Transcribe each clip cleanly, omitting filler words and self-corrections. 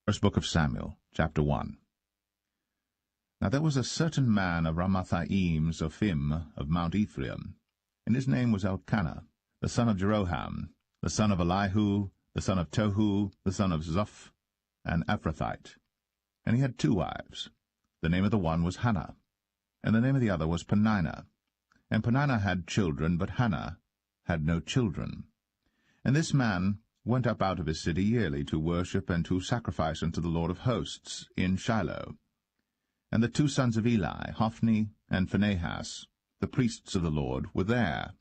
First book of Samuel, chapter 1. Now there was a certain man of Ramathaim Zophim of Mount Ephraim, and his name was Elkanah, the son of Jeroham, the son of Elihu, the son of Tohu, the son of Zoph, an Ephrathite. And he had 2 wives. The name of the one was Hannah, and the name of the other was Peninnah. And Peninnah had children, but Hannah had no children. And this man went up out of his city yearly to worship and to sacrifice unto the Lord of hosts in Shiloh. And the 2 sons of Eli, Hophni and Phinehas, the priests of the Lord, were there.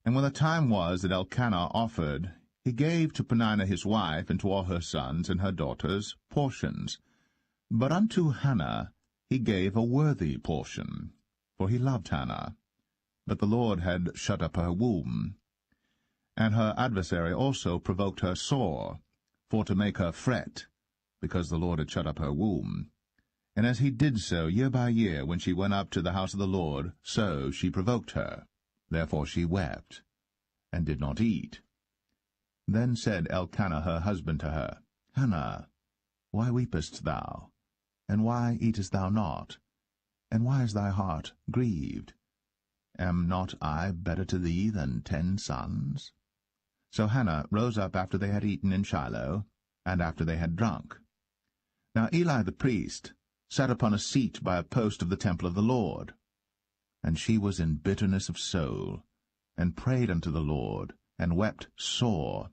And when the time was that Elkanah offered, he gave to Peninnah his wife and to all her sons and her daughters portions. But unto Hannah he gave a worthy portion, for he loved Hannah. But the Lord had shut up her womb. And her adversary also provoked her sore, for to make her fret, because the Lord had shut up her womb. And as he did so year by year, when she went up to the house of the Lord, so she provoked her. Therefore she wept, and did not eat. Then said Elkanah her husband to her, Hannah, why weepest thou? And why eatest thou not? And why is thy heart grieved? Am not I better to thee than 10 sons? So Hannah rose up after they had eaten in Shiloh, and after they had drunk. Now Eli the priest sat upon a seat by a post of the temple of the Lord. And she was in bitterness of soul, and prayed unto the Lord, and wept sore.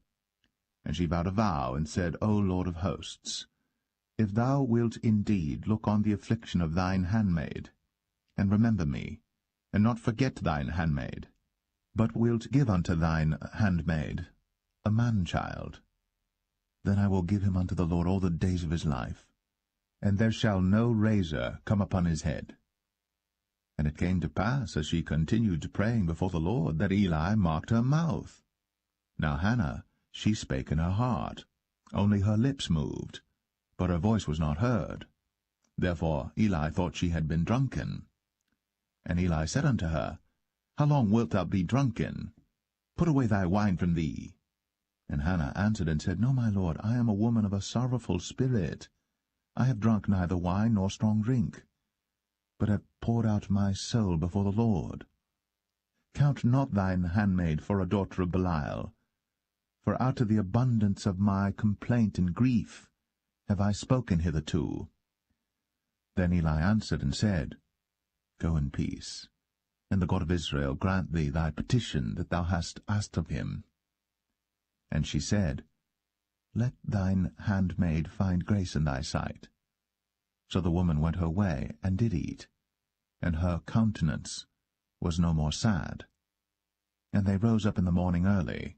And she vowed a vow, and said, O Lord of hosts, if thou wilt indeed look on the affliction of thine handmaid, and remember me, and not forget thine handmaid, but wilt give unto thine handmaid a man-child, then I will give him unto the Lord all the days of his life, and there shall no razor come upon his head. And it came to pass, as she continued praying before the Lord, that Eli marked her mouth. Now Hannah, she spake in her heart, only her lips moved, but her voice was not heard. Therefore Eli thought she had been drunken. And Eli said unto her, How long wilt thou be drunken? Put away thy wine from thee. And Hannah answered and said, No, my lord, I am a woman of a sorrowful spirit. I have drunk neither wine nor strong drink, but have poured out my soul before the Lord. Count not thine handmaid for a daughter of Belial, for out of the abundance of my complaint and grief have I spoken hitherto. Then Eli answered and said, Go in peace, and the God of Israel grant thee thy petition that thou hast asked of him. And she said, Let thine handmaid find grace in thy sight. So the woman went her way, and did eat, and her countenance was no more sad. And they rose up in the morning early,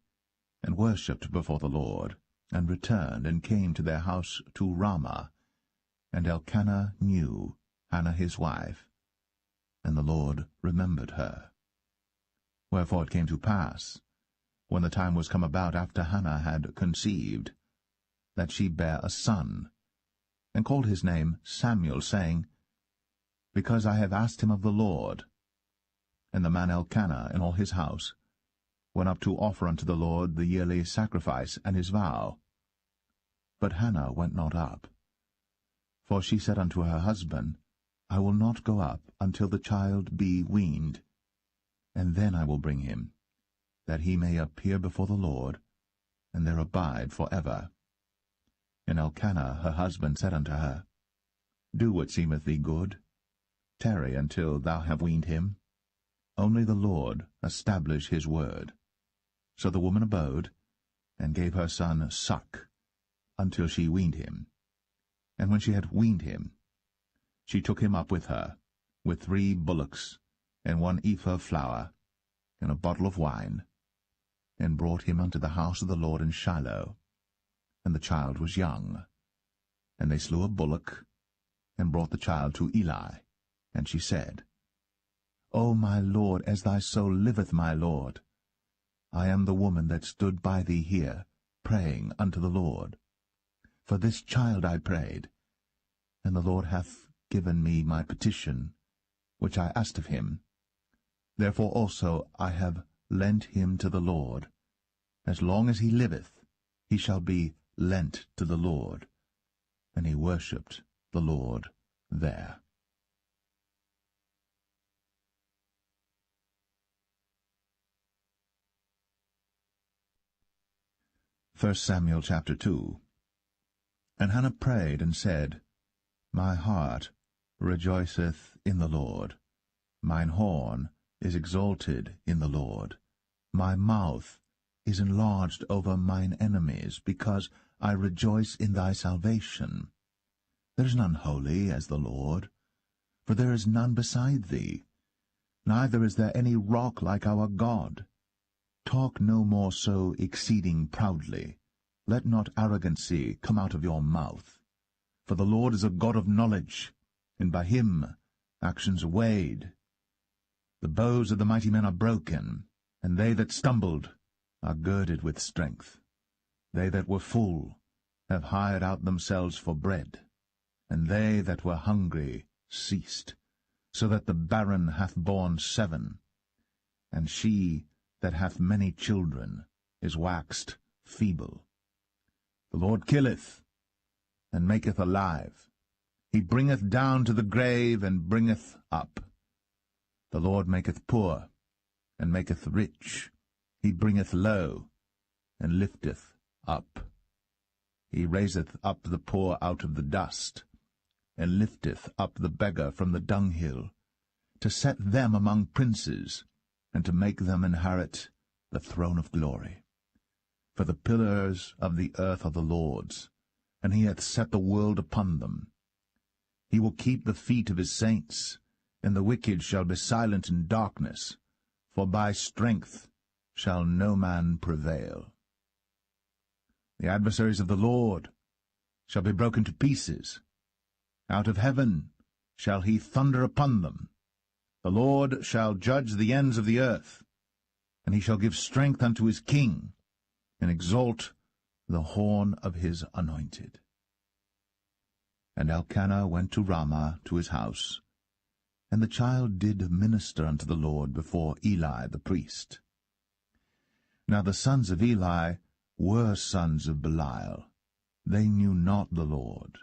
and worshipped before the Lord, and returned, and came to their house to Ramah. And Elkanah knew Hannah his wife, and the Lord remembered her. Wherefore it came to pass, when the time was come about after Hannah had conceived, that she bare a son, and called his name Samuel, saying, Because I have asked him of the Lord. And the man Elkanah and all his house went up to offer unto the Lord the yearly sacrifice and his vow. But Hannah went not up. For she said unto her husband, I will not go up until the child be weaned, and then I will bring him, that he may appear before the Lord, and there abide for ever. And Elkanah her husband said unto her, Do what seemeth thee good. Tarry until thou have weaned him. Only the Lord establish his word. So the woman abode, and gave her son suck, until she weaned him. And when she had weaned him, she took him up with her, with 3 bullocks, and 1 ephah of flour, and a bottle of wine, and brought him unto the house of the Lord in Shiloh. And the child was young. And they slew a bullock, and brought the child to Eli. And she said, O my lord, as thy soul liveth, my lord, I am the woman that stood by thee here, praying unto the Lord. For this child I prayed, and the Lord hath given me my petition, which I asked of him. Therefore also I have lent him to the Lord. As long as he liveth, he shall be lent to the Lord. and he worshipped the Lord there. 1 Samuel chapter 2. And Hannah prayed and said, My heart rejoiceth in the Lord. Mine horn is exalted in the Lord. My mouth is enlarged over mine enemies, because I rejoice in thy salvation. There is none holy as the Lord, for there is none beside thee. Neither is there any rock like our God. Talk no more so exceeding proudly. Let not arrogancy come out of your mouth. For the Lord is a God of knowledge, and by him actions are weighed. The bows of the mighty men are broken, and they that stumbled are girded with strength. They that were full have hired out themselves for bread, and they that were hungry ceased, so that the barren hath borne 7, and she that hath many children is waxed feeble. The Lord killeth, and maketh alive. He bringeth down to the grave, and bringeth up. The Lord maketh poor, and maketh rich. He bringeth low, and lifteth up. He raiseth up the poor out of the dust, and lifteth up the beggar from the dunghill, to set them among princes, and to make them inherit the throne of glory. For the pillars of the earth are the Lord's, and he hath set the world upon them. He will keep the feet of his saints, and the wicked shall be silent in darkness, for by strength shall no man prevail. The adversaries of the Lord shall be broken to pieces. Out of heaven shall he thunder upon them. The Lord shall judge the ends of the earth, and he shall give strength unto his king, and exalt the horn of his anointed. And Elkanah went to Ramah to his house, and the child did minister unto the Lord before Eli the priest. Now the sons of Eli were sons of Belial. They knew not the Lord.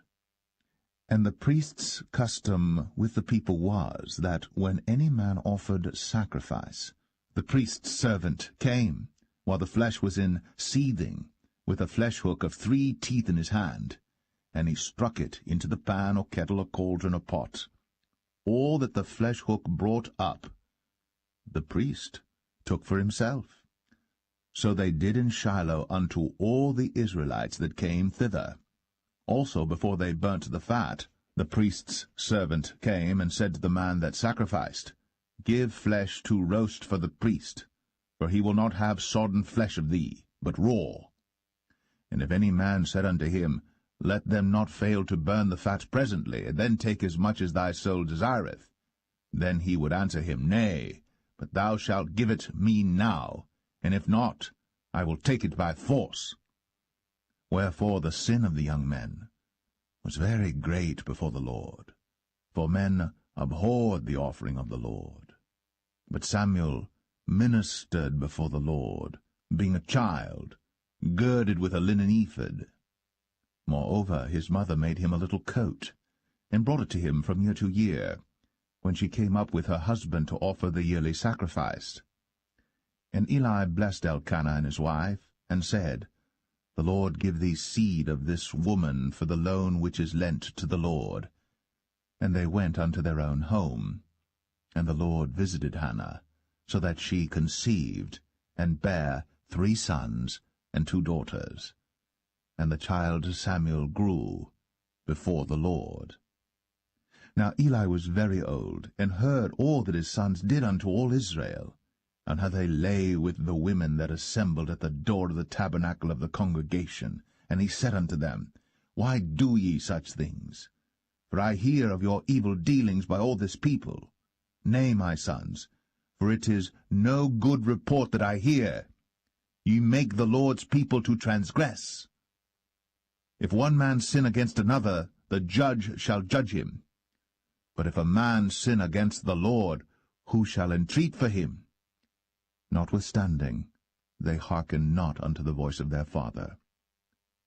And the priest's custom with the people was, that when any man offered sacrifice, the priest's servant came, while the flesh was in seething, with a flesh-hook of 3 teeth in his hand, and he struck it into the pan or kettle or cauldron or pot. All that the flesh-hook brought up, the priest took for himself. So they did in Shiloh unto all the Israelites that came thither. Also before they burnt the fat, the priest's servant came and said to the man that sacrificed, Give flesh to roast for the priest, for he will not have sodden flesh of thee, but raw. And if any man said unto him, Let them not fail to burn the fat presently, and then take as much as thy soul desireth, then he would answer him, Nay, but thou shalt give it me now, and if not, I will take it by force. Wherefore the sin of the young men was very great before the Lord, for men abhorred the offering of the Lord. But Samuel ministered before the Lord, being a child, girded with a linen ephod. Moreover, his mother made him a little coat, and brought it to him from year to year, when she came up with her husband to offer the yearly sacrifice. And Eli blessed Elkanah and his wife, and said, The Lord give thee seed of this woman for the loan which is lent to the Lord. And they went unto their own home. And the Lord visited Hannah, so that she conceived, and bare 3 sons and 2 daughters. And the child Samuel grew before the Lord. Now Eli was very old, and heard all that his sons did unto all Israel, and how they lay with the women that assembled at the door of the tabernacle of the congregation. And he said unto them, Why do ye such things? For I hear of your evil dealings by all this people. Nay, my sons, for it is no good report that I hear. Ye make the Lord's people to transgress. If one man sin against another, the judge shall judge him. But if a man sin against the Lord, who shall entreat for him? Notwithstanding, they hearkened not unto the voice of their father,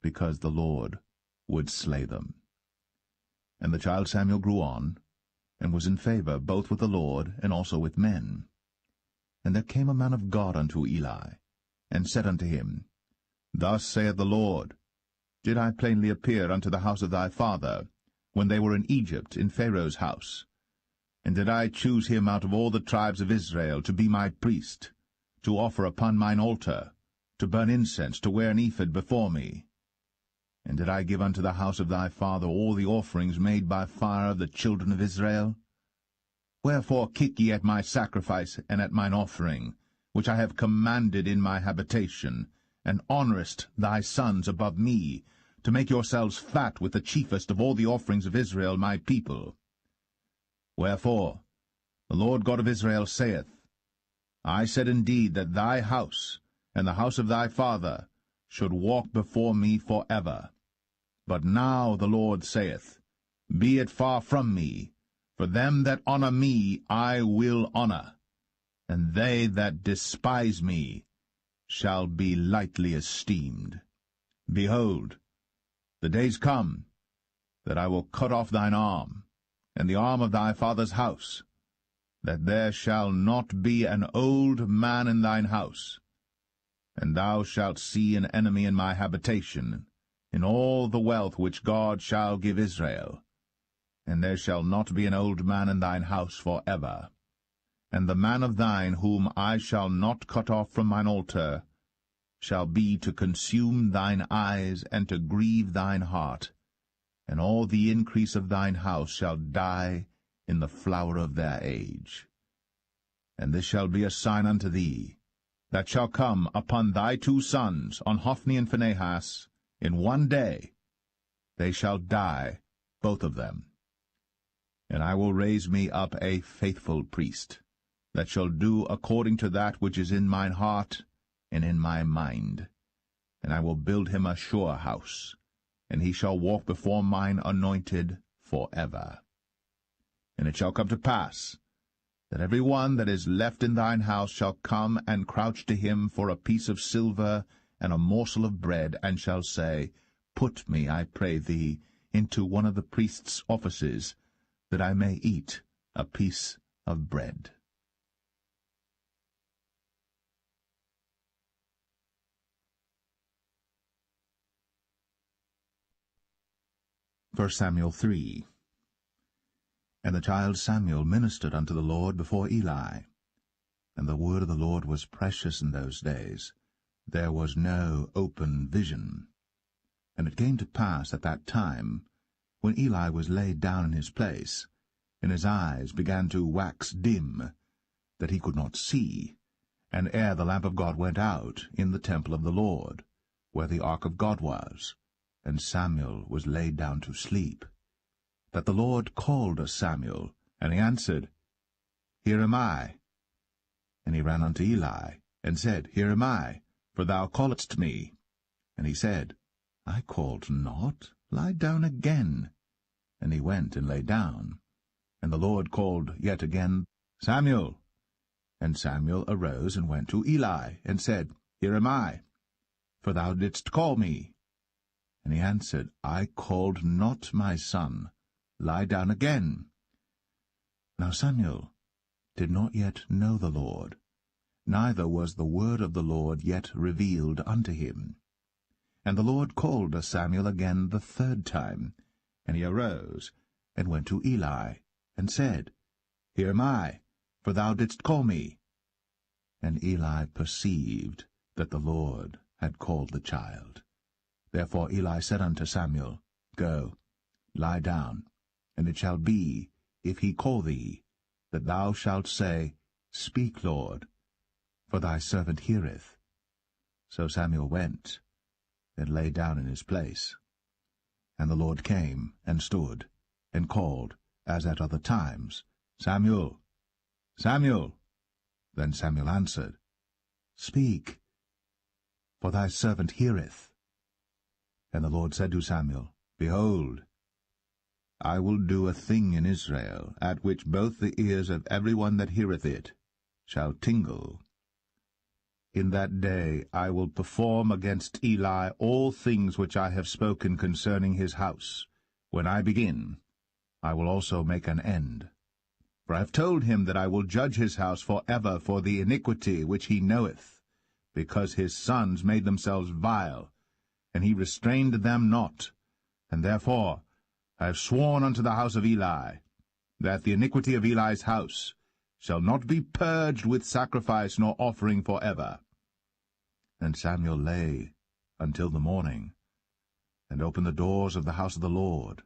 because the Lord would slay them. And the child Samuel grew on, and was in favor both with the Lord and also with men. And there came a man of God unto Eli, and said unto him, Thus saith the Lord, Did I plainly appear unto the house of thy father, when they were in Egypt, in Pharaoh's house? And did I choose him out of all the tribes of Israel to be my priest, to offer upon mine altar, to burn incense, to wear an ephod before me? And did I give unto the house of thy father all the offerings made by fire of the children of Israel? Wherefore kick ye at my sacrifice and at mine offering, which I have commanded in my habitation, and honourest thy sons above me, to make yourselves fat with the chiefest of all the offerings of Israel my people? Wherefore the Lord God of Israel saith, I said indeed that thy house and the house of thy father should walk before me for ever. But now the Lord saith, Be it far from me, for them that honour me I will honour, and they that despise me shall be lightly esteemed. Behold, the days come that I will cut off thine arm, and the arm of thy father's house, that there shall not be an old man in thine house. And thou shalt see an enemy in my habitation, in all the wealth which God shall give Israel. And there shall not be an old man in thine house for ever. And the man of thine whom I shall not cut off from mine altar shall be to consume thine eyes and to grieve thine heart, and all the increase of thine house shall die in the flower of their age. And this shall be a sign unto thee, that shall come upon thy 2 sons, on Hophni and Phinehas, in one day. They shall die, both of them. And I will raise me up a faithful priest, that shall do according to that which is in mine heart and in my mind. And I will build him a sure house, and he shall walk before mine anointed for ever. And it shall come to pass, that every one that is left in thine house shall come and crouch to him for a piece of silver and a morsel of bread, and shall say, Put me, I pray thee, into one of the priest's offices, that I may eat a piece of bread. 1 Samuel 3. And the child Samuel ministered unto the Lord before Eli. And the word of the Lord was precious in those days. There was no open vision. And it came to pass at that time, when Eli was laid down in his place, and his eyes began to wax dim, that he could not see, and ere the lamp of God went out in the temple of the Lord, where the ark of God was, and Samuel was laid down to sleep, that the Lord called Samuel, and he answered, Here am I. And he ran unto Eli, and said, Here am I, for thou calledst me. And he said, I called not, lie down again. And he went and lay down. And the Lord called yet again, Samuel. And Samuel arose and went to Eli, and said, Here am I, for thou didst call me. And he answered, I called not, my son, lie down again. Now Samuel did not yet know the Lord, neither was the word of the Lord yet revealed unto him. And the Lord called Samuel again the 3rd time, and he arose, and went to Eli, and said, Here am I, for thou didst call me. And Eli perceived that the Lord had called the child. Therefore Eli said unto Samuel, Go, lie down, and it shall be, if he call thee, that thou shalt say, Speak, Lord, for thy servant heareth. So Samuel went, and lay down in his place. And the Lord came, and stood, and called, as at other times, Samuel, Samuel. Then Samuel answered, Speak, for thy servant heareth. And the Lord said to Samuel, Behold, I will do a thing in Israel, at which both the ears of every one that heareth it shall tingle. In that day I will perform against Eli all things which I have spoken concerning his house, when I begin, I will also make an end. For I have told him that I will judge his house for ever for the iniquity which he knoweth, because his sons made themselves vile, and he restrained them not. And therefore I have sworn unto the house of Eli, that the iniquity of Eli's house shall not be purged with sacrifice nor offering for ever. And Samuel lay until the morning, and opened the doors of the house of the Lord.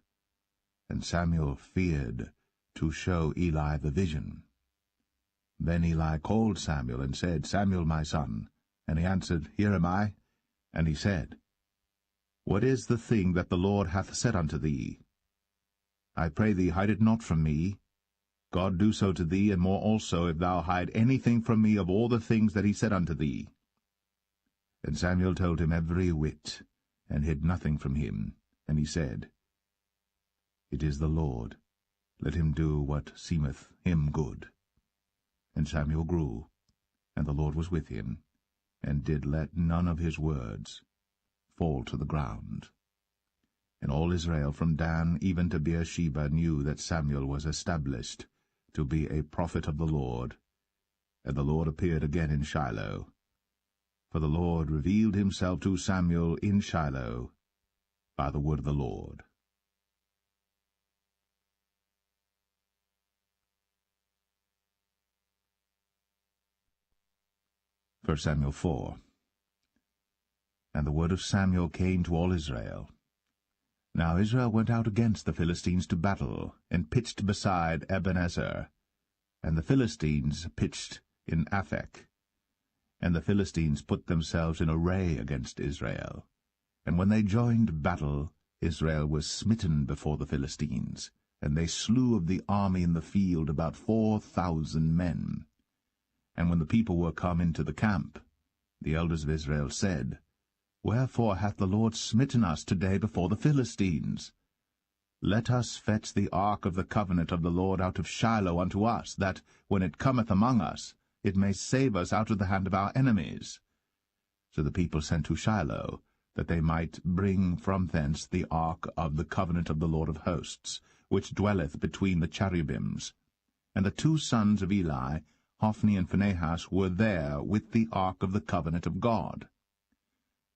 And Samuel feared to show Eli the vision. Then Eli called Samuel, and said, Samuel, my son. And he answered, Here am I. And he said, What is the thing that the Lord hath said unto thee? I pray thee, hide it not from me. God do so to thee, and more also, if thou hide anything from me of all the things that he said unto thee. And Samuel told him every whit, and hid nothing from him. And he said, It is the Lord. Let him do what seemeth him good. And Samuel grew, and the Lord was with him, and did let none of his words fall to the ground. And all Israel from Dan even to Beersheba knew that Samuel was established to be a prophet of the Lord. And the Lord appeared again in Shiloh. For the Lord revealed himself to Samuel in Shiloh by the word of the Lord. 1 Samuel 4. And the word of Samuel came to all Israel. Now Israel went out against the Philistines to battle, and pitched beside Ebenezer. And the Philistines pitched in Aphek. And the Philistines put themselves in array against Israel. And when they joined battle, Israel was smitten before the Philistines, and they slew of the army in the field about 4,000 men. And when the people were come into the camp, the elders of Israel said, Wherefore hath the Lord smitten us today before the Philistines? Let us fetch the ark of the covenant of the Lord out of Shiloh unto us, that, when it cometh among us, it may save us out of the hand of our enemies. So the people sent to Shiloh, that they might bring from thence the ark of the covenant of the Lord of hosts, which dwelleth between the cherubims. And the two sons of Eli, Hophni and Phinehas, were there with the ark of the covenant of God.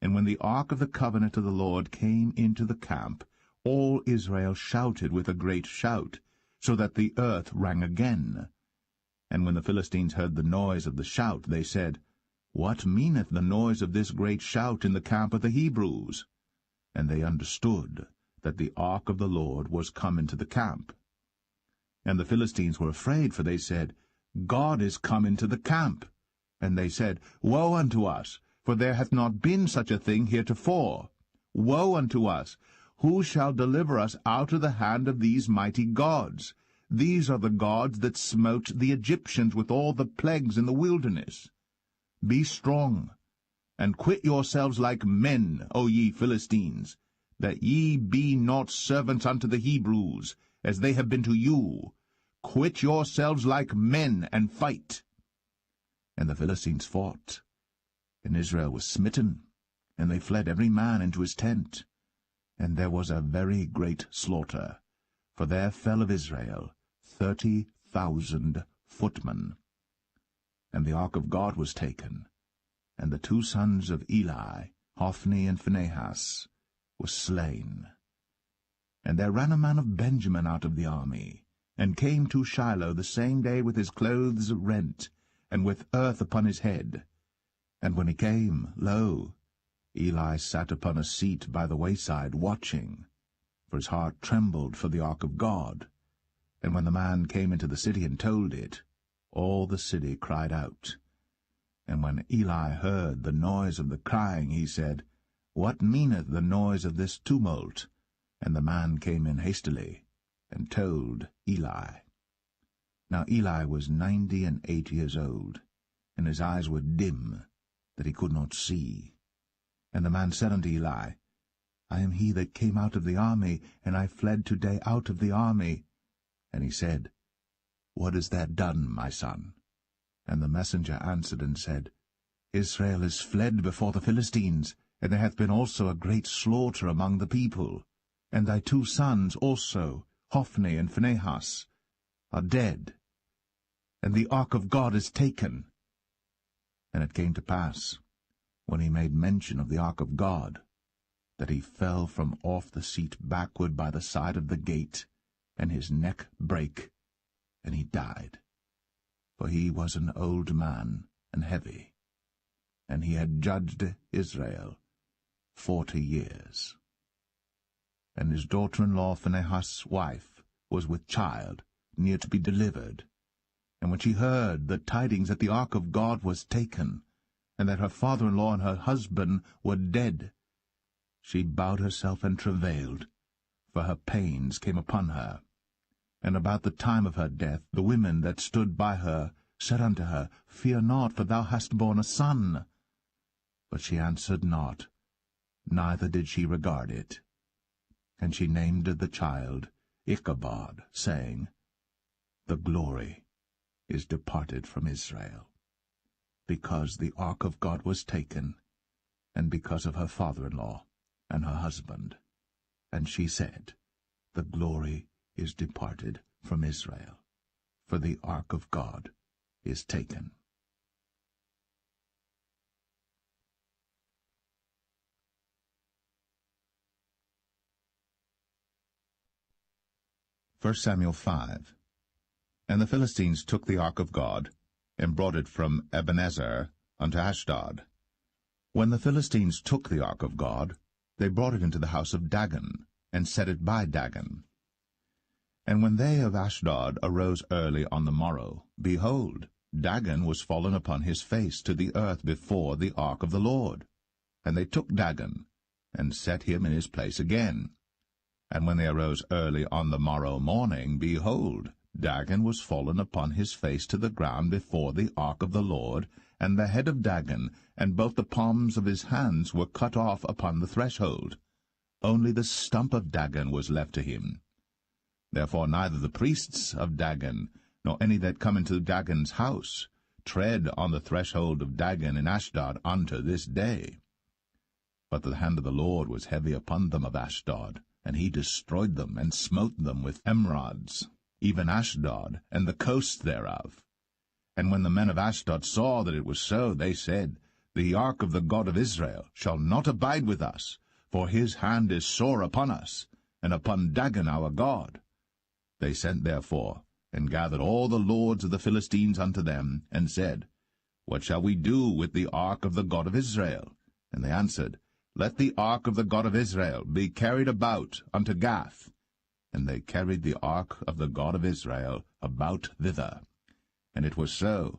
And when the ark of the covenant of the Lord came into the camp, all Israel shouted with a great shout, so that the earth rang again. And when the Philistines heard the noise of the shout, they said, What meaneth the noise of this great shout in the camp of the Hebrews? And they understood that the ark of the Lord was come into the camp. And the Philistines were afraid, for they said, God is come into the camp. And they said, Woe unto us! For there hath not been such a thing heretofore. Woe unto us! Who shall deliver us out of the hand of these mighty gods? These are the gods that smote the Egyptians with all the plagues in the wilderness. Be strong, and quit yourselves like men, O ye Philistines, that ye be not servants unto the Hebrews, as they have been to you. Quit yourselves like men, and fight. And the Philistines fought, and Israel was smitten, and they fled every man into his tent. And there was a very great slaughter, for there fell of Israel 30,000 footmen. And the ark of God was taken, and the two sons of Eli, Hophni and Phinehas, were slain. And there ran a man of Benjamin out of the army, and came to Shiloh the same day with his clothes rent, and with earth upon his head. And when he came, lo, Eli sat upon a seat by the wayside, watching, for his heart trembled for the ark of God. And when the man came into the city and told it, all the city cried out. And when Eli heard the noise of the crying, he said, What meaneth the noise of this tumult? And the man came in hastily, and told Eli. Now Eli was 98 years old, and his eyes were dim, that he could not see. And the man said unto Eli, I am he that came out of the army, and I fled today out of the army. And he said, What is that done, my son? And the messenger answered and said, Israel is fled before the Philistines, and there hath been also a great slaughter among the people. And thy two sons also, Hophni and Phinehas, are dead, and the ark of God is taken. And it came to pass, when he made mention of the ark of God, that he fell from off the seat backward by the side of the gate, and his neck brake, and he died. For he was an old man and heavy, and he had judged Israel 40 years. And his daughter-in-law Phinehas' wife was with child, near to be delivered. And when she heard the tidings that the ark of God was taken, and that her father-in-law and her husband were dead, she bowed herself and travailed, for her pains came upon her. And about the time of her death the women that stood by her said unto her, Fear not, for thou hast borne a son. But she answered not, neither did she regard it. And she named the child Ichabod, saying, The glory is departed from Israel, because the ark of God was taken, and because of her father-in-law and her husband. And she said, The glory is departed from Israel, for the ark of God is taken. First Samuel 5. And the Philistines took the ark of God, and brought it from Ebenezer unto Ashdod. When the Philistines took the ark of God, they brought it into the house of Dagon, and set it by Dagon. And when they of Ashdod arose early on the morrow, behold, Dagon was fallen upon his face to the earth before the ark of the Lord. And they took Dagon, and set him in his place again. And when they arose early on the morrow morning, behold, Dagon was fallen upon his face to the ground before the ark of the Lord, and the head of Dagon and both the palms of his hands were cut off upon the threshold. Only the stump of Dagon was left to him. Therefore neither the priests of Dagon, nor any that come into Dagon's house, tread on the threshold of Dagon in Ashdod unto this day. But the hand of the Lord was heavy upon them of Ashdod, and he destroyed them, and smote them with emerods, even Ashdod, and the coasts thereof. And when the men of Ashdod saw that it was so, they said, The ark of the God of Israel shall not abide with us, for his hand is sore upon us, and upon Dagon our God. They sent therefore, and gathered all the lords of the Philistines unto them, and said, What shall we do with the ark of the God of Israel? And they answered, Let the ark of the God of Israel be carried about unto Gath. And they carried the ark of the God of Israel about thither. And it was so,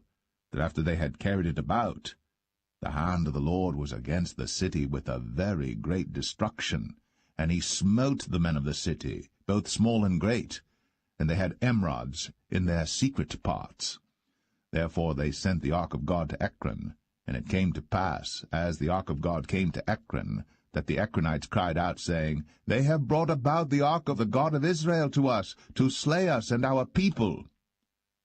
that after they had carried it about, the hand of the Lord was against the city with a very great destruction, and he smote the men of the city, both small and great, and they had emerods in their secret parts. Therefore they sent the ark of God to Ekron. And it came to pass, as the ark of God came to Ekron, that the Ekronites cried out, saying, They have brought about the ark of the God of Israel to us, to slay us and our people.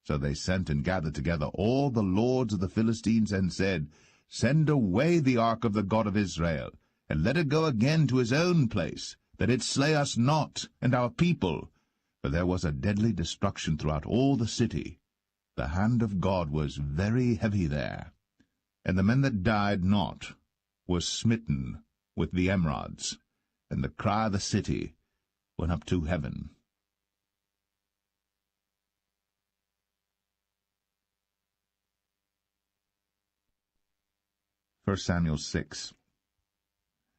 So they sent and gathered together all the lords of the Philistines, and said, Send away the ark of the God of Israel, and let it go again to his own place, that it slay us not and our people. For there was a deadly destruction throughout all the city. The hand of God was very heavy there. And the men that died not were smitten with the emerods, and the cry of the city went up to heaven. First Samuel 6.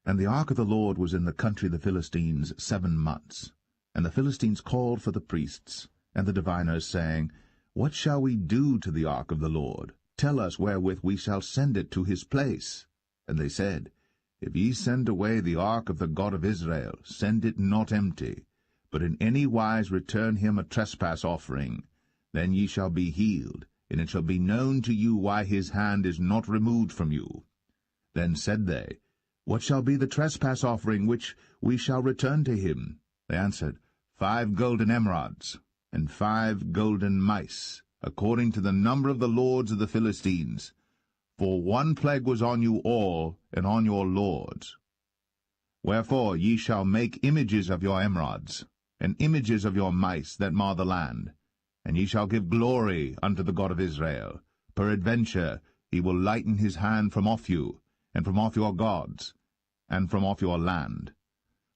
And the ark of the Lord was in the country of the Philistines 7 months. And the Philistines called for the priests and the diviners, saying, What shall we do to the ark of the Lord? Tell us wherewith we shall send it to his place. And they said, If ye send away the ark of the God of Israel, send it not empty, but in any wise return him a trespass offering. Then ye shall be healed, and it shall be known to you why his hand is not removed from you. Then said they, What shall be the trespass offering which we shall return to him? They answered, 5 golden emerods, and 5 golden mice, according to the number of the lords of the Philistines. For one plague was on you all, and on your lords. Wherefore ye shall make images of your emerods, and images of your mice that mar the land. And ye shall give glory unto the God of Israel. Peradventure he will lighten his hand from off you, and from off your gods, and from off your land.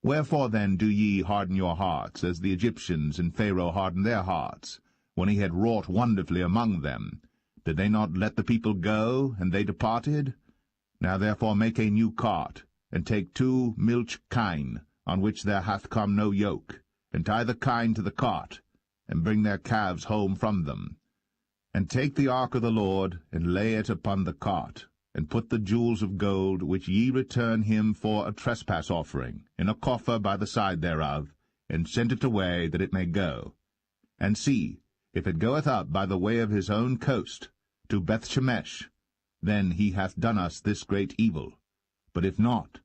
Wherefore then do ye harden your hearts, as the Egyptians and Pharaoh hardened their hearts, when he had wrought wonderfully among them? Did they not let the people go, and they departed? Now therefore make a new cart, and take 2 milch kine, on which there hath come no yoke, and tie the kine to the cart, and bring their calves home from them. And take the ark of the Lord, and lay it upon the cart, and put the jewels of gold, which ye return him for a trespass offering, in a coffer by the side thereof, and send it away, that it may go. And see, if it goeth up by the way of his own coast, to Bethshemesh, then he hath done us this great evil. But if not,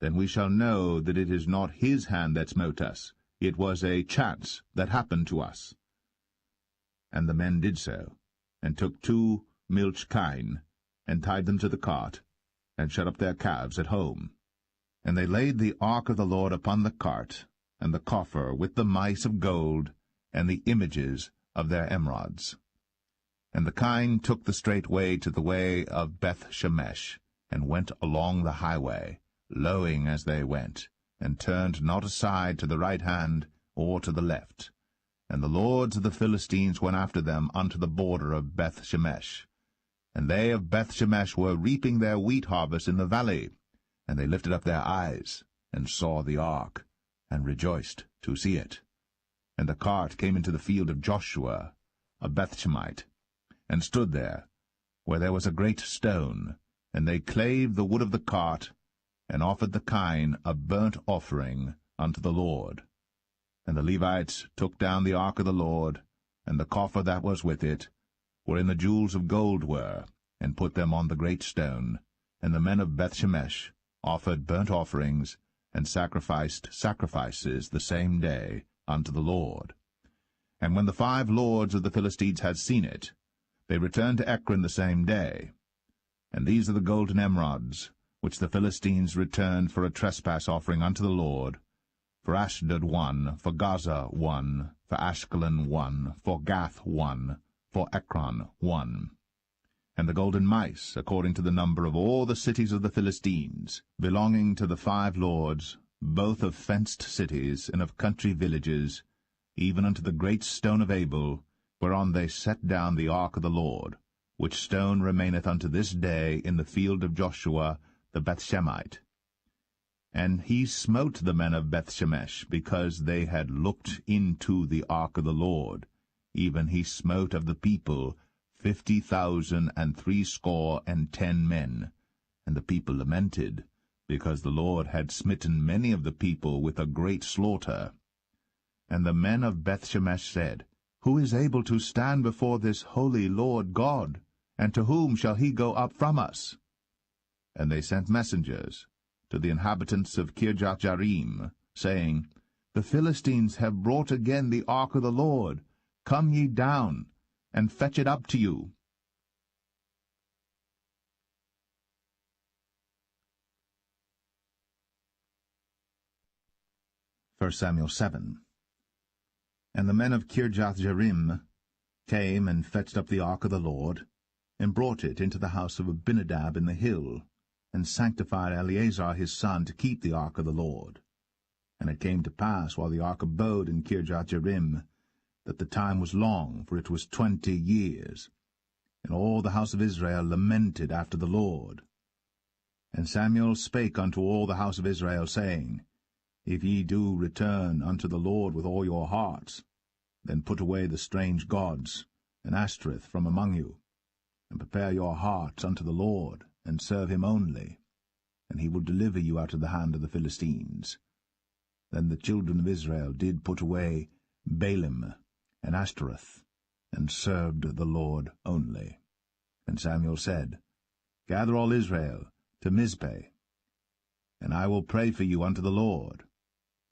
then we shall know that it is not his hand that smote us. It was a chance that happened to us. And the men did so, and took 2 milch kine, and tied them to the cart, and shut up their calves at home. And they laid the ark of the Lord upon the cart, and the coffer with the mice of gold, and the images of their emerods. And the kine took the straight way to the way of Beth-shemesh, and went along the highway, lowing as they went, and turned not aside to the right hand or to the left. And the lords of the Philistines went after them unto the border of Beth-shemesh. And they of Beth-shemesh were reaping their wheat harvest in the valley. And they lifted up their eyes, and saw the ark, and rejoiced to see it. And the cart came into the field of Joshua, a Bethshemite, and stood there, where there was a great stone. And they clave the wood of the cart, and offered the kine a burnt offering unto the Lord. And the Levites took down the ark of the Lord, and the coffer that was with it, wherein the jewels of gold were, and put them on the great stone. And the men of Bethshemesh offered burnt offerings, and sacrificed sacrifices the same day unto the Lord. And when the 5 lords of the Philistines had seen it, they returned to Ekron the same day. And these are the golden emerods, which the Philistines returned for a trespass offering unto the Lord: for Ashdod 1, for Gaza 1, for Ashkelon 1, for Gath 1, for Ekron 1. And the golden mice, according to the number of all the cities of the Philistines, belonging to the 5 lords, both of fenced cities and of country villages, even unto the great stone of Abel, whereon they set down the ark of the Lord, which stone remaineth unto this day in the field of Joshua the Bethshemite. And he smote the men of Bethshemesh, because they had looked into the ark of the Lord. Even he smote of the people 50,060 men. And the people lamented, because the Lord had smitten many of the people with a great slaughter. And the men of Bethshemesh said, Who is able to stand before this holy Lord God? And to whom shall he go up from us? And they sent messengers to the inhabitants of Kirjath-jearim, saying, The Philistines have brought again the ark of the Lord. Come ye down, and fetch it up to you. First Samuel 7. And the men of Kirjath-jearim came and fetched up the ark of the Lord, and brought it into the house of Abinadab in the hill, and sanctified Eleazar his son to keep the ark of the Lord. And it came to pass, while the ark abode in Kirjath-jearim, that the time was long, for it was 20 years. And all the house of Israel lamented after the Lord. And Samuel spake unto all the house of Israel, saying, If ye do return unto the Lord with all your hearts, then put away the strange gods and Ashtoreth from among you, and prepare your hearts unto the Lord, and serve him only, and he will deliver you out of the hand of the Philistines. Then the children of Israel did put away Baalim and Ashtoreth, and served the Lord only. And Samuel said, Gather all Israel to Mizpeh, and I will pray for you unto the Lord.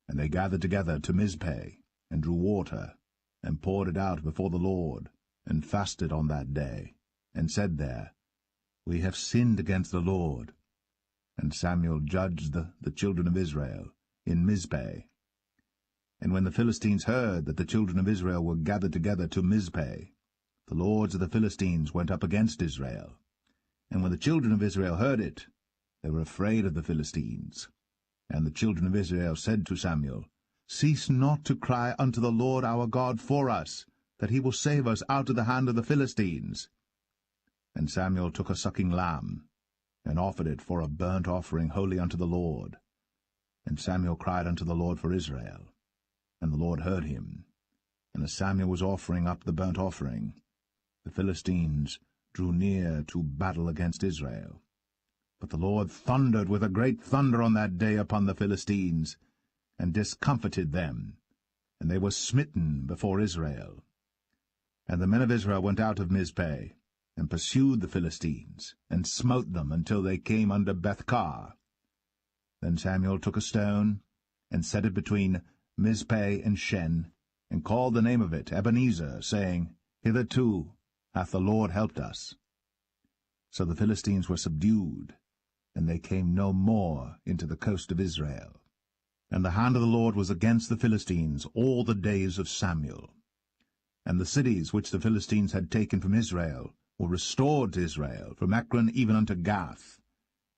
And they gathered together to Mizpeh, and drew water, and poured it out before the Lord, and fasted on that day, and said there, We have sinned against the Lord. And Samuel judged the children of Israel in Mizpeh. And when the Philistines heard that the children of Israel were gathered together to Mizpeh, the lords of the Philistines went up against Israel. And when the children of Israel heard it, they were afraid of the Philistines. And the children of Israel said to Samuel, Cease not to cry unto the Lord our God for us, that he will save us out of the hand of the Philistines. And Samuel took a sucking lamb, and offered it for a burnt offering holy unto the Lord. And Samuel cried unto the Lord for Israel. And the Lord heard him. And as Samuel was offering up the burnt offering, the Philistines drew near to battle against Israel. But the Lord thundered with a great thunder on that day upon the Philistines, and discomfited them, and they were smitten before Israel. And the men of Israel went out of Mizpeh, and pursued the Philistines, and smote them until they came under Bethkar. Then Samuel took a stone, and set it between Mizpeh and Shen, and called the name of it Ebenezer, saying, Hitherto hath the Lord helped us. So the Philistines were subdued, and they came no more into the coast of Israel. And the hand of the Lord was against the Philistines all the days of Samuel. And the cities which the Philistines had taken from Israel were restored to Israel, from Ekron even unto Gath.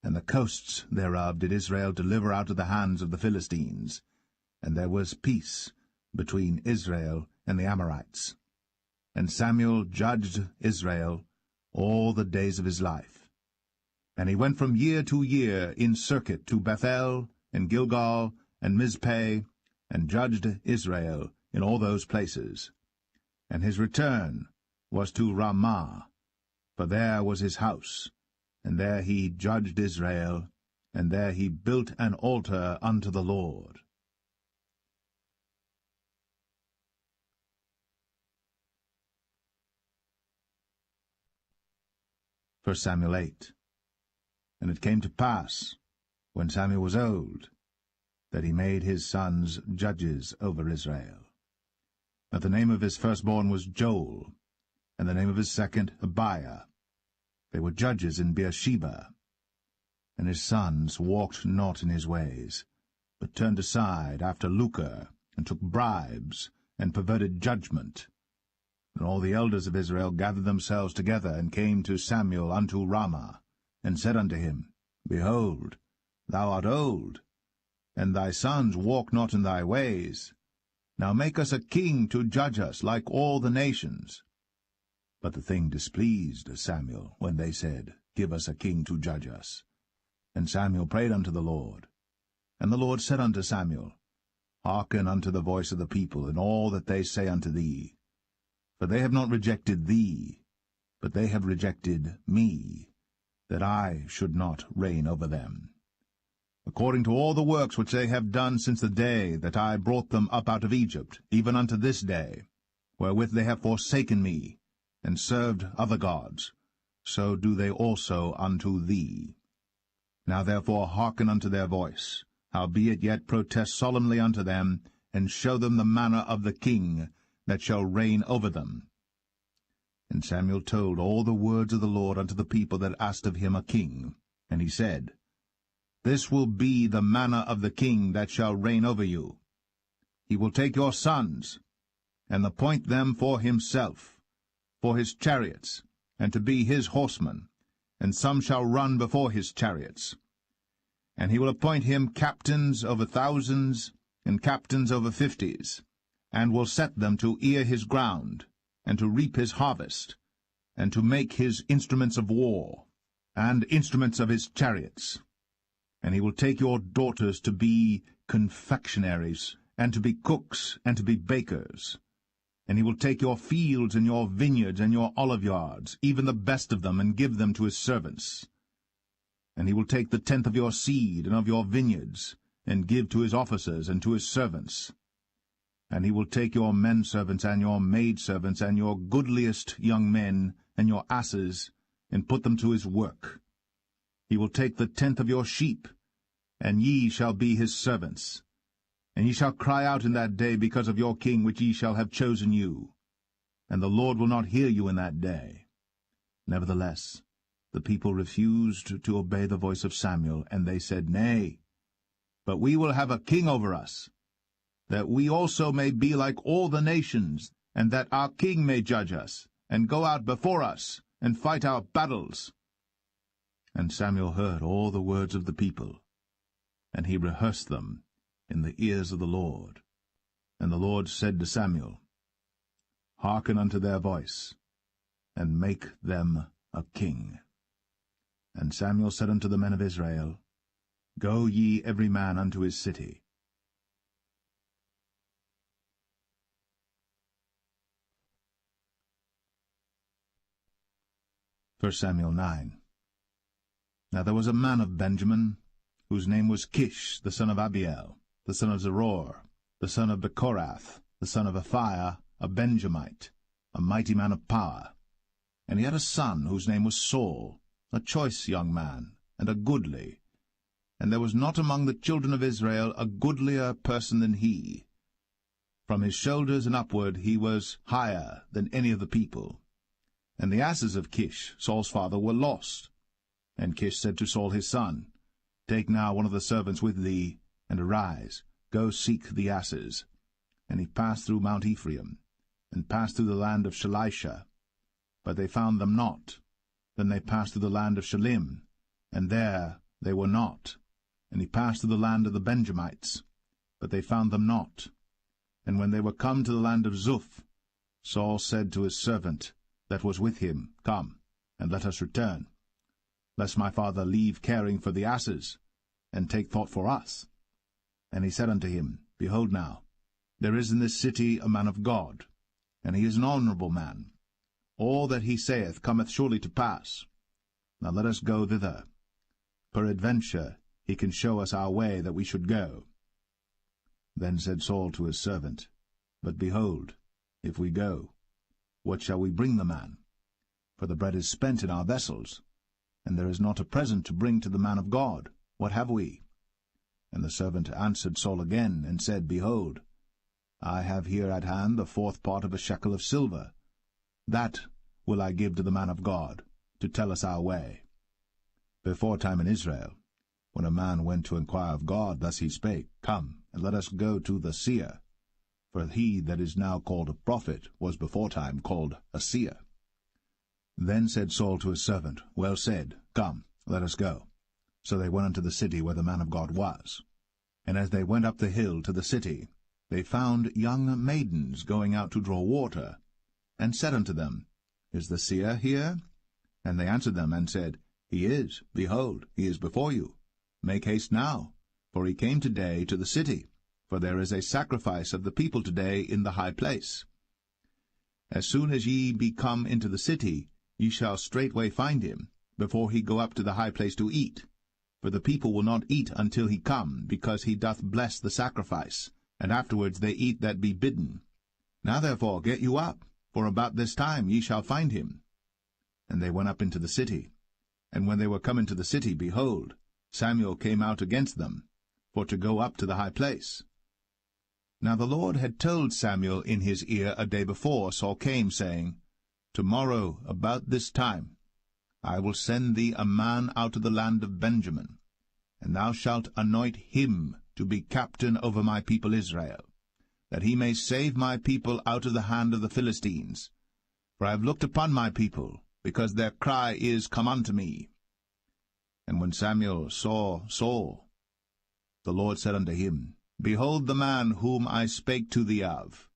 And the coasts thereof did Israel deliver out of the hands of the Philistines. And there was peace between Israel and the Amorites. And Samuel judged Israel all the days of his life. And he went from year to year in circuit to Bethel, and Gilgal, and Mizpeh, and judged Israel in all those places. And his return was to Ramah, for there was his house, and there he judged Israel, and there he built an altar unto the Lord. 1 Samuel 8. And it came to pass, when Samuel was old, that he made his sons judges over Israel. Now the name of his firstborn was Joel, and the name of his second Abiah. They were judges in Beersheba. And his sons walked not in his ways, but turned aside after lucre, and took bribes, and perverted judgment. And all the elders of Israel gathered themselves together, and came to Samuel unto Ramah, and said unto him, Behold, thou art old, and thy sons walk not in thy ways. Now make us a king to judge us like all the nations. But the thing displeased Samuel, when they said, Give us a king to judge us. And Samuel prayed unto the Lord. And the Lord said unto Samuel, Hearken unto the voice of the people, in all that they say unto thee. For they have not rejected thee, but they have rejected me, that I should not reign over them. According to all the works which they have done since the day that I brought them up out of Egypt, even unto this day, wherewith they have forsaken me, and served other gods, so do they also unto thee. Now therefore hearken unto their voice, howbeit yet protest solemnly unto them, and show them the manner of the king that shall reign over them. And Samuel told all the words of the Lord unto the people that asked of him a king. And he said, This will be the manner of the king that shall reign over you. He will take your sons, and appoint them for himself, for his chariots, and to be his horsemen, and some shall run before his chariots. And he will appoint him captains over thousands, and captains over fifties, and will set them to ear his ground, and to reap his harvest, and to make his instruments of war, and instruments of his chariots. And he will take your daughters to be confectionaries, and to be cooks, and to be bakers. And he will take your fields, and your vineyards, and your oliveyards, even the best of them, and give them to his servants. And he will take the tenth of your seed, and of your vineyards, and give to his officers, and to his servants. And he will take your men-servants, and your maidservants, and your goodliest young men, and your asses, and put them to his work. He will take the tenth of your sheep, and ye shall be his servants. And ye shall cry out in that day because of your king which ye shall have chosen you. And the Lord will not hear you in that day. Nevertheless, the people refused to obey the voice of Samuel, and they said, Nay, but we will have a king over us, that we also may be like all the nations, and that our king may judge us, and go out before us, and fight our battles. And Samuel heard all the words of the people, and he rehearsed them in the ears of the Lord. And the Lord said to Samuel, Hearken unto their voice, and make them a king. And Samuel said unto the men of Israel, Go ye every man unto his city. 1 Samuel 9. Now there was a man of Benjamin, whose name was Kish, the son of Abiel, the son of Zeror, the son of Bechorath, the son of Aphiah, a Benjamite, a mighty man of power. And he had a son whose name was Saul, a choice young man, and a goodly. And there was not among the children of Israel a goodlier person than he. From his shoulders and upward he was higher than any of the people. And the asses of Kish, Saul's father, were lost. And Kish said to Saul his son, Take now one of the servants with thee, and arise, go seek the asses. And he passed through Mount Ephraim, and passed through the land of Shalisha. But they found them not. Then they passed through the land of Shalim, and there they were not. And he passed through the land of the Benjamites, but they found them not. And when they were come to the land of Zuph, Saul said to his servant that was with him, Come, and let us return, lest my father leave caring for the asses, and take thought for us. And he said unto him, Behold now, there is in this city a man of God, and he is an honorable man. All that he saith cometh surely to pass. Now let us go thither. Peradventure he can show us our way that we should go. Then said Saul to his servant, But behold, if we go, what shall we bring the man? For the bread is spent in our vessels, and there is not a present to bring to the man of God. What have we? And the servant answered Saul again, and said, Behold, I have here at hand the 4th part of a shekel of silver. That will I give to the man of God, to tell us our way. Beforetime in Israel, when a man went to inquire of God, thus he spake, Come, and let us go to the seer. For he that is now called a prophet was beforetime called a seer. Then said Saul to his servant, Well said, come, let us go. So they went unto the city where the man of God was. And as they went up the hill to the city, they found young maidens going out to draw water, and said unto them, Is the seer here? And they answered them, and said, He is, behold, he is before you. Make haste now, for he came today to the city, for there is a sacrifice of the people today in the high place. As soon as ye be come into the city, ye shall straightway find him, before he go up to the high place to eat. For the people will not eat until he come, because he doth bless the sacrifice, and afterwards they eat that be bidden. Now therefore get you up, for about this time ye shall find him. And they went up into the city. And when they were come into the city, behold, Samuel came out against them, for to go up to the high place. Now the Lord had told Samuel in his ear a day before Saul came, saying, Tomorrow, about this time, I will send thee a man out of the land of Benjamin, and thou shalt anoint him to be captain over my people Israel, that he may save my people out of the hand of the Philistines. For I have looked upon my people, because their cry is come unto me. And when Samuel saw Saul, the Lord said unto him, Behold the man whom I spake to thee of.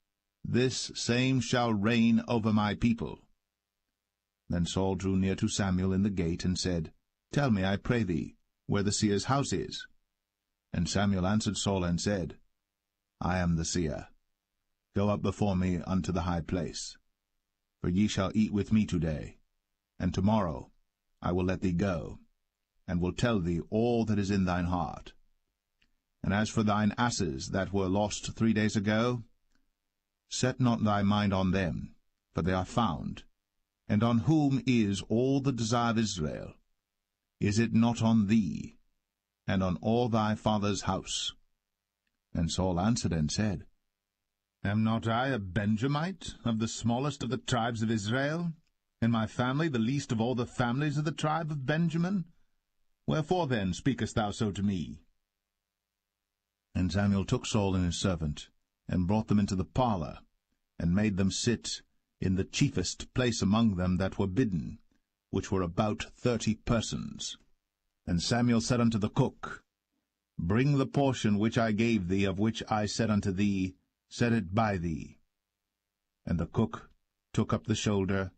This same shall reign over my people. Then Saul drew near to Samuel in the gate, and said, Tell me, I pray thee, where the seer's house is. And Samuel answered Saul, and said, I am the seer. Go up before me unto the high place. For ye shall eat with me today, and tomorrow I will let thee go, and will tell thee all that is in thine heart. And as for thine asses that were lost 3 days ago, set not thy mind on them, for they are found. And on whom is all the desire of Israel? Is it not on thee, and on all thy father's house? And Saul answered and said, Am not I a Benjamite, of the smallest of the tribes of Israel, and my family the least of all the families of the tribe of Benjamin? Wherefore then speakest thou so to me? And Samuel took Saul and his servant, and brought them into the parlour, and made them sit in the chiefest place among them that were bidden, which were about 30 persons. And Samuel said unto the cook, Bring the portion which I gave thee, of which I said unto thee, Set it by thee. And the cook took up the shoulder,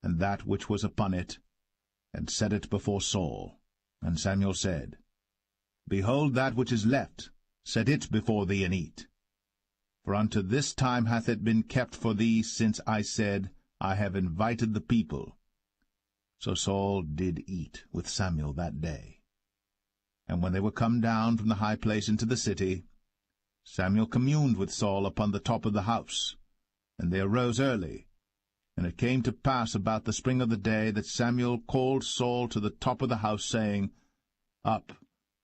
and that which was upon it, and set it before Saul. And Samuel said, Behold that which is left, set it before thee, and eat. For unto this time hath it been kept for thee, since I said, I have invited the people. So Saul did eat with Samuel that day. And when they were come down from the high place into the city, Samuel communed with Saul upon the top of the house. And they arose early. And it came to pass about the spring of the day that Samuel called Saul to the top of the house, saying, Up,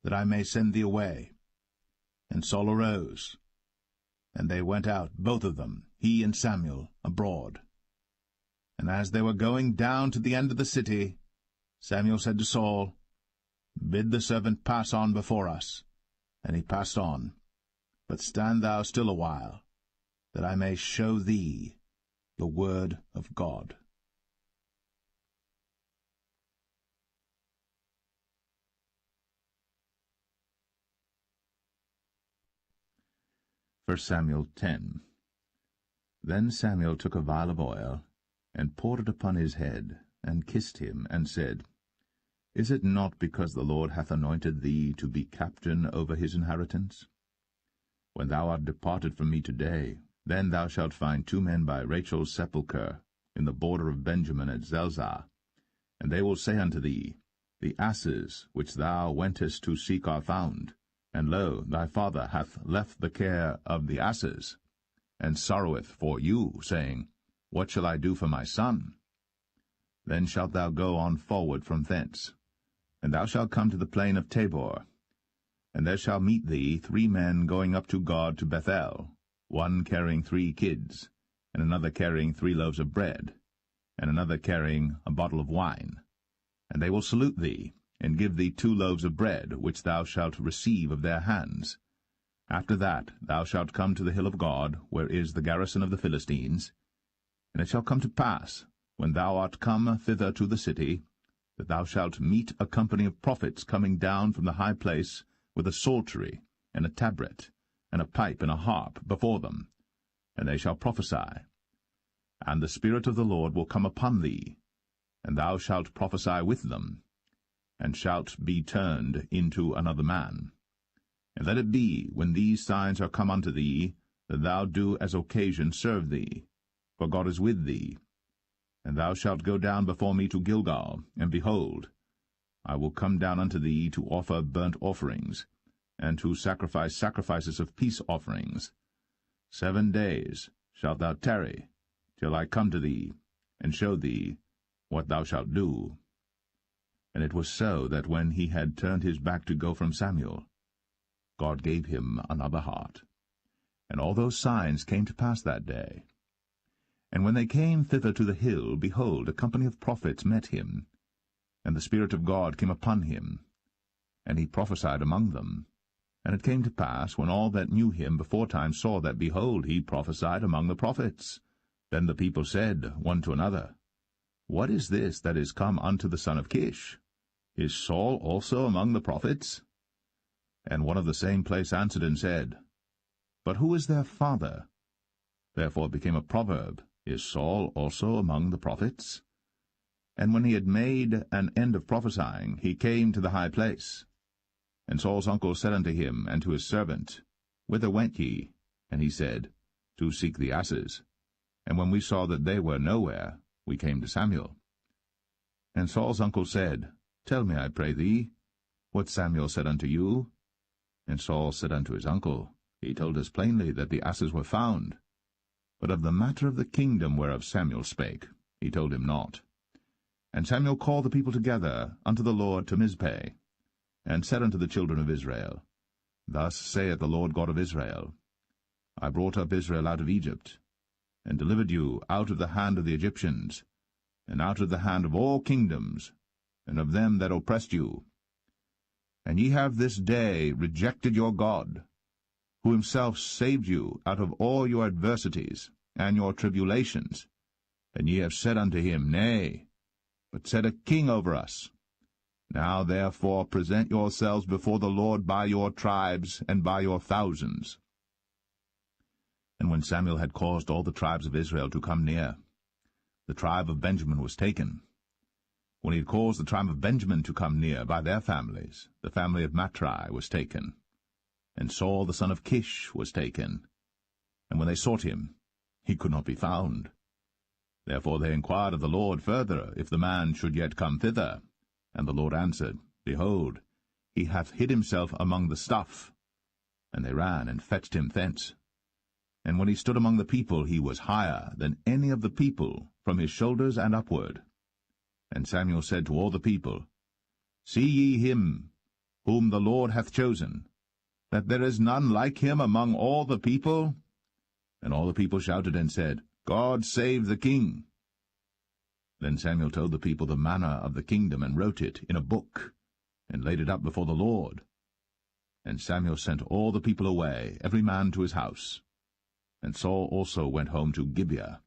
that I may send thee away. And Saul arose. And they went out, both of them, he and Samuel, abroad. And as they were going down to the end of the city, Samuel said to Saul, Bid the servant pass on before us. And he passed on. But stand thou still a while, that I may show thee the word of God. 1 Samuel 10. Then Samuel took a vial of oil, and poured it upon his head, and kissed him, and said, Is it not because the Lord hath anointed thee to be captain over his inheritance? When thou art departed from me today, then thou shalt find 2 men by Rachel's sepulchre, in the border of Benjamin at Zelzah. And they will say unto thee, The asses which thou wentest to seek are found, and lo, thy father hath left the care of the asses, and sorroweth for you, saying, What shall I do for my son? Then shalt thou go on forward from thence, and thou shalt come to the plain of Tabor. And there shall meet thee 3 men going up to God to Bethel, one carrying 3 kids, and another carrying 3 loaves of bread, and another carrying a bottle of wine. And they will salute thee, and give thee 2 loaves of bread, which thou shalt receive of their hands. After that thou shalt come to the hill of God, where is the garrison of the Philistines. And it shall come to pass, when thou art come thither to the city, that thou shalt meet a company of prophets coming down from the high place, with a psaltery, and a tabret, and a pipe, and a harp before them, and they shall prophesy. And the Spirit of the Lord will come upon thee, and thou shalt prophesy with them, and shalt be turned into another man. And let it be, when these signs are come unto thee, that thou do as occasion serve thee, for God is with thee. And thou shalt go down before me to Gilgal, and behold, I will come down unto thee to offer burnt offerings, and to sacrifice sacrifices of peace offerings. 7 days shalt thou tarry, till I come to thee, and show thee what thou shalt do. And it was so that when he had turned his back to go from Samuel, God gave him another heart. And all those signs came to pass that day. And when they came thither to the hill, behold, a company of prophets met him, and the Spirit of God came upon him, and he prophesied among them. And it came to pass, when all that knew him beforetime saw that, behold, he prophesied among the prophets, then the people said one to another, What is this that is come unto the son of Kish? Is Saul also among the prophets? And one of the same place answered and said, But who is their father? Therefore it became a proverb, Is Saul also among the prophets? And when he had made an end of prophesying, he came to the high place. And Saul's uncle said unto him and to his servant, Whither went ye? And he said, To seek the asses. And when we saw that they were nowhere, we came to Samuel. And Saul's uncle said, Tell me, I pray thee, what Samuel said unto you. And Saul said unto his uncle, He told us plainly that the asses were found. But of the matter of the kingdom whereof Samuel spake, he told him not. And Samuel called the people together unto the Lord to Mizpeh, and said unto the children of Israel, Thus saith the Lord God of Israel, I brought up Israel out of Egypt, and delivered you out of the hand of the Egyptians, and out of the hand of all kingdoms, and of them that oppressed you. And ye have this day rejected your God, who himself saved you out of all your adversities and your tribulations. And ye have said unto him, Nay, but set a king over us. Now therefore present yourselves before the Lord by your tribes and by your thousands. And when Samuel had caused all the tribes of Israel to come near, the tribe of Benjamin was taken. When he had caused the tribe of Benjamin to come near by their families, the family of Matri was taken. And Saul the son of Kish was taken. And when they sought him, he could not be found. Therefore they inquired of the Lord further, if the man should yet come thither. And the Lord answered, Behold, he hath hid himself among the stuff. And they ran and fetched him thence. And when he stood among the people, he was higher than any of the people, from his shoulders and upward. And Samuel said to all the people, See ye him, whom the Lord hath chosen, that there is none like him among all the people? And all the people shouted and said, God save the king. Then Samuel told the people the manner of the kingdom, and wrote it in a book, and laid it up before the Lord. And Samuel sent all the people away, every man to his house. And Saul also went home to Gibeah,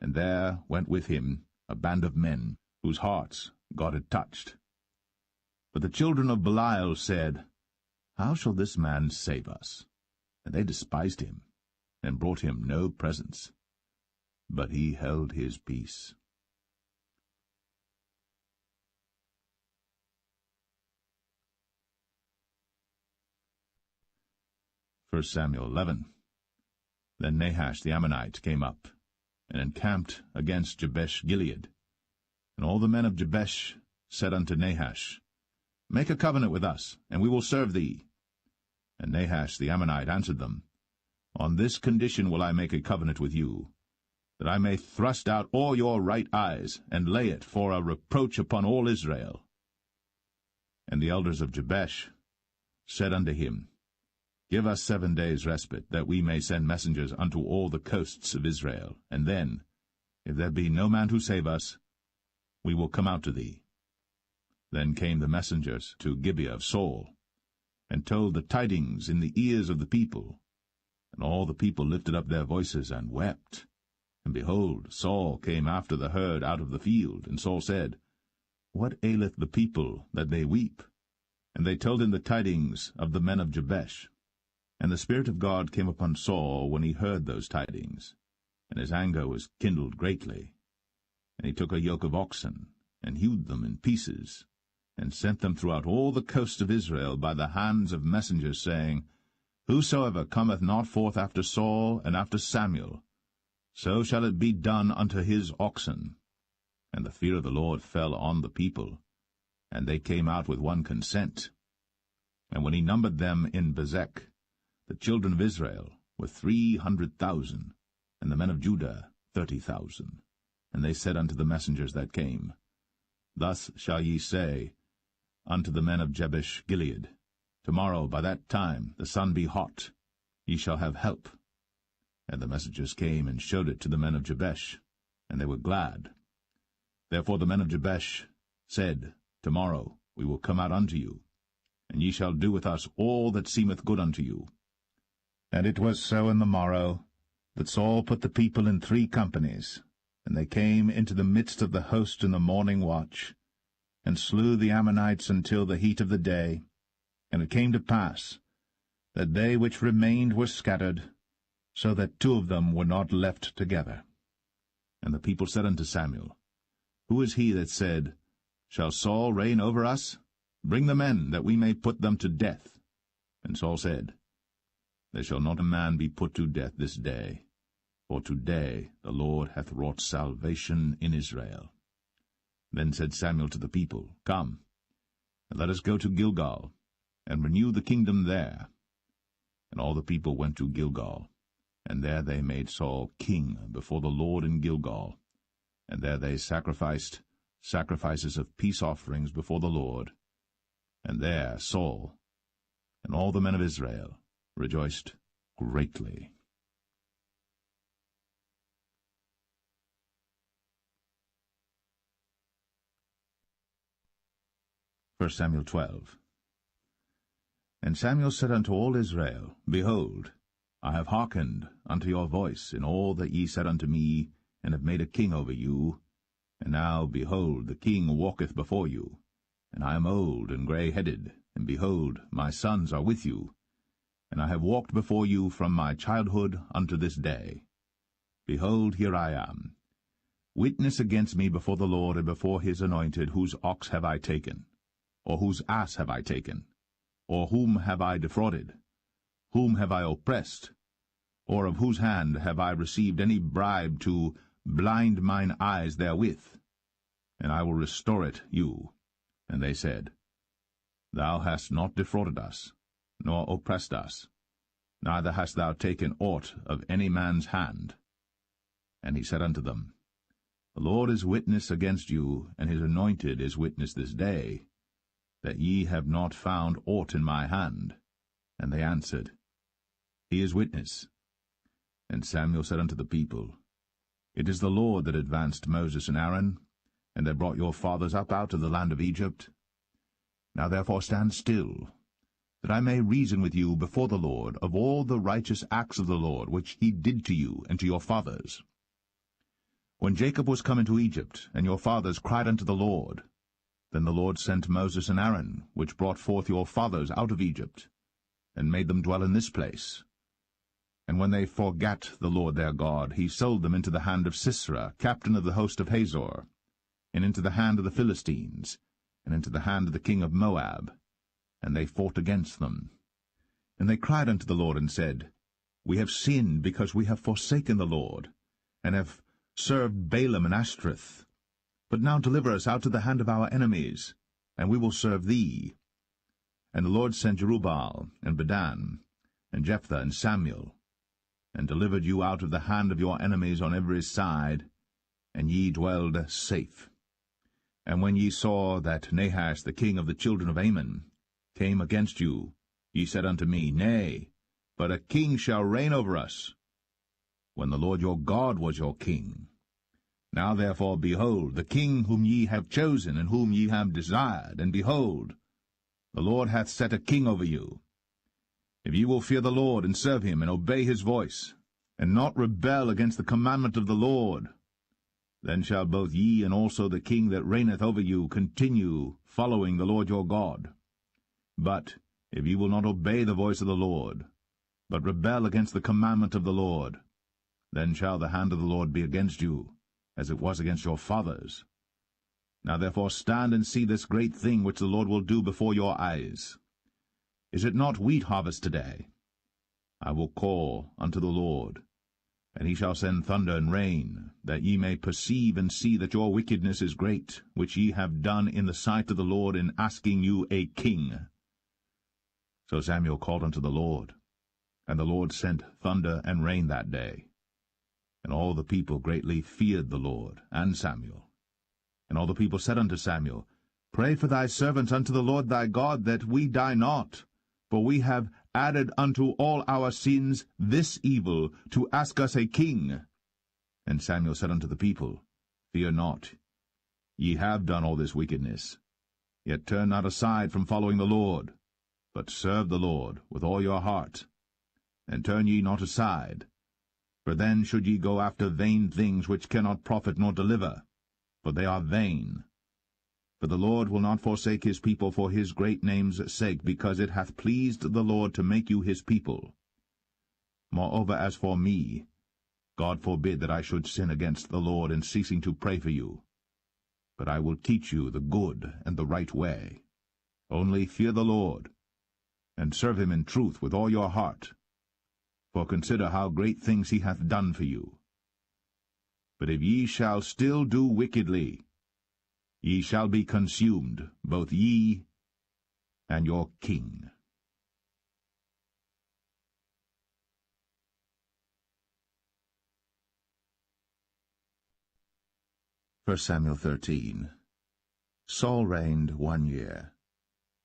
and there went with him a band of men, whose hearts God had touched. But the children of Belial said, How shall this man save us? And they despised him, and brought him no presents. But he held his peace. 1 Samuel 11. Then Nahash the Ammonite came up, and encamped against Jabesh-Gilead. And all the men of Jabesh said unto Nahash, Make a covenant with us, and we will serve thee. And Nahash the Ammonite answered them, On this condition will I make a covenant with you, that I may thrust out all your right eyes, and lay it for a reproach upon all Israel. And the elders of Jabesh said unto him, Give us 7 days' respite, that we may send messengers unto all the coasts of Israel, and then, if there be no man to save us, we will come out to thee. Then came the messengers to Gibeah of Saul, and told the tidings in the ears of the people. And all the people lifted up their voices and wept. And behold, Saul came after the herd out of the field. And Saul said, What aileth the people that they weep? And they told him the tidings of the men of Jabesh. And the Spirit of God came upon Saul when he heard those tidings, and his anger was kindled greatly. And he took a yoke of oxen, and hewed them in pieces, and sent them throughout all the coast of Israel by the hands of messengers, saying, Whosoever cometh not forth after Saul and after Samuel, so shall it be done unto his oxen. And the fear of the Lord fell on the people, and they came out with one consent. And when he numbered them in Bezek, the children of Israel were 300,000, and the men of Judah 30,000. And they said unto the messengers that came, Thus shall ye say unto the men of Jabesh-Gilead, Tomorrow by that time the sun be hot, ye shall have help. And the messengers came and showed it to the men of Jabesh, and they were glad. Therefore the men of Jabesh said, Tomorrow we will come out unto you, and ye shall do with us all that seemeth good unto you. And it was so in the morrow, that Saul put the people in 3 companies, and they came into the midst of the host in the morning watch, and slew the Ammonites until the heat of the day. And it came to pass that they which remained were scattered, so that 2 of them were not left together. And the people said unto Samuel, Who is he that said, Shall Saul reign over us? Bring the men, that we may put them to death. And Saul said, There shall not a man be put to death this day, for today the Lord hath wrought salvation in Israel. Then said Samuel to the people, Come, and let us go to Gilgal, and renew the kingdom there. And all the people went to Gilgal, and there they made Saul king before the Lord in Gilgal. And there they sacrificed sacrifices of peace offerings before the Lord. And there Saul and all the men of Israel rejoiced greatly. 1 Samuel 12. And Samuel said unto all Israel, Behold, I have hearkened unto your voice in all that ye said unto me, and have made a king over you. And now, behold, the king walketh before you. And I am old and grey-headed, and behold, my sons are with you. And I have walked before you from my childhood unto this day. Behold, here I am. Witness against me before the Lord and before his anointed, whose ox have I taken? Or whose ass have I taken? Or whom have I defrauded? Whom have I oppressed? Or of whose hand have I received any bribe to blind mine eyes therewith? And I will restore it you. And they said, Thou hast not defrauded us, nor oppressed us, neither hast thou taken aught of any man's hand. And he said unto them, The Lord is witness against you, and his anointed is witness this day, that ye have not found aught in my hand. And they answered, He is witness. And Samuel said unto the people, It is the Lord that advanced Moses and Aaron, and that brought your fathers up out of the land of Egypt. Now therefore stand still, that I may reason with you before the Lord of all the righteous acts of the Lord, which he did to you and to your fathers. When Jacob was come into Egypt, and your fathers cried unto the Lord, then the Lord sent Moses and Aaron, which brought forth your fathers out of Egypt, and made them dwell in this place. And when they forgat the Lord their God, he sold them into the hand of Sisera, captain of the host of Hazor, and into the hand of the Philistines, and into the hand of the king of Moab. And they fought against them. And they cried unto the Lord, and said, We have sinned, because we have forsaken the Lord, and have served Balaam and Ashtoreth. But now deliver us out of the hand of our enemies, and we will serve thee. And the Lord sent Jerubbaal, and Bedan, and Jephthah, and Samuel, and delivered you out of the hand of your enemies on every side, and ye dwelled safe. And when ye saw that Nahash the king of the children of Ammon came against you, ye said unto me, Nay, but a king shall reign over us, when the Lord your God was your king. Now therefore, behold, the king whom ye have chosen, and whom ye have desired, and behold, the Lord hath set a king over you. If ye will fear the Lord, and serve him, and obey his voice, and not rebel against the commandment of the Lord, then shall both ye and also the king that reigneth over you continue following the Lord your God. But if ye will not obey the voice of the Lord, but rebel against the commandment of the Lord, then shall the hand of the Lord be against you, as it was against your fathers. Now therefore stand and see this great thing which the Lord will do before your eyes. Is it not wheat harvest today? I will call unto the Lord, and he shall send thunder and rain, that ye may perceive and see that your wickedness is great, which ye have done in the sight of the Lord in asking you a king. So Samuel called unto the Lord, and the Lord sent thunder and rain that day. And all the people greatly feared the Lord and Samuel. And all the people said unto Samuel, Pray for thy servants unto the Lord thy God, that we die not. For we have added unto all our sins this evil, to ask us a king. And Samuel said unto the people, Fear not, ye have done all this wickedness. Yet turn not aside from following the Lord, but serve the Lord with all your heart. And turn ye not aside, for then should ye go after vain things which cannot profit nor deliver, for they are vain. For the Lord will not forsake his people for his great name's sake, because it hath pleased the Lord to make you his people. Moreover, as for me, God forbid that I should sin against the Lord in ceasing to pray for you. But I will teach you the good and the right way. Only fear the Lord, and serve him in truth with all your heart. For consider how great things he hath done for you. But if ye shall still do wickedly, ye shall be consumed, both ye and your king. 1 Samuel 13. Saul reigned 1 year.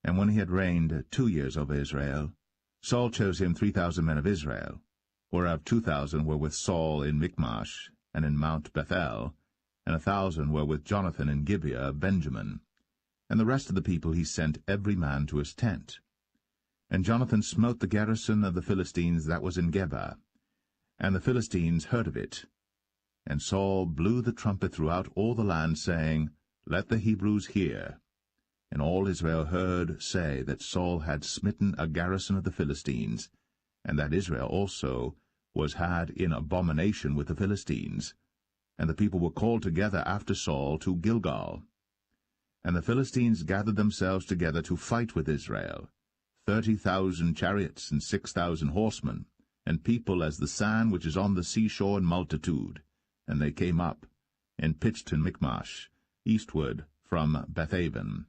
And when he had reigned 2 years over Israel, Saul chose him 3,000 men of Israel, whereof 2,000 were with Saul in Michmash and in Mount Bethel, and 1,000 were with Jonathan in Gibeah of Benjamin. And the rest of the people he sent every man to his tent. And Jonathan smote the garrison of the Philistines that was in Geba. And the Philistines heard of it. And Saul blew the trumpet throughout all the land, saying, Let the Hebrews hear. And all Israel heard say that Saul had smitten a garrison of the Philistines, and that Israel also was had in abomination with the Philistines. And the people were called together after Saul to Gilgal. And the Philistines gathered themselves together to fight with Israel, 30,000 chariots and 6,000 horsemen, and people as the sand which is on the seashore in multitude. And they came up, and pitched in Michmash, eastward from Bethaven.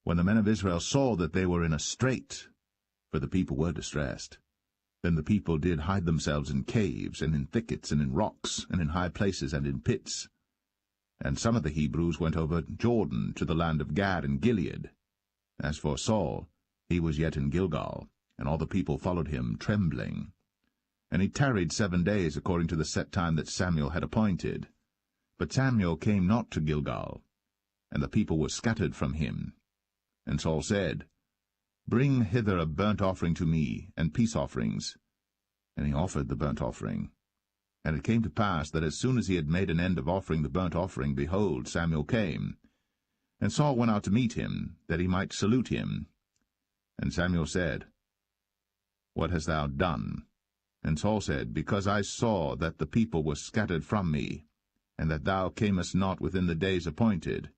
When the men of Israel saw that they were in a strait, for the people were distressed, then the people did hide themselves in caves, and in thickets, and in rocks, and in high places, and in pits. And some of the Hebrews went over Jordan to the land of Gad and Gilead. As for Saul, he was yet in Gilgal, and all the people followed him, trembling. And he tarried 7 days according to the set time that Samuel had appointed. But Samuel came not to Gilgal, and the people were scattered from him. And Saul said, Bring hither a burnt offering to me, and peace offerings. And he offered the burnt offering. And it came to pass that as soon as he had made an end of offering the burnt offering, behold, Samuel came. And Saul went out to meet him, that he might salute him. And Samuel said, What hast thou done? And Saul said, Because I saw that the people were scattered from me, and that thou camest not within the days appointed,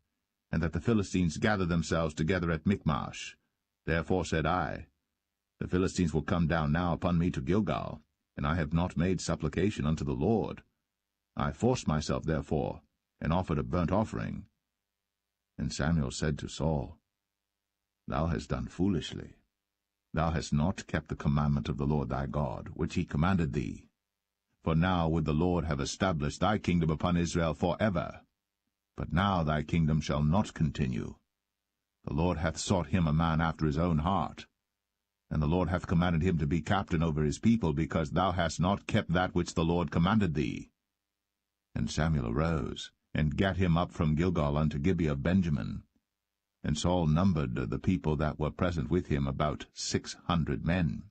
and that the Philistines gathered themselves together at Michmash. Therefore said I, The Philistines will come down now upon me to Gilgal, and I have not made supplication unto the Lord. I forced myself therefore, and offered a burnt offering. And Samuel said to Saul, Thou hast done foolishly. Thou hast not kept the commandment of the Lord thy God, which he commanded thee. For now would the Lord have established thy kingdom upon Israel for ever. But now thy kingdom shall not continue. The Lord hath sought him a man after his own heart. And the Lord hath commanded him to be captain over his people, because thou hast not kept that which the Lord commanded thee. And Samuel arose, and gat him up from Gilgal unto Gibeah of Benjamin. And Saul numbered the people that were present with him about 600 men.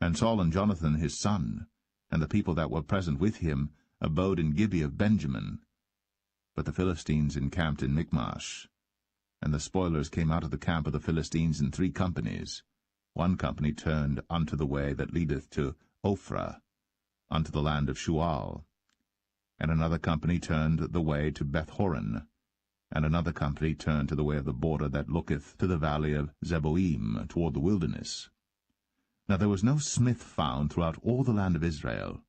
And Saul and Jonathan his son, and the people that were present with him, abode in Gibeah of Benjamin. But the Philistines encamped in Michmash. And the spoilers came out of the camp of the Philistines in 3 companies. One company turned unto the way that leadeth to Ophrah, unto the land of Shual. And another company turned the way to Bethhoron. And another company turned to the way of the border that looketh to the valley of Zeboim, toward the wilderness. Now there was no smith found throughout all the land of Israel.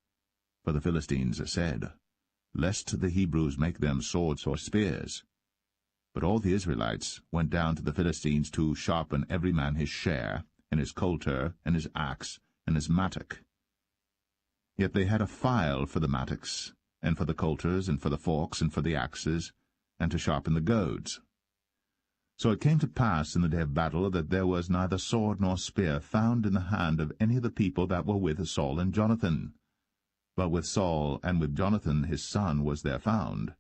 For the Philistines said, Lest the Hebrews make them swords or spears. But all the Israelites went down to the Philistines to sharpen every man his share, and his coulter, and his axe, and his mattock. Yet they had a file for the mattocks, and for the coulters, and for the forks, and for the axes, and to sharpen the goads. So it came to pass in the day of battle that there was neither sword nor spear found in the hand of any of the people that were with Saul and Jonathan. But with Saul and with Jonathan his son was there found.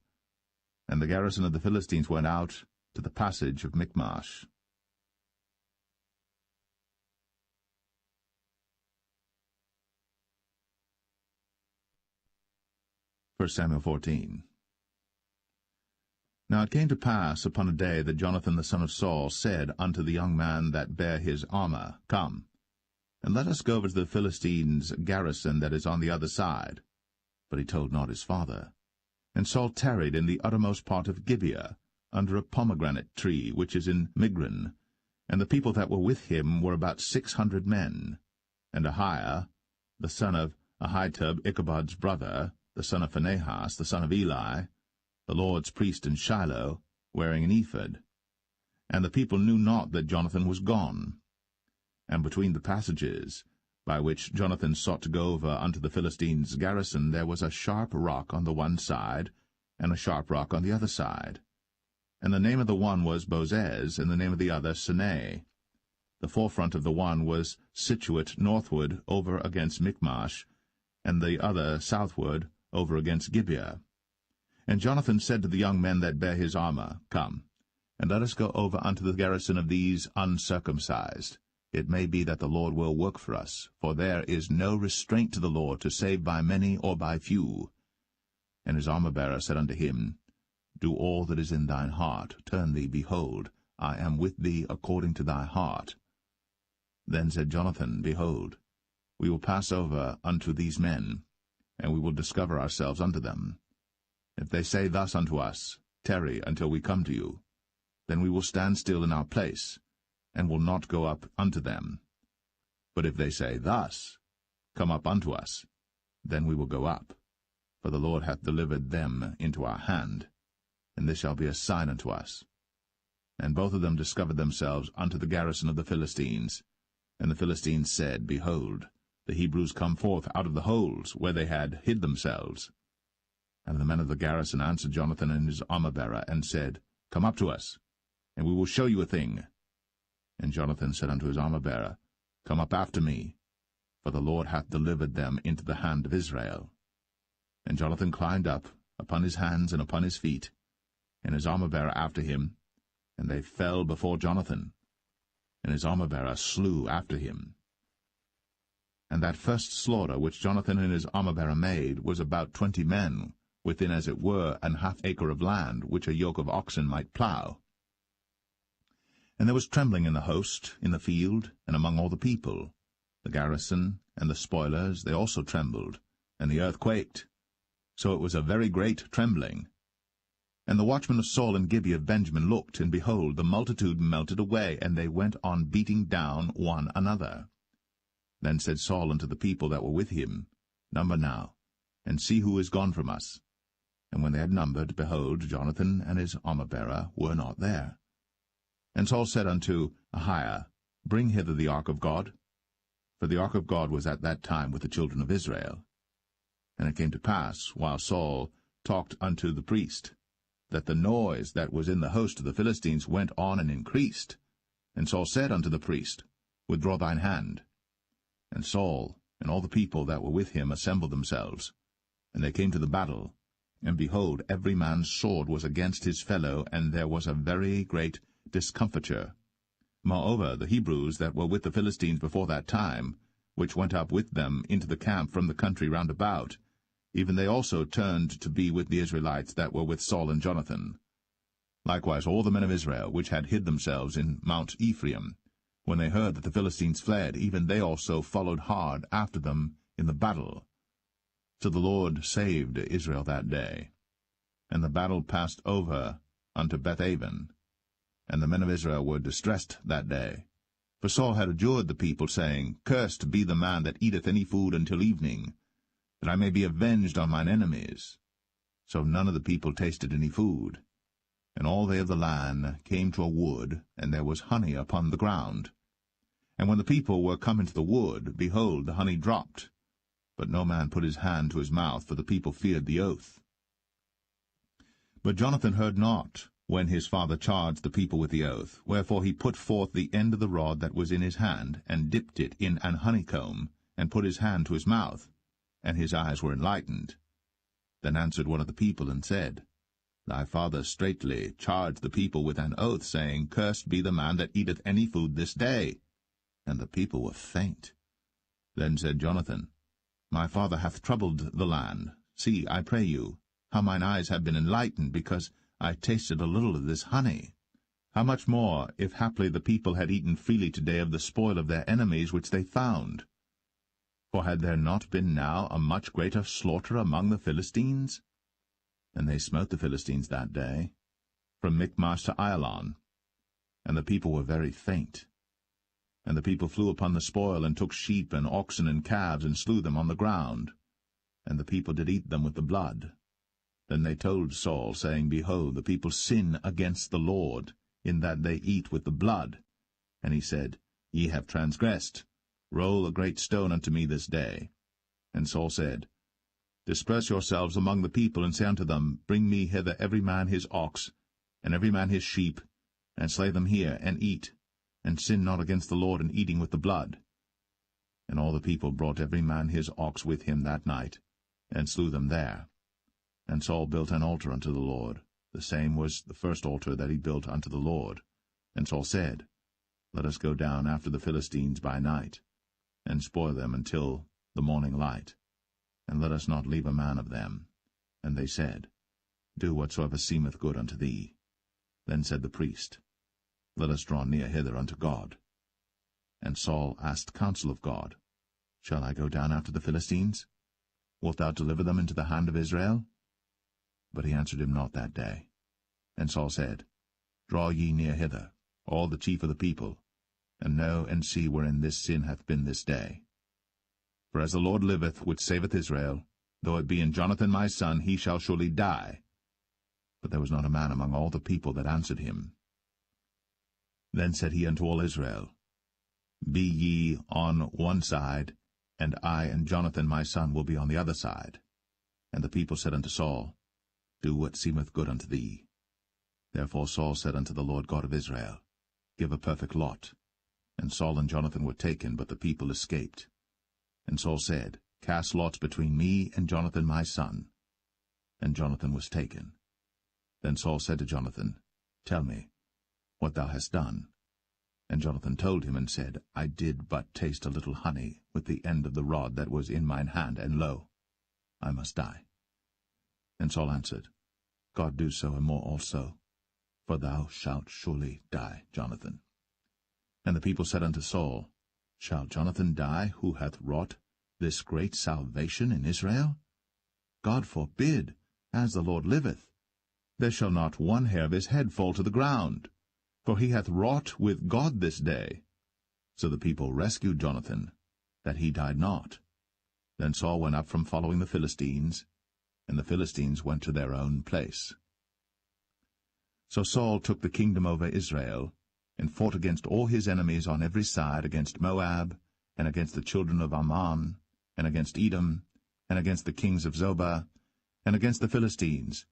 And the garrison of the Philistines went out to the passage of Michmash. 1 Samuel 14. Now it came to pass upon a day that Jonathan the son of Saul said unto the young man that bare his armor, Come, and let us go over to the Philistines' garrison that is on the other side. But he told not his father. And Saul tarried in the uttermost part of Gibeah, under a pomegranate tree which is in Migron. And the people that were with him were about 600 men. And Ahiah, the son of Ahitub, Ichabod's brother, the son of Phinehas, the son of Eli, the Lord's priest in Shiloh, wearing an ephod. And the people knew not that Jonathan was gone. And between the passages, by which Jonathan sought to go over unto the Philistines' garrison, there was a sharp rock on the one side, and a sharp rock on the other side. And the name of the one was Bozez, and the name of the other Sinai. The forefront of the one was situate northward over against Michmash, and the other southward over against Gibeah. And Jonathan said to the young men that bare his armor, Come, and let us go over unto the garrison of these uncircumcised, It may be that the Lord will work for us, for there is no restraint to the Lord to save by many or by few. And his armor-bearer said unto him, Do all that is in thine heart. Turn thee, behold, I am with thee according to thy heart. Then said Jonathan, Behold, we will pass over unto these men, and we will discover ourselves unto them. If they say thus unto us, Tarry until we come to you, then we will stand still in our place, and will not go up unto them. But if they say thus, Come up unto us, then we will go up. For the Lord hath delivered them into our hand, and this shall be a sign unto us. And both of them discovered themselves unto the garrison of the Philistines. And the Philistines said, Behold, the Hebrews come forth out of the holes where they had hid themselves. And the men of the garrison answered Jonathan and his armor-bearer, and said, Come up to us, and we will show you a thing. And Jonathan said unto his armor-bearer, Come up after me, for the Lord hath delivered them into the hand of Israel. And Jonathan climbed up upon his hands and upon his feet, and his armor-bearer after him, and they fell before Jonathan, and his armor-bearer slew after him. And that first slaughter which Jonathan and his armor-bearer made was about 20 men, within as it were an half acre of land, which a yoke of oxen might plough. And there was trembling in the host, in the field, and among all the people. The garrison and the spoilers, they also trembled, and the earth quaked. So it was a very great trembling. And the watchmen of Saul and Gibeah of Benjamin looked, and behold, the multitude melted away, and they went on beating down one another. Then said Saul unto the people that were with him, Number now, and see who is gone from us. And when they had numbered, behold, Jonathan and his armor-bearer were not there. And Saul said unto Ahiah, Bring hither the ark of God. For the ark of God was at that time with the children of Israel. And it came to pass, while Saul talked unto the priest, that the noise that was in the host of the Philistines went on and increased. And Saul said unto the priest, Withdraw thine hand. And Saul and all the people that were with him assembled themselves. And they came to the battle. And behold, every man's sword was against his fellow, and there was a very great discomfiture. Moreover, the Hebrews that were with the Philistines before that time, which went up with them into the camp from the country round about, even they also turned to be with the Israelites that were with Saul and Jonathan. Likewise all the men of Israel, which had hid themselves in Mount Ephraim, when they heard that the Philistines fled, even they also followed hard after them in the battle. So the Lord saved Israel that day. And the battle passed over unto Bethaven. And the men of Israel were distressed that day. For Saul had adjured the people, saying, Cursed be the man that eateth any food until evening, that I may be avenged on mine enemies. So none of the people tasted any food. And all they of the land came to a wood, and there was honey upon the ground. And when the people were come into the wood, behold, the honey dropped. But no man put his hand to his mouth, for the people feared the oath. But Jonathan heard not, when his father charged the people with the oath. Wherefore he put forth the end of the rod that was in his hand, and dipped it in an honeycomb, and put his hand to his mouth, and his eyes were enlightened. Then answered one of the people, and said, Thy father straitly charged the people with an oath, saying, Cursed be the man that eateth any food this day. And the people were faint. Then said Jonathan, My father hath troubled the land. See, I pray you, how mine eyes have been enlightened, because I tasted a little of this honey. How much more, if haply the people had eaten freely today of the spoil of their enemies which they found? For had there not been now a much greater slaughter among the Philistines? And they smote the Philistines that day, from Michmash to Ajalon. And the people were very faint. And the people flew upon the spoil, and took sheep and oxen and calves, and slew them on the ground. And the people did eat them with the blood. Then they told Saul, saying, Behold, the people sin against the Lord, in that they eat with the blood. And he said, Ye have transgressed. Roll a great stone unto me this day. And Saul said, Disperse yourselves among the people, and say unto them, Bring me hither every man his ox, and every man his sheep, and slay them here, and eat, and sin not against the Lord in eating with the blood. And all the people brought every man his ox with him that night, and slew them there. And Saul built an altar unto the Lord. The same was the first altar that he built unto the Lord. And Saul said, Let us go down after the Philistines by night, and spoil them until the morning light, and let us not leave a man of them. And they said, Do whatsoever seemeth good unto thee. Then said the priest, Let us draw near hither unto God. And Saul asked counsel of God, Shall I go down after the Philistines? Wilt thou deliver them into the hand of Israel? But he answered him not that day. And Saul said, Draw ye near hither, all the chief of the people, and know and see wherein this sin hath been this day. For as the Lord liveth, which saveth Israel, though it be in Jonathan my son, he shall surely die. But there was not a man among all the people that answered him. Then said he unto all Israel, Be ye on one side, and I and Jonathan my son will be on the other side. And the people said unto Saul, Do what seemeth good unto thee. Therefore Saul said unto the Lord God of Israel, Give a perfect lot. And Saul and Jonathan were taken, but the people escaped. And Saul said, Cast lots between me and Jonathan my son. And Jonathan was taken. Then Saul said to Jonathan, Tell me what thou hast done. And Jonathan told him, and said, I did but taste a little honey with the end of the rod that was in mine hand, and lo, I must die. And Saul answered, God do so and more also, for thou shalt surely die, Jonathan. And the people said unto Saul, Shall Jonathan die, who hath wrought this great salvation in Israel? God forbid, as the Lord liveth. There shall not one hair of his head fall to the ground, for he hath wrought with God this day. So the people rescued Jonathan, that he died not. Then Saul went up from following the Philistines, and the Philistines went to their own place. So Saul took the kingdom over Israel, and fought against all his enemies on every side, against Moab, and against the children of Ammon, and against Edom, and against the kings of Zobah, and against the Philistines,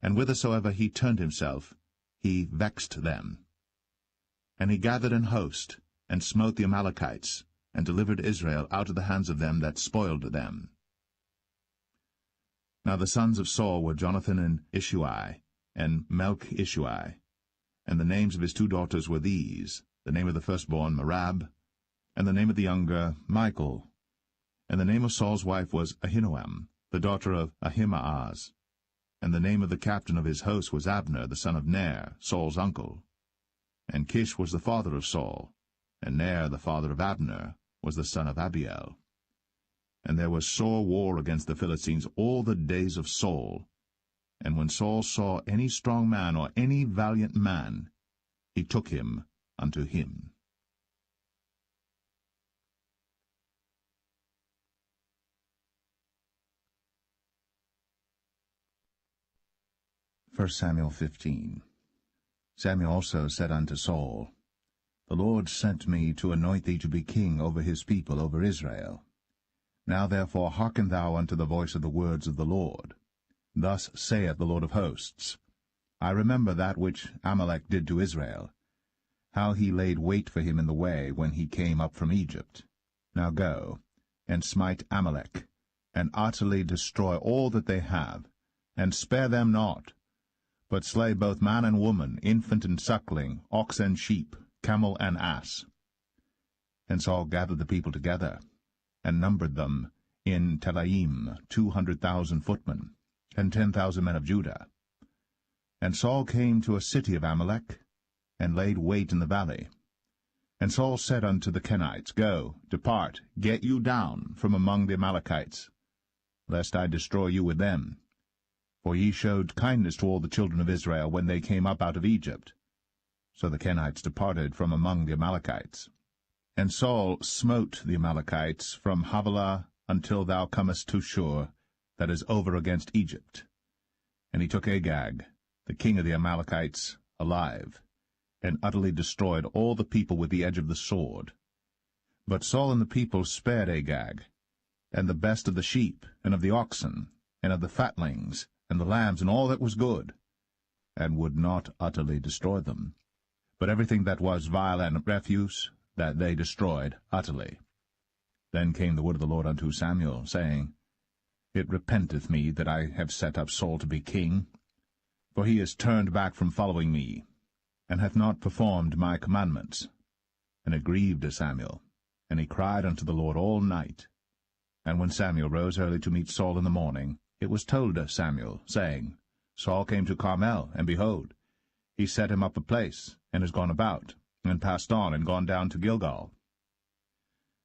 and whithersoever he turned himself, he vexed them. And he gathered an host, and smote the Amalekites, and delivered Israel out of the hands of them that spoiled them. Now the sons of Saul were Jonathan and Ishuai, and Melch-Ishuai. And the names of his two daughters were these, the name of the firstborn Merab, and the name of the younger Michal. And the name of Saul's wife was Ahinoam, the daughter of Ahimaaz. And the name of the captain of his host was Abner, the son of Ner, Saul's uncle. And Kish was the father of Saul, and Ner, the father of Abner, was the son of Abiel. And there was sore war against the Philistines all the days of Saul. And when Saul saw any strong man or any valiant man, he took him unto him. 1 Samuel 15. Samuel also said unto Saul, The Lord sent me to anoint thee to be king over his people, over Israel. Now therefore hearken thou unto the voice of the words of the Lord. Thus saith the Lord of hosts, I remember that which Amalek did to Israel, how he laid wait for him in the way when he came up from Egypt. Now go, and smite Amalek, and utterly destroy all that they have, and spare them not, but slay both man and woman, infant and suckling, ox and sheep, camel and ass. And Saul gathered the people together, and numbered them in Telaim 200,000 footmen, and 10,000 men of Judah. And Saul came to a city of Amalek, and laid wait in the valley. And Saul said unto the Kenites, Go, depart, get you down from among the Amalekites, lest I destroy you with them. For ye showed kindness to all the children of Israel when they came up out of Egypt. So the Kenites departed from among the Amalekites. And Saul smote the Amalekites from Havilah until thou comest to Shur, that is over against Egypt. And he took Agag, the king of the Amalekites, alive, and utterly destroyed all the people with the edge of the sword. But Saul and the people spared Agag, and the best of the sheep, and of the oxen, and of the fatlings, and the lambs, and all that was good, and would not utterly destroy them. But everything that was vile and refuse, that they destroyed utterly. Then came the word of the Lord unto Samuel, saying, It repenteth me that I have set up Saul to be king, for he is turned back from following me, and hath not performed my commandments. And it grieved Samuel, and he cried unto the Lord all night. And when Samuel rose early to meet Saul in the morning, it was told Samuel, saying, Saul came to Carmel, and behold, he set him up a place, and is gone about, and passed on, and gone down to Gilgal.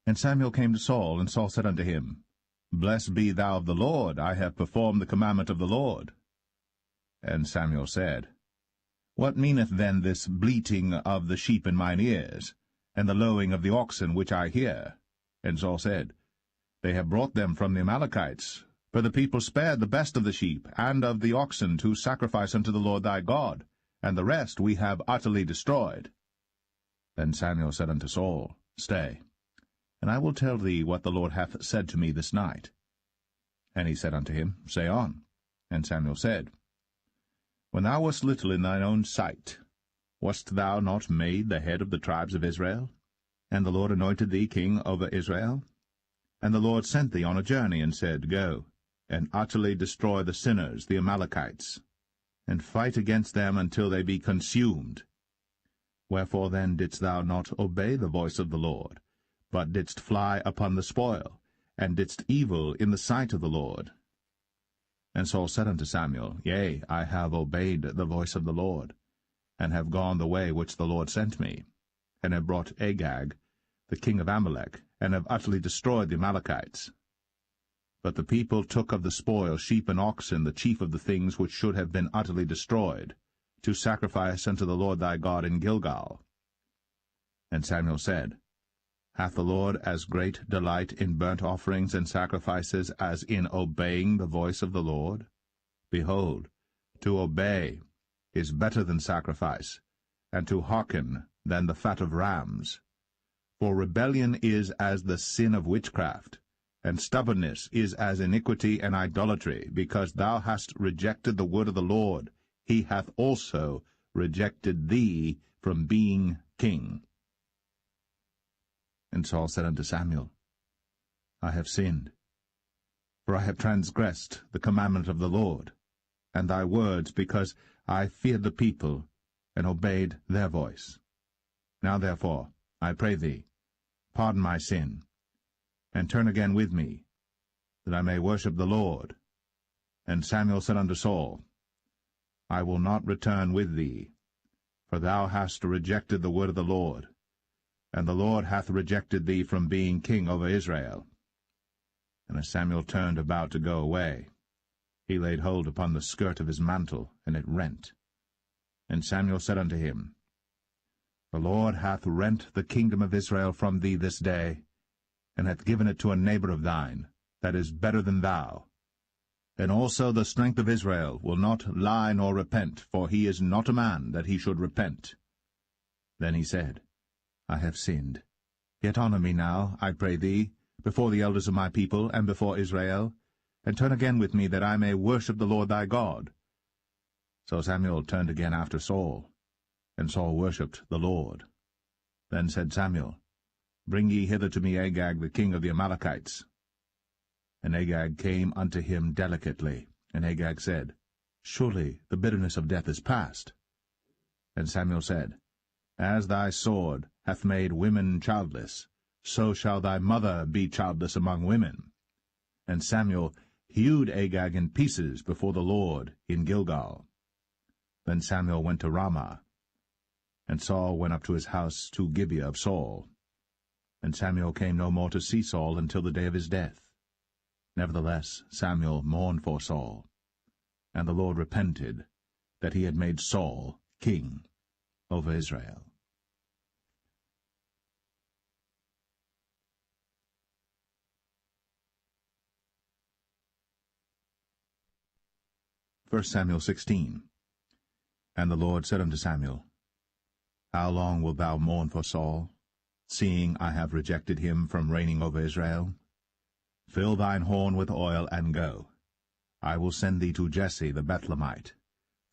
And Samuel came to Saul, and Saul said unto him, Blessed be thou of the Lord, I have performed the commandment of the Lord. And Samuel said, What meaneth then this bleating of the sheep in mine ears, and the lowing of the oxen which I hear? And Saul said, They have brought them from the Amalekites, for the people spared the best of the sheep and of the oxen to sacrifice unto the Lord thy God, and the rest we have utterly destroyed. Then Samuel said unto Saul, Stay, and I will tell thee what the Lord hath said to me this night. And he said unto him, Say on. And Samuel said, When thou wast little in thine own sight, wast thou not made the head of the tribes of Israel? And the Lord anointed thee king over Israel? And the Lord sent thee on a journey, and said, Go, and utterly destroy the sinners, the Amalekites, and fight against them until they be consumed. Wherefore then didst thou not obey the voice of the Lord, but didst fly upon the spoil, and didst evil in the sight of the Lord? And Saul said unto Samuel, Yea, I have obeyed the voice of the Lord, and have gone the way which the Lord sent me, and have brought Agag, the king of Amalek, and have utterly destroyed the Amalekites. But the people took of the spoil sheep and oxen, the chief of the things which should have been utterly destroyed, to sacrifice unto the Lord thy God in Gilgal. And Samuel said, Hath the Lord as great delight in burnt offerings and sacrifices as in obeying the voice of the Lord? Behold, to obey is better than sacrifice, and to hearken than the fat of rams. For rebellion is as the sin of witchcraft, and stubbornness is as iniquity and idolatry. Because thou hast rejected the word of the Lord, he hath also rejected thee from being king. And Saul said unto Samuel, I have sinned, for I have transgressed the commandment of the Lord, and thy words, because I feared the people, and obeyed their voice. Now therefore, I pray thee, pardon my sin, and turn again with me, that I may worship the Lord. And Samuel said unto Saul, I will not return with thee, for thou hast rejected the word of the Lord, and the Lord hath rejected thee from being king over Israel. And as Samuel turned about to go away, he laid hold upon the skirt of his mantle, and it rent. And Samuel said unto him, The Lord hath rent the kingdom of Israel from thee this day, and hath given it to a neighbor of thine, that is better than thou. And also the strength of Israel will not lie nor repent, for he is not a man that he should repent. Then he said, I have sinned. Yet honor me now, I pray thee, before the elders of my people, and before Israel, and turn again with me, that I may worship the Lord thy God. So Samuel turned again after Saul, and Saul worshipped the Lord. Then said Samuel, Bring ye hither to me Agag the king of the Amalekites. And Agag came unto him delicately. And Agag said, Surely the bitterness of death is past. And Samuel said, As thy sword hath made women childless, so shall thy mother be childless among women. And Samuel hewed Agag in pieces before the Lord in Gilgal. Then Samuel went to Ramah, and Saul went up to his house to Gibeah of Saul. And Samuel came no more to see Saul until the day of his death. Nevertheless Samuel mourned for Saul, and the Lord repented that he had made Saul king over Israel. 1 Samuel 16. And the Lord said unto Samuel, How long wilt thou mourn for Saul, seeing I have rejected him from reigning over Israel? Fill thine horn with oil, and go. I will send thee to Jesse the Bethlehemite,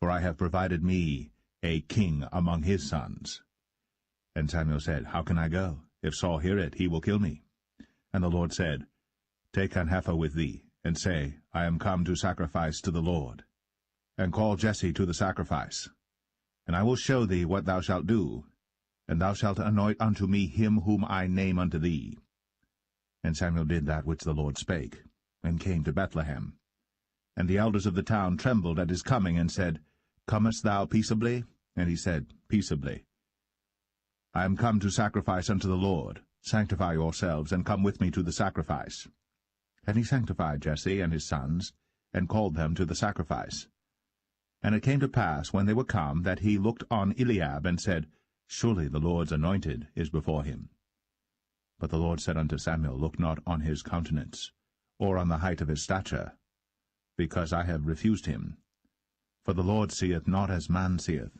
for I have provided me a king among his sons. And Samuel said, How can I go? If Saul hear it, he will kill me. And the Lord said, Take an heifer with thee, and say, I am come to sacrifice to the Lord. And call Jesse to the sacrifice. And I will show thee what thou shalt do. and thou shalt anoint unto me him whom I name unto thee. And Samuel did that which the Lord spake, and came to Bethlehem. And the elders of the town trembled at his coming, and said, Comest thou peaceably? And he said, Peaceably. I am come to sacrifice unto the Lord. Sanctify yourselves, and come with me to the sacrifice. And he sanctified Jesse and his sons, and called them to the sacrifice. And it came to pass, when they were come, that he looked on Eliab, and said, Surely the Lord's anointed is before him. But the Lord said unto Samuel, Look not on his countenance, or on the height of his stature, because I have refused him. For the Lord seeth not as man seeth.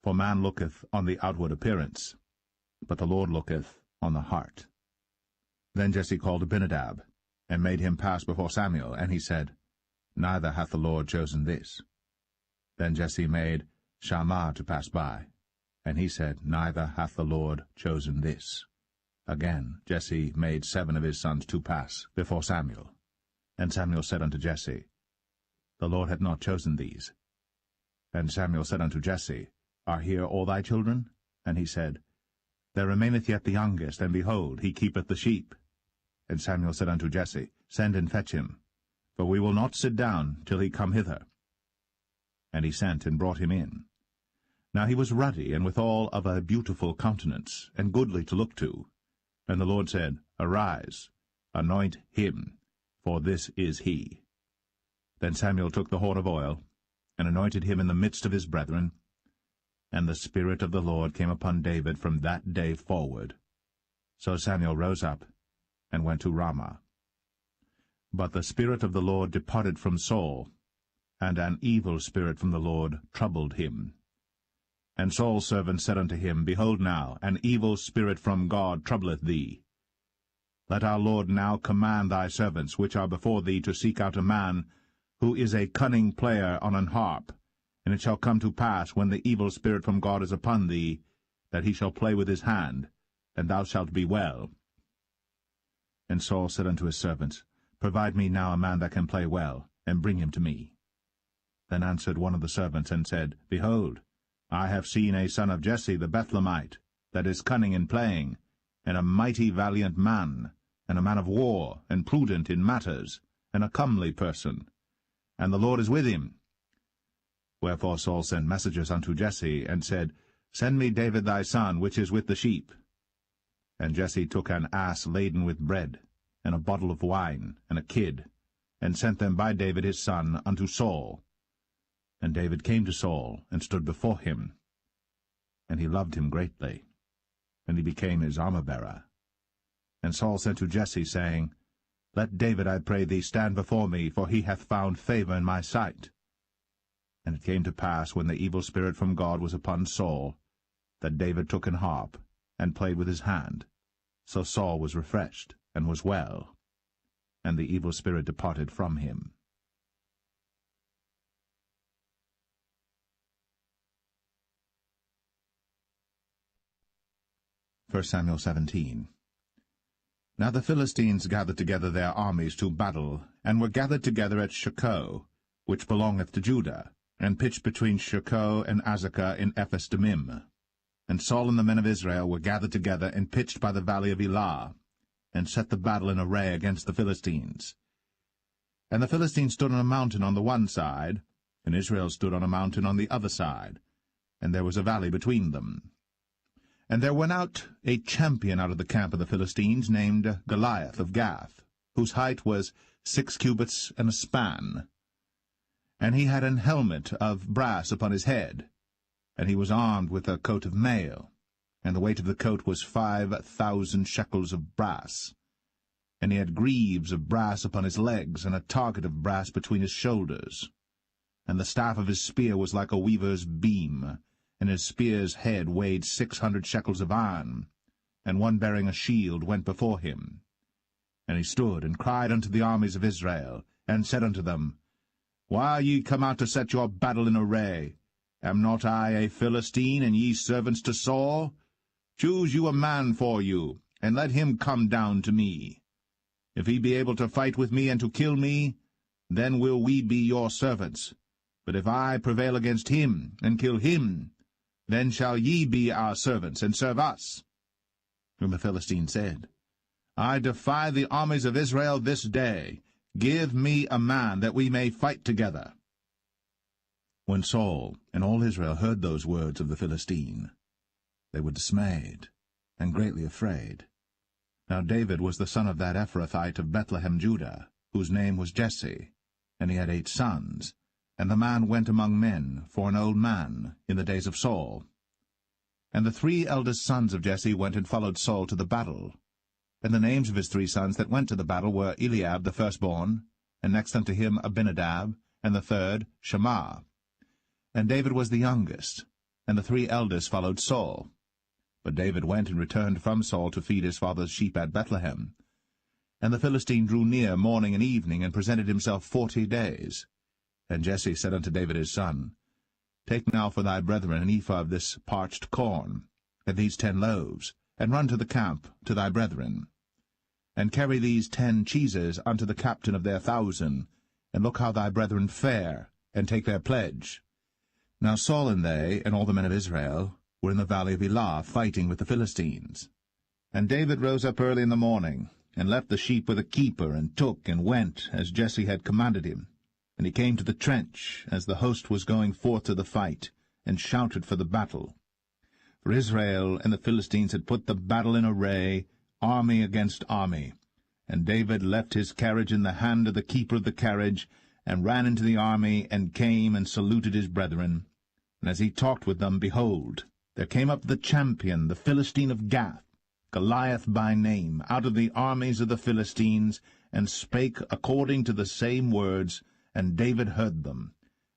For man looketh on the outward appearance, but the Lord looketh on the heart. Then Jesse called Abinadab, and made him pass before Samuel, and he said, Neither hath the Lord chosen this. Then Jesse made Shammah to pass by, and he said, Neither hath the Lord chosen this. Again Jesse made 7 of his sons to pass before Samuel. And Samuel said unto Jesse, The Lord hath not chosen these. And Samuel said unto Jesse, Are here all thy children? And he said, There remaineth yet the youngest, and behold, he keepeth the sheep. And Samuel said unto Jesse, Send and fetch him, for we will not sit down till he come hither. And he sent and brought him in. Now he was ruddy, and withal of a beautiful countenance, and goodly to look to. And the Lord said, Arise, anoint him, for this is he. Then Samuel took the horn of oil, and anointed him in the midst of his brethren. And the Spirit of the Lord came upon David from that day forward. So Samuel rose up, and went to Ramah. But the Spirit of the Lord departed from Saul, and an evil spirit from the Lord troubled him. And Saul's servant said unto him, Behold now, an evil spirit from God troubleth thee. Let our Lord now command thy servants, which are before thee, to seek out a man who is a cunning player on an harp. And it shall come to pass, when the evil spirit from God is upon thee, that he shall play with his hand, and thou shalt be well. And Saul said unto his servants, Provide me now a man that can play well, and bring him to me. Then answered one of the servants, and said, Behold, I have seen a son of Jesse the Bethlehemite, that is cunning in playing, and a mighty valiant man, and a man of war, and prudent in matters, and a comely person. And the Lord is with him. Wherefore Saul sent messengers unto Jesse, and said, Send me David thy son, which is with the sheep. And Jesse took an ass laden with bread, and a bottle of wine, and a kid, and sent them by David his son unto Saul. And David came to Saul, and stood before him. And he loved him greatly, and he became his armor-bearer. And Saul sent to Jesse, saying, Let David, I pray thee, stand before me, for he hath found favor in my sight. And it came to pass, when the evil spirit from God was upon Saul, that David took an harp, and played with his hand. So Saul was refreshed, and was well, and the evil spirit departed from him. 1 Samuel 17. Now the Philistines gathered together their armies to battle, and were gathered together at Shochoh, which belongeth to Judah, and pitched between Shochoh and Azekah in Ephes-dammim. And Saul and the men of Israel were gathered together, and pitched by the valley of Elah, and set the battle in array against the Philistines. And the Philistines stood on a mountain on the one side, and Israel stood on a mountain on the other side, and there was a valley between them. And there went out a champion out of the camp of the Philistines, named Goliath of Gath, whose height was 6 cubits and a span. And he had an helmet of brass upon his head, and he was armed with a coat of mail, and the weight of the coat was 5,000 shekels of brass. And he had greaves of brass upon his legs, and a target of brass between his shoulders. And the staff of his spear was like a weaver's beam, and his spear's head weighed 600 shekels of iron, and one bearing a shield went before him. And he stood and cried unto the armies of Israel, and said unto them, Why are ye come out to set your battle in array? Am not I a Philistine, and ye servants to Saul? Choose you a man for you, and let him come down to me. If he be able to fight with me and to kill me, then will we be your servants. But if I prevail against him, and kill him, Then shall ye be our servants, and serve us. Whom the Philistine said, I defy the armies of Israel this day. Give me a man, that we may fight together. When Saul and all Israel heard those words of the Philistine, they were dismayed, and greatly afraid. Now David was the son of that Ephrathite of Bethlehem, Judah, whose name was Jesse, and he had 8 sons. And the man went among men for an old man in the days of Saul. And the 3 eldest sons of Jesse went and followed Saul to the battle. And the names of his 3 sons that went to the battle were Eliab the firstborn, and next unto him Abinadab, and the third Shammah. And David was the youngest, and the 3 eldest followed Saul. But David went and returned from Saul to feed his father's sheep at Bethlehem. And the Philistine drew near morning and evening, and presented himself 40 days. And Jesse said unto David his son, Take now for thy brethren an ephah of this parched corn, and these 10 loaves, and run to the camp to thy brethren. And carry these 10 cheeses unto the captain of their 1,000, and look how thy brethren fare, and take their pledge. Now Saul and they, and all the men of Israel, were in the valley of Elah, fighting with the Philistines. And David rose up early in the morning, and left the sheep with a keeper, and took and went, as Jesse had commanded him. And he came to the trench, as the host was going forth to the fight, and shouted for the battle. For Israel and the Philistines had put the battle in array, army against army. And David left his carriage in the hand of the keeper of the carriage, and ran into the army, and came and saluted his brethren. And as he talked with them, behold, there came up the champion, the Philistine of Gath, Goliath by name, out of the armies of the Philistines, and spake according to the same words, and David heard them.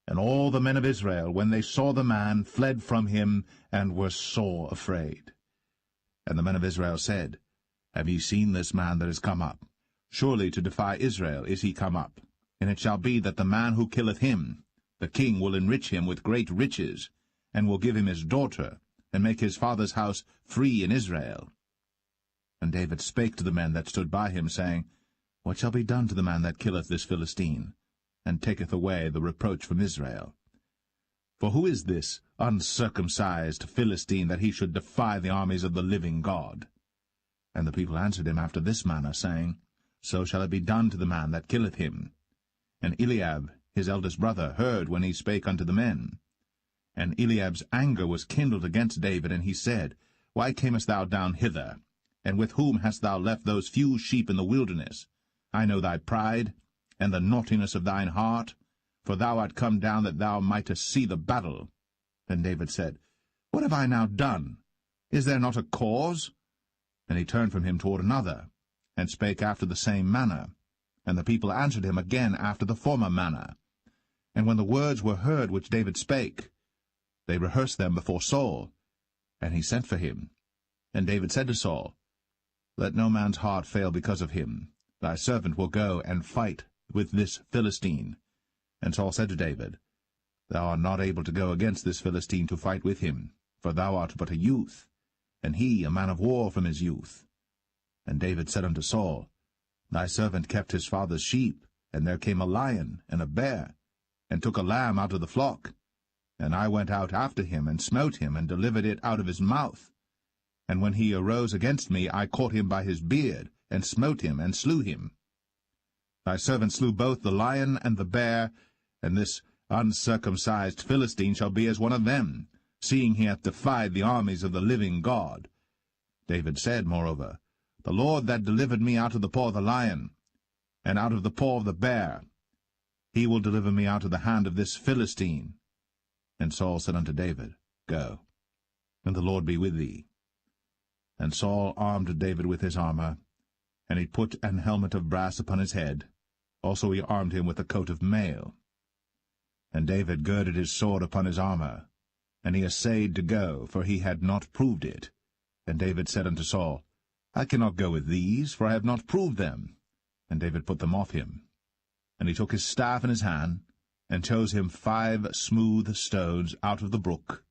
And all the men of Israel, when they saw the man, fled from him, and were sore afraid. And the men of Israel said, Have ye seen this man that is come up? Surely to defy Israel is he come up. And it shall be that the man who killeth him, the king will enrich him with great riches, and will give him his daughter, and make his father's house free in Israel. And David spake to the men that stood by him, saying, What shall be done to the man that killeth this Philistine, and taketh away the reproach from Israel? For who is this uncircumcised Philistine, that he should defy the armies of the living God? And the people answered him after this manner, saying, So shall it be done to the man that killeth him. And Eliab, his eldest brother, heard when he spake unto the men. And Eliab's anger was kindled against David, and he said, Why camest thou down hither? And with whom hast thou left those few sheep in the wilderness? I know thy pride, and the naughtiness of thine heart, for thou art come down that thou mightest see the battle. Then David said, What have I now done? Is there not a cause? And he turned from him toward another, and spake after the same manner. And the people answered him again after the former manner. And when the words were heard which David spake, they rehearsed them before Saul. And he sent for him. And David said to Saul, Let no man's heart fail because of him. Thy servant will go and fight with this Philistine. And Saul said to David, Thou art not able to go against this Philistine to fight with him, for thou art but a youth, and he a man of war from his youth. And David said unto Saul, Thy servant kept his father's sheep, and there came a lion and a bear, and took a lamb out of the flock. And I went out after him, and smote him, and delivered it out of his mouth. And when he arose against me, I caught him by his beard, and smote him, and slew him. Thy servant slew both the lion and the bear, and this uncircumcised Philistine shall be as one of them, seeing he hath defied the armies of the living God. David said, moreover, The Lord that delivered me out of the paw of the lion, and out of the paw of the bear, he will deliver me out of the hand of this Philistine. And Saul said unto David, Go, and the Lord be with thee. And Saul armed David with his armor, and he put an helmet of brass upon his head. Also he armed him with a coat of mail. And David girded his sword upon his armor, and he essayed to go, for he had not proved it. And David said unto Saul, I cannot go with these, for I have not proved them. And David put them off him. And he took his staff in his hand, and chose him 5 smooth stones out of the brook,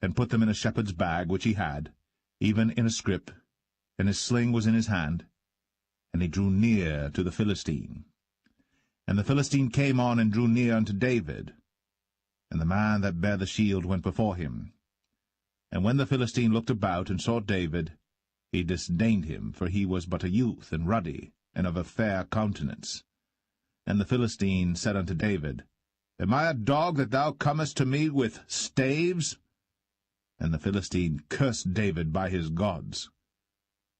and put them in a shepherd's bag which he had, even in a scrip, and his sling was in his hand. And he drew near to the Philistine. And the Philistine came on and drew near unto David. And the man that bare the shield went before him. And when the Philistine looked about and saw David, he disdained him, for he was but a youth, and ruddy, and of a fair countenance. And the Philistine said unto David, Am I a dog that thou comest to me with staves? And the Philistine cursed David by his gods.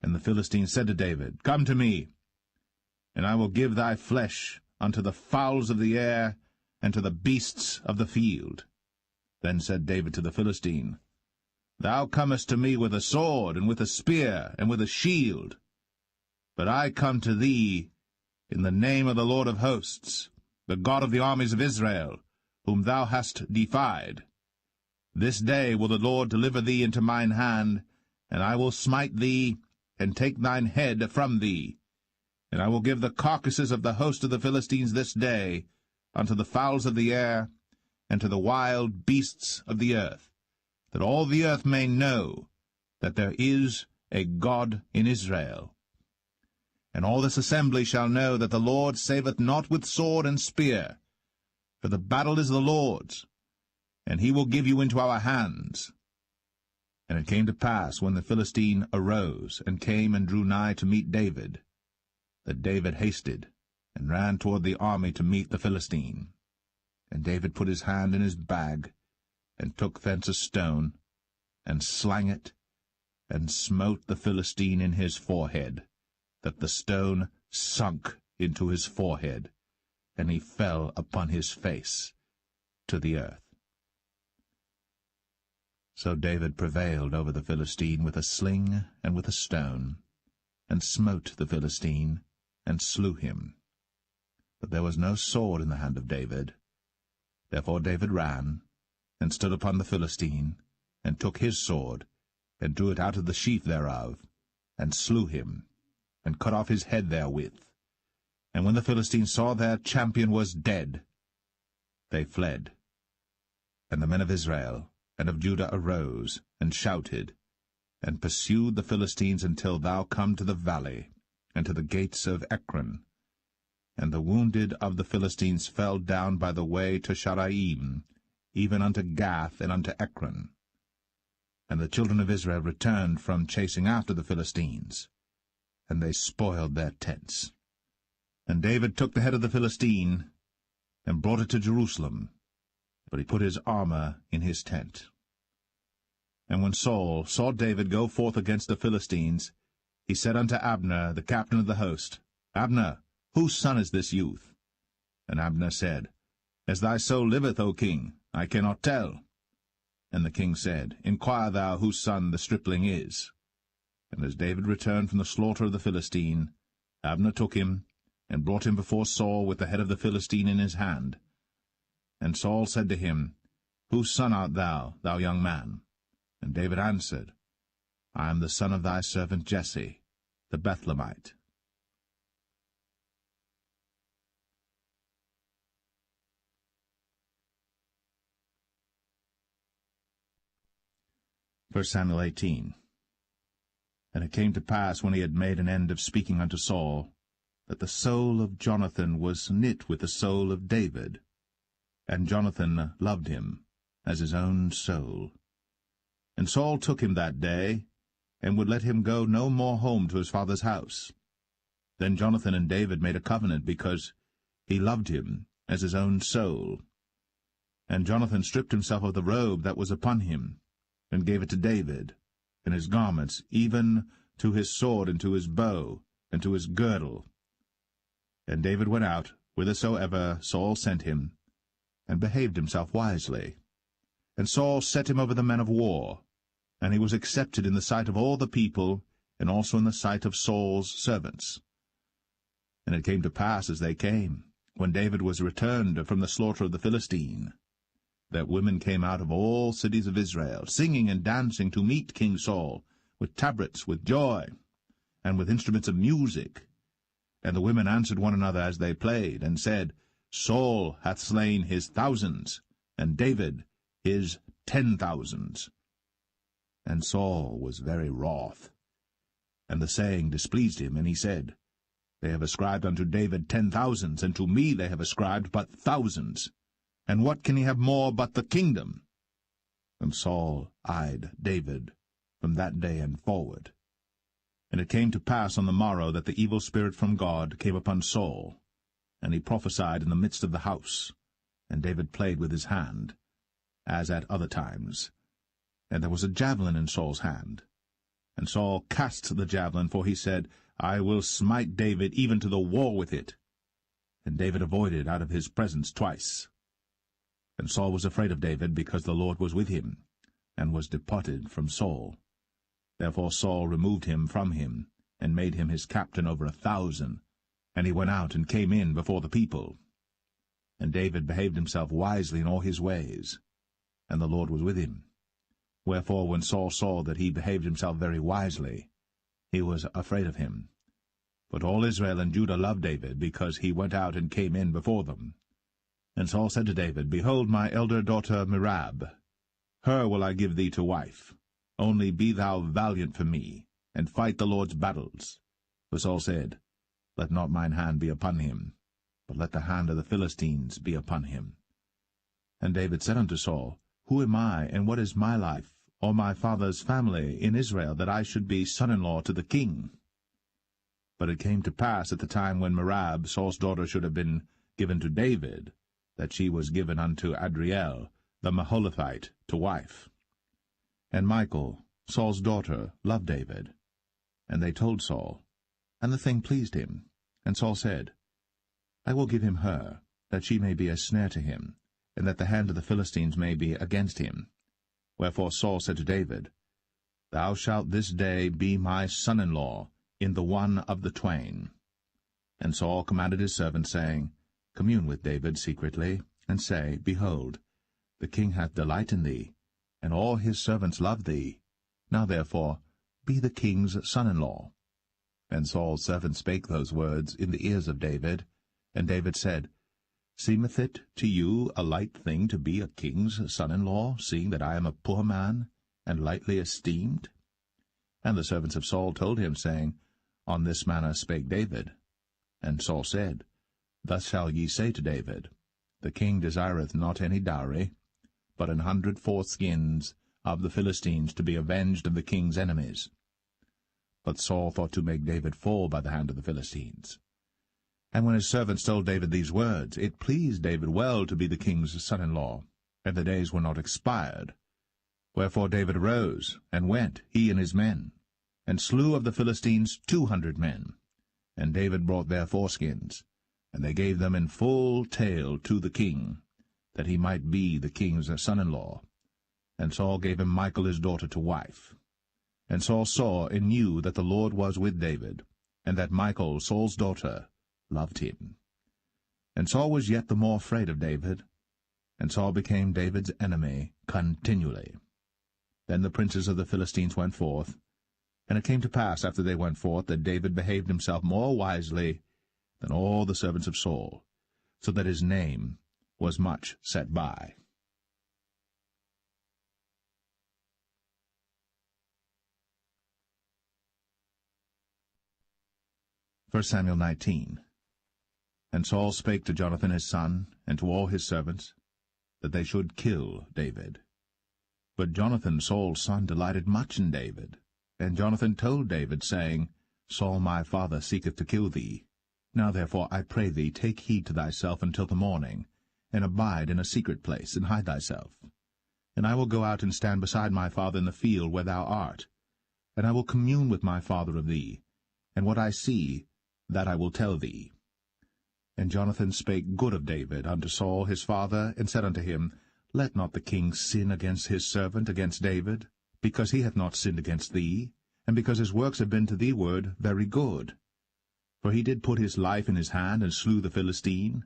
And the Philistine said to David, Come to me, and I will give thy flesh unto the fowls of the air, and to the beasts of the field. Then said David to the Philistine, Thou comest to me with a sword, and with a spear, and with a shield. But I come to thee in the name of the Lord of hosts, the God of the armies of Israel, whom thou hast defied. This day will the Lord deliver thee into mine hand, and I will smite thee, and take thine head from thee. And I will give the carcasses of the host of the Philistines this day unto the fowls of the air, and to the wild beasts of the earth, that all the earth may know that there is a God in Israel. And all this assembly shall know that the Lord saveth not with sword and spear, for the battle is the Lord's, and he will give you into our hands. And it came to pass, when the Philistine arose, and came and drew nigh to meet David, that David hasted, and ran toward the army to meet the Philistine. And David put his hand in his bag, and took thence a stone, and slang it, and smote the Philistine in his forehead, that the stone sunk into his forehead, and he fell upon his face to the earth. So David prevailed over the Philistine with a sling and with a stone, and smote the Philistine, and slew him. But there was no sword in the hand of David. Therefore David ran, and stood upon the Philistine, and took his sword, and drew it out of the sheath thereof, and slew him, and cut off his head therewith. And when the Philistines saw their champion was dead, they fled. And the men of Israel and of Judah arose, and shouted, and pursued the Philistines until thou come to the valley, and to the gates of Ekron. And the wounded of the Philistines fell down by the way to Sharaim, even unto Gath and unto Ekron. And the children of Israel returned from chasing after the Philistines, and they spoiled their tents. And David took the head of the Philistine, and brought it to Jerusalem, but he put his armor in his tent. And when Saul saw David go forth against the Philistines, he said unto Abner, the captain of the host, Abner, whose son is this youth? And Abner said, As thy soul liveth, O king, I cannot tell. And the king said, Inquire thou whose son the stripling is. And as David returned from the slaughter of the Philistine, Abner took him, and brought him before Saul with the head of the Philistine in his hand. And Saul said to him, Whose son art thou, thou young man? And David answered, I am the son of thy servant Jesse, the Bethlehemite. First Samuel 18. And it came to pass, when he had made an end of speaking unto Saul, that the soul of Jonathan was knit with the soul of David, and Jonathan loved him as his own soul. And Saul took him that day, and would let him go no more home to his father's house. Then Jonathan and David made a covenant, because he loved him as his own soul. And Jonathan stripped himself of the robe that was upon him, and gave it to David, and his garments, even to his sword, and to his bow, and to his girdle. And David went out whithersoever Saul sent him, and behaved himself wisely. And Saul set him over the men of war, and he was accepted in the sight of all the people, and also in the sight of Saul's servants. And it came to pass, as they came, when David was returned from the slaughter of the Philistine, that women came out of all cities of Israel, singing and dancing to meet King Saul, with tabrets, with joy, and with instruments of music. And the women answered one another as they played, and said, Saul hath slain his thousands, and David his 10,000s. And Saul was very wroth, and the saying displeased him, and he said, They have ascribed unto David 10,000s, and to me they have ascribed but thousands. And what can he have more but the kingdom? And Saul eyed David from that day and forward. And it came to pass on the morrow that the evil spirit from God came upon Saul, and he prophesied in the midst of the house. And David played with his hand, as at other times. And there was a javelin in Saul's hand. And Saul cast the javelin, for he said, I will smite David even to the wall with it. And David avoided out of his presence twice. And Saul was afraid of David, because the Lord was with him, and was departed from Saul. Therefore Saul removed him from him, and made him his captain over 1,000. And he went out and came in before the people. And David behaved himself wisely in all his ways, and the Lord was with him. Wherefore when Saul saw that he behaved himself very wisely, he was afraid of him. But all Israel and Judah loved David, because he went out and came in before them. And Saul said to David, Behold my elder daughter Merab, her will I give thee to wife. Only be thou valiant for me, and fight the Lord's battles. For Saul said, Let not mine hand be upon him, but let the hand of the Philistines be upon him. And David said unto Saul, Who am I, and what is my life, or my father's family in Israel, that I should be son-in-law to the king? But it came to pass at the time when Merab, Saul's daughter, should have been given to David, that she was given unto Adriel, the Maholathite, to wife. And Michal, Saul's daughter, loved David. And they told Saul, and the thing pleased him. And Saul said, I will give him her, that she may be a snare to him, and that the hand of the Philistines may be against him. Wherefore Saul said to David, Thou shalt this day be my son-in-law in the one of the twain. And Saul commanded his servants, saying, Commune with David secretly, and say, Behold, the king hath delight in thee, and all his servants love thee. Now therefore be the king's son-in-law. And Saul's servants spake those words in the ears of David. And David said, Seemeth it to you a light thing to be a king's son-in-law, seeing that I am a poor man, and lightly esteemed? And the servants of Saul told him, saying, On this manner spake David. And Saul said, Thus shall ye say to David, The king desireth not any dowry, but 100 foreskins of the Philistines to be avenged of the king's enemies. But Saul thought to make David fall by the hand of the Philistines. And when his servants told David these words, it pleased David well to be the king's son-in-law, and the days were not expired. Wherefore David arose, and went, he and his men, and slew of the Philistines 200 men. And David brought their foreskins, and they gave them in full tale to the king, that he might be the king's son-in-law. And Saul gave him Michal his daughter to wife. And Saul saw and knew that the Lord was with David, and that Michal, Saul's daughter, loved him. And Saul was yet the more afraid of David, and Saul became David's enemy continually. Then the princes of the Philistines went forth, and it came to pass after they went forth that David behaved himself more wisely than all the servants of Saul, so that his name was much set by. 1 Samuel 19. And Saul spake to Jonathan his son, and to all his servants, that they should kill David. But Jonathan Saul's son delighted much in David. And Jonathan told David, saying, Saul my father seeketh to kill thee. Now therefore I pray thee, take heed to thyself until the morning, and abide in a secret place, and hide thyself. And I will go out and stand beside my father in the field where thou art, and I will commune with my father of thee, and what I see, that I will tell thee. And Jonathan spake good of David unto Saul his father, and said unto him, Let not the king sin against his servant, against David, because he hath not sinned against thee, and because his works have been to thee ward very good. For he did put his life in his hand, and slew the Philistine.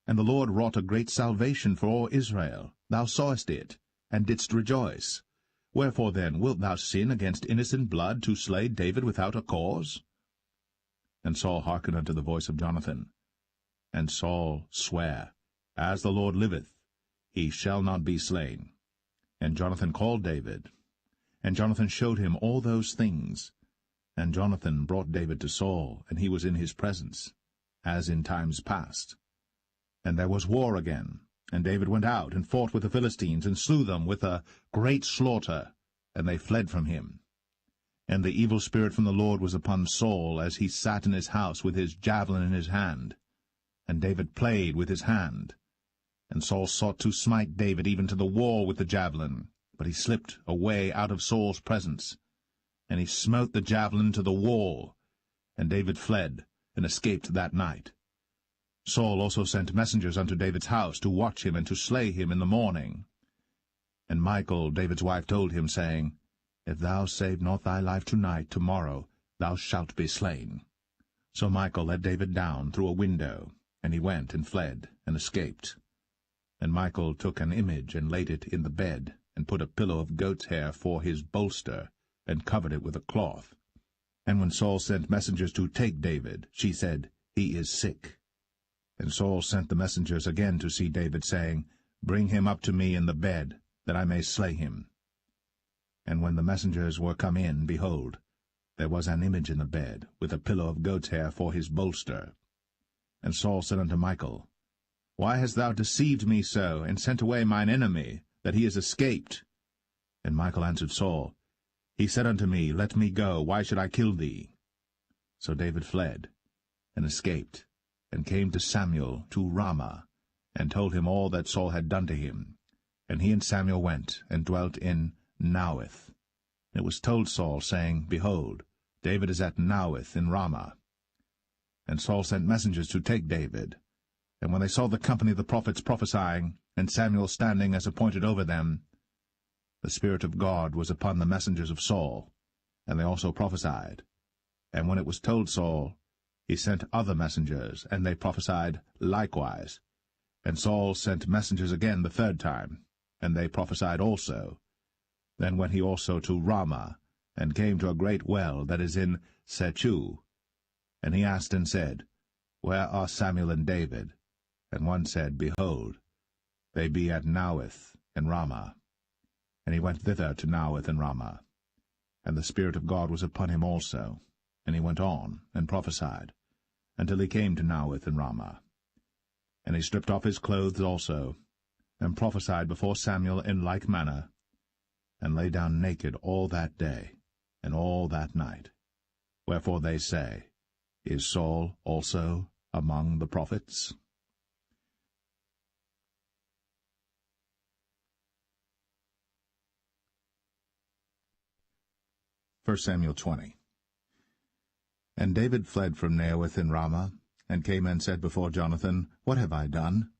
And the Lord wrought a great salvation for all Israel. Thou sawest it, and didst rejoice. Wherefore then wilt thou sin against innocent blood, to slay David without a cause? And Saul hearkened unto the voice of Jonathan. And Saul sware, As the Lord liveth, he shall not be slain. And Jonathan called David. And Jonathan showed him all those things. And Jonathan brought David to Saul, and he was in his presence, as in times past. And there was war again, And David went out and fought with the Philistines, and slew them with a great slaughter, and they fled from him. And the evil spirit from the Lord was upon Saul, as he sat in his house with his javelin in his hand. And David played with his hand. And Saul sought to smite David even to the wall with the javelin, but he slipped away out of Saul's presence. And he smote the javelin to the wall, and David fled, and escaped that night. Saul also sent messengers unto David's house to watch him and to slay him in the morning. And Michal, David's wife, told him, saying, If thou save not thy life tonight, tomorrow thou shalt be slain. So Michal let David down through a window, and he went and fled, and escaped. And Michal took an image, and laid it in the bed, and put a pillow of goat's hair for his bolster, and covered it with a cloth. And when Saul sent messengers to take David, she said, He is sick. And Saul sent the messengers again to see David, saying, Bring him up to me in the bed, that I may slay him. And when the messengers were come in, behold, there was an image in the bed, with a pillow of goat's hair for his bolster. And Saul said unto Michal, Why hast thou deceived me so, and sent away mine enemy, that he is escaped? And Michal answered Saul, He said unto me, Let me go, why should I kill thee? So David fled, and escaped, and came to Samuel to Ramah, and told him all that Saul had done to him. And he and Samuel went, and dwelt in Naueth. And it was told Saul, saying, Behold, David is at Naueth in Ramah. And Saul sent messengers to take David. And when they saw the company of the prophets prophesying, and Samuel standing as appointed over them, the Spirit of God was upon the messengers of Saul, and they also prophesied. And when it was told Saul, he sent other messengers, and they prophesied likewise. And Saul sent messengers again the third time, and they prophesied also. Then went he also to Ramah, and came to a great well that is in Sechu. And he asked and said, Where are Samuel and David? And one said, Behold, they be at Naueth in Ramah. And he went thither to Naueth in Ramah. And the Spirit of God was upon him also. And he went on, and prophesied, until he came to Naueth in Ramah. And he stripped off his clothes also, and prophesied before Samuel in like manner, and lay down naked all that day, and all that night. Wherefore they say, Is Saul also among the prophets? 1 Samuel 20. And David fled from Naueth in Ramah, and came and said before Jonathan, What have I done?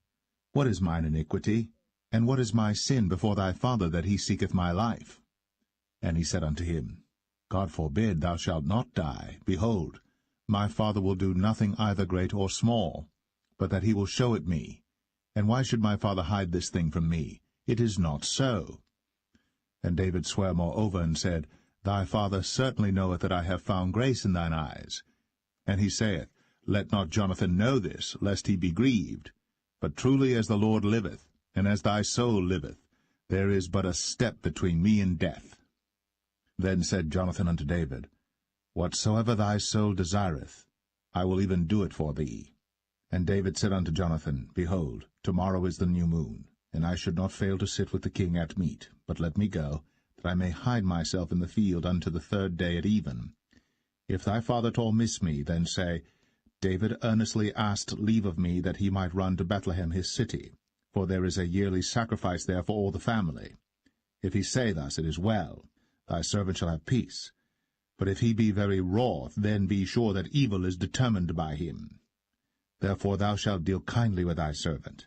What is mine iniquity? And what is my sin before thy father, that he seeketh my life? And he said unto him, God forbid, thou shalt not die. Behold, my father will do nothing either great or small, but that he will show it me. And why should my father hide this thing from me? It is not so. And David sware moreover, and said, Thy father certainly knoweth that I have found grace in thine eyes. And he saith, Let not Jonathan know this, lest he be grieved. But truly as the Lord liveth, and as thy soul liveth, there is but a step between me and death. Then said Jonathan unto David, Whatsoever thy soul desireth, I will even do it for thee. And David said unto Jonathan, Behold, tomorrow is the new moon, and I should not fail to sit with the king at meat, but let me go, that I may hide myself in the field unto the third day at even. If thy father at all miss me, then say, David earnestly asked leave of me that he might run to Bethlehem his city, for there is a yearly sacrifice there for all the family. If he say thus, it is well, thy servant shall have peace. But if he be very wroth, then be sure that evil is determined by him. Therefore thou shalt deal kindly with thy servant,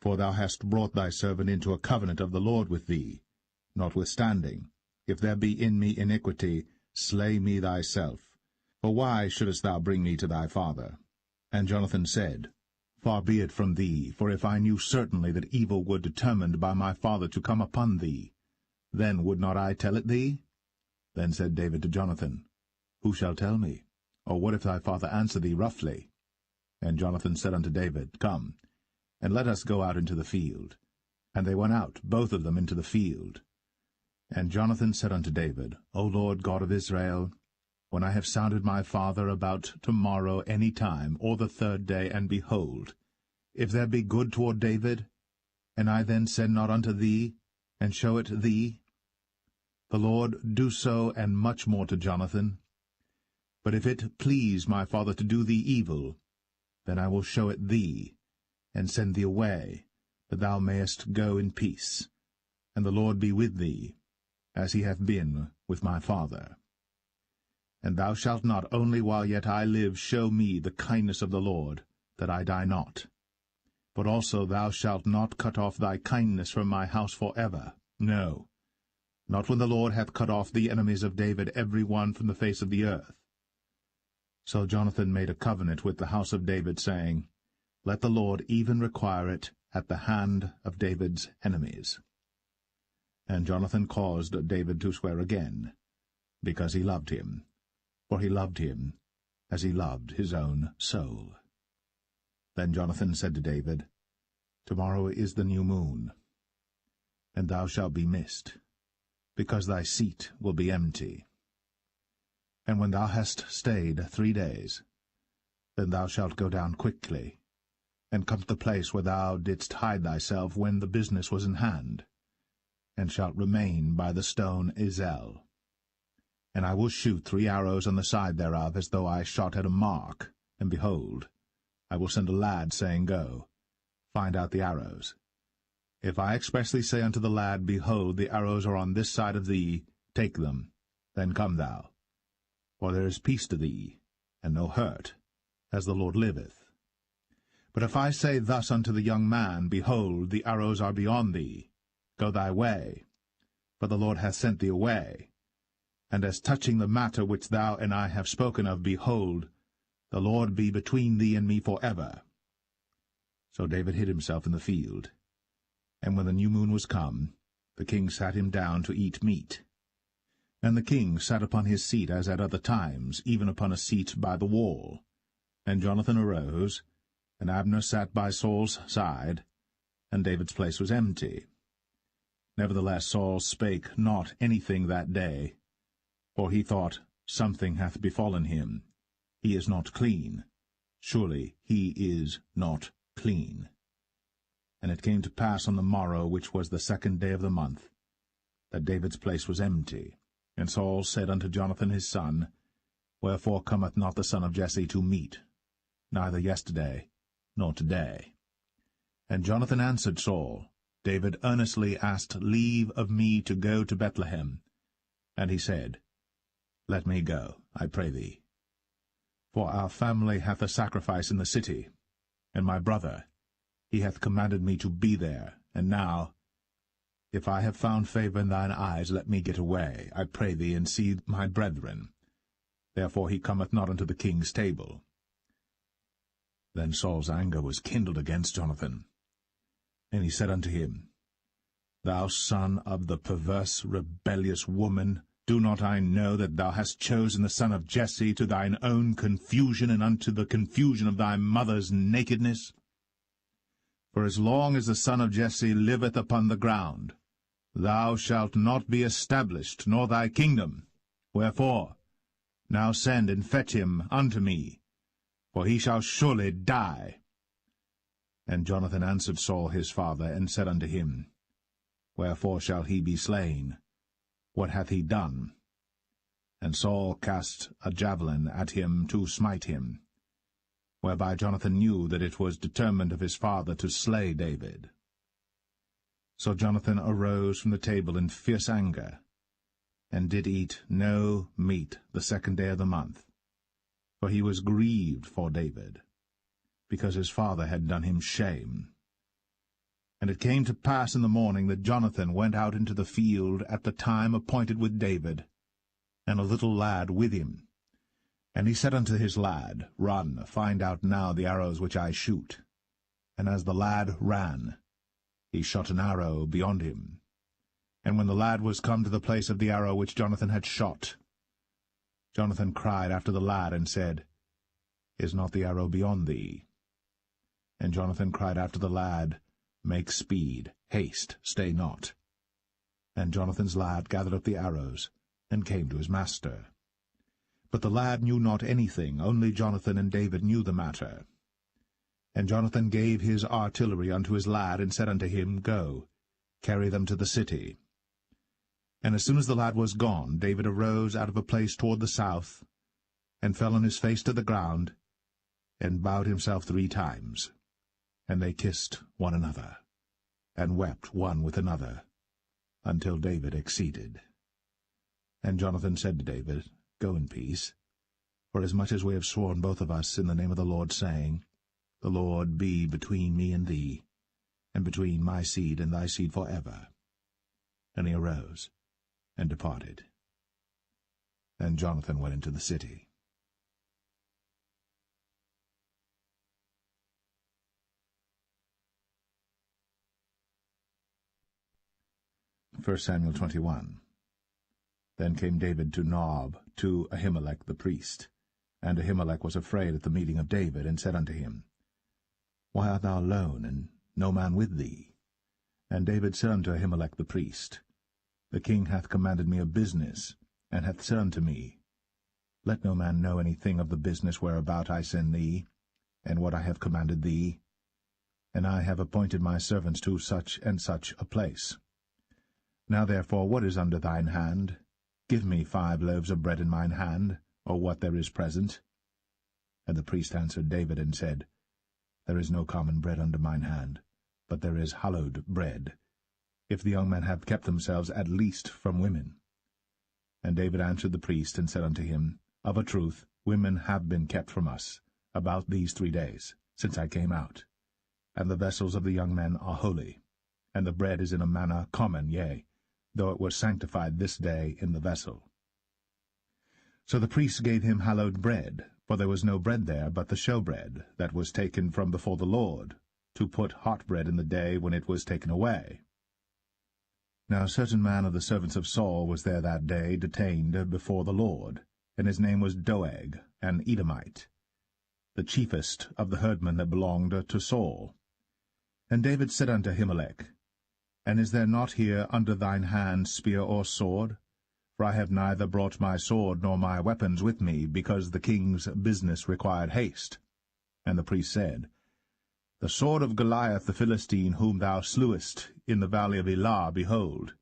for thou hast brought thy servant into a covenant of the Lord with thee. Notwithstanding, if there be in me iniquity, slay me thyself. For why shouldest thou bring me to thy father? And Jonathan said, Far be it from thee, for if I knew certainly that evil were determined by my father to come upon thee, then would not I tell it thee? Then said David to Jonathan, Who shall tell me? Or what if thy father answer thee roughly? And Jonathan said unto David, Come, and let us go out into the field. And they went out, both of them, into the field. And Jonathan said unto David, O Lord God of Israel, when I have sounded my father about tomorrow any time, or the third day, and behold, if there be good toward David, And I then send not unto thee, and show it thee? The Lord do so, and much more to Jonathan. But if it please my father to do thee evil, then I will show it thee, and send thee away, that thou mayest go in peace, and the Lord be with thee, as he hath been with my father. And thou shalt not only while yet I live show me the kindness of the Lord, that I die not, but also thou shalt not cut off thy kindness from my house for ever, no, not when the Lord hath cut off the enemies of David every one from the face of the earth. So Jonathan made a covenant with the house of David, saying, Let the Lord even require it at the hand of David's enemies. And Jonathan caused David to swear again, because he loved him, for he loved him as he loved his own soul. Then Jonathan said to David, Tomorrow is the new moon, and thou shalt be missed, because thy seat will be empty. And when thou hast stayed 3 days, then thou shalt go down quickly, and come to the place where thou didst hide thyself when the business was in hand, and shalt remain by the stone Ezel. And I will shoot 3 arrows on the side thereof, as though I shot at a mark, and behold, I will send a lad, saying, Go, find out the arrows. If I expressly say unto the lad, Behold, the arrows are on this side of thee, take them, then come thou. For there is peace to thee, and no hurt, as the Lord liveth. But if I say thus unto the young man, Behold, the arrows are beyond thee, go thy way, for the Lord hath sent thee away. And as touching the matter which thou and I have spoken of, behold, the Lord be between thee and me for ever. So David hid himself in the field. And when the new moon was come, the king sat him down to eat meat. And the king sat upon his seat as at other times, even upon a seat by the wall. And Jonathan arose, and Abner sat by Saul's side, and David's place was empty. Nevertheless Saul spake not anything that day, for he thought, Something hath befallen him. He is not clean. Surely he is not clean. And it came to pass on the morrow, which was the 2nd day of the month, that David's place was empty. And Saul said unto Jonathan his son, Wherefore cometh not the son of Jesse to meat, neither yesterday nor today? And Jonathan answered Saul, David earnestly asked leave of me to go to Bethlehem. And he said, Let me go, I pray thee. For our family hath a sacrifice in the city, and my brother, he hath commanded me to be there. And now, if I have found favour in thine eyes, let me get away, I pray thee, and see my brethren. Therefore he cometh not unto the king's table. Then Saul's anger was kindled against Jonathan. And he said unto him, Thou son of the perverse, rebellious woman, do not I know that thou hast chosen the son of Jesse to thine own confusion, and unto the confusion of thy mother's nakedness? For as long as the son of Jesse liveth upon the ground, thou shalt not be established, nor thy kingdom. Wherefore, now send and fetch him unto me, for he shall surely die. And Jonathan answered Saul his father, and said unto him, Wherefore shall he be slain? What hath he done? And Saul cast a javelin at him to smite him, whereby Jonathan knew that it was determined of his father to slay David. So Jonathan arose from the table in fierce anger, and did eat no meat the 2nd day of the month, for he was grieved for David, because his father had done him shame. And it came to pass in the morning that Jonathan went out into the field at the time appointed with David, and a little lad with him. And he said unto his lad, Run, find out now the arrows which I shoot. And as the lad ran, he shot an arrow beyond him. And when the lad was come to the place of the arrow which Jonathan had shot, Jonathan cried after the lad, and said, Is not the arrow beyond thee? And Jonathan cried after the lad, Make speed, haste, stay not. And Jonathan's lad gathered up the arrows, and came to his master. But the lad knew not anything, only Jonathan and David knew the matter. And Jonathan gave his artillery unto his lad, and said unto him, Go, carry them to the city. And as soon as the lad was gone, David arose out of a place toward the south, and fell on his face to the ground, and bowed himself 3 times. And they kissed one another, and wept one with another, until David exceeded. And Jonathan said to David, Go in peace, forasmuch as we have sworn both of us in the name of the Lord, saying, The Lord be between me and thee, and between my seed and thy seed forever. And he arose and departed. And Jonathan went into the city. 1 Samuel 21. Then came David to Nob, to Ahimelech the priest. And Ahimelech was afraid at the meeting of David, and said unto him, Why art thou alone, and no man with thee? And David said unto Ahimelech the priest, The king hath commanded me a business, and hath said unto me, Let no man know anything of the business whereabout I send thee, and what I have commanded thee. And I have appointed my servants to such and such a place. Now therefore, what is under thine hand? Give me 5 loaves of bread in mine hand, or what there is present. And the priest answered David, and said, There is no common bread under mine hand, but there is hallowed bread, if the young men have kept themselves at least from women. And David answered the priest, and said unto him, Of a truth, women have been kept from us, about these 3 days, since I came out. And the vessels of the young men are holy, and the bread is in a manner common, yea, though it was sanctified this day in the vessel. So the priests gave him hallowed bread, for there was no bread there but the showbread, that was taken from before the Lord, to put hot bread in the day when it was taken away. Now a certain man of the servants of Saul was there that day, detained before the Lord, and his name was Doeg, an Edomite, the chiefest of the herdmen that belonged to Saul. And David said unto Ahimelech, And is there not here under thine hand spear or sword? For I have neither brought my sword nor my weapons with me, because the king's business required haste. And the priest said, The sword of Goliath the Philistine, whom thou slewest in the valley of Elah, behold,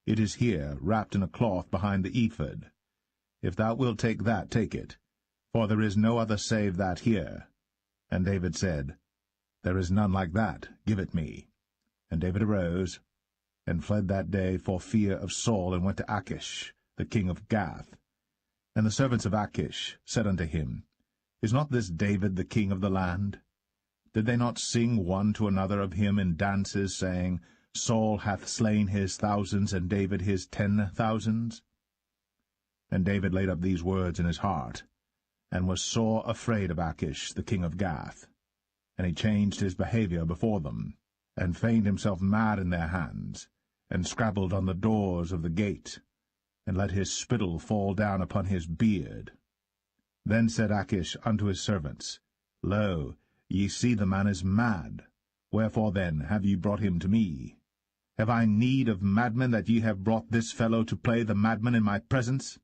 it is here, wrapped in a cloth behind the ephod. If thou wilt take that, take it, for there is no other save that here. And David said, There is none like that, give it me. And David arose, and fled that day for fear of Saul, and went to Achish, the king of Gath. And the servants of Achish said unto him, Is not this David the king of the land? Did they not sing one to another of him in dances, saying, Saul hath slain his thousands, and David his 10,000s? And David laid up these words in his heart, and was sore afraid of Achish, the king of Gath. And he changed his behavior before them, and feigned himself mad in their hands, and scrabbled on the doors of the gate, and let his spittle fall down upon his beard. Then said Achish unto his servants, Lo, ye see the man is mad. Wherefore then have ye brought him to me? Have I need of madmen, that ye have brought this fellow to play the madman in my presence?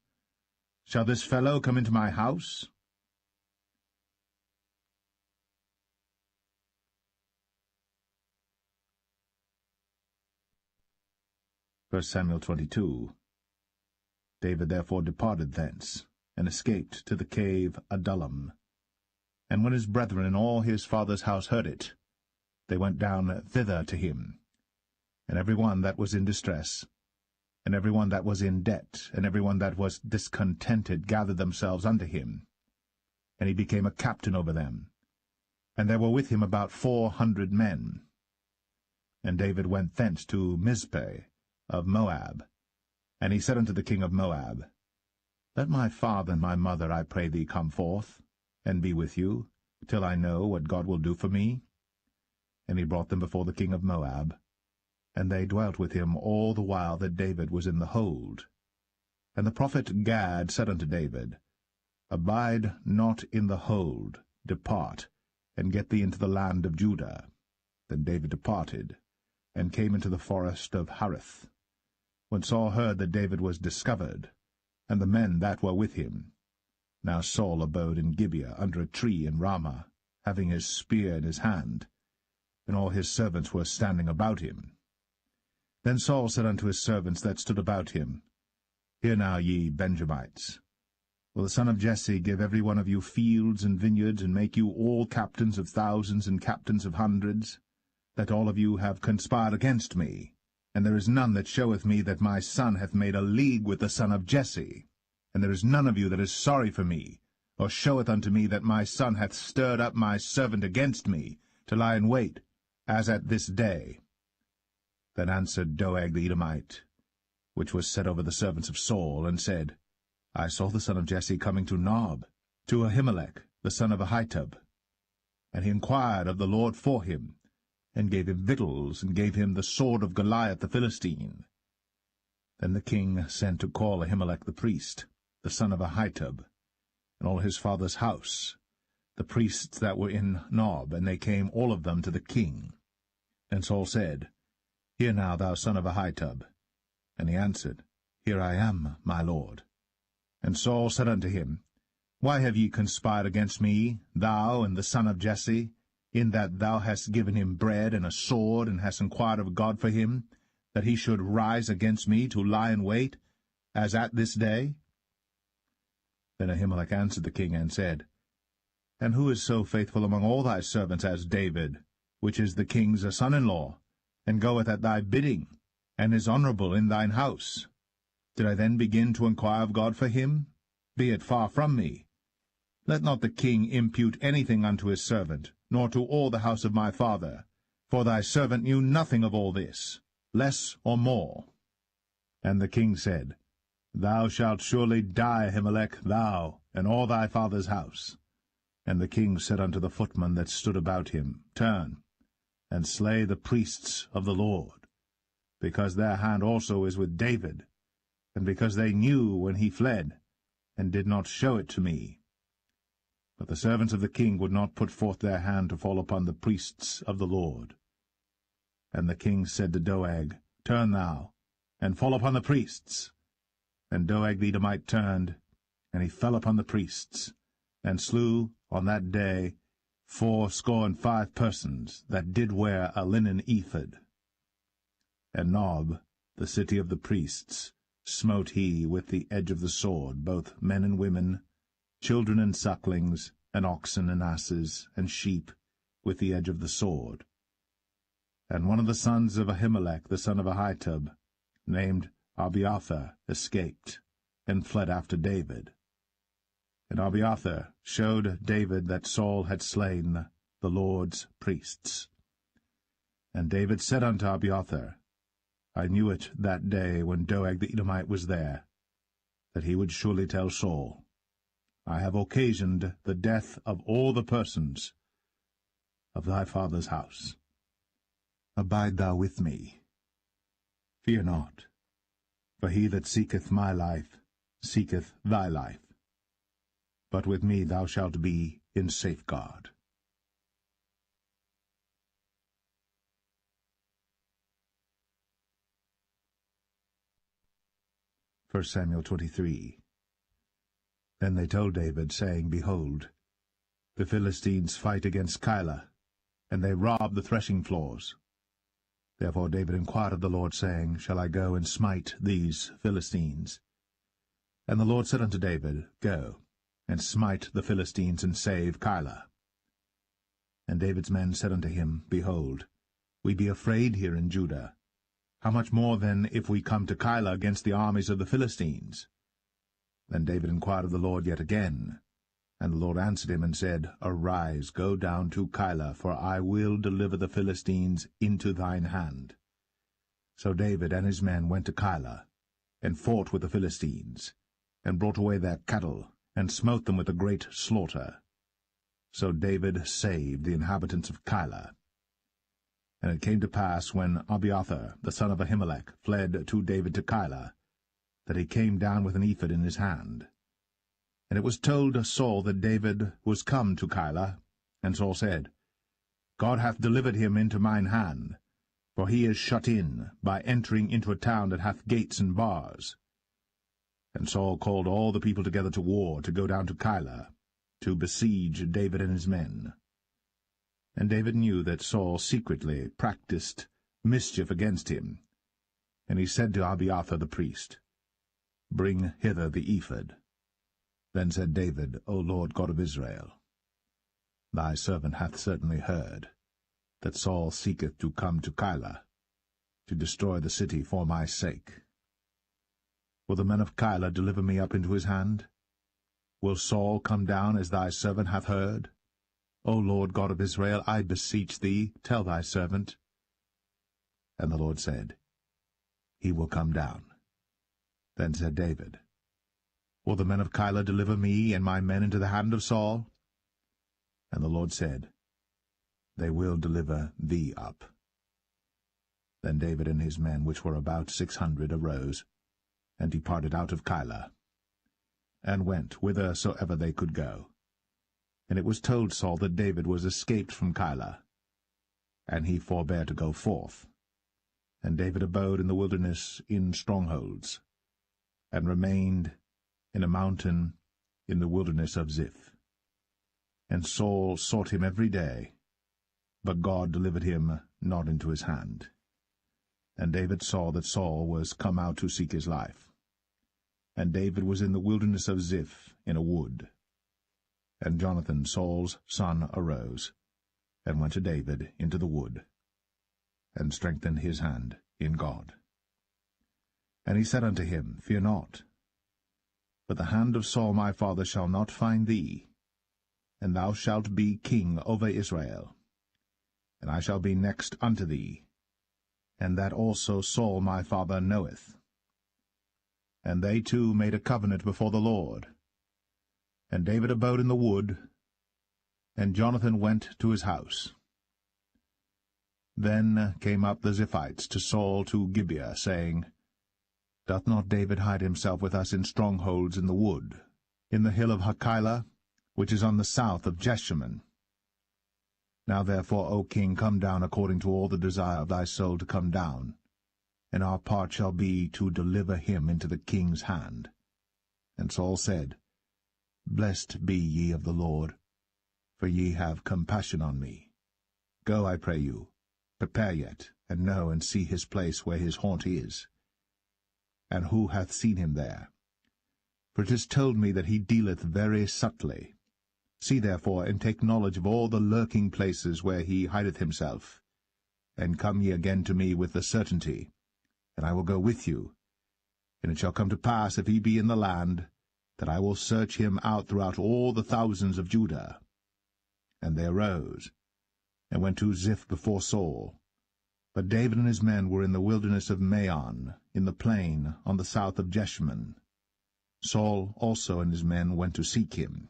Shall this fellow come into my house? 1 Samuel 22. David therefore departed thence, and escaped to the cave Adullam. And when his brethren and all his father's house heard it, they went down thither to him. And every one that was in distress, and every one that was in debt, and every one that was discontented gathered themselves unto him. And he became a captain over them. And there were with him about 400 men. And David went thence to Mizpeh of Moab. And he said unto the king of Moab, Let my father and my mother, I pray thee, come forth, and be with you, till I know what God will do for me. And he brought them before the king of Moab, and they dwelt with him all the while that David was in the hold. And the prophet Gad said unto David, Abide not in the hold, depart, and get thee into the land of Judah. Then David departed, and came into the forest of Hareth. When Saul heard that David was discovered, and the men that were with him. Now Saul abode in Gibeah under a tree in Ramah, having his spear in his hand, and all his servants were standing about him. Then Saul said unto his servants that stood about him, Hear now, ye Benjamites. Will the son of Jesse give every one of you fields and vineyards, and make you all captains of thousands and captains of hundreds, that all of you have conspired against me? And there is none that showeth me that my son hath made a league with the son of Jesse. And there is none of you that is sorry for me, or showeth unto me that my son hath stirred up my servant against me, to lie in wait, as at this day. Then answered Doeg the Edomite, which was set over the servants of Saul, and said, I saw the son of Jesse coming to Nob, to Ahimelech the son of Ahitub. And he inquired of the Lord for him, and gave him victuals, and gave him the sword of Goliath the Philistine. Then the king sent to call Ahimelech the priest, the son of Ahitub, and all his father's house, the priests that were in Nob, and they came all of them to the king. And Saul said, Hear now, thou son of Ahitub. And he answered, Here I am, my lord. And Saul said unto him, Why have ye conspired against me, thou and the son of Jesse, in that thou hast given him bread and a sword, and hast inquired of God for him, that he should rise against me to lie in wait, as at this day? Then Ahimelech answered the king, and said, And who is so faithful among all thy servants as David, which is the king's son-in-law, and goeth at thy bidding, and is honorable in thine house? Did I then begin to inquire of God for him? Be it far from me. Let not the king impute anything unto his servant, nor to all the house of my father, for thy servant knew nothing of all this, less or more. And the king said, Thou shalt surely die, Ahimelech, thou, and all thy father's house. And the king said unto the footmen that stood about him, Turn, and slay the priests of the Lord, because their hand also is with David, and because they knew when he fled, and did not show it to me. But the servants of the king would not put forth their hand to fall upon the priests of the Lord. And the king said to Doeg, Turn thou, and fall upon the priests. And Doeg the Edomite turned, and he fell upon the priests, and slew on that day 75 persons that did wear a linen ephod. And Nob, the city of the priests, smote he with the edge of the sword, both men and women, children and sucklings, and oxen and asses, and sheep, with the edge of the sword. And one of the sons of Ahimelech the son of Ahitub, named Abiathar, escaped, and fled after David. And Abiathar showed David that Saul had slain the Lord's priests. And David said unto Abiathar, I knew it that day when Doeg the Edomite was there, that he would surely tell Saul, I have occasioned the death of all the persons of thy father's house. Abide thou with me. Fear not, for he that seeketh my life seeketh thy life. But with me thou shalt be in safeguard. 1 Samuel 23. Then they told David, saying, Behold, the Philistines fight against Keilah, and they rob the threshing floors. Therefore David inquired of the Lord, saying, Shall I go and smite these Philistines? And the Lord said unto David, Go, and smite the Philistines, and save Keilah. And David's men said unto him, Behold, we be afraid here in Judah. How much more then if we come to Keilah against the armies of the Philistines? Then David inquired of the Lord yet again. And the Lord answered him and said, Arise, go down to Keilah, for I will deliver the Philistines into thine hand. So David and his men went to Keilah, and fought with the Philistines, and brought away their cattle, and smote them with a great slaughter. So David saved the inhabitants of Keilah. And it came to pass, when Abiathar the son of Ahimelech fled to David to Keilah, that he came down with an ephod in his hand. And it was told Saul that David was come to Keilah. And Saul said, God hath delivered him into mine hand, for he is shut in, by entering into a town that hath gates and bars. And Saul called all the people together to war, to go down to Keilah, to besiege David and his men. And David knew that Saul secretly practiced mischief against him. And he said to Abiathar the priest, Bring hither the ephod. Then said David, O Lord God of Israel, Thy servant hath certainly heard that Saul seeketh to come to Keilah, to destroy the city for my sake. Will the men of Keilah deliver me up into his hand? Will Saul come down as thy servant hath heard? O Lord God of Israel, I beseech thee, tell thy servant. And the Lord said, He will come down. Then said David, Will the men of Keilah deliver me and my men into the hand of Saul? And the Lord said, They will deliver thee up. Then David and his men, which were about 600, arose, and departed out of Keilah, and went whithersoever they could go. And it was told Saul that David was escaped from Keilah, and he forbare to go forth. And David abode in the wilderness in strongholds, and remained in a mountain in the wilderness of Ziph. And Saul sought him every day, but God delivered him not into his hand. And David saw that Saul was come out to seek his life. And David was in the wilderness of Ziph in a wood. And Jonathan, Saul's son, arose, and went to David into the wood, and strengthened his hand in God. And he said unto him, Fear not, but the hand of Saul my father shall not find thee, and thou shalt be king over Israel, and I shall be next unto thee, and that also Saul my father knoweth. And they two made a covenant before the Lord. And David abode in the wood, and Jonathan went to his house. Then came up the Ziphites to Saul to Gibeah, saying, Doth not David hide himself with us in strongholds in the wood, in the hill of Hachilah, which is on the south of Jeshimon? Now therefore, O king, come down according to all the desire of thy soul to come down, and our part shall be to deliver him into the king's hand. And Saul said, Blessed be ye of the Lord, for ye have compassion on me. Go, I pray you, prepare yet, and know and see his place where his haunt is, and who hath seen him there. For it is told me that he dealeth very subtly. See therefore, and take knowledge of all the lurking places where he hideth himself, and come ye again to me with the certainty, and I will go with you. And it shall come to pass, if he be in the land, that I will search him out throughout all the thousands of Judah. And they arose, and went to Ziph before Saul. But David and his men were in the wilderness of Maon, in the plain on the south of Jeshimon. Saul also and his men went to seek him,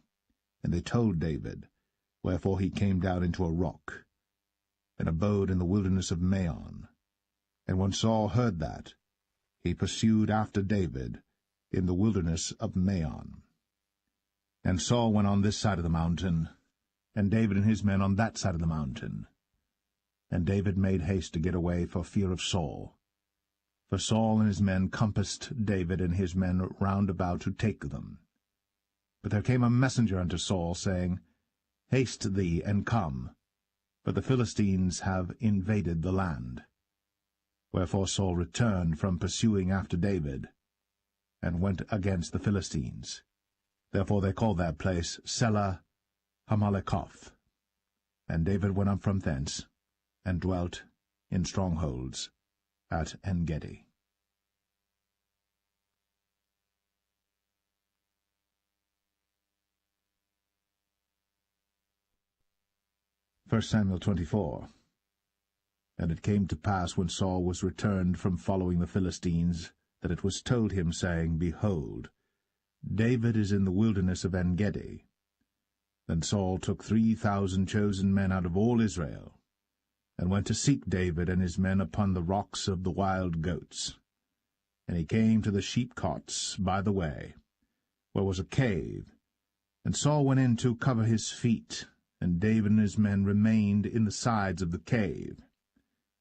and they told David, wherefore he came down into a rock, and abode in the wilderness of Maon. And when Saul heard that, he pursued after David in the wilderness of Maon. And Saul went on this side of the mountain, and David and his men on that side of the mountain. And David made haste to get away for fear of Saul. For Saul and his men compassed David and his men round about to take them. But there came a messenger unto Saul, saying, Haste thee, and come, for the Philistines have invaded the land. Wherefore Saul returned from pursuing after David, and went against the Philistines. Therefore they called that place Selah Hammalekoth. And David went up from thence, and dwelt in strongholds at En-gedi. 1 Samuel 24. And it came to pass, when Saul was returned from following the Philistines, that it was told him, saying, Behold, David is in the wilderness of En-gedi. Then Saul took 3,000 chosen men out of all Israel, and went to seek David and his men upon the rocks of the wild goats. And he came to the sheepcots by the way, where was a cave. And Saul went in to cover his feet, and David and his men remained in the sides of the cave.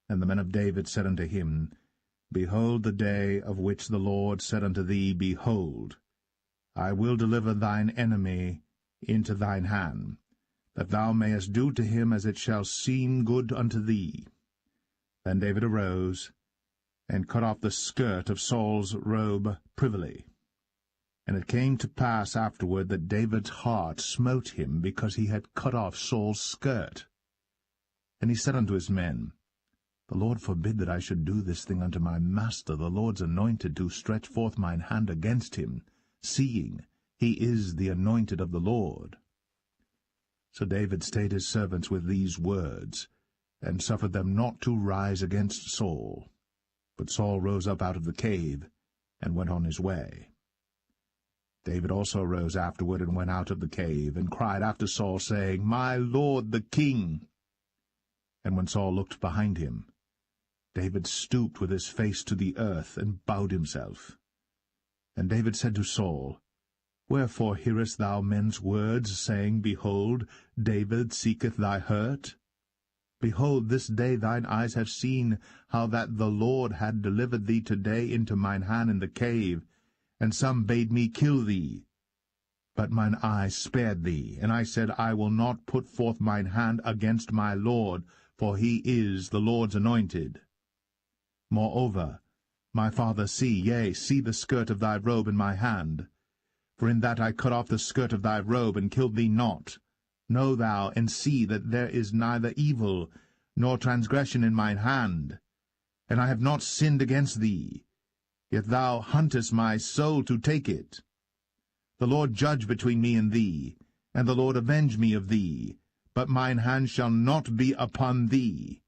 And the men of David said unto him, Behold the day of which the Lord said unto thee, Behold, I will deliver thine enemy into thine hand, that thou mayest do to him as it shall seem good unto thee. Then David arose, and cut off the skirt of Saul's robe privily. And it came to pass afterward that David's heart smote him, because he had cut off Saul's skirt. And he said unto his men, The Lord forbid that I should do this thing unto my master, the Lord's anointed, to stretch forth mine hand against him, seeing he is the anointed of the Lord. So David stayed his servants with these words, and suffered them not to rise against Saul. But Saul rose up out of the cave, and went on his way. David also rose afterward, and went out of the cave, and cried after Saul, saying, My lord the king. And when Saul looked behind him, David stooped with his face to the earth, and bowed himself. And David said to Saul, Wherefore hearest thou men's words, saying, Behold, David seeketh thy hurt? Behold, this day thine eyes have seen how that the Lord had delivered thee today into mine hand in the cave, and some bade me kill thee. But mine eye spared thee, and I said, I will not put forth mine hand against my Lord, for he is the Lord's anointed. Moreover, my father, see the skirt of thy robe in my hand. For in that I cut off the skirt of thy robe, and killed thee not. Know thou, and see that there is neither evil nor transgression in mine hand, and I have not sinned against thee. Yet thou huntest my soul to take it. The Lord judge between me and thee, and the Lord avenge me of thee, but mine hand shall not be upon thee.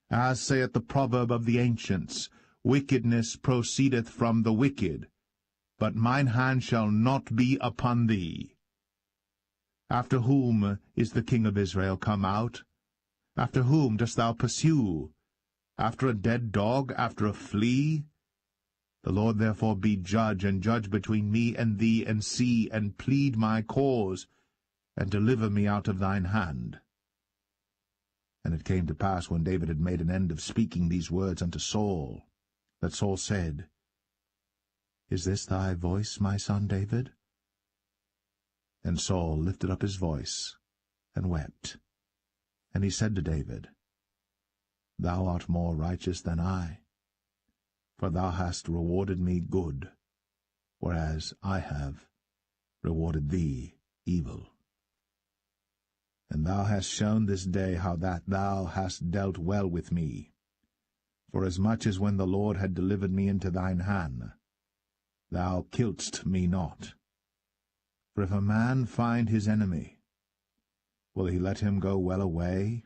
As saith the proverb of the ancients, Wickedness proceedeth from the wicked, but mine hand shall not be upon thee. After whom is the king of Israel come out? After whom dost thou pursue? After a dead dog, after a flea? The Lord therefore be judge, and judge between me and thee, and see, and plead my cause, and deliver me out of thine hand. And it came to pass, when David had made an end of speaking these words unto Saul, that Saul said, Is this thy voice, my son David? And Saul lifted up his voice, and wept. And he said to David, Thou art more righteous than I, for thou hast rewarded me good, whereas I have rewarded thee evil. And thou hast shown this day how that thou hast dealt well with me, forasmuch as when the Lord had delivered me into thine hand, thou killedst me not. For if a man find his enemy, will he let him go well away?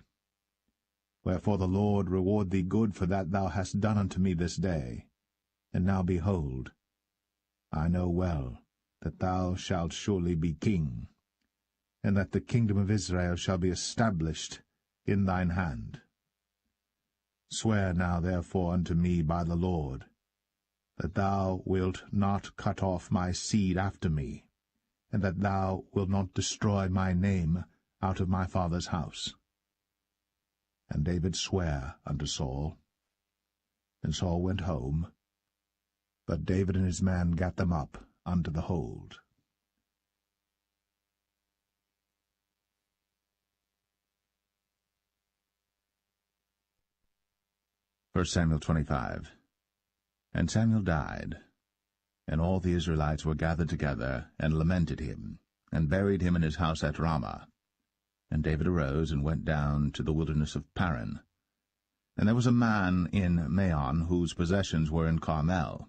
Wherefore the Lord reward thee good for that thou hast done unto me this day. And now behold, I know well that thou shalt surely be king, and that the kingdom of Israel shall be established in thine hand. Swear now therefore unto me by the Lord, that thou wilt not cut off my seed after me, and that thou wilt not destroy my name out of my father's house. And David sware unto Saul. And Saul went home, but David and his men gat them up unto the hold. 1 Samuel 25. And Samuel died, and all the Israelites were gathered together, and lamented him, and buried him in his house at Ramah. And David arose, and went down to the wilderness of Paran. And there was a man in Maon, whose possessions were in Carmel.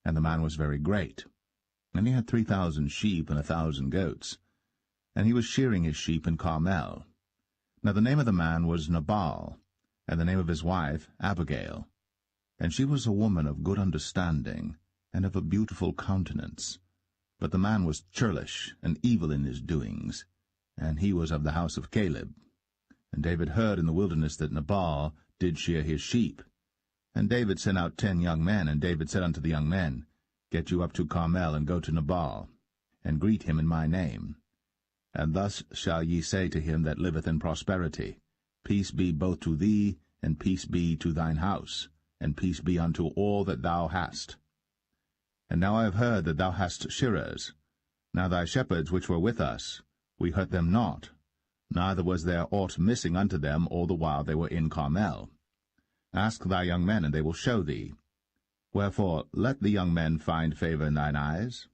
And the man was very great. And he had 3,000 sheep and 1,000 goats. And he was shearing his sheep in Carmel. Now the name of the man was Nabal, and the name of his wife Abigail. And she was a woman of good understanding, and of a beautiful countenance. But the man was churlish, and evil in his doings, and he was of the house of Caleb. And David heard in the wilderness that Nabal did shear his sheep. And David sent out 10 young men, and David said unto the young men, Get you up to Carmel, and go to Nabal, and greet him in my name. And thus shall ye say to him that liveth in prosperity, Peace be both to thee, and peace be to thine house, and peace be unto all that thou hast. And now I have heard that thou hast shearers. Now thy shepherds which were with us, we hurt them not, neither was there aught missing unto them all the while they were in Carmel. Ask thy young men, and they will show thee. Wherefore let the young men find favour in thine eyes.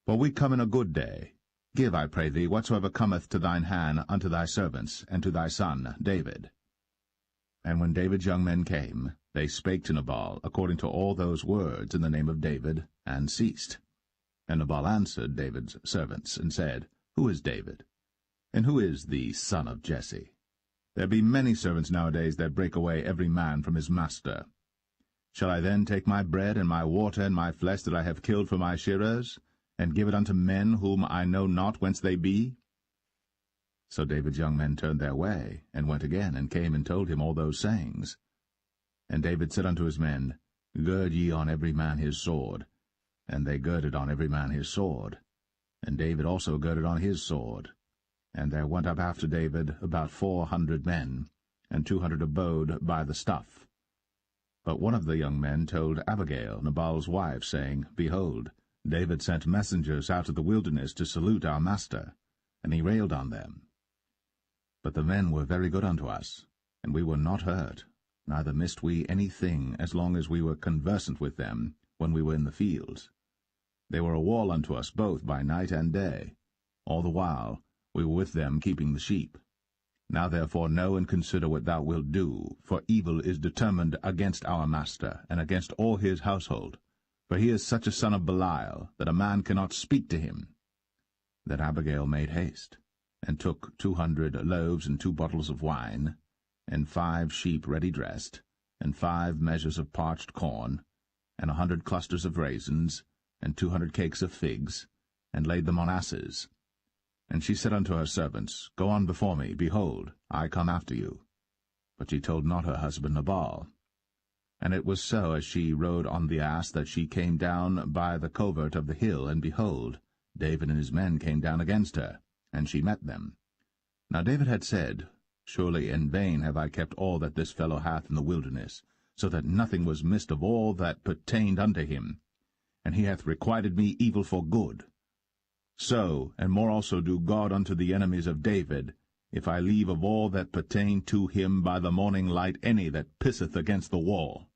For we come in a good day. Give, I pray thee, whatsoever cometh to thine hand unto thy servants, and to thy son David. And when David's young men came, they spake to Nabal according to all those words in the name of David, and ceased. And Nabal answered David's servants, and said, Who is David? And who is the son of Jesse? There be many servants nowadays that break away every man from his master. Shall I then take my bread and my water and my flesh that I have killed for my shearers, and give it unto men whom I know not whence they be? So David's young men turned their way, and went again, and came and told him all those sayings. And David said unto his men, Gird ye on every man his sword. And they girded on every man his sword. And David also girded on his sword. And there went up after David about 400 men, and 200 abode by the stuff. But one of the young men told Abigail, Nabal's wife, saying, Behold, David sent messengers out of the wilderness to salute our master, and he railed on them. But the men were very good unto us, and we were not hurt, neither missed we any thing as long as we were conversant with them when we were in the fields. They were a wall unto us both by night and day. All the while we were with them keeping the sheep. Now therefore know and consider what thou wilt do, for evil is determined against our master, and against all his household. For he is such a son of Belial, that a man cannot speak to him. Then Abigail made haste, and took 200 loaves and 2 bottles of wine, and 5 sheep ready dressed, and 5 measures of parched corn, and 100 clusters of raisins, and 200 cakes of figs, and laid them on asses. And she said unto her servants, Go on before me, behold, I come after you. But she told not her husband Nabal. And it was so, as she rode on the ass, that she came down by the covert of the hill, and behold, David and his men came down against her, and she met them. Now David had said, Surely in vain have I kept all that this fellow hath in the wilderness, so that nothing was missed of all that pertained unto him. And he hath requited me evil for good. So, and more also do God unto the enemies of David, if I leave of all that pertain to him by the morning light any that pisseth against the wall.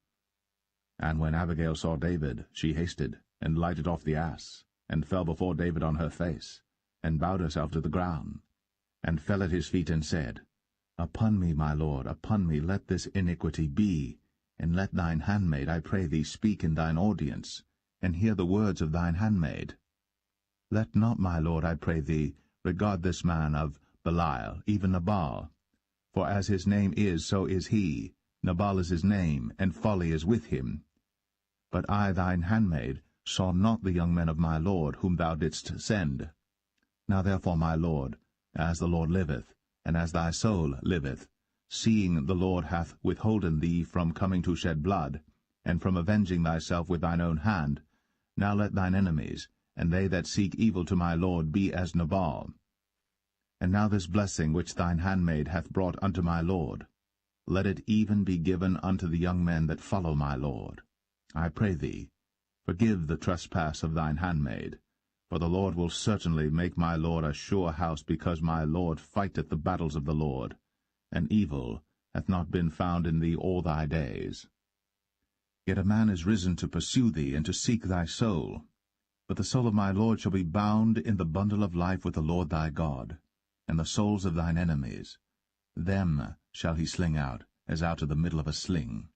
And when Abigail saw David, she hasted, and lighted off the ass, and fell before David on her face, and bowed herself to the ground, and fell at his feet, and said, Upon me, my lord, upon me let this iniquity be, and let thine handmaid, I pray thee, speak in thine audience, and hear the words of thine handmaid. Let not, my lord, I pray thee, regard this man of Belial, even Nabal. For as his name is, so is he. Nabal is his name, and folly is with him. But I, thine handmaid, saw not the young men of my lord, whom thou didst send. Now therefore, my lord, as the Lord liveth, and as thy soul liveth, seeing the Lord hath withholden thee from coming to shed blood, and from avenging thyself with thine own hand, now let thine enemies, and they that seek evil to my lord, be as Nabal. And now this blessing which thine handmaid hath brought unto my lord, let it even be given unto the young men that follow my lord. I pray thee, forgive the trespass of thine handmaid, for the Lord will certainly make my lord a sure house, because my lord fighteth the battles of the Lord, and evil hath not been found in thee all thy days. Yet a man is risen to pursue thee, and to seek thy soul. But the soul of my lord shall be bound in the bundle of life with the Lord thy God, and the souls of thine enemies, them shall he sling out, as out of the middle of a sling.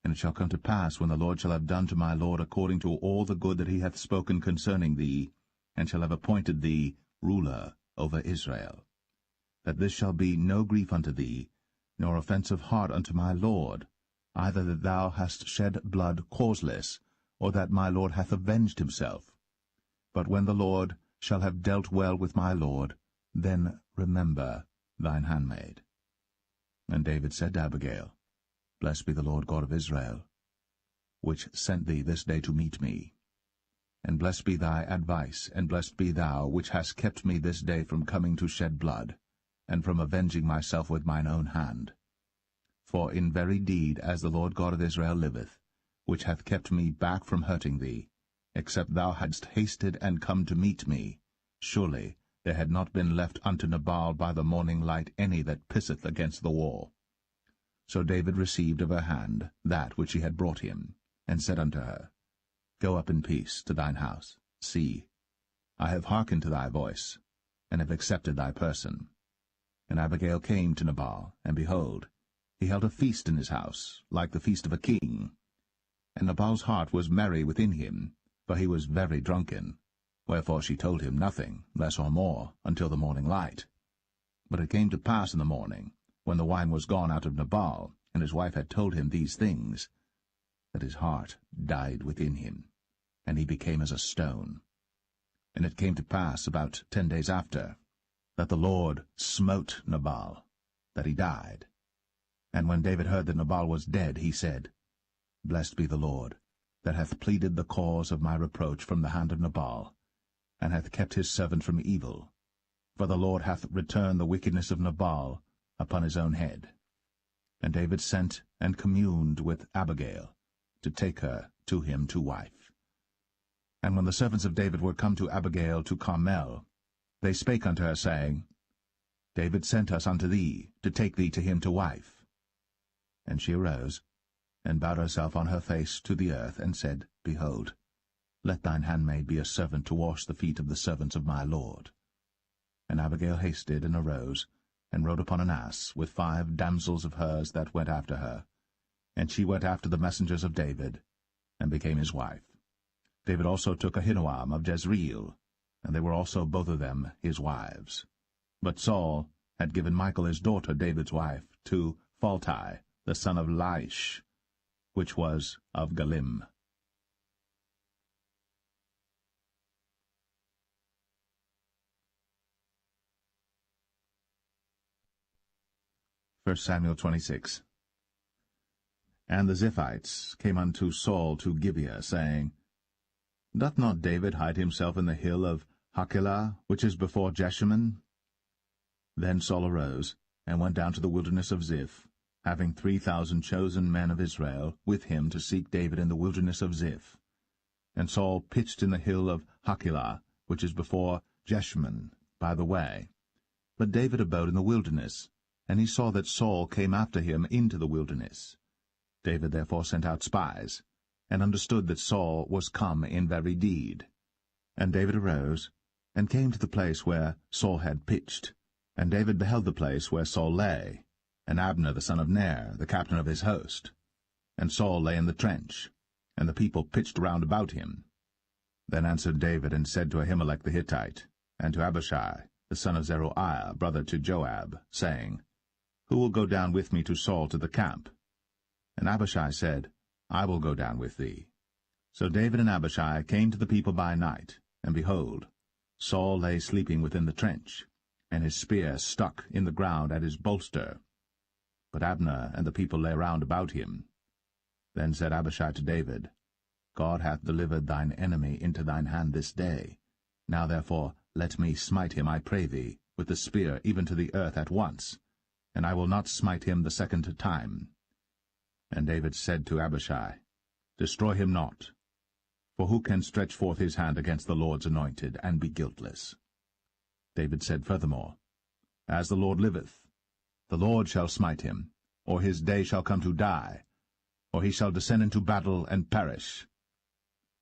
And it shall come to pass, when the Lord shall have done to my lord according to all the good that he hath spoken concerning thee, and shall have appointed thee ruler over Israel, that this shall be no grief unto thee, nor offense of heart unto my lord, either that thou hast shed blood causeless, or that my lord hath avenged himself. But when the Lord shall have dealt well with my lord, then remember thine handmaid. And David said to Abigail, Blessed be the Lord God of Israel, which sent thee this day to meet me. And blessed be thy advice, and blessed be thou, which hast kept me this day from coming to shed blood, and from avenging myself with mine own hand. For in very deed, as the Lord God of Israel liveth, which hath kept me back from hurting thee, except thou hadst hasted and come to meet me, surely there had not been left unto Nabal by the morning light any that pisseth against the wall. So David received of her hand that which she had brought him, and said unto her, Go up in peace to thine house. See, I have hearkened to thy voice, and have accepted thy person. And Abigail came to Nabal, and behold, he held a feast in his house, like the feast of a king. And Nabal's heart was merry within him, for he was very drunken. Wherefore she told him nothing, less or more, until the morning light. But it came to pass in the morning, when the wine was gone out of Nabal, and his wife had told him these things, that his heart died within him, and he became as a stone. And it came to pass about 10 days after, that the Lord smote Nabal, that he died. And when David heard that Nabal was dead, he said, Blessed be the Lord, that hath pleaded the cause of my reproach from the hand of Nabal, and hath kept his servant from evil. For the Lord hath returned the wickedness of Nabal upon his own head. And David sent and communed with Abigail, to take her to him to wife. And when the servants of David were come to Abigail to Carmel, they spake unto her, saying, David sent us unto thee, to take thee to him to wife. And she arose, and bowed herself on her face to the earth, and said, Behold, let thine handmaid be a servant to wash the feet of the servants of my lord. And Abigail hasted, and arose, and rode upon an ass, with 5 damsels of hers that went after her. And she went after the messengers of David, and became his wife. David also took Ahinoam of Jezreel, and they were also both of them his wives. But Saul had given Michal his daughter, David's wife, to Phalti, the son of Laish, which was of Galim. 1 Samuel 26. And the Ziphites came unto Saul to Gibeah, saying, Doth not David hide himself in the hill of Hachilah, which is before Jeshimon? Then Saul arose, and went down to the wilderness of Ziph, having 3,000 chosen men of Israel with him to seek David in the wilderness of Ziph. And Saul pitched in the hill of Hachilah, which is before Jeshimon, by the way. But David abode in the wilderness, and he saw that Saul came after him into the wilderness. David therefore sent out spies, and understood that Saul was come in very deed. And David arose, and came to the place where Saul had pitched. And David beheld the place where Saul lay, and Abner the son of Ner, the captain of his host. And Saul lay in the trench, and the people pitched round about him. Then answered David, and said to Ahimelech the Hittite, and to Abishai, the son of Zeruiah, brother to Joab, saying, Who will go down with me to Saul to the camp? And Abishai said, I will go down with thee. So David and Abishai came to the people by night, and behold, Saul lay sleeping within the trench, and his spear stuck in the ground at his bolster. But Abner and the people lay round about him. Then said Abishai to David, God hath delivered thine enemy into thine hand this day. Now therefore let me smite him, I pray thee, with the spear even to the earth at once, and I will not smite him the second time. And David said to Abishai, Destroy him not, for who can stretch forth his hand against the Lord's anointed, and be guiltless? David said furthermore, As the Lord liveth, the Lord shall smite him, or his day shall come to die, or he shall descend into battle and perish.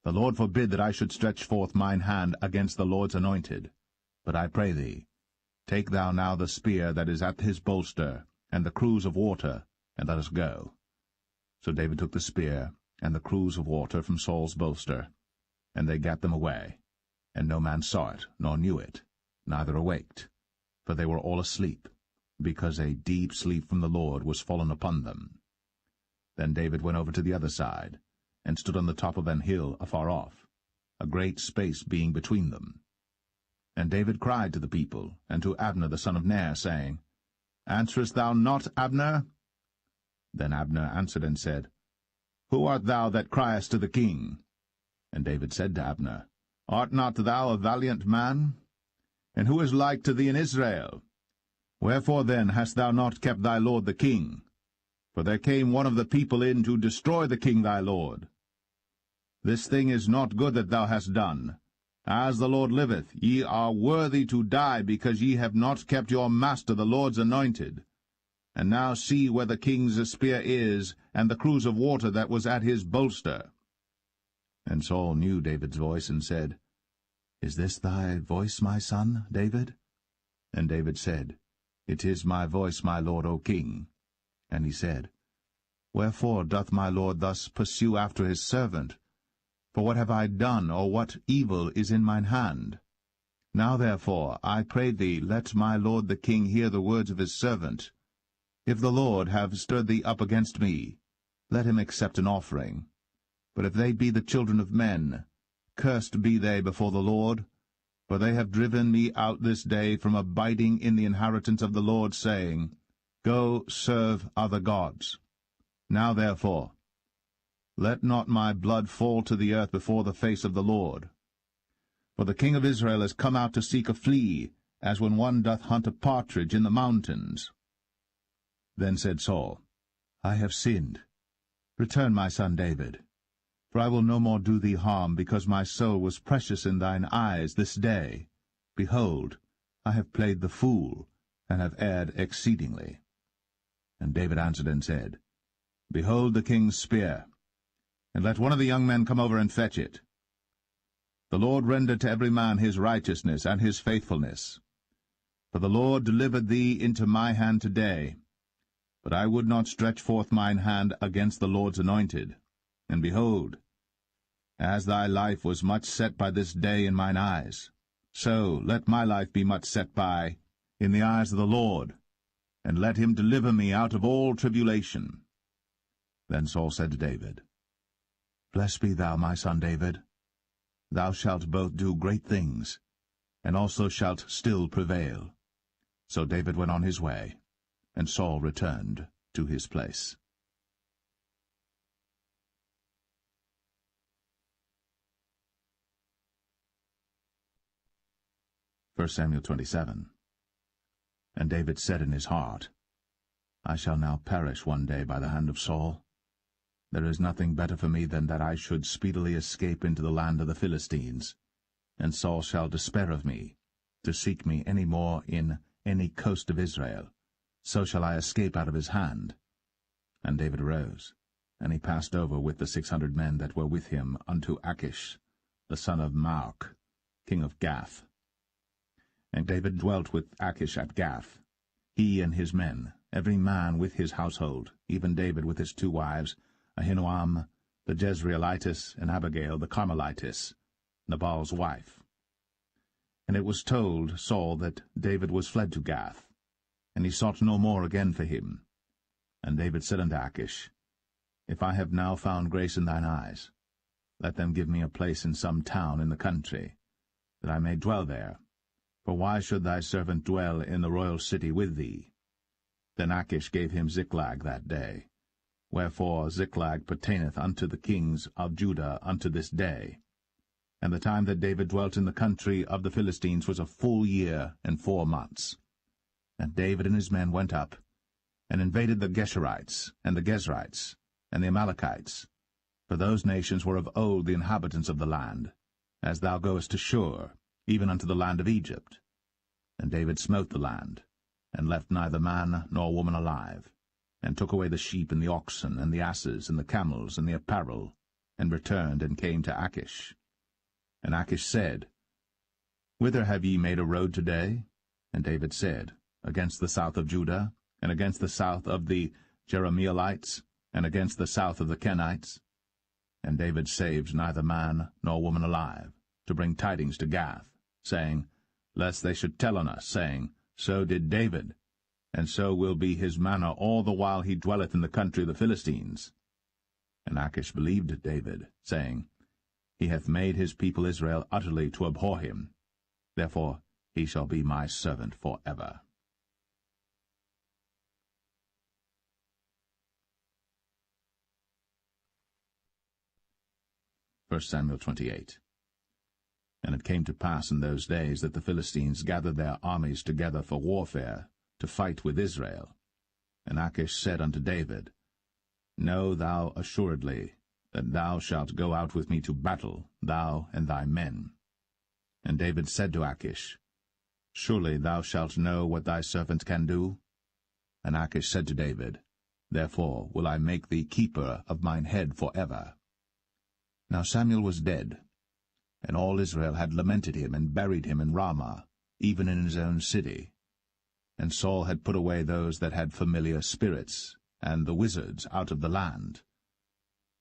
The Lord forbid that I should stretch forth mine hand against the Lord's anointed. But I pray thee, take thou now the spear that is at his bolster, and the cruse of water, and let us go. So David took the spear and the cruse of water from Saul's bolster, and they gat them away, and no man saw it, nor knew it, neither awaked, for they were all asleep, because a deep sleep from the Lord was fallen upon them. Then David went over to the other side, and stood on the top of an hill afar off, a great space being between them. And David cried to the people, and to Abner the son of Ner, saying, Answerest thou not, Abner? Then Abner answered and said, Who art thou that criest to the king? And David said to Abner, Art not thou a valiant man? And who is like to thee in Israel? Wherefore then hast thou not kept thy lord the king? For there came one of the people in to destroy the king thy lord. This thing is not good that thou hast done. As the Lord liveth, ye are worthy to die, because ye have not kept your master the Lord's anointed. And now see where the king's spear is, and the cruse of water that was at his bolster. And Saul knew David's voice, and said, Is this thy voice, my son, David? And David said, It is my voice, my lord, O king. And he said, Wherefore doth my lord thus pursue after his servant? For what have I done, or what evil is in mine hand? Now therefore, I pray thee, let my lord the king hear the words of his servant. If the Lord have stirred thee up against me, let him accept an offering. But if they be the children of men, cursed be they before the Lord, for they have driven me out this day from abiding in the inheritance of the Lord, saying, Go serve other gods. Now therefore, let not my blood fall to the earth before the face of the Lord. For the king of Israel is come out to seek a flea, as when one doth hunt a partridge in the mountains. Then said Saul, I have sinned. Return, my son David. For I will no more do thee harm, because my soul was precious in thine eyes this day. Behold, I have played the fool, and have erred exceedingly. And David answered and said, Behold the king's spear, and let one of the young men come over and fetch it. The Lord render to every man his righteousness and his faithfulness. For the Lord delivered thee into my hand today. But I would not stretch forth mine hand against the Lord's anointed. And behold, as thy life was much set by this day in mine eyes, so let my life be much set by in the eyes of the Lord, and let him deliver me out of all tribulation. Then Saul said to David, Blessed be thou, my son David. Thou shalt both do great things, and also shalt still prevail. So David went on his way, and Saul returned to his place. 1 Samuel 27. And David said in his heart, I shall now perish one day by the hand of Saul. There is nothing better for me than that I should speedily escape into the land of the Philistines, and Saul shall despair of me, to seek me any more in any coast of Israel. So shall I escape out of his hand. And David arose, and he passed over with the 600 men that were with him unto Achish, the son of Maoch, king of Gath. And David dwelt with Achish at Gath, he and his men, every man with his household, even David with his 2 wives, Ahinoam the Jezreelitess, and Abigail the Carmelitess, Nabal's wife. And it was told Saul that David was fled to Gath, and he sought no more again for him. And David said unto Achish, If I have now found grace in thine eyes, let them give me a place in some town in the country, that I may dwell there. For why should thy servant dwell in the royal city with thee? Then Achish gave him Ziklag that day. Wherefore Ziklag pertaineth unto the kings of Judah unto this day. And the time that David dwelt in the country of the Philistines was a full year and 4 months. And David and his men went up, and invaded the Geshurites, and the Gezrites, and the Amalekites. For those nations were of old the inhabitants of the land, as thou goest to Shur, even unto the land of Egypt. And David smote the land, and left neither man nor woman alive, and took away the sheep and the oxen, and the asses, and the camels, and the apparel, and returned and came to Achish. And Achish said, Whither have ye made a road today? And David said, Against the south of Judah, and against the south of the Jerahmeelites, and against the south of the Kenites. And David saved neither man nor woman alive, to bring tidings to Gath, saying, Lest they should tell on us, saying, So did David, and so will be his manner all the while he dwelleth in the country of the Philistines. And Achish believed David, saying, He hath made his people Israel utterly to abhor him. Therefore he shall be my servant for ever. 1 Samuel 28. And it came to pass in those days that the Philistines gathered their armies together for warfare, to fight with Israel. And Achish said unto David, Know thou assuredly that thou shalt go out with me to battle, thou and thy men. And David said to Achish, Surely thou shalt know what thy servant can do. And Achish said to David, Therefore will I make thee keeper of mine head for ever. Now Samuel was dead, and all Israel had lamented him, and buried him in Ramah, even in his own city. And Saul had put away those that had familiar spirits, and the wizards out of the land.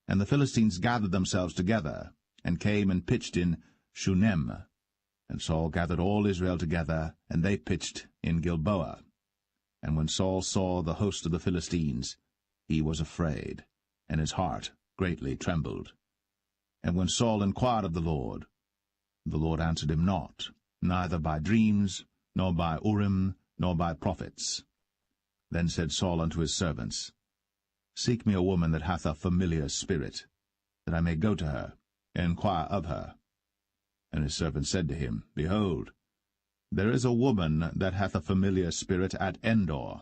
And the Philistines gathered themselves together, and came and pitched in Shunem. And Saul gathered all Israel together, and they pitched in Gilboa. And when Saul saw the host of the Philistines, he was afraid, and his heart greatly trembled. And when Saul inquired of the Lord answered him not, neither by dreams, nor by Urim, nor by prophets. Then said Saul unto his servants, Seek me a woman that hath a familiar spirit, that I may go to her, and inquire of her. And his servant said to him, Behold, there is a woman that hath a familiar spirit at Endor.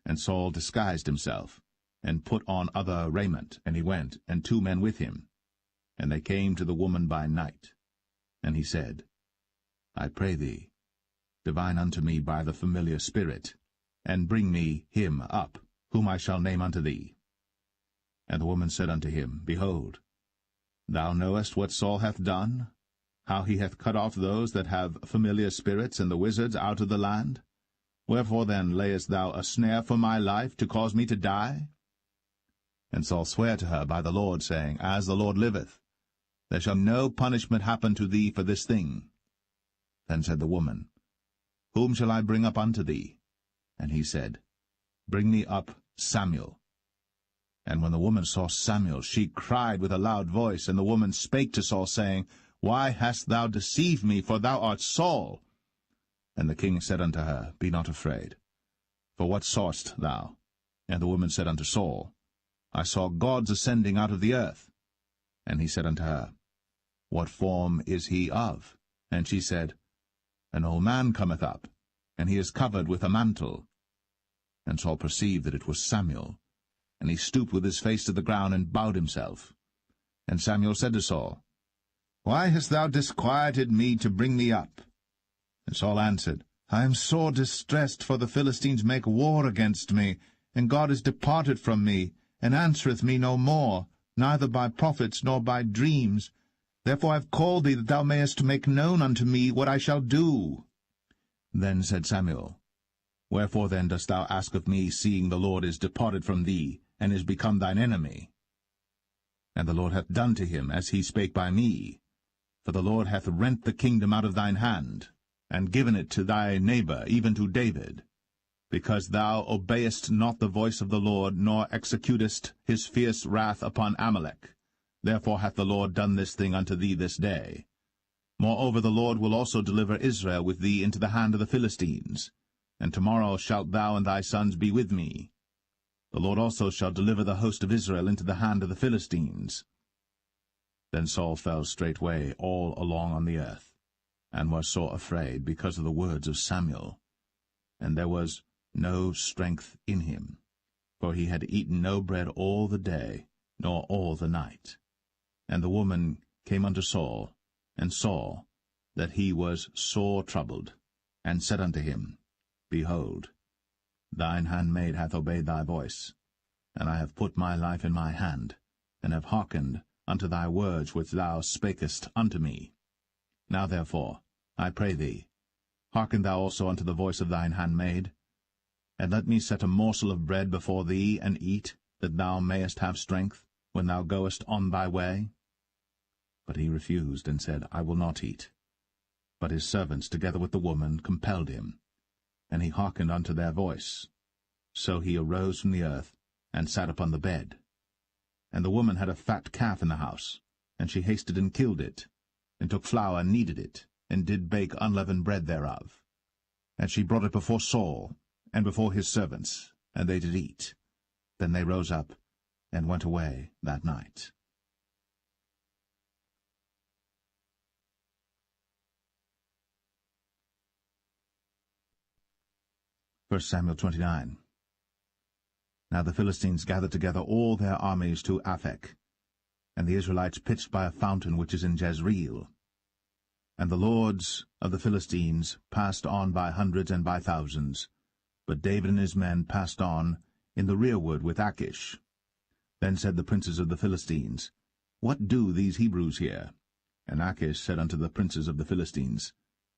And Saul disguised himself, and put on other raiment, and he went, and 2 men with him. And they came to the woman by night. And he said, I pray thee, divine unto me by the familiar spirit, and bring me him up, whom I shall name unto thee. And the woman said unto him, Behold, thou knowest what Saul hath done, how he hath cut off those that have familiar spirits and the wizards out of the land? Wherefore then layest thou a snare for my life, to cause me to die? And Saul sware to her by the Lord, saying, As the Lord liveth, there shall no punishment happen to thee for this thing. Then said the woman, Whom shall I bring up unto thee? And he said, Bring me up Samuel. And when the woman saw Samuel, she cried with a loud voice. And the woman spake to Saul, saying, Why hast thou deceived me? For thou art Saul. And the king said unto her, Be not afraid. For what sawest thou? And the woman said unto Saul, I saw gods ascending out of the earth. And he said unto her, What form is he of? And she said, An old man cometh up, and he is covered with a mantle. And Saul perceived that it was Samuel. And he stooped with his face to the ground, and bowed himself. And Samuel said to Saul, Why hast thou disquieted me to bring me up? And Saul answered, I am sore distressed, for the Philistines make war against me, and God is departed from me, and answereth me no more, neither by prophets nor by dreams. Therefore I have called thee, that thou mayest make known unto me what I shall do. Then said Samuel, Wherefore then dost thou ask of me, seeing the Lord is departed from thee, and is become thine enemy? And the Lord hath done to him as he spake by me. For the Lord hath rent the kingdom out of thine hand, and given it to thy neighbor, even to David, because thou obeyest not the voice of the Lord, nor executest his fierce wrath upon Amalek. Therefore hath the Lord done this thing unto thee this day. Moreover the Lord will also deliver Israel with thee into the hand of the Philistines, and tomorrow shalt thou and thy sons be with me. The Lord also shall deliver the host of Israel into the hand of the Philistines. Then Saul fell straightway all along on the earth, and was sore afraid because of the words of Samuel. And there was no strength in him, for he had eaten no bread all the day, nor all the night. And the woman came unto Saul, and saw that he was sore troubled, and said unto him, Behold, thine handmaid hath obeyed thy voice, and I have put my life in my hand, and have hearkened unto thy words which thou spakest unto me. Now therefore, I pray thee, hearken thou also unto the voice of thine handmaid, and let me set a morsel of bread before thee, and eat, that thou mayest have strength, when thou goest on thy way. But he refused, and said, I will not eat. But his servants, together with the woman, compelled him, and he hearkened unto their voice. So he arose from the earth, and sat upon the bed. And the woman had a fat calf in the house, and she hasted and killed it, and took flour and kneaded it, and did bake unleavened bread thereof. And she brought it before Saul, and before his servants, and they did eat. Then they rose up, and went away that night. 1 Samuel 29. Now the Philistines gathered together all their armies to Aphek, and the Israelites pitched by a fountain which is in Jezreel. And the lords of the Philistines passed on by hundreds and by thousands, but David and his men passed on in the rearward with Achish. Then said the princes of the Philistines, What do these Hebrews here? And Achish said unto the princes of the Philistines,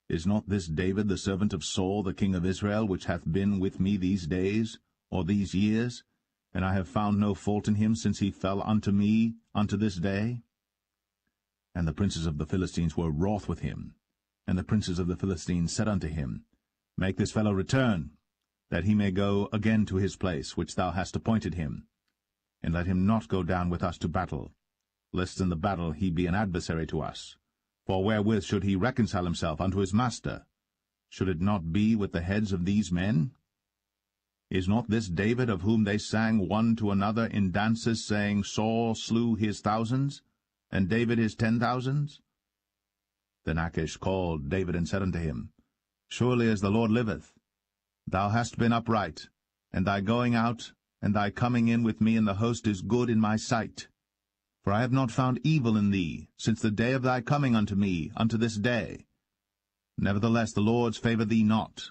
Is not this David the servant of Saul the king of Israel, which hath been with me these days, or these years? And I have found no fault in him since he fell unto me unto this day. And the princes of the Philistines were wroth with him. And the princes of the Philistines said unto him, Make this fellow return, that he may go again to his place, which thou hast appointed him. And let him not go down with us to battle, lest in the battle he be an adversary to us. For wherewith should he reconcile himself unto his master? Should it not be with the heads of these men? Is not this David, of whom they sang one to another in dances, saying, Saul slew his thousands, and David his 10,000s? Then Achish called David and said unto him, Surely as the Lord liveth, thou hast been upright, and thy going out and thy coming in with me in the host is good in my sight. For I have not found evil in thee since the day of thy coming unto me unto this day. Nevertheless the Lord's favour thee not.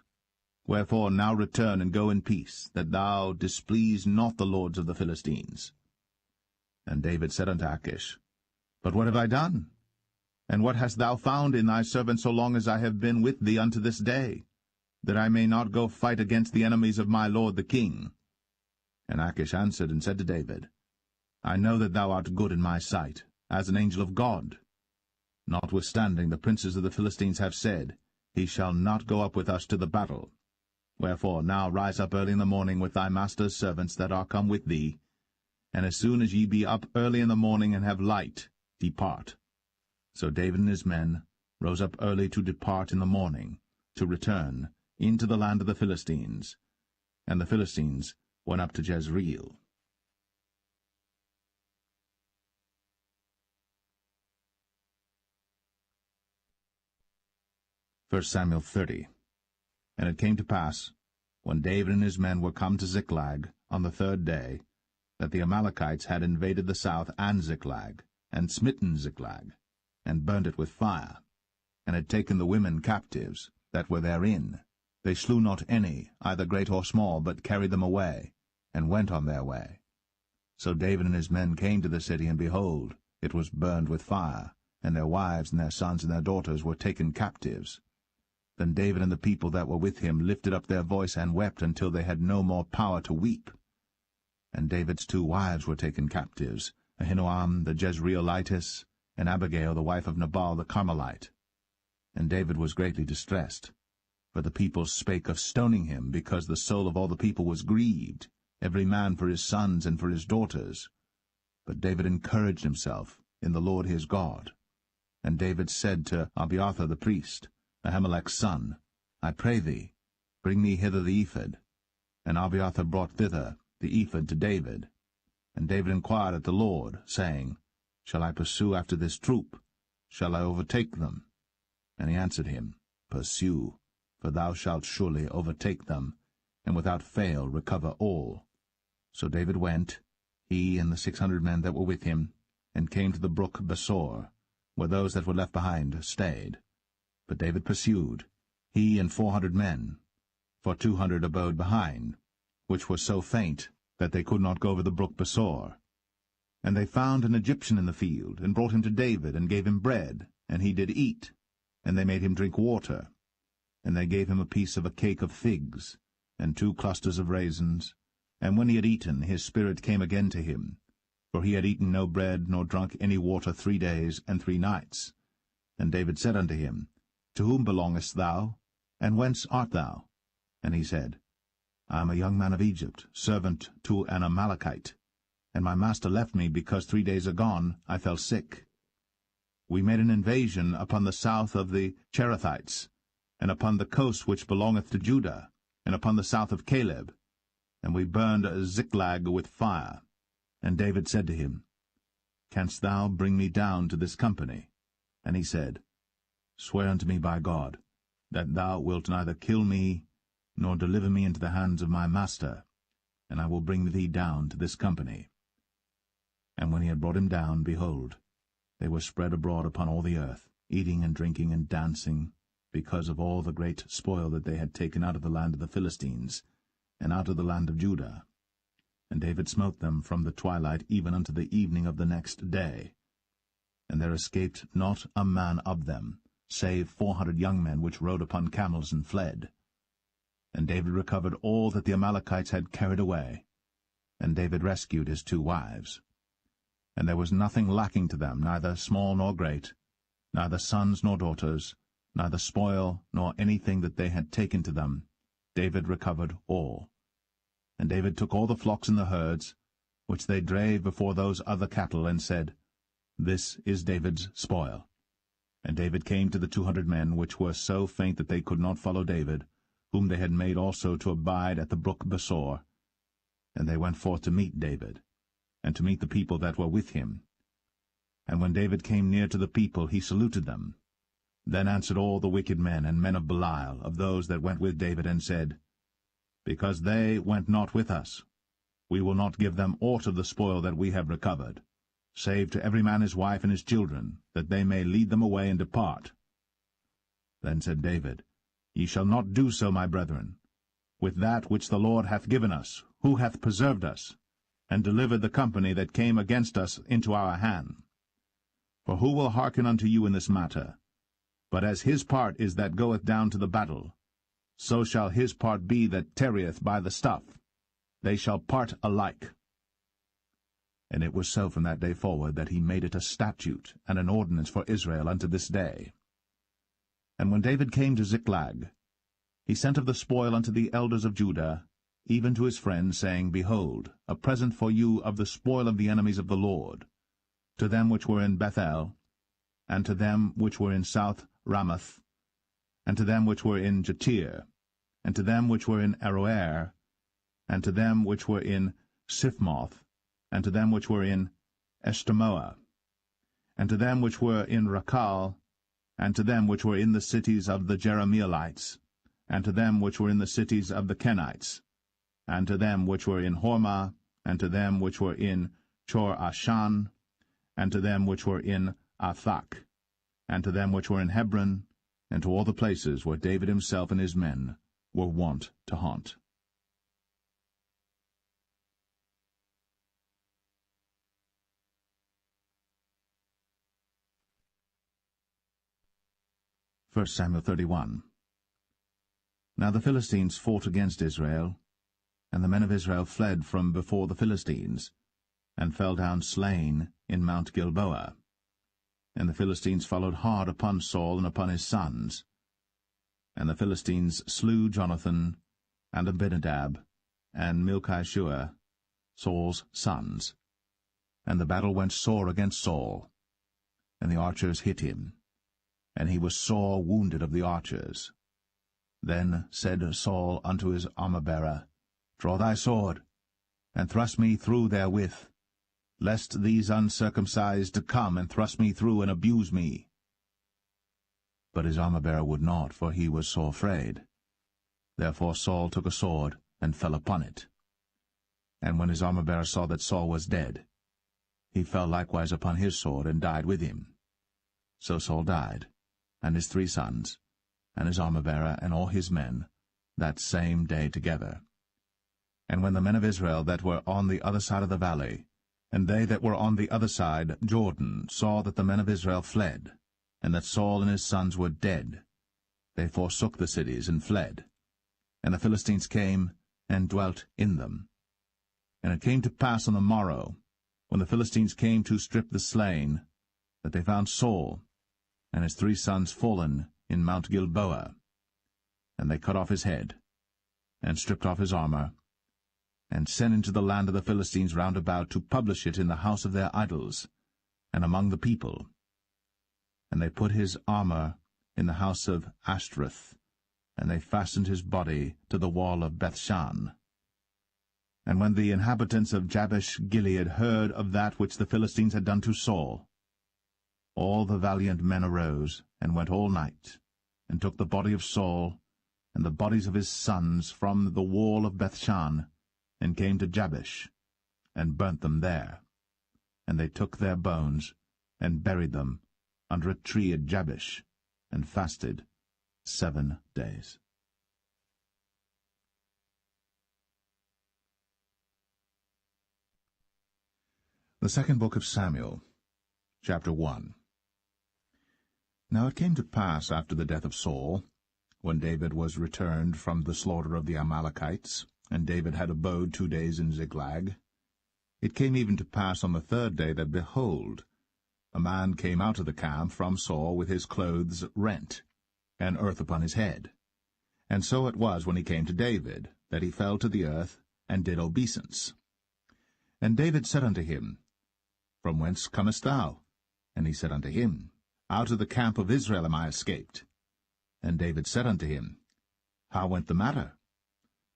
Wherefore now return and go in peace, that thou displease not the lords of the Philistines. And David said unto Achish, But what have I done? And what hast thou found in thy servant so long as I have been with thee unto this day, that I may not go fight against the enemies of my lord the king? And Achish answered and said to David, I know that thou art good in my sight, as an angel of God. Notwithstanding the princes of the Philistines have said, He shall not go up with us to the battle. Wherefore now rise up early in the morning with thy master's servants that are come with thee, and as soon as ye be up early in the morning and have light, depart. So David and his men rose up early to depart in the morning, to return into the land of the Philistines. And the Philistines went up to Jezreel. 1 Samuel 30. And it came to pass, when David and his men were come to Ziklag on the 3rd day, that the Amalekites had invaded the south and Ziklag, and smitten Ziklag, and burned it with fire, and had taken the women captives that were therein. They slew not any, either great or small, but carried them away, and went on their way. So David and his men came to the city, and behold, it was burned with fire, and their wives and their sons and their daughters were taken captives. Then David and the people that were with him lifted up their voice and wept until they had no more power to weep. And David's 2 wives were taken captives, Ahinoam the Jezreelitess, and Abigail the wife of Nabal the Carmelite. And David was greatly distressed, for the people spake of stoning him, because the soul of all the people was grieved, every man for his sons and for his daughters. But David encouraged himself in the Lord his God. And David said to Abiathar the priest, Ahimelech's son, I pray thee, bring me hither the ephod. And Abiathar brought thither the ephod to David. And David inquired at the Lord, saying, Shall I pursue after this troop? Shall I overtake them? And he answered him, Pursue, for thou shalt surely overtake them, and without fail recover all. So David went, he and the 600 men that were with him, and came to the brook Besor, where those that were left behind stayed. But David pursued, he and 400 men, for 200 abode behind, which were so faint that they could not go over the brook Besor. And they found an Egyptian in the field, and brought him to David, and gave him bread, and he did eat, and they made him drink water. And they gave him a piece of a cake of figs, and 2 clusters of raisins. And when he had eaten, his spirit came again to him, for he had eaten no bread, nor drunk any water 3 days and 3 nights. And David said unto him, To whom belongest thou, and whence art thou? And he said, I am a young man of Egypt, servant to an Amalekite, and my master left me, because 3 days agone I fell sick. We made an invasion upon the south of the Cherethites, and upon the coast which belongeth to Judah, and upon the south of Caleb, and we burned Ziklag with fire. And David said to him, Canst thou bring me down to this company? And he said, Swear unto me by God, that thou wilt neither kill me, nor deliver me into the hands of my master, and I will bring thee down to this company. And when he had brought him down, behold, they were spread abroad upon all the earth, eating and drinking and dancing, because of all the great spoil that they had taken out of the land of the Philistines, and out of the land of Judah. And David smote them from the twilight even unto the evening of the next day. And there escaped not a man of them, save 400 young men which rode upon camels and fled. And David recovered all that the Amalekites had carried away, and David rescued his 2 wives. And there was nothing lacking to them, neither small nor great, neither sons nor daughters, neither spoil nor anything that they had taken to them. David recovered all. And David took all the flocks and the herds, which they drave before those other cattle, and said, This is David's spoil. And David came to the 200 men, which were so faint that they could not follow David, whom they had made also to abide at the brook Besor. And they went forth to meet David, and to meet the people that were with him. And when David came near to the people, he saluted them. Then answered all the wicked men and men of Belial, of those that went with David, and said, Because they went not with us, we will not give them aught of the spoil that we have recovered, save to every man his wife and his children, that they may lead them away and depart. Then said David, Ye shall not do so, my brethren, with that which the Lord hath given us, who hath preserved us, and delivered the company that came against us into our hand. For who will hearken unto you in this matter? But as his part is that goeth down to the battle, so shall his part be that tarrieth by the stuff. They shall part alike. And it was so from that day forward that he made it a statute and an ordinance for Israel unto this day. And when David came to Ziklag, he sent of the spoil unto the elders of Judah, even to his friends, saying, Behold, a present for you of the spoil of the enemies of the Lord, to them which were in Bethel, and to them which were in South Ramoth, and to them which were in Jatir, and to them which were in Aroer, and to them which were in Siphmoth, and to them which were in Eshtemoa, and to them which were in Rakal, and to them which were in the cities of the Jerahmeelites, and to them which were in the cities of the Kenites, and to them which were in Hormah, and to them which were in Chor-Ashan, and to them which were in Athak, and to them which were in Hebron, and to all the places where David himself and his men were wont to haunt. 1 Samuel 31. Now the Philistines fought against Israel, and the men of Israel fled from before the Philistines, and fell down slain in Mount Gilboa. And the Philistines followed hard upon Saul and upon his sons. And the Philistines slew Jonathan, and Abinadab, and Malchishua, Saul's sons. And the battle went sore against Saul, and the archers hit him, and he was sore wounded of the archers. Then said Saul unto his armor-bearer, Draw thy sword, and thrust me through therewith, lest these uncircumcised come and thrust me through and abuse me. But his armor-bearer would not, for he was sore afraid. Therefore Saul took a sword, and fell upon it. And when his armor-bearer saw that Saul was dead, he fell likewise upon his sword, and died with him. So Saul died, and his 3 sons, and his armor-bearer, and all his men, that same day together. And when the men of Israel that were on the other side of the valley, and they that were on the other side, Jordan, saw that the men of Israel fled, and that Saul and his sons were dead, they forsook the cities and fled. And the Philistines came and dwelt in them. And it came to pass on the morrow, when the Philistines came to strip the slain, that they found Saul and his 3 sons fallen in Mount Gilboa. And they cut off his head, and stripped off his armor, and sent into the land of the Philistines round about to publish it in the house of their idols, and among the people. And they put his armor in the house of Ashtoreth, and they fastened his body to the wall of Bethshan. And when the inhabitants of Jabesh-Gilead heard of that which the Philistines had done to Saul, all the valiant men arose, and went all night, and took the body of Saul, and the bodies of his sons from the wall of Bethshan, and came to Jabesh, and burnt them there. And they took their bones, and buried them under a tree at Jabesh, and fasted 7 days. The second book of Samuel, chapter 1. Now it came to pass after the death of Saul, when David was returned from the slaughter of the Amalekites, and David had abode 2 days in Ziklag, it came even to pass on the 3rd day that, behold, a man came out of the camp from Saul with his clothes rent, and earth upon his head. And so it was when he came to David, that he fell to the earth, and did obeisance. And David said unto him, From whence comest thou? And he said unto him, Out of the camp of Israel am I escaped. And David said unto him, How went the matter?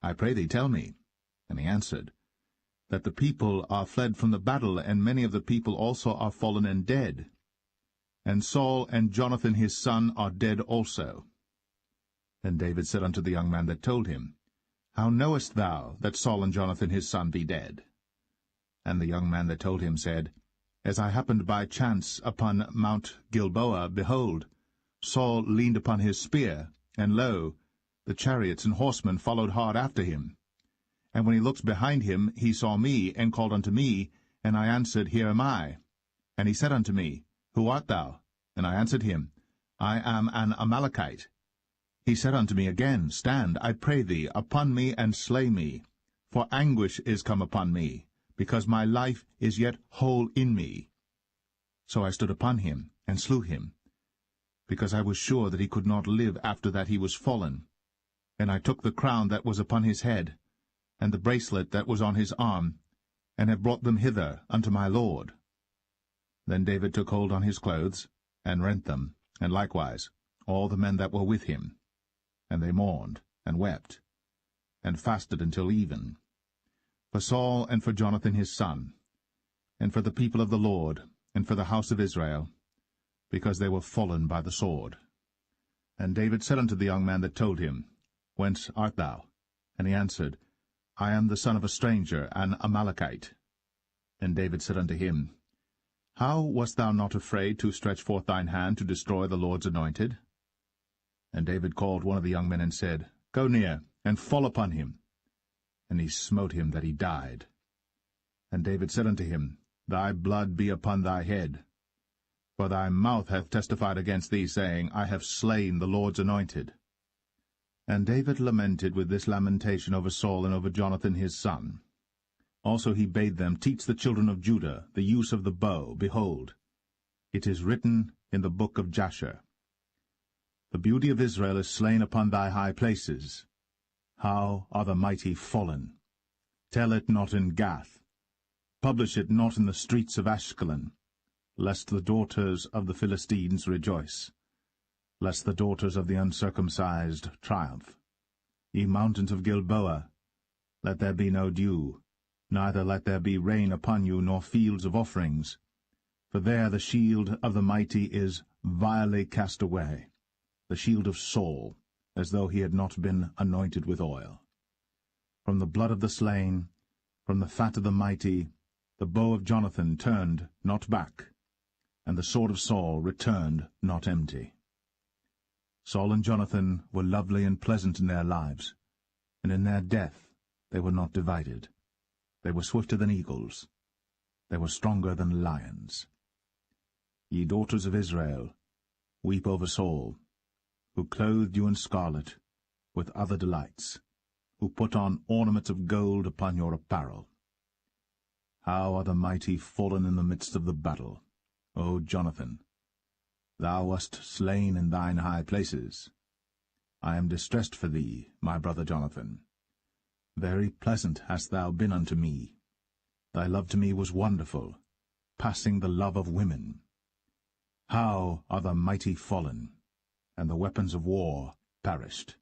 I pray thee, tell me. And he answered, That the people are fled from the battle, and many of the people also are fallen and dead. And Saul and Jonathan his son are dead also. Then David said unto the young man that told him, How knowest thou that Saul and Jonathan his son be dead? And the young man that told him said, As I happened by chance upon Mount Gilboa, behold, Saul leaned upon his spear, and lo, the chariots and horsemen followed hard after him. And when he looked behind him, he saw me, and called unto me, and I answered, Here am I. And he said unto me, Who art thou? And I answered him, I am an Amalekite. He said unto me again, Stand, I pray thee, upon me, and slay me. For anguish is come upon me, because my life is yet whole in me. So I stood upon him, and slew him, because I was sure that he could not live after that he was fallen. And I took the crown that was upon his head, and the bracelet that was on his arm, and have brought them hither unto my lord. Then David took hold on his clothes, and rent them, and likewise all the men that were with him. And they mourned, and wept, and fasted until even, for Saul and for Jonathan his son, and for the people of the Lord, and for the house of Israel, because they were fallen by the sword. And David said unto the young man that told him, Whence art thou? And he answered, I am the son of a stranger, an Amalekite. And David said unto him, How wast thou not afraid to stretch forth thine hand to destroy the Lord's anointed? And David called one of the young men and said, Go near, and fall upon him. And he smote him that he died. And David said unto him, Thy blood be upon thy head. For thy mouth hath testified against thee, saying, I have slain the Lord's anointed. And David lamented with this lamentation over Saul and over Jonathan his son. Also he bade them teach the children of Judah the use of the bow. Behold, it is written in the book of Jasher, The beauty of Israel is slain upon thy high places. How are the mighty fallen! Tell it not in Gath. Publish it not in the streets of Ashkelon, lest the daughters of the Philistines rejoice, lest the daughters of the uncircumcised triumph. Ye mountains of Gilboa, let there be no dew, neither let there be rain upon you, nor fields of offerings. For there the shield of the mighty is vilely cast away, the shield of Saul, as though he had not been anointed with oil. From the blood of the slain, from the fat of the mighty, the bow of Jonathan turned not back, and the sword of Saul returned not empty. Saul and Jonathan were lovely and pleasant in their lives, and in their death they were not divided. They were swifter than eagles. They were stronger than lions. Ye daughters of Israel, weep over Saul, who clothed you in scarlet, with other delights, who put on ornaments of gold upon your apparel. How are the mighty fallen in the midst of the battle, O Jonathan! Thou wast slain in thine high places. I am distressed for thee, my brother Jonathan. Very pleasant hast thou been unto me. Thy love to me was wonderful, passing the love of women. How are the mighty fallen, and the weapons of war perished!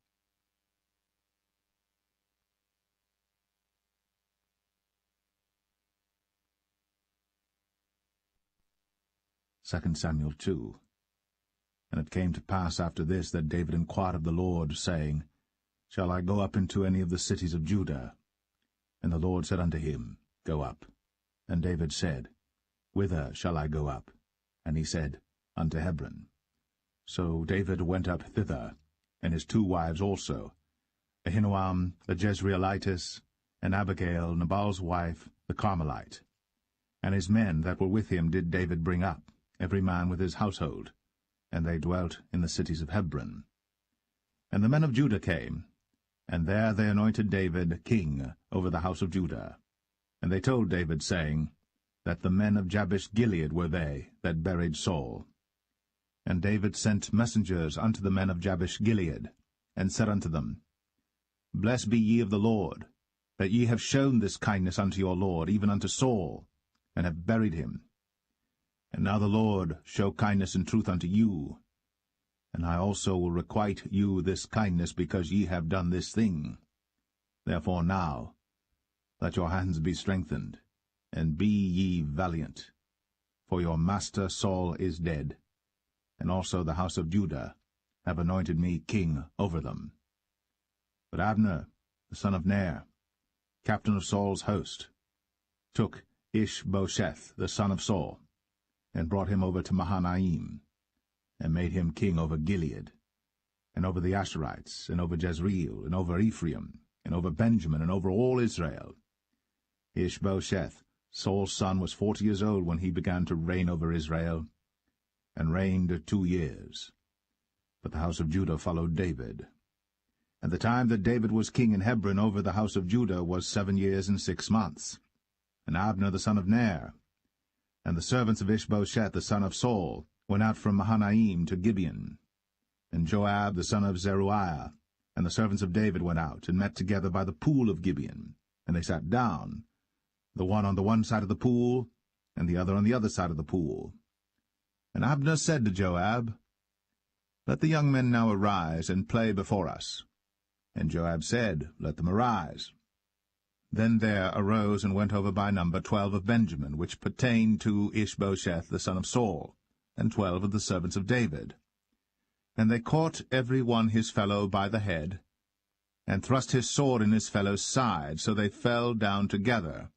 2 Samuel 2. And it came to pass after this that David inquired of the Lord, saying, Shall I go up into any of the cities of Judah? And the Lord said unto him, Go up. And David said, Whither shall I go up? And he said, unto Hebron. So David went up thither, and his 2 wives also, Ahinoam the Jezreelitess, and Abigail Nabal's wife, the Carmelite. And his men that were with him did David bring up, every man with his household, and they dwelt in the cities of Hebron. And the men of Judah came, and there they anointed David king over the house of Judah. And they told David, saying, that the men of Jabesh-Gilead were they that buried Saul. And David sent messengers unto the men of Jabesh-Gilead, and said unto them, Blessed be ye of the Lord, that ye have shown this kindness unto your Lord, even unto Saul, and have buried him. And now the Lord show kindness and truth unto you, and I also will requite you this kindness, because ye have done this thing. Therefore now let your hands be strengthened, and be ye valiant, for your master Saul is dead, and also the house of Judah have anointed me king over them. But Abner, the son of Ner, captain of Saul's host, took Ishbosheth, the son of Saul, and brought him over to Mahanaim, and made him king over Gilead, and over the Asherites, and over Jezreel, and over Ephraim, and over Benjamin, and over all Israel. Ishbosheth, Saul's son, was 40 years old when he began to reign over Israel, and reigned 2 years. But the house of Judah followed David. And the time that David was king in Hebron over the house of Judah was 7 years and 6 months. And Abner the son of Ner, and the servants of Ishbosheth the son of Saul, went out from Mahanaim to Gibeon. And Joab the son of Zeruiah, and the servants of David went out, and met together by the pool of Gibeon. And they sat down, the one on the one side of the pool, and the other on the other side of the pool. And Abner said to Joab, Let the young men now arise, and play before us. And Joab said, Let them arise. Then there arose and went over by number 12 of Benjamin, which pertained to Ishbosheth the son of Saul, and 12 of the servants of David. And they caught every one his fellow by the head, and thrust his sword in his fellow's side, so they fell down together.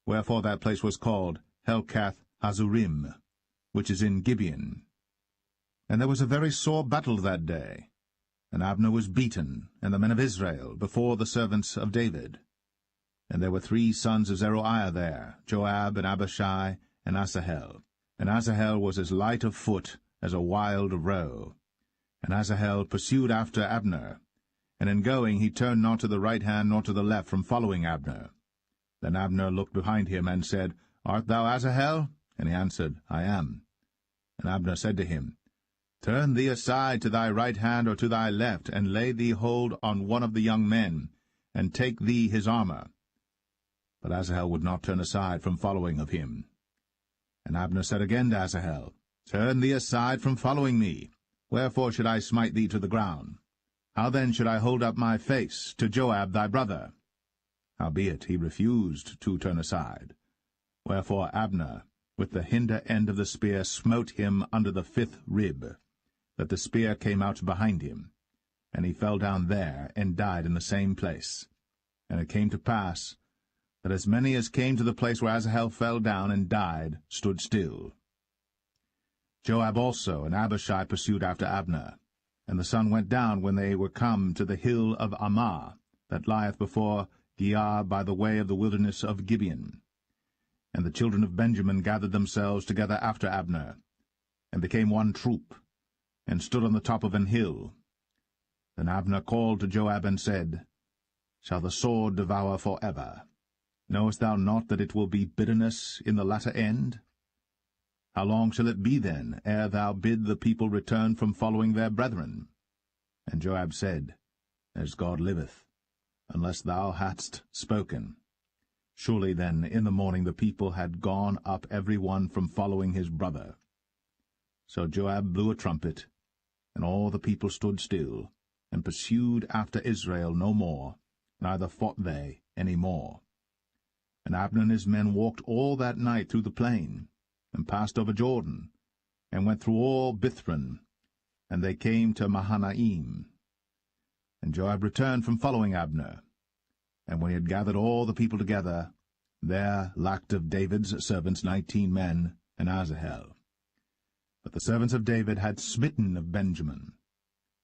Wherefore that place was called Helkath Hazurim, which is in Gibeon. And there was a very sore battle that day. And Abner was beaten, and the men of Israel, before the servants of David. And there were 3 sons of Zeruiah there, Joab, and Abishai, and Asahel. And Asahel was as light of foot as a wild roe. And Asahel pursued after Abner, and in going he turned not to the right hand nor to the left from following Abner. Then Abner looked behind him, and said, Art thou Asahel? And he answered, I am. And Abner said to him, Turn thee aside to thy right hand or to thy left, and lay thee hold on one of the young men, and take thee his armor. But Asahel would not turn aside from following of him. And Abner said again to Asahel, Turn thee aside from following me. Wherefore should I smite thee to the ground? How then should I hold up my face to Joab thy brother? Howbeit he refused to turn aside. Wherefore Abner, with the hinder end of the spear, smote him under the 5th rib, that the spear came out behind him. And he fell down there, and died in the same place. And it came to pass, that as many as came to the place where Asahel fell down and died stood still. Joab also and Abishai pursued after Abner. And the sun went down when they were come to the hill of Ammah, that lieth before Giah by the way of the wilderness of Gibeon. And the children of Benjamin gathered themselves together after Abner, and became one troop, and stood on the top of an hill. Then Abner called to Joab and said, Shall the sword devour for ever? Knowest thou not that it will be bitterness in the latter end? How long shall it be then, ere thou bid the people return from following their brethren? And Joab said, As God liveth, unless thou hadst spoken. Surely then in the morning the people had gone up every one from following his brother. So Joab blew a trumpet, and all the people stood still, and pursued after Israel no more, neither fought they any more. And Abner and his men walked all that night through the plain, and passed over Jordan, and went through all Bithron, and they came to Mahanaim. And Joab returned from following Abner. And when he had gathered all the people together, there lacked of David's servants 19 men, and Asahel. But the servants of David had smitten of Benjamin,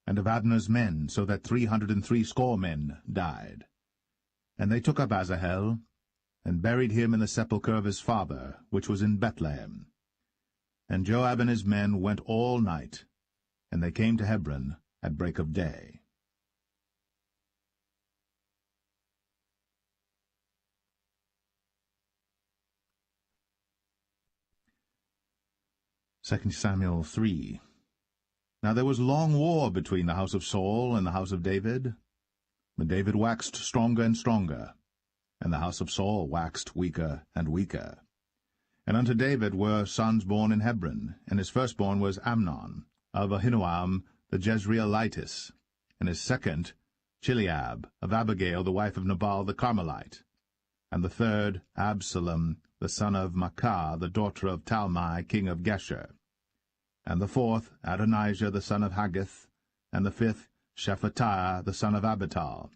and of Abner's men, so that 360 men died. And they took up Asahel, and buried him in the sepulchre of his father, which was in Bethlehem. And Joab and his men went all night, and they came to Hebron at break of day. 2 Samuel 3. Now there was long war between the house of Saul and the house of David. But David waxed stronger and stronger, and the house of Saul waxed weaker and weaker. And unto David were sons born in Hebron, and his firstborn was Amnon, of Ahinoam the Jezreelitess, and his second Chileab, of Abigail the wife of Nabal the Carmelite, and the third Absalom the son of Maacah the daughter of Talmai king of Geshur, and the fourth Adonijah the son of Haggith, and the fifth Shephatiah the son of Abital,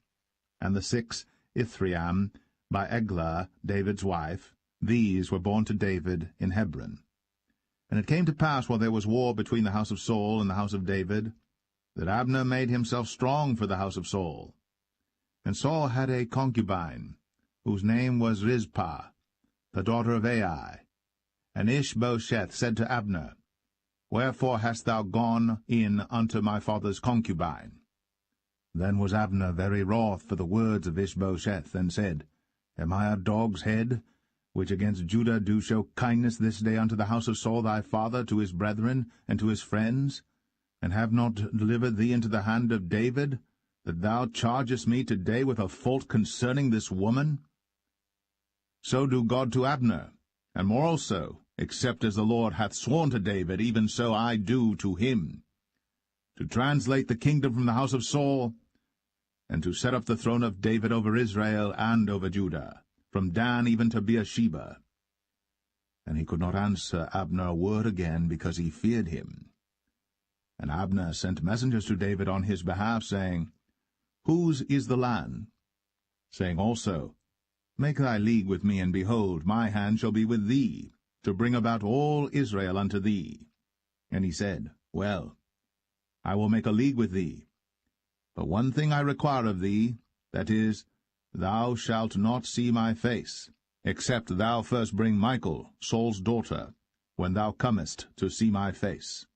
and the sixth Ithream by Eglah David's wife. These were born to David in Hebron. And it came to pass, while there was war between the house of Saul and the house of David, that Abner made himself strong for the house of Saul. And Saul had a concubine, whose name was Rizpah, the daughter of Ai. And Ishbosheth said to Abner, Wherefore hast thou gone in unto my father's concubine? Then was Abner very wroth for the words of Ishbosheth, and said, Am I a dog's head, which against Judah do show kindness this day unto the house of Saul thy father, to his brethren, and to his friends, and have not delivered thee into the hand of David, that thou chargest me today with a fault concerning this woman? So do God to Abner, and more also, except as the Lord hath sworn to David, even so I do to him, to translate the kingdom from the house of Saul, and to set up the throne of David over Israel and over Judah, from Dan even to Beersheba. And he could not answer Abner a word again, because he feared him. And Abner sent messengers to David on his behalf, saying, Whose is the land? Saying also, Make thy league with me, and behold, my hand shall be with thee, to bring about all Israel unto thee. And he said, Well, I will make a league with thee. But one thing I require of thee, that is, thou shalt not see my face, except thou first bring Michal, Saul's daughter, when thou comest to see my face.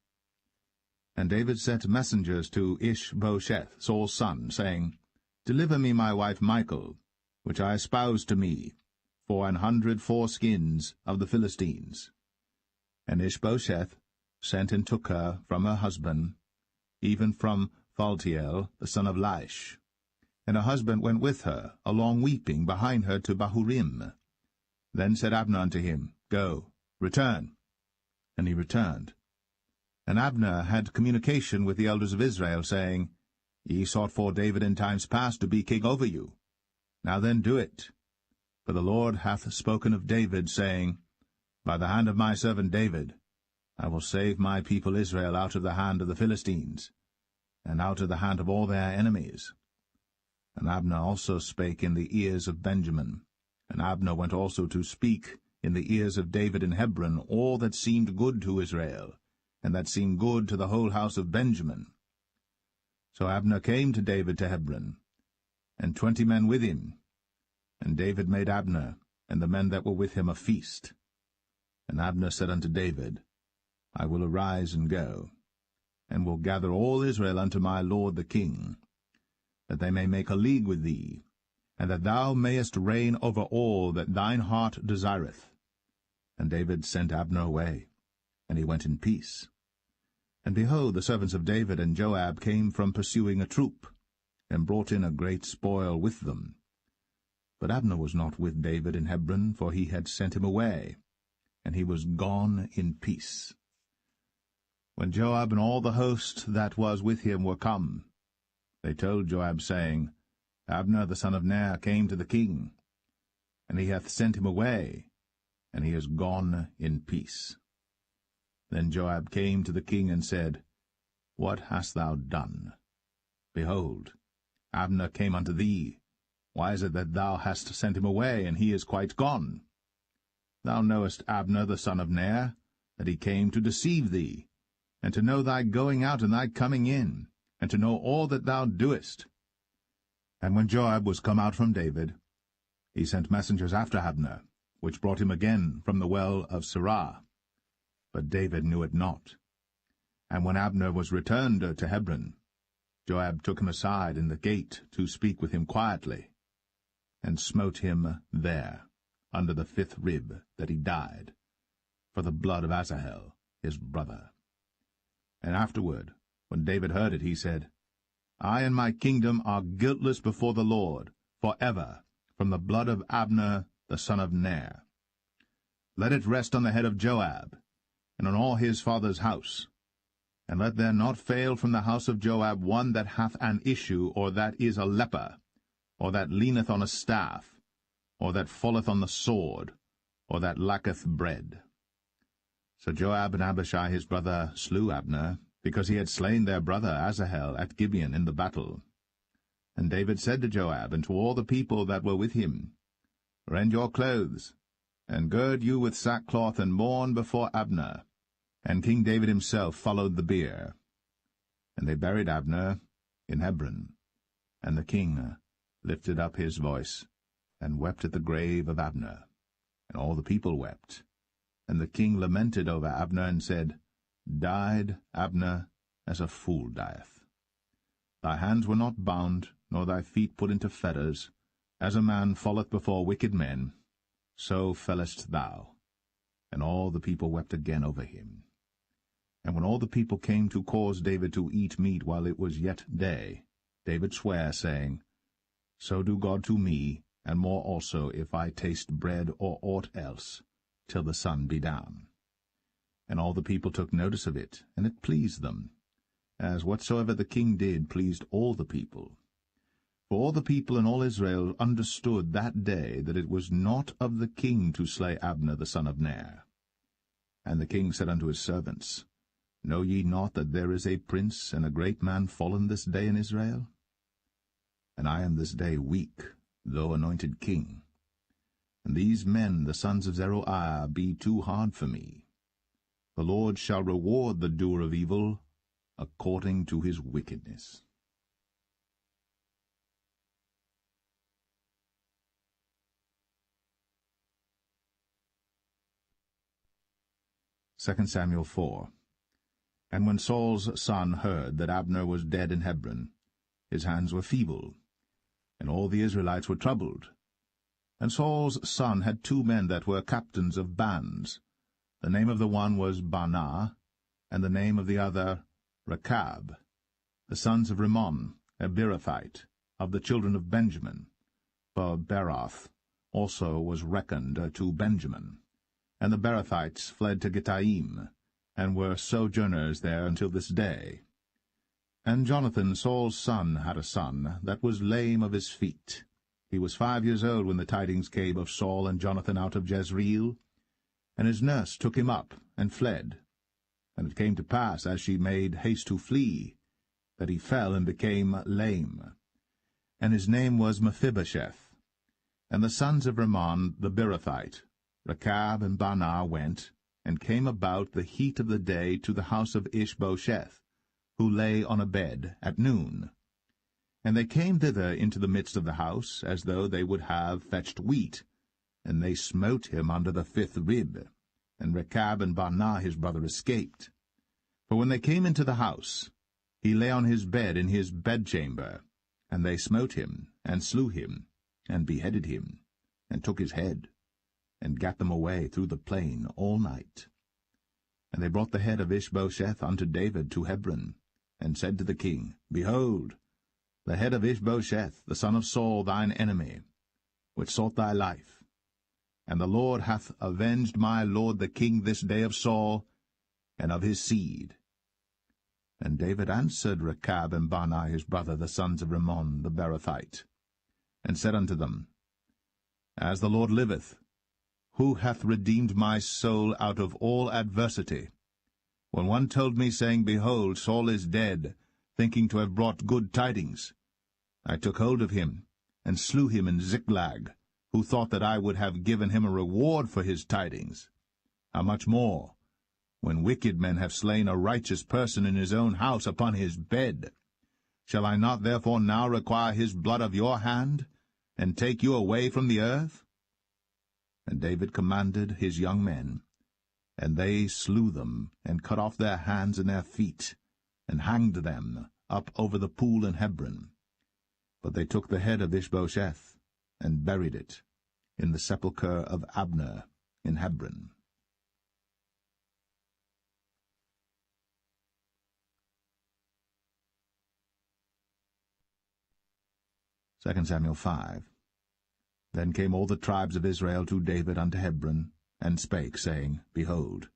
And David sent messengers to Ishbosheth, Saul's son, saying, Deliver me my wife Michal, which I espoused to me, for 100 foreskins of the Philistines. And Ishbosheth sent and took her from her husband, even from Phaltiel, the son of Laish. And her husband went with her, along weeping, behind her to Bahurim. Then said Abner unto him, Go, return. And he returned. And Abner had communication with the elders of Israel, saying, Ye sought for David in times past to be king over you. Now then do it. For the Lord hath spoken of David, saying, By the hand of my servant David I will save my people Israel out of the hand of the Philistines, and out of the hand of all their enemies. And Abner also spake in the ears of Benjamin. And Abner went also to speak in the ears of David in Hebron all that seemed good to Israel, and that seemed good to the whole house of Benjamin. So Abner came to David to Hebron, and 20 men with him. And David made Abner and the men that were with him a feast. And Abner said unto David, I will arise and go, and will gather all Israel unto my lord the king, that they may make a league with thee, and that thou mayest reign over all that thine heart desireth. And David sent Abner away, and he went in peace. And behold, the servants of David and Joab came from pursuing a troop, and brought in a great spoil with them. But Abner was not with David in Hebron, for he had sent him away, and he was gone in peace. When Joab and all the host that was with him were come, they told Joab, saying, Abner the son of Ner came to the king, and he hath sent him away, and he is gone in peace. Then Joab came to the king and said, What hast thou done? Behold, Abner came unto thee. Why is it that thou hast sent him away, and he is quite gone? Thou knowest Abner the son of Ner, that he came to deceive thee, and to know thy going out and thy coming in, and to know all that thou doest. And when Joab was come out from David, he sent messengers after Abner, which brought him again from the well of Sirah. But David knew it not. And when Abner was returned to Hebron, Joab took him aside in the gate to speak with him quietly, and smote him there, under the 5th rib, that he died, for the blood of Asahel his brother. And afterward, when David heard it, he said, I and my kingdom are guiltless before the Lord, for ever, from the blood of Abner the son of Ner. Let it rest on the head of Joab, and on all his father's house. And let there not fail from the house of Joab one that hath an issue, or that is a leper, or that leaneth on a staff, or that falleth on the sword, or that lacketh bread. So Joab and Abishai his brother slew Abner, because he had slain their brother Asahel at Gibeon in the battle. And David said to Joab and to all the people that were with him, Rend your clothes, and gird you with sackcloth, and mourn before Abner. And King David himself followed the bier. And they buried Abner in Hebron. And the king lifted up his voice, and wept at the grave of Abner. And all the people wept. And the king lamented over Abner, and said, Died Abner as a fool dieth. Thy hands were not bound, nor thy feet put into fetters. As a man falleth before wicked men, so fellest thou. And all the people wept again over him. And when all the people came to cause David to eat meat while it was yet day, David sware, saying, So do God to me, and more also, if I taste bread or aught else, till the sun be down. And all the people took notice of it, and it pleased them, as whatsoever the king did pleased all the people. For all the people and all Israel understood that day that it was not of the king to slay Abner the son of Ner. And the king said unto his servants, Know ye not that there is a prince and a great man fallen this day in Israel? And I am this day weak, though anointed king. And these men, the sons of Zeruiah, be too hard for me. The Lord shall reward the doer of evil according to his wickedness. 2 Samuel 4. And when Saul's son heard that Abner was dead in Hebron, his hands were feeble, and all the Israelites were troubled. And Saul's son had 2 men that were captains of bands. The name of the one was Baanah, and the name of the other Rechab, the sons of Rimmon, a Beerothite, of the children of Benjamin. For Beeroth also was reckoned to Benjamin. And the Beerothites fled to Gittaim, and were sojourners there until this day. And Jonathan, Saul's son, had a son that was lame of his feet. He was 5 years old when the tidings came of Saul and Jonathan out of Jezreel. And his nurse took him up, and fled. And it came to pass, as she made haste to flee, that he fell and became lame. And his name was Mephibosheth. And the sons of Rimmon the Beerothite, Rechab and Baanah, went, and came about the heat of the day to the house of Ishbosheth, who lay on a bed at noon. And they came thither into the midst of the house, as though they would have fetched wheat. And they smote him under the 5th rib. And Rechab and Baanah his brother escaped. For when they came into the house, he lay on his bed in his bedchamber. And they smote him, and slew him, and beheaded him, and took his head, and gat them away through the plain all night. And they brought the head of Ishbosheth unto David to Hebron, and said to the king, Behold, the head of Ishbosheth, the son of Saul, thine enemy, which sought thy life. And the Lord hath avenged my lord the king this day of Saul, and of his seed. And David answered Rechab and Baanah his brother, the sons of Rimmon the Beerothite, and said unto them, As the Lord liveth, who hath redeemed my soul out of all adversity? When one told me, saying, Behold, Saul is dead, thinking to have brought good tidings, I took hold of him, and slew him in Ziklag, who thought that I would have given him a reward for his tidings. How much more, when wicked men have slain a righteous person in his own house upon his bed? Shall I not therefore now require his blood of your hand, and take you away from the earth? And David commanded his young men, and they slew them, and cut off their hands and their feet, and hanged them up over the pool in Hebron. But they took the head of Ishbosheth, and buried it in the sepulchre of Abner in Hebron. 2 Samuel 5. Then came all the tribes of Israel to David unto Hebron, and spake, saying, Behold,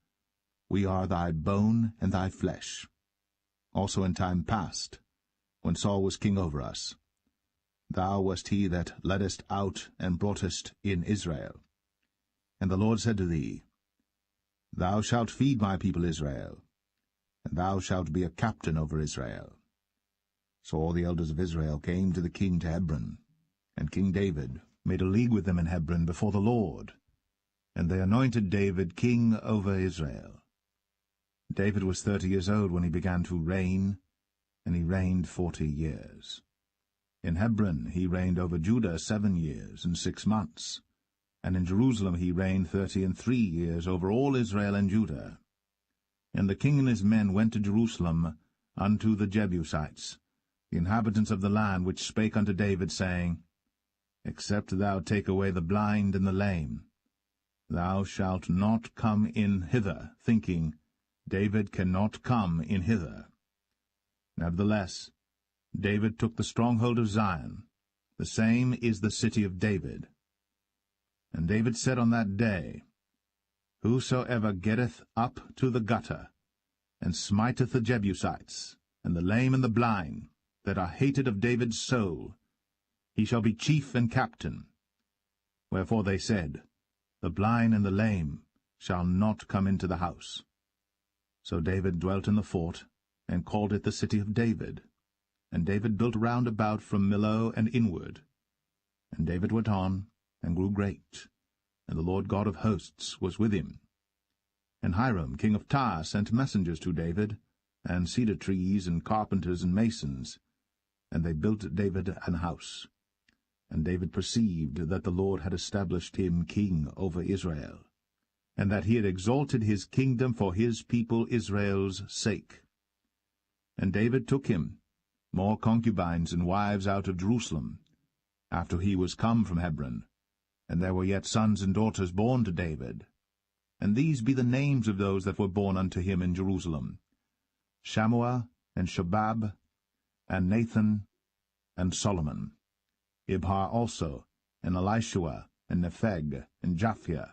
we are thy bone and thy flesh. Also in time past, when Saul was king over us, thou wast he that leddest out and broughtest in Israel. And the Lord said to thee, Thou shalt feed my people Israel, and thou shalt be a captain over Israel. So all the elders of Israel came to the king to Hebron, and King David made a league with them in Hebron before the Lord, and they anointed David king over Israel. David was 30 years old when he began to reign, and he reigned 40 years. In Hebron he reigned over Judah 7 years and 6 months, and in Jerusalem he reigned 33 years over all Israel and Judah. And the king and his men went to Jerusalem unto the Jebusites, the inhabitants of the land, which spake unto David, saying, Except thou take away the blind and the lame, thou shalt not come in hither, thinking, David cannot come in hither. Nevertheless, David took the stronghold of Zion, the same is the city of David. And David said on that day, Whosoever getteth up to the gutter, and smiteth the Jebusites, and the lame and the blind, that are hated of David's soul, he shall be chief and captain. Wherefore they said, The blind and the lame shall not come into the house. So David dwelt in the fort, and called it the city of David. And David built round about from Millo and inward. And David went on, and grew great, and the Lord God of hosts was with him. And Hiram king of Tyre sent messengers to David, and cedar trees, and carpenters, and masons, and they built David an house. And David perceived that the Lord had established him king over Israel, and that he had exalted his kingdom for his people Israel's sake. And David took him more concubines and wives out of Jerusalem, after he was come from Hebron, and there were yet sons and daughters born to David. And these be the names of those that were born unto him in Jerusalem, Shammua, and Shobab, and Nathan, and Solomon, Ibhar also, and Elishua, and Nepheg, and Japhia,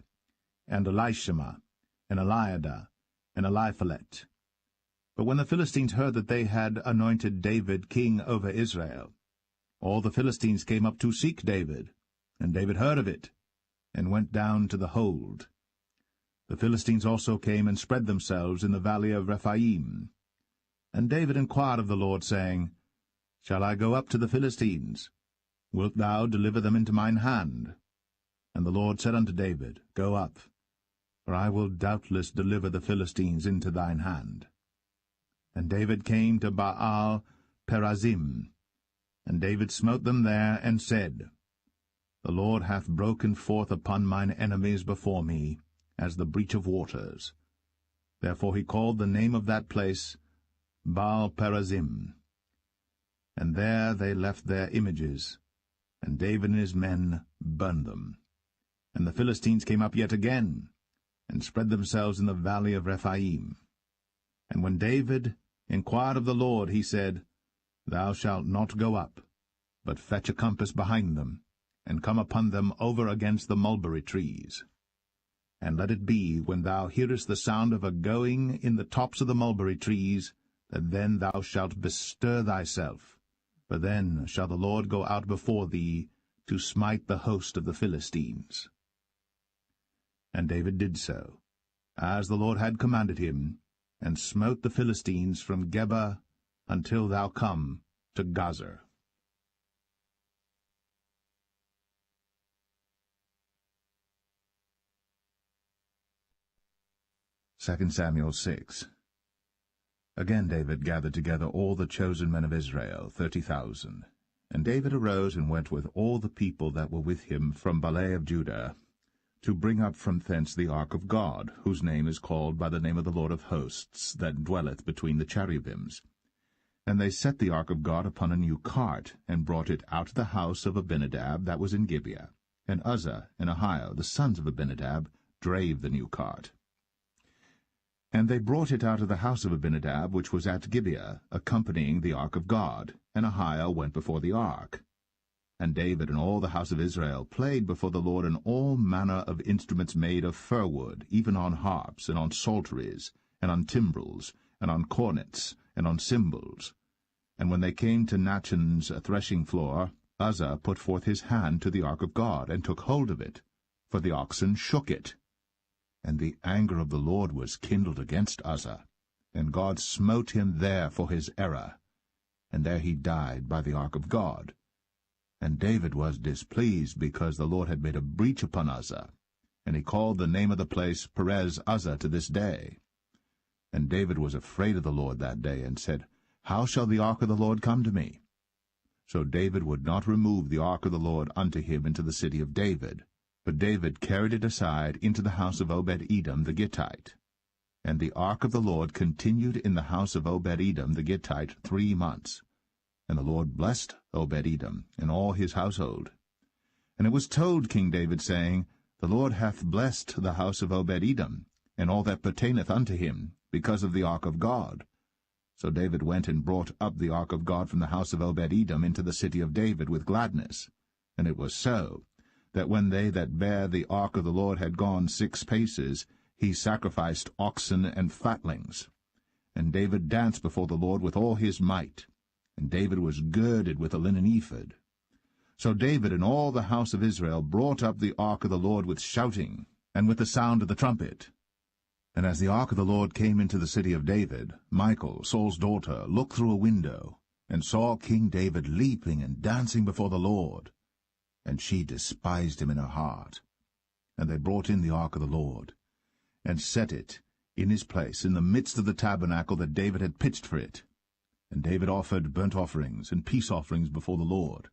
and Elishama, and Eliada, and Eliphalet. But when the Philistines heard that they had anointed David king over Israel, all the Philistines came up to seek David, and David heard of it, and went down to the hold. The Philistines also came and spread themselves in the valley of Rephaim. And David inquired of the Lord, saying, Shall I go up to the Philistines? Wilt thou deliver them into mine hand? And the Lord said unto David, Go up, for I will doubtless deliver the Philistines into thine hand. And David came to Baal Perazim, and David smote them there, and said, The Lord hath broken forth upon mine enemies before me, as the breach of waters. Therefore he called the name of that place Baal Perazim. And there they left their images, and David and his men burned them. And the Philistines came up yet again, and spread themselves in the valley of Rephaim. And when David inquired of the Lord, he said, Thou shalt not go up, but fetch a compass behind them, and come upon them over against the mulberry trees. And let it be, when thou hearest the sound of a going in the tops of the mulberry trees, that then thou shalt bestir thyself, for then shall the Lord go out before thee to smite the host of the Philistines. And David did so, as the Lord had commanded him, and smote the Philistines from Geba until thou come to Gazer. 2 Samuel 6. Again David gathered together all the chosen men of Israel, 30,000. And David arose and went with all the people that were with him from Baalah of Judah, to bring up from thence the ark of God, whose name is called by the name of the Lord of hosts, that dwelleth between the cherubims. And they set the ark of God upon a new cart, and brought it out of the house of Abinadab that was in Gibeah. And Uzzah and Ahio, the sons of Abinadab, drave the new cart. And they brought it out of the house of Abinadab, which was at Gibeah, accompanying the ark of God, and Ahio went before the ark. And David and all the house of Israel played before the Lord in all manner of instruments made of fir wood, even on harps, and on psalteries, and on timbrels, and on cornets, and on cymbals. And when they came to Nachon's threshing floor, Uzzah put forth his hand to the ark of God, and took hold of it, for the oxen shook it. And the anger of the Lord was kindled against Uzzah, and God smote him there for his error. And there he died by the ark of God. And David was displeased, because the Lord had made a breach upon Uzzah. And he called the name of the place Perez Uzzah to this day. And David was afraid of the Lord that day, and said, How shall the ark of the Lord come to me? So David would not remove the ark of the Lord unto him into the city of David. But David carried it aside into the house of Obed-Edom the Gittite. And the ark of the Lord continued in the house of Obed-Edom the Gittite 3 months. And the Lord blessed Obed-Edom and all his household. And it was told King David, saying, The Lord hath blessed the house of Obed-Edom, and all that pertaineth unto him, because of the ark of God. So David went and brought up the ark of God from the house of Obed-Edom into the city of David with gladness. And it was so, that when they that bare the ark of the Lord had gone 6 paces, he sacrificed oxen and fatlings. And David danced before the Lord with all his might. And David was girded with a linen ephod. So David and all the house of Israel brought up the ark of the Lord with shouting, and with the sound of the trumpet. And as the ark of the Lord came into the city of David, Michal, Saul's daughter, looked through a window, and saw King David leaping and dancing before the Lord. And she despised him in her heart. And they brought in the ark of the Lord, and set it in his place in the midst of the tabernacle that David had pitched for it. And David offered burnt offerings and peace offerings before the Lord.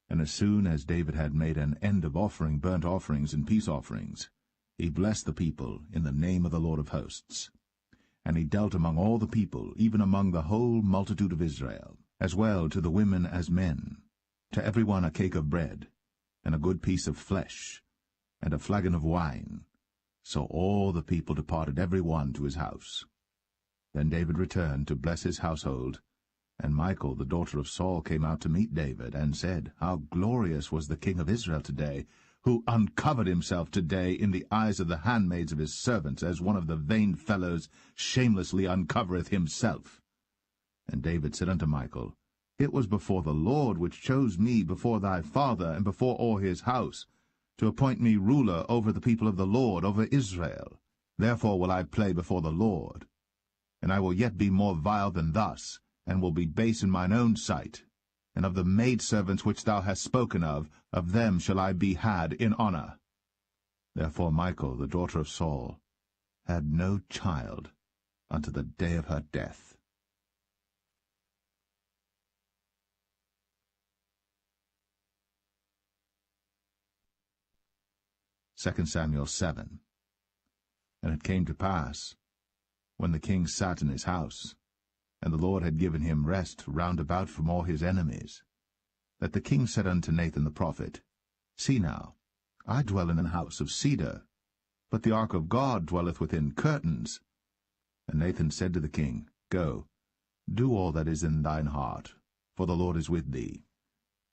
And as soon as David had made an end of offering burnt offerings and peace offerings, he blessed the people in the name of the Lord of hosts. And he dealt among all the people, even among the whole multitude of Israel, as well to the women as men, to every one a cake of bread, and a good piece of flesh, and a flagon of wine. So all the people departed every one to his house. Then David returned to bless his household, and Michal the daughter of Saul came out to meet David, and said, How glorious was the king of Israel today, who uncovered himself today in the eyes of the handmaids of his servants, as one of the vain fellows shamelessly uncovereth himself. And David said unto Michal, It was before the Lord which chose me before thy father, and before all his house, to appoint me ruler over the people of the Lord, over Israel. Therefore will I play before the Lord. And I will yet be more vile than thus, and will be base in mine own sight. And of the maidservants which thou hast spoken of them shall I be had in honor. Therefore Michal, the daughter of Saul, had no child unto the day of her death. 2 Samuel 7. And it came to pass, when the king sat in his house, and the Lord had given him rest round about from all his enemies, that the king said unto Nathan the prophet, See now, I dwell in an house of cedar, but the ark of God dwelleth within curtains. And Nathan said to the king, Go, do all that is in thine heart, for the Lord is with thee.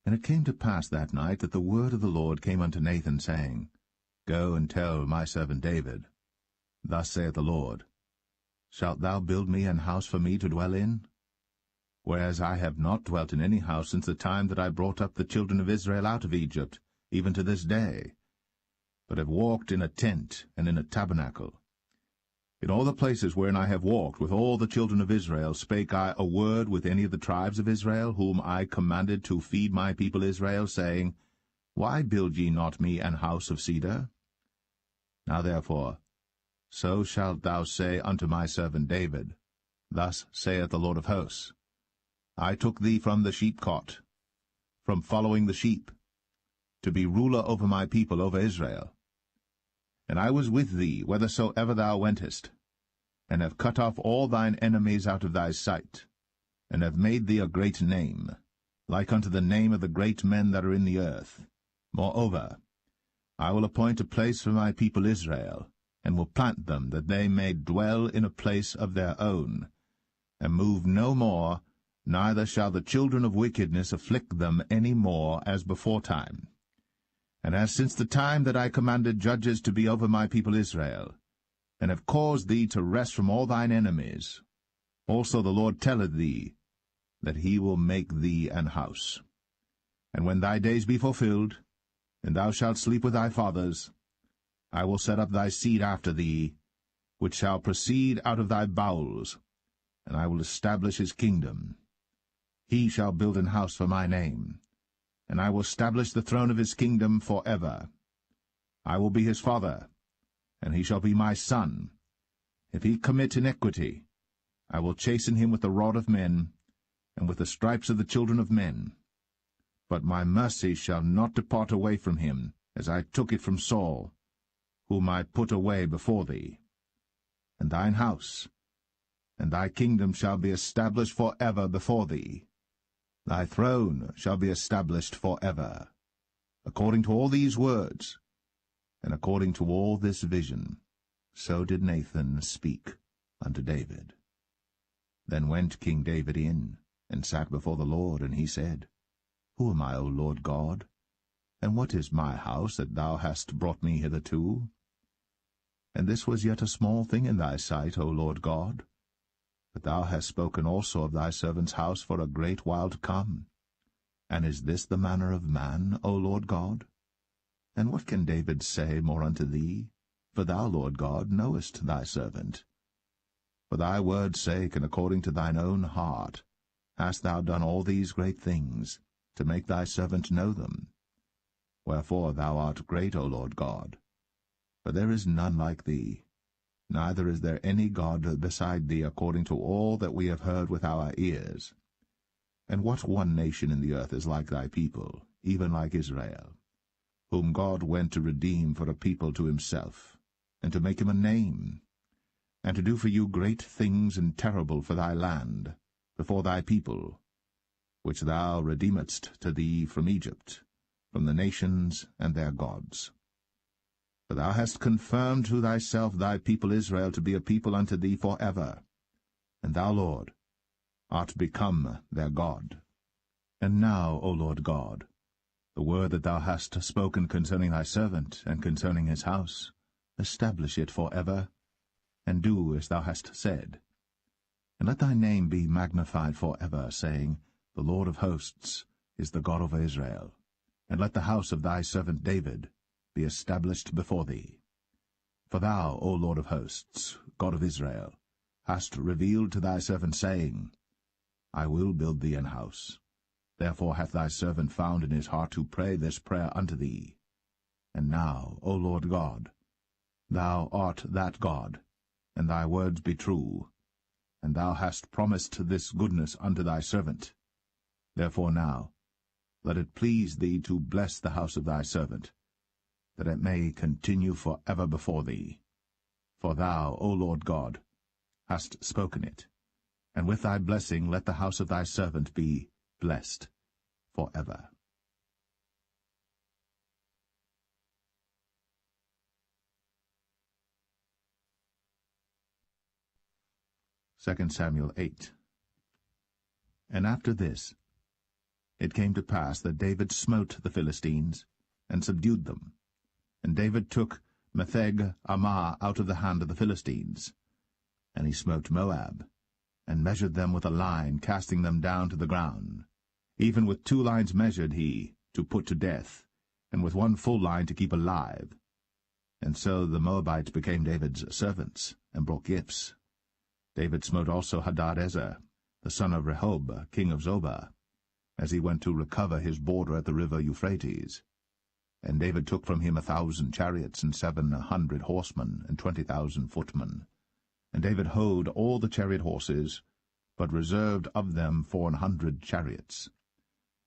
And it came to pass that night that the word of the Lord came unto Nathan, saying, Go and tell my servant David, Thus saith the Lord, Shalt thou build me an house for me to dwell in? Whereas I have not dwelt in any house since the time that I brought up the children of Israel out of Egypt, even to this day, but have walked in a tent and in a tabernacle. In all the places wherein I have walked with all the children of Israel spake I a word with any of the tribes of Israel, whom I commanded to feed my people Israel, saying, Why build ye not me an house of cedar? Now therefore, so shalt thou say unto my servant David, Thus saith the Lord of hosts, I took thee from the sheepcot, from following the sheep, to be ruler over my people, over Israel. And I was with thee whithersoever thou wentest, and have cut off all thine enemies out of thy sight, and have made thee a great name, like unto the name of the great men that are in the earth. Moreover, I will appoint a place for my people Israel, and will plant them, that they may dwell in a place of their own, and move no more, neither shall the children of wickedness afflict them any more as beforetime. And as since the time that I commanded judges to be over my people Israel, and have caused thee to rest from all thine enemies, also the Lord telleth thee, that he will make thee an house. And when thy days be fulfilled, and thou shalt sleep with thy fathers, I will set up thy seed after thee, which shall proceed out of thy bowels, and I will establish his kingdom. He shall build an house for my name, and I will establish the throne of his kingdom for ever. I will be his father, and he shall be my son. If he commit iniquity, I will chasten him with the rod of men, and with the stripes of the children of men. But my mercy shall not depart away from him, as I took it from Saul, whom I put away before thee. And thine house, and thy kingdom shall be established for ever before thee. Thy throne shall be established for ever. According to all these words, and according to all this vision, so did Nathan speak unto David. Then went King David in, and sat before the Lord, and he said, Who am I, O Lord God? And what is my house that thou hast brought me hitherto? And this was yet a small thing in thy sight, O Lord God. But thou hast spoken also of thy servant's house for a great while to come. And is this the manner of man, O Lord God? And what can David say more unto thee? For thou, Lord God, knowest thy servant. For thy word's sake, and according to thine own heart, hast thou done all these great things, to make thy servant know them. Wherefore thou art great, O Lord God. For there is none like thee, neither is there any God beside thee, according to all that we have heard with our ears. And what one nation in the earth is like thy people, even like Israel, whom God went to redeem for a people to himself, and to make him a name, and to do for you great things and terrible for thy land, before thy people, which thou redeemedst to thee from Egypt, from the nations and their gods. For thou hast confirmed to thyself thy people Israel to be a people unto thee for ever, and thou, Lord, art become their God. And now, O Lord God, the word that thou hast spoken concerning thy servant, and concerning his house, establish it for ever, and do as thou hast said. And let thy name be magnified for ever, saying, The Lord of hosts is the God of Israel. And let the house of thy servant David be established before thee. For thou, O Lord of hosts, God of Israel, hast revealed to thy servant, saying, I will build thee an house. Therefore hath thy servant found in his heart to pray this prayer unto thee. And now, O Lord God, thou art that God, and thy words be true, and thou hast promised this goodness unto thy servant. Therefore now, let it please thee to bless the house of thy servant, that it may continue for ever before thee. For thou, O Lord God, hast spoken it, and with thy blessing let the house of thy servant be blessed for ever. 2 Samuel 8. And after this, it came to pass that David smote the Philistines, and subdued them. And David took Metheg Ammah out of the hand of the Philistines. And he smote Moab, and measured them with a line, casting them down to the ground. Even with 2 lines measured he, to put to death, and with 1 full line to keep alive. And so the Moabites became David's servants, and brought gifts. David smote also Hadadezer, the son of Rehob, king of Zobah, as he went to recover his border at the river Euphrates. And David took from him 1,000 chariots, and 700 horsemen, and 20,000 footmen. And David houghed all the chariot horses, but reserved of them 400 chariots.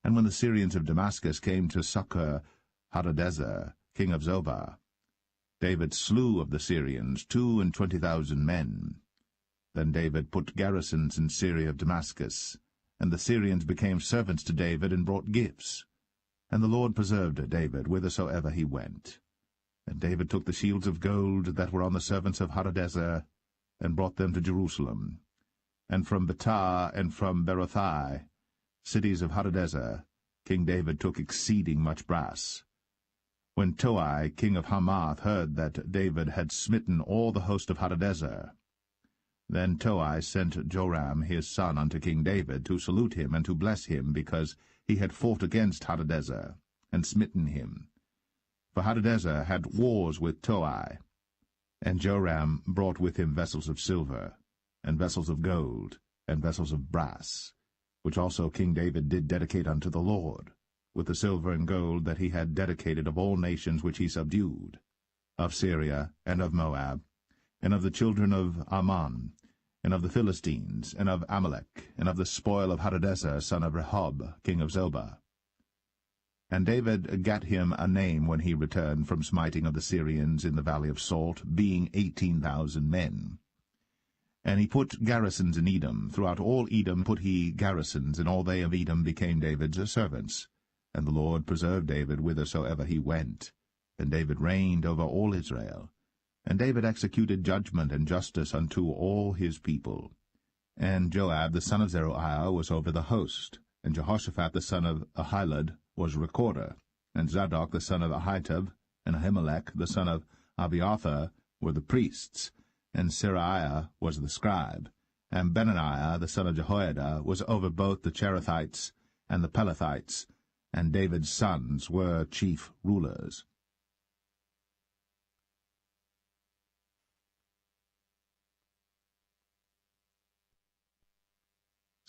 And when the Syrians of Damascus came to succor Hadadezer, king of Zobah, David slew of the Syrians 22,000 men. Then David put garrisons in Syria of Damascus, and the Syrians became servants to David and brought gifts. And the Lord preserved David whithersoever he went. And David took the shields of gold that were on the servants of Hadadezer, and brought them to Jerusalem. And from Betah and from Berothai, cities of Hadadezer, King David took exceeding much brass. When Toi, king of Hamath, heard that David had smitten all the host of Hadadezer, then Toi sent Joram his son unto King David to salute him and to bless him, because he had fought against Hadadezer, and smitten him. For Hadadezer had wars with Toi. And Joram brought with him vessels of silver, and vessels of gold, and vessels of brass, which also King David did dedicate unto the Lord, with the silver and gold that he had dedicated of all nations which he subdued, of Syria, and of Moab, and of the children of Ammon, and of the Philistines, and of Amalek, and of the spoil of Hadadezer son of Rehob, king of Zobah. And David gat him a name when he returned from smiting of the Syrians in the valley of Salt, being 18,000 men. And he put garrisons in Edom. Throughout all Edom put he garrisons, and all they of Edom became David's servants. And the Lord preserved David whithersoever he went. And David reigned over all Israel. And David executed judgment and justice unto all his people. And Joab the son of Zeruiah was over the host, and Jehoshaphat the son of Ahilud was recorder, and Zadok the son of Ahitub, and Ahimelech the son of Abiathar were the priests, and Seraiah was the scribe, and Benaniah the son of Jehoiada was over both the Cherethites and the Pelethites, and David's sons were chief rulers.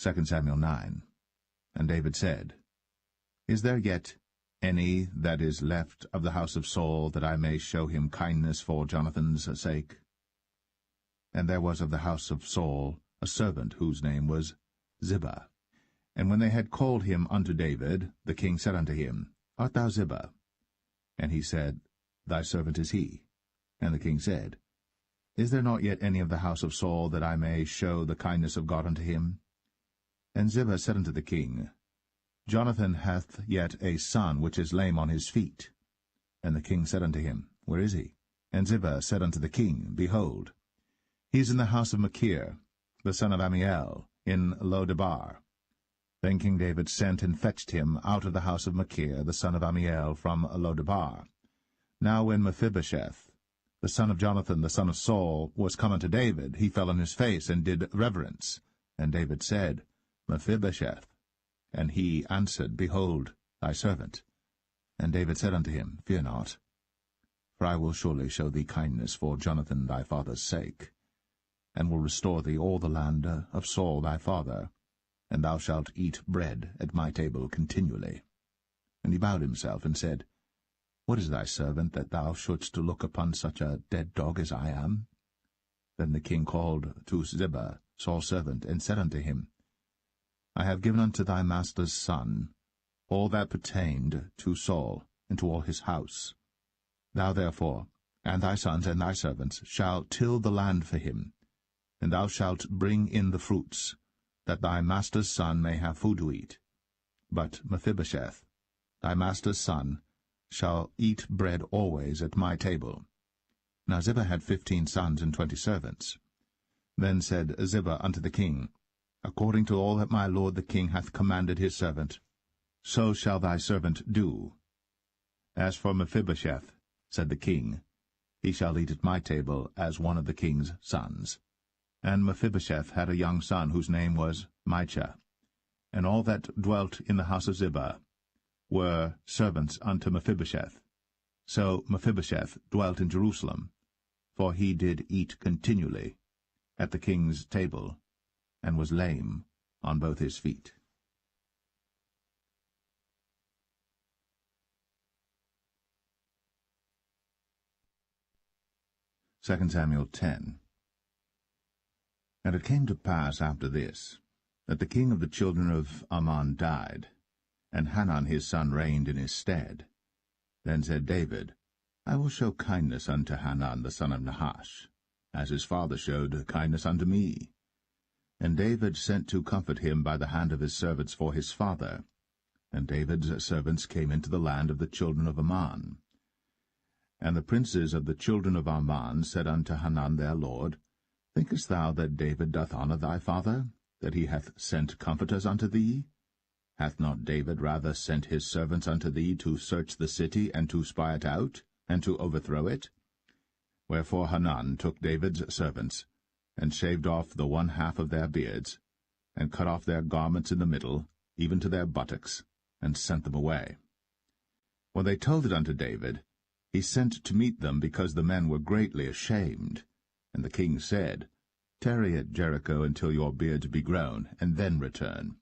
2 Samuel 9. And David said, Is there yet any that is left of the house of Saul, that I may show him kindness for Jonathan's sake? And there was of the house of Saul a servant whose name was Ziba. And when they had called him unto David, the king said unto him, Art thou Ziba? And he said, Thy servant is he. And the king said, Is there not yet any of the house of Saul, that I may show the kindness of God unto him? And Ziba said unto the king, Jonathan hath yet a son which is lame on his feet. And the king said unto him, Where is he? And Ziba said unto the king, Behold, he is in the house of Machir, the son of Ammiel, in Lo-debar. Then King David sent and fetched him out of the house of Machir, the son of Ammiel, from Lo-debar. Now when Mephibosheth, the son of Jonathan, the son of Saul, was come unto David, he fell on his face and did reverence. And David said, Mephibosheth. And he answered, Behold, thy servant. And David said unto him, Fear not, for I will surely show thee kindness for Jonathan thy father's sake, and will restore thee all the land of Saul thy father, and thou shalt eat bread at my table continually. And he bowed himself and said, What is thy servant, that thou shouldst look upon such a dead dog as I am? Then the king called to Ziba, Saul's servant, and said unto him, I have given unto thy master's son all that pertained to Saul, and to all his house. Thou therefore, and thy sons and thy servants, shall till the land for him, and thou shalt bring in the fruits, that thy master's son may have food to eat. But Mephibosheth, thy master's son, shall eat bread always at my table. Now Ziba had 15 sons and 20 servants. Then said Ziba unto the king, According to all that my lord the king hath commanded his servant, so shall thy servant do. As for Mephibosheth, said the king, he shall eat at my table as one of the king's sons. And Mephibosheth had a young son whose name was Micah. And all that dwelt in the house of Ziba were servants unto Mephibosheth. So Mephibosheth dwelt in Jerusalem, for he did eat continually at the king's table, and was lame on both his feet. 2 Samuel 10. And it came to pass after this, that the king of the children of Ammon died, and Hanun his son reigned in his stead. Then said David, I will show kindness unto Hanun the son of Nahash, as his father showed kindness unto me. And David sent to comfort him by the hand of his servants for his father. And David's servants came into the land of the children of Ammon. And the princes of the children of Ammon said unto Hanun their lord, Thinkest thou that David doth honour thy father, that he hath sent comforters unto thee? Hath not David rather sent his servants unto thee to search the city, and to spy it out, and to overthrow it? Wherefore Hanun took David's servants, and shaved off the one half of their beards, and cut off their garments in the middle, even to their buttocks, and sent them away. When they told it unto David, he sent to meet them, because the men were greatly ashamed. And the king said, Tarry at Jericho until your beards be grown, and then return.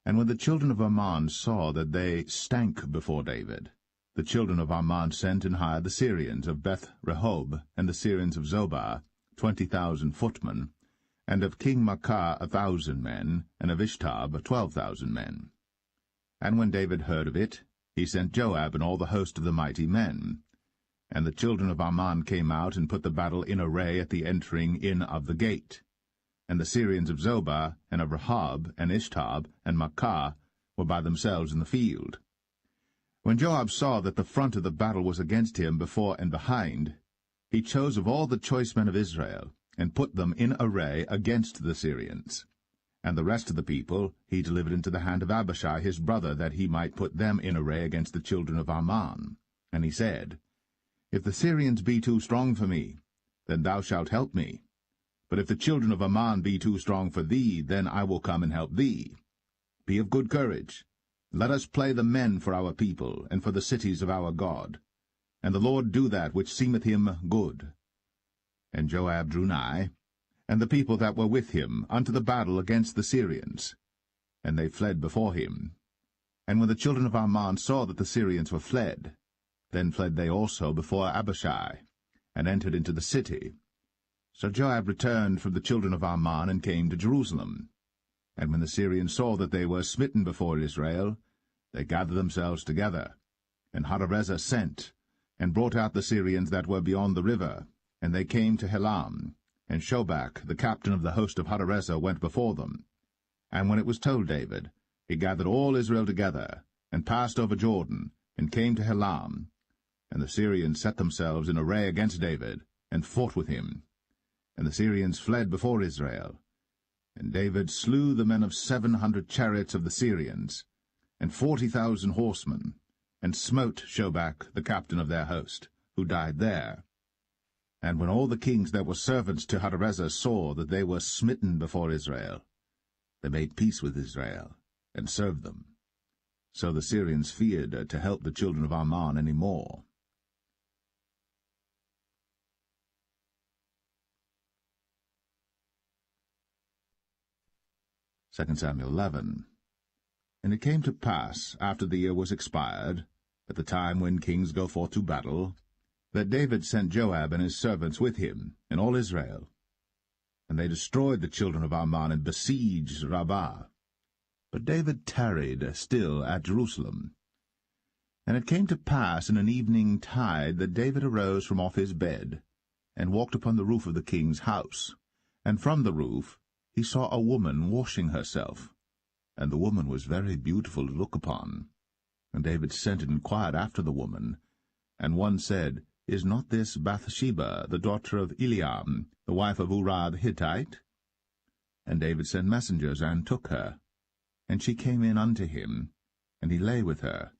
And when the children of Ammon saw that they stank before David, the children of Ammon sent and hired the Syrians of Beth-rehob, and the Syrians of Zobah, 20,000 footmen, and of King Maacah 1,000 men, and of Ishtab 12,000 men. And when David heard of it, he sent Joab and all the host of the mighty men. And the children of Ammon came out and put the battle in array at the entering in of the gate. And the Syrians of Zobah, and of Rehob, and Ishtab, and Maacah were by themselves in the field. When Joab saw that the front of the battle was against him before and behind, he chose of all the choice men of Israel, and put them in array against the Syrians. And the rest of the people he delivered into the hand of Abishai his brother, that he might put them in array against the children of Ammon. And he said, If the Syrians be too strong for me, then thou shalt help me. But if the children of Ammon be too strong for thee, then I will come and help thee. Be of good courage. Let us play the men for our people, and for the cities of our God. And the Lord do that which seemeth him good. And Joab drew nigh, and the people that were with him, unto the battle against the Syrians. And they fled before him. And when the children of Ammon saw that the Syrians were fled, then fled they also before Abishai, and entered into the city. So Joab returned from the children of Ammon, and came to Jerusalem. And when the Syrians saw that they were smitten before Israel, they gathered themselves together. And Hadarezer sent, and brought out the Syrians that were beyond the river. And they came to Helam, and Shobach, the captain of the host of Hadarezer, went before them. And when it was told David, he gathered all Israel together, and passed over Jordan, and came to Helam. And the Syrians set themselves in array against David, and fought with him. And the Syrians fled before Israel. And David slew the men of 700 chariots of the Syrians, and 40,000 horsemen, and smote Shobach, the captain of their host, who died there. And when all the kings that were servants to Hadarezer saw that they were smitten before Israel, they made peace with Israel, and served them. So the Syrians feared to help the children of Ammon any more. Second Samuel 11. And it came to pass, after the year was expired, at the time when kings go forth to battle, that David sent Joab and his servants with him, and all Israel. And they destroyed the children of Ammon, and besieged Rabbah. But David tarried still at Jerusalem. And it came to pass in an evening tide that David arose from off his bed, and walked upon the roof of the king's house. And from the roof he saw a woman washing herself, and the woman was very beautiful to look upon. And David sent and inquired after the woman. And one said, Is not this Bathsheba, the daughter of Eliam, the wife of Uriah the Hittite? And David sent messengers, and took her. And she came in unto him, and he lay with her,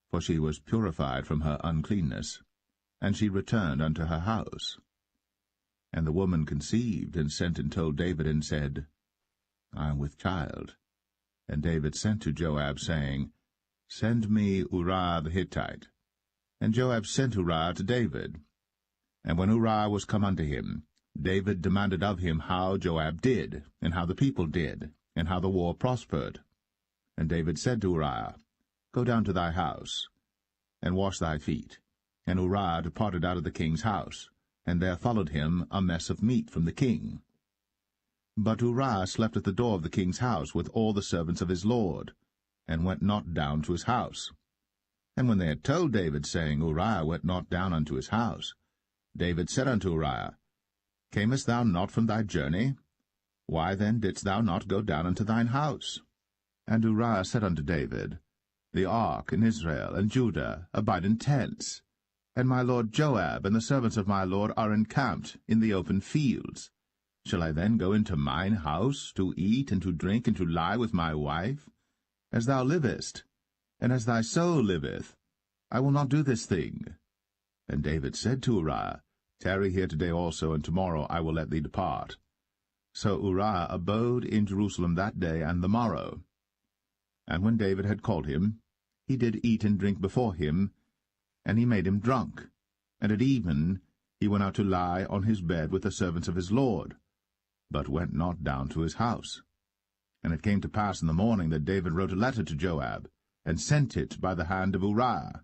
for she was purified from her uncleanness, and she returned unto her house. And the woman conceived, and sent and told David, and said, I am with child. And David sent to Joab, saying, Send me Uriah the Hittite. And Joab sent Uriah to David. And when Uriah was come unto him, David demanded of him how Joab did, and how the people did, and how the war prospered. And David said to Uriah, Go down to thy house, and wash thy feet. And Uriah departed out of the king's house. and there followed him a mess of meat from the king. But Uriah slept at the door of the king's house with all the servants of his lord, and went not down to his house. And when they had told David, saying, Uriah went not down unto his house, David said unto Uriah, Camest thou not from thy journey? Why then didst thou not go down unto thine house? And Uriah said unto David, The ark and Israel and Judah abide in tents, and my lord Joab and the servants of my lord are encamped in the open fields. Shall I then go into mine house to eat and to drink and to lie with my wife? As thou livest, and as thy soul liveth, I will not do this thing. And David said to Uriah, Tarry here today also, and tomorrow I will let thee depart. So Uriah abode in Jerusalem that day and the morrow. And when David had called him, he did eat and drink before him, and he made him drunk. And at even he went out to lie on his bed with the servants of his lord, but went not down to his house. And it came to pass in the morning that David wrote a letter to Joab, and sent it by the hand of Uriah.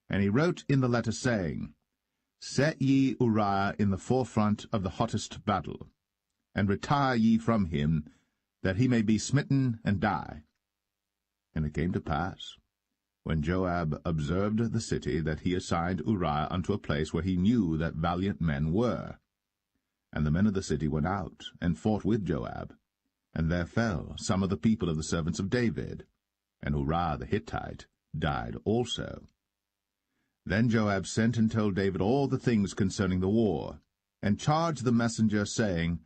And he wrote in the letter, saying, Set ye Uriah in the forefront of the hottest battle, and retire ye from him, that he may be smitten and die. And it came to pass, when Joab observed the city, that he assigned Uriah unto a place where he knew that valiant men were. And the men of the city went out, and fought with Joab, and there fell some of the people of the servants of David, and Uriah the Hittite died also. Then Joab sent and told David all the things concerning the war, and charged the messenger, saying,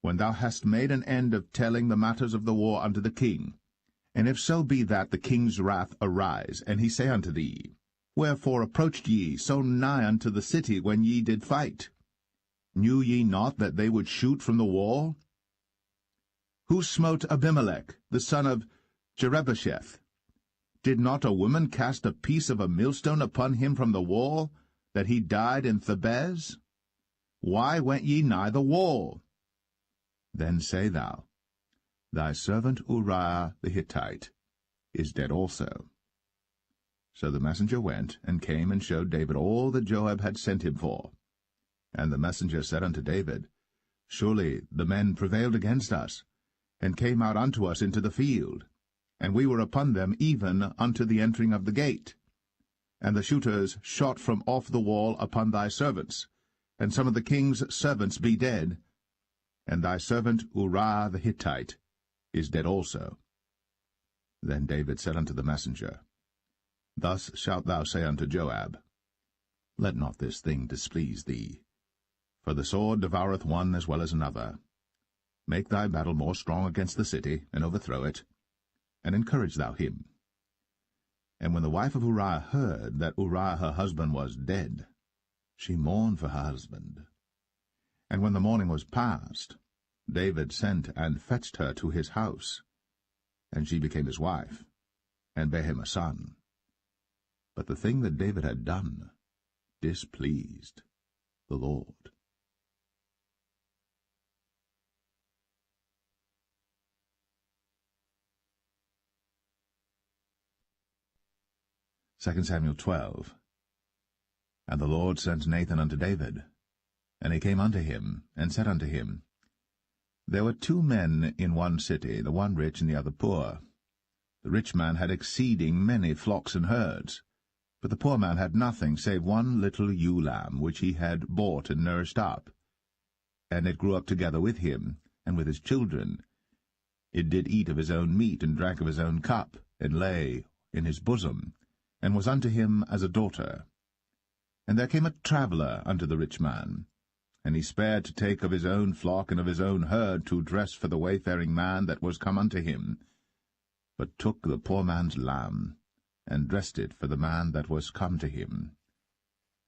When thou hast made an end of telling the matters of the war unto the king, and if so be that the king's wrath arise, and he say unto thee, Wherefore approached ye so nigh unto the city when ye did fight? Knew ye not that they would shoot from the wall? Who smote Abimelech, the son of Jerubbesheth? Did not a woman cast a piece of a millstone upon him from the wall, that he died in Thebez? Why went ye nigh the wall? Then say thou, Thy servant Uriah the Hittite is dead also. So the messenger went, and came and showed David all that Joab had sent him for. And the messenger said unto David, Surely the men prevailed against us, and came out unto us into the field, and we were upon them even unto the entering of the gate. And the shooters shot from off the wall upon thy servants, and some of the king's servants be dead, and thy servant Uriah the Hittite is dead also. Then David said unto the messenger, Thus shalt thou say unto Joab, Let not this thing displease thee, for the sword devoureth one as well as another. Make thy battle more strong against the city, and overthrow it, and encourage thou him. And when the wife of Uriah heard that Uriah her husband was dead, she mourned for her husband. And when the morning was past, David sent and fetched her to his house, and she became his wife, and bare him a son. But the thing that David had done displeased the Lord. 2 Samuel 12. And the Lord sent Nathan unto David. And he came unto him, and said unto him, There were 2 men in one city, the one rich and the other poor. The rich man had exceeding many flocks and herds, but the poor man had nothing save one little ewe lamb, which he had bought and nourished up. And it grew up together with him, and with his children. It did eat of his own meat, and drank of his own cup, and lay in his bosom, and was unto him as a daughter. And there came a traveller unto the rich man, and he spared to take of his own flock and of his own herd to dress for the wayfaring man that was come unto him, but took the poor man's lamb, and dressed it for the man that was come to him.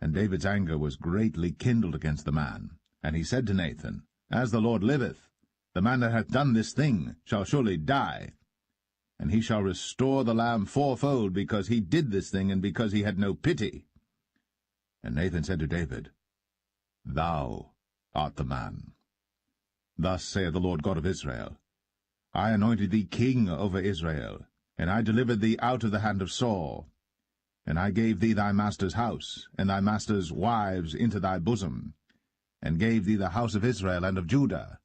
And David's anger was greatly kindled against the man, and he said to Nathan, As the Lord liveth, the man that hath done this thing shall surely die, and he shall restore the lamb 4-fold, because he did this thing, and because he had no pity. And Nathan said to David, Thou art the man. Thus saith the Lord God of Israel, I anointed thee king over Israel, and I delivered thee out of the hand of Saul. And I gave thee thy master's house, and thy master's wives into thy bosom, and gave thee the house of Israel and of Judah.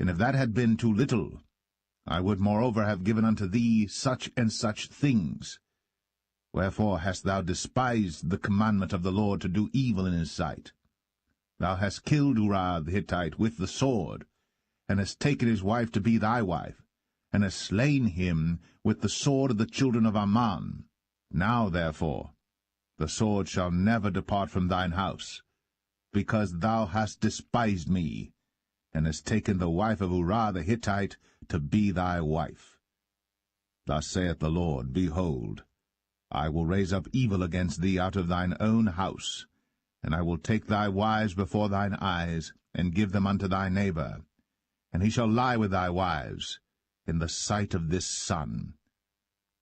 And if that had been too little, I would moreover have given unto thee such and such things. Wherefore hast thou despised the commandment of the Lord to do evil in his sight? Thou hast killed Uriah the Hittite with the sword, and hast taken his wife to be thy wife, and hast slain him with the sword of the children of Ammon. Now, therefore, the sword shall never depart from thine house, because thou hast despised me, and hast taken the wife of Uriah the Hittite to be thy wife. Thus saith the Lord, Behold, I will raise up evil against thee out of thine own house, and I will take thy wives before thine eyes, and give them unto thy neighbor, and he shall lie with thy wives in the sight of this sun.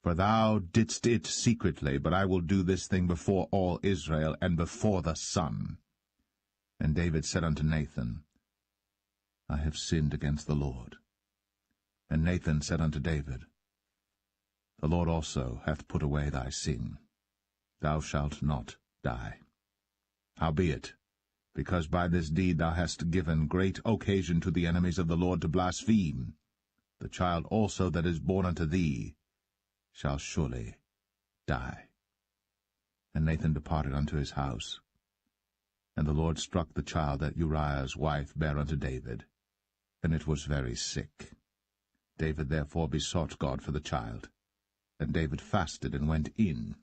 For thou didst it secretly, but I will do this thing before all Israel, and before the sun. And David said unto Nathan, I have sinned against the Lord. And Nathan said unto David, The Lord also hath put away thy sin. Thou shalt not die. Howbeit, because by this deed thou hast given great occasion to the enemies of the Lord to blaspheme, the child also that is born unto thee shall surely die. And Nathan departed unto his house. And the Lord struck the child that Uriah's wife bare unto David, and it was very sick. David therefore besought God for the child. And David fasted, and went in,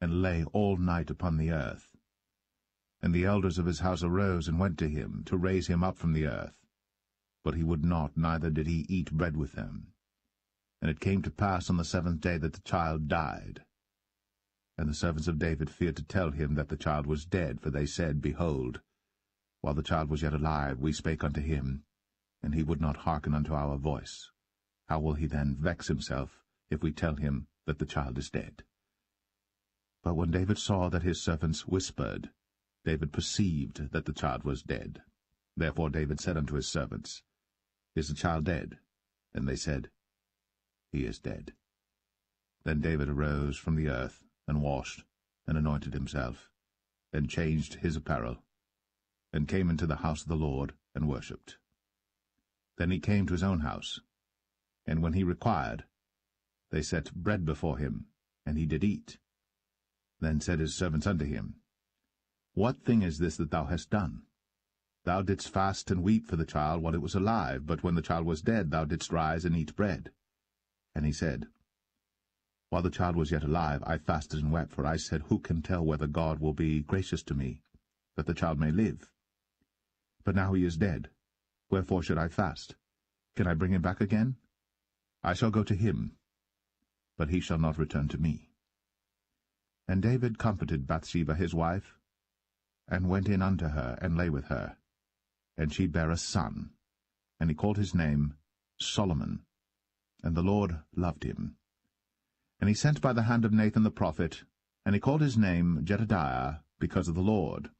and lay all night upon the earth. And the elders of his house arose, and went to him, to raise him up from the earth. But he would not, neither did he eat bread with them. And it came to pass on the 7th day that the child died. And the servants of David feared to tell him that the child was dead, for they said, Behold, while the child was yet alive, we spake unto him, and he would not hearken unto our voice. How will he then vex himself, if we tell him that the child is dead? But when David saw that his servants whispered, David perceived that the child was dead. Therefore David said unto his servants, Is the child dead? And they said, He is dead. Then David arose from the earth, and washed, and anointed himself, and changed his apparel, and came into the house of the Lord, and worshipped. Then he came to his own house, and when he required, they set bread before him, and he did eat. Then said his servants unto him, What thing is this that thou hast done? Thou didst fast and weep for the child while it was alive, but when the child was dead thou didst rise and eat bread. And he said, While the child was yet alive, I fasted and wept, for I said, Who can tell whether God will be gracious to me, that the child may live? But now he is dead. Wherefore should I fast? Can I bring him back again? I shall go to him, but he shall not return to me. And David comforted Bathsheba his wife, and went in unto her, and lay with her. And she bare a son, and he called his name Solomon. And the Lord loved him. And he sent by the hand of Nathan the prophet, and he called his name Jedediah, because of the Lord.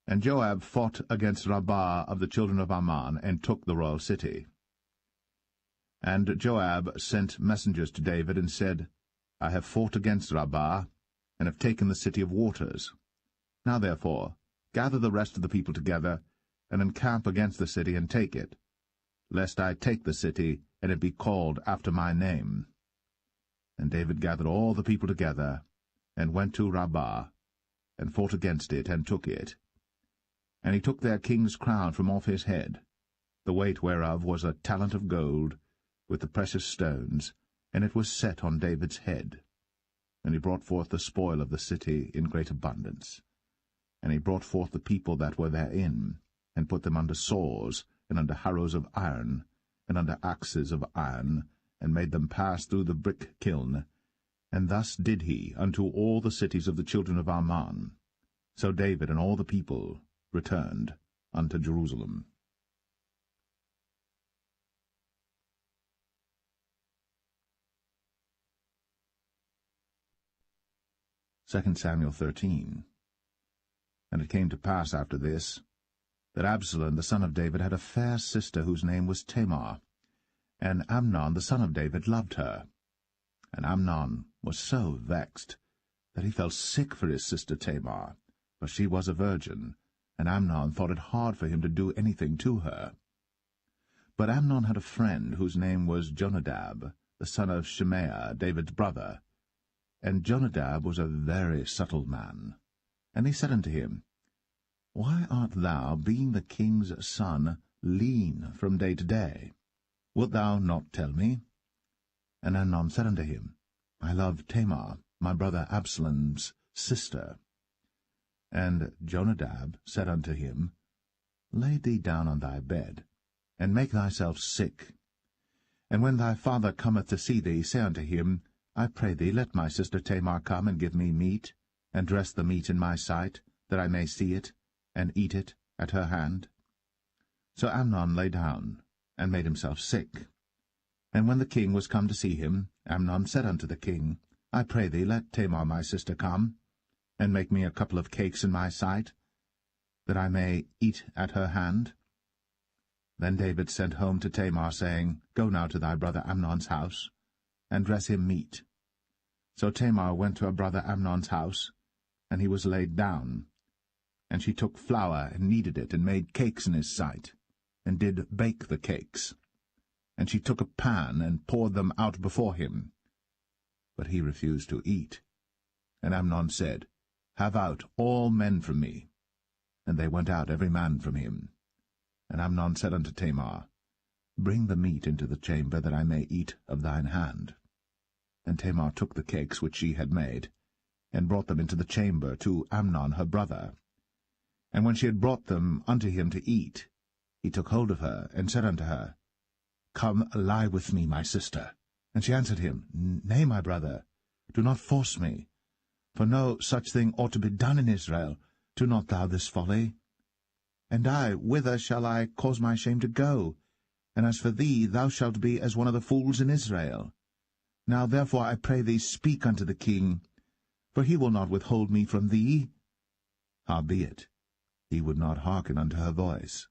And Joab fought against Rabbah of the children of Ammon, and took the royal city. And Joab sent messengers to David, and said, I have fought against Rabbah, and have taken the city of waters. Now therefore gather the rest of the people together, and encamp against the city, and take it, lest I take the city, and it be called after my name. And David gathered all the people together, and went to Rabbah, and fought against it, and took it. And he took their king's crown from off his head, the weight whereof was a talent of gold, with the precious stones, and it was set on David's head. And he brought forth the spoil of the city in great abundance. And he brought forth the people that were therein, and put them under saws, and under harrows of iron, and under axes of iron, and made them pass through the brick kiln. And thus did he unto all the cities of the children of Ammon. So David and all the people returned unto Jerusalem. 2 Samuel 13. And it came to pass after this, that Absalom the son of David had a fair sister whose name was Tamar, and Amnon the son of David loved her. And Amnon was so vexed that he fell sick for his sister Tamar, for she was a virgin, and Amnon thought it hard for him to do anything to her. But Amnon had a friend whose name was Jonadab, the son of Shimea, David's brother. And Jonadab was a very subtle man. And he said unto him, Why art thou, being the king's son, lean from day to day? Wilt thou not tell me? And Amnon said unto him, I love Tamar, my brother Absalom's sister. And Jonadab said unto him, Lay thee down on thy bed, and make thyself sick. And when thy father cometh to see thee, say unto him, I pray thee, let my sister Tamar come and give me meat, and dress the meat in my sight, that I may see it, and eat it at her hand. So Amnon lay down, and made himself sick. And when the king was come to see him, Amnon said unto the king, I pray thee, let Tamar my sister come, and make me a couple of cakes in my sight, that I may eat at her hand. Then David sent home to Tamar, saying, Go now to thy brother Amnon's house, and dress him meat. So Tamar went to her brother Amnon's house, and he was laid down. And she took flour, and kneaded it, and made cakes in his sight, and did bake the cakes. And she took a pan, and poured them out before him. But he refused to eat. And Amnon said, Have out all men from me. And they went out every man from him. And Amnon said unto Tamar, Bring the meat into the chamber, that I may eat of thine hand. And Tamar took the cakes which she had made, and brought them into the chamber to Amnon her brother. And when she had brought them unto him to eat, he took hold of her, and said unto her, Come, lie with me, my sister. And she answered him, Nay, my brother, do not force me. For no such thing ought to be done in Israel. Do not thou this folly. And I, whither shall I cause my shame to go? And as for thee, thou shalt be as one of the fools in Israel. Now therefore I pray thee, speak unto the king, for he will not withhold me from thee. Howbeit, he would not hearken unto her voice,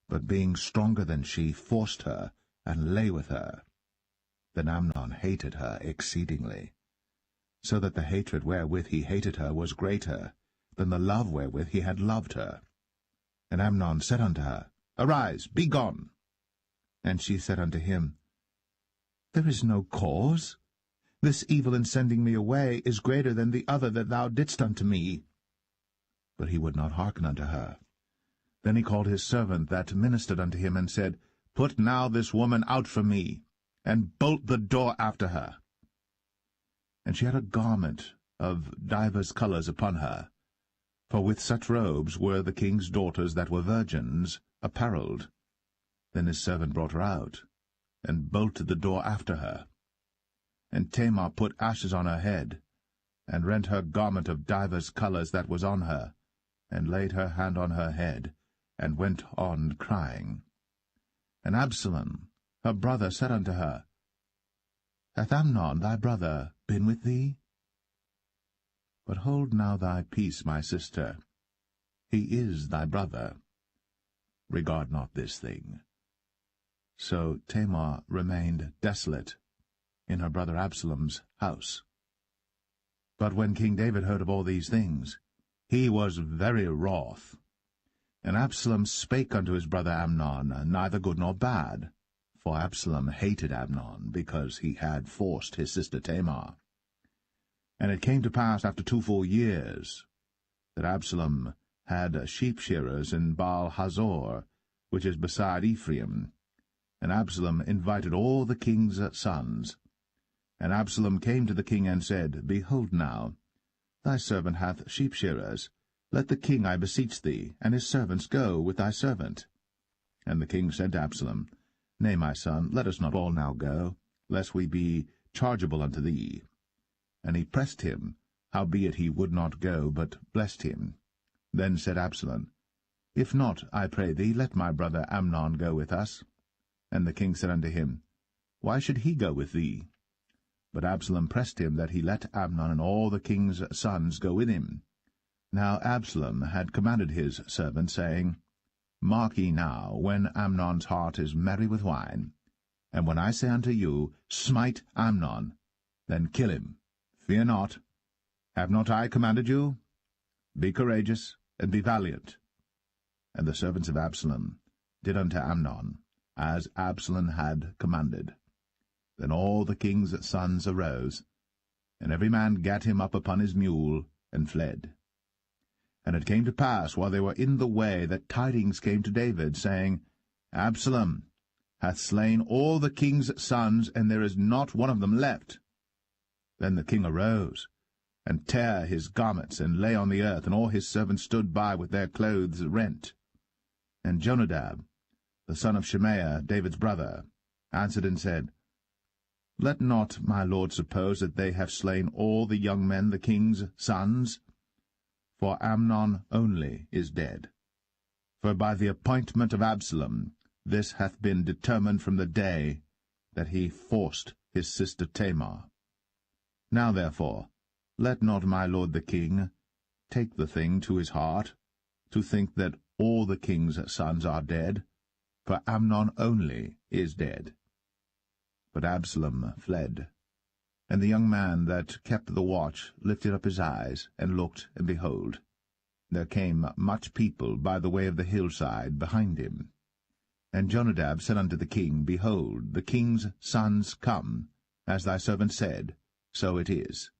but being stronger than she, forced her, and lay with her. Then Amnon hated her exceedingly, so that the hatred wherewith he hated her was greater than the love wherewith he had loved her. And Amnon said unto her, Arise, be gone. And she said unto him, There is no cause. This evil in sending me away is greater than the other that thou didst unto me. But he would not hearken unto her. Then he called his servant that ministered unto him, and said, Put now this woman out from me, and bolt the door after her. And she had a garment of divers colours upon her, for with such robes were the king's daughters that were virgins apparelled. Then his servant brought her out, and bolted the door after her. And Tamar put ashes on her head, and rent her garment of divers colours that was on her, and laid her hand on her head, and went on crying. And Absalom, her brother, said unto her, Hath Amnon thy brother been with thee? But hold now thy peace, my sister. He is thy brother. Regard not this thing. So Tamar remained desolate in her brother Absalom's house. But when King David heard of all these things, he was very wroth. And Absalom spake unto his brother Amnon, neither good nor bad, for Absalom hated Amnon, because he had forced his sister Tamar. And it came to pass after 2 full years, that Absalom had sheep-shearers in Baal-Hazor, which is beside Ephraim. And Absalom invited all the king's sons. And Absalom came to the king and said, Behold now, thy servant hath sheep-shearers. Let the king, I beseech thee, and his servants go with thy servant. And the king said to Absalom, Nay, my son, let us not all now go, lest we be chargeable unto thee. And he pressed him, howbeit he would not go, but blessed him. Then said Absalom, If not, I pray thee, let my brother Amnon go with us. And the king said unto him, Why should he go with thee? But Absalom pressed him that he let Amnon and all the king's sons go with him. Now Absalom had commanded his servant, saying, Mark ye now, when Amnon's heart is merry with wine, and when I say unto you, Smite Amnon, then kill him. Fear not. Have not I commanded you? Be courageous, and be valiant. and the servants of Absalom did unto Amnon, as Absalom had commanded. Then all the king's sons arose, and every man gat him up upon his mule, and fled. And it came to pass, while they were in the way, that tidings came to David, saying, Absalom hath slain all the king's sons, and there is not one of them left. Then the king arose, and tare his garments, and lay on the earth, and all his servants stood by with their clothes rent. And Jonadab, the son of Shemaiah, David's brother, answered and said, Let not my lord suppose that they have slain all the young men, the king's sons, for Amnon only is dead. For by the appointment of Absalom this hath been determined from the day that he forced his sister Tamar. Now therefore let not my lord the king take the thing to his heart, to think that all the king's sons are dead, for Amnon only is dead. But Absalom fled. And the young man that kept the watch lifted up his eyes, and looked, and behold, there came much people by the way of the hillside behind him. And Jonadab said unto the king, Behold, the king's sons come, as thy servant said, so it is.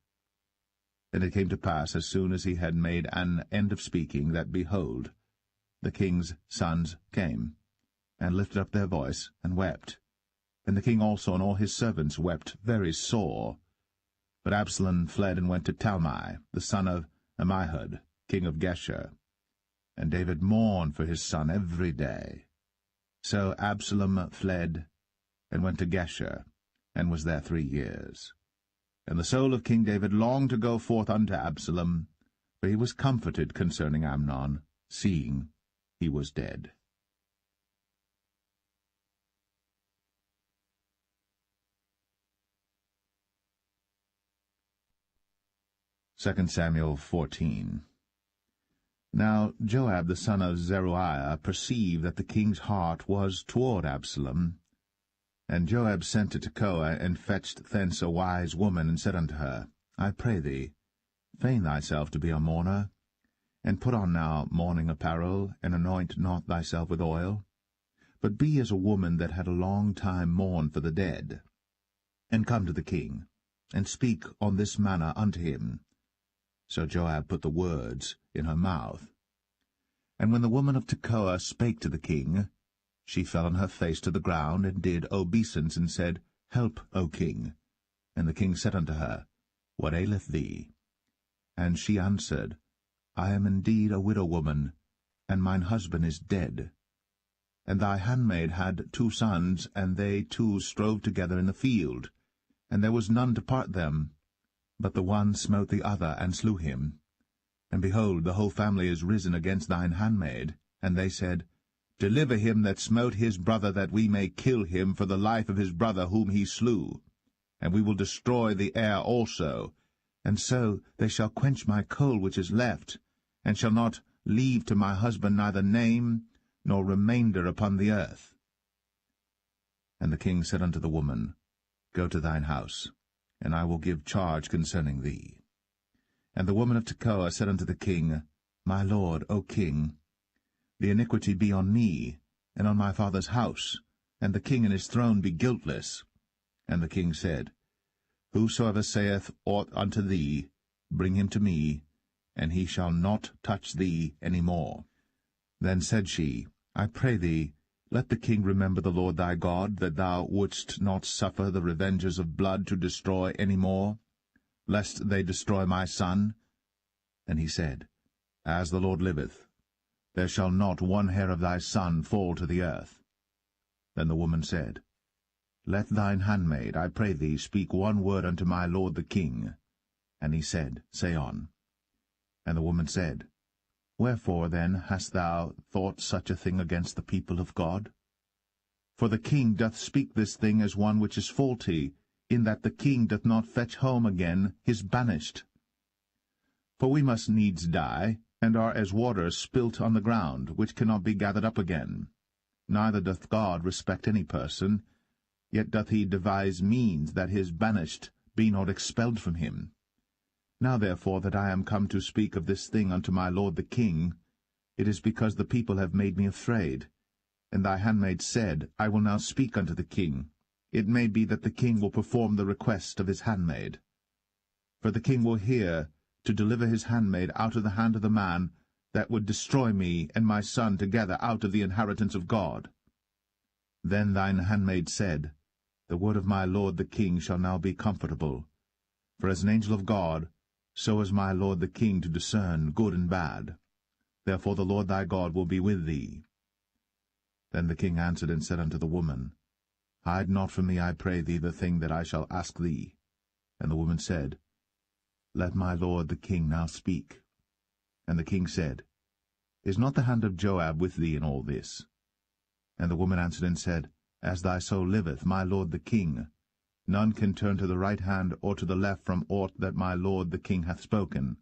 And it came to pass, as soon as he had made an end of speaking, that, behold, the king's sons came, and lifted up their voice, and wept. And the king also and all his servants wept very sore. But Absalom fled and went to Talmai, the son of Ammihud, king of Geshur. And David mourned for his son every day. So Absalom fled, and went to Geshur, and was there 3 years. And the soul of King David longed to go forth unto Absalom, for he was comforted concerning Amnon, seeing he was dead. 2 Samuel 14. Now Joab the son of Zeruiah perceived that the king's heart was toward Absalom. And Joab sent to Tekoa, and fetched thence a wise woman, and said unto her, I pray thee, feign thyself to be a mourner, and put on now mourning apparel, and anoint not thyself with oil, but be as a woman that had a long time mourned for the dead. And come to the king, and speak on this manner unto him. So Joab put the words in her mouth. And when the woman of Tekoa spake to the king, she fell on her face to the ground, and did obeisance, and said, Help, O king. And the king said unto her, What aileth thee? And she answered, I am indeed a widow woman, and mine husband is dead. And thy handmaid had 2 sons, and they 2 strove together in the field, and there was none to part them. But the one smote the other, and slew him. And behold, the whole family is risen against thine handmaid. And they said, Deliver him that smote his brother, that we may kill him for the life of his brother whom he slew. And we will destroy the heir also. And so they shall quench my coal which is left, and shall not leave to my husband neither name nor remainder upon the earth. And the king said unto the woman, Go to thine house, and I will give charge concerning thee. And the woman of Tekoa said unto the king, My lord, O king, the iniquity be on me, and on my father's house, and the king and his throne be guiltless. And the king said, Whosoever saith aught unto thee, bring him to me, and he shall not touch thee any more. Then said she, I pray thee, let the king remember the Lord thy God, that thou wouldst not suffer the revengers of blood to destroy any more, lest they destroy my son. And he said, As the Lord liveth, there shall not one hair of thy son fall to the earth. Then the woman said, Let thine handmaid, I pray thee, speak one word unto my lord the king. And he said, Say on. And the woman said, Wherefore then hast thou thought such a thing against the people of God? For the king doth speak this thing as one which is faulty, in that the king doth not fetch home again his banished. For we must needs die, and are as water spilt on the ground, which cannot be gathered up again. Neither doth God respect any person, yet doth he devise means that his banished be not expelled from him. Now therefore that I am come to speak of this thing unto my lord the king, it is because the people have made me afraid. And thy handmaid said, I will now speak unto the king. It may be that the king will perform the request of his handmaid. For the king will hear to deliver his handmaid out of the hand of the man that would destroy me and my son together out of the inheritance of God. Then thine handmaid said, The word of my lord the king shall now be comfortable. For as an angel of God, so is my lord the king to discern good and bad. Therefore the Lord thy God will be with thee. Then the king answered and said unto the woman, Hide not from me, I pray thee, the thing that I shall ask thee. And the woman said, Let my lord the king now speak. And the king said, Is not the hand of Joab with thee in all this? And the woman answered and said, As thy soul liveth, my lord the king, none can turn to the right hand or to the left from aught that my lord the king hath spoken.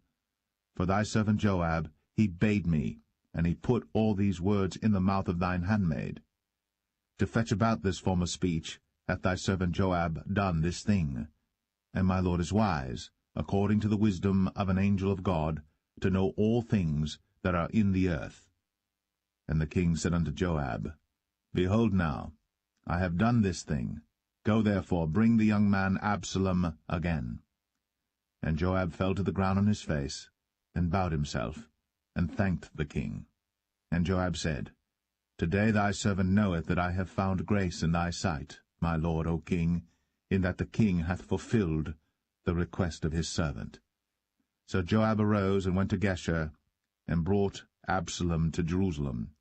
For thy servant Joab, he bade me, and he put all these words in the mouth of thine handmaid. To fetch about this form of speech hath thy servant Joab done this thing. And my lord is wise, according to the wisdom of an angel of God, to know all things that are in the earth. And the king said unto Joab, Behold now, I have done this thing. Go therefore, bring the young man Absalom again. And Joab fell to the ground on his face, and bowed himself, and thanked the king. And Joab said, Today thy servant knoweth that I have found grace in thy sight, my lord, O king, in that the king hath fulfilled the request of his servant. So Joab arose and went to Geshur, and brought Absalom to Jerusalem.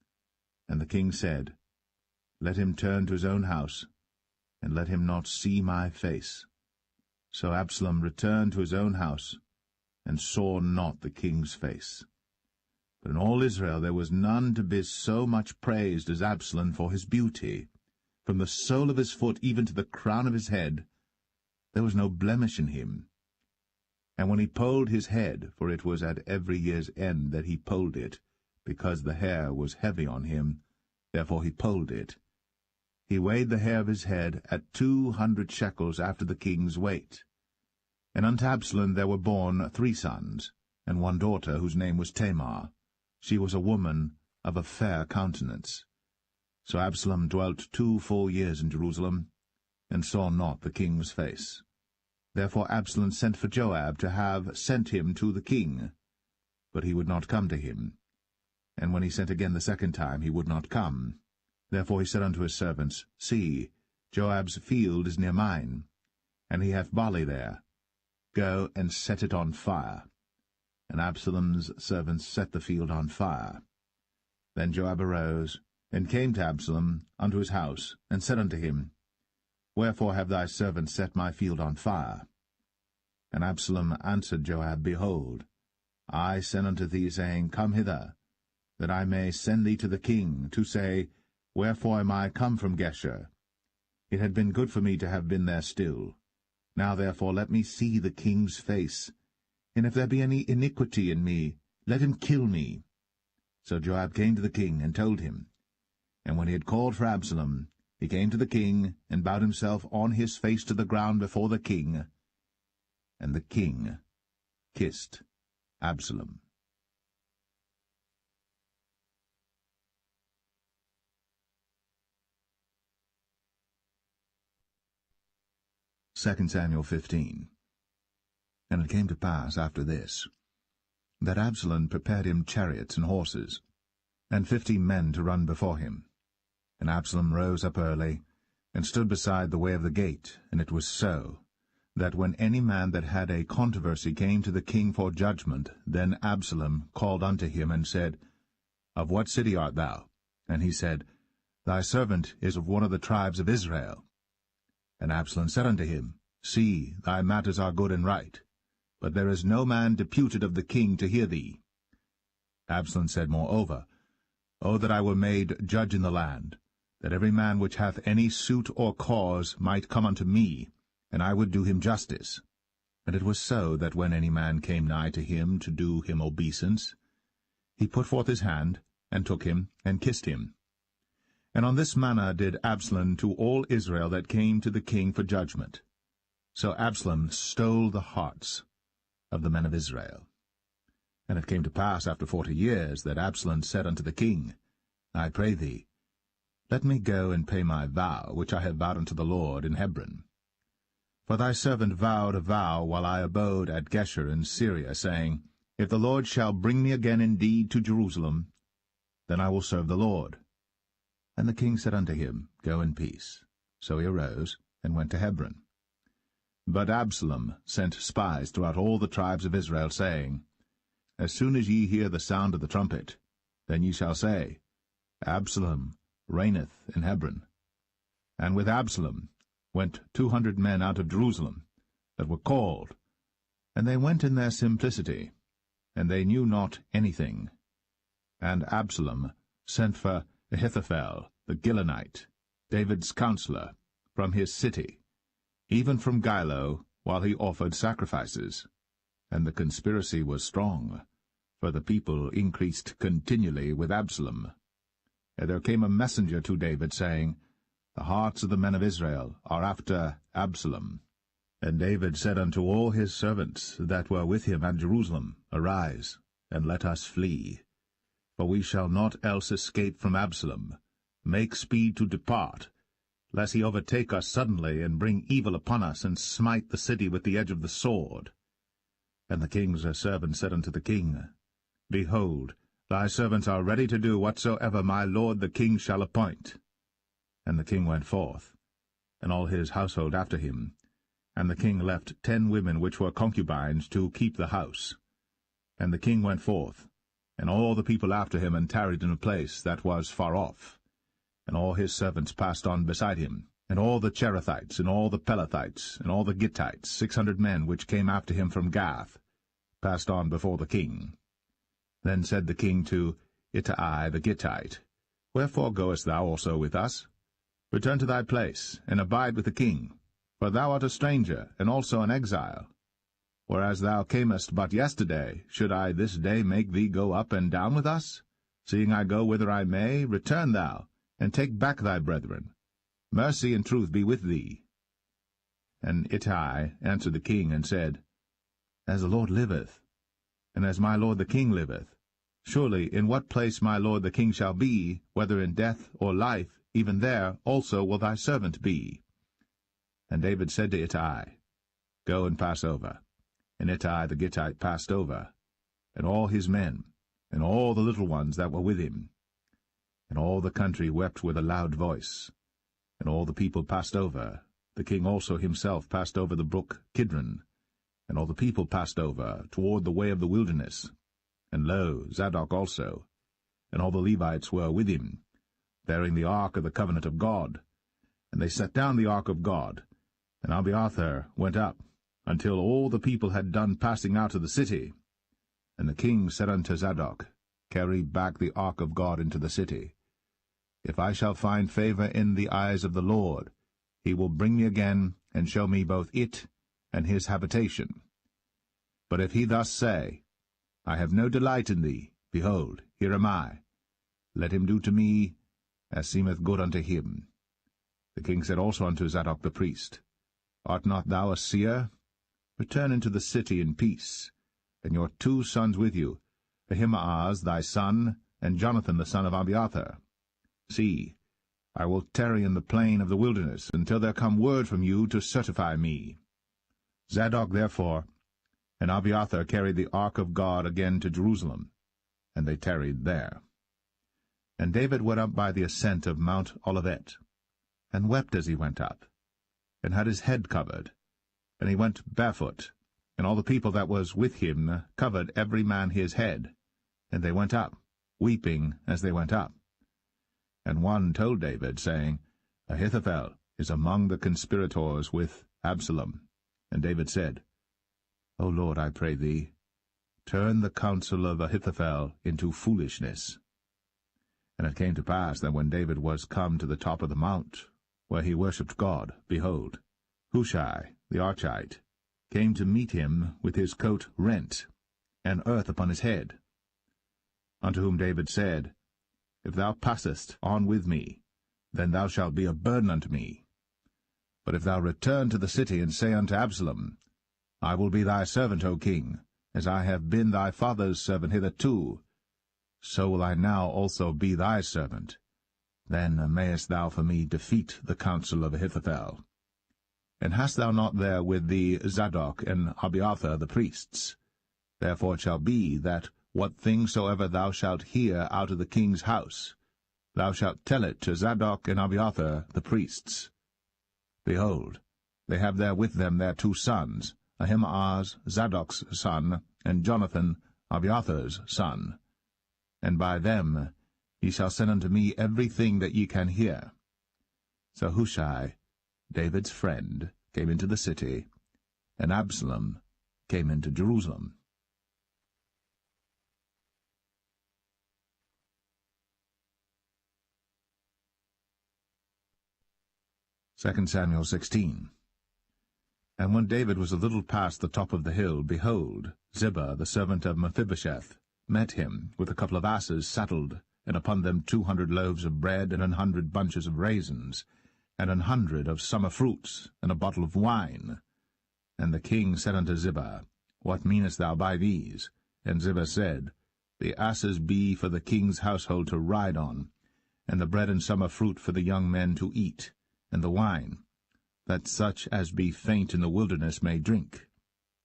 And the king said, Let him turn to his own house, and let him not see my face. So Absalom returned to his own house, and saw not the king's face. But in all Israel there was none to be so much praised as Absalom for his beauty. From the sole of his foot even to the crown of his head, there was no blemish in him. And when he polled his head, for it was at every year's end that he polled it, because the hair was heavy on him, therefore he polled it, he weighed the hair of his head at 200 shekels after the king's weight. And unto Absalom there were born 3 sons, and 1 daughter, whose name was Tamar. She was a woman of a fair countenance. So Absalom dwelt 2 full years in Jerusalem, and saw not the king's face. Therefore Absalom sent for Joab to have sent him to the king. But he would not come to him. And when he sent again the second time, he would not come. Therefore he said unto his servants, See, Joab's field is near mine, and he hath barley there. Go and set it on fire. And Absalom's servants set the field on fire. Then Joab arose, and came to Absalom unto his house, and said unto him, Wherefore have thy servants set my field on fire? And Absalom answered Joab, Behold, I sent unto thee, saying, Come hither, that I may send thee to the king, to say, Wherefore am I come from Geshur? It had been good for me to have been there still. Now therefore let me see the king's face, and if there be any iniquity in me, let him kill me. So Joab came to the king, and told him. And when he had called for Absalom, he came to the king, and bowed himself on his face to the ground before the king. And the king kissed Absalom. 2 Samuel 15. And it came to pass after this, that Absalom prepared him chariots and horses, and 50 men to run before him. And Absalom rose up early, and stood beside the way of the gate. And it was so, that when any man that had a controversy came to the king for judgment, then Absalom called unto him, and said, Of what city art thou? And he said, Thy servant is of one of the tribes of Israel. And Absalom said unto him, See, thy matters are good and right, but there is no man deputed of the king to hear thee. Absalom said moreover, O that I were made judge in the land, that every man which hath any suit or cause might come unto me, and I would do him justice. And it was so, that when any man came nigh to him to do him obeisance, he put forth his hand, and took him, and kissed him. And on this manner did Absalom to all Israel that came to the king for judgment. So Absalom stole the hearts of the men of Israel. And it came to pass after 40 years that Absalom said unto the king, I pray thee, let me go and pay my vow, which I have vowed unto the Lord in Hebron. For thy servant vowed a vow while I abode at Geshur in Syria, saying, If the Lord shall bring me again indeed to Jerusalem, then I will serve the Lord. And the king said unto him, Go in peace. So he arose, and went to Hebron. But Absalom sent spies throughout all the tribes of Israel, saying, As soon as ye hear the sound of the trumpet, then ye shall say, Absalom reigneth in Hebron. And with Absalom went 200 men out of Jerusalem, that were called, and they went in their simplicity, and they knew not anything. And Absalom sent for Ahithophel the Gilonite, David's counselor, from his city, even from Gilo, while he offered sacrifices. And the conspiracy was strong, for the people increased continually with Absalom. And there came a messenger to David, saying, The hearts of the men of Israel are after Absalom. And David said unto all his servants that were with him at Jerusalem, Arise, and let us flee. For we shall not else escape from Absalom. Make speed to depart, lest he overtake us suddenly, and bring evil upon us, and smite the city with the edge of the sword. And the king's servants said unto the king, Behold, thy servants are ready to do whatsoever my lord the king shall appoint. And the king went forth, and all his household after him. And the king left 10 women which were concubines to keep the house. And the king went forth, and all the people after him, and tarried in a place that was far off. And all his servants passed on beside him, and all the Cherethites, and all the Pelethites, and all the Gittites, 600 men which came after him from Gath, passed on before the king. Then said the king to Ittai the Gittite, Wherefore goest thou also with us? Return to thy place, and abide with the king, for thou art a stranger, and also an exile. Whereas thou camest but yesterday, should I this day make thee go up and down with us? Seeing I go whither I may, return thou, and take back thy brethren. Mercy and truth be with thee. And Ittai answered the king, and said, As the Lord liveth, and as my lord the king liveth, surely in what place my lord the king shall be, whether in death or life, even there also will thy servant be. And David said to Ittai, Go and pass over. And Ittai the Gittite passed over, and all his men, and all the little ones that were with him. And all the country wept with a loud voice. And all the people passed over. The king also himself passed over the brook Kidron. And all the people passed over toward the way of the wilderness. And lo, Zadok also, and all the Levites were with him, bearing the ark of the covenant of God. And they set down the ark of God, and Abiathar went up, until all the people had done passing out of the city. And the king said unto Zadok, Carry back the ark of God into the city. If I shall find favor in the eyes of the Lord, he will bring me again, and show me both it and his habitation. But if he thus say, I have no delight in thee, behold, here am I. Let him do to me as seemeth good unto him. The king said also unto Zadok the priest, Art not thou a seer? Return into the city in peace, and your 2 sons with you, Ahimaaz thy son, and Jonathan the son of Abiathar. See, I will tarry in the plain of the wilderness, until there come word from you to certify me. Zadok therefore and Abiathar carried the ark of God again to Jerusalem, and they tarried there. And David went up by the ascent of Mount Olivet, and wept as he went up, and had his head covered, and he went barefoot, and all the people that was with him covered every man his head, and they went up, weeping as they went up. And one told David, saying, Ahithophel is among the conspirators with Absalom. And David said, O Lord, I pray thee, turn the counsel of Ahithophel into foolishness. And it came to pass that when David was come to the top of the mount, where he worshipped God, behold, Hushai the Archite came to meet him with his coat rent, and earth upon his head. Unto whom David said, If thou passest on with me, then thou shalt be a burden unto me. But if thou return to the city, and say unto Absalom, I will be thy servant, O king, As I have been thy father's servant hitherto, so will I now also be thy servant. Then mayest thou for me defeat the counsel of Ahithophel. And hast thou not there with thee Zadok and Abiathar the priests? Therefore it shall be that what thing soever thou shalt hear out of the king's house, thou shalt tell it to Zadok and Abiathar the priests. Behold, they have there with them their 2 sons, Ahimaaz Zadok's son, and Jonathan Abiathar's son. And by them ye shall send unto me everything that ye can hear. So Hushai, David's friend, came into the city, and Absalom came into Jerusalem. 2 Samuel 16. And when David was a little past the top of the hill, behold, Ziba, the servant of Mephibosheth, met him with a couple of asses saddled, and upon them 200 loaves of bread, and 100 bunches of raisins, and 100 of summer fruits, and a bottle of wine. And the king said unto Ziba, What meanest thou by these? And Ziba said, The asses be for the king's household to ride on, and the bread and summer fruit for the young men to eat, and the wine, that such as be faint in the wilderness may drink.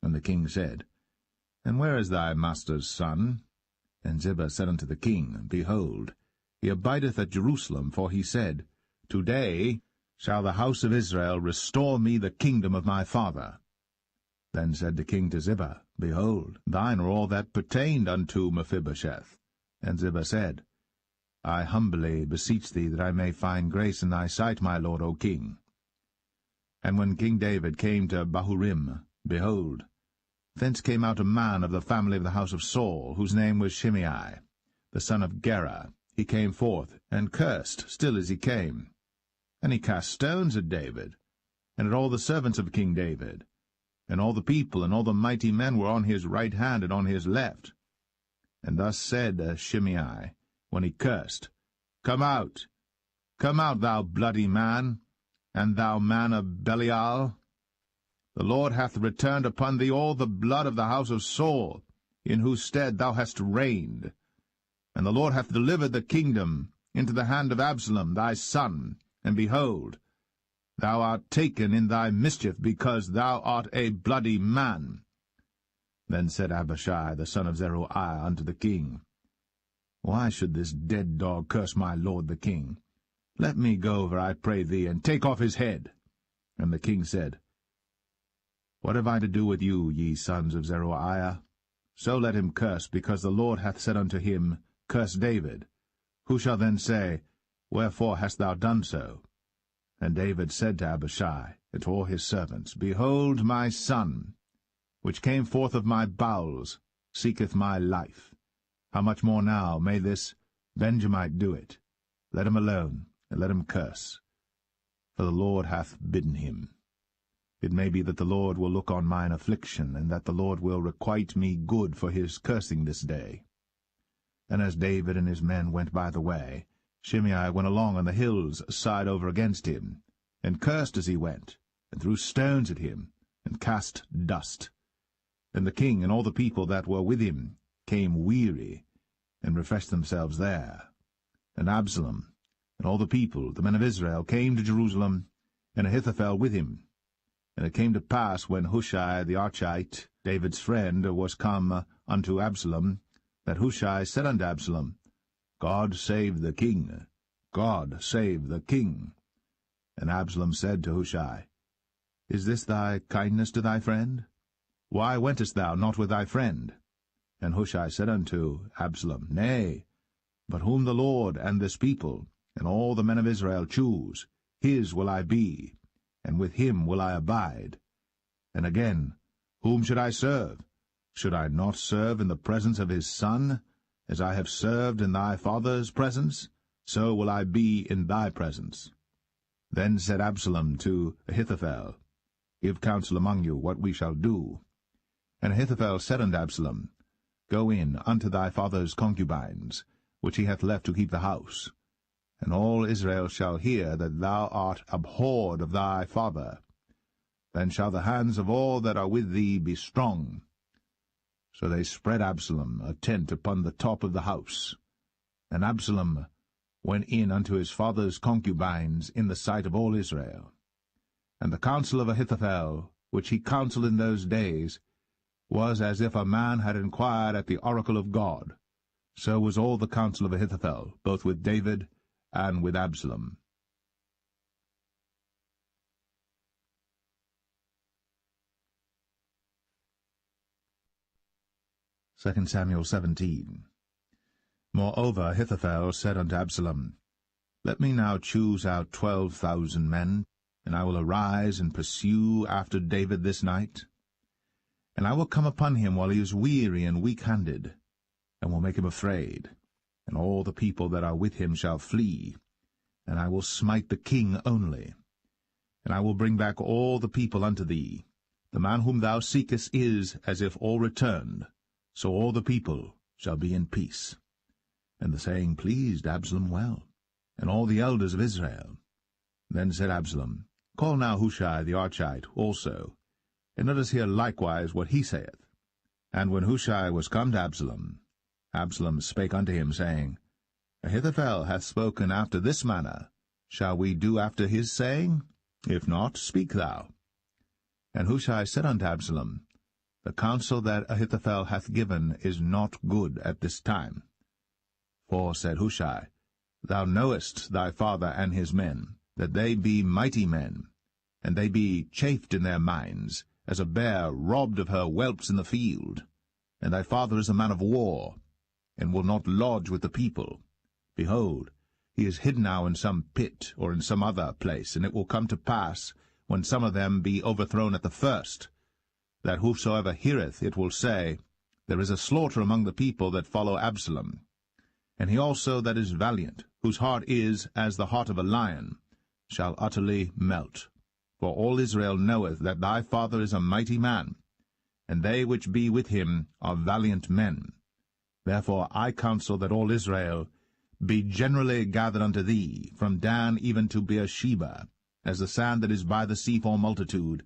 And the king said, And where is thy master's son? And Ziba said unto the king, Behold, he abideth at Jerusalem, for he said, Today shall the house of Israel restore me the kingdom of my father. Then said the king to Ziba, Behold, thine are all that pertained unto Mephibosheth. And Ziba said, I humbly beseech thee that I may find grace in thy sight, my lord, O king. And when King David came to Bahurim, behold, thence came out a man of the family of the house of Saul, whose name was Shimei, the son of Gera. He came forth, and cursed still as he came. And he cast stones at David, and at all the servants of King David. And all the people and all the mighty men were on his right hand and on his left. And thus said Shimei, when he cursed, Come out, thou bloody man, and thou man of Belial. The Lord hath returned upon thee all the blood of the house of Saul, in whose stead thou hast reigned. And the Lord hath delivered the kingdom into the hand of Absalom thy son, and behold, thou art taken in thy mischief, because thou art a bloody man. Then said Abishai the son of Zeruiah unto the king, Why should this dead dog curse my lord the king? Let me go over, I pray thee, and take off his head. And the king said, What have I to do with you, ye sons of Zeruiah? So let him curse, because the Lord hath said unto him, Curse David. Who shall then say, Wherefore hast thou done so? And David said to Abishai and to all his servants, Behold, my son, which came forth of my bowels, seeketh my life. How much more now may this Benjamite do it? Let him alone, and let him curse, for the Lord hath bidden him. It may be that the Lord will look on mine affliction, and that the Lord will requite me good for his cursing this day. And as David and his men went by the way, Shimei went along on the hill's side over against him, and cursed as he went, and threw stones at him, and cast dust. And the king and all the people that were with him came weary, and refreshed themselves there. And Absalom and all the people, the men of Israel, came to Jerusalem, and Ahithophel with him. And it came to pass, when Hushai the Archite, David's friend, was come unto Absalom, that Hushai said unto Absalom, God save the king, God save the king. And Absalom said to Hushai, Is this thy kindness to thy friend? Why wentest thou not with thy friend? And Hushai said unto Absalom, Nay, but whom the Lord and this people, and all the men of Israel choose, his will I be, and with him will I abide. And again, whom should I serve? Should I not serve in the presence of his son? As I have served in thy father's presence, so will I be in thy presence. Then said Absalom to Ahithophel, Give counsel among you what we shall do. And Ahithophel said unto Absalom, Go in unto thy father's concubines, which he hath left to keep the house. And all Israel shall hear that thou art abhorred of thy father. Then shall the hands of all that are with thee be strong. So they spread Absalom a tent upon the top of the house. And Absalom went in unto his father's concubines in the sight of all Israel. And the counsel of Ahithophel, which he counselled in those days, was as if a man had inquired at the oracle of God. So was all the counsel of Ahithophel, both with David and with Absalom. 2 Samuel 17. Moreover Ahithophel said unto Absalom, Let me now choose out 12,000 men, and I will arise and pursue after David this night. And I will come upon him while he is weary and weak-handed, and will make him afraid, and all the people that are with him shall flee, and I will smite the king only. And I will bring back all the people unto thee. The man whom thou seekest is as if all returned, so all the people shall be in peace. And the saying pleased Absalom well, and all the elders of Israel. Then said Absalom, Call now Hushai the Archite also, and let us hear likewise what he saith. And when Hushai was come to Absalom, Absalom spake unto him, saying, Ahithophel hath spoken after this manner. Shall we do after his saying? If not, speak thou. And Hushai said unto Absalom, The counsel that Ahithophel hath given is not good at this time. For, said Hushai, Thou knowest thy father and his men, that they be mighty men, and they be chafed in their minds, as a bear robbed of her whelps in the field. And thy father is a man of war, and will not lodge with the people. Behold, he is hid now in some pit, or in some other place, and it will come to pass, when some of them be overthrown at the first, that whosoever heareth it will say, There is a slaughter among the people that follow Absalom. And he also that is valiant, whose heart is as the heart of a lion, shall utterly melt. For all Israel knoweth that thy father is a mighty man, and they which be with him are valiant men. Therefore I counsel that all Israel be generally gathered unto thee, from Dan even to Beersheba, as the sand that is by the sea for multitude,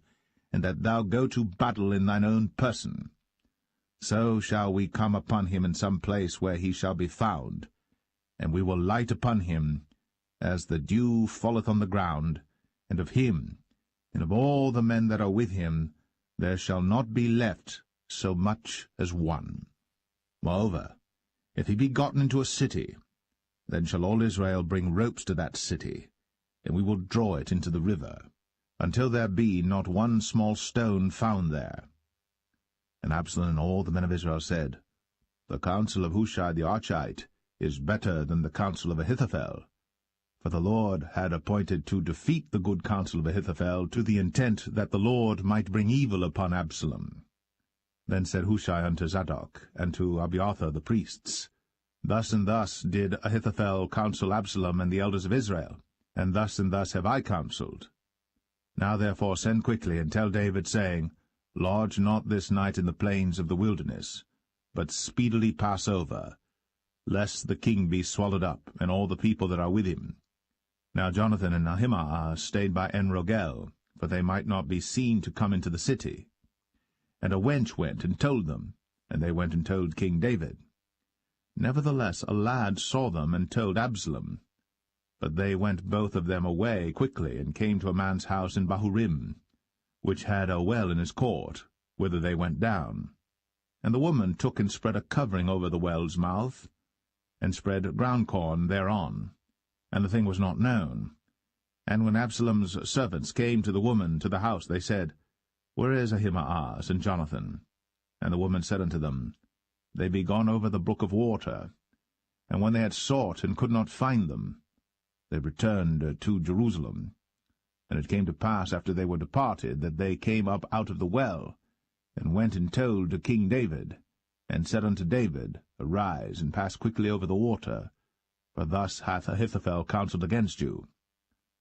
and that thou go to battle in thine own person. So shall we come upon him in some place where he shall be found, and we will light upon him as the dew falleth on the ground, and of him, and of all the men that are with him, there shall not be left so much as one. Moreover, if he be gotten into a city, then shall all Israel bring ropes to that city, and we will draw it into the river, until there be not one small stone found there. And Absalom and all the men of Israel said, The counsel of Hushai the Archite is better than the counsel of Ahithophel. For the Lord had appointed to defeat the good counsel of Ahithophel, to the intent that the Lord might bring evil upon Absalom. Then said Hushai unto Zadok, and to Abiathar the priests, Thus and thus did Ahithophel counsel Absalom and the elders of Israel, and thus have I counselled. Now therefore send quickly, and tell David, saying, Lodge not this night in the plains of the wilderness, but speedily pass over, lest the king be swallowed up, and all the people that are with him. Now Jonathan and Ahimaaz stayed by En-rogel, for they might not be seen to come into the city. And a wench went and told them, and they went and told King David. Nevertheless a lad saw them and told Absalom. But they went both of them away quickly, and came to a man's house in Bahurim, which had a well in his court, whither they went down. And the woman took and spread a covering over the well's mouth, and spread ground corn thereon, and the thing was not known. And when Absalom's servants came to the woman to the house, they said, Where is Ahimaaz and Jonathan? And the woman said unto them, They be gone over the brook of water. And when they had sought and could not find them, they returned to Jerusalem. And it came to pass, after they were departed, that they came up out of the well, and went and told to King David, and said unto David, Arise, and pass quickly over the water, for thus hath Ahithophel counselled against you.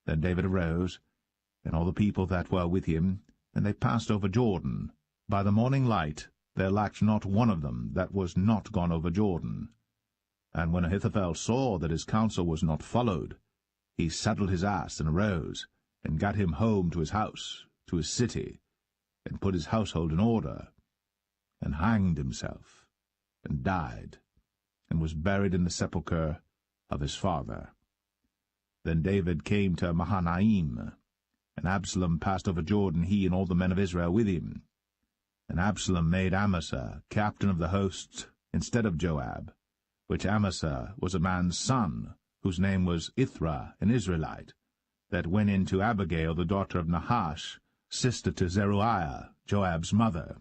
Then David arose, and all the people that were with him, and they passed over Jordan. By the morning light there lacked not one of them that was not gone over Jordan. And when Ahithophel saw that his counsel was not followed, he saddled his ass, and arose, and gat him home to his house, to his city, and put his household in order. and hanged himself, and died, and was buried in the sepulchre of his father. Then David came to Mahanaim, and Absalom passed over Jordan, he and all the men of Israel with him. And Absalom made Amasa captain of the hosts instead of Joab, which Amasa was a man's son, whose name was Ithra, an Israelite, that went in to Abigail, the daughter of Nahash, sister to Zeruiah, Joab's mother.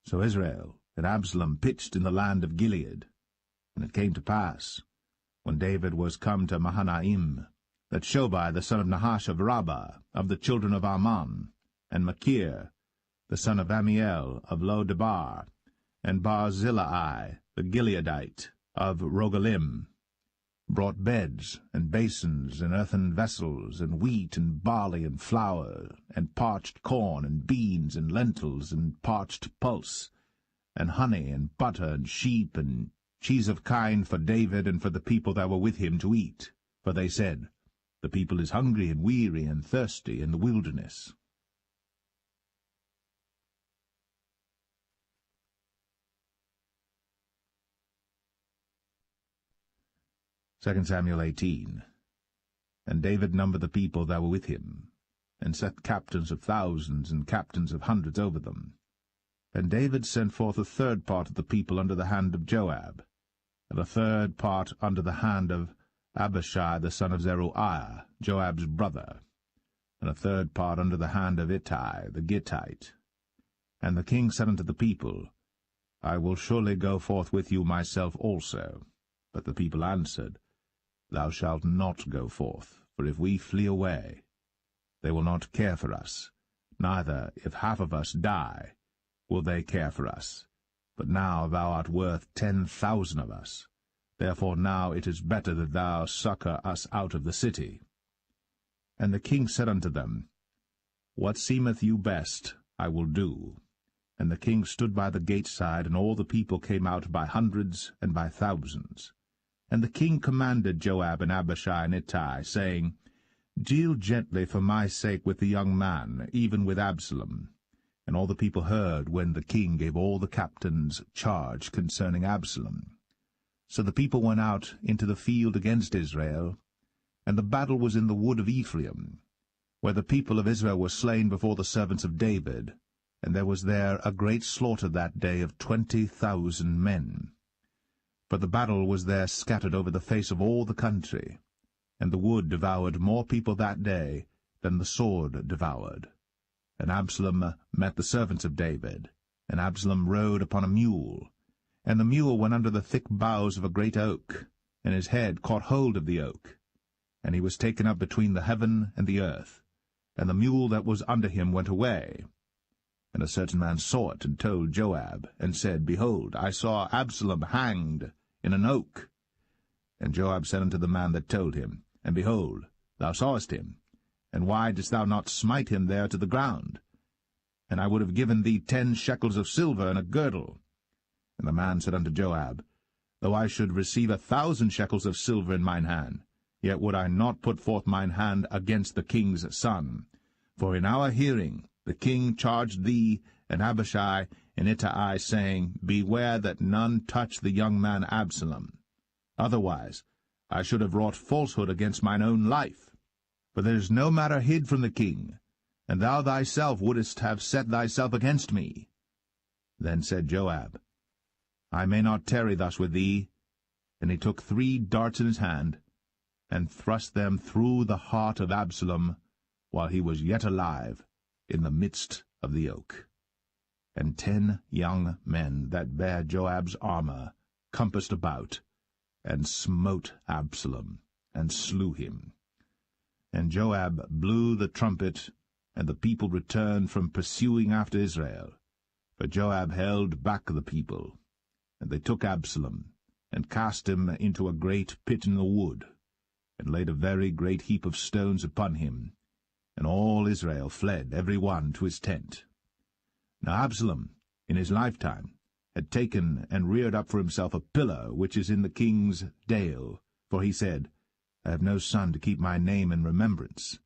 So Israel and Absalom pitched in the land of Gilead. And it came to pass, when David was come to Mahanaim, that Shobai the son of Nahash of Rabbah, of the children of Ammon, and Machir the son of Amiel of Lo-debar, and Barzillai the Gileadite of Rogelim, brought beds and basins and earthen vessels, and wheat and barley and flour, and parched corn and beans and lentils and parched pulse, and honey and butter and sheep and cheese of kine for David and for the people that were with him to eat. For they said, The people is hungry and weary and thirsty in the wilderness. 2 Samuel 18. And David numbered the people that were with him, and set captains of thousands and captains of hundreds over them. And David sent forth a third part of the people under the hand of Joab, and a third part under the hand of Abishai the son of Zeruiah, Joab's brother, and a third part under the hand of Ittai the Gittite. And the king said unto the people, I will surely go forth with you myself also. But the people answered, Thou shalt not go forth, for if we flee away, they will not care for us, neither, if half of us die, will they care for us. But now thou art worth 10,000 of us. Therefore now it is better that thou succour us out of the city. And the king said unto them, What seemeth you best, I will do. And the king stood by the gate side, and all the people came out by hundreds and by thousands. And the king commanded Joab and Abishai and Ittai, saying, Deal gently for my sake with the young man, even with Absalom. And all the people heard when the king gave all the captains charge concerning Absalom. So the people went out into the field against Israel, and the battle was in the wood of Ephraim, where the people of Israel were slain before the servants of David, and there was there a great slaughter that day of 20,000 men. For the battle was there scattered over the face of all the country, and the wood devoured more people that day than the sword devoured. And Absalom met the servants of David, and Absalom rode upon a mule, and the mule went under the thick boughs of a great oak, and his head caught hold of the oak, and he was taken up between the heaven and the earth, and the mule that was under him went away. And a certain man saw it, and told Joab, and said, Behold, I saw Absalom hanged in an oak. And Joab said unto the man that told him, And behold, thou sawest him, and why didst thou not smite him there to the ground? And I would have given thee 10 shekels of silver and a girdle. And the man said unto Joab, Though I should receive 1,000 shekels of silver in mine hand, yet would I not put forth mine hand against the king's son. For in our hearing the king charged thee and Abishai and Ittai, saying, Beware that none touch the young man Absalom. Otherwise I should have wrought falsehood against mine own life. For there is no matter hid from the king, and thou thyself wouldest have set thyself against me. Then said Joab, I may not tarry thus with thee. And he took 3 darts in his hand, and thrust them through the heart of Absalom, while he was yet alive, in the midst of the oak. And 10 young men that bare Joab's armor compassed about, and smote Absalom, and slew him. And Joab blew the trumpet, and the people returned from pursuing after Israel. For Joab held back the people. And they took Absalom, and cast him into a great pit in the wood, and laid a very great heap of stones upon him. And all Israel fled, every one to his tent. Now Absalom, in his lifetime, had taken and reared up for himself a pillar which is in the king's dale, for he said, I have no son to keep my name in remembrance.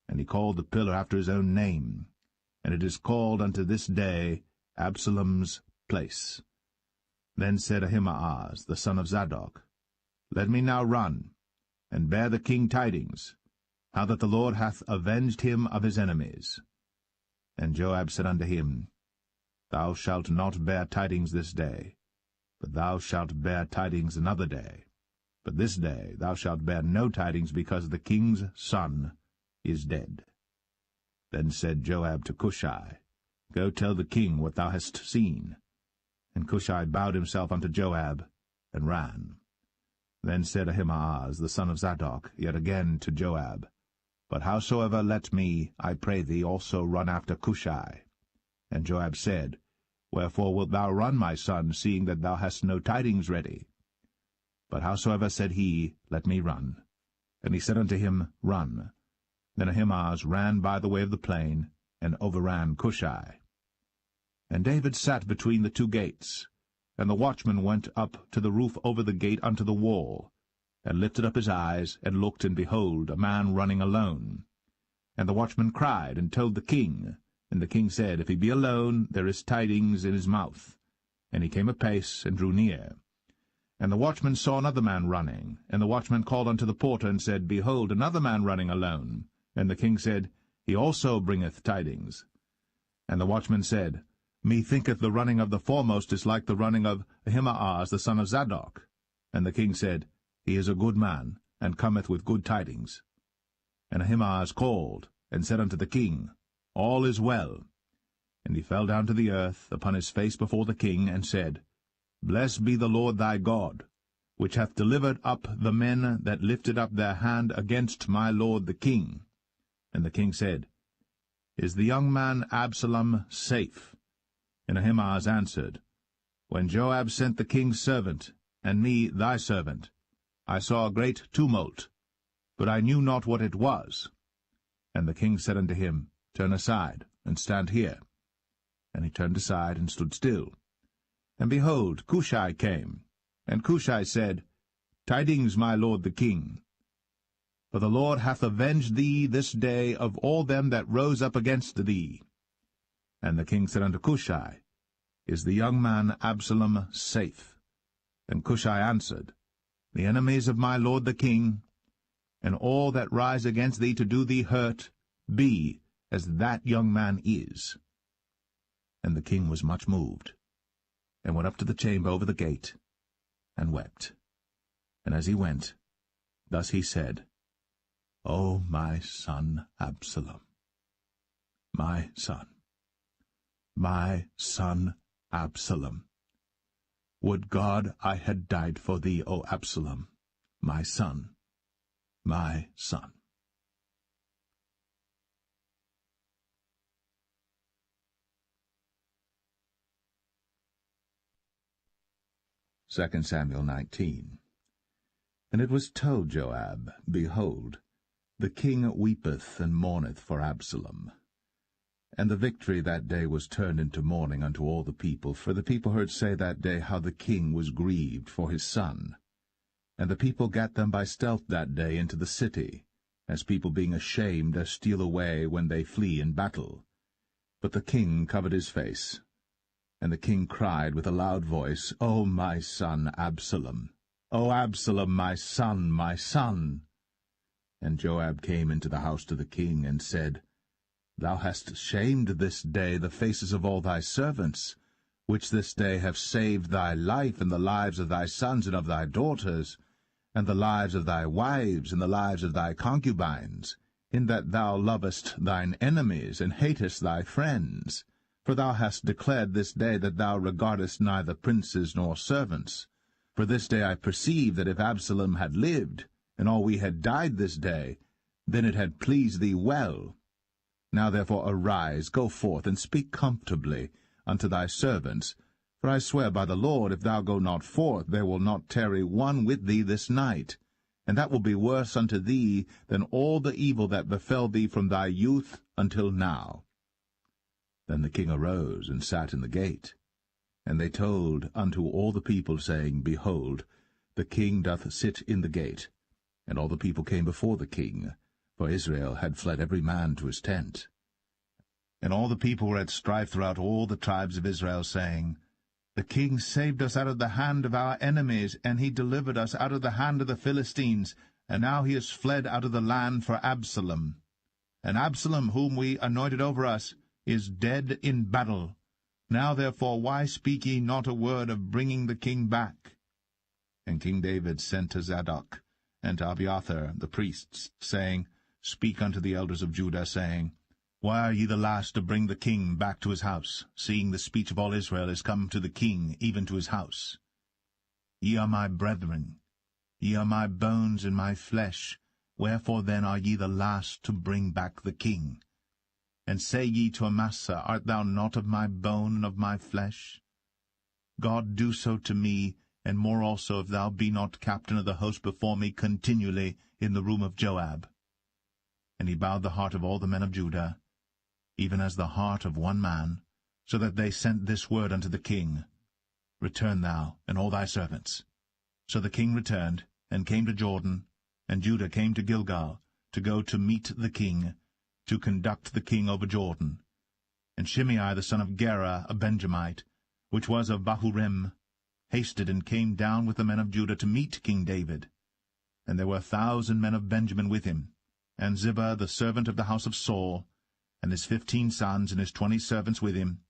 And he called the pillar after his own name, and it is called unto this day Absalom's place. Then said Ahimaaz, the son of Zadok, Let me now run, and bear the king tidings, how that the Lord hath avenged him of his enemies. And Joab said unto him, Thou shalt not bear tidings this day, but thou shalt bear tidings another day. But this day thou shalt bear no tidings, because the king's son is dead. Then said Joab to Cushai, Go tell the king what thou hast seen. And Cushai bowed himself unto Joab, and ran. Then said Ahimaaz, the son of Zadok, yet again to Joab, But howsoever let me, I pray thee, also run after Cushai. And Joab said, Wherefore wilt thou run, my son, seeing that thou hast no tidings ready? But howsoever said he, Let me run. And he said unto him, Run. Then Ahimaaz ran by the way of the plain, and overran Cushai. And David sat between the two gates, and the watchman went up to the roof over the gate unto the wall, and lifted up his eyes, and looked, and behold, a man running alone. And the watchman cried, and told the king. And the king said, If he be alone, there is tidings in his mouth. And he came apace, and drew near. And the watchman saw another man running. And the watchman called unto the porter, and said, Behold, another man running alone. And the king said, He also bringeth tidings. And the watchman said, Methinketh the running of the foremost is like the running of Ahimaaz the son of Zadok. And the king said, He is a good man, and cometh with good tidings. And Ahimaaz called, and said unto the king, All is well. And he fell down to the earth upon his face before the king, and said, Blessed be the Lord thy God, which hath delivered up the men that lifted up their hand against my lord the king. And the king said, Is the young man Absalom safe? And Ahimaaz answered, When Joab sent the king's servant, and me thy servant, I saw a great tumult, but I knew not what it was. And the king said unto him, Turn aside, and stand here. And he turned aside, and stood still. And behold, Cushai came. And Cushai said, Tidings, my lord the king. For the Lord hath avenged thee this day of all them that rose up against thee. And the king said unto Cushai, Is the young man Absalom safe? And Cushai answered, The enemies of my lord the king, and all that rise against thee to do thee hurt, be as that young man is. And the king was much moved, and went up to the chamber over the gate, and wept. And as he went, thus he said, O my son Absalom, my son Absalom, would God I had died for thee, O Absalom, my son, my son. 2 Samuel 19. And it was told Joab, Behold, the king weepeth and mourneth for Absalom. And the victory that day was turned into mourning unto all the people, for the people heard say that day how the king was grieved for his son. And the people gat them by stealth that day into the city, as people being ashamed steal away when they flee in battle. But the king covered his face. And the king cried with a loud voice, O my son Absalom! O Absalom, my son, my son! And Joab came into the house to the king, and said, Thou hast shamed this day the faces of all thy servants, which this day have saved thy life, and the lives of thy sons and of thy daughters, and the lives of thy wives, and the lives of thy concubines, in that thou lovest thine enemies, and hatest thy friends. For thou hast declared this day that thou regardest neither princes nor servants. For this day I perceive that if Absalom had lived, and all we had died this day, then it had pleased thee well. Now therefore arise, go forth, and speak comfortably unto thy servants. For I swear by the Lord, if thou go not forth, there will not tarry one with thee this night. And that will be worse unto thee than all the evil that befell thee from thy youth until now. Then the king arose and sat in the gate. And they told unto all the people, saying, Behold, the king doth sit in the gate. And all the people came before the king, for Israel had fled every man to his tent. And all the people were at strife throughout all the tribes of Israel, saying, The king saved us out of the hand of our enemies, and he delivered us out of the hand of the Philistines, and now he is fled out of the land for Absalom. And Absalom, whom we anointed over us, is dead in battle. Now therefore why speak ye not a word of bringing the king back? And King David sent to Zadok and to Abiathar the priests, saying, Speak unto the elders of Judah, saying, Why are ye the last to bring the king back to his house, seeing the speech of all Israel is come to the king, even to his house? Ye are my brethren, ye are my bones and my flesh, wherefore then are ye the last to bring back the king? And say ye to Amasa, Art thou not of my bone and of my flesh? God do so to me, and more also, if thou be not captain of the host before me continually in the room of Joab. And he bowed the heart of all the men of Judah, even as the heart of one man, so that they sent this word unto the king, Return thou, and all thy servants. So the king returned, and came to Jordan, and Judah came to Gilgal, to go to meet the king, to conduct the king over Jordan. And Shimei the son of Gera, a Benjamite, which was of Bahurim, hasted and came down with the men of Judah to meet King David. And there were 1,000 men of Benjamin with him, and Ziba the servant of the house of Saul, and his 15 sons and his 20 servants with him.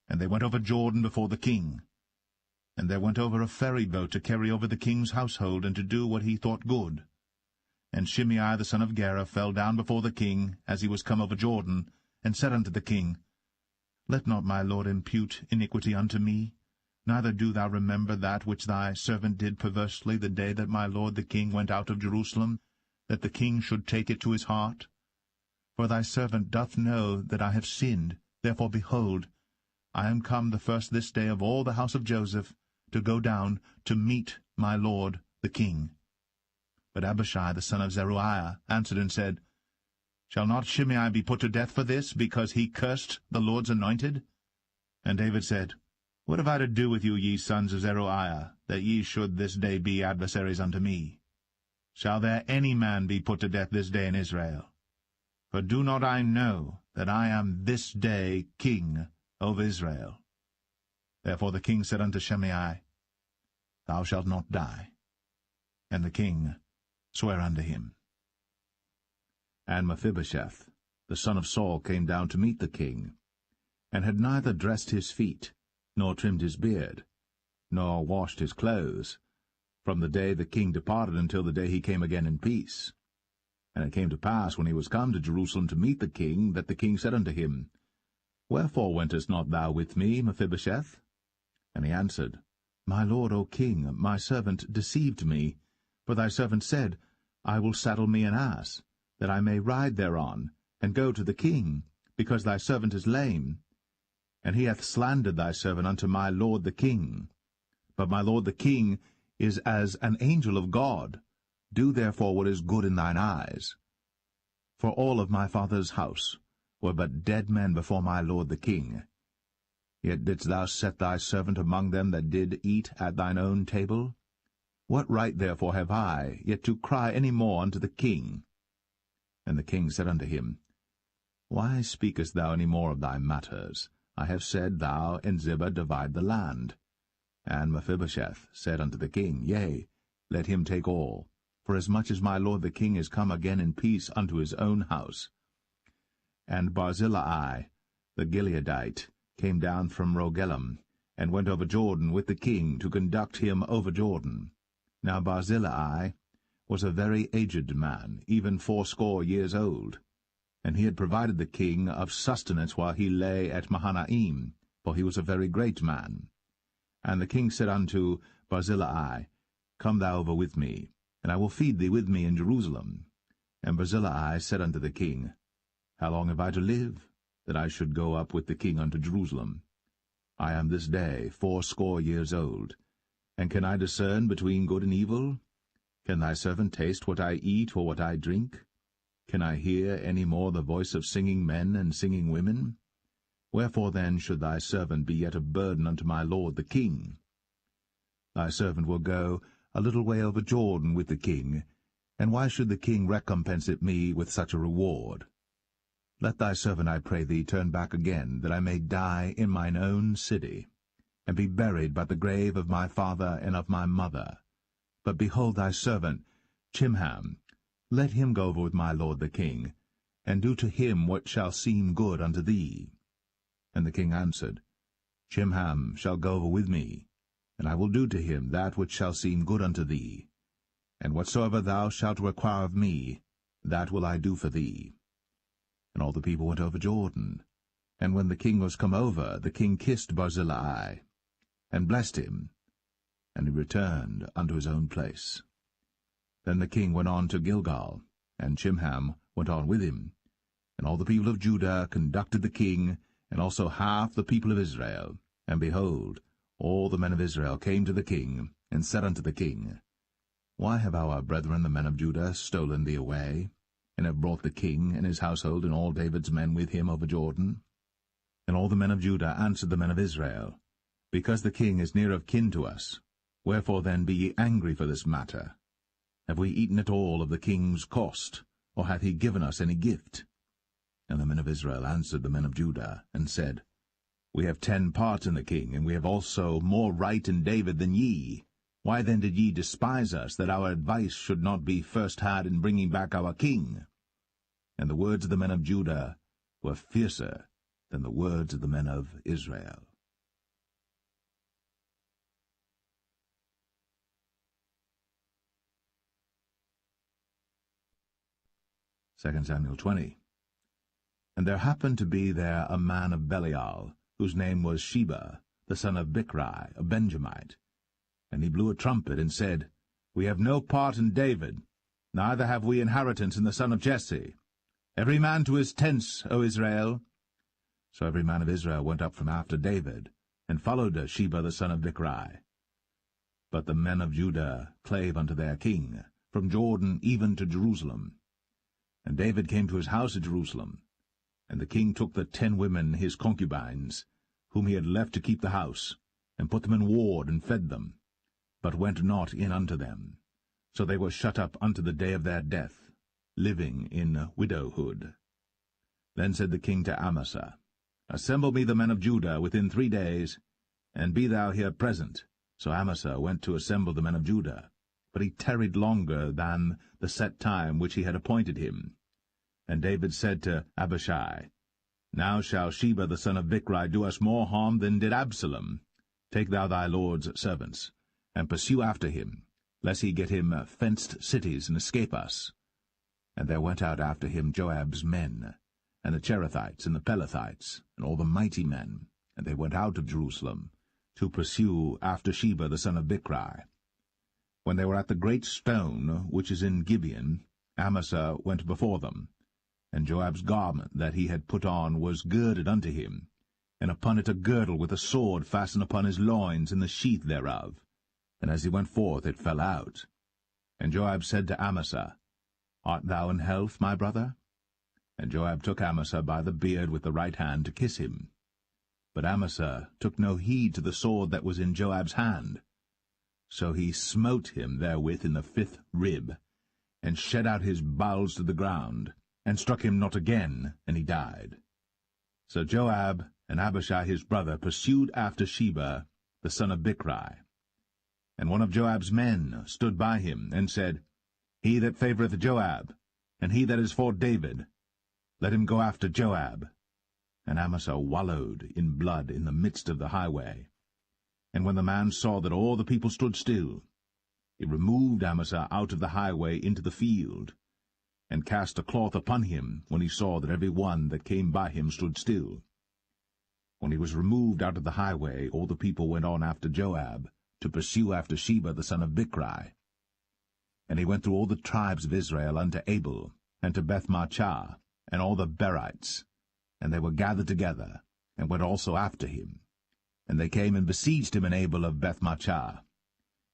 And they went over Jordan before the king. And there went over a ferry boat to carry over the king's household, and to do what he thought good. And Shimei the son of Gera fell down before the king, as he was come over Jordan, and said unto the king, Let not my lord impute iniquity unto me, neither do thou remember that which thy servant did perversely the day that my lord the king went out of Jerusalem, that the king should take it to his heart. For thy servant doth know that I have sinned. Therefore, behold, I am come the first this day of all the house of Joseph, to go down to meet my lord the king. But Abishai the son of Zeruiah answered and said, Shall not Shimei be put to death for this, because he cursed the Lord's anointed? And David said, What have I to do with you, ye sons of Zeruiah, that ye should this day be adversaries unto me? Shall there any man be put to death this day in Israel? For do not I know that I am this day king over Israel? Therefore the king said unto Shimei, Thou shalt not die. And the king sware unto him. And Mephibosheth, the son of Saul, came down to meet the king, and had neither dressed his feet, nor trimmed his beard, nor washed his clothes, from the day the king departed until the day he came again in peace. And it came to pass, when he was come to Jerusalem to meet the king, that the king said unto him, Wherefore wentest not thou with me, Mephibosheth? And he answered, My lord, O king, my servant deceived me. For thy servant said, I will saddle me an ass, that I may ride thereon, and go to the king, because thy servant is lame. And he hath slandered thy servant unto my lord the king. But my lord the king is as an angel of God. Do therefore what is good in thine eyes. For all of my father's house were but dead men before my lord the king. Yet didst thou set thy servant among them that did eat at thine own table? What right therefore have I yet to cry any more unto the king? And the king said unto him, Why speakest thou any more of thy matters? I have said, Thou and Ziba divide the land. And Mephibosheth said unto the king, Yea, let him take all, for as much as my lord the king is come again in peace unto his own house. And Barzillai the Gileadite came down from Rogelim, and went over Jordan with the king to conduct him over Jordan. Now Barzillai was a very aged man, even 80 years old, and he had provided the king of sustenance while he lay at Mahanaim, for he was a very great man. And the king said unto Barzillai, Come thou over with me, and I will feed thee with me in Jerusalem. And Barzillai said unto the king, How long have I to live, that I should go up with the king unto Jerusalem? I am this day 80 years old, and can I discern between good and evil? Can thy servant taste what I eat or what I drink? Can I hear any more the voice of singing men and singing women? Wherefore then should thy servant be yet a burden unto my lord the king? Thy servant will go a little way over Jordan with the king, and why should the king recompense it me with such a reward? Let thy servant, I pray thee, turn back again, that I may die in mine own city. and be buried by the grave of my father and of my mother. But behold thy servant Chimham, let him go over with my lord the king, and do to him what shall seem good unto thee. And the king answered, Chimham shall go over with me, and I will do to him that which shall seem good unto thee. And whatsoever thou shalt require of me, that will I do for thee. And all the people went over Jordan. And when the king was come over, the king kissed Barzillai, and blessed him, and he returned unto his own place. Then the king went on to Gilgal, and Chimham went on with him. And all the people of Judah conducted the king, and also half the people of Israel. And behold, all the men of Israel came to the king, and said unto the king, Why have our brethren the men of Judah stolen thee away, and have brought the king and his household and all David's men with him over Jordan? And all the men of Judah answered the men of Israel, Because the king is near of kin to us. Wherefore then be ye angry for this matter? Have we eaten at all of the king's cost, or hath he given us any gift? And the men of Israel answered the men of Judah, and said, We have 10 parts in the king, and we have also more right in David than ye. Why then did ye despise us, that our advice should not be first had in bringing back our king? And the words of the men of Judah were fiercer than the words of the men of Israel. 2 Samuel 20. And there happened to be there a man of Belial, whose name was Sheba, the son of Bichri, a Benjamite. And he blew a trumpet, and said, We have no part in David, neither have we inheritance in the son of Jesse. Every man to his tents, O Israel. So every man of Israel went up from after David, and followed Sheba the son of Bichri. But the men of Judah clave unto their king, from Jordan even to Jerusalem. And David came to his house at Jerusalem. And the king took the 10 women his concubines, whom he had left to keep the house, and put them in ward, and fed them, but went not in unto them. So they were shut up unto the day of their death, living in widowhood. Then said the king to Amasa, Assemble me the men of Judah within 3 days, and be thou here present. So Amasa went to assemble the men of Judah, but he tarried longer than the set time which he had appointed him. And David said to Abishai, Now shall Sheba the son of Bichri do us more harm than did Absalom. Take thou thy lord's servants, and pursue after him, lest he get him fenced cities and escape us. And there went out after him Joab's men, and the Cherethites and the Pelethites, and all the mighty men, and they went out of Jerusalem, to pursue after Sheba the son of Bichri. When they were at the great stone which is in Gibeon, Amasa went before them, and Joab's garment that he had put on was girded unto him, and upon it a girdle with a sword fastened upon his loins in the sheath thereof. And as he went forth it fell out. And Joab said to Amasa, Art thou in health, my brother? And Joab took Amasa by the beard with the right hand to kiss him. But Amasa took no heed to the sword that was in Joab's hand. So he smote him therewith in the 5th rib, and shed out his bowels to the ground, and struck him not again, and he died. So Joab and Abishai his brother pursued after Sheba the son of Bichri. And one of Joab's men stood by him, and said, He that favoureth Joab, and he that is for David, let him go after Joab. And Amasa wallowed in blood in the midst of the highway. And when the man saw that all the people stood still, he removed Amasa out of the highway into the field, and cast a cloth upon him when he saw that every one that came by him stood still. When he was removed out of the highway, all the people went on after Joab, to pursue after Sheba the son of Bichri. And he went through all the tribes of Israel unto Abel, and to Bethmachah, and all the Berites, and they were gathered together, and went also after him. And they came and besieged him in Abel of Bethmachah.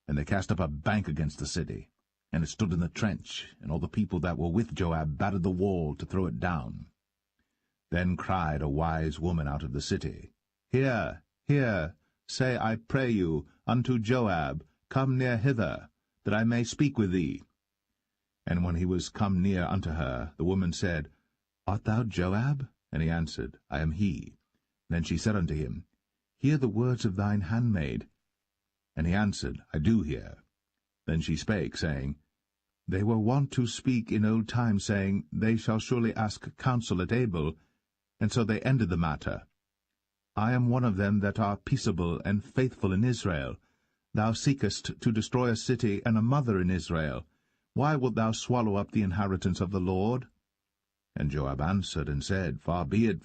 And they cast up a bank against the city, and it stood in the trench, and all the people that were with Joab battered the wall to throw it down. Then cried a wise woman out of the city, Hear, hear, say, I pray you, unto Joab, Come near hither, that I may speak with thee. And when he was come near unto her, the woman said, Art thou Joab? And he answered, I am he. Then she said unto him, Hear the words of thine handmaid. And he answered, I do hear. Then she spake, saying, They were wont to speak in old time, saying, They shall surely ask counsel at Abel, and so they ended the matter. I am one of them that are peaceable and faithful in Israel. Thou seekest to destroy a city and a mother in Israel. Why wilt thou swallow up the inheritance of the Lord? And Joab answered and said, far be it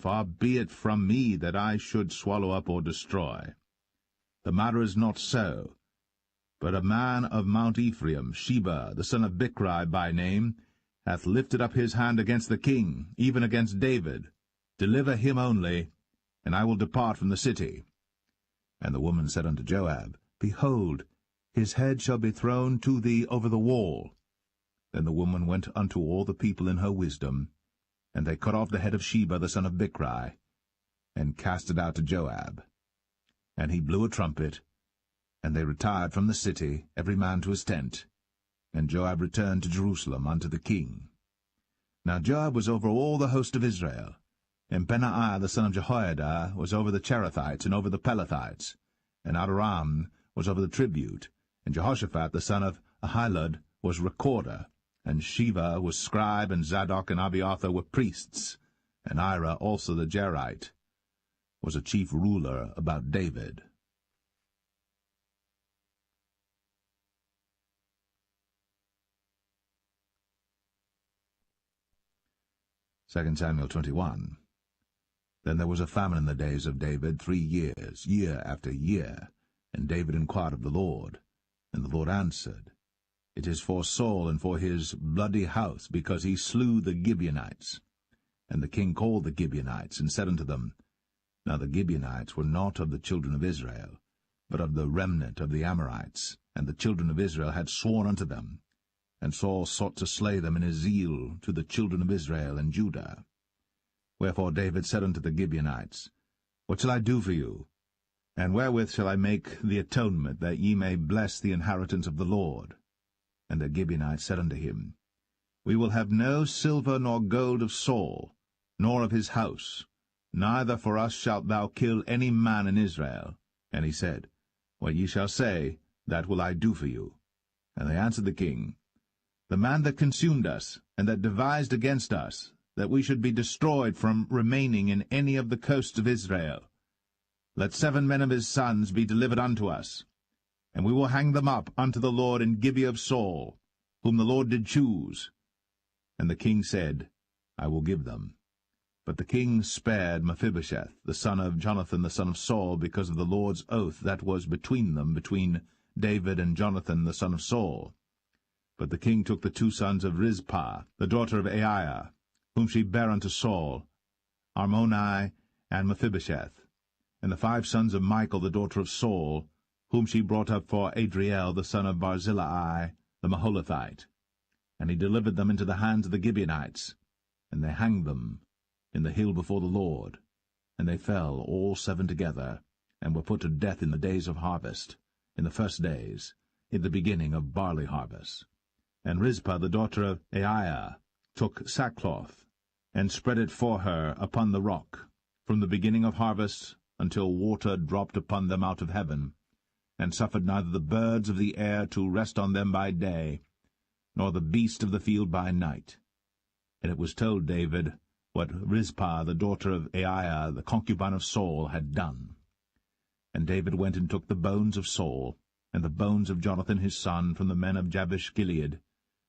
from me that I should swallow up or destroy. The matter is not so. But a man of Mount Ephraim, Sheba, the son of Bichri by name, hath lifted up his hand against the king, even against David. Deliver him only, and I will depart from the city. And the woman said unto Joab, Behold, his head shall be thrown to thee over the wall. Then the woman went unto all the people in her wisdom, and they cut off the head of Sheba the son of Bichri, and cast it out to Joab. And he blew a trumpet, and they retired from the city, every man to his tent. And Joab returned to Jerusalem unto the king. Now Joab was over all the host of Israel, and Benaiah the son of Jehoiada was over the Cherethites and over the Pelethites, and Adoram was over the tribute, and Jehoshaphat the son of Ahilud was recorder, and Sheva was scribe, and Zadok and Abiathar were priests, and Ira also the Jerite was a chief ruler about David. 2 Samuel 21. Then there was a famine in the days of David 3 years, year after year. And David inquired of the Lord. And the Lord answered, It is for Saul and for his bloody house, because he slew the Gibeonites. And the king called the Gibeonites, and said unto them, Now the Gibeonites were not of the children of Israel, but of the remnant of the Amorites, and the children of Israel had sworn unto them. And Saul sought to slay them in his zeal to the children of Israel and Judah. Wherefore David said unto the Gibeonites, What shall I do for you? And wherewith shall I make the atonement, that ye may bless the inheritance of the Lord? And the Gibeonites said unto him, We will have no silver nor gold of Saul, nor of his house, neither for us shalt thou kill any man in Israel. And he said, What ye shall say, that will I do for you. And they answered the king, The man that consumed us, and that devised against us, that we should be destroyed from remaining in any of the coasts of Israel. Let 7 men of his sons be delivered unto us, and we will hang them up unto the Lord in Gibeah of Saul, whom the Lord did choose. And the king said, I will give them. But the king spared Mephibosheth, the son of Jonathan the son of Saul, because of the Lord's oath that was between them, between David and Jonathan the son of Saul. But the king took the 2 sons of Rizpah, the daughter of Aiah, whom she bare unto Saul, Armoni and Mephibosheth, and the 5 sons of Michal the daughter of Saul, whom she brought up for Adriel the son of Barzillai the Maholathite. And he delivered them into the hands of the Gibeonites, and they hanged them in the hill before the Lord. And they fell all 7 together, and were put to death in the days of harvest, in the first days, in the beginning of barley harvest. And Rizpah the daughter of Aiah took sackcloth, and spread it for her upon the rock, from the beginning of harvest until water dropped upon them out of heaven, and suffered neither the birds of the air to rest on them by day, nor the beast of the field by night. And it was told David what Rizpah the daughter of Aiah, the concubine of Saul, had done. And David went and took the bones of Saul, and the bones of Jonathan his son, from the men of Jabesh-Gilead,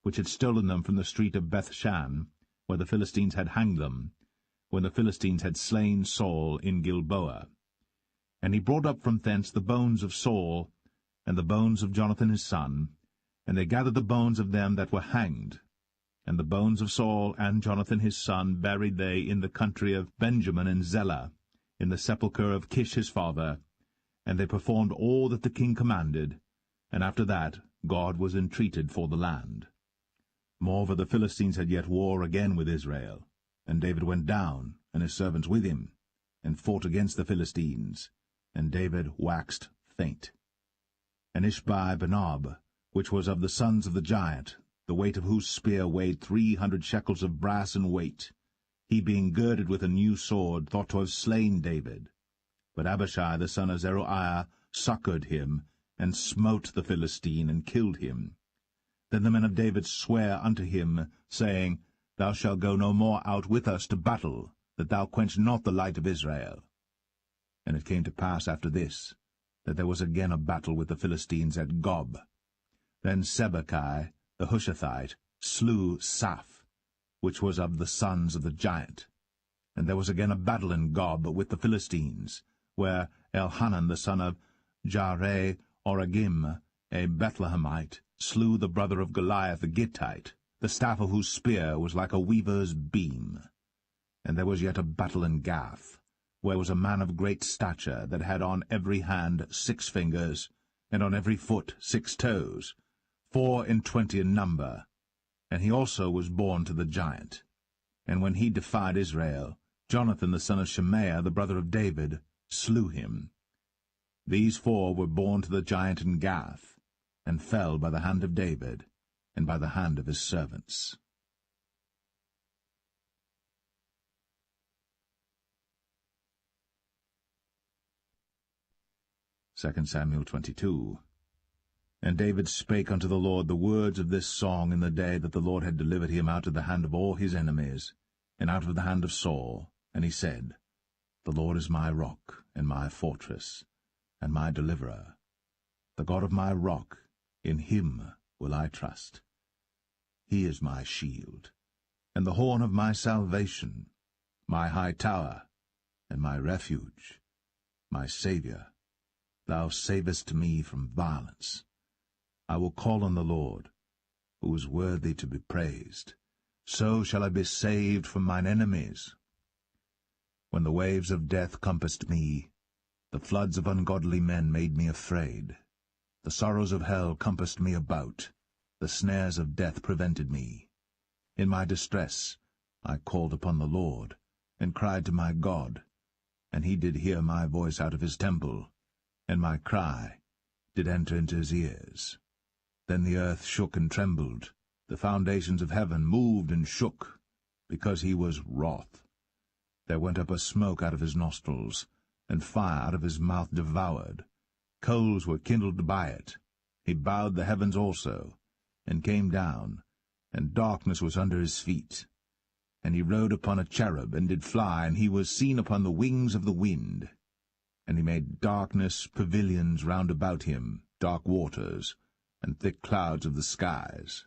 which had stolen them from the street of Bethshan, where the Philistines had hanged them, when the Philistines had slain Saul in Gilboa. And he brought up from thence the bones of Saul, and the bones of Jonathan his son, and they gathered the bones of them that were hanged. And the bones of Saul and Jonathan his son buried they in the country of Benjamin in Zelah, in the sepulchre of Kish his father, and they performed all that the king commanded, and after that God was entreated for the land. Moreover, the Philistines had yet war again with Israel, and David went down, and his servants with him, and fought against the Philistines, and David waxed faint. And Ishbi-Benob, which was of the sons of the giant, the weight of whose spear weighed 300 shekels of brass in weight, he being girded with a new sword, thought to have slain David. But Abishai the son of Zeruiah succored him, and smote the Philistine, and killed him. Then the men of David sware unto him, saying, Thou shalt go no more out with us to battle, that thou quench not the light of Israel. And it came to pass after this, that there was again a battle with the Philistines at Gob. Then Sibbechai the Hushathite slew Saph, which was of the sons of the giant. And there was again a battle in Gob with the Philistines, where Elhanan the son of Jaare-Oregim, a Bethlehemite, slew the brother of Goliath the Gittite, the staff of whose spear was like a weaver's beam. And there was yet a battle in Gath, where was a man of great stature, that had on every hand 6 fingers, and on every foot 6 toes, 24 in number. And he also was born to the giant. And when he defied Israel, Jonathan the son of Shemaiah, the brother of David, slew him. These 4 were born to the giant in Gath, and fell by the hand of David, and by the hand of his servants. 2 Samuel 22. And David spake unto the Lord the words of this song in the day that the Lord had delivered him out of the hand of all his enemies, and out of the hand of Saul. And he said, The Lord is my rock, and my fortress, and my deliverer. The God of my rock, in him will I trust. He is my shield, and the horn of my salvation, my high tower, and my refuge, my Saviour. Thou savest me from violence. I will call on the Lord, who is worthy to be praised. So shall I be saved from mine enemies. When the waves of death compassed me, the floods of ungodly men made me afraid. The sorrows of hell compassed me about, the snares of death prevented me. In my distress I called upon the Lord, and cried to my God, and he did hear my voice out of his temple, and my cry did enter into his ears. Then the earth shook and trembled, the foundations of heaven moved and shook, because he was wroth. There went up a smoke out of his nostrils, and fire out of his mouth devoured. Coals were kindled by it. He bowed the heavens also, and came down, and darkness was under his feet. And he rode upon a cherub, and did fly, and he was seen upon the wings of the wind. And he made darkness pavilions round about him, dark waters, and thick clouds of the skies.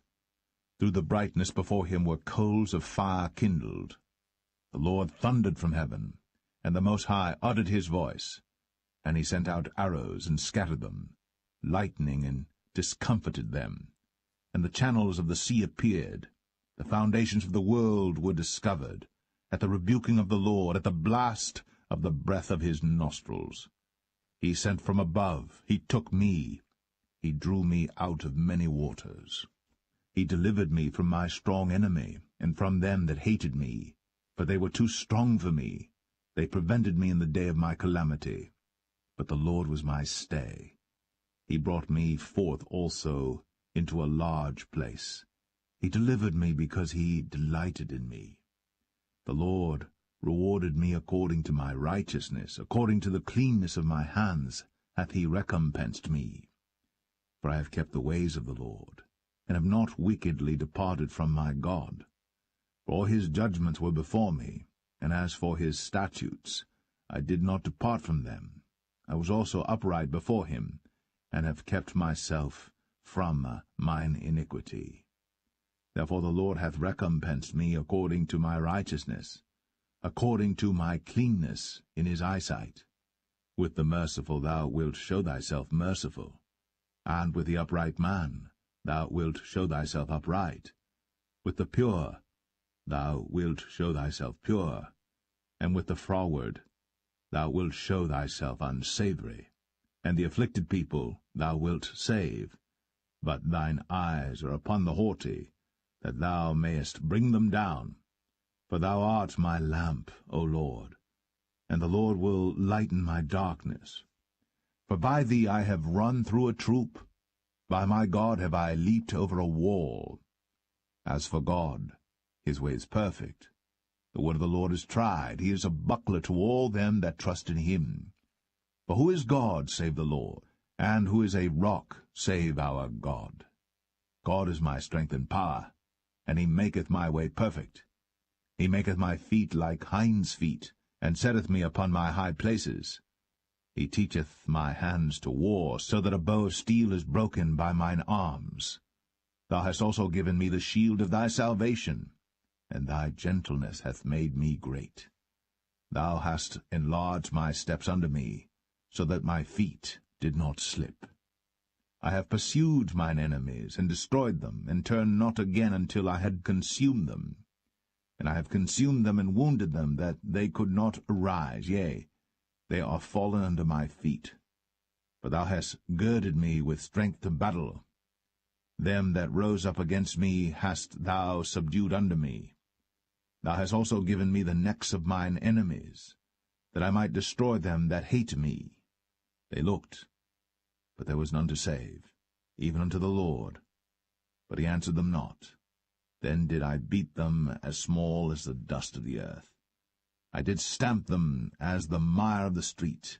Through the brightness before him were coals of fire kindled. The Lord thundered from heaven, and the Most High uttered his voice. And he sent out arrows, and scattered them, lightning, and discomfited them. And the channels of the sea appeared. The foundations of the world were discovered, at the rebuking of the Lord, at the blast of the breath of his nostrils. He sent from above, he took me, he drew me out of many waters. He delivered me from my strong enemy, and from them that hated me, for they were too strong for me. They prevented me in the day of my calamity. But the Lord was my stay. He brought me forth also into a large place. He delivered me because he delighted in me. The Lord rewarded me according to my righteousness, according to the cleanness of my hands hath he recompensed me. For I have kept the ways of the Lord, and have not wickedly departed from my God. For all his judgments were before me, and as for his statutes, I did not depart from them. I was also upright before him, and have kept myself from mine iniquity. Therefore the Lord hath recompensed me according to my righteousness, according to my cleanness in his eyesight. With the merciful thou wilt show thyself merciful, and with the upright man thou wilt show thyself upright. With the pure thou wilt show thyself pure, and with the froward thou wilt show thyself unsavoury. And the afflicted people thou wilt save, but thine eyes are upon the haughty, that thou mayest bring them down. For thou art my lamp, O Lord, and the Lord will lighten my darkness. For by thee I have run through a troop, by my God have I leaped over a wall. As for God, his way is perfect. The word of the Lord is tried. He is a buckler to all them that trust in him. For who is God save the Lord? And who is a rock save our God? God is my strength and power, and he maketh my way perfect. He maketh my feet like hinds' feet, and setteth me upon my high places. He teacheth my hands to war, so that a bow of steel is broken by mine arms. Thou hast also given me the shield of thy salvation, and thy gentleness hath made me great. Thou hast enlarged my steps under me, so that my feet did not slip. I have pursued mine enemies, and destroyed them, and turned not again until I had consumed them. And I have consumed them and wounded them, that they could not arise. Yea, they are fallen under my feet. For thou hast girded me with strength to battle. Them that rose up against me hast thou subdued under me. Thou hast also given me the necks of mine enemies, that I might destroy them that hate me. They looked, but there was none to save, even unto the Lord. But he answered them not. Then did I beat them as small as the dust of the earth. I did stamp them as the mire of the street,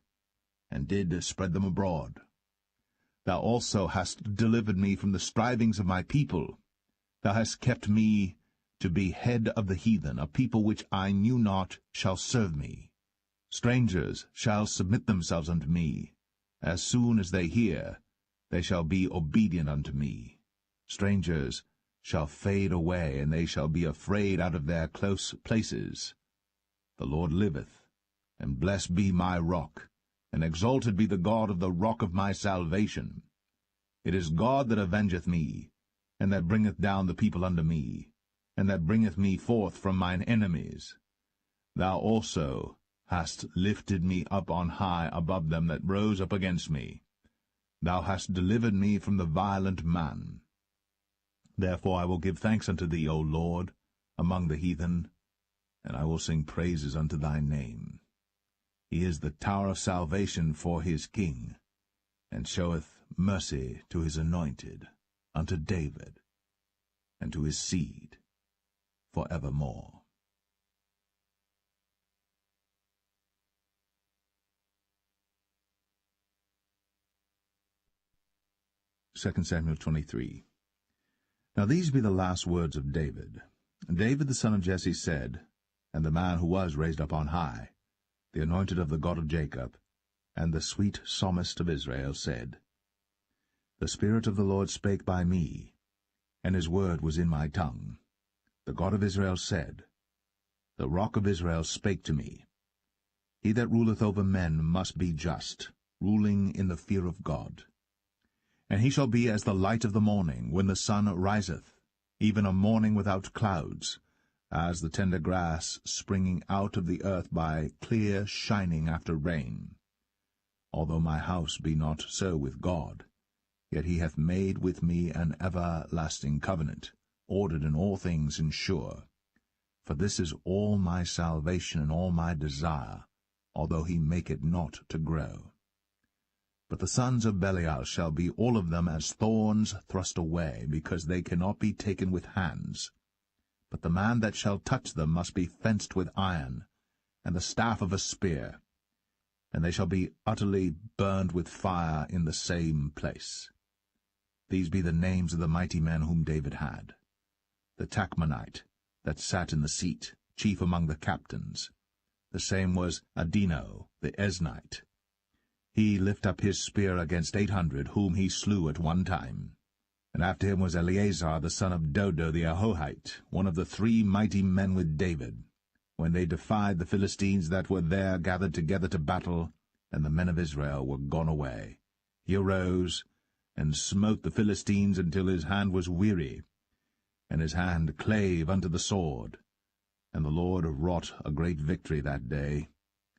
and did spread them abroad. Thou also hast delivered me from the strivings of my people. Thou hast kept me to be head of the heathen. A people which I knew not shall serve me. Strangers shall submit themselves unto me. As soon as they hear, they shall be obedient unto me. Strangers shall fade away, and they shall be afraid out of their close places. The Lord liveth, and blessed be my rock, and exalted be the God of the rock of my salvation. It is God that avengeth me, and that bringeth down the people unto me, and that bringeth me forth from mine enemies. Thou also hast lifted me up on high above them that rose up against me. Thou hast delivered me from the violent man. Therefore I will give thanks unto thee, O Lord, among the heathen, and I will sing praises unto thy name. He is the tower of salvation for his king, and showeth mercy to his anointed, unto David, and to his seed for evermore. 2 Samuel 23. Now these be the last words of David. David the son of Jesse said, and the man who was raised up on high, the anointed of the God of Jacob, and the sweet psalmist of Israel, said, The Spirit of the Lord spake by me, and his word was in my tongue. The God of Israel said, The rock of Israel spake to me. He that ruleth over men must be just, ruling in the fear of God. And he shall be as the light of the morning, when the sun riseth, even a morning without clouds, as the tender grass springing out of the earth by clear shining after rain. Although my house be not so with God, yet he hath made with me an everlasting covenant, ordered in all things and sure. For this is all my salvation and all my desire, although he make it not to grow. But the sons of Belial shall be all of them as thorns thrust away, because they cannot be taken with hands. But the man that shall touch them must be fenced with iron, and the staff of a spear, and they shall be utterly burned with fire in the same place. These be the names of the mighty men whom David had. The Tachmonite, that sat in the seat, chief among the captains. The same was Adino, the Eznite. He lift up his spear against 800, whom he slew at one time. And after him was Eleazar the son of Dodo the Ahohite, one of the 3 mighty men with David, when they defied the Philistines that were there gathered together to battle, and the men of Israel were gone away. He arose, and smote the Philistines until his hand was weary, and his hand clave unto the sword. And the Lord wrought a great victory that day,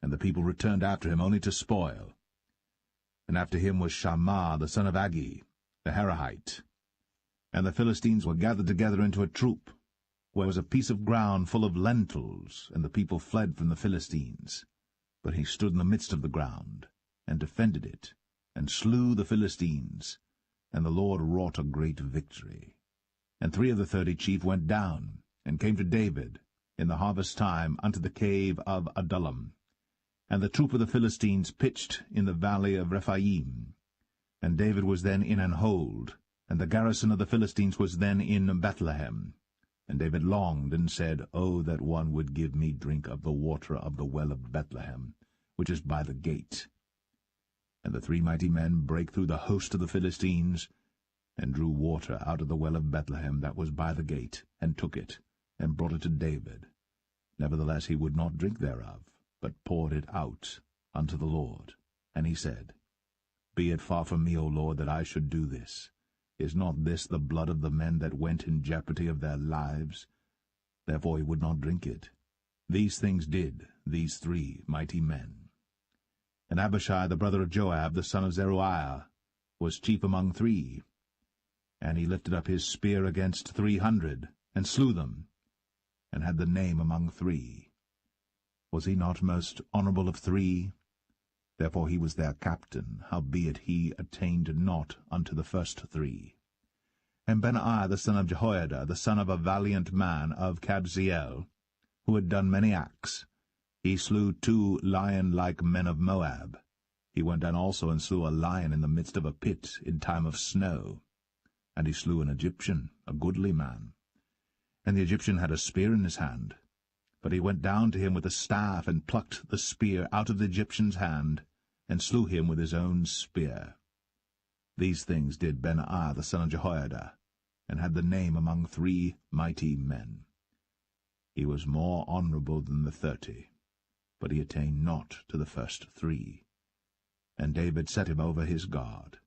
and the people returned after him only to spoil. And after him was Shammah the son of Agi, the Herahite. And the Philistines were gathered together into a troop, where was a piece of ground full of lentils, and the people fled from the Philistines. But he stood in the midst of the ground, and defended it, and slew the Philistines, and the Lord wrought a great victory. And 3 of the 30 chief went down, and came to David in the harvest time unto the cave of Adullam. And the troop of the Philistines pitched in the valley of Rephaim. And David was then in an hold, and the garrison of the Philistines was then in Bethlehem. And David longed, and said, O that one would give me drink of the water of the well of Bethlehem, which is by the gate. And the 3 mighty men brake through the host of the Philistines, and drew water out of the well of Bethlehem that was by the gate, and took it, and brought it to David. Nevertheless he would not drink thereof, but poured it out unto the Lord. And he said, Be it far from me, O Lord, that I should do this. Is not this the blood of the men that went in jeopardy of their lives? Therefore he would not drink it. These things did these 3 mighty men. And Abishai the brother of Joab, the son of Zeruiah, was chief among 3. And he lifted up his spear against 300, and slew them, and had the name among 3. Was he not most honourable of 3? Therefore he was their captain, howbeit he attained not unto the first 3. And Benaiah the son of Jehoiada, the son of a valiant man of Kabzeel, who had done many acts, he slew 2 lion-like men of Moab. He went down also and slew a lion in the midst of a pit in time of snow. And he slew an Egyptian, a goodly man. And the Egyptian had a spear in his hand. But he went down to him with a staff, and plucked the spear out of the Egyptian's hand, and slew him with his own spear. These things did Benaiah the son of Jehoiada, and had the name among 3 mighty men. He was more honourable than the 30, but he attained not to the first 3. And David set him over his guard.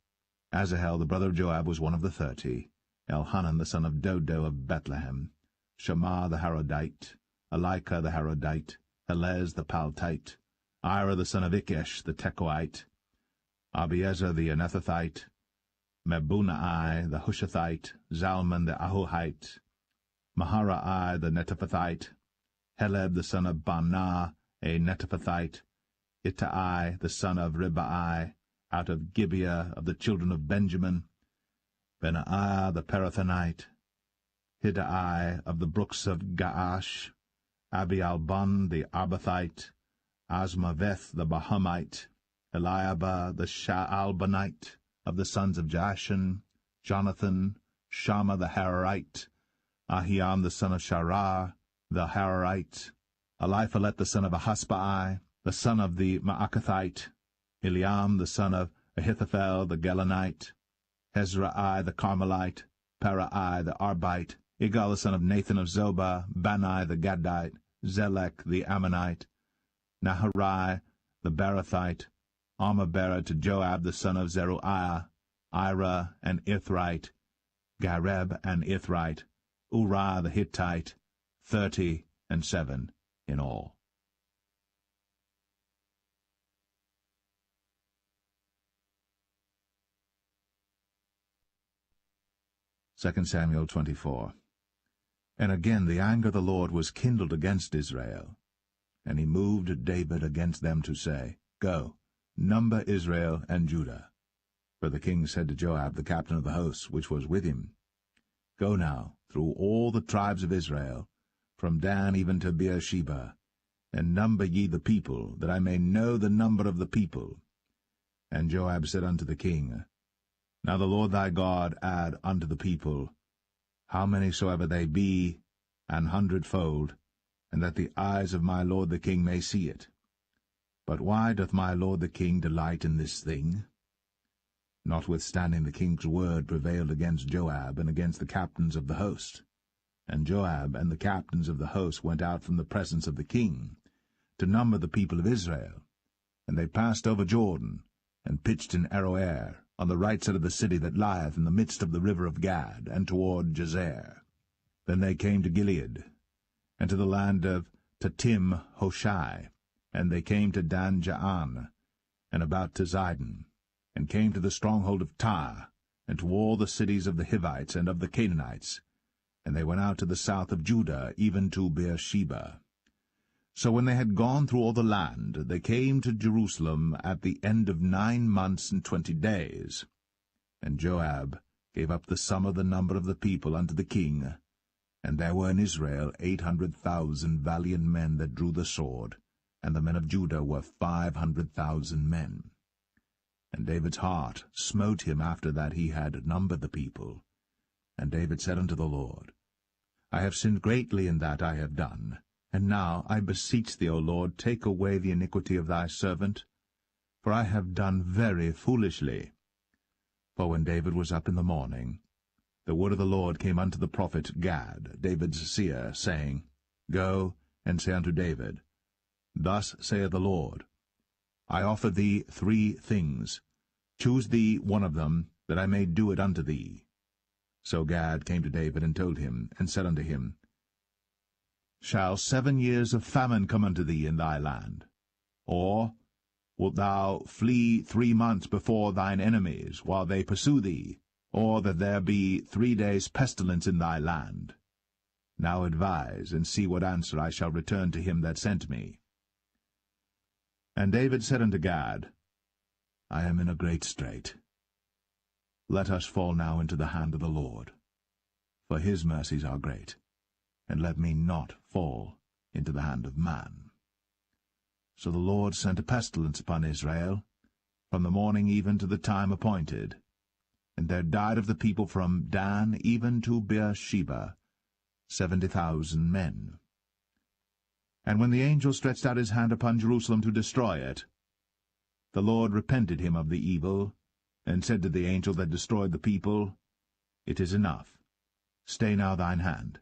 Asahel the brother of Joab was one of the 30, Elhanan the son of Dodo of Bethlehem, Shammah the Harodite, Elika the Harodite, Helez the Paltite, Ira the son of Ikesh the Tekoite, Abiezer the Anethathite, Mebunai the Hushathite, Zalman the Ahuhite, Maharai the Netophathite, Heleb the son of Baanah a Netophathite, Ittai the son of Ribai, out of Gibeah of the children of Benjamin, Benaiah the Parathonite, Hiddai of the brooks of Gaash, Abialbon the Arbathite, Asmaveth the Bahamite, Eliabah the Shaalbanite, of the sons of Jashan, Jonathan, Shammah the Hararite, Ahiam the son of Sharar, the Hararite, Eliphalet the son of Ahasbai, the son of the Maacathite, Eliam the son of Ahithophel the Gelonite, Hezrai the Carmelite, Parai the Arbite, Igal the son of Nathan of Zobah, Bani the Gadite, Zelek the Ammonite, Naharai the Barathite, Armabera to Joab the son of Zeruiah, Ira and Ithrite, Gareb and Ithrite, Uriah the Hittite, 37 in all. Second Samuel 24. And again the anger of the Lord was kindled against Israel, and he moved David against them to say, Go, number Israel and Judah. For the king said to Joab, the captain of the host, which was with him, Go now through all the tribes of Israel, from Dan even to Beersheba, and number ye the people, that I may know the number of the people. And Joab said unto the king, Now the Lord thy God add unto the people, how many soever they be, 100-fold, and that the eyes of my lord the king may see it. But why doth my lord the king delight in this thing? Notwithstanding the king's word prevailed against Joab and against the captains of the host. And Joab and the captains of the host went out from the presence of the king, to number the people of Israel. And they passed over Jordan, and pitched in Aroer, on the right side of the city that lieth in the midst of the river of Gad, and toward Jazer. Then they came to Gilead, and to the land of Tatim Hoshai, and they came to Dan Jaan, and about to Zidon, and came to the stronghold of Tyre, and to all the cities of the Hivites and of the Canaanites, and they went out to the south of Judah, even to Beersheba. So when they had gone through all the land, they came to Jerusalem at the end of 9 months and 20 days. And Joab gave up the sum of the number of the people unto the king, and there were in Israel 800,000 valiant men that drew the sword, and the men of Judah were 500,000 men. And David's heart smote him after that he had numbered the people. And David said unto the Lord, I have sinned greatly in that I have done. And now, I beseech thee, O Lord, take away the iniquity of thy servant, for I have done very foolishly. For when David was up in the morning, the word of the Lord came unto the prophet Gad, David's seer, saying, Go and say unto David, Thus saith the Lord, I offer thee 3 things. Choose thee one of them, that I may do it unto thee. So Gad came to David and told him, and said unto him, Shall 7 years of famine come unto thee in thy land? Or wilt thou flee 3 months before thine enemies, while they pursue thee? Or that there be 3 days' pestilence in thy land? Now advise, and see what answer I shall return to him that sent me. And David said unto Gad, I am in a great strait. Let us fall now into the hand of the Lord, for his mercies are great, and let me not fall into the hand of man. So the Lord sent a pestilence upon Israel, from the morning even to the time appointed. And there died of the people from Dan even to Beersheba 70,000 men. And when the angel stretched out his hand upon Jerusalem to destroy it, the Lord repented him of the evil, and said to the angel that destroyed the people, It is enough. Stay now thine hand.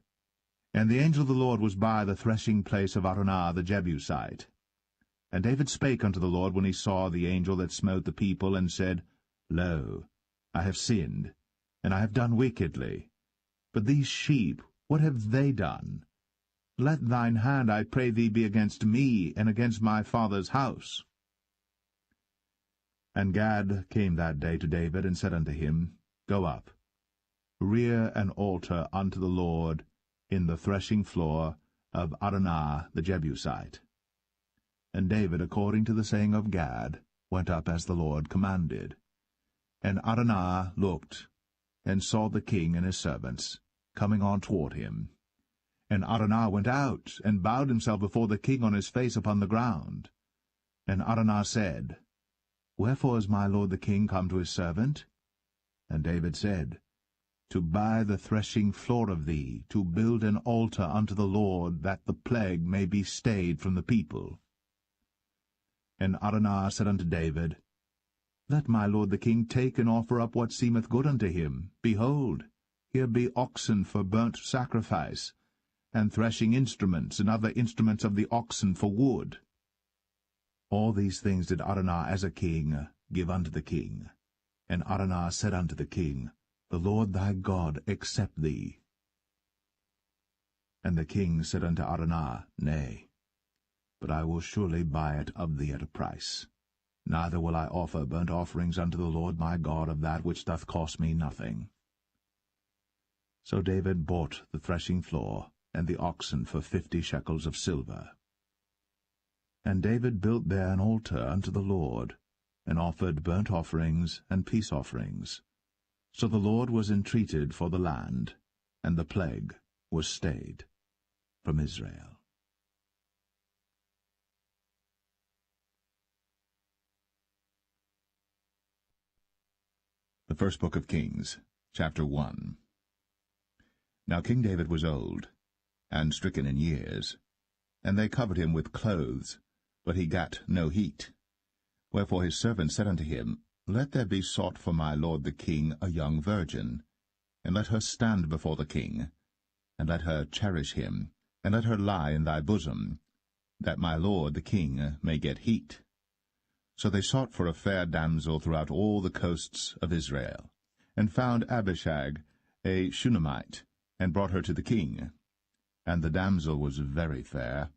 And the angel of the Lord was by the threshing place of Araunah the Jebusite. And David spake unto the Lord when he saw the angel that smote the people, and said, Lo, I have sinned, and I have done wickedly. But these sheep, what have they done? Let thine hand, I pray thee, be against me, and against my father's house. And Gad came that day to David, and said unto him, Go up, rear an altar unto the Lord in the threshing floor of Araunah the Jebusite. And David, according to the saying of Gad, went up as the Lord commanded. And Araunah looked, and saw the king and his servants coming on toward him. And Araunah went out, and bowed himself before the king on his face upon the ground. And Araunah said, Wherefore is my lord the king come to his servant? And David said, To buy the threshing floor of thee, to build an altar unto the Lord, that the plague may be stayed from the people. And Araunah said unto David, Let my lord the king take and offer up what seemeth good unto him. Behold, here be oxen for burnt sacrifice, and threshing instruments, and other instruments of the oxen for wood. All these things did Araunah as a king give unto the king. And Araunah said unto the king, The Lord thy God accept thee. And the king said unto Araunah, Nay, but I will surely buy it of thee at a price. Neither will I offer burnt offerings unto the Lord my God of that which doth cost me nothing. So David bought the threshing floor and the oxen for 50 shekels of silver. And David built there an altar unto the Lord, and offered burnt offerings and peace offerings. So the Lord was entreated for the land, and the plague was stayed from Israel. The first book of Kings, chapter 1. Now King David was old, and stricken in years, and they covered him with clothes, but he gat no heat. Wherefore his servants said unto him, Let there be sought for my lord the king a young virgin, and let her stand before the king, and let her cherish him, and let her lie in thy bosom, that my lord the king may get heat. So they sought for a fair damsel throughout all the coasts of Israel, and found Abishag, a Shunammite, and brought her to the king. And the damsel was very fair,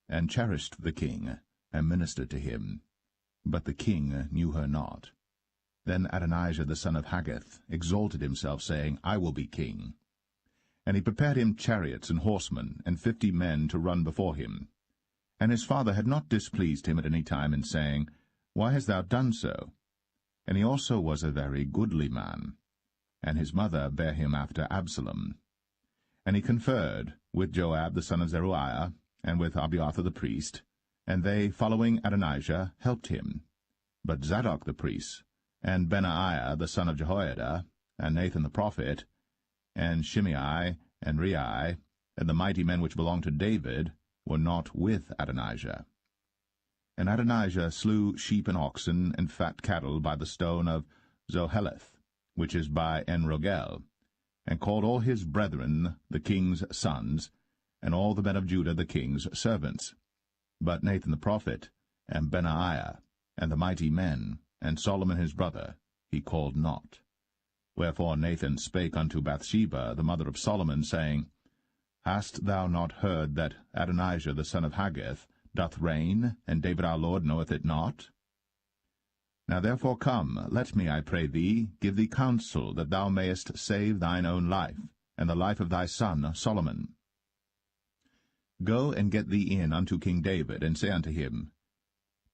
and cherished the king, and ministered to him. But the king knew her not. Then Adonijah the son of Haggith exalted himself, saying, I will be king. And he prepared him chariots and horsemen, and 50 men to run before him. And his father had not displeased him at any time in saying, Why hast thou done so? And he also was a very goodly man. And his mother bare him after Absalom. And he conferred with Joab the son of Zeruiah, and with Abiathar the priest, and they, following Adonijah, helped him. But Zadok the priest, and Benaiah the son of Jehoiada, and Nathan the prophet, and Shimei, and Rei, and the mighty men which belonged to David, were not with Adonijah. And Adonijah slew sheep and oxen and fat cattle by the stone of Zoheleth, which is by En-rogel, and called all his brethren the king's sons, and all the men of Judah the king's servants. But Nathan the prophet, and Benaiah, and the mighty men, and Solomon his brother, he called not. Wherefore Nathan spake unto Bathsheba, the mother of Solomon, saying, Hast thou not heard that Adonijah the son of Haggith doth reign, and David our Lord knoweth it not? Now therefore come, let me, I pray thee, give thee counsel, that thou mayest save thine own life, and the life of thy son Solomon. Go and get thee in unto King David, and say unto him,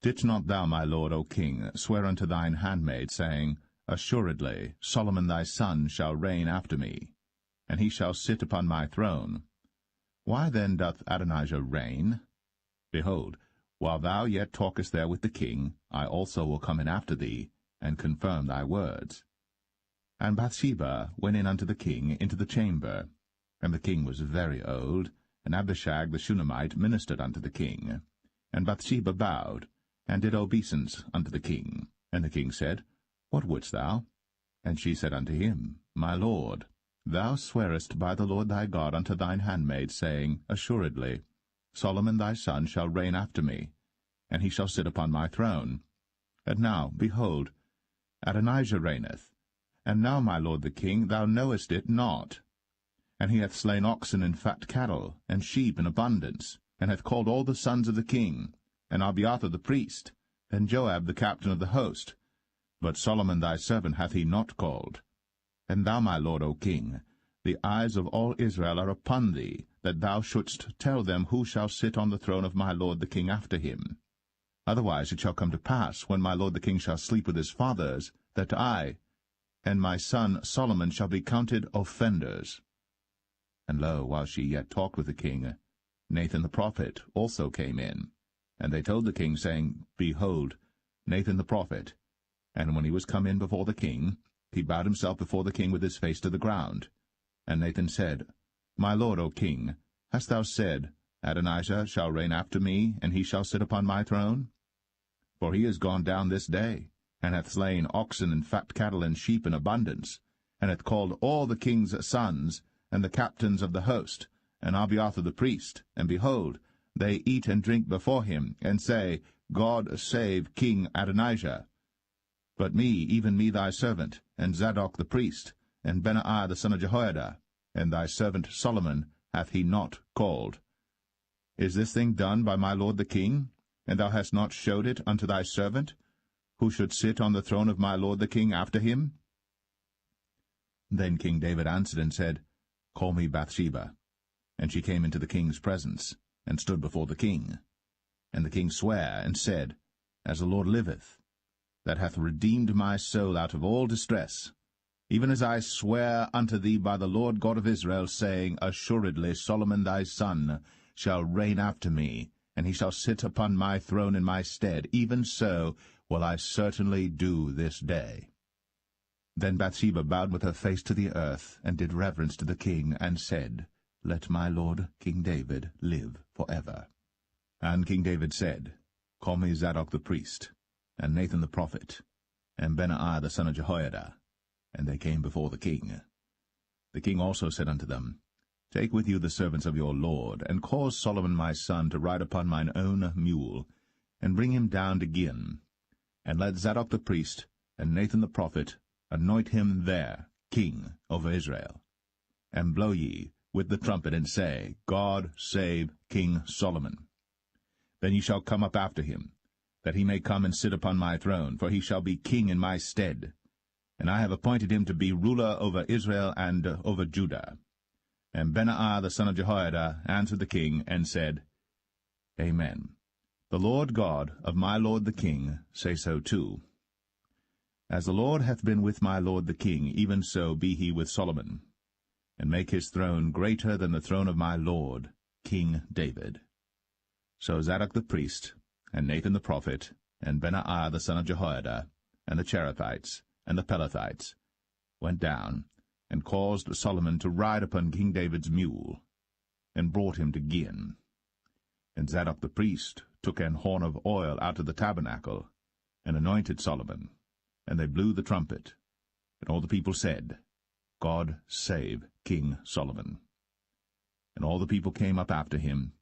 Didst not thou, my lord, O king, swear unto thine handmaid, saying, Assuredly Solomon thy son shall reign after me, and he shall sit upon my throne? Why then doth Adonijah reign? Behold, while thou yet talkest there with the king, I also will come in after thee, and confirm thy words. And Bathsheba went in unto the king into the chamber. And the king was very old, and Abishag the Shunammite ministered unto the king. And Bathsheba bowed, and did obeisance unto the king. And the king said, What wouldst thou? And she said unto him, My lord, thou swearest by the Lord thy God unto thine handmaid, saying, Assuredly Solomon thy son shall reign after me, and he shall sit upon my throne. And now, behold, Adonijah reigneth, and now, my lord the king, thou knowest it not. And he hath slain oxen and fat cattle, and sheep in abundance, and hath called all the sons of the king, and Abiathar the priest, and Joab the captain of the host. But Solomon thy servant hath he not called. And thou, my lord, O king, the eyes of all Israel are upon thee, that thou shouldst tell them who shall sit on the throne of my lord the king after him. Otherwise it shall come to pass, when my lord the king shall sleep with his fathers, that I and my son Solomon shall be counted offenders. And lo, while she yet talked with the king, Nathan the prophet also came in. And they told the king, saying, Behold, Nathan the prophet. And when he was come in before the king, he bowed himself before the king with his face to the ground. And Nathan said, My lord, O king, hast thou said, Adonijah shall reign after me, and he shall sit upon my throne? For he is gone down this day, and hath slain oxen and fat cattle and sheep in abundance, and hath called all the king's sons, and the captains of the host, and Abiathar the priest, and behold, they eat and drink before him, and say, God save King Adonijah. But me, even me thy servant, and Zadok the priest, and Benaiah the son of Jehoiada, and thy servant Solomon hath he not called. Is this thing done by my lord the king? And thou hast not showed it unto thy servant, who should sit on the throne of my lord the king after him? Then King David answered and said, Call me Bathsheba. And she came into the king's presence, and stood before the king. And the king sware, and said, As the Lord liveth, that hath redeemed my soul out of all distress, even as I swear unto thee by the Lord God of Israel, saying, Assuredly Solomon thy son shall reign after me, and he shall sit upon my throne in my stead, even so will I certainly do this day. Then Bathsheba bowed with her face to the earth, and did reverence to the king, and said, Let my lord King David live for ever. And King David said, Call me Zadok the priest, and Nathan the prophet, and Benaiah the son of Jehoiada. And they came before the king. The king also said unto them, Take with you the servants of your lord, and cause Solomon my son to ride upon mine own mule, and bring him down to Gihon. And let Zadok the priest and Nathan the prophet anoint him there king over Israel. And blow ye with the trumpet, and say, God save King Solomon. Then ye shall come up after him, that he may come and sit upon my throne, for he shall be king in my stead. And I have appointed him to be ruler over Israel and over Judah. And Benaiah the son of Jehoiada answered the king, and said, Amen. The Lord God of my lord the king say so too. As the Lord hath been with my lord the king, even so be he with Solomon, and make his throne greater than the throne of my lord, King David. So Zadok the priest, and Nathan the prophet, and Benaiah the son of Jehoiada, and the Cherethites, and the Pelethites, went down, and caused Solomon to ride upon King David's mule, and brought him to Gihon. And Zadok the priest took an horn of oil out of the tabernacle, and anointed Solomon, and they blew the trumpet. And all the people said, God save King Solomon. And all the people came up after him,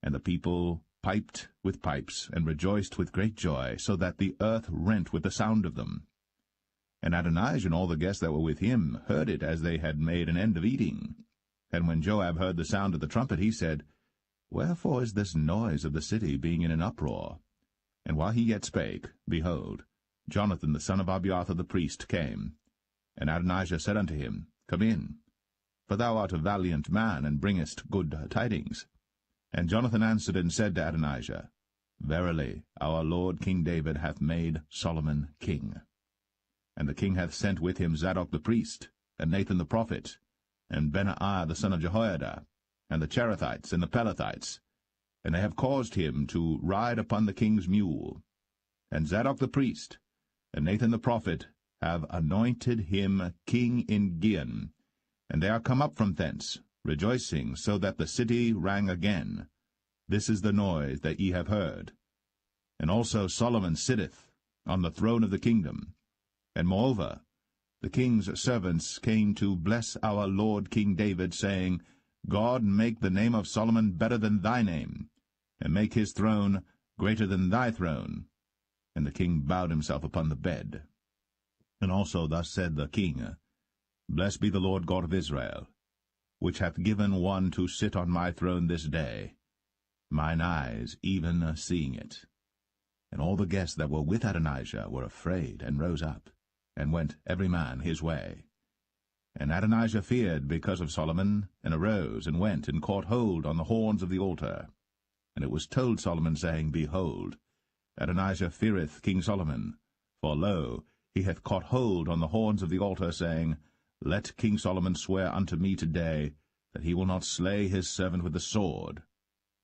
and the people piped with pipes, and rejoiced with great joy, so that the earth rent with the sound of them. And Adonijah and all the guests that were with him heard it as they had made an end of eating. And when Joab heard the sound of the trumpet, he said, Wherefore is this noise of the city being in an uproar? And while he yet spake, behold, Jonathan the son of Abiathar the priest came. And Adonijah said unto him, Come in, for thou art a valiant man, and bringest good tidings. And Jonathan answered and said to Adonijah, Verily, our lord King David hath made Solomon king. And the king hath sent with him Zadok the priest, and Nathan the prophet, and Benaiah the son of Jehoiada, and the Cherethites and the Pelethites, and they have caused him to ride upon the king's mule. And Zadok the priest, and Nathan the prophet, have anointed him king in Gihon, and they are come up from thence, rejoicing, so that the city rang again. This is the noise that ye have heard. And also Solomon sitteth on the throne of the kingdom. And moreover, the king's servants came to bless our lord King David, saying, God make the name of Solomon better than thy name, and make his throne greater than thy throne. And the king bowed himself upon the bed. And also thus said the king, Blessed be the Lord God of Israel, which hath given one to sit on my throne this day, mine eyes even seeing it. And all the guests that were with Adonijah were afraid, and rose up, and went every man his way. And Adonijah feared because of Solomon, and arose, and went, and caught hold on the horns of the altar. And it was told Solomon, saying, Behold, Adonijah feareth King Solomon, for lo, he hath caught hold on the horns of the altar, saying, Let King Solomon swear unto me today, that he will not slay his servant with the sword.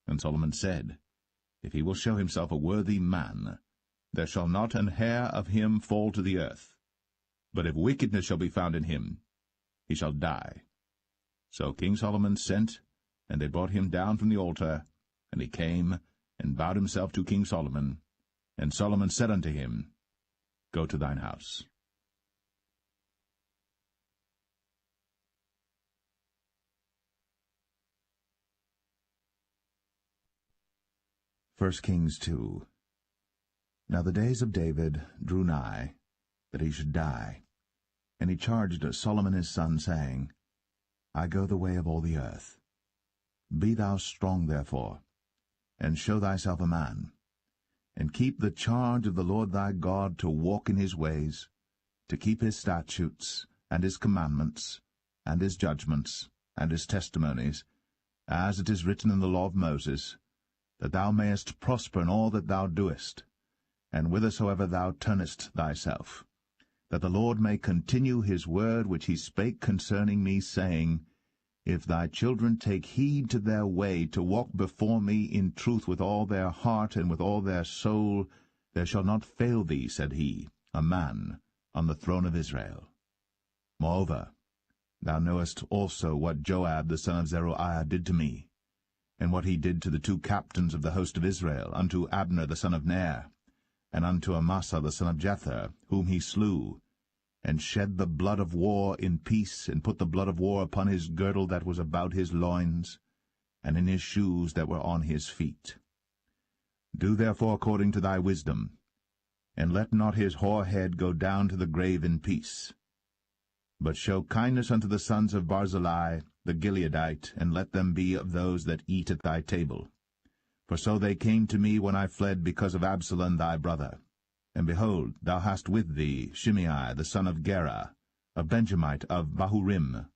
And Solomon said, If he will show himself a worthy man, there shall not an hair of him fall to the earth. But if wickedness shall be found in him, he shall die. So King Solomon sent, and they brought him down from the altar, and he came, and bowed himself to King Solomon. And Solomon said unto him, Go to thine house. 1 Kings 2. Now the days of David drew nigh, that he should die. And he charged Solomon his son, saying, I go the way of all the earth. Be thou strong therefore, and show thyself a man, and keep the charge of the Lord thy God, to walk in his ways, to keep his statutes, and his commandments, and his judgments, and his testimonies, as it is written in the law of Moses, that thou mayest prosper in all that thou doest, and whithersoever thou turnest thyself, that the Lord may continue his word which he spake concerning me, saying, If thy children take heed to their way, to walk before me in truth with all their heart and with all their soul, there shall not fail thee, said he, a man on the throne of Israel. Moreover, thou knowest also what Joab the son of Zeruiah did to me, and what he did to the two captains of the host of Israel, unto Abner the son of Ner, and unto Amasa the son of Jether, whom he slew, and shed the blood of war in peace, and put the blood of war upon his girdle that was about his loins, and in his shoes that were on his feet. Do therefore according to thy wisdom, and let not his hoar head go down to the grave in peace. But show kindness unto the sons of Barzillai the Gileadite, and let them be of those that eat at thy table. For so they came to me when I fled because of Absalom thy brother. And behold, thou hast with thee Shimei the son of Gera, a Benjamite of Bahurim,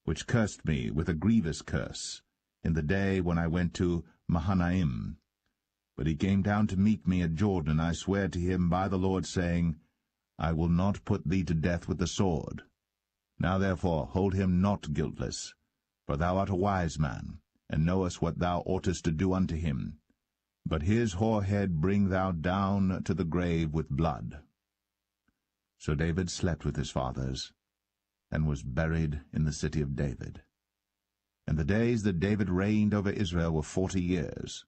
which cursed me with a grievous curse, in the day when I went to Mahanaim. But he came down to meet me at Jordan, and I sware to him by the Lord, saying, I will not put thee to death with the sword. Now therefore hold him not guiltless, for thou art a wise man, and knowest what thou oughtest to do unto him. but his hoar head bring thou down to the grave with blood. So David slept with his fathers, and was buried in the city of David. And the days that David reigned over Israel were 40 years.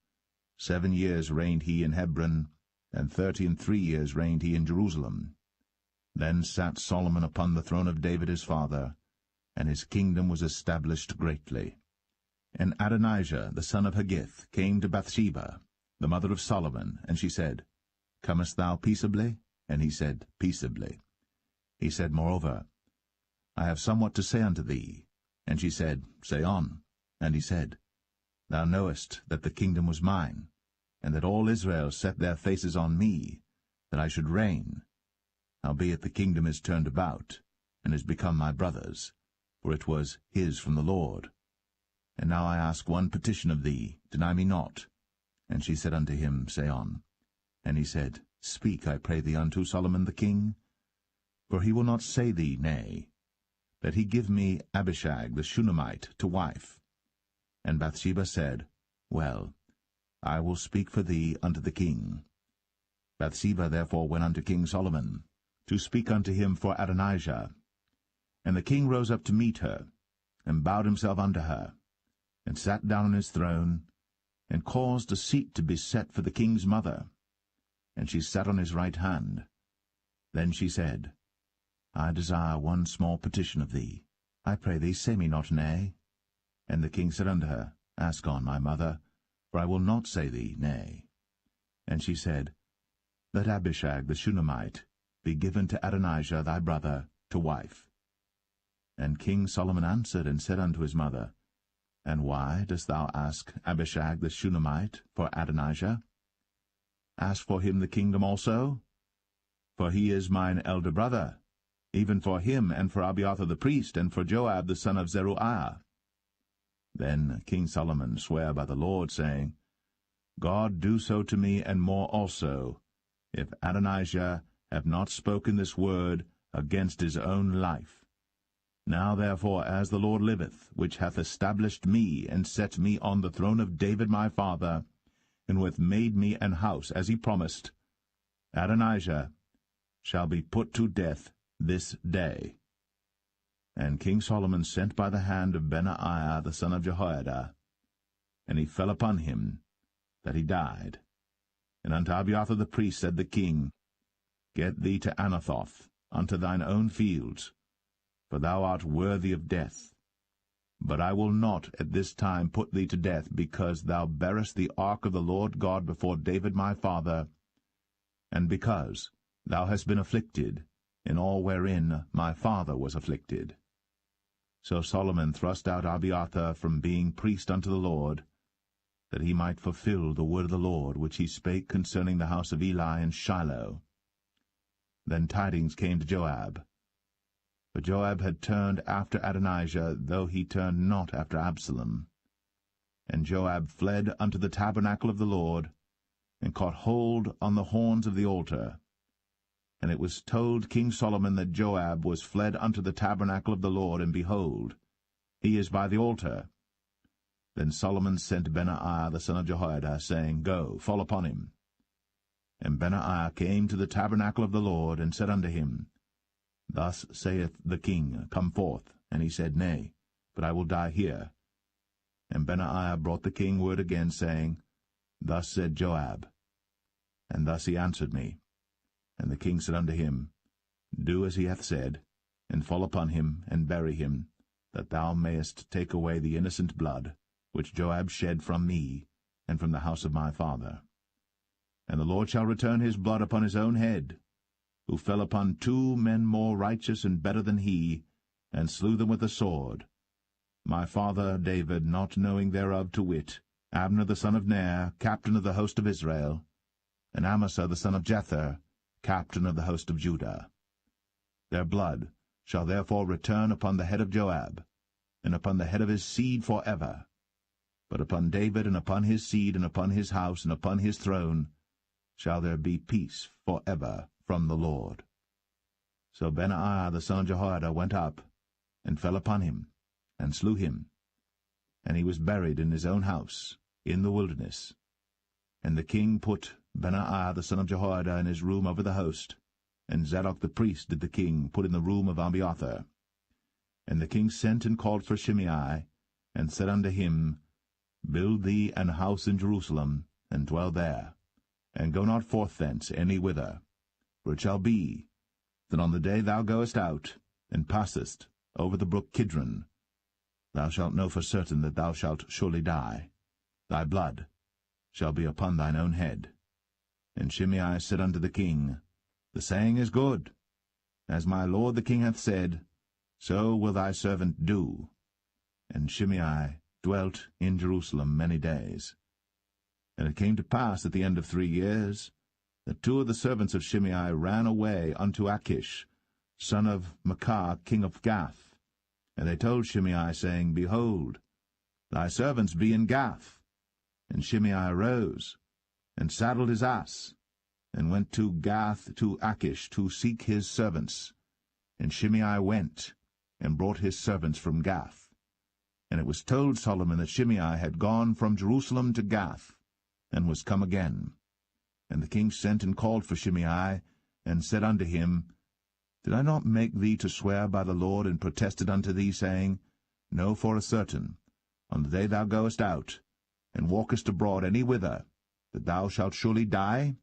7 years reigned he in Hebron, and 33 years reigned he in Jerusalem. Then sat Solomon upon the throne of David his father, and his kingdom was established greatly. And Adonijah the son of Haggith came to Bathsheba, the mother of Solomon, and she said, Comest thou peaceably? And he said, Peaceably. He said, Moreover, I have somewhat to say unto thee. And she said, Say on. And he said, Thou knowest that the kingdom was mine, and that all Israel set their faces on me, that I should reign. Howbeit the kingdom is turned about, and is become my brother's, for it was his from the Lord. And now I ask one petition of thee, deny me not. And she said unto him, Say on. And he said, Speak, I pray thee, unto Solomon the king. For he will not say thee nay, that he give me Abishag the Shunammite to wife. And Bathsheba said, Well, I will speak for thee unto the king. Bathsheba therefore went unto King Solomon, to speak unto him for Adonijah. And the king rose up to meet her, and bowed himself unto her, and sat down on his throne, and caused a seat to be set for the king's mother. And she sat on his right hand. Then she said, I desire one small petition of thee. I pray thee, say me not nay. And the king said unto her, Ask on, my mother, for I will not say thee nay. And she said, Let Abishag the Shunammite be given to Adonijah thy brother to wife. And King Solomon answered and said unto his mother, And why dost thou ask Abishag the Shunammite for Adonijah? Ask for him the kingdom also? For he is mine elder brother, even for him, and for Abiathar the priest, and for Joab the son of Zeruiah. Then King Solomon sware by the Lord, saying, God do so to me, and more also, if Adonijah have not spoken this word against his own life. Now therefore, as the Lord liveth, which hath established me, and set me on the throne of David my father, and who hath made me an house, as he promised, Adonijah shall be put to death this day. And King Solomon sent by the hand of Benaiah the son of Jehoiada, and he fell upon him, that he died. And unto Abiathar the priest said the king, Get thee to Anathoth, unto thine own fields, for thou art worthy of death. But I will not at this time put thee to death, because thou bearest the ark of the Lord God before David my father, and because thou hast been afflicted in all wherein my father was afflicted. So Solomon thrust out Abiathar from being priest unto the Lord, that he might fulfill the word of the Lord, which he spake concerning the house of Eli in Shiloh. Then tidings came to Joab. For Joab had turned after Adonijah, though he turned not after Absalom. And Joab fled unto the tabernacle of the Lord, and caught hold on the horns of the altar. And it was told King Solomon that Joab was fled unto the tabernacle of the Lord, and behold, he is by the altar. Then Solomon sent Benaiah the son of Jehoiada, saying, Go, fall upon him. And Benaiah came to the tabernacle of the Lord, and said unto him, Thus saith the king, Come forth. And he said, Nay, but I will die here. And Benaiah brought the king word again, saying, Thus said Joab. And thus he answered me. And the king said unto him, Do as he hath said, and fall upon him, and bury him, that thou mayest take away the innocent blood, which Joab shed from me, and from the house of my father. And the Lord shall return his blood upon his own head, who fell upon 2 men more righteous and better than he, and slew them with the sword. My father David, not knowing thereof, to wit, Abner the son of Ner, captain of the host of Israel, and Amasa the son of Jether, captain of the host of Judah. Their blood shall therefore return upon the head of Joab, and upon the head of his seed for ever. But upon David, and upon his seed, and upon his house, and upon his throne, shall there be peace for ever from the Lord. So Benaiah the son of Jehoiada went up, and fell upon him, and slew him. And he was buried in his own house, in the wilderness. And the king put Benaiah the son of Jehoiada in his room over the host, and Zadok the priest did the king put in the room of Abiathar. And the king sent and called for Shimei, and said unto him, Build thee an house in Jerusalem, and dwell there, and go not forth thence any whither. For it shall be, that on the day thou goest out, and passest over the brook Kidron, thou shalt know for certain that thou shalt surely die. Thy blood shall be upon thine own head. And Shimei said unto the king, The saying is good. As my lord the king hath said, so will thy servant do. And Shimei dwelt in Jerusalem many days. And it came to pass at the end of 3 years, that 2 of the servants of Shimei ran away unto Achish, son of Maachah, king of Gath. And they told Shimei, saying, Behold, thy servants be in Gath. And Shimei arose, and saddled his ass, and went to Gath to Achish to seek his servants. And Shimei went, and brought his servants from Gath. And it was told Solomon that Shimei had gone from Jerusalem to Gath, and was come again. And the king sent and called for Shimei, and said unto him, Did I not make thee to swear by the Lord, and protested unto thee, saying, Know for a certain, on the day thou goest out, and walkest abroad any whither, that thou shalt surely die?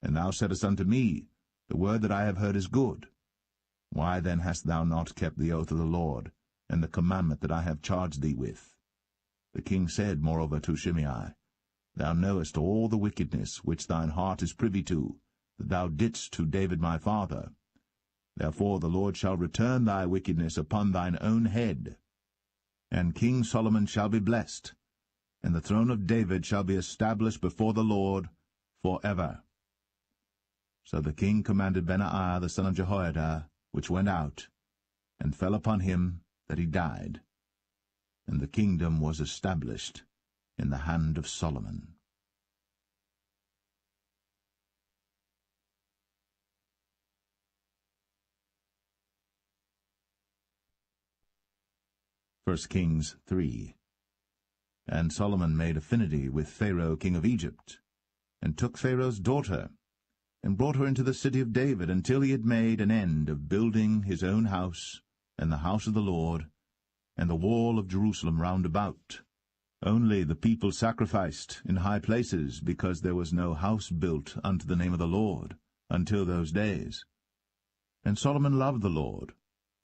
And thou saidst unto me, The word that I have heard is good. Why then hast thou not kept the oath of the Lord, and the commandment that I have charged thee with? The king said moreover to Shimei, Thou knowest all the wickedness which thine heart is privy to, that thou didst to David my father. Therefore the Lord shall return thy wickedness upon thine own head. And King Solomon shall be blessed, and the throne of David shall be established before the Lord for ever. So the king commanded Benaiah the son of Jehoiada, which went out, and fell upon him that he died. And the kingdom was established in the hand of Solomon. First Kings 3. And Solomon made affinity with Pharaoh king of Egypt, and took Pharaoh's daughter, and brought her into the city of David, until he had made an end of building his own house, and the house of the Lord, and the wall of Jerusalem round about. Only the people sacrificed in high places, because there was no house built unto the name of the Lord, until those days. And Solomon loved the Lord,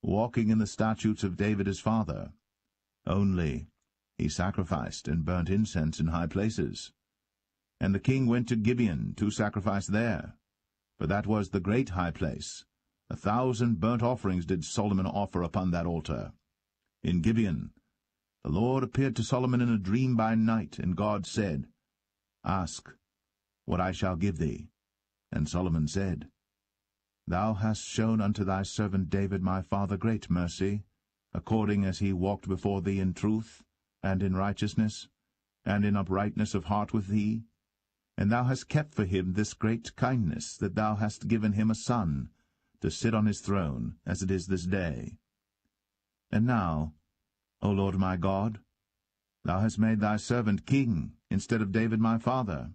walking in the statutes of David his father. Only he sacrificed and burnt incense in high places. And the king went to Gibeon to sacrifice there, for that was the great high place. 1,000 burnt offerings did Solomon offer upon that altar. In Gibeon the Lord appeared to Solomon in a dream by night, and God said, Ask what I shall give thee. And Solomon said, Thou hast shown unto thy servant David my father great mercy, according as he walked before thee in truth, and in righteousness, and in uprightness of heart with thee. And thou hast kept for him this great kindness, that thou hast given him a son, to sit on his throne, as it is this day. And now, O Lord my God, thou hast made thy servant king instead of David my father,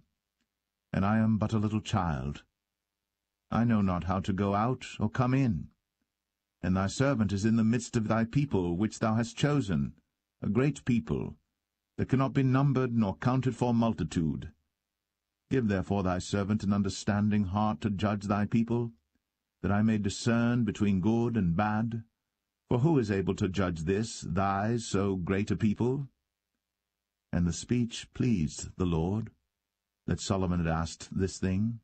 and I am but a little child. I know not how to go out or come in. And thy servant is in the midst of thy people, which thou hast chosen, a great people, that cannot be numbered nor counted for multitude. Give therefore thy servant an understanding heart to judge thy people, that I may discern between good and bad. For who is able to judge this, thy so great a people? And the speech pleased the Lord, that Solomon had asked this thing.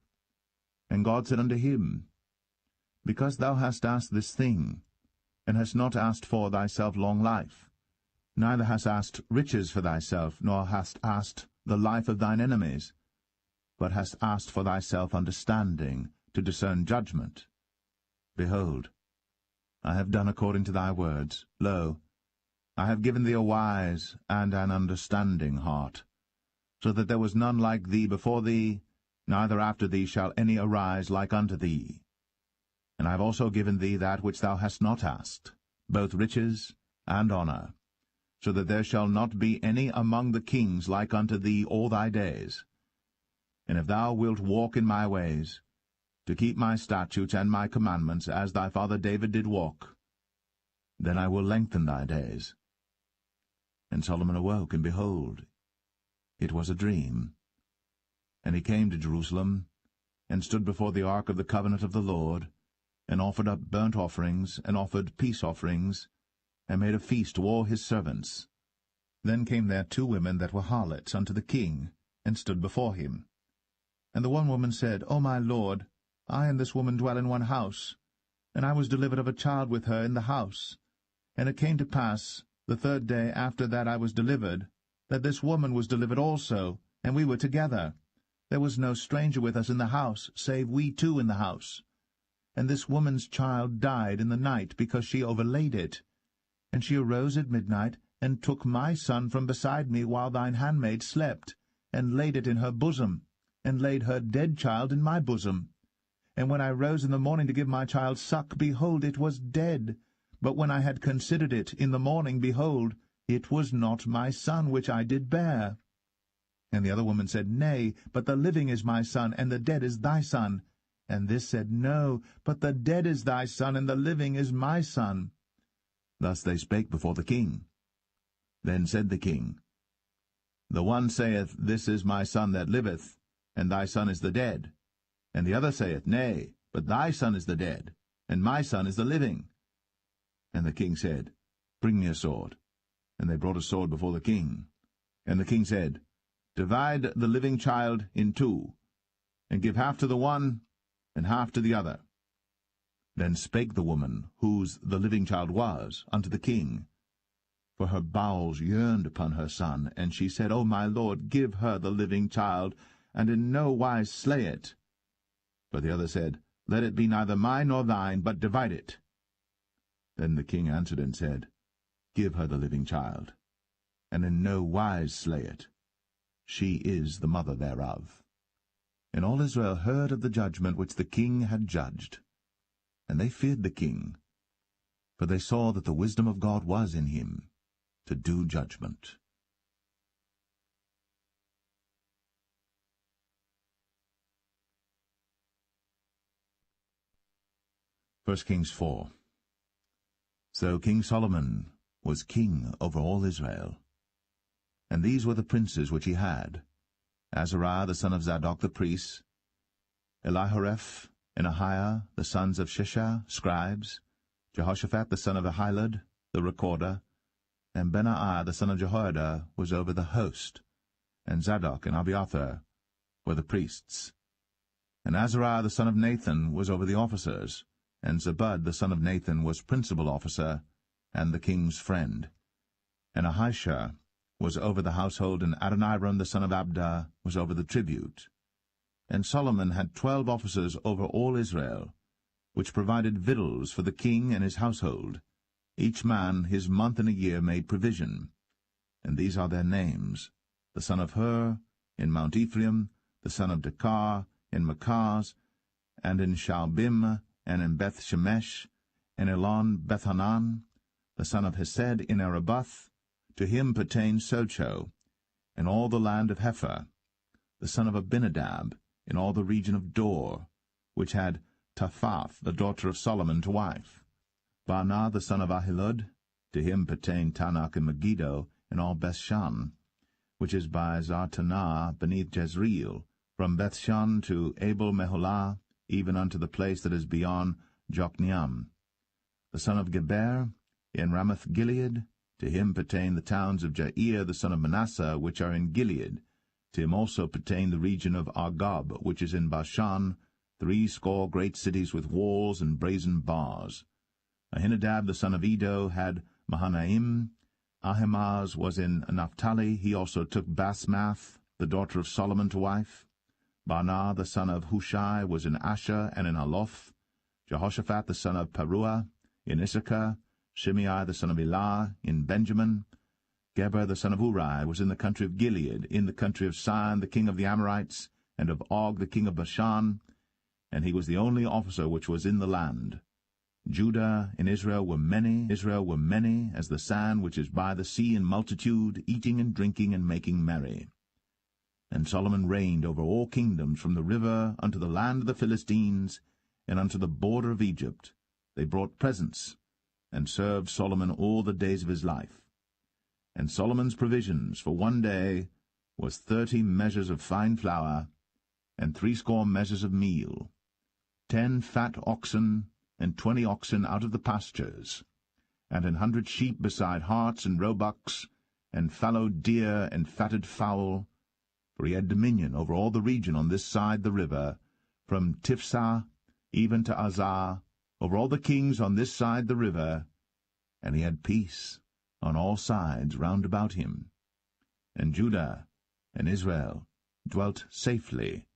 And God said unto him, Because thou hast asked this thing, and hast not asked for thyself long life, neither hast asked riches for thyself, nor hast asked the life of thine enemies, but hast asked for thyself understanding, to discern judgment. Behold, I have done according to thy words. Lo, I have given thee a wise and an understanding heart, so that there was none like thee before thee, neither after thee shall any arise like unto thee. And I have also given thee that which thou hast not asked, both riches and honour, so that there shall not be any among the kings like unto thee all thy days. and if thou wilt walk in my ways, to keep my statutes and my commandments, as thy father David did walk, then I will lengthen thy days. And Solomon awoke, and behold, it was a dream. And he came to Jerusalem, and stood before the ark of the covenant of the Lord, and offered up burnt offerings, and offered peace offerings, and made a feast to all his servants. Then came there 2 women that were harlots unto the king, and stood before him. And the one woman said, O my lord, I and this woman dwell in one house, and I was delivered of a child with her in the house. And it came to pass, the 3rd day after that I was delivered, that this woman was delivered also, and we were together. There was no stranger with us in the house, save we 2 in the house. And this woman's child died in the night, because she overlaid it. And she arose at midnight, and took my son from beside me while thine handmaid slept, and laid it in her bosom, and laid her dead child in my bosom. And when I rose in the morning to give my child suck, behold, it was dead. But when I had considered it in the morning, behold, it was not my son which I did bear. And the other woman said, Nay, but the living is my son, and the dead is thy son. And this said, No, but the dead is thy son, and the living is my son. Thus they spake before the king. Then said the king, The one saith, This is my son that liveth, and thy son is the dead. And the other saith, Nay, but thy son is the dead, and my son is the living. And the king said, Bring me a sword. And they brought a sword before the king. And the king said, Divide the living child in 2, and give half to the one, and half to the other. Then spake the woman, whose the living child was, unto the king. For her bowels yearned upon her son, and she said, O my lord, give her the living child, and in no wise slay it. But the other said, Let it be neither mine nor thine, but divide it. Then the king answered and said, Give her the living child, and in no wise slay it. She is the mother thereof. And all Israel heard of the judgment which the king had judged. And they feared the king, for they saw that the wisdom of God was in him, to do judgment. 1 Kings 4. So King Solomon was king over all Israel. And these were the princes which he had: Azariah the son of Zadok the priest, Elihoreph and Ahiah the sons of Shishah, scribes, Jehoshaphat the son of Ahilud, the recorder, and Benaiah the son of Jehoiada was over the host, and Zadok and Abiathar were the priests. And Azariah the son of Nathan was over the officers, and Zabud the son of Nathan was principal officer, and the king's friend. And Ahishah was over the household, and Adoniram the son of Abda was over the tribute. And Solomon had 12 officers over all Israel, which provided victuals for the king and his household. Each man his month in a year made provision. And these are their names: the son of Hur, in Mount Ephraim, the son of Dekar, in Makaz, and in Shaalbim, and in Beth-Shemesh, and Elon Bethhanan, the son of Hesed, in Arabath. To him pertained Socho, and all the land of Hepher, the son of Abinadab, in all the region of Dor, which had Taphath, the daughter of Solomon, to wife. Baanah, the son of Ahilud, to him pertained Tanakh and Megiddo, and all Bethshan, which is by Zartanah beneath Jezreel, from Bethshan to Abel-Meholah, even unto the place that is beyond Jokneam. The son of Geber, in Ramoth-Gilead, to him pertain the towns of Jair the son of Manasseh, which are in Gilead. To him also pertain the region of Argob, which is in Bashan, 80 great cities with walls and brazen bars. Ahinadab the son of Edo had Mahanaim. Ahimaaz was in Naphtali. He also took Basmath, the daughter of Solomon, to wife. Baanah the son of Hushai was in Asher and in Aloth. Jehoshaphat the son of Paruah in Issachar. Shimei the son of Elah in Benjamin. Geber the son of Uri was in the country of Gilead, in the country of Sihon the king of the Amorites, and of Og the king of Bashan, and he was the only officer which was in the land. Judah and Israel were many as the sand which is by the sea in multitude, eating and drinking and making merry. And Solomon reigned over all kingdoms, from the river unto the land of the Philistines, and unto the border of Egypt. They brought presents, and served Solomon all the days of his life. And Solomon's provisions for one day was 30 measures of fine flour, and 80 measures of meal, 10 fat oxen, and 20 oxen out of the pastures, and 100 sheep beside harts and roebucks, and fallow deer and fatted fowl. For he had dominion over all the region on this side the river, from Tiphsah even to Azar, over all the kings on this side the river, and he had peace on all sides round about him. And Judah and Israel dwelt safely,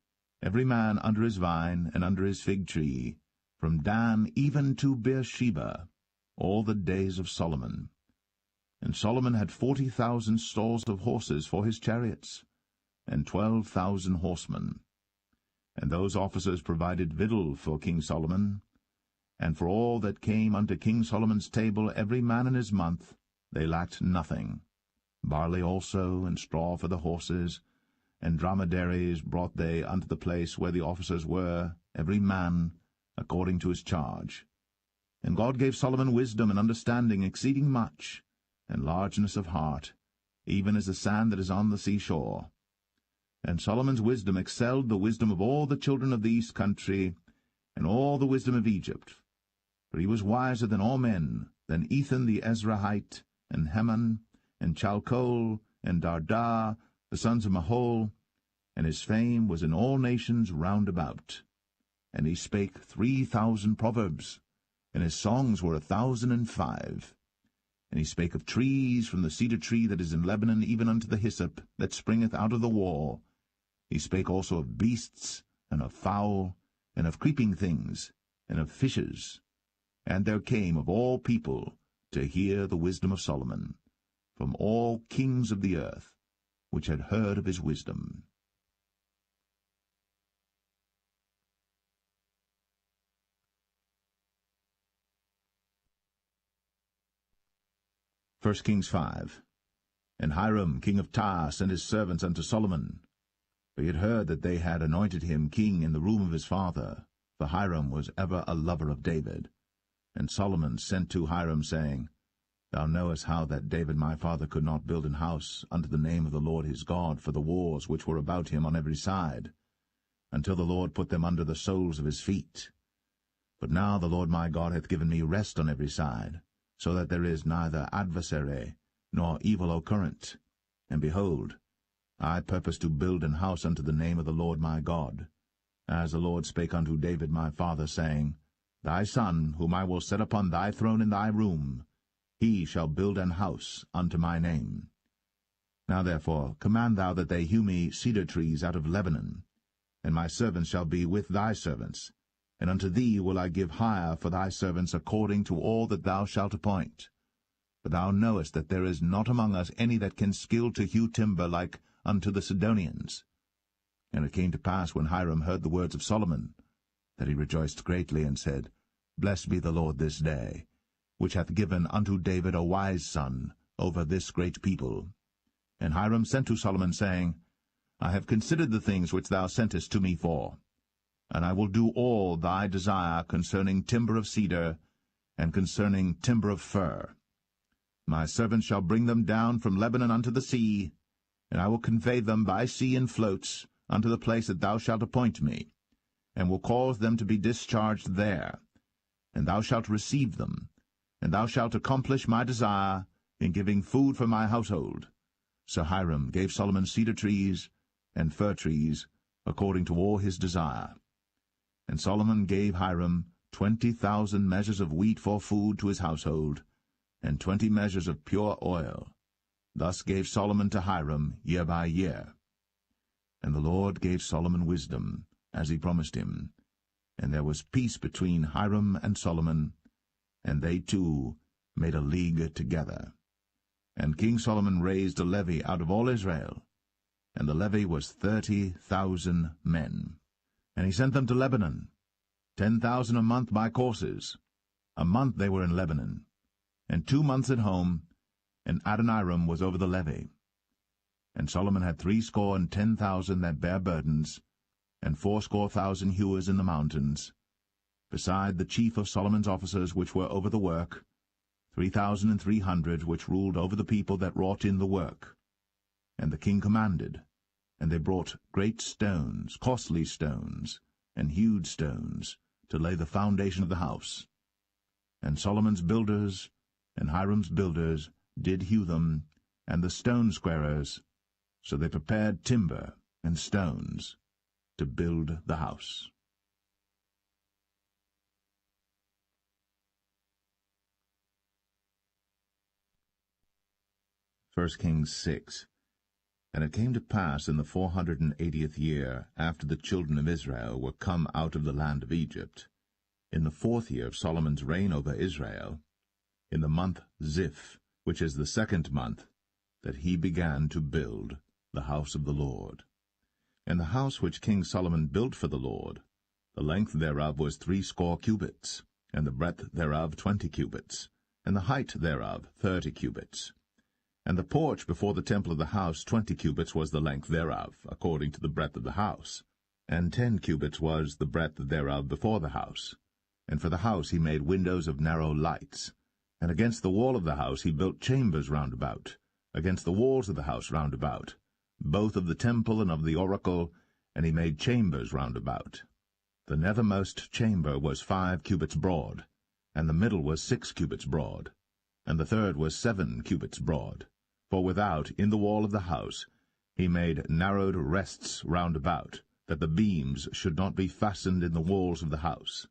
every man under his vine and under his fig tree, from Dan even to Beersheba, all the days of Solomon. And Solomon had 40,000 stalls of horses for his chariots, and 12,000 horsemen. And those officers provided victual for King Solomon, and for all that came unto King Solomon's table every man in his month, they lacked nothing. Barley also, and straw for the horses, and dromedaries brought they unto the place where the officers were, every man according to his charge. And God gave Solomon wisdom and understanding exceeding much, and largeness of heart, even as the sand that is on the seashore. And Solomon's wisdom excelled the wisdom of all the children of the east country, and all the wisdom of Egypt. For he was wiser than all men, than Ethan the Ezrahite, and Heman, and Chalcol, and Darda, the sons of Mahol, and his fame was in all nations round about. And he spake 3,000 proverbs, and his songs were 1,005. And he spake of trees, from the cedar tree that is in Lebanon even unto the hyssop that springeth out of the wall. He spake also of beasts, and of fowl, and of creeping things, and of fishes. And there came of all people to hear the wisdom of Solomon, from all kings of the earth, which had heard of his wisdom. 1 Kings 5. And Hiram king of Tyre sent his servants unto Solomon, for he had heard that they had anointed him king in the room of his father, for Hiram was ever a lover of David. And Solomon sent to Hiram, saying, Thou knowest how that David my father could not build an house unto the name of the Lord his God for the wars which were about him on every side, until the Lord put them under the soles of his feet. But now the Lord my God hath given me rest on every side, so that there is neither adversary nor evil occurrent. And behold, I purpose to build an house unto the name of the Lord my God, as the Lord spake unto David my father, saying, Thy son, whom I will set upon thy throne in thy room, he shall build an house unto my name. Now therefore command thou that they hew me cedar trees out of Lebanon, and my servants shall be with thy servants, and unto thee will I give hire for thy servants according to all that thou shalt appoint. For thou knowest that there is not among us any that can skill to hew timber like unto the Sidonians. And it came to pass, when Hiram heard the words of Solomon, that he rejoiced greatly, and said, Blessed be the Lord this day, which hath given unto David a wise son over this great people. And Hiram sent to Solomon, saying, I have considered the things which thou sentest to me for, and I will do all thy desire concerning timber of cedar, and concerning timber of fir. My servants shall bring them down from Lebanon unto the sea, and I will convey them by sea in floats unto the place that thou shalt appoint me, and will cause them to be discharged there. And thou shalt receive them, and thou shalt accomplish my desire in giving food for my household. So Hiram gave Solomon cedar trees and fir trees, according to all his desire. And Solomon gave Hiram 20,000 measures of wheat for food to his household, and 20 measures of pure oil. Thus gave Solomon to Hiram year by year. And the Lord gave Solomon wisdom, as he promised him. And there was peace between Hiram and Solomon, and they two made a league together. And King Solomon raised a levy out of all Israel, and the levy was 30,000 men. And he sent them to Lebanon, 10,000 a month by courses. A month they were in Lebanon, and 2 months at home, and Adoniram was over the levy. And Solomon had 70,010 that bare burdens, and 80,000 hewers in the mountains, beside the chief of Solomon's officers which were over the work, 3,300 which ruled over the people that wrought in the work. And the king commanded, and they brought great stones, costly stones, and hewed stones, to lay the foundation of the house. And Solomon's builders and Hiram's builders did hew them, and the stone squarers, so they prepared timber and stones to build the house. 1 Kings 6. And it came to pass in the 480th year, after the children of Israel were come out of the land of Egypt, in the 4th year of Solomon's reign over Israel, in the month Ziph, which is the 2nd month, that he began to build the house of the Lord. And the house which King Solomon built for the Lord, the length thereof was 80 cubits, and the breadth thereof 20 cubits, and the height thereof 30 cubits. And the porch before the temple of the house 20 cubits was the length thereof, according to the breadth of the house, and 10 cubits was the breadth thereof before the house. And for the house he made windows of narrow lights. And against the wall of the house he built chambers round about, against the walls of the house round about, both of the temple and of the oracle, and he made chambers round about. The nethermost chamber was 5 cubits broad, and the middle was 6 cubits broad, and the third was 7 cubits broad. For without, in the wall of the house, he made narrowed rests round about, that the beams should not be fastened in the walls of the house.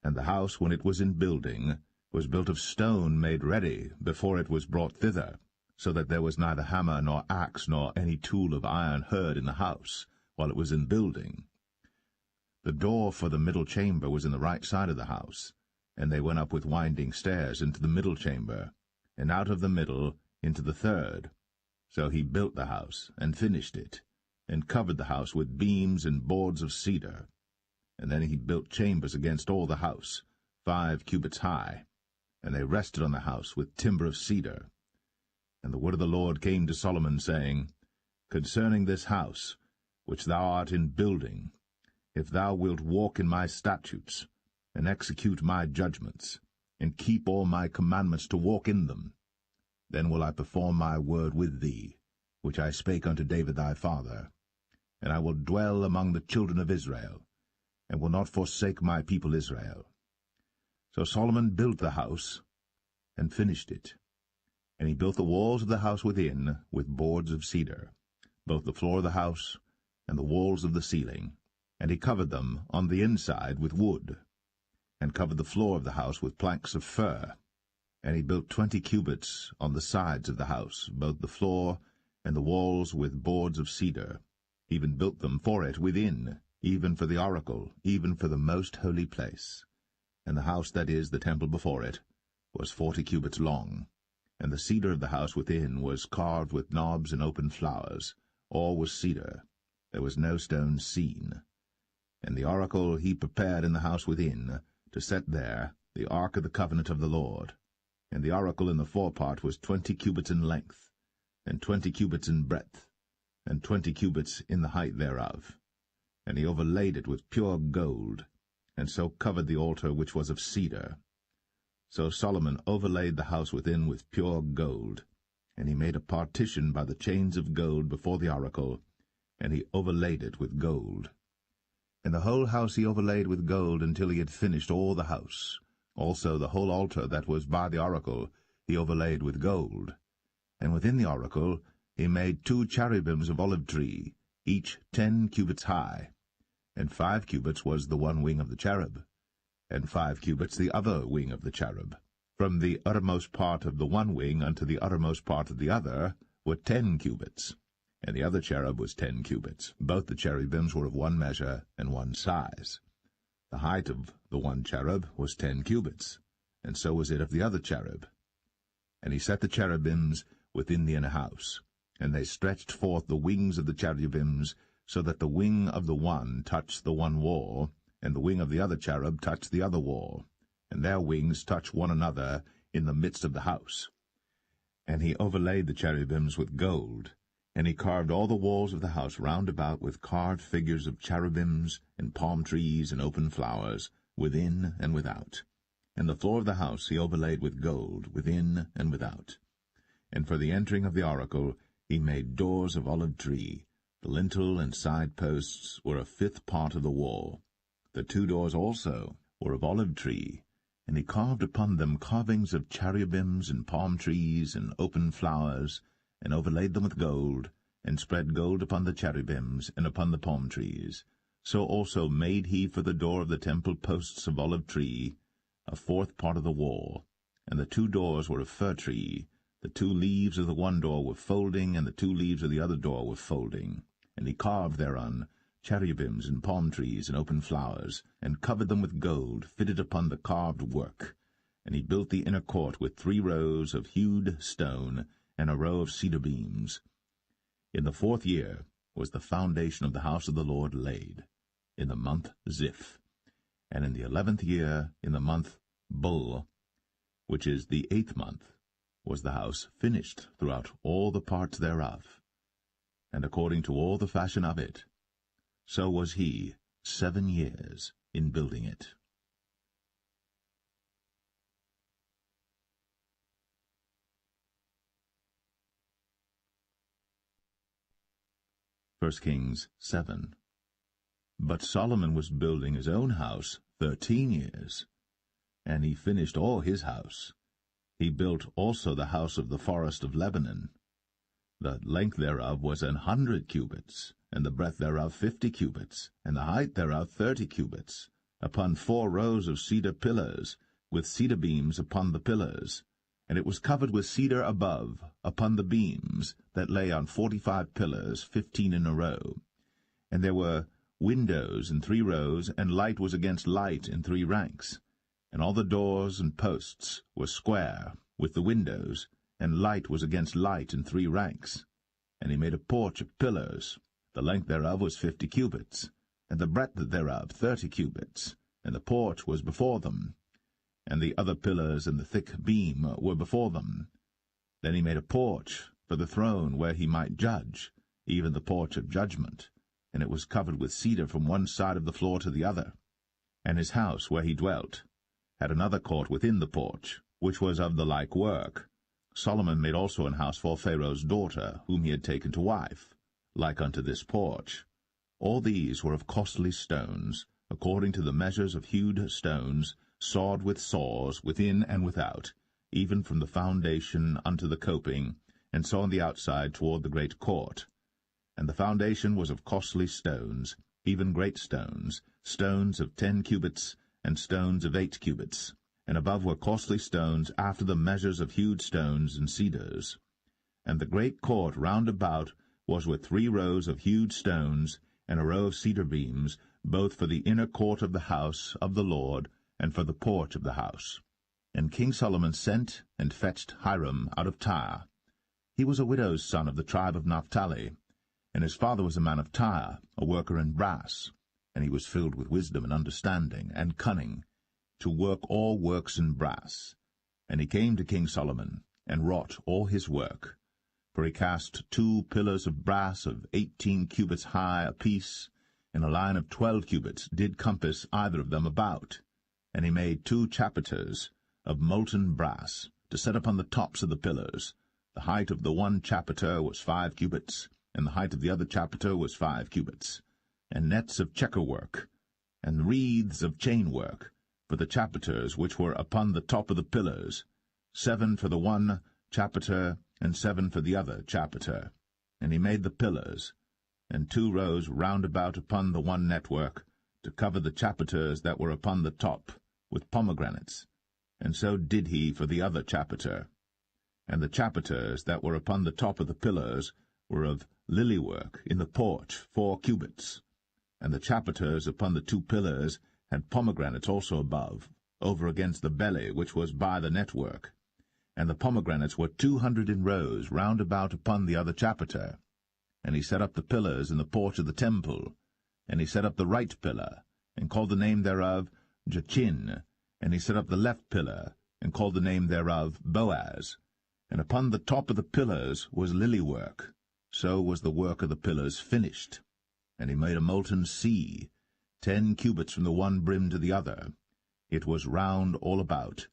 And the house, when it was in building, was built of stone made ready before it was brought thither, so that there was neither hammer nor axe nor any tool of iron heard in the house, while it was in building. The door for the middle chamber was in the right side of the house, and they went up with winding stairs into the middle chamber, and out of the middle into the third. So he built the house, and finished it, and covered the house with beams and boards of cedar. And then he built chambers against all the house, 5 cubits high, and they rested on the house with timber of cedar. And the word of the Lord came to Solomon, saying, Concerning this house, which thou art in building, if thou wilt walk in my statutes, and execute my judgments, and keep all my commandments to walk in them, then will I perform my word with thee, which I spake unto David thy father, and I will dwell among the children of Israel, and will not forsake my people Israel. So Solomon built the house, and finished it. And he built the walls of the house within with boards of cedar, both the floor of the house and the walls of the ceiling, and he covered them on the inside with wood, and covered the floor of the house with planks of fir. And he built 20 cubits on the sides of the house, both the floor and the walls with boards of cedar, even built them for it within, even for the oracle, even for the most holy place. And the house, that is, the temple before it, was 40 cubits long. And the cedar of the house within was carved with knobs and open flowers. All was cedar. There was no stone seen. And the oracle he prepared in the house within, to set there the ark of the covenant of the Lord. And the oracle in the forepart was 20 cubits in length, and 20 cubits in breadth, and 20 cubits in the height thereof. And he overlaid it with pure gold, and so covered the altar which was of cedar. So Solomon overlaid the house within with pure gold, and he made a partition by the chains of gold before the oracle, and he overlaid it with gold. And the whole house he overlaid with gold until he had finished all the house. Also the whole altar that was by the oracle he overlaid with gold. And within the oracle he made 2 cherubims of olive tree, each 10 cubits high, and 5 cubits was the one wing of the cherub, and 5 cubits the other wing of the cherub. From the uttermost part of the one wing unto the uttermost part of the other were 10 cubits, and the other cherub was 10 cubits. Both the cherubims were of one measure and one size. The height of the one cherub was 10 cubits, and so was it of the other cherub. And he set the cherubims within the inner house, and they stretched forth the wings of the cherubims, so that the wing of the one touched the one wall, and the wing of the other cherub touched the other wall, and their wings touched one another in the midst of the house. And he overlaid the cherubims with gold, And he carved all the walls of the house round about with carved figures of cherubims, and palm trees, and open flowers, within and without. And the floor of the house he overlaid with gold, within and without. And for the entering of the oracle he made doors of olive tree. The lintel and side posts were a fifth part of the wall. The 2 doors also were of olive tree, and he carved upon them carvings of cherubims and palm trees and open flowers, and overlaid them with gold, and spread gold upon the cherubims and upon the palm trees. So also made he for the door of the temple posts of olive tree, a 4th part of the wall. And the 2 doors were of fir tree. The 2 leaves of the one door were folding, and the 2 leaves of the other door were folding. And he carved thereon cherubims and palm trees and open flowers, and covered them with gold, fitted upon the carved work. And he built the inner court with 3 rows of hewed stone, and a row of cedar beams. In the 4th year was the foundation of the house of the Lord laid, in the month Ziph. And in the 11th year, in the month Bul, which is the 8th month, was the house finished throughout all the parts thereof. And according to all the fashion of it, so was he 7 years in building it. 1 Kings 7. But Solomon was building his own house 13 years, and he finished all his house. He built also the house of the forest of Lebanon. The length thereof was 100 cubits, and the breadth thereof 50 cubits, and the height thereof 30 cubits, upon 4 rows of cedar pillars, with cedar beams upon the pillars. And it was covered with cedar above, upon the beams, that lay on 45 pillars, 15 in a row. And there were windows in 3 rows, and light was against light in 3 ranks. And all the doors and posts were square, with the windows, and light was against light in 3 ranks. And he made a porch of pillars. The length thereof was 50 cubits, and the breadth thereof 30 cubits, and the porch was before them. And the other pillars and the thick beam were before them. Then he made a porch for the throne where he might judge, even the porch of judgment, and it was covered with cedar from one side of the floor to the other. And his house where he dwelt had another court within the porch, which was of the like work. Solomon made also an house for Pharaoh's daughter, whom he had taken to wife, like unto this porch. All these were of costly stones, according to the measures of hewed stones, sawed with saws, within and without, even from the foundation unto the coping, and so on the outside toward the great court. And the foundation was of costly stones, even great stones, stones of 10 cubits, and stones of 8 cubits. And above were costly stones after the measures of hewed stones and cedars. And the great court round about was with 3 rows of hewed stones, and a row of cedar beams, both for the inner court of the house of the Lord, and for the porch of the house. And King Solomon sent and fetched Hiram out of Tyre. He was a widow's son of the tribe of Naphtali, and his father was a man of Tyre, a worker in brass, and he was filled with wisdom and understanding and cunning, to work all works in brass. And he came to King Solomon, and wrought all his work. For he cast 2 pillars of brass of 18 cubits high apiece, and a line of 12 cubits did compass either of them about. And he made 2 chapiters of molten brass, to set upon the tops of the pillars. The height of the one chapiter was 5 cubits, and the height of the other chapiter was 5 cubits. And nets of checker-work, and wreaths of chain-work, for the chapiters which were upon the top of the pillars, 7 for the one chapiter, and 7 for the other chapiter. And he made the pillars, and 2 rows round about upon the one network, to cover the chapiters that were upon the top, with pomegranates. And so did he for the other chapiter. And the chapiters that were upon the top of the pillars were of lily-work in the porch 4 cubits. And the chapiters upon the 2 pillars had pomegranates also above, over against the belly which was by the network. And the pomegranates were 200 in rows round about upon the other chapiter. And he set up the pillars in the porch of the temple. And he set up the right pillar, and called the name thereof Jachin. And he set up the left pillar, and called the name thereof Boaz. And upon the top of the pillars was lily-work. so was the work of the pillars finished. And he made a molten sea, 10 cubits from the one brim to the other. It was round all about,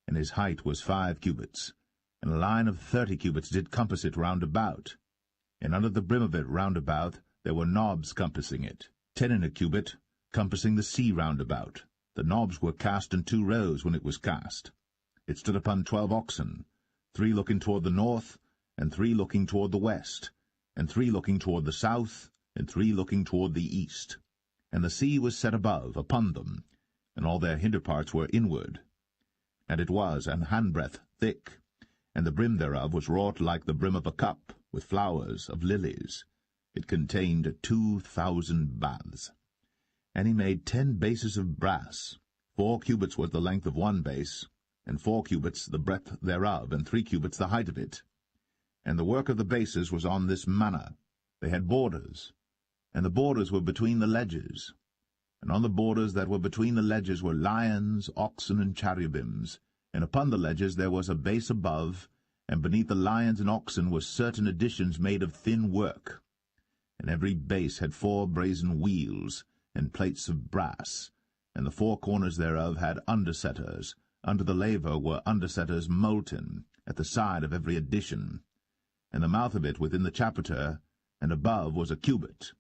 and his height was 5 cubits, and a line of 30 cubits did compass it round about. And under the brim of it round about there were knobs compassing it, 10 in a cubit, compassing the sea round about. The knobs were cast in 2 rows when it was cast. It stood upon 12 oxen, 3 looking toward the north, and 3 looking toward the west, and 3 looking toward the south, and 3 looking toward the east. And the sea was set above upon them, and all their hinder parts were inward. And it was an handbreadth thick, and the brim thereof was wrought like the brim of a cup, with flowers of lilies. It contained 2,000 baths. And he made 10 bases of brass. 4 cubits was the length of one base, and 4 cubits the breadth thereof, and 3 cubits the height of it. And the work of the bases was on this manner. They had borders, and the borders were between the ledges. And on the borders that were between the ledges were lions, oxen, and cherubims. And upon the ledges there was a base above, and beneath the lions and oxen were certain additions made of thin work. And every base had 4 brazen wheels, and plates of brass, and the 4 corners thereof had undersetters. Under the laver were undersetters molten, at the side of every addition. And the mouth of it within the chapiter, and above was a cubit,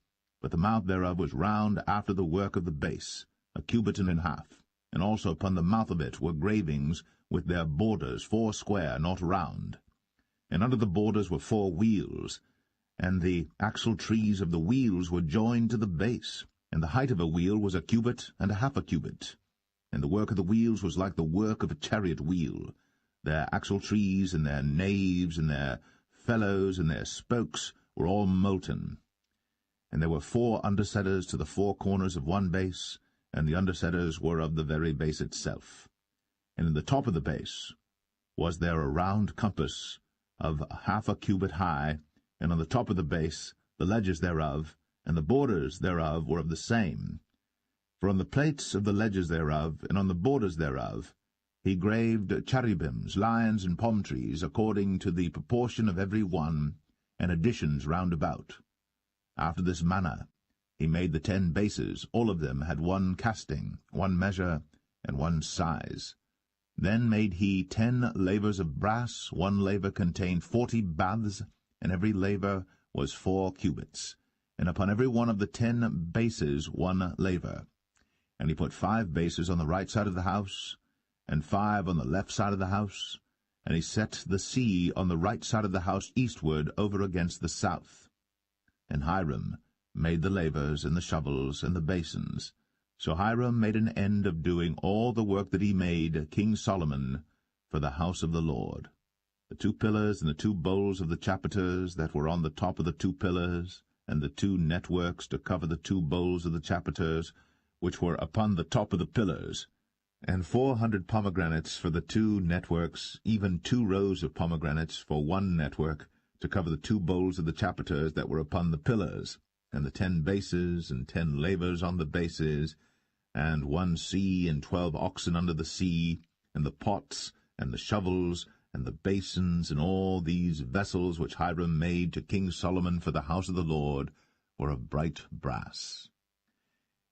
but the mouth thereof was round after the work of the base, a cubit and an half. And also upon the mouth of it were gravings with their borders, 4 square, not round. And under the borders were 4 wheels, and the axle trees of the wheels were joined to the base. And the height of a wheel was a cubit and a half a cubit. And the work of the wheels was like the work of a chariot wheel. Their axle trees and their naves and their felloes and their spokes were all molten. And there were 4 undersetters to the 4 corners of one base, and the undersetters were of the very base itself. And in the top of the base was there a round compass of half a cubit high, and on the top of the base the ledges thereof, and the borders thereof were of the same. For on the plates of the ledges thereof, and on the borders thereof, he graved cherubims, lions, and palm trees, according to the proportion of every one, and additions round about. After this manner he made the 10 bases. All of them had 1 casting, 1 measure, and 1 size. Then made he 10 lavers of brass. 1 laver contained 40 baths, and every laver was 4 cubits. And upon every one of the 10 bases 1 laver. And he put 5 bases on the right side of the house, and 5 on the left side of the house, and he set the sea on the right side of the house eastward over against the south. And Hiram made the lavers, and the shovels, and the basins. So Hiram made an end of doing all the work that he made, King Solomon, for the house of the Lord. The 2 pillars and the 2 bowls of the chapiters that were on the top of the 2 pillars, and the 2 networks to cover the 2 bowls of the chapiters, which were upon the top of the pillars, and 400 pomegranates for the 2 networks, even 2 rows of pomegranates for 1 network, to cover the 2 bowls of the chapiters that were upon the pillars, and the 10 bases, and 10 lavers on the bases, and 1 sea, and 12 oxen under the sea, and the pots, and the shovels, and the basins, and all these vessels which Hiram made to King Solomon for the house of the Lord, were of bright brass.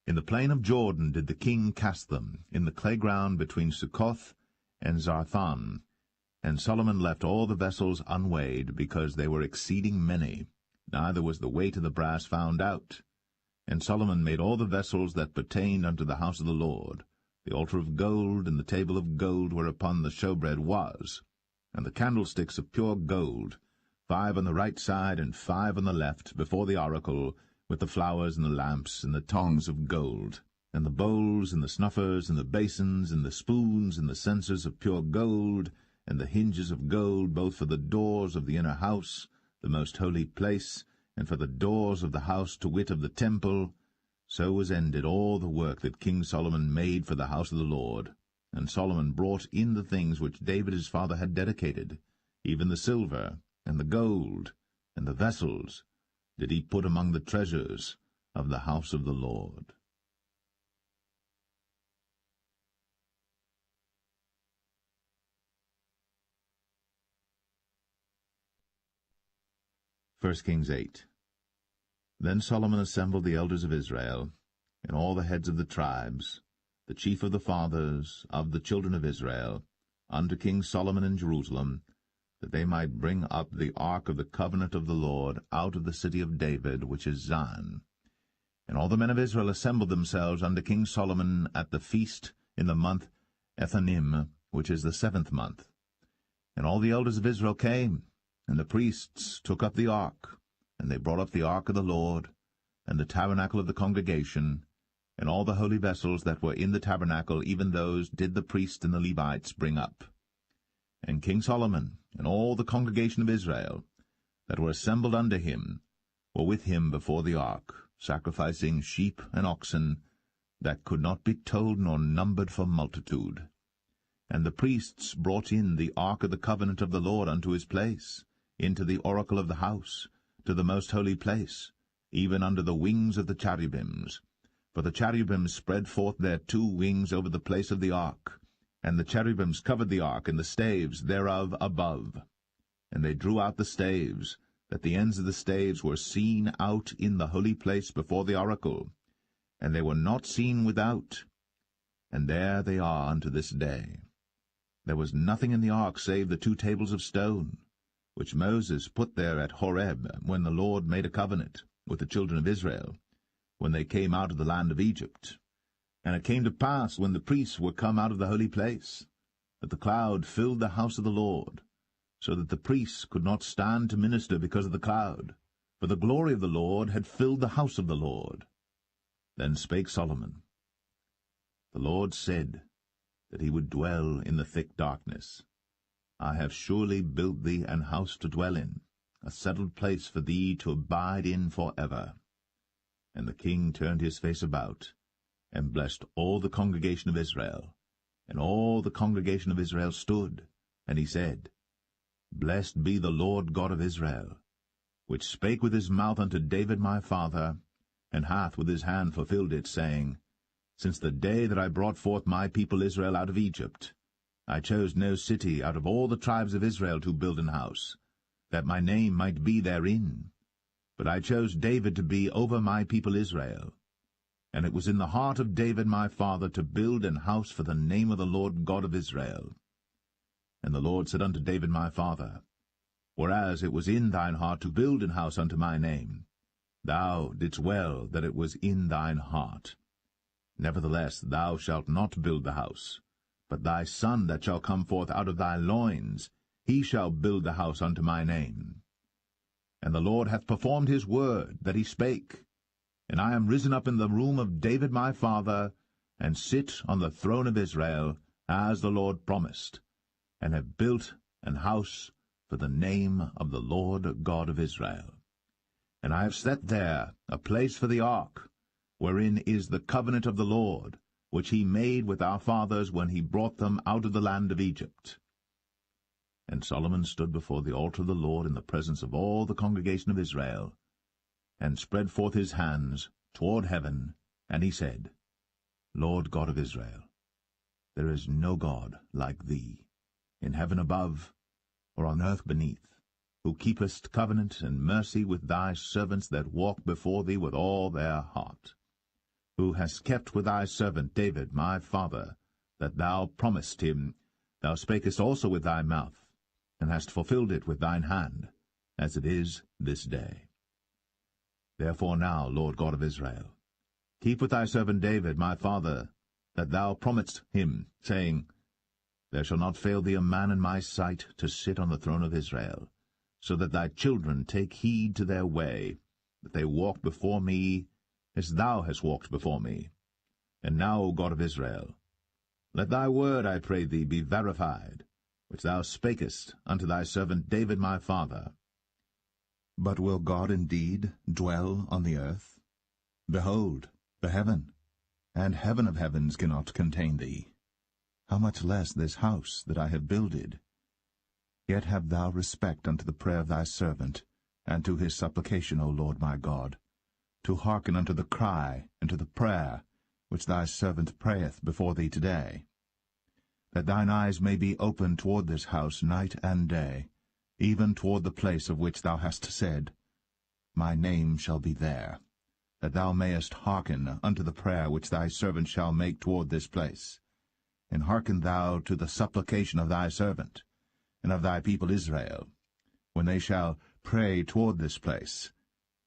In the plain of Jordan did the king cast them, in the clay ground between Succoth and Zarthan. And Solomon left all the vessels unweighed, because they were exceeding many, neither was the weight of the brass found out. And Solomon made all the vessels that pertained unto the house of the Lord, the altar of gold, and the table of gold whereupon the showbread was, and the candlesticks of pure gold, 5 on the right side and 5 on the left, before the oracle, with the flowers and the lamps and the tongs of gold, and the bowls and the snuffers and the basins and the spoons and the censers of pure gold, and the hinges of gold, both for the doors of the inner house, the most holy place, and for the doors of the house, to wit, of the temple. So was ended all the work that King Solomon made for the house of the Lord. And Solomon brought in the things which David his father had dedicated, even the silver, and the gold, and the vessels, did he put among the treasures of the house of the Lord. 1 Kings 8. Then Solomon assembled the elders of Israel, and all the heads of the tribes, the chief of the fathers of the children of Israel, unto King Solomon in Jerusalem, that they might bring up the ark of the covenant of the Lord out of the city of David, which is Zion. And all the men of Israel assembled themselves unto King Solomon at the feast in the month Ethanim, which is the 7th month. And all the elders of Israel came, and the priests took up the ark, and they brought up the ark of the Lord, and the tabernacle of the congregation, and all the holy vessels that were in the tabernacle, even those did the priests and the Levites bring up. And King Solomon and all the congregation of Israel that were assembled unto him were with him before the ark, sacrificing sheep and oxen that could not be told nor numbered for multitude. And the priests brought in the ark of the covenant of the Lord unto his place, into the oracle of the house, to the most holy place, even under the wings of the cherubims. For the cherubims spread forth their 2 wings over the place of the ark, and the cherubims covered the ark and the staves thereof above. And they drew out the staves, that the ends of the staves were seen out in the holy place before the oracle, and they were not seen without. And there they are unto this day. There was nothing in the ark save the 2 tables of stone, which Moses put there at Horeb, when the Lord made a covenant with the children of Israel, when they came out of the land of Egypt. And it came to pass, when the priests were come out of the holy place, that the cloud filled the house of the Lord, so that the priests could not stand to minister because of the cloud, for the glory of the Lord had filled the house of the Lord. Then spake Solomon, The Lord said that he would dwell in the thick darkness. I have surely built thee an house to dwell in, a settled place for thee to abide in for ever. And the king turned his face about, and blessed all the congregation of Israel. And all the congregation of Israel stood, and he said, Blessed be the Lord God of Israel, which spake with his mouth unto David my father, and hath with his hand fulfilled it, saying, Since the day that I brought forth my people Israel out of Egypt, I chose no city out of all the tribes of Israel to build an house, that my name might be therein. But I chose David to be over my people Israel. And it was in the heart of David my father to build an house for the name of the Lord God of Israel. And the Lord said unto David my father, Whereas it was in thine heart to build an house unto my name, thou didst well that it was in thine heart. Nevertheless thou shalt not build the house, but thy son that shall come forth out of thy loins, he shall build the house unto my name. And the Lord hath performed his word that he spake, and I am risen up in the room of David my father, and sit on the throne of Israel, as the Lord promised, and have built an house for the name of the Lord God of Israel. And I have set there a place for the ark, wherein is the covenant of the Lord, which he made with our fathers when he brought them out of the land of Egypt. And Solomon stood before the altar of the Lord in the presence of all the congregation of Israel, and spread forth his hands toward heaven, and he said, Lord God of Israel, there is no God like thee, in heaven above, or on earth beneath, who keepest covenant and mercy with thy servants that walk before thee with all their heart, who hast kept with thy servant David my father, that thou promised him, thou spakest also with thy mouth, and hast fulfilled it with thine hand, as it is this day. Therefore now, Lord God of Israel, keep with thy servant David my father, that thou promised him, saying, There shall not fail thee a man in my sight to sit on the throne of Israel, so that thy children take heed to their way, that they walk before me as thou hast walked before me. And now, O God of Israel, let thy word, I pray thee, be verified, which thou spakest unto thy servant David my father. But will God indeed dwell on the earth? Behold, the heaven, and heaven of heavens cannot contain thee. How much less this house that I have builded? Yet have thou respect unto the prayer of thy servant, and to his supplication, O Lord my God, to hearken unto the cry and to the prayer which thy servant prayeth before thee today, that thine eyes may be open toward this house night and day, even toward the place of which thou hast said, my name shall be there, that thou mayest hearken unto the prayer which thy servant shall make toward this place. And hearken thou to the supplication of thy servant, and of thy people Israel, when they shall pray toward this place.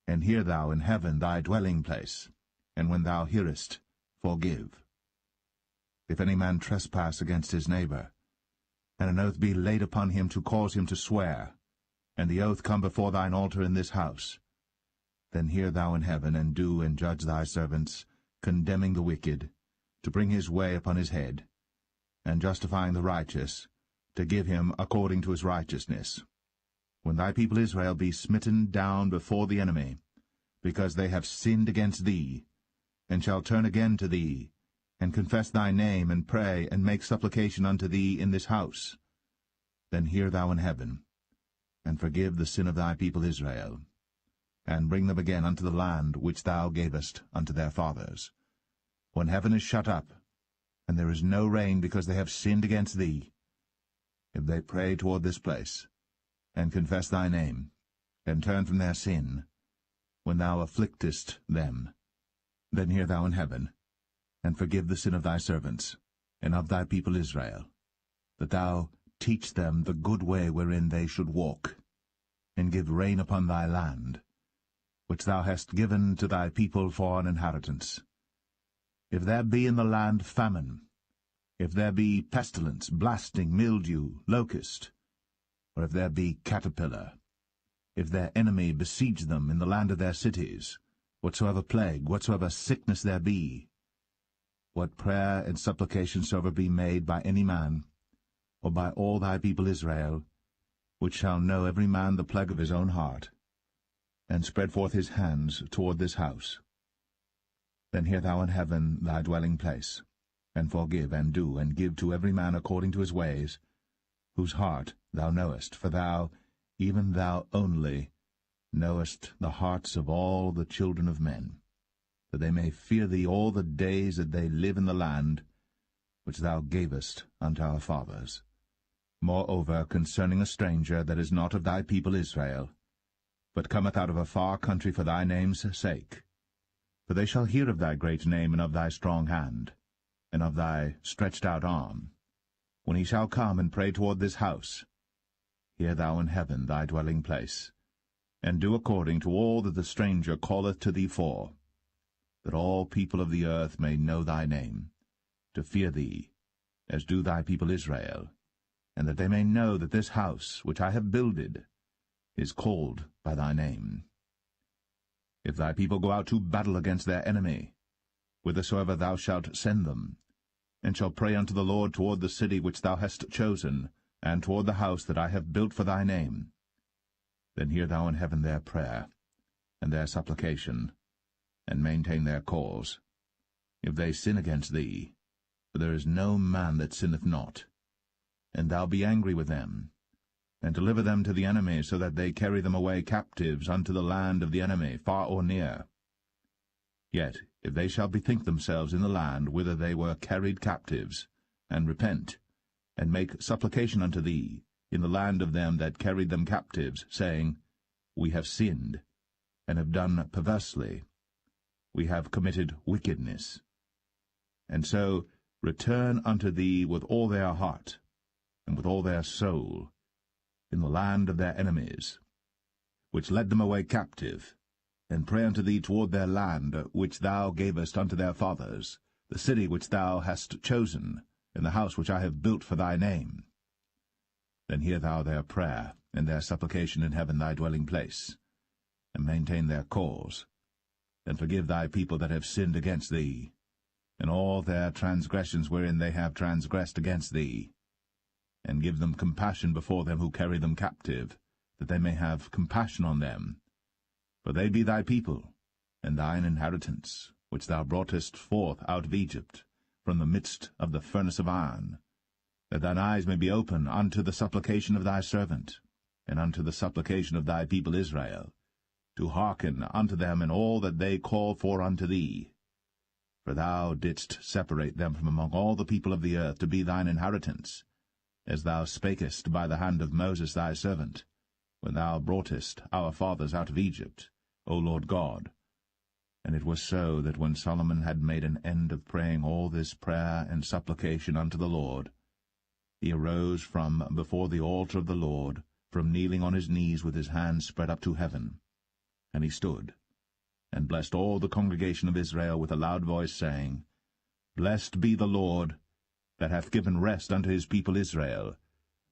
And hear thou in heaven thy dwelling place, and when thou hearest, forgive. If any man trespass against his neighbor, and an oath be laid upon him to cause him to swear, and the oath come before thine altar in this house, then hear thou in heaven, and do and judge thy servants, condemning the wicked, to bring his way upon his head, and justifying the righteous, to give him according to his righteousness. When thy people Israel be smitten down before the enemy, because they have sinned against thee, and shall turn again to thee, and confess thy name, and pray, and make supplication unto thee in this house, then hear thou in heaven, and forgive the sin of thy people Israel, and bring them again unto the land which thou gavest unto their fathers. When heaven is shut up, and there is no rain because they have sinned against thee, if they pray toward this place, and confess thy name, and turn from their sin, when thou afflictest them, then hear thou in heaven, and forgive the sin of thy servants, and of thy people Israel, that thou teach them the good way wherein they should walk, and give rain upon thy land, which thou hast given to thy people for an inheritance. If there be in the land famine, if there be pestilence, blasting, mildew, locust, or if there be caterpillar, if their enemy besiege them in the land of their cities, whatsoever plague, whatsoever sickness there be, what prayer and supplication soever be made by any man, or by all thy people Israel, which shall know every man the plague of his own heart, and spread forth his hands toward this house, then hear thou in heaven thy dwelling place, and forgive, and do, and give to every man according to his ways, whose heart thou knowest, for thou, even thou only, knowest the hearts of all the children of men, that they may fear thee all the days that they live in the land which thou gavest unto our fathers. Moreover, concerning a stranger that is not of thy people Israel, but cometh out of a far country for thy name's sake, for they shall hear of thy great name, and of thy strong hand, and of thy stretched out arm, when he shall come and pray toward this house, hear thou in heaven thy dwelling place, and do according to all that the stranger calleth to thee for, that all people of the earth may know thy name, to fear thee, as do thy people Israel, and that they may know that this house which I have builded is called by thy name. If thy people go out to battle against their enemy, whithersoever thou shalt send them, and shall pray unto the Lord toward the city which thou hast chosen, and toward the house that I have built for thy name, then hear thou in heaven their prayer, and their supplication, and maintain their cause. If they sin against thee, for there is no man that sinneth not, and thou be angry with them, and deliver them to the enemy, so that they carry them away captives unto the land of the enemy, far or near. Yet if they shall bethink themselves in the land whither they were carried captives, and repent, and make supplication unto thee in the land of them that carried them captives, saying, We have sinned, and have done perversely, we have committed wickedness, and so return unto thee with all their heart, and with all their soul, in the land of their enemies, which led them away captive, and pray unto thee toward their land, which thou gavest unto their fathers, the city which thou hast chosen, and the house which I have built for thy name. Then hear thou their prayer, and their supplication in heaven thy dwelling place, and maintain their cause, and forgive thy people that have sinned against thee, and all their transgressions wherein they have transgressed against thee, and give them compassion before them who carry them captive, that they may have compassion on them. For they be thy people, and thine inheritance, which thou broughtest forth out of Egypt, from the midst of the furnace of iron, that thine eyes may be open unto the supplication of thy servant, and unto the supplication of thy people Israel, to hearken unto them in all that they call for unto thee. For thou didst separate them from among all the people of the earth to be thine inheritance, as thou spakest by the hand of Moses thy servant, when thou broughtest our fathers out of Egypt, O Lord God. And it was so that when Solomon had made an end of praying all this prayer and supplication unto the Lord, he arose from before the altar of the Lord, from kneeling on his knees with his hands spread up to heaven. And he stood, and blessed all the congregation of Israel with a loud voice, saying, Blessed be the Lord, that hath given rest unto his people Israel,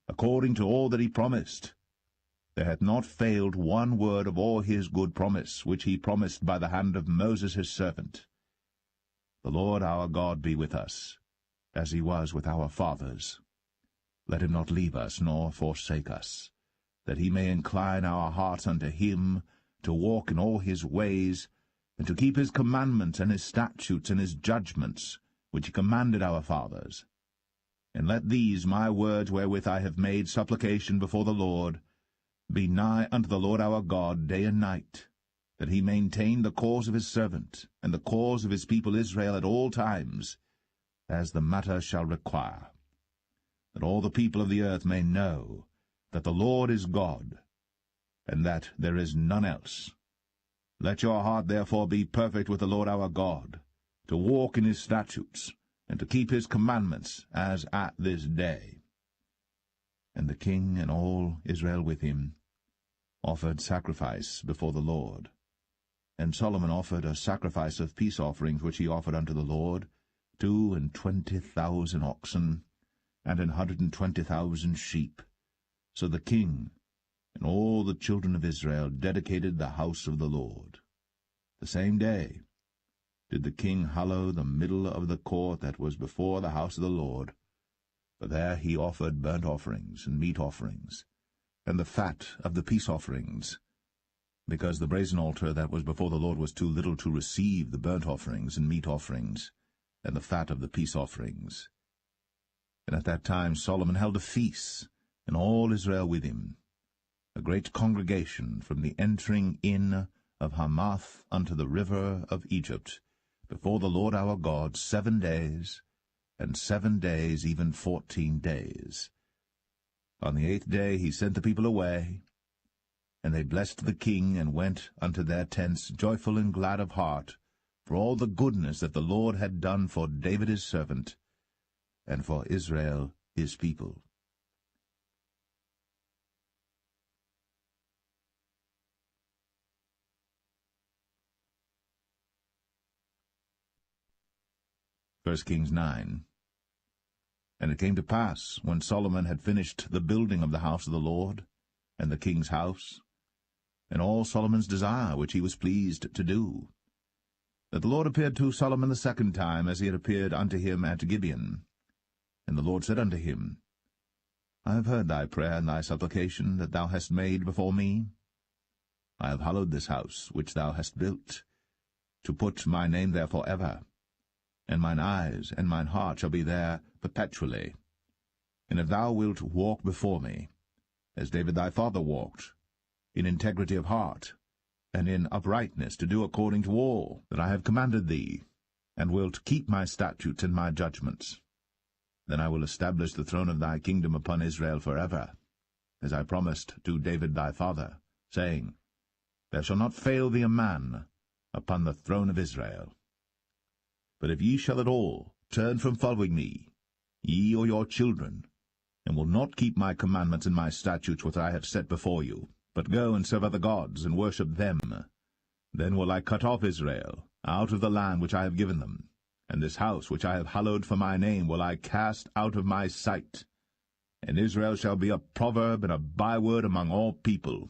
according to all that he promised. There hath not failed one word of all his good promise, which he promised by the hand of Moses his servant. The Lord our God be with us, as he was with our fathers. Let him not leave us, nor forsake us, that he may incline our hearts unto him, to walk in all his ways, and to keep his commandments and his statutes and his judgments, which he commanded our fathers. And let these my words wherewith I have made supplication before the Lord be nigh unto the Lord our God day and night, that he maintain the cause of his servant, and the cause of his people Israel at all times, as the matter shall require, that all the people of the earth may know that the Lord is God, and that there is none else. Let your heart therefore be perfect with the Lord our God, to walk in his statutes, and to keep his commandments, as at this day. And the king and all Israel with him offered sacrifice before the Lord. And Solomon offered a sacrifice of peace offerings, which he offered unto the Lord, 22,000 oxen, and 120,000 sheep. So the king and all the children of Israel dedicated the house of the Lord. The same day did the king hallow the middle of the court that was before the house of the Lord, for there he offered burnt offerings and meat offerings, and the fat of the peace offerings, because the brazen altar that was before the Lord was too little to receive the burnt offerings and meat offerings, and the fat of the peace offerings. And at that time Solomon held a feast, and all Israel with him, a great congregation from the entering in of Hamath unto the river of Egypt, before the Lord our God 7 days, and 7 days, even 14 days. On the 8th day he sent the people away, and they blessed the king, and went unto their tents joyful and glad of heart, for all the goodness that the Lord had done for David his servant, and for Israel his people. First Kings 9. And it came to pass, when Solomon had finished the building of the house of the Lord, and the king's house, and all Solomon's desire which he was pleased to do, that the Lord appeared to Solomon the second time, as he had appeared unto him at Gibeon. And the Lord said unto him, I have heard thy prayer and thy supplication that thou hast made before me. I have hallowed this house which thou hast built, to put my name there for ever, and mine eyes and mine heart shall be there perpetually. And if thou wilt walk before me, as David thy father walked, in integrity of heart, and in uprightness, to do according to all that I have commanded thee, and wilt keep my statutes and my judgments, then I will establish the throne of thy kingdom upon Israel forever, as I promised to David thy father, saying, There shall not fail thee a man upon the throne of Israel. But if ye shall at all turn from following me, ye or your children, and will not keep my commandments and my statutes which I have set before you, but go and serve other gods, and worship them, then will I cut off Israel out of the land which I have given them, and this house which I have hallowed for my name will I cast out of my sight, and Israel shall be a proverb and a byword among all people.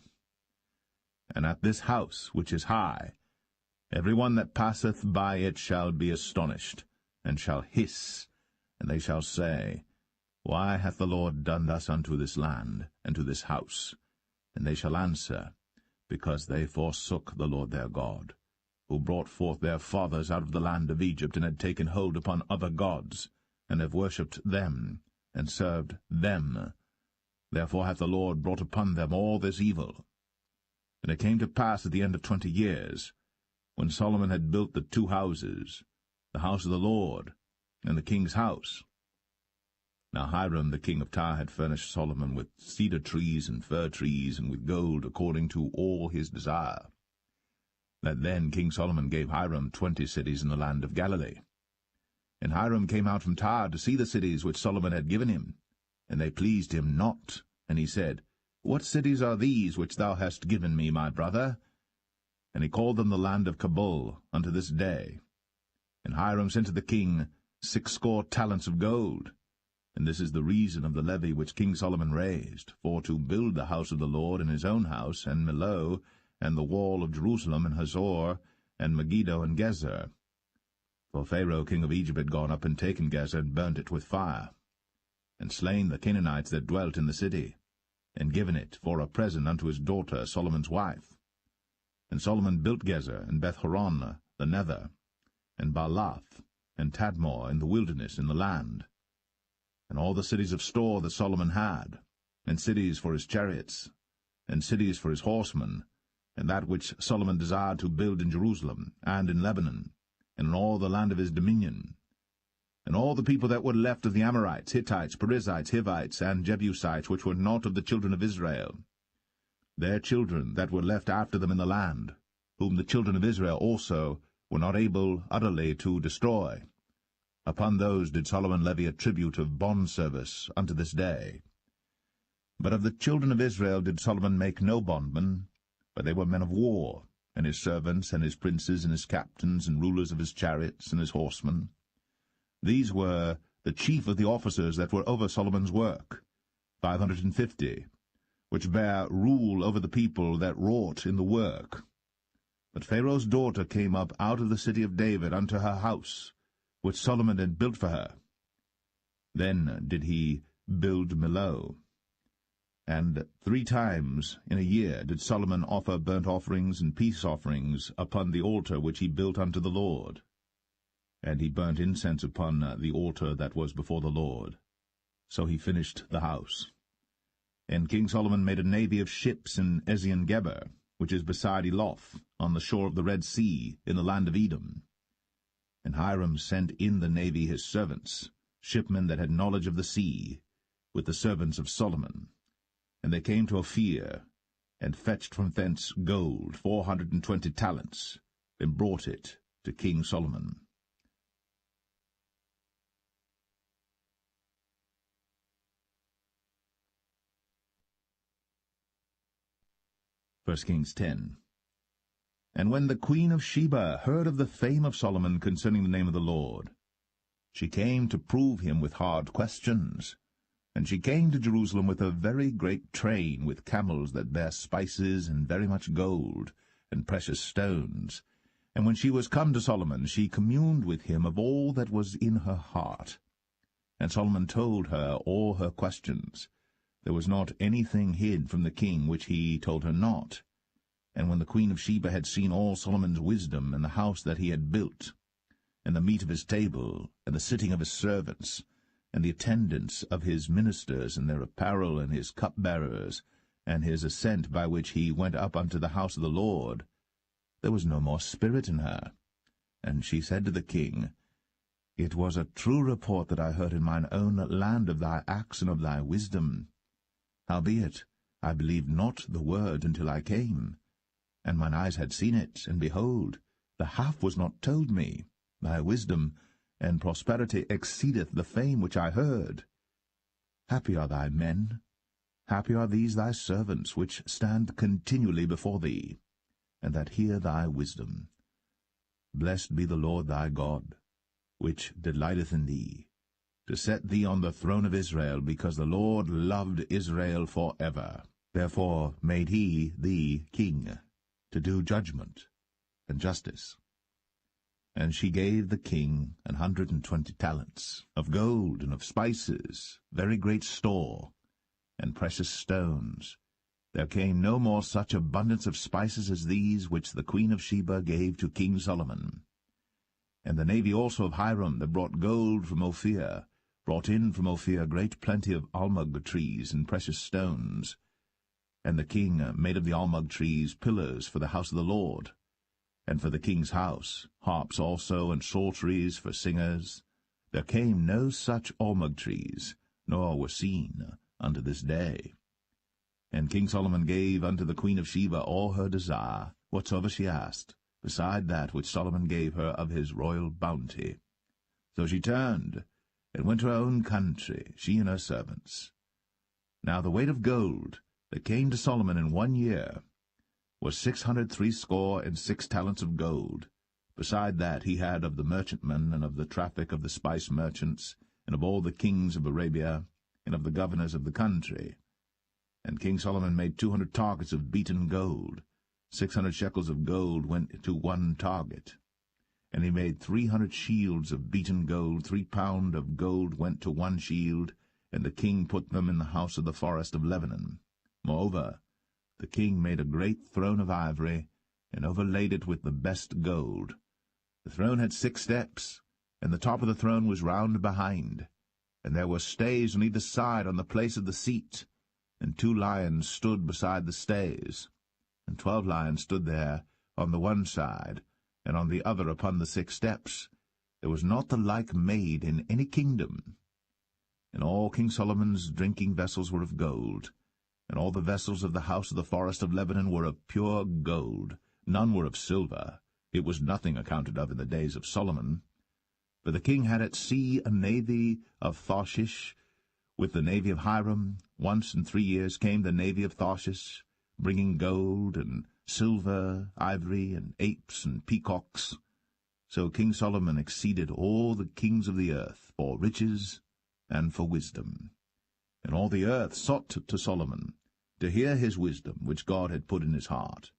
And at this house which is high, every one that passeth by it shall be astonished, and shall hiss, and they shall say, Why hath the Lord done thus unto this land, and to this house? And they shall answer, Because they forsook the Lord their God, who brought forth their fathers out of the land of Egypt, and had taken hold upon other gods, and have worshipped them, and served them. Therefore hath the Lord brought upon them all this evil. And it came to pass at the end of 20 years, when Solomon had built the 2 houses, the house of the Lord, and the king's house. Now Hiram the king of Tyre had furnished Solomon with cedar trees and fir trees, and with gold according to all his desire. that then King Solomon gave Hiram 20 cities in the land of Galilee. And Hiram came out from Tyre to see the cities which Solomon had given him, and they pleased him not. And he said, What cities are these which thou hast given me, my brother? And he called them the land of Cabul unto this day. And Hiram sent to the king 60 talents of gold. And this is the reason of the levy which King Solomon raised, for to build the house of the Lord and his own house, and Millo, and the wall of Jerusalem, and Hazor, and Megiddo, and Gezer. For Pharaoh king of Egypt had gone up and taken Gezer, and burnt it with fire, and slain the Canaanites that dwelt in the city, and given it for a present unto his daughter Solomon's wife. And Solomon built Gezer, and Beth-horon the nether, and Baalath, and Tadmor in the wilderness in the land, and all the cities of store that Solomon had, and cities for his chariots, and cities for his horsemen, and that which Solomon desired to build in Jerusalem, and in Lebanon, and in all the land of his dominion. And all the people that were left of the Amorites, Hittites, Perizzites, Hivites, and Jebusites, which were not of the children of Israel, their children that were left after them in the land, whom the children of Israel also were not able utterly to destroy, upon those did Solomon levy a tribute of bondservice unto this day. But of the children of Israel did Solomon make no bondmen, but they were men of war, and his servants, and his princes, and his captains, and rulers of his chariots, and his horsemen. These were the chief of the officers that were over Solomon's work, 550, which bare rule over the people that wrought in the work. But Pharaoh's daughter came up out of the city of David unto her house, which Solomon had built for her. Then did he build Millo. And 3 times in a year did Solomon offer burnt offerings and peace offerings upon the altar which he built unto the Lord. And he burnt incense upon the altar that was before the Lord. So he finished the house. And King Solomon made a navy of ships in Ezion-Geber, which is beside Eloth, on the shore of the Red Sea, in the land of Edom. And Hiram sent in the navy his servants, shipmen that had knowledge of the sea, with the servants of Solomon. And they came to Ophir, and fetched from thence gold 420 talents, and brought it to King Solomon. 1 Kings 10. And when the queen of Sheba heard of the fame of Solomon concerning the name of the Lord, she came to prove him with hard questions. And she came to Jerusalem with a very great train, with camels that bare spices, and very much gold, and precious stones. And when she was come to Solomon, she communed with him of all that was in her heart. And Solomon told her all her questions. There was not anything hid from the king which he told her not. And when the queen of Sheba had seen all Solomon's wisdom, and the house that he had built, and the meat of his table, and the sitting of his servants, and the attendance of his ministers, and their apparel, and his cupbearers, and his ascent by which he went up unto the house of the Lord, there was no more spirit in her. And she said to the king, It was a true report that I heard in mine own land of thy acts and of thy wisdom. Howbeit, I believed not the word until I came. And mine eyes had seen it, and behold, the half was not told me. Thy wisdom and prosperity exceedeth the fame which I heard. Happy are thy men, happy are these thy servants, which stand continually before thee, and that hear thy wisdom. Blessed be the Lord thy God, which delighteth in thee, to set thee on the throne of Israel, because the Lord loved Israel for ever. Therefore made he thee king, to do judgment and justice. And she gave the king 120 talents of gold, and of spices, very great store, and precious stones. There came no more such abundance of spices as these which the queen of Sheba gave to King Solomon. And the navy also of Hiram that brought gold from Ophir, brought in from Ophir great plenty of almug trees and precious stones. And the king made of the almug trees pillars for the house of the Lord, and for the king's house, harps also, and psalteries for singers. There came no such almug trees, nor were seen unto this day. And King Solomon gave unto the queen of Sheba all her desire, whatsoever she asked, beside that which Solomon gave her of his royal bounty. So she turned, and went to her own country, she and her servants. Now the weight of gold that came to Solomon in 1 year was 666 talents of gold. Beside that he had of the merchantmen, and of the traffic of the spice merchants, and of all the kings of Arabia, and of the governors of the country. And King Solomon made 200 targets of beaten gold. 600 shekels of gold went to 1 target. And he made 300 shields of beaten gold. 3 pound of gold went to 1 shield, and the king put them in the house of the forest of Lebanon. Moreover, the king made a great throne of ivory, and overlaid it with the best gold. The throne had 6 steps, and the top of the throne was round behind, and there were stays on either side on the place of the seat, and 2 lions stood beside the stays, and 12 lions stood there on the one side, and on the other upon the 6 steps. There was not the like made in any kingdom. And all King Solomon's drinking vessels were of gold, and all the vessels of the house of the forest of Lebanon were of pure gold. None were of silver. It was nothing accounted of in the days of Solomon. For the king had at sea a navy of Tarshish, with the navy of Hiram. Once in 3 years came the navy of Tarshish, bringing gold and silver, ivory, and apes and peacocks. So King Solomon exceeded all the kings of the earth for riches and for wisdom. And all the earth sought to Solomon, to hear his wisdom, which God had put in his heart.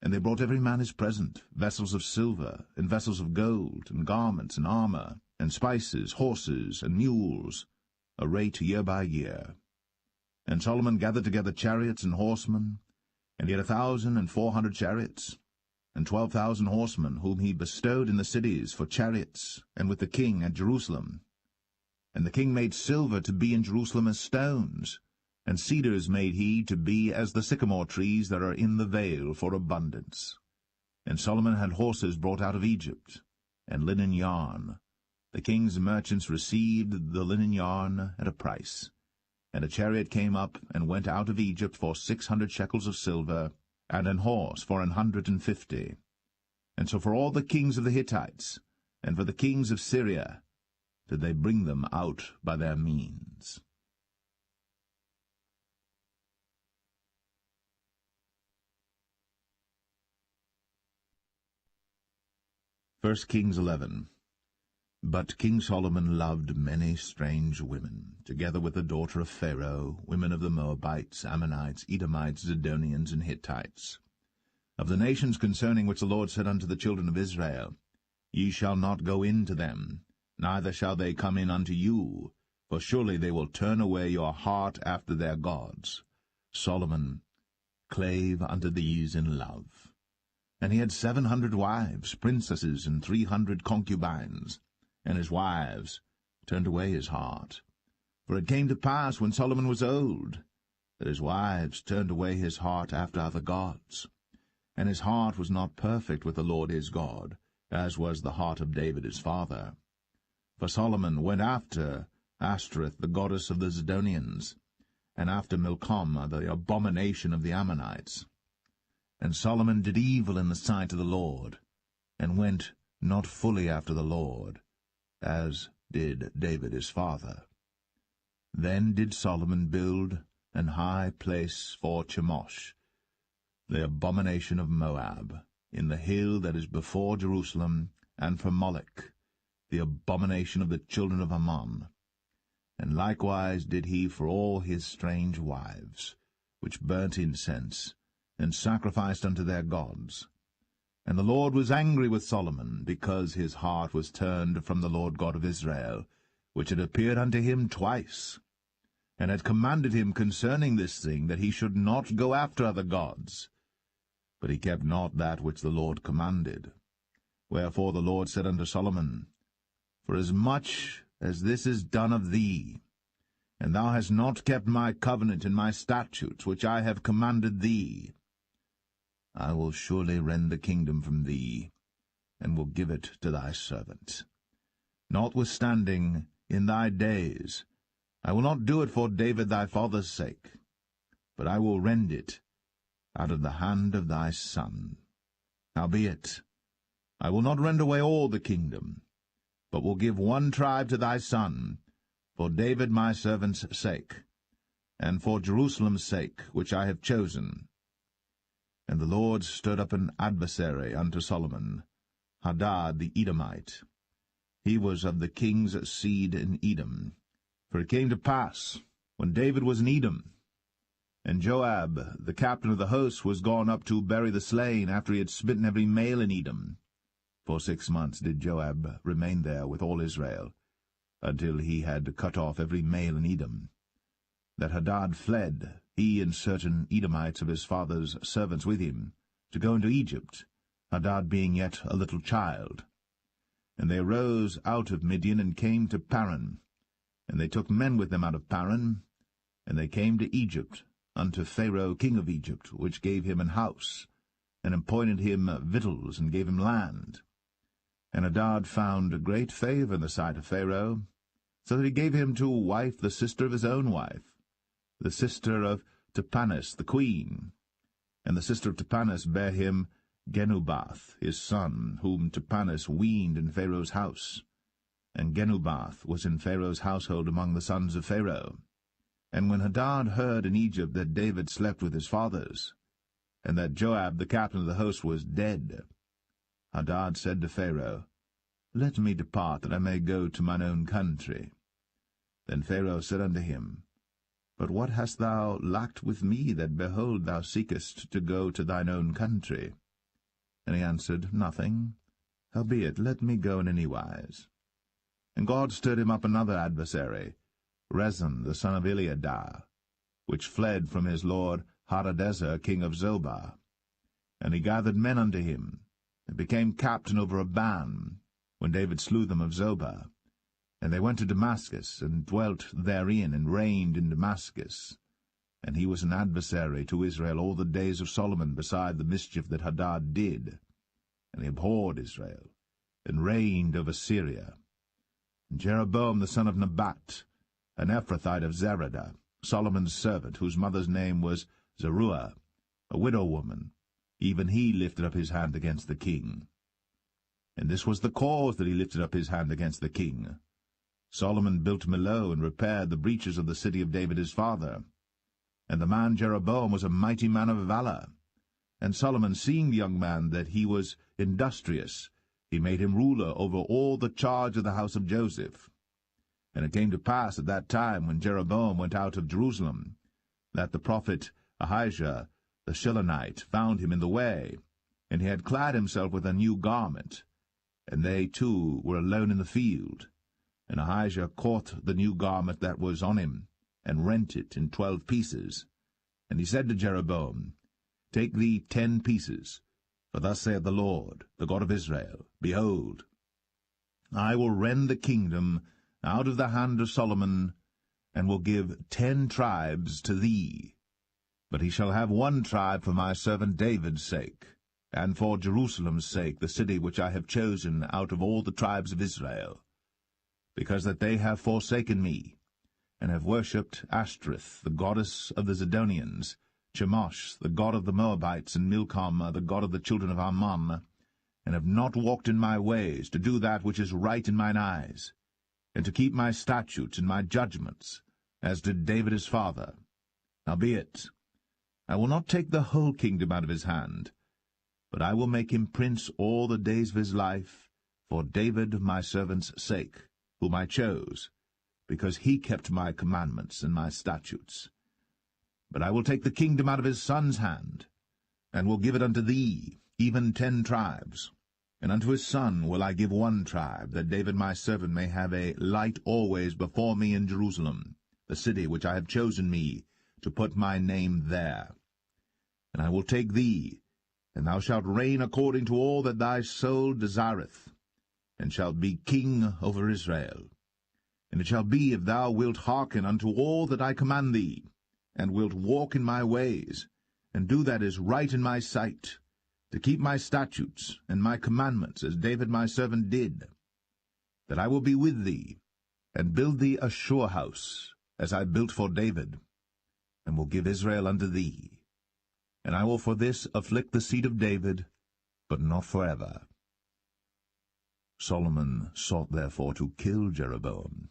And they brought every man his present, vessels of silver, and vessels of gold, and garments, and armor, and spices, horses, and mules, a rate year by year. And Solomon gathered together chariots and horsemen, and he had 1,400 chariots, and 12,000 horsemen, whom he bestowed in the cities for chariots, and with the king at Jerusalem. And the king made silver to be in Jerusalem as stones, and cedars made he to be as the sycamore trees that are in the vale for abundance. And Solomon had horses brought out of Egypt, and linen yarn. The king's merchants received the linen yarn at a price. And a chariot came up and went out of Egypt for 600 shekels of silver, and an horse for 150. And so for all the kings of the Hittites, and for the kings of Syria, did they bring them out by their means. 1 Kings 11. But King Solomon loved many strange women, together with the daughter of Pharaoh, women of the Moabites, Ammonites, Edomites, Zidonians, and Hittites. Of the nations concerning which the Lord said unto the children of Israel, Ye shall not go in to them, neither shall they come in unto you, for surely they will turn away your heart after their gods. Solomon clave unto these in love. And he had 700 wives, princesses, and 300 concubines, and his wives turned away his heart. For it came to pass, when Solomon was old, that his wives turned away his heart after other gods. And his heart was not perfect with the Lord his God, as was the heart of David his father. For Solomon went after Ashtoreth, the goddess of the Zidonians, and after Milcom, the abomination of the Ammonites. And Solomon did evil in the sight of the Lord, and went not fully after the Lord, as did David his father. Then did Solomon build an high place for Chemosh, the abomination of Moab, in the hill that is before Jerusalem, and for Moloch, the abomination of the children of Ammon. And likewise did he for all his strange wives, which burnt incense, and sacrificed unto their gods. And the Lord was angry with Solomon, because his heart was turned from the Lord God of Israel, which had appeared unto him twice, and had commanded him concerning this thing, that he should not go after other gods. But he kept not that which the Lord commanded. Wherefore the Lord said unto Solomon, Forasmuch as this is done of thee, and thou hast not kept my covenant and my statutes, which I have commanded thee, I will surely rend the kingdom from thee, and will give it to thy servant. Notwithstanding, in thy days, I will not do it for David thy father's sake, but I will rend it out of the hand of thy son. Howbeit, I will not rend away all the kingdom, but will give one tribe to thy son, for David my servant's sake, and for Jerusalem's sake, which I have chosen. And the Lord stirred up an adversary unto Solomon, Hadad the Edomite. He was of the king's seed in Edom. For it came to pass, when David was in Edom, and Joab, the captain of the host, was gone up to bury the slain, after he had smitten every male in Edom. For 6 months did Joab remain there with all Israel, until he had cut off every male in Edom. That Hadad fled, he and certain Edomites of his father's servants with him, to go into Egypt, Hadad being yet a little child. And they arose out of Midian, and came to Paran. And they took men with them out of Paran, and they came to Egypt, unto Pharaoh king of Egypt, which gave him an house, and appointed him victuals, and gave him land. And Hadad found great favour in the sight of Pharaoh, so that he gave him to wife the sister of his own wife, the sister of Tahpenes the queen. And the sister of Tahpenes bare him Genubath his son, whom Tahpenes weaned in Pharaoh's house. And Genubath was in Pharaoh's household among the sons of Pharaoh. And when Hadad heard in Egypt that David slept with his fathers, and that Joab the captain of the host was dead, Hadad said to Pharaoh, Let me depart, that I may go to mine own country. Then Pharaoh said unto him, But what hast thou lacked with me, that, behold, thou seekest to go to thine own country? And he answered, Nothing. Howbeit, let me go in any wise. And God stirred him up another adversary, Rezin the son of Eliadah, which fled from his lord Hadadezer king of Zobah. And he gathered men unto him, and became captain over a band, when David slew them of Zobah. And they went to Damascus, and dwelt therein, and reigned in Damascus. And he was an adversary to Israel all the days of Solomon, beside the mischief that Hadad did. And he abhorred Israel, and reigned over Syria. And Jeroboam the son of Nebat, an Ephrathite of Zeradah, Solomon's servant, whose mother's name was Zeruiah, a widow woman, even he lifted up his hand against the king. And this was the cause that he lifted up his hand against the king. Solomon built Millo, and repaired the breaches of the city of David his father. And the man Jeroboam was a mighty man of valour. And Solomon, seeing the young man that he was industrious, he made him ruler over all the charge of the house of Joseph. And it came to pass at that time, when Jeroboam went out of Jerusalem, that the prophet Ahijah the Shilonite found him in the way, and he had clad himself with a new garment, and they two were alone in the field. And Ahijah caught the new garment that was on him, and rent it in 12 pieces. And he said to Jeroboam, Take thee 10 pieces, for thus saith the Lord, the God of Israel, Behold, I will rend the kingdom out of the hand of Solomon, and will give 10 tribes to thee. But he shall have 1 tribe for my servant David's sake, and for Jerusalem's sake, the city which I have chosen out of all the tribes of Israel, because that they have forsaken me, and have worshipped Ashtoreth, the goddess of the Zidonians, Chemosh, the god of the Moabites, and Milcom, the god of the children of Ammon, and have not walked in my ways, to do that which is right in mine eyes, and to keep my statutes and my judgments, as did David his father. Howbeit, I will not take the whole kingdom out of his hand, but I will make him prince all the days of his life, for David my servant's sake, whom I chose, because he kept my commandments and my statutes. But I will take the kingdom out of his son's hand, and will give it unto thee, even 10 tribes. And unto his son will I give 1 tribe, that David my servant may have a light always before me in Jerusalem, the city which I have chosen me, to put my name there. And I will take thee, and thou shalt reign according to all that thy soul desireth, and shalt be king over Israel. And it shall be, if thou wilt hearken unto all that I command thee, and wilt walk in my ways, and do that is right in my sight, to keep my statutes and my commandments, as David my servant did, that I will be with thee, and build thee a sure house, as I built for David, and will give Israel unto thee. And I will for this afflict the seed of David, but not forever. Solomon sought therefore to kill Jeroboam.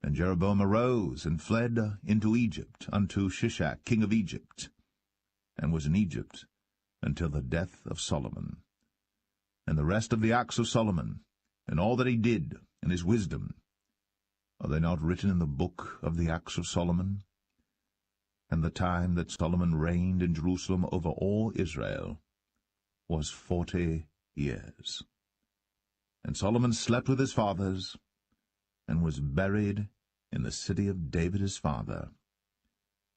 And Jeroboam arose and fled into Egypt unto Shishak king of Egypt, and was in Egypt until the death of Solomon. And the rest of the acts of Solomon, and all that he did, and his wisdom, are they not written in the book of the acts of Solomon? And the time that Solomon reigned in Jerusalem over all Israel was 40 years. And Solomon slept with his fathers, and was buried in the city of David his father,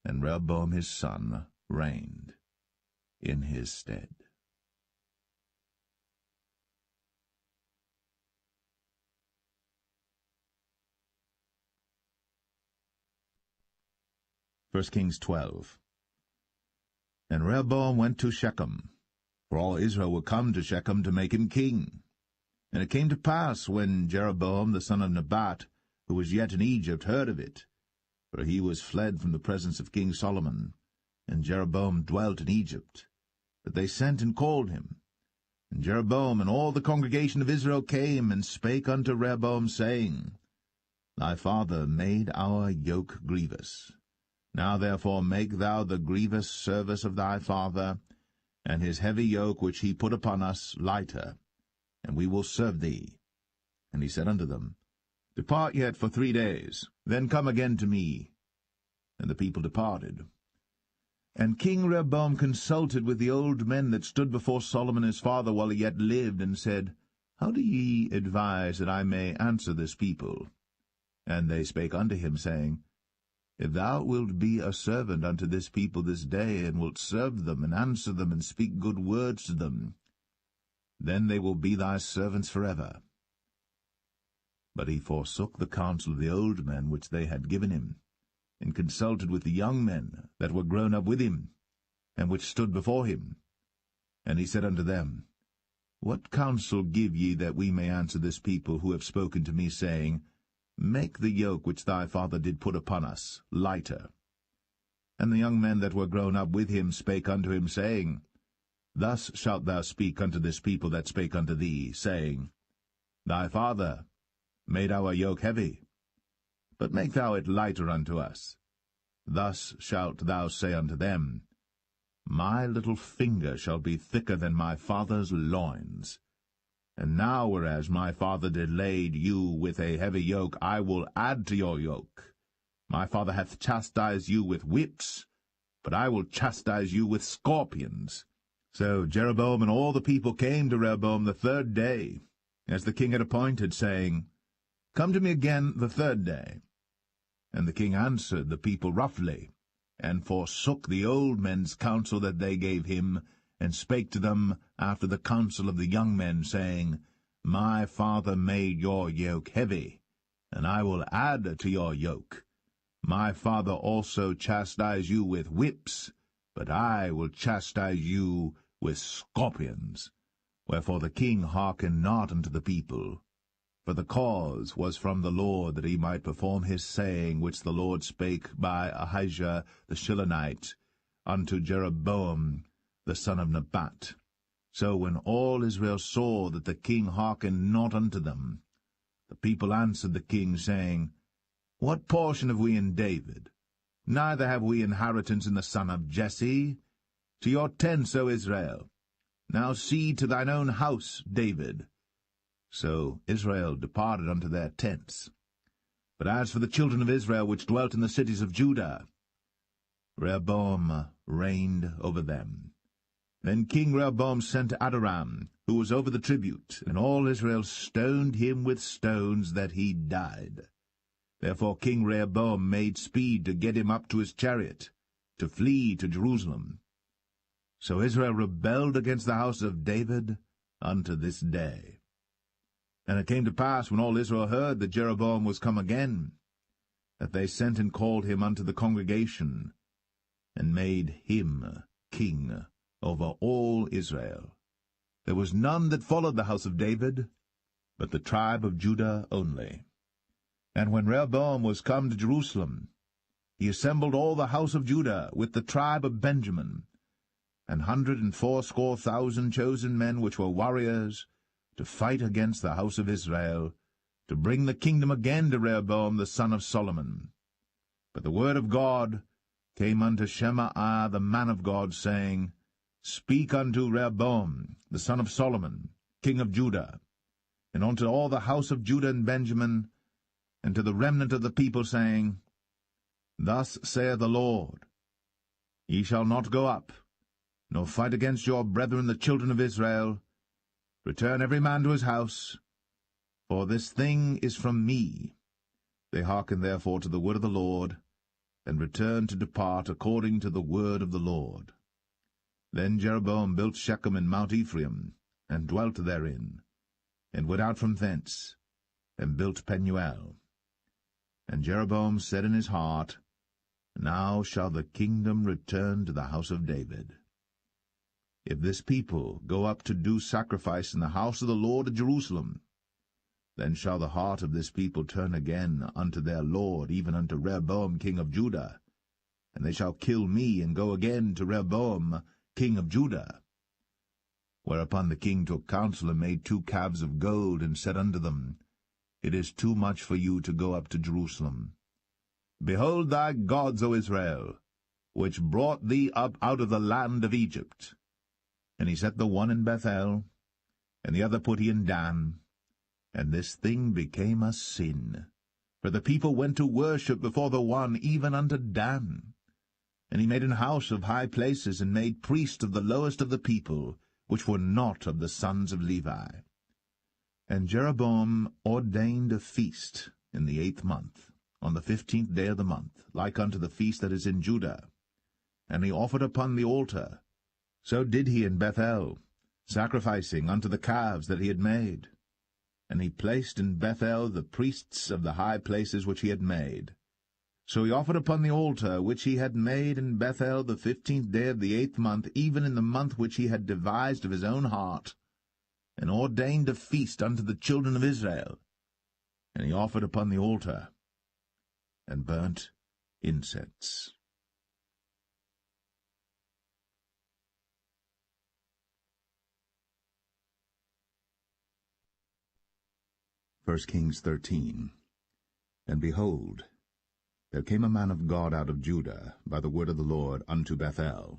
and Rehoboam his son reigned in his stead. First Kings 12. And Rehoboam went to Shechem, for all Israel were come to Shechem to make him king. And it came to pass, when Jeroboam the son of Nebat, who was yet in Egypt, heard of it, for he was fled from the presence of King Solomon, and Jeroboam dwelt in Egypt, that they sent and called him. And Jeroboam and all the congregation of Israel came and spake unto Rehoboam, saying, Thy father made our yoke grievous. Now therefore make thou the grievous service of thy father, and his heavy yoke which he put upon us lighter, and we will serve thee. And he said unto them, Depart yet for 3 days, then come again to me. And the people departed. And King Rehoboam consulted with the old men that stood before Solomon his father while he yet lived, and said, How do ye advise that I may answer this people? And they spake unto him, saying, If thou wilt be a servant unto this people this day, and wilt serve them, and answer them, and speak good words to them, then they will be thy servants forever. But he forsook the counsel of the old men which they had given him, and consulted with the young men that were grown up with him, and which stood before him. And he said unto them, What counsel give ye that we may answer this people who have spoken to me, saying, Make the yoke which thy father did put upon us lighter? And the young men that were grown up with him spake unto him, saying, Thus shalt thou speak unto this people that spake unto thee, saying, Thy father made our yoke heavy, but make thou it lighter unto us. Thus shalt thou say unto them, My little finger shall be thicker than my father's loins. And now, whereas my father did lade you with a heavy yoke, I will add to your yoke. My father hath chastised you with whips, but I will chastise you with scorpions. So Jeroboam and all the people came to Rehoboam the 3rd day, as the king had appointed, saying, Come to me again the 3rd day. And the king answered the people roughly, and forsook the old men's counsel that they gave him, and spake to them after the counsel of the young men, saying, My father made your yoke heavy, and I will add to your yoke. My father also chastised you with whips, but I will chastise you with scorpions. Wherefore the king hearkened not unto the people, for the cause was from the Lord, that he might perform his saying, which the Lord spake by Ahijah the Shilonite unto Jeroboam the son of Nebat. So when all Israel saw that the king hearkened not unto them, the people answered the king, saying, What portion have we in David? Neither have we inheritance in the son of Jesse. To your tents, O Israel. Now see to thine own house, David. So Israel departed unto their tents. But as for the children of Israel which dwelt in the cities of Judah, Rehoboam reigned over them. Then King Rehoboam sent Adoram, who was over the tribute, and all Israel stoned him with stones, that he died. Therefore King Rehoboam made speed to get him up to his chariot, to flee to Jerusalem. So Israel rebelled against the house of David unto this day. And it came to pass, when all Israel heard that Jeroboam was come again, that they sent and called him unto the congregation, and made him king over all Israel. There was none that followed the house of David, but the tribe of Judah only. And when Rehoboam was come to Jerusalem, he assembled all the house of Judah with the tribe of Benjamin, 180,000 chosen men which were warriors, to fight against the house of Israel, to bring the kingdom again to Rehoboam the son of Solomon. But the word of God came unto Shemaiah the man of God, saying, Speak unto Rehoboam the son of Solomon, king of Judah, and unto all the house of Judah and Benjamin, and to the remnant of the people, saying, Thus saith the Lord, Ye shall not go up, nor fight against your brethren the children of Israel. Return every man to his house, for this thing is from me. They hearkened therefore to the word of the Lord, and returned to depart according to the word of the Lord. Then Jeroboam built Shechem in Mount Ephraim, and dwelt therein, and went out from thence, and built Penuel. And Jeroboam said in his heart, Now shall the kingdom return to the house of David. If this people go up to do sacrifice in the house of the Lord at Jerusalem, then shall the heart of this people turn again unto their Lord, even unto Rehoboam king of Judah, and they shall kill me, and go again to Rehoboam king of Judah. Whereupon the king took counsel, and made 2 calves of gold, and said unto them, It is too much for you to go up to Jerusalem. Behold thy gods, O Israel, which brought thee up out of the land of Egypt. And he set the one in Bethel, and the other put he in Dan. And this thing became a sin, for the people went to worship before the one, even unto Dan. And he made an house of high places, and made priests of the lowest of the people, which were not of the sons of Levi. And Jeroboam ordained a feast in the 8th month, on the 15th day of the month, like unto the feast that is in Judah. And he offered upon the altar. So did he in Bethel, sacrificing unto the calves that he had made. And he placed in Bethel the priests of the high places which he had made. So he offered upon the altar which he had made in Bethel the 15th day of the 8th month, even in the month which he had devised of his own heart, and ordained a feast unto the children of Israel. And he offered upon the altar, and burnt incense. 1 Kings 13. And behold, there came a man of God out of Judah by the word of the Lord unto Bethel.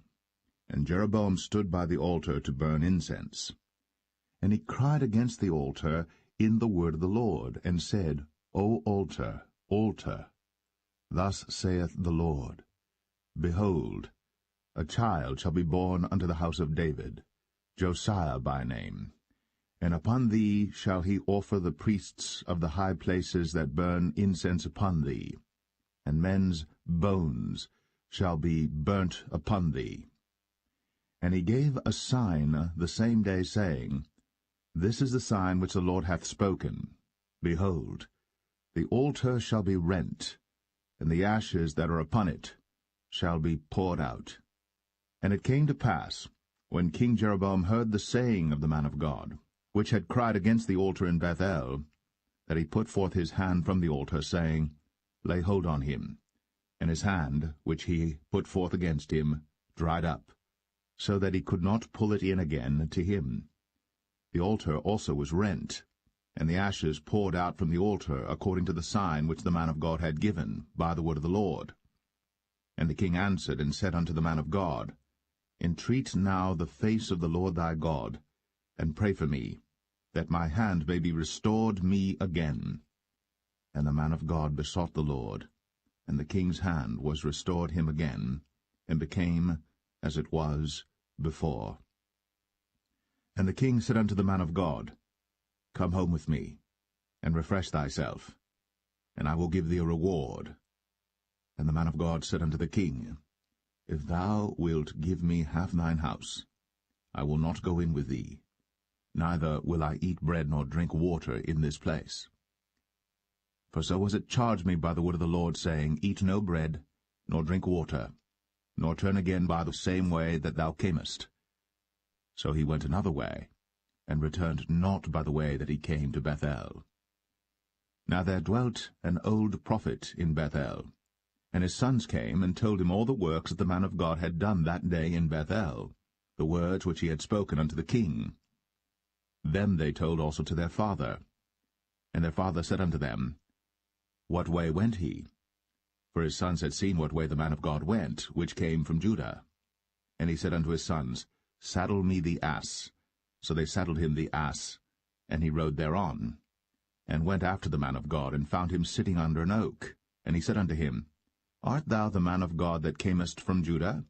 And Jeroboam stood by the altar to burn incense. And he cried against the altar in the word of the Lord, and said, O altar, altar, thus saith the Lord, Behold, a child shall be born unto the house of David, Josiah by name. And upon thee shall he offer the priests of the high places that burn incense upon thee, and men's bones shall be burnt upon thee. And he gave a sign the same day, saying, This is the sign which the Lord hath spoken. Behold, the altar shall be rent, and the ashes that are upon it shall be poured out. And it came to pass, when King Jeroboam heard the saying of the man of God, which had cried against the altar in Bethel, that he put forth his hand from the altar, saying, Lay hold on him. And his hand, which he put forth against him, dried up, so that he could not pull it in again to him. The altar also was rent, and the ashes poured out from the altar, according to the sign which the man of God had given, by the word of the Lord. And the king answered and said unto the man of God, Entreat now the face of the Lord thy God, and pray for me, that my hand may be restored me again. And the man of God besought the Lord, and the king's hand was restored him again, and became as it was before. And the king said unto the man of God, Come home with me, and refresh thyself, and I will give thee a reward. And the man of God said unto the king, If thou wilt give me half thine house, I will not go in with thee, neither will I eat bread nor drink water in this place. For so was it charged me by the word of the Lord, saying, Eat no bread, nor drink water, nor turn again by the same way that thou camest. So he went another way, and returned not by the way that he came to Bethel. Now there dwelt an old prophet in Bethel, and his sons came and told him all the works that the man of God had done that day in Bethel, the words which he had spoken unto the king. Them they told also to their father. And their father said unto them, What way went he? For his sons had seen what way the man of God went, which came from Judah. And he said unto his sons, Saddle me the ass. So they saddled him the ass, and he rode thereon, and went after the man of God, and found him sitting under an oak. And he said unto him, Art thou the man of God that camest from Judah?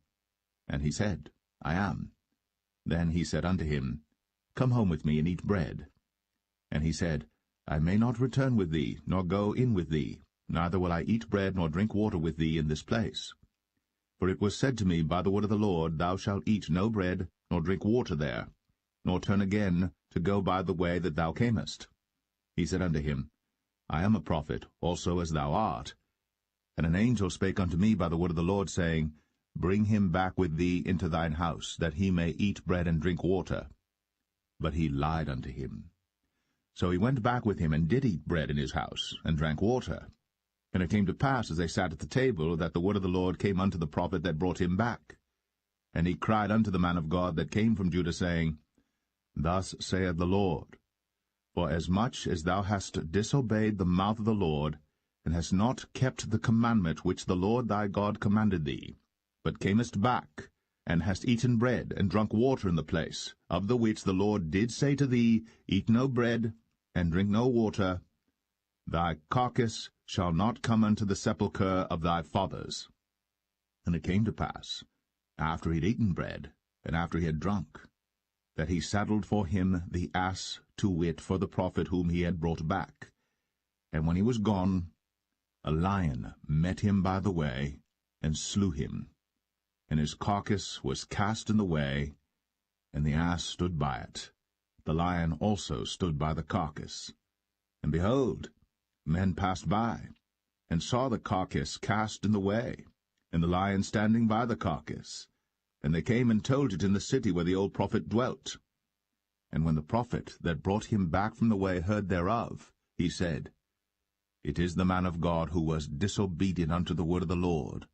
And he said, I am. Then he said unto him, Come home with me, and eat bread. And he said, I may not return with thee, nor go in with thee, neither will I eat bread nor drink water with thee in this place. For it was said to me by the word of the Lord, Thou shalt eat no bread, nor drink water there, nor turn again to go by the way that thou camest. He said unto him, I am a prophet, also as thou art. And an angel spake unto me by the word of the Lord, saying, Bring him back with thee into thine house, that he may eat bread and drink water. But he lied unto him. So he went back with him, and did eat bread in his house, and drank water. And it came to pass, as they sat at the table, that the word of the Lord came unto the prophet that brought him back. And he cried unto the man of God that came from Judah, saying, Thus saith the Lord, For as much as thou hast disobeyed the mouth of the Lord, and hast not kept the commandment which the Lord thy God commanded thee, but camest back, and hast eaten bread, and drunk water in the place, of the which the Lord did say to thee, Eat no bread, and drink no water, thy carcass shall not come unto the sepulchre of thy fathers. And it came to pass, after he had eaten bread, and after he had drunk, that he saddled for him the ass, to wit, for the prophet whom he had brought back. And when he was gone, a lion met him by the way, and slew him. And his carcass was cast in the way, and the ass stood by it. The lion also stood by the carcass. And behold, men passed by, and saw the carcass cast in the way, and the lion standing by the carcass. And they came and told it in the city where the old prophet dwelt. And when the prophet that brought him back from the way heard thereof, he said, It is the man of God who was disobedient unto the word of the Lord.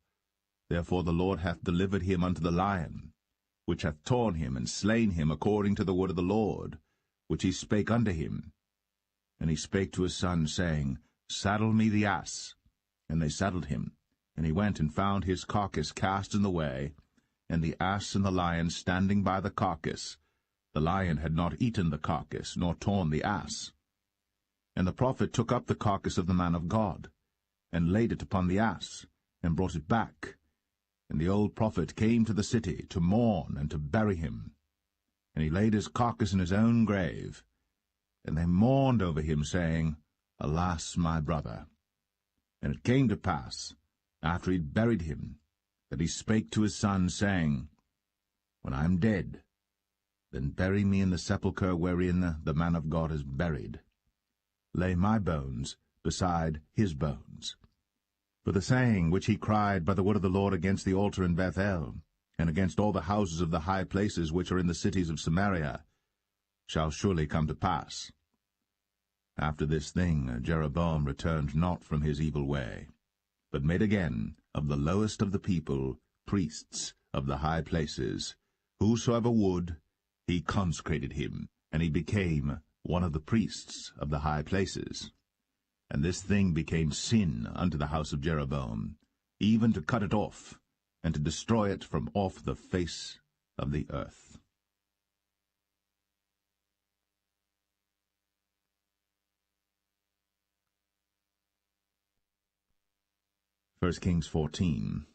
Therefore the Lord hath delivered him unto the lion, which hath torn him and slain him according to the word of the Lord, which he spake unto him. And he spake to his son, saying, Saddle me the ass. And they saddled him. And he went and found his carcass cast in the way, and the ass and the lion standing by the carcass. The lion had not eaten the carcass, nor torn the ass. And the prophet took up the carcass of the man of God, and laid it upon the ass, and brought it back. And the old prophet came to the city to mourn and to bury him. And he laid his carcass in his own grave. And they mourned over him, saying, Alas, my brother! And it came to pass, after he had buried him, that he spake to his son, saying, When I am dead, then bury me in the sepulchre wherein the man of God is buried. Lay my bones beside his bones. For the saying which he cried by the word of the Lord against the altar in Bethel, and against all the houses of the high places which are in the cities of Samaria, shall surely come to pass. After this thing Jeroboam returned not from his evil way, but made again of the lowest of the people priests of the high places. Whosoever would, he consecrated him, and he became one of the priests of the high places. And this thing became sin unto the house of Jeroboam, even to cut it off, and to destroy it from off the face of the earth. 1 Kings 14.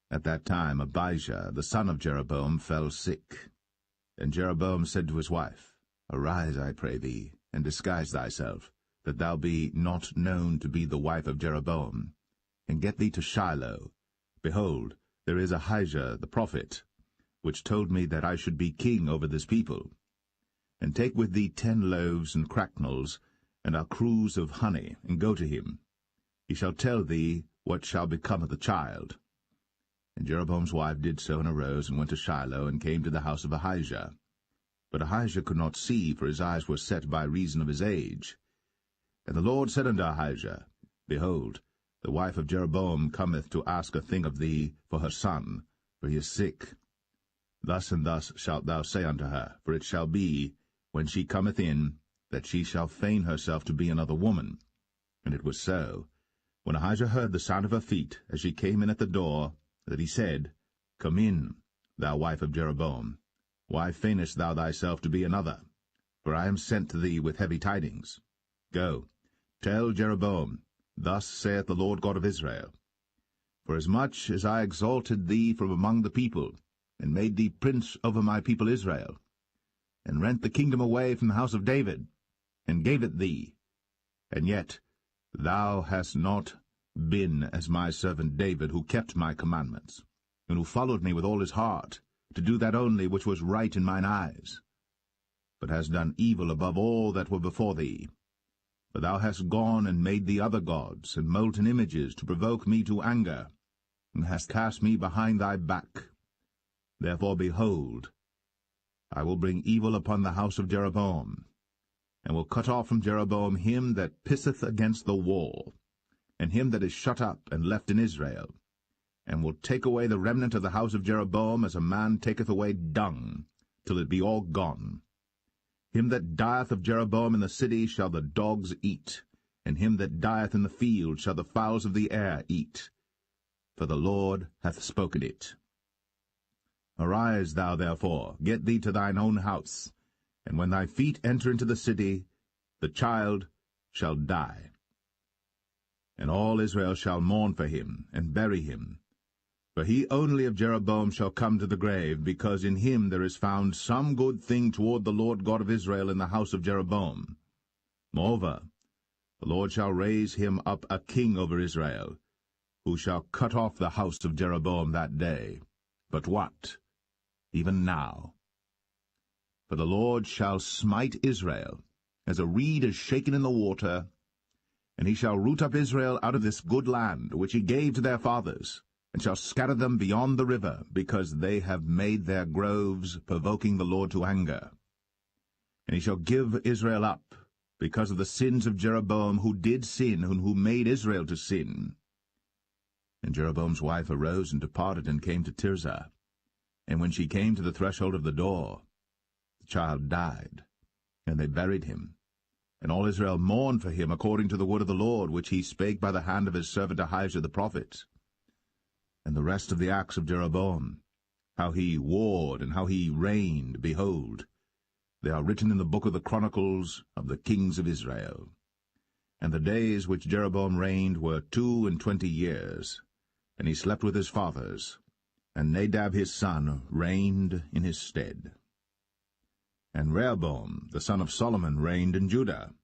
At that time Abijah, the son of Jeroboam, fell sick. And Jeroboam said to his wife, Arise, I pray thee, and disguise thyself, that thou be not known to be the wife of Jeroboam, and get thee to Shiloh. Behold, there is Ahijah the prophet, which told me that I should be king over this people. And take with thee 10 loaves and cracknels, and a cruse of honey, and go to him. He shall tell thee what shall become of the child. And Jeroboam's wife did so, and arose, and went to Shiloh, and came to the house of Ahijah. But Ahijah could not see, for his eyes were set by reason of his age. And the Lord said unto Ahijah, Behold, the wife of Jeroboam cometh to ask a thing of thee for her son, for he is sick. Thus and thus shalt thou say unto her, for it shall be, when she cometh in, that she shall feign herself to be another woman. And it was so, when Ahijah heard the sound of her feet, as she came in at the door, that he said, Come in, thou wife of Jeroboam. Why feignest thou thyself to be another? For I am sent to thee with heavy tidings. Go, tell Jeroboam, Thus saith the Lord God of Israel, Forasmuch as I exalted thee from among the people, and made thee prince over my people Israel, and rent the kingdom away from the house of David, and gave it thee, and yet thou hast not been as my servant David, who kept my commandments, and who followed me with all his heart, to do that only which was right in mine eyes, but hast done evil above all that were before thee. For thou hast gone and made thee other gods, and molten images, to provoke me to anger, and hast cast me behind thy back. Therefore, behold, I will bring evil upon the house of Jeroboam, and will cut off from Jeroboam him that pisseth against the wall, and him that is shut up and left in Israel, and will take away the remnant of the house of Jeroboam as a man taketh away dung, till it be all gone. Him that dieth of Jeroboam in the city shall the dogs eat, and him that dieth in the field shall the fowls of the air eat. For the Lord hath spoken it. Arise thou therefore, get thee to thine own house, and when thy feet enter into the city, the child shall die. And all Israel shall mourn for him, and bury him. For he only of Jeroboam shall come to the grave, because in him there is found some good thing toward the Lord God of Israel in the house of Jeroboam. Moreover, the Lord shall raise him up a king over Israel, who shall cut off the house of Jeroboam that day. But what? Even now. For the Lord shall smite Israel, as a reed is shaken in the water, and he shall root up Israel out of this good land, which he gave to their fathers, and shall scatter them beyond the river, because they have made their groves, provoking the Lord to anger. And he shall give Israel up, because of the sins of Jeroboam, who did sin, and who made Israel to sin. And Jeroboam's wife arose and departed, and came to Tirzah. And when she came to the threshold of the door, the child died, and they buried him. And all Israel mourned for him according to the word of the Lord, which he spake by the hand of his servant Ahijah the prophet. And the rest of the acts of Jeroboam, how he warred and how he reigned, behold, they are written in the book of the Chronicles of the kings of Israel. And the days which Jeroboam reigned were 22 years, and he slept with his fathers, and Nadab his son reigned in his stead. And Rehoboam the son of Solomon reigned in Judah.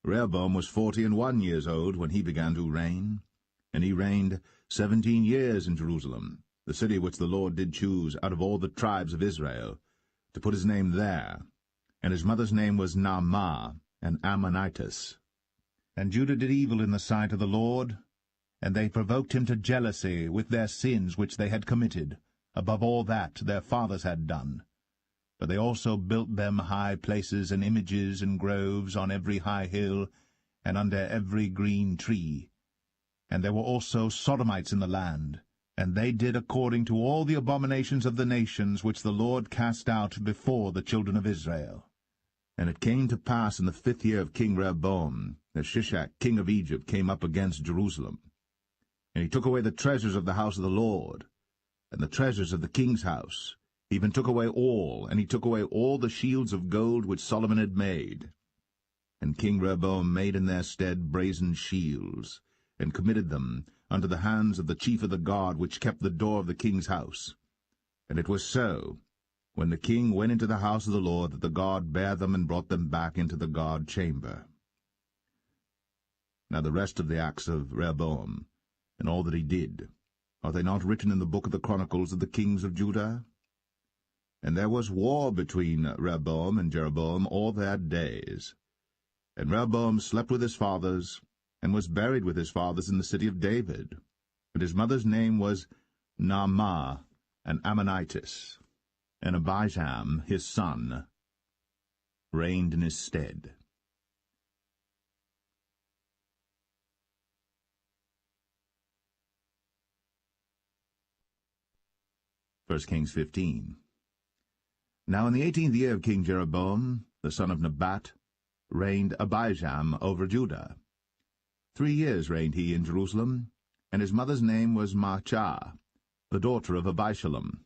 Rehoboam was 41 years old when he began to reign, and he reigned 17 years in Jerusalem, the city which the Lord did choose out of all the tribes of Israel, to put his name there. And his mother's name was Naamah, an Ammonitess. And Judah did evil in the sight of the Lord, and they provoked him to jealousy with their sins which they had committed, above all that their fathers had done. But they also built them high places and images and groves on every high hill, and under every green tree. And there were also Sodomites in the land, and they did according to all the abominations of the nations which the Lord cast out before the children of Israel. And it came to pass in the 5th year of King Rehoboam, that Shishak king of Egypt came up against Jerusalem. And he took away the treasures of the house of the Lord, and the treasures of the king's house. He even took away all, and he took away all the shields of gold which Solomon had made. And King Rehoboam made in their stead brazen shields, and committed them unto the hands of the chief of the guard which kept the door of the king's house. And it was so, when the king went into the house of the Lord, that the guard bare them and brought them back into the guard chamber. Now the rest of the acts of Rehoboam, and all that he did, are they not written in the book of the Chronicles of the kings of Judah? And there was war between Rehoboam and Jeroboam all their days. And Rehoboam slept with his fathers, and was buried with his fathers in the city of David. And his mother's name was Naamah, an Ammonitess. And Abijam, his son, reigned in his stead. 1 Kings 15. Now in the 18th year of King Jeroboam, the son of Nebat, reigned Abijam over Judah. 3 years reigned he in Jerusalem, and his mother's name was Maachah, the daughter of Abishalom.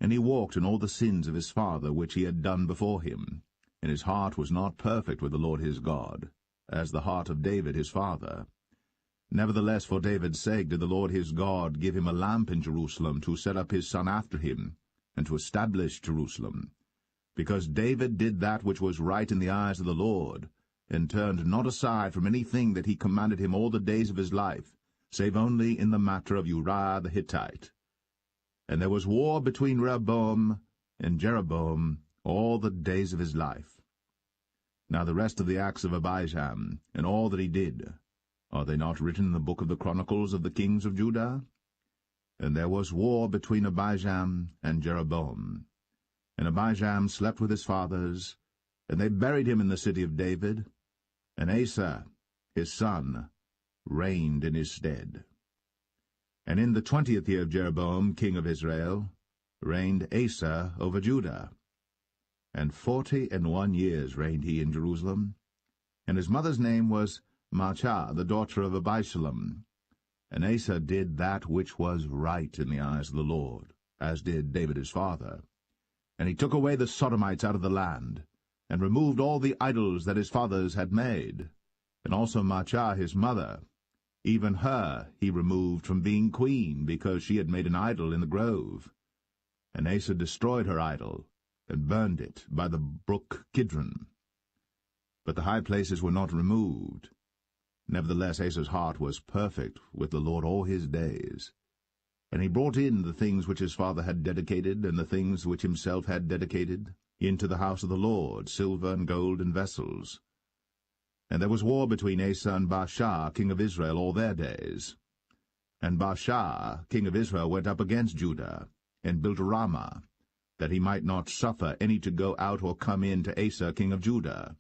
And he walked in all the sins of his father which he had done before him, and his heart was not perfect with the Lord his God, as the heart of David his father. Nevertheless, for David's sake did the Lord his God give him a lamp in Jerusalem to set up his son after him, and to establish Jerusalem, because David did that which was right in the eyes of the Lord, and turned not aside from anything that he commanded him all the days of his life, save only in the matter of Uriah the Hittite. And there was war between Rehoboam and Jeroboam all the days of his life. Now the rest of the acts of Abijam, and all that he did, are they not written in the book of the Chronicles of the kings of Judah? And there was war between Abijam and Jeroboam. And Abijam slept with his fathers, and they buried him in the city of David, and Asa, his son, reigned in his stead. And in the 20th year of Jeroboam, king of Israel, reigned Asa over Judah. And 41 years reigned he in Jerusalem. And his mother's name was Maachah, the daughter of Abishalom. And Asa did that which was right in the eyes of the Lord, as did David his father. And he took away the Sodomites out of the land, and removed all the idols that his fathers had made. And also Maachah his mother, even her he removed from being queen, because she had made an idol in the grove. And Asa destroyed her idol, and burned it by the brook Kidron. But the high places were not removed. Nevertheless Asa's heart was perfect with the Lord all his days. And he brought in the things which his father had dedicated, and the things which himself had dedicated, into the house of the Lord, silver and gold and vessels. And there was war between Asa and Baasha, king of Israel, all their days. And Baasha, king of Israel, went up against Judah, and built Ramah, that he might not suffer any to go out or come in to Asa, king of Judah.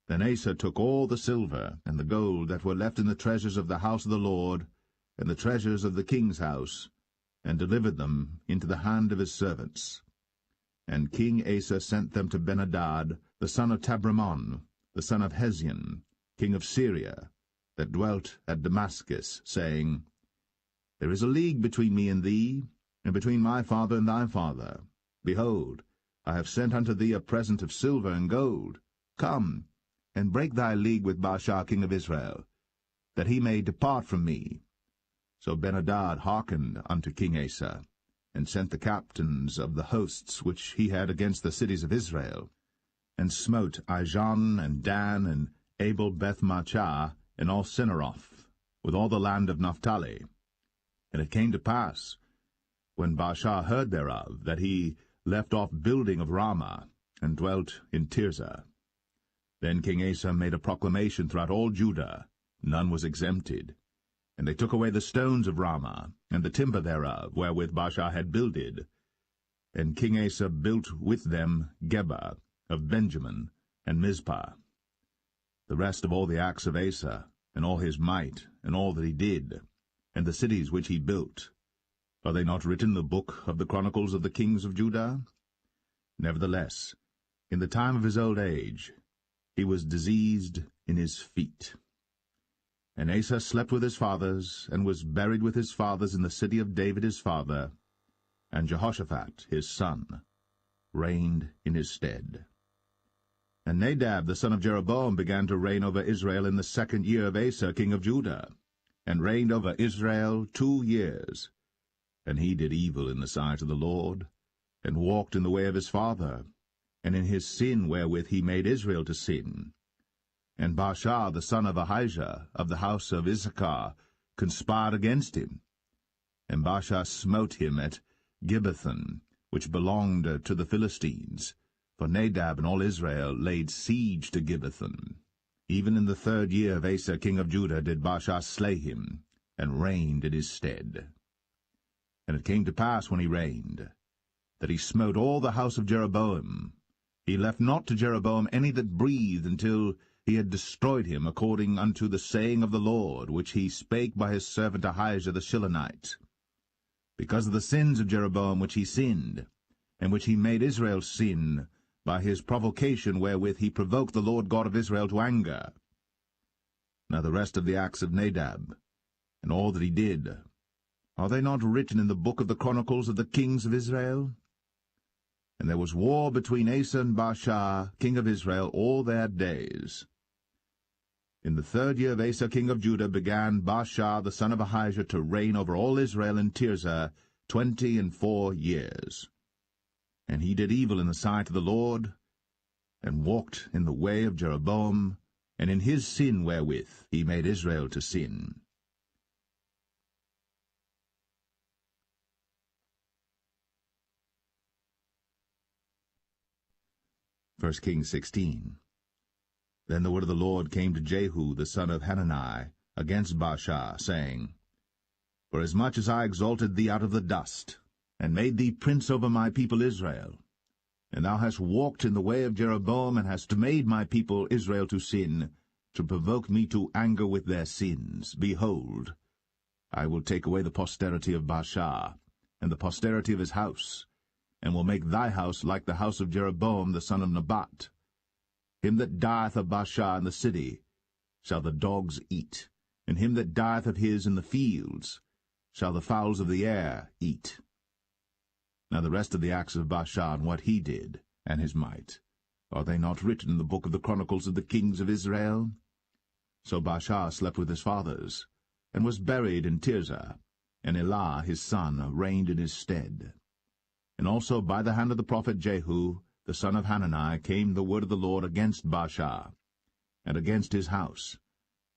Then Asa took all the silver and the gold that were left in the treasures of the house of the Lord, and the treasures of the king's house, and delivered them into the hand of his servants. And King Asa sent them to Ben-Hadad, the son of Tabrimon, the son of Hezion, king of Syria, that dwelt at Damascus, saying, There is a league between me and thee, and between my father and thy father. Behold, I have sent unto thee a present of silver and gold. Come, and break thy league with Baasha king of Israel, that he may depart from me. So Ben-Hadad hearkened unto King Asa, and sent the captains of the hosts which he had against the cities of Israel, and smote Ijon and Dan and Abel-Beth-Maachah and all Cinneroth, with all the land of Naphtali. And it came to pass, when Baasha heard thereof, that he left off building of Ramah, and dwelt in Tirzah. Then King Asa made a proclamation throughout all Judah, none was exempted. And they took away the stones of Ramah, and the timber thereof, wherewith Baasha had builded. And King Asa built with them Geba of Benjamin, and Mizpah. The rest of all the acts of Asa, and all his might, and all that he did, and the cities which he built, are they not written in the book of the Chronicles of the kings of Judah? Nevertheless, in the time of his old age, he was diseased in his feet. And Asa slept with his fathers, and was buried with his fathers in the city of David his father, and Jehoshaphat his son reigned in his stead. And Nadab the son of Jeroboam began to reign over Israel in the 2nd year of Asa king of Judah, and reigned over Israel 2 years. And he did evil in the sight of the Lord, and walked in the way of his father, and in his sin wherewith he made Israel to sin. And Baasha the son of Ahijah of the house of Issachar conspired against him. And Baasha smote him at Gibbethon, which belonged to the Philistines, for Nadab and all Israel laid siege to Gibbethon. Even in the 3rd year of Asa king of Judah did Baasha slay him, and reigned in his stead. And it came to pass when he reigned, that he smote all the house of Jeroboam. He left not to Jeroboam any that breathed, until he had destroyed him, according unto the saying of the Lord, which he spake by his servant Ahijah the Shilonite. Because of the sins of Jeroboam which he sinned, and which he made Israel sin, by his provocation wherewith he provoked the Lord God of Israel to anger. Now the rest of the acts of Nadab, and all that he did, are they not written in the book of the Chronicles of the kings of Israel? And there was war between Asa and Baasha, king of Israel, all their days. In the 3rd year of Asa, king of Judah, began Baasha the son of Ahijah to reign over all Israel in Tirzah 24 years. And he did evil in the sight of the Lord, and walked in the way of Jeroboam, and in his sin wherewith he made Israel to sin. 1 Kings 16. Then the word of the Lord came to Jehu the son of Hanani against Baasha, saying, Forasmuch as I exalted thee out of the dust, and made thee prince over my people Israel, and thou hast walked in the way of Jeroboam, and hast made my people Israel to sin, to provoke me to anger with their sins, behold, I will take away the posterity of Baasha, and the posterity of his house, and will make thy house like the house of Jeroboam the son of Nebat. Him that dieth of Baasha in the city shall the dogs eat, and him that dieth of his in the fields shall the fowls of the air eat. Now the rest of the acts of Baasha, and what he did, and his might, are they not written in the book of the Chronicles of the kings of Israel? So Baasha slept with his fathers, and was buried in Tirzah, and Elah his son reigned in his stead. And also by the hand of the prophet Jehu, the son of Hanani, came the word of the Lord against Baasha, and against his house,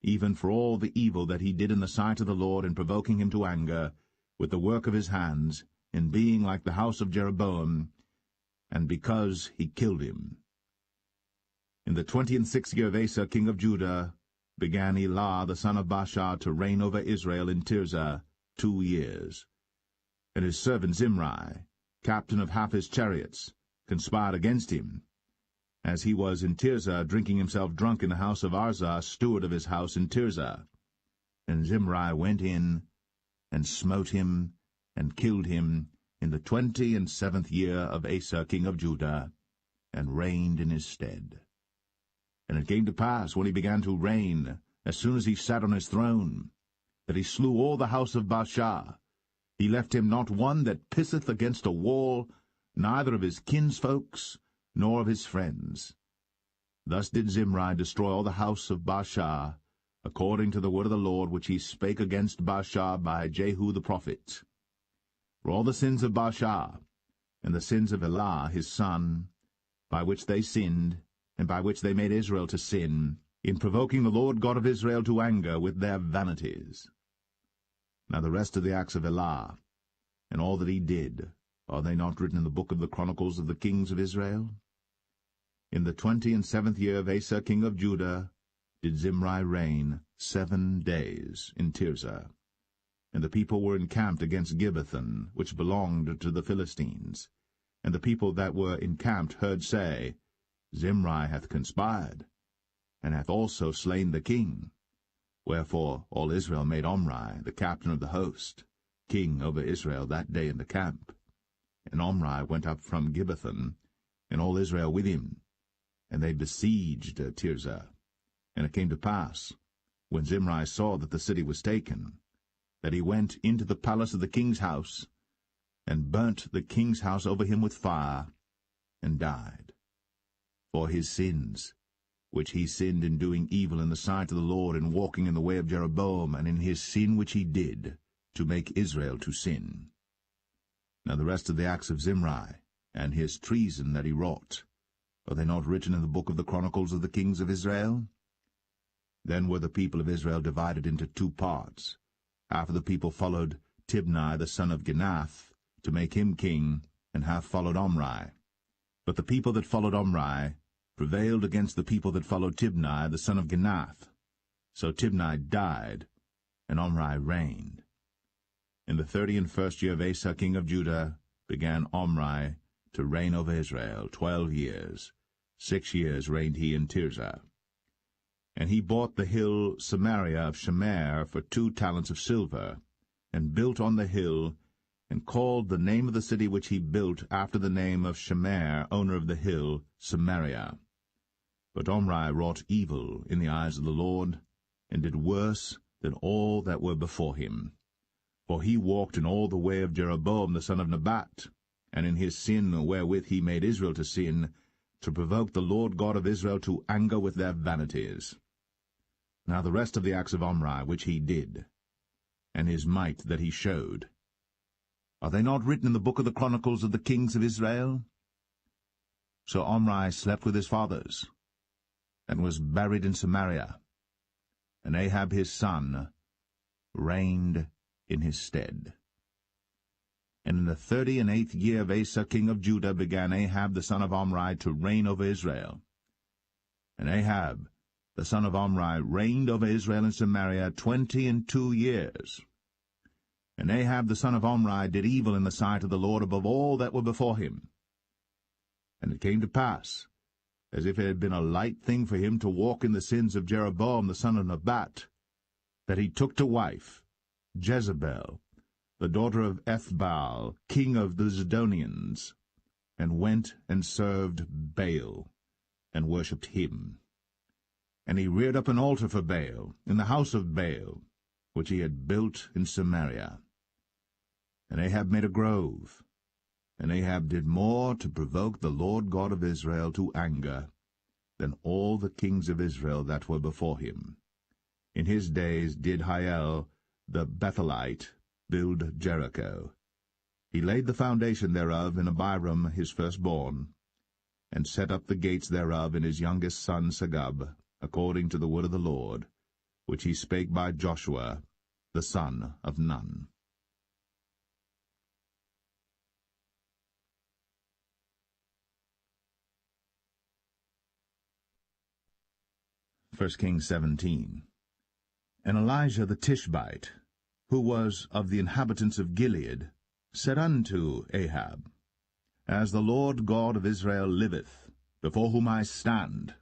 even for all the evil that he did in the sight of the Lord in provoking him to anger, with the work of his hands, in being like the house of Jeroboam, and because he killed him. In the 26th year of Asa king of Judah began Elah the son of Baasha to reign over Israel in Tirzah 2 years. And his servant Zimri, captain of half his chariots, conspired against him, as he was in Tirzah drinking himself drunk in the house of Arzah, steward of his house in Tirzah. And Zimri went in, and smote him, and killed him, in the 27th year of Asa king of Judah, and reigned in his stead. And it came to pass, when he began to reign, as soon as he sat on his throne, that he slew all the house of Baasha. He left him not one that pisseth against a wall, neither of his kinsfolks, nor of his friends. Thus did Zimri destroy all the house of Baasha, according to the word of the Lord which he spake against Baasha by Jehu the prophet. For all the sins of Baasha, and the sins of Elah his son, by which they sinned, and by which they made Israel to sin, in provoking the Lord God of Israel to anger with their vanities. Now the rest of the acts of Elah, and all that he did, are they not written in the book of the Chronicles of the kings of Israel? In the 27th year of Asa king of Judah did Zimri reign 7 days in Tirzah. And the people were encamped against Gibbethon, which belonged to the Philistines. And the people that were encamped heard say, Zimri hath conspired, and hath also slain the king. Wherefore all Israel made Omri, the captain of the host, king over Israel that day in the camp. And Omri went up from Gibbethon, and all Israel with him, and they besieged Tirzah. And it came to pass, when Zimri saw that the city was taken, that he went into the palace of the king's house, and burnt the king's house over him with fire, and died. For his sins, which he sinned in doing evil in the sight of the Lord, in walking in the way of Jeroboam, and in his sin which he did, to make Israel to sin. Now the rest of the acts of Zimri, and his treason that he wrought, are they not written in the book of the Chronicles of the kings of Israel? Then were the people of Israel divided into 2 parts. Half of the people followed Tibni the son of Ginath, to make him king, and half followed Omri. But the people that followed Omri prevailed against the people that followed Tibni the son of Ginath. So Tibni died, and Omri reigned. In the 31st year of Asa king of Judah began Omri to reign over Israel 12 years. 6 years reigned he in Tirzah. And he bought the hill Samaria of Shemer for 2 talents of silver, and built on the hill, and called the name of the city which he built after the name of Shemer, owner of the hill, Samaria. But Omri wrought evil in the eyes of the Lord, and did worse than all that were before him. For he walked in all the way of Jeroboam the son of Nebat, and in his sin wherewith he made Israel to sin, to provoke the Lord God of Israel to anger with their vanities. Now the rest of the acts of Omri which he did, and his might that he showed, are they not written in the book of the chronicles of the kings of Israel? So Omri slept with his fathers, and was buried in Samaria, and Ahab his son reigned in his stead. And in the 38th year of Asa king of Judah began Ahab the son of Omri to reign over Israel. And Ahab the son of Omri reigned over Israel in Samaria 22 years. And Ahab the son of Omri did evil in the sight of the Lord above all that were before him. And it came to pass, as if it had been a light thing for him to walk in the sins of Jeroboam the son of Nebat, that he took to wife Jezebel, the daughter of Ethbaal, king of the Zidonians, and went and served Baal, and worshipped him. And he reared up an altar for Baal in the house of Baal, which he had built in Samaria. And Ahab made a grove, and Ahab did more to provoke the Lord God of Israel to anger than all the kings of Israel that were before him. In his days did Hiel the Bethelite build Jericho. He laid the foundation thereof in Abiram his firstborn, and set up the gates thereof in his youngest son Segub, according to the word of the Lord, which he spake by Joshua the son of Nun. 1 Kings 17. And Elijah the Tishbite, who was of the inhabitants of Gilead, said unto Ahab, As the Lord God of Israel liveth, before whom I stand,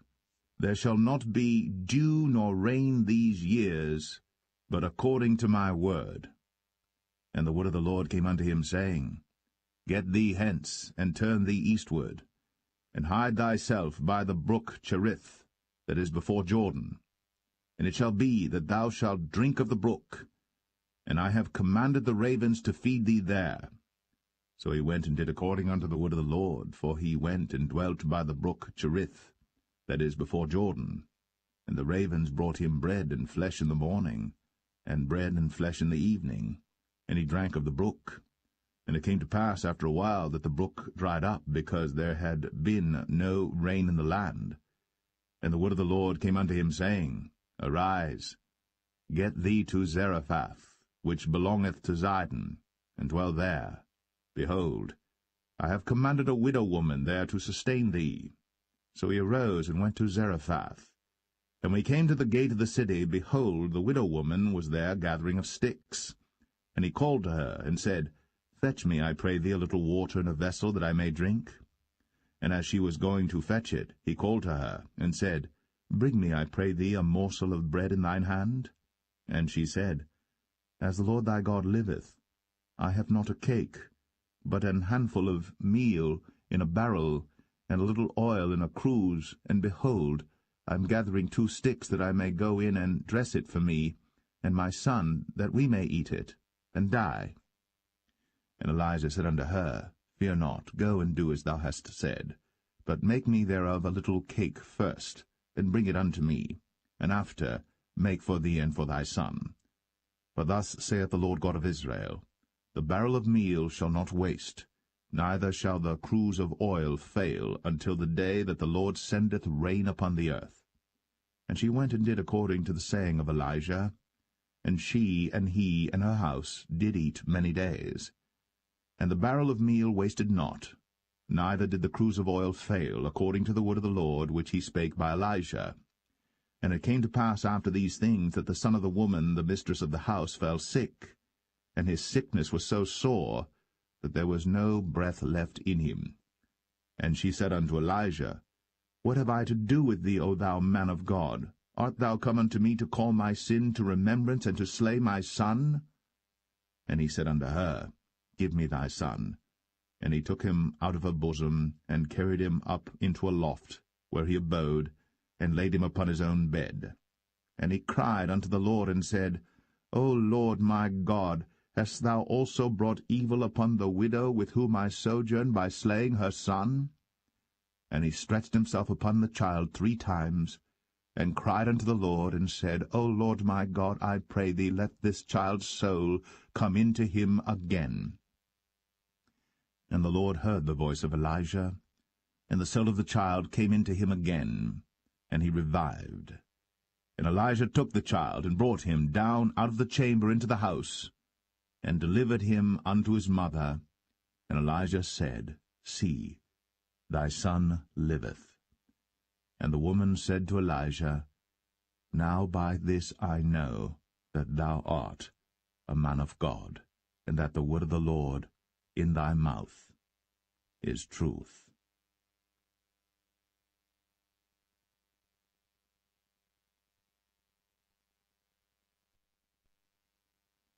there shall not be dew nor rain these years, but according to my word. And the word of the Lord came unto him, saying, Get thee hence, and turn thee eastward, and hide thyself by the brook Cherith, that is before Jordan. And it shall be that thou shalt drink of the brook, and I have commanded the ravens to feed thee there. So he went and did according unto the word of the Lord, for he went and dwelt by the brook Cherith, that is before Jordan. And the ravens brought him bread and flesh in the morning, and bread and flesh in the evening, and he drank of the brook. And it came to pass after a while that the brook dried up, because there had been no rain in the land. And the word of the Lord came unto him, saying, Arise, get thee to Zarephath, which belongeth to Zidon, and dwell there. Behold, I have commanded a widow woman there to sustain thee. So he arose and went to Zarephath. And when he came to the gate of the city, behold, the widow woman was there gathering of sticks. And he called to her, and said, Fetch me, I pray thee, a little water in a vessel, that I may drink. And as she was going to fetch it, he called to her, and said, Bring me, I pray thee, a morsel of bread in thine hand. And she said, As the Lord thy God liveth, I have not a cake, but an handful of meal in a barrel, and a little oil in a cruse, and behold, I am gathering 2 sticks, that I may go in and dress it for me, and my son, that we may eat it, and die. And Elijah said unto her, Fear not, go and do as thou hast said, but make me thereof a little cake first, and bring it unto me, and after make for thee and for thy son. For thus saith the Lord God of Israel, The barrel of meal shall not waste, neither shall the cruse of oil fail, until the day that the Lord sendeth rain upon the earth. And she went and did according to the saying of Elijah, and she and he and her house did eat many days. And the barrel of meal wasted not, neither did the cruse of oil fail, according to the word of the Lord, which he spake by Elijah. And it came to pass after these things, that the son of the woman, the mistress of the house, fell sick, and his sickness was so sore, that there was no breath left in him. And she said unto Elijah, What have I to do with thee, O thou man of God? Art thou come unto me to call my sin to remembrance, and to slay my son? And he said unto her, give me thy son. And he took him out of her bosom, and carried him up into a loft, where he abode, and laid him upon his own bed. And he cried unto the Lord, and said, O Lord my God, hast thou also brought evil upon the widow with whom I sojourn by slaying her son? And he stretched himself upon the child 3 times, and cried unto the Lord, and said, O Lord my God, I pray thee, let this child's soul come into him again. And the Lord heard the voice of Elijah, and the soul of the child came into him again, and he revived. And Elijah took the child, and brought him down out of the chamber into the house, and delivered him unto his mother. And Elijah said, See, thy son liveth. And the woman said to Elijah, Now by this I know that thou art a man of God, and that the word of the Lord in thy mouth is truth.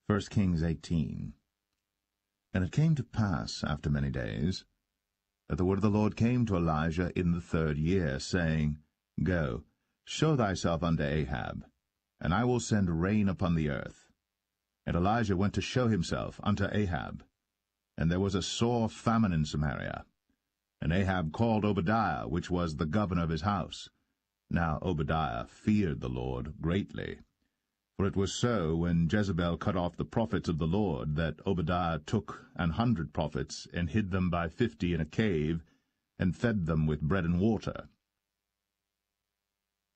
1 Kings 18. And it came to pass, after many days, that the word of the Lord came to Elijah in the 3rd year, saying, Go, show thyself unto Ahab, and I will send rain upon the earth. And Elijah went to show himself unto Ahab. And there was a sore famine in Samaria. And Ahab called Obadiah, which was the governor of his house. Now Obadiah feared the Lord greatly. For it was so, when Jezebel cut off the prophets of the Lord, that Obadiah took 100 prophets, and hid them by 50 in a cave, and fed them with bread and water.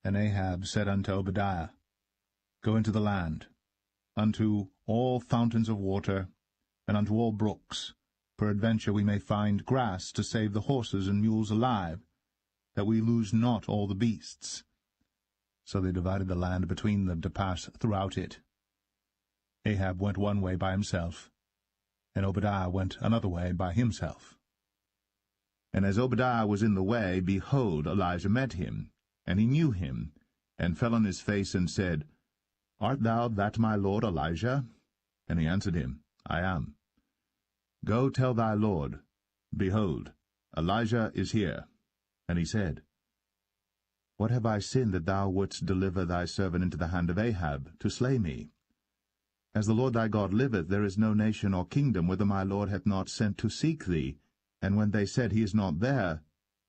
And Ahab said unto Obadiah, Go into the land, unto all fountains of water, and unto all brooks. Peradventure we may find grass to save the horses and mules alive, that we lose not all the beasts. So they divided the land between them to pass throughout it. Ahab went one way by himself, and Obadiah went another way by himself. And as Obadiah was in the way, behold, Elijah met him, and he knew him, and fell on his face, and said, Art thou that my lord Elijah? And he answered him, I am. Go tell thy lord, Behold, Elijah is here. And he said, What have I sinned that thou wouldst deliver thy servant into the hand of Ahab, to slay me? As the Lord thy God liveth, there is no nation or kingdom whither my lord hath not sent to seek thee. And when they said, He is not there,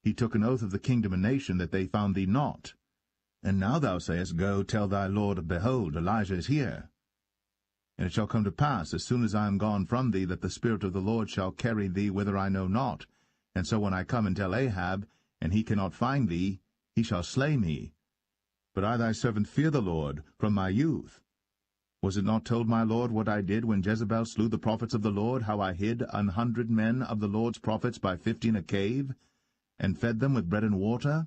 he took an oath of the kingdom and nation that they found thee not. And now thou sayest, Go, tell thy lord, Behold, Elijah is here. And it shall come to pass, as soon as I am gone from thee, that the Spirit of the Lord shall carry thee whither I know not. And so when I come and tell Ahab, and he cannot find thee, he shall slay me. But I thy servant fear the Lord from my youth. Was it not told my lord what I did when Jezebel slew the prophets of the Lord, how I hid 100 men of the Lord's prophets by 50 in a cave, and fed them with bread and water?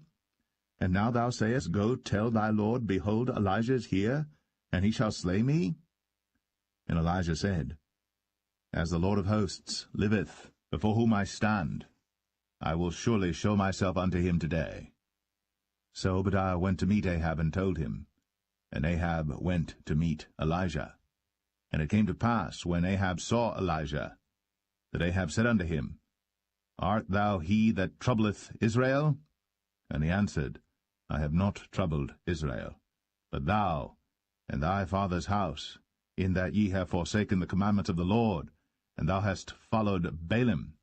And now thou sayest, Go tell thy lord, Behold, Elijah is here, and he shall slay me? And Elijah said, As the Lord of hosts liveth, before whom I stand, I will surely show myself unto him today. So Obadiah went to meet Ahab, and told him. And Ahab went to meet Elijah. And it came to pass, when Ahab saw Elijah, that Ahab said unto him, Art thou he that troubleth Israel? And he answered, I have not troubled Israel, but thou and thy father's house, in that ye have forsaken the commandments of the Lord, and thou hast followed Baalim.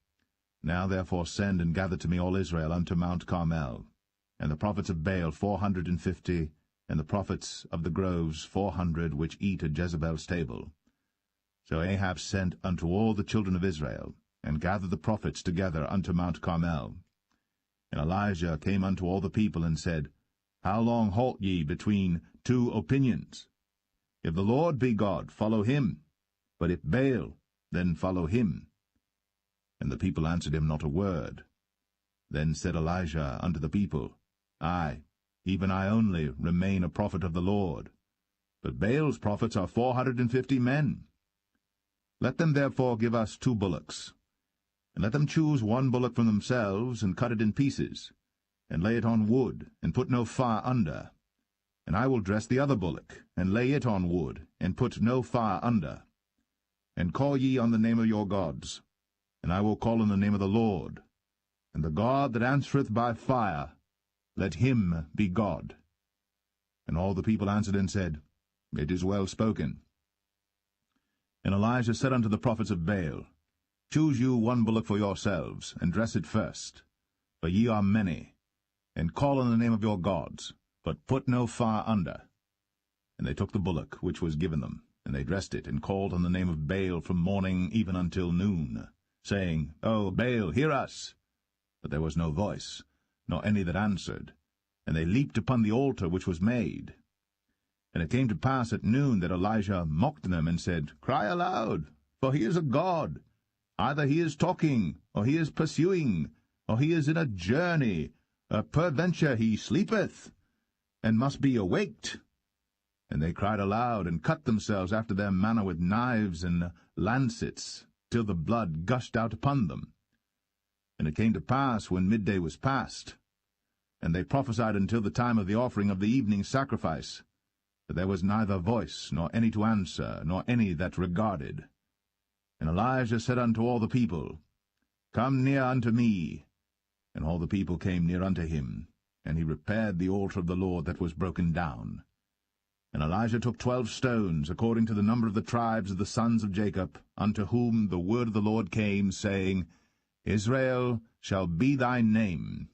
Now therefore send and gather to me all Israel unto Mount Carmel, and the prophets of Baal 450, and the prophets of the groves 400, which eat at Jezebel's table. So Ahab sent unto all the children of Israel, and gathered the prophets together unto Mount Carmel. And Elijah came unto all the people, and said, How long halt ye between 2 opinions? If the Lord be God, follow him. But if Baal, then follow him. And the people answered him not a word. Then said Elijah unto the people, I, even I only, remain a prophet of the Lord. But Baal's prophets are 450 men. Let them therefore give us 2 bullocks. And let them choose 1 bullock from themselves, and cut it in pieces, and lay it on wood, and put no fire under. And I will dress the other bullock, and lay it on wood, and put no fire under. and call ye on the name of your gods. And I will call on the name of the Lord. And the God that answereth by fire, let him be God. And all the people answered and said, It is well spoken. And Elijah said unto the prophets of Baal, Choose you one bullock for yourselves, and dress it first, for ye are many, and call on the name of your gods, but put no fire under. And they took the bullock which was given them, and they dressed it, and called on the name of Baal from morning even until noon, saying, O Baal, hear us! But there was no voice, nor any that answered. And they leaped upon the altar which was made. And it came to pass at noon that Elijah mocked them, and said, Cry aloud, for he is a god. Either he is talking, or he is pursuing, or he is in a journey, or peradventure he sleepeth, and must be awaked. And they cried aloud, and cut themselves after their manner with knives and lancets, till the blood gushed out upon them. And it came to pass, when midday was past, and they prophesied until the time of the offering of the evening sacrifice, that there was neither voice, nor any to answer, nor any that regarded. And Elijah said unto all the people, Come near unto me. And all the people came near unto him, and he repaired the altar of the Lord that was broken down. And Elijah took 12 stones, according to the number of the tribes of the sons of Jacob, unto whom the word of the Lord came, saying, Israel shall be thy name.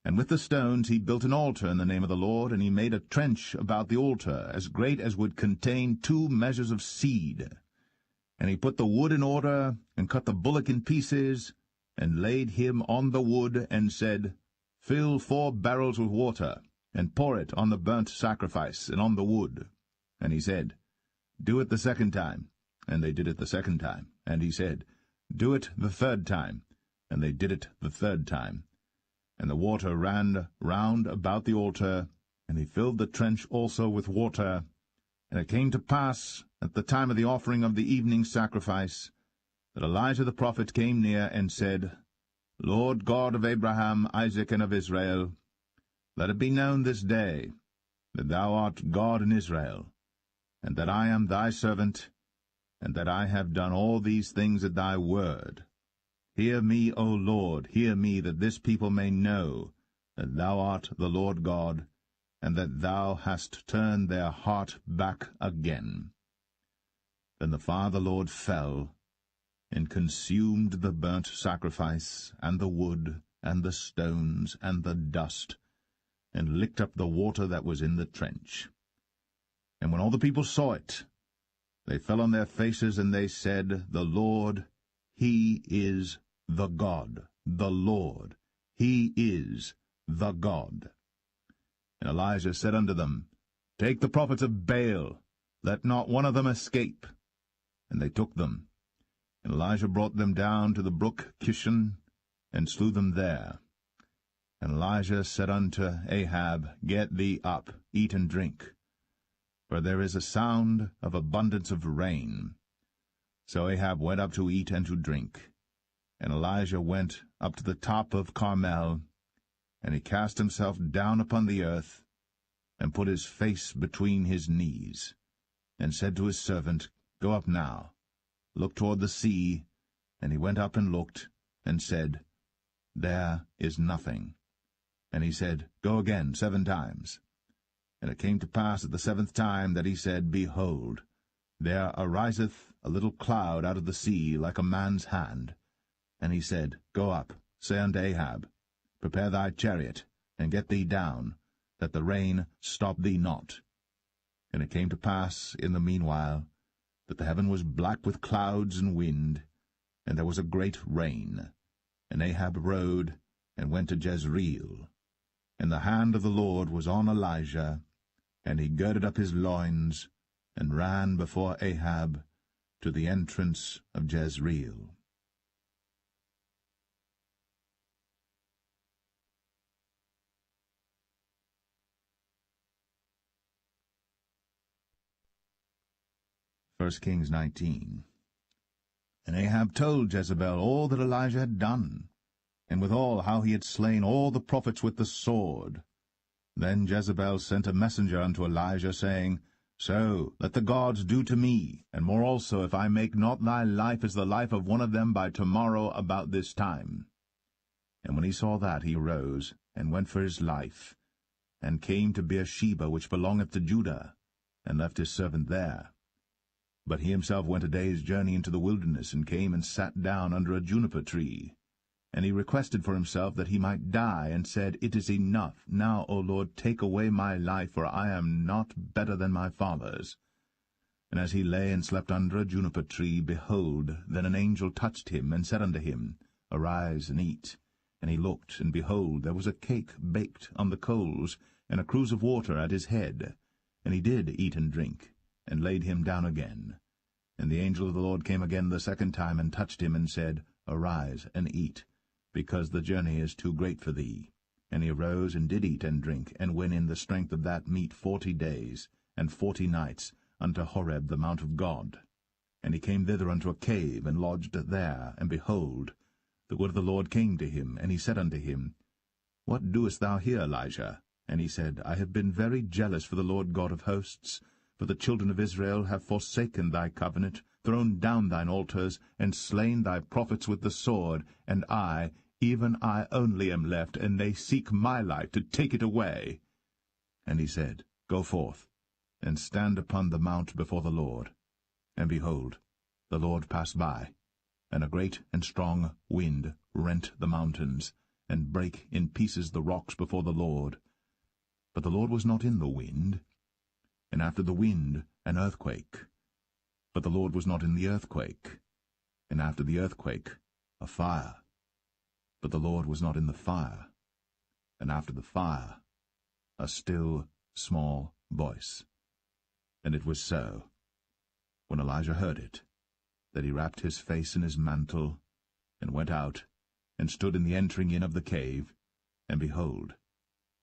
And with the stones he built an altar in the name of the Lord, and he made a trench about the altar, as great as would contain 2 measures of seed. And he put the wood in order, and cut the bullock in pieces, and laid him on the wood, and said, Fill 4 barrels with water, and pour it on the burnt sacrifice, and on the wood. And he said, Do it the 2nd time. And they did it the 2nd time. And he said, Do it the 3rd time. And they did it the 3rd time. And the water ran round about the altar, and he filled the trench also with water. And it came to pass, at the time of the offering of the evening sacrifice, that Elijah the prophet came near and said, Lord God of Abraham, Isaac, and of Israel, let it be known this day that thou art God in Israel, and that I am thy servant, and that I have done all these things at thy word. Hear me, O Lord, hear me, that this people may know that thou art the Lord God, and that thou hast turned their heart back again. Then the fire of the Lord fell, and consumed the burnt sacrifice, and the wood, and the stones, and the dust, and licked up the water that was in the trench. And when all the people saw it, they fell on their faces, and they said, The Lord, he is the God, the Lord, he is the God. And Elijah said unto them, Take the prophets of Baal, let not one of them escape. And they took them. And Elijah brought them down to the brook Kishon, and slew them there. And Elijah said unto Ahab, Get thee up, eat and drink, for there is a sound of abundance of rain. So Ahab went up to eat and to drink. And Elijah went up to the top of Carmel, and he cast himself down upon the earth, and put his face between his knees, and said to his servant, Go up now, look toward the sea. And he went up and looked, and said, There is nothing. And he said, Go again 7 times. And it came to pass at the 7th time that he said, Behold, there ariseth a little cloud out of the sea like a man's hand. And he said, Go up, say unto Ahab, Prepare thy chariot, and get thee down, that the rain stop thee not. And it came to pass in the meanwhile that the heaven was black with clouds and wind, and there was a great rain. And Ahab rode, and went to Jezreel. And the hand of the Lord was on Elijah, and he girded up his loins, and ran before Ahab to the entrance of Jezreel. First Kings 19. And Ahab told Jezebel all that Elijah had done, and withal how he had slain all the prophets with the sword. Then Jezebel sent a messenger unto Elijah, saying, So let the gods do to me, and more also, if I make not thy life as the life of one of them by tomorrow about this time. And when he saw that, he arose, and went for his life, and came to Beersheba, which belongeth to Judah, and left his servant there. But he himself went a day's journey into the wilderness, and came and sat down under a juniper tree. And he requested for himself that he might die, and said, It is enough. Now, O Lord, take away my life, for I am not better than my fathers. And as he lay and slept under a juniper tree, behold, then an angel touched him, and said unto him, Arise and eat. And he looked, and behold, there was a cake baked on the coals, and a cruse of water at his head. And he did eat and drink, and laid him down again. And the angel of the Lord came again the second time, and touched him, and said, Arise and eat, because the journey is too great for thee. And he arose and did eat and drink, and went in the strength of that meat 40 days, and 40 nights, unto Horeb the mount of God. And he came thither unto a cave, and lodged there. And behold, the word of the Lord came to him, and he said unto him, What doest thou here, Elijah? And he said, I have been very jealous for the Lord God of hosts, for the children of Israel have forsaken thy covenant, thrown down thine altars, and slain thy prophets with the sword, and I, even I only am left, and they seek my life to take it away. And he said, Go forth, and stand upon the mount before the Lord. And behold, the Lord passed by, and a great and strong wind rent the mountains, and brake in pieces the rocks before the Lord. But the Lord was not in the wind. And after the wind an earthquake. But the Lord was not in the earthquake. And after the earthquake a fire. But the Lord was not in the fire. And after the fire a still small voice. And it was so, when Elijah heard it, that he wrapped his face in his mantle, and went out, and stood in the entering in of the cave. And behold,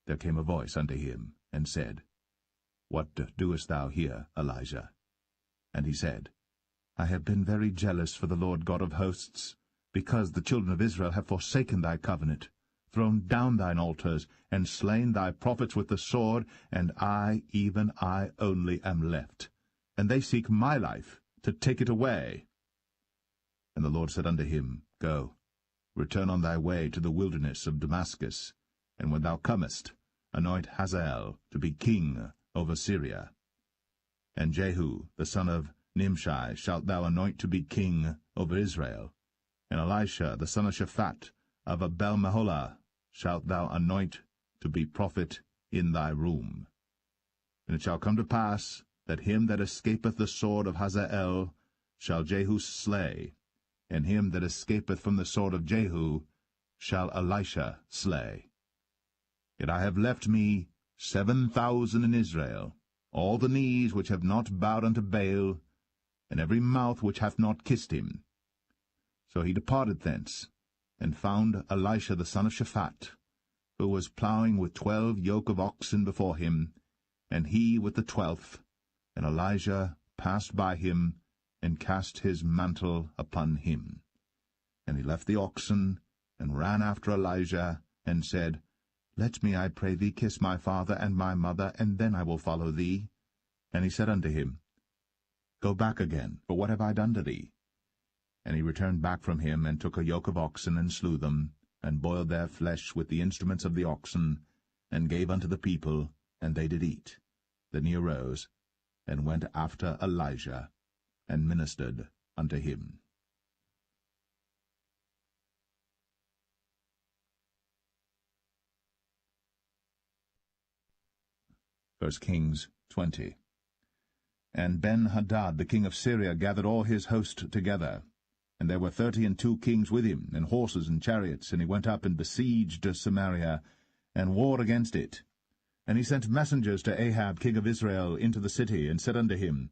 there came a voice unto him, and said, What doest thou here, Elijah? And he said, I have been very jealous for the Lord God of hosts, because the children of Israel have forsaken thy covenant, thrown down thine altars, and slain thy prophets with the sword, and I, even I only, am left. And they seek my life, to take it away. And the Lord said unto him, Go, return on thy way to the wilderness of Damascus, and when thou comest, anoint Hazael to be king over Syria. And Jehu the son of Nimshi shalt thou anoint to be king over Israel. And Elisha the son of Shaphat of Abel-Meholah shalt thou anoint to be prophet in thy room. And it shall come to pass that him that escapeth the sword of Hazael shall Jehu slay, and him that escapeth from the sword of Jehu shall Elisha slay. Yet I have left me 7,000 in Israel, all the knees which have not bowed unto Baal, and every mouth which hath not kissed him. So he departed thence, and found Elisha the son of Shaphat, who was plowing with 12 yoke of oxen before him, and he with the 12th. And Elijah passed by him, and cast his mantle upon him. And he left the oxen, and ran after Elijah, and said, Let me, I pray thee, kiss my father and my mother, and then I will follow thee. And he said unto him, Go back again, for what have I done to thee? And he returned back from him, and took a yoke of oxen, and slew them, and boiled their flesh with the instruments of the oxen, and gave unto the people, and they did eat. Then he arose, and went after Elijah, and ministered unto him. 1 Kings 20. And Ben-Hadad the king of Syria gathered all his host together, and there were 32 kings with him, and horses and chariots, and he went up and besieged Samaria, and warred against it. And he sent messengers to Ahab king of Israel into the city, and said unto him,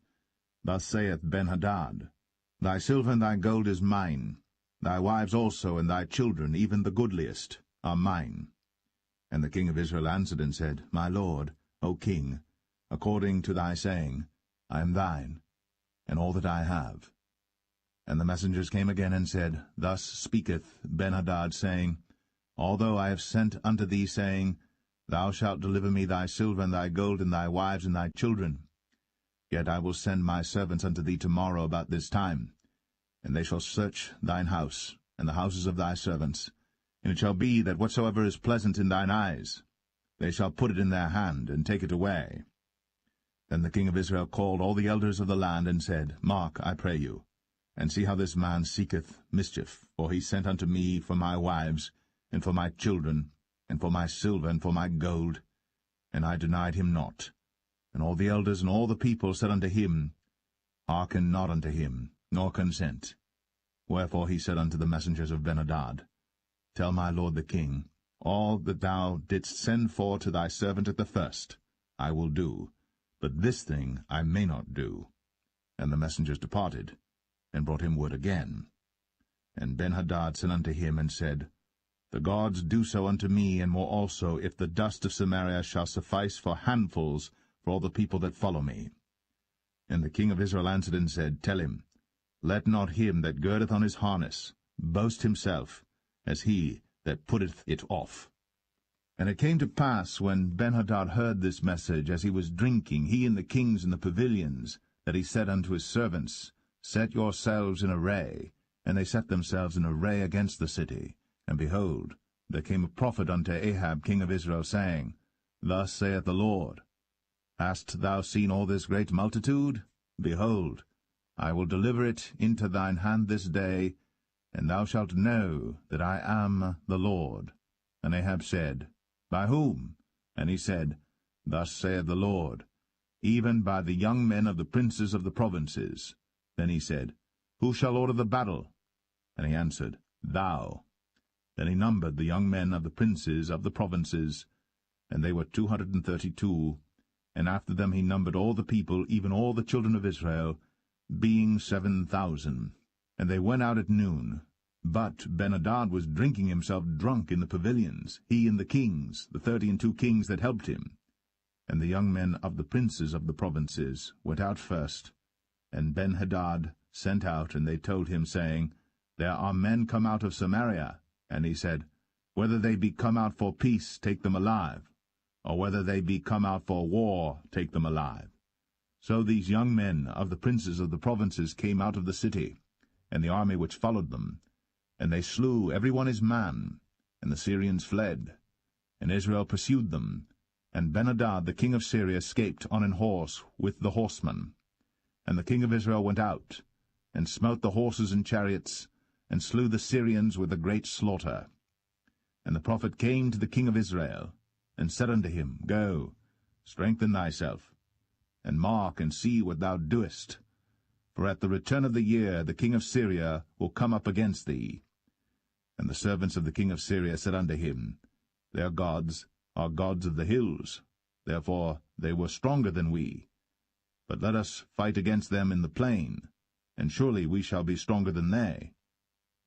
Thus saith Ben-Hadad, Thy silver and thy gold is mine, thy wives also and thy children, even the goodliest, are mine. And the king of Israel answered and said, My lord, O king, according to thy saying, I am thine, and all that I have. And the messengers came again and said, Thus speaketh Ben-Hadad, saying, Although I have sent unto thee, saying, Thou shalt deliver me thy silver and thy gold and thy wives and thy children. Yet I will send my servants unto thee tomorrow about this time, and they shall search thine house, and the houses of thy servants. And it shall be that whatsoever is pleasant in thine eyes, they shall put it in their hand, and take it away. Then the king of Israel called all the elders of the land, and said, Mark, I pray you, and see how this man seeketh mischief, for he sent unto me for my wives, and for my children, and for my silver, and for my gold. And I denied him not. And all the elders and all the people said unto him, Hearken not unto him, nor consent. Wherefore he said unto the messengers of Benhadad, Tell my lord the king, all that thou didst send for to thy servant at the first, I will do, but this thing I may not do. And the messengers departed, and brought him word again. And Benhadad sent unto him, and said, The gods do so unto me, and more also, if the dust of Samaria shall suffice for handfuls for all the people that follow me. And the king of Israel answered and said, Tell him, Let not him that girdeth on his harness boast himself, as he that putteth it off. And it came to pass, when Benhadad heard this message, as he was drinking, he and the kings in the pavilions, that he said unto his servants, Set yourselves in array. And they set themselves in array against the city. And behold, there came a prophet unto Ahab king of Israel, saying, Thus saith the Lord, Hast thou seen all this great multitude? Behold, I will deliver it into thine hand this day, and thou shalt know that I am the Lord. And Ahab said, By whom? And he said, Thus saith the Lord, Even by the young men of the princes of the provinces. Then he said, Who shall order the battle? And he answered, Thou. Then he numbered the young men of the princes of the provinces, and they were 232, and after them he numbered all the people, even all the children of Israel, being 7,000. And they went out at noon. But Benhadad was drinking himself drunk in the pavilions, he and the kings, the 32 kings that helped him. And the young men of the princes of the provinces went out first. And Benhadad sent out, and they told him, saying, There are men come out of Samaria. And he said, Whether they be come out for peace, take them alive, or whether they be come out for war, take them alive. So these young men of the princes of the provinces came out of the city, and the army which followed them, and they slew every one his man, and the Syrians fled. And Israel pursued them, and Benhadad the king of Syria escaped on an horse with the horsemen. And the king of Israel went out, and smote the horses and chariots, and slew the Syrians with a great slaughter. And the prophet came to the king of Israel, and said unto him, Go, strengthen thyself, and mark and see what thou doest. For at the return of the year the king of Syria will come up against thee. And the servants of the king of Syria said unto him, Their gods are gods of the hills, therefore they were stronger than we. But let us fight against them in the plain, and surely we shall be stronger than they.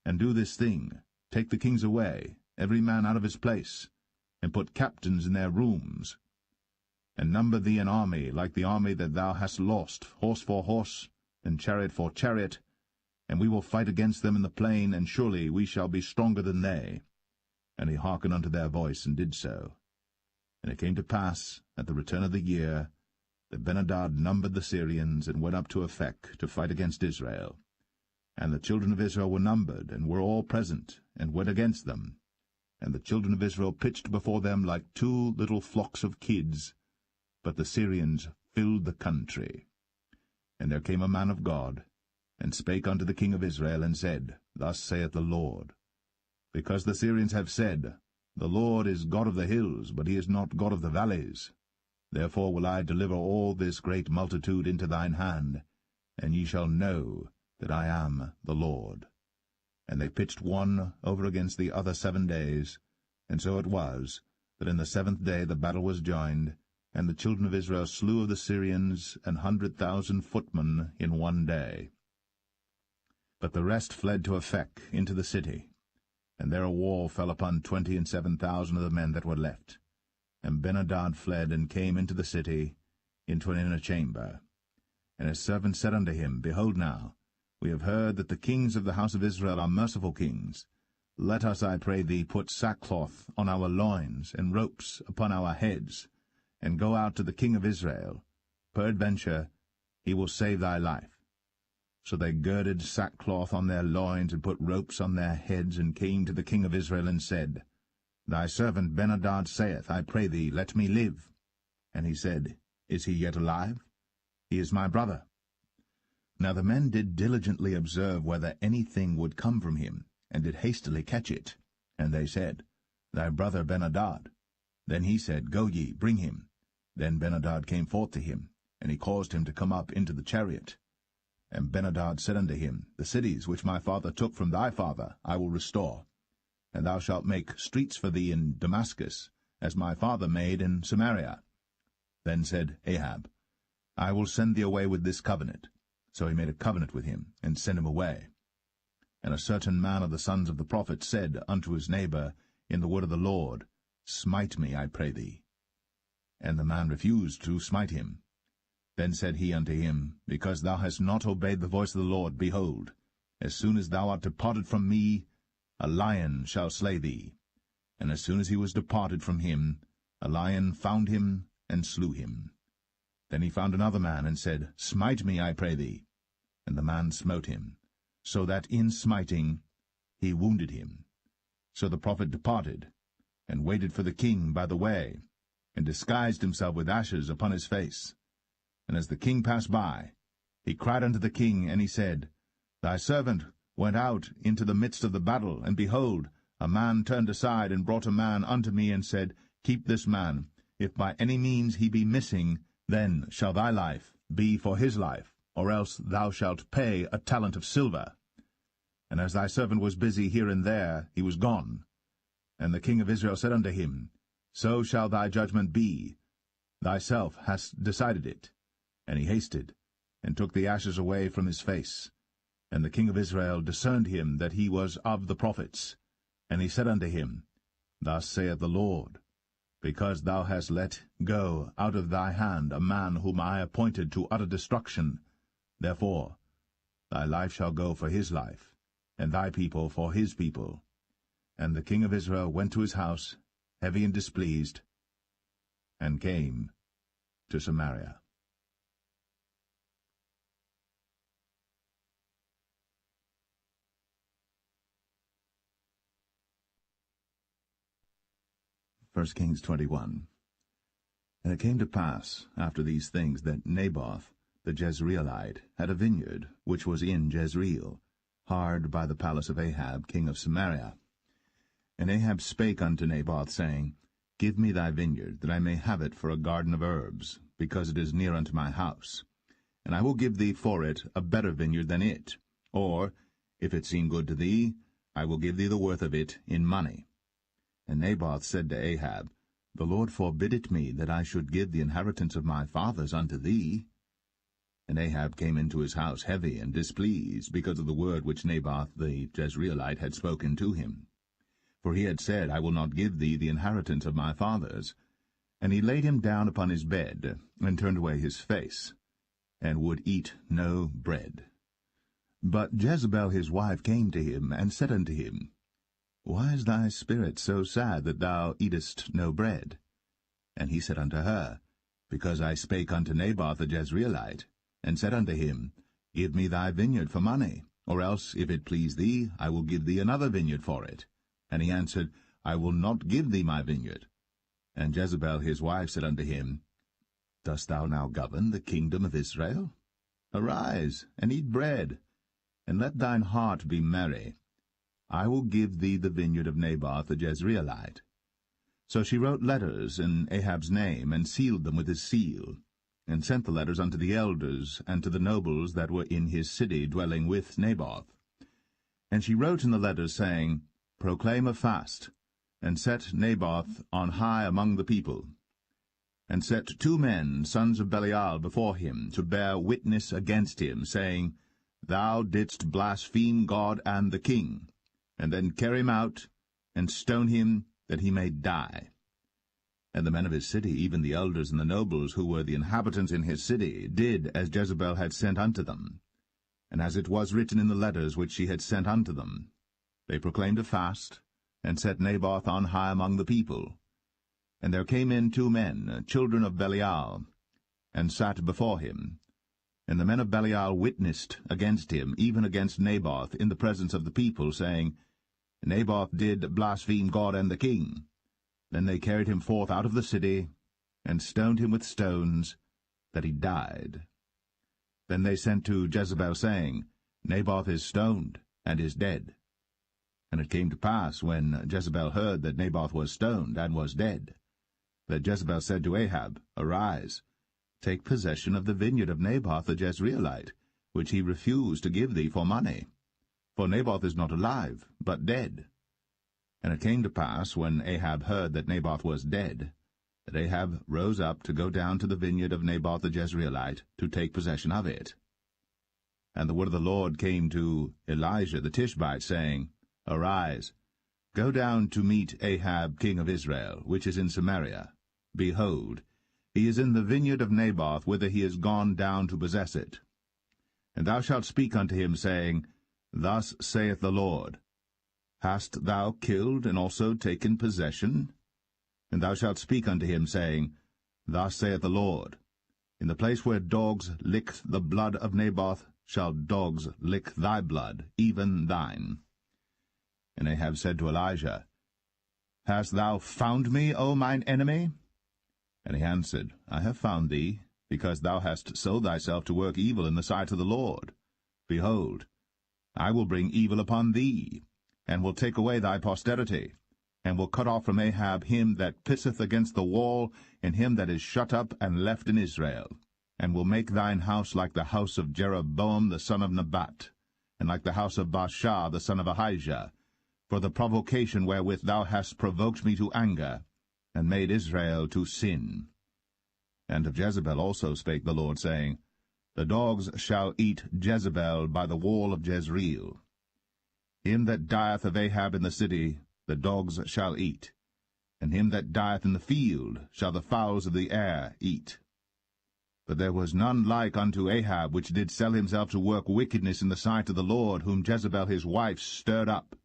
And do this thing, take the kings away, every man out of his place, and put captains in their rooms. And number thee an army like the army that thou hast lost, horse for horse, and chariot for chariot, and we will fight against them in the plain, and surely we shall be stronger than they. And he hearkened unto their voice, and did so. And it came to pass, at the return of the year, that Benhadad numbered the Syrians, and went up to Aphek to fight against Israel. And the children of Israel were numbered, and were all present, and went against them. And the children of Israel pitched before them like 2 little flocks of kids, but the Syrians filled the country. And there came a man of God, and spake unto the king of Israel, and said, Thus saith the Lord, Because the Syrians have said, The Lord is God of the hills, but he is not God of the valleys. Therefore will I deliver all this great multitude into thine hand, and ye shall know that I am the Lord. And they pitched one over against the other 7 days, and so it was, that in the 7th day the battle was joined, and the children of Israel slew of the Syrians 100,000 footmen in 1 day. But the rest fled to Aphek into the city, and there a wall fell upon 27,000 of the men that were left. And Benhadad fled, and came into the city, into an inner chamber. And his servants said unto him, Behold now, we have heard that the kings of the house of Israel are merciful kings. Let us, I pray thee, put sackcloth on our loins, and ropes upon our heads, and go out to the king of Israel. Peradventure he will save thy life. So they girded sackcloth on their loins, and put ropes on their heads, and came to the king of Israel, and said, Thy servant Benhadad saith, I pray thee, let me live. And he said, Is he yet alive? He is my brother. Now the men did diligently observe whether anything would come from him, and did hastily catch it. And they said, Thy brother Benhadad. Then he said, Go ye, bring him. Then Benhadad came forth to him, and he caused him to come up into the chariot. And Benhadad said unto him, The cities which my father took from thy father I will restore, and thou shalt make streets for thee in Damascus, as my father made in Samaria. Then said Ahab, I will send thee away with this covenant. So he made a covenant with him, and sent him away. And a certain man of the sons of the prophets said unto his neighbor in the word of the Lord, Smite me, I pray thee. And the man refused to smite him. Then said he unto him, Because thou hast not obeyed the voice of the Lord, behold, as soon as thou art departed from me, a lion shall slay thee. And as soon as he was departed from him, a lion found him, and slew him. Then he found another man, and said, Smite me, I pray thee. And the man smote him, so that in smiting he wounded him. So the prophet departed, and waited for the king by the way, and disguised himself with ashes upon his face. And as the king passed by, he cried unto the king, and he said, Thy servant went out into the midst of the battle, and behold, a man turned aside, and brought a man unto me, and said, Keep this man. If by any means he be missing, then shall thy life be for his life, or else thou shalt pay a talent of silver. And as thy servant was busy here and there, he was gone. And the king of Israel said unto him, So shall thy judgment be. Thyself hast decided it. And he hasted, and took the ashes away from his face. And the king of Israel discerned him that he was of the prophets. And he said unto him, Thus saith the Lord, Because thou hast let go out of thy hand a man whom I appointed to utter destruction, therefore thy life shall go for his life, and thy people for his people. And the king of Israel went to his house, heavy and displeased, and came to Samaria. 1 Kings 21. And it came to pass after these things that Naboth the Jezreelite had a vineyard which was in Jezreel, hard by the palace of Ahab king of Samaria. And Ahab spake unto Naboth, saying, Give me thy vineyard, that I may have it for a garden of herbs, because it is near unto my house. And I will give thee for it a better vineyard than it. Or, if it seem good to thee, I will give thee the worth of it in money. And Naboth said to Ahab, The Lord forbid it me, that I should give the inheritance of my fathers unto thee. And Ahab came into his house heavy and displeased, because of the word which Naboth the Jezreelite had spoken to him. For he had said, I will not give thee the inheritance of my fathers. And he laid him down upon his bed, and turned away his face, and would eat no bread. But Jezebel his wife came to him, and said unto him, Why is thy spirit so sad that thou eatest no bread? And he said unto her, Because I spake unto Naboth the Jezreelite, and said unto him, Give me thy vineyard for money, or else, if it please thee, I will give thee another vineyard for it. And he answered, I will not give thee my vineyard. And Jezebel his wife said unto him, Dost thou now govern the kingdom of Israel? Arise, and eat bread, and let thine heart be merry. I will give thee the vineyard of Naboth the Jezreelite. So she wrote letters in Ahab's name, and sealed them with his seal, and sent the letters unto the elders and to the nobles that were in his city dwelling with Naboth. And she wrote in the letters, saying, Proclaim a fast, and set Naboth on high among the people, and set 2 men, sons of Belial, before him, to bear witness against him, saying, Thou didst blaspheme God and the king. And then carry him out, and stone him, that he may die. And the men of his city, even the elders and the nobles, who were the inhabitants in his city, did as Jezebel had sent unto them, and as it was written in the letters which she had sent unto them. They proclaimed a fast, and set Naboth on high among the people. And there came in 2 men, children of Belial, and sat before him. And the men of Belial witnessed against him, even against Naboth, in the presence of the people, saying, Naboth did blaspheme God and the king. Then they carried him forth out of the city, and stoned him with stones, that he died. Then they sent to Jezebel, saying, Naboth is stoned, and is dead. And it came to pass, when Jezebel heard that Naboth was stoned, and was dead, that Jezebel said to Ahab, Arise, take possession of the vineyard of Naboth the Jezreelite, which he refused to give thee for money. For Naboth is not alive, but dead. And it came to pass, when Ahab heard that Naboth was dead, that Ahab rose up to go down to the vineyard of Naboth the Jezreelite, to take possession of it. And the word of the Lord came to Elijah the Tishbite, saying, Arise, go down to meet Ahab king of Israel, which is in Samaria. Behold, he is in the vineyard of Naboth, whither he is gone down to possess it. And thou shalt speak unto him, saying, Thus saith the Lord, Hast thou killed and also taken possession? And thou shalt speak unto him, saying, Thus saith the Lord, In the place where dogs licked the blood of Naboth shall dogs lick thy blood, even thine. And Ahab said to Elijah, Hast thou found me, O mine enemy? And he answered, I have found thee, because thou hast sold thyself to work evil in the sight of the Lord. Behold, I will bring evil upon thee, and will take away thy posterity, and will cut off from Ahab him that pisseth against the wall, and him that is shut up and left in Israel, and will make thine house like the house of Jeroboam the son of Nebat, and like the house of Baasha the son of Ahijah, for the provocation wherewith thou hast provoked me to anger, and made Israel to sin. And of Jezebel also spake the Lord, saying, The dogs shall eat Jezebel by the wall of Jezreel. Him that dieth of Ahab in the city the dogs shall eat, and him that dieth in the field shall the fowls of the air eat. But there was none like unto Ahab, which did sell himself to work wickedness in the sight of the Lord, whom Jezebel his wife stirred up.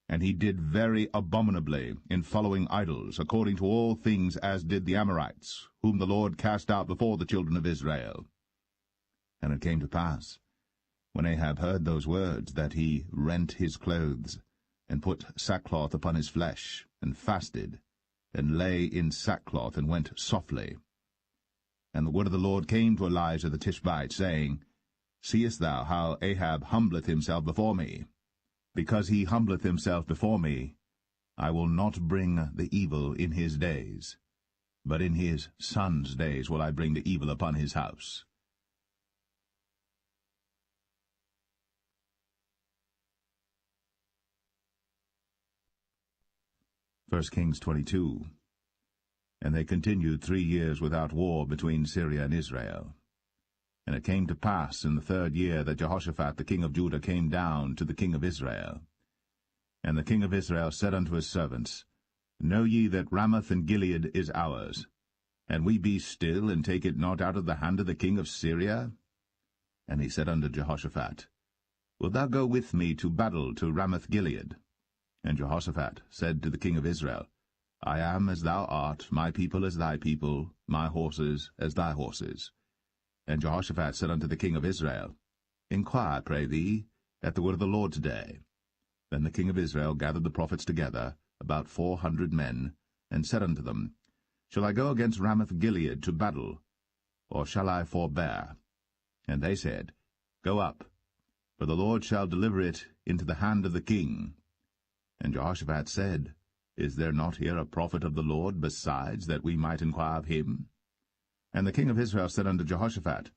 And he did very abominably in following idols, according to all things as did the Amorites, whom the Lord cast out before the children of Israel. And it came to pass, when Ahab heard those words, that he rent his clothes, and put sackcloth upon his flesh, and fasted, and lay in sackcloth, and went softly. And the word of the Lord came to Elijah the Tishbite, saying, Seest thou how Ahab humbleth himself before me? Because he humbleth himself before me, I will not bring the evil in his days, but in his son's days will I bring the evil upon his house. 1 Kings 22. And they continued 3 years without war between Syria and Israel. And it came to pass in the 3rd year that Jehoshaphat the king of Judah came down to the king of Israel. And the king of Israel said unto his servants, Know ye that Ramoth and Gilead is ours, and we be still, and take it not out of the hand of the king of Syria? And he said unto Jehoshaphat, Wilt thou go with me to battle to Ramoth Gilead? And Jehoshaphat said to the king of Israel, I am as thou art, my people as thy people, my horses as thy horses. And Jehoshaphat said unto the king of Israel, Inquire, pray thee, at the word of the Lord today. Then the king of Israel gathered the prophets together, about 400 men, and said unto them, Shall I go against Ramoth Gilead to battle, or shall I forbear? And they said, Go up, for the Lord shall deliver it into the hand of the king. And Jehoshaphat said, Is there not here a prophet of the Lord besides, that we might inquire of him? And the king of Israel said unto Jehoshaphat,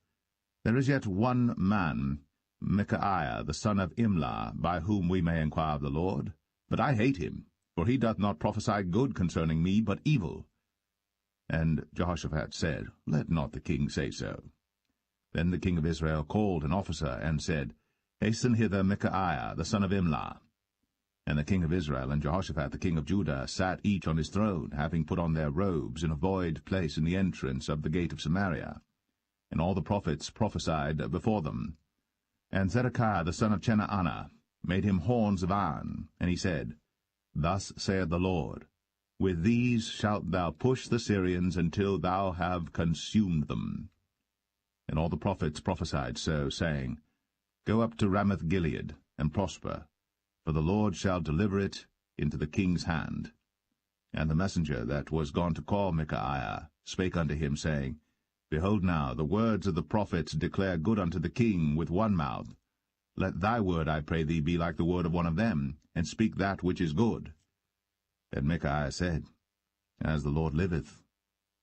There is yet one man, Micaiah the son of Imlah, by whom we may inquire of the Lord. But I hate him, for he doth not prophesy good concerning me, but evil. And Jehoshaphat said, Let not the king say so. Then the king of Israel called an officer, and said, Hasten hither Micaiah the son of Imlah. And the king of Israel and Jehoshaphat the king of Judah sat each on his throne, having put on their robes in a void place in the entrance of the gate of Samaria. And all the prophets prophesied before them. And Zedekiah the son of Chenaanah made him horns of iron, and he said, Thus saith the Lord, With these shalt thou push the Syrians until thou have consumed them. And all the prophets prophesied so, saying, Go up to Ramoth-Gilead, and prosper, for the Lord shall deliver it into the king's hand. And the messenger that was gone to call Micaiah spake unto him, saying, Behold now, the words of the prophets declare good unto the king with one mouth. Let thy word, I pray thee, be like the word of one of them, and speak that which is good. And Micaiah said, As the Lord liveth,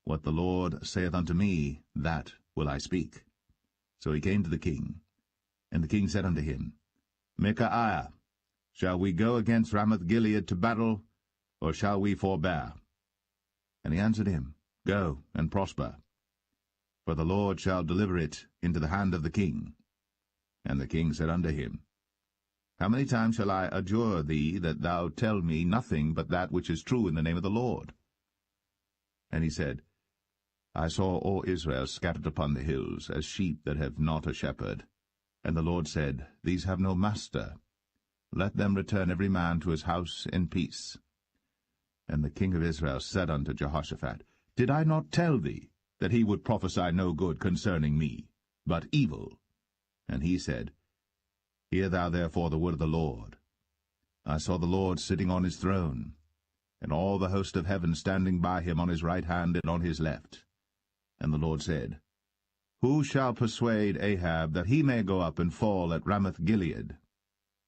what the Lord saith unto me, that will I speak. So he came to the king. And the king said unto him, Micaiah, shall we go against Ramoth-Gilead to battle, or shall we forbear? And he answered him, Go, and prosper, for the Lord shall deliver it into the hand of the king. And the king said unto him, How many times shall I adjure thee that thou tell me nothing but that which is true in the name of the Lord? And he said, I saw all Israel scattered upon the hills, as sheep that have not a shepherd. And the Lord said, These have no master. Let them return every man to his house in peace. And the king of Israel said unto Jehoshaphat, Did I not tell thee that he would prophesy no good concerning me, but evil? And he said, Hear thou therefore the word of the Lord. I saw the Lord sitting on his throne, and all the host of heaven standing by him on his right hand and on his left. And the Lord said, Who shall persuade Ahab that he may go up and fall at Ramoth-Gilead?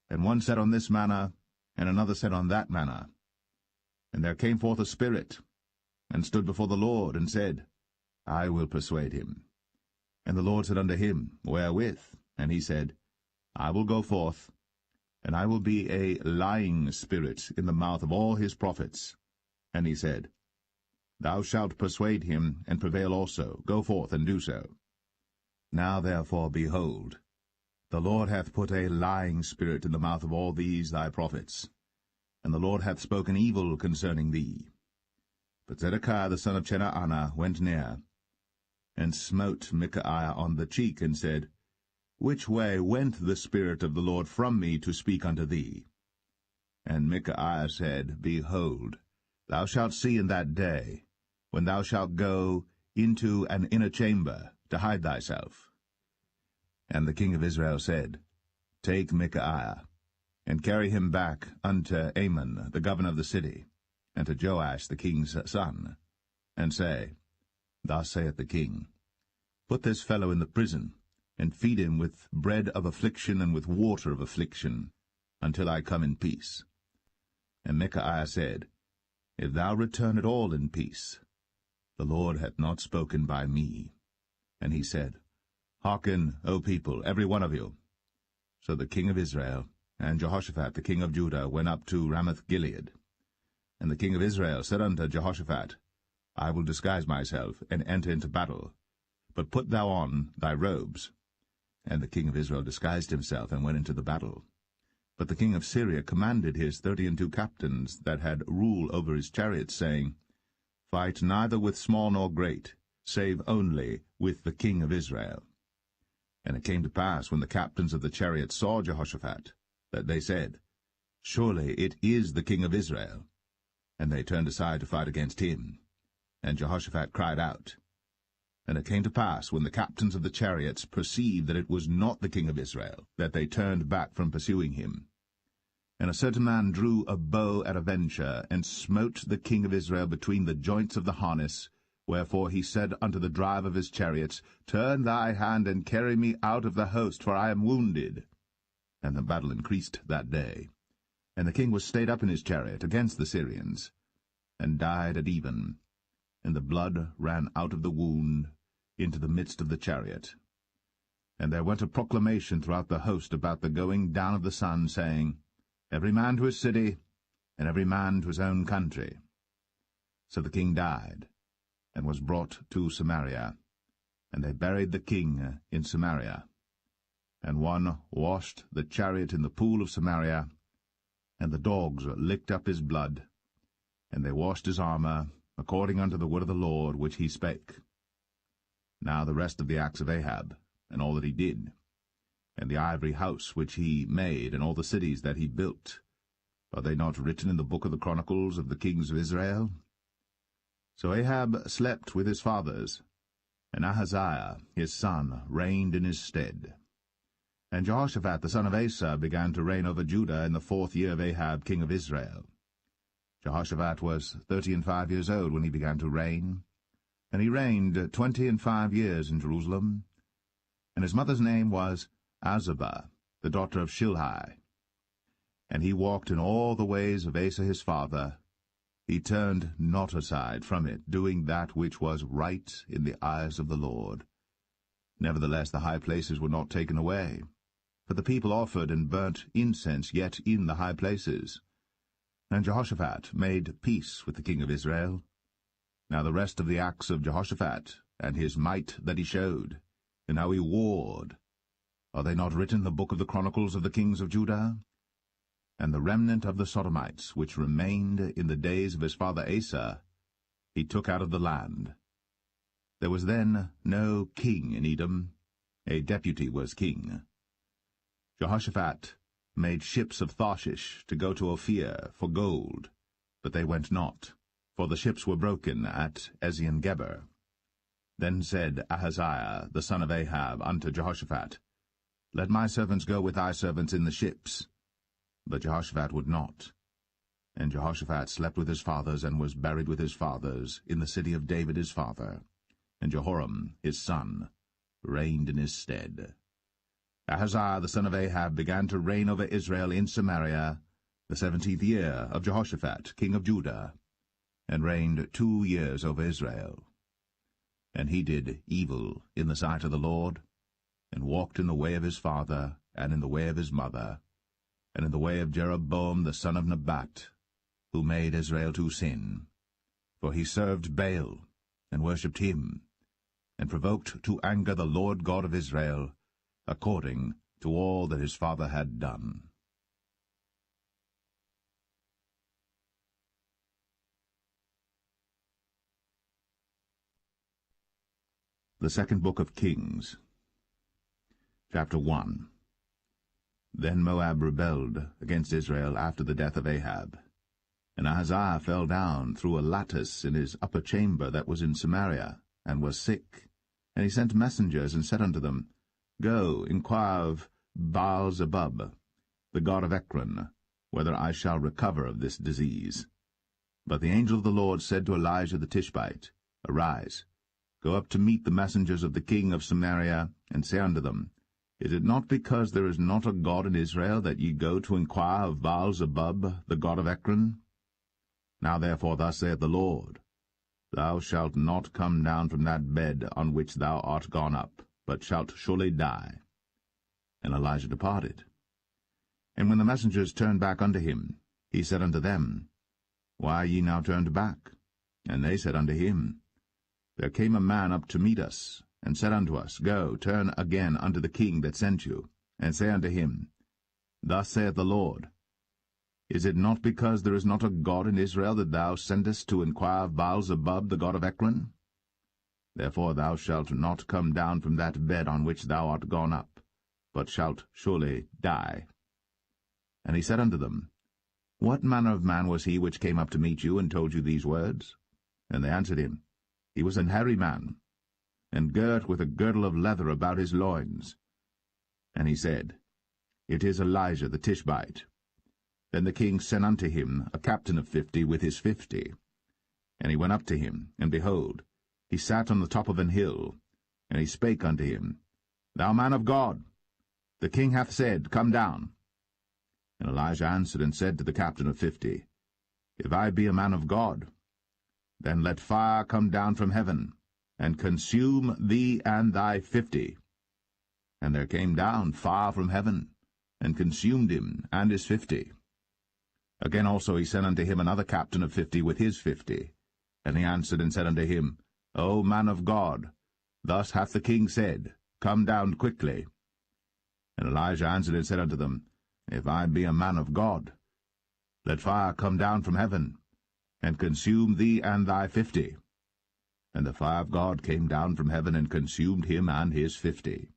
And one said on this manner, and another said on that manner. And there came forth a spirit, and stood before the Lord, and said, I will persuade him. And the Lord said unto him, Wherewith? And he said, I will go forth, and I will be a lying spirit in the mouth of all his prophets. And he said, Thou shalt persuade him, and prevail also. Go forth, and do so. Now therefore, behold, the Lord hath put a lying spirit in the mouth of all these thy prophets, and the Lord hath spoken evil concerning thee. But Zedekiah the son of Chenaanah went near, and smote Micaiah on the cheek, and said, Which way went the Spirit of the Lord from me to speak unto thee? And Micaiah said, Behold, thou shalt see in that day, when thou shalt go into an inner chamber to hide thyself. And the king of Israel said, Take Micaiah, and carry him back unto Amon the governor of the city, and to Joash the king's son, and say, Thus saith the king, Put this fellow in the prison, and feed him with bread of affliction and with water of affliction, until I come in peace. And Micaiah said, If thou return at all in peace, the Lord hath not spoken by me. And he said, Hearken, O people, every one of you. So the king of Israel and Jehoshaphat the king of Judah went up to Ramoth-Gilead. And the king of Israel said unto Jehoshaphat, I will disguise myself, and enter into battle, but put thou on thy robes. And the king of Israel disguised himself, and went into the battle. But the king of Syria commanded his 32 captains that had rule over his chariots, saying, Fight neither with small nor great, save only with the king of Israel. And it came to pass, when the captains of the chariots saw Jehoshaphat, that they said, Surely it is the king of Israel. And they turned aside to fight against him. And Jehoshaphat cried out. And it came to pass, when the captains of the chariots perceived that it was not the king of Israel, that they turned back from pursuing him. And a certain man drew a bow at a venture, and smote the king of Israel between the joints of the harness. Wherefore he said unto the driver of his chariots, Turn thy hand, and carry me out of the host, for I am wounded. And the battle increased that day. And the king was stayed up in his chariot against the Syrians, and died at even. And the blood ran out of the wound into the midst of the chariot. And there went a proclamation throughout the host about the going down of the sun, saying, Every man to his city, and every man to his own country. So the king died, and was brought to Samaria. And they buried the king in Samaria. And one washed the chariot in the pool of Samaria, and the dogs licked up his blood, and they washed his armor, according unto the word of the Lord which he spake. Now the rest of the acts of Ahab, and all that he did, and the ivory house which he made, and all the cities that he built, are they not written in the book of the Chronicles of the kings of Israel? So Ahab slept with his fathers, and Ahaziah his son reigned in his stead. And Jehoshaphat the son of Asa began to reign over Judah in the 4th year of Ahab king of Israel. Jehoshaphat was 35 years old when he began to reign, and he reigned 25 years in Jerusalem. And his mother's name was Azubah, the daughter of Shilhi. And he walked in all the ways of Asa his father. He turned not aside from it, doing that which was right in the eyes of the Lord. Nevertheless the high places were not taken away, for the people offered and burnt incense yet in the high places. And Jehoshaphat made peace with the king of Israel. Now the rest of the acts of Jehoshaphat, and his might that he showed, and how he warred, are they not written in the book of the Chronicles of the kings of Judah? And the remnant of the Sodomites, which remained in the days of his father Asa, he took out of the land. There was then no king in Edom, a deputy was king. Jehoshaphat made ships of Tarshish to go to Ophir for gold, but they went not, for the ships were broken at Ezion-Geber. Then said Ahaziah the son of Ahab unto Jehoshaphat, Let my servants go with thy servants in the ships. But Jehoshaphat would not. And Jehoshaphat slept with his fathers, and was buried with his fathers in the city of David his father. And Jehoram his son reigned in his stead. Ahaziah the son of Ahab began to reign over Israel in Samaria the 17th year of Jehoshaphat king of Judah, and reigned 2 years over Israel. And he did evil in the sight of the Lord, and walked in the way of his father, and in the way of his mother, and in the way of Jeroboam the son of Nebat, who made Israel to sin. For he served Baal, and worshipped him, and provoked to anger the Lord God of Israel, according to all that his father had done. The Second Book of Kings, Chapter 1. Then Moab rebelled against Israel after the death of Ahab. And Ahaziah fell down through a lattice in his upper chamber that was in Samaria, and was sick. And he sent messengers, and said unto them, Go, inquire of Baal-zebub, the god of Ekron, whether I shall recover of this disease. But the angel of the Lord said to Elijah the Tishbite, Arise, go up to meet the messengers of the king of Samaria, and say unto them, Is it not because there is not a God in Israel that ye go to inquire of Baal-zebub, the god of Ekron? Now therefore thus saith the Lord, Thou shalt not come down from that bed on which thou art gone up, but shalt surely die. And Elijah departed. And when the messengers turned back unto him, he said unto them, Why are ye now turned back? And they said unto him, There came a man up to meet us, and said unto us, Go, turn again unto the king that sent you, and say unto him, Thus saith the Lord, Is it not because there is not a God in Israel that thou sendest to inquire of Baal-zebub, the god of Ekron? Therefore thou shalt not come down from that bed on which thou art gone up, but shalt surely die. And he said unto them, What manner of man was he which came up to meet you, and told you these words? And they answered him, He was an hairy man, and girt with a girdle of leather about his loins. And he said, It is Elijah the Tishbite. Then the king sent unto him a captain of 50 with his 50. And he went up to him, and behold, he sat on the top of an hill. And he spake unto him, Thou man of God, the king hath said, Come down. And Elijah answered and said to the captain of 50, If I be a man of God, then let fire come down from heaven, and consume thee and thy 50. And there came down fire from heaven, and consumed him and his 50. Again also he sent unto him another captain of 50 with his 50. And he answered and said unto him, O man of God, thus hath the king said, Come down quickly. And Elijah answered and said unto them, If I be a man of God, let fire come down from heaven, and consume thee and thy 50. And the fire of God came down from heaven, and consumed him and his 50.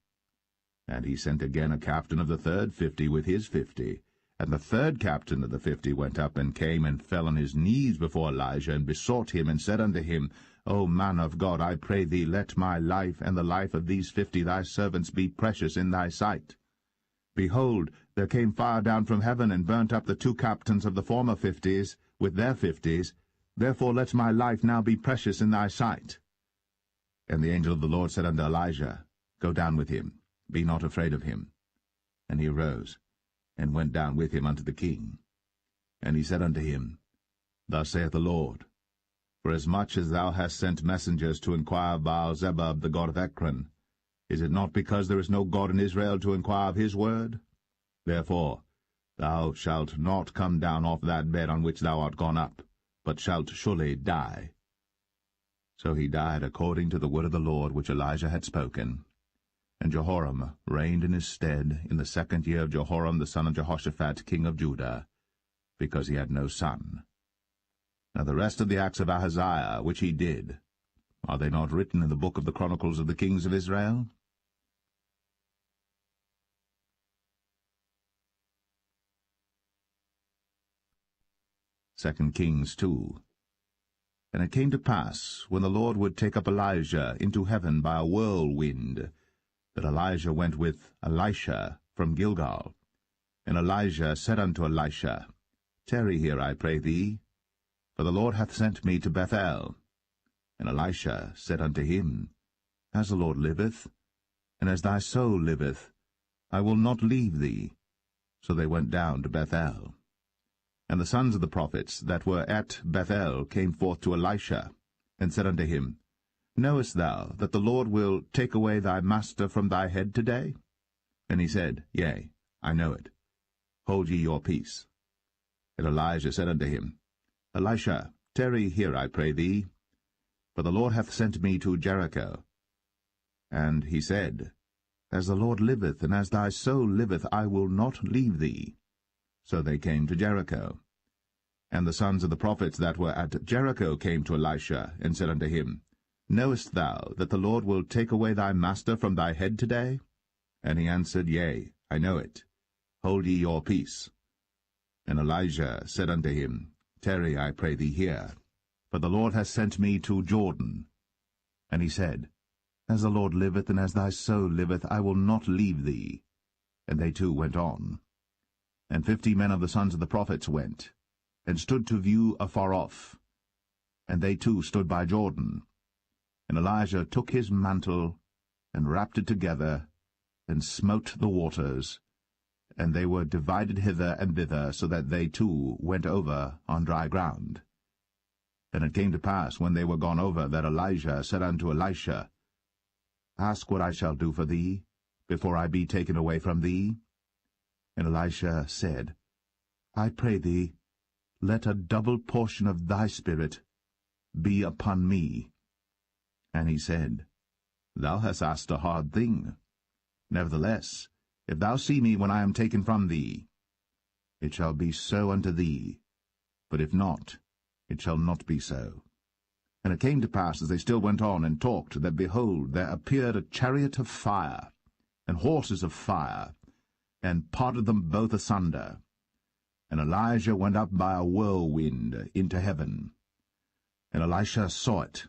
And he sent again a captain of the third 50 with his 50. And the third captain of the 50 went up and came and fell on his knees before Elijah, and besought him, and said unto him, O man of God, I pray thee, let my life and the life of these 50 thy servants be precious in thy sight. Behold, there came fire down from heaven, and burnt up the 2 captains of the former 50s with their 50s. Therefore let my life now be precious in thy sight. And the angel of the Lord said unto Elijah, Go down with him, be not afraid of him. And he arose, and went down with him unto the king. And he said unto him, Thus saith the Lord, Forasmuch as thou hast sent messengers to inquire of Baal-zebub the god of Ekron, is it not because there is no God in Israel to inquire of his word? Therefore thou shalt not come down off that bed on which thou art gone up, but shalt surely die. So he died according to the word of the Lord which Elijah had spoken. And Jehoram reigned in his stead in the 2nd year of Jehoram the son of Jehoshaphat king of Judah, because he had no son. Now the rest of the acts of Ahaziah which he did, are they not written in the book of the Chronicles of the kings of Israel? 2 Kings 2. And it came to pass, when the Lord would take up Elijah into heaven by a whirlwind, that Elijah went with Elisha from Gilgal. And Elijah said unto Elisha, Tarry here, I pray thee, for the Lord hath sent me to Bethel. And Elisha said unto him, As the Lord liveth, and as thy soul liveth, I will not leave thee. So they went down to Bethel. And the sons of the prophets that were at Bethel came forth to Elisha, and said unto him, Knowest thou that the Lord will take away thy master from thy head today? And he said, Yea, I know it. Hold ye your peace. And Elijah said unto him, Elisha, tarry here, I pray thee, for the Lord hath sent me to Jericho. And he said, As the Lord liveth, and as thy soul liveth, I will not leave thee. So they came to Jericho. And the sons of the prophets that were at Jericho came to Elisha, and said unto him, Knowest thou that the Lord will take away thy master from thy head today? And he answered, Yea, I know it. Hold ye your peace. And Elijah said unto him, Tarry, I pray thee here, for the Lord hath sent me to Jordan. And he said, As the Lord liveth, and as thy soul liveth, I will not leave thee. And they two went on. And 50 men of the sons of the prophets went, and stood to view afar off. And they too stood by Jordan. And Elijah took his mantle, and wrapped it together, and smote the waters, and they were divided hither and thither, so that they too went over on dry ground. And it came to pass, when they were gone over, that Elijah said unto Elisha, Ask what I shall do for thee, before I be taken away from thee. And Elisha said, I pray thee, let a double portion of thy spirit be upon me. And he said, Thou hast asked a hard thing. Nevertheless, if thou see me when I am taken from thee, it shall be so unto thee, but if not, it shall not be so. And it came to pass, as they still went on and talked, that, behold, there appeared a chariot of fire, and horses of fire, and parted them both asunder. And Elijah went up by a whirlwind into heaven. And Elisha saw it,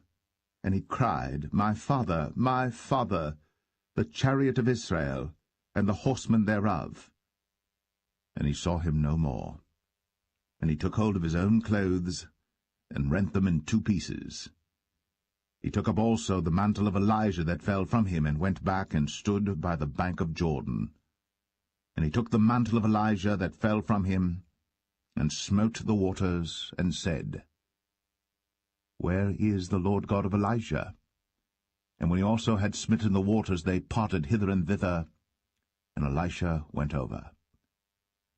and he cried, My father, the chariot of Israel, and the horsemen thereof. And he saw him no more. And he took hold of his own clothes, and rent them in 2 pieces. He took up also the mantle of Elijah that fell from him, and went back and stood by the bank of Jordan. And he took the mantle of Elijah that fell from him, and smote the waters, and said, Where is the Lord God of Elijah? And when he also had smitten the waters, they parted hither and thither, and Elisha went over.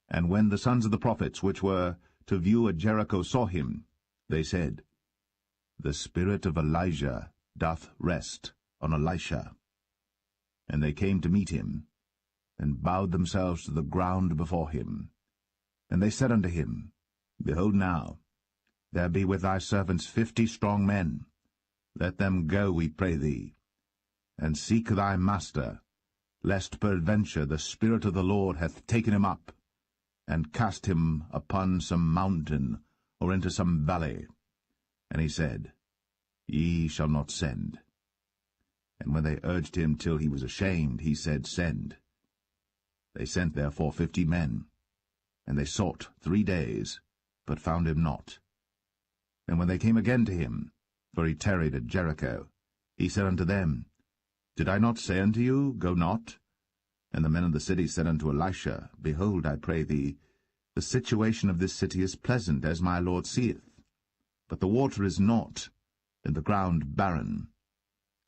And when the sons of the prophets which were to view at Jericho saw him, they said, The spirit of Elijah doth rest on Elisha. And they came to meet him, and bowed themselves to the ground before him. And they said unto him, Behold now, there be with thy servants 50 strong men. Let them go, we pray thee, and seek thy master, lest peradventure the Spirit of the Lord hath taken him up, and cast him upon some mountain, or into some valley. And he said, Ye shall not send. And when they urged him till he was ashamed, he said, Send. They sent therefore 50 men, and they sought 3 days, but found him not. And when they came again to him, for he tarried at Jericho, he said unto them, Did I not say unto you, Go not? And the men of the city said unto Elisha, Behold, I pray thee, the situation of this city is pleasant, as my Lord seeth. But the water is not, and the ground barren.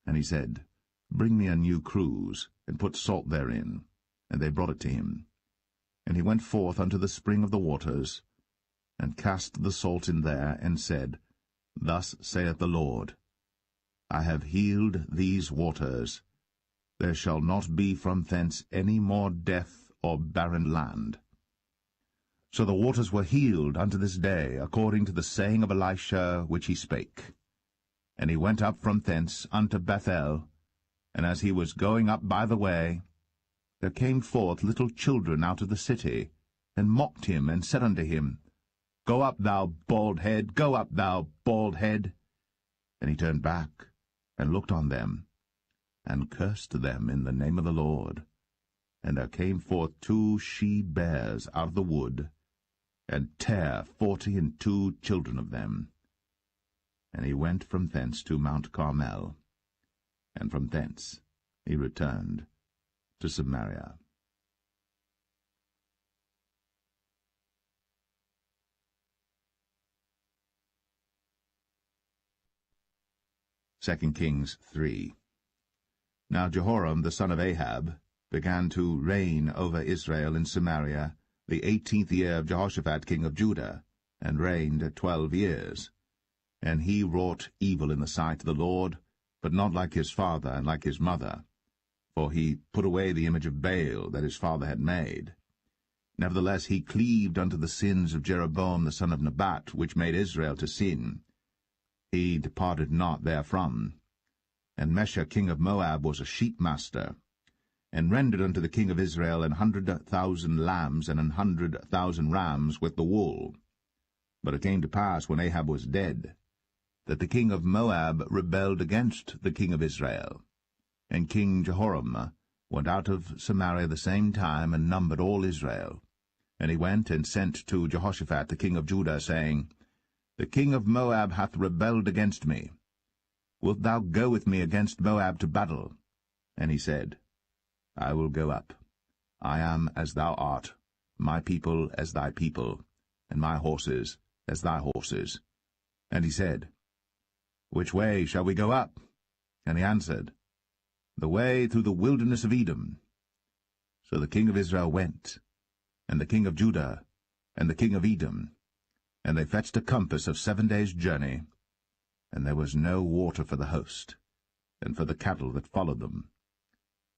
And he said, Bring me a new cruse, and put salt therein. And they brought it to him. And he went forth unto the spring of the waters, and cast the salt in there, and said, Thus saith the Lord, I have healed these waters. There shall not be from thence any more death or barren land. So the waters were healed unto this day, according to the saying of Elisha which he spake. And he went up from thence unto Bethel, and as he was going up by the way, there came forth little children out of the city, and mocked him, and said unto him, Go up, thou bald head, go up, thou bald head. And he turned back, and looked on them, and cursed them in the name of the Lord. And there came forth 2 she-bears out of the wood, and tare 42 children of them. And he went from thence to Mount Carmel, and from thence he returned to Samaria. Second Kings 3. Now Jehoram the son of Ahab began to reign over Israel in Samaria the 18th year of Jehoshaphat king of Judah, and reigned 12 years. And he wrought evil in the sight of the Lord, but not like his father and like his mother. For he put away the image of Baal that his father had made. Nevertheless he cleaved unto the sins of Jeroboam the son of Nebat, which made Israel to sin. He departed not therefrom. And Mesha king of Moab was a sheepmaster, and rendered unto the king of Israel 100,000 lambs and 100,000 rams with the wool. But it came to pass, when Ahab was dead, that the king of Moab rebelled against the king of Israel. And King Jehoram went out of Samaria the same time, and numbered all Israel. And he went and sent to Jehoshaphat the king of Judah, saying, The king of Moab hath rebelled against me. Wilt thou go with me against Moab to battle? And he said, I will go up. I am as thou art, my people as thy people, and my horses as thy horses. And he said, Which way shall we go up? And he answered, The way through the wilderness of Edom. So the king of Israel went, and the king of Judah, and the king of Edom, and they fetched a compass of 7 days' journey, and there was no water for the host, and for the cattle that followed them.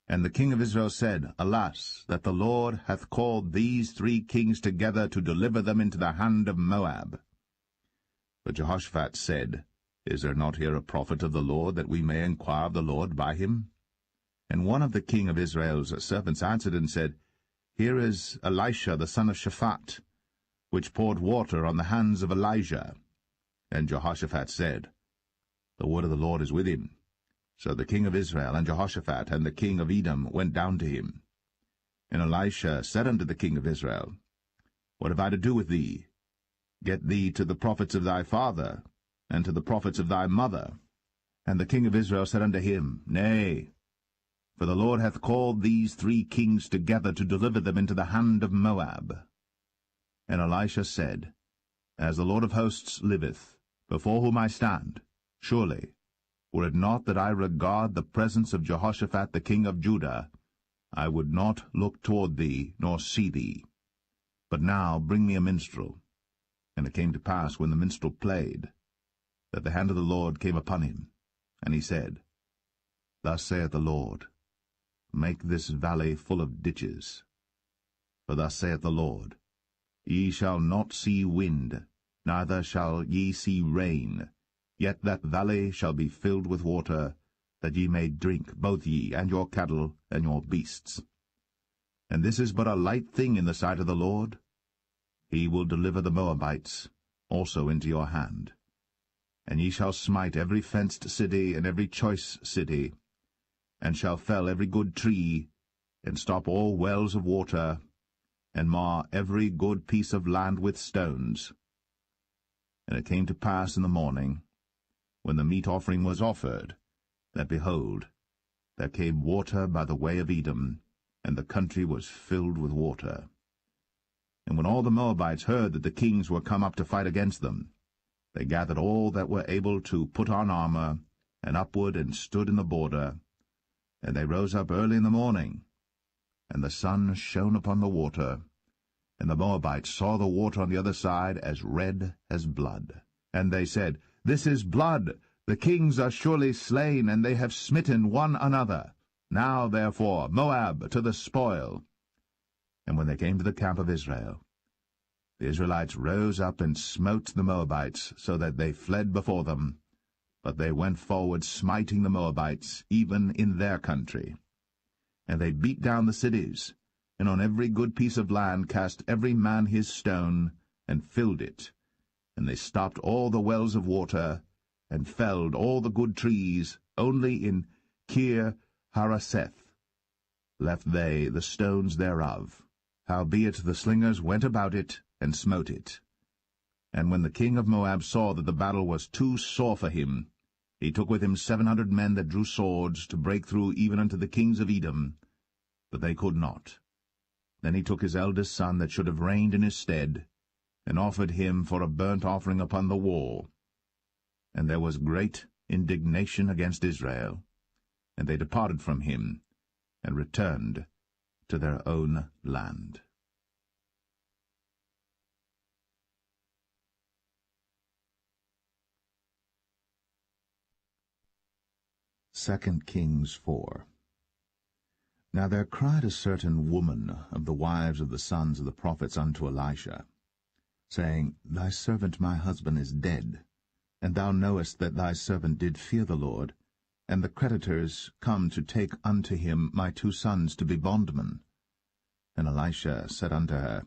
And the king of Israel said, Alas, that the Lord hath called these 3 kings together to deliver them into the hand of Moab. But Jehoshaphat said, Is there not here a prophet of the Lord, that we may inquire of the Lord by him? And one of the king of Israel's servants answered and said, Here is Elisha the son of Shaphat, which poured water on the hands of Elijah. And Jehoshaphat said, The word of the Lord is with him. So the king of Israel and Jehoshaphat and the king of Edom went down to him. And Elisha said unto the king of Israel, What have I to do with thee? Get thee to the prophets of thy father, and to the prophets of thy mother. And the king of Israel said unto him, Nay, for the Lord hath called these 3 kings together to deliver them into the hand of Moab. And Elisha said, As the Lord of hosts liveth, before whom I stand, surely, were it not that I regard the presence of Jehoshaphat the king of Judah, I would not look toward thee, nor see thee. But now bring me a minstrel. And it came to pass, when the minstrel played, that the hand of the Lord came upon him. And he said, Thus saith the Lord, Make this valley full of ditches. For thus saith the Lord, Ye shall not see wind, neither shall ye see rain, yet that valley shall be filled with water, that ye may drink, both ye, and your cattle, and your beasts. And this is but a light thing in the sight of the Lord. he will deliver the Moabites also into your hand. And ye shall smite every fenced city and every choice city, and shall fell every good tree, and stop all wells of water, and mar every good piece of land with stones. And it came to pass in the morning, when the meat offering was offered, that, behold, there came water by the way of Edom, and the country was filled with water. And when all the Moabites heard that the kings were come up to fight against them, they gathered all that were able to put on armor, and upward and stood in the border. And they rose up early in the morning, and the sun shone upon the water, and the Moabites saw the water on the other side as red as blood. And they said, This is blood, the kings are surely slain, and they have smitten one another. Now, therefore, Moab to the spoil. And when they came to the camp of Israel, the Israelites rose up and smote the Moabites, so that they fled before them. But they went forward, smiting the Moabites, even in their country. And they beat down the cities, and on every good piece of land cast every man his stone, and filled it. And they stopped all the wells of water, and felled all the good trees. Only in Kir Hareseth left they the stones thereof. Howbeit the slingers went about it, and smote it. And when the king of Moab saw that the battle was too sore for him, he took with him 700 men that drew swords, to break through even unto the kings of Edom, but they could not. Then he took his eldest son that should have reigned in his stead, and offered him for a burnt offering upon the wall. And there was great indignation against Israel, and they departed from him, and returned to their own land. 2 Kings 4. Now there cried a certain woman of the wives of the sons of the prophets unto Elisha, saying, Thy servant my husband is dead, and thou knowest that thy servant did fear the Lord, and the creditors come to take unto him my 2 sons to be bondmen. And Elisha said unto her,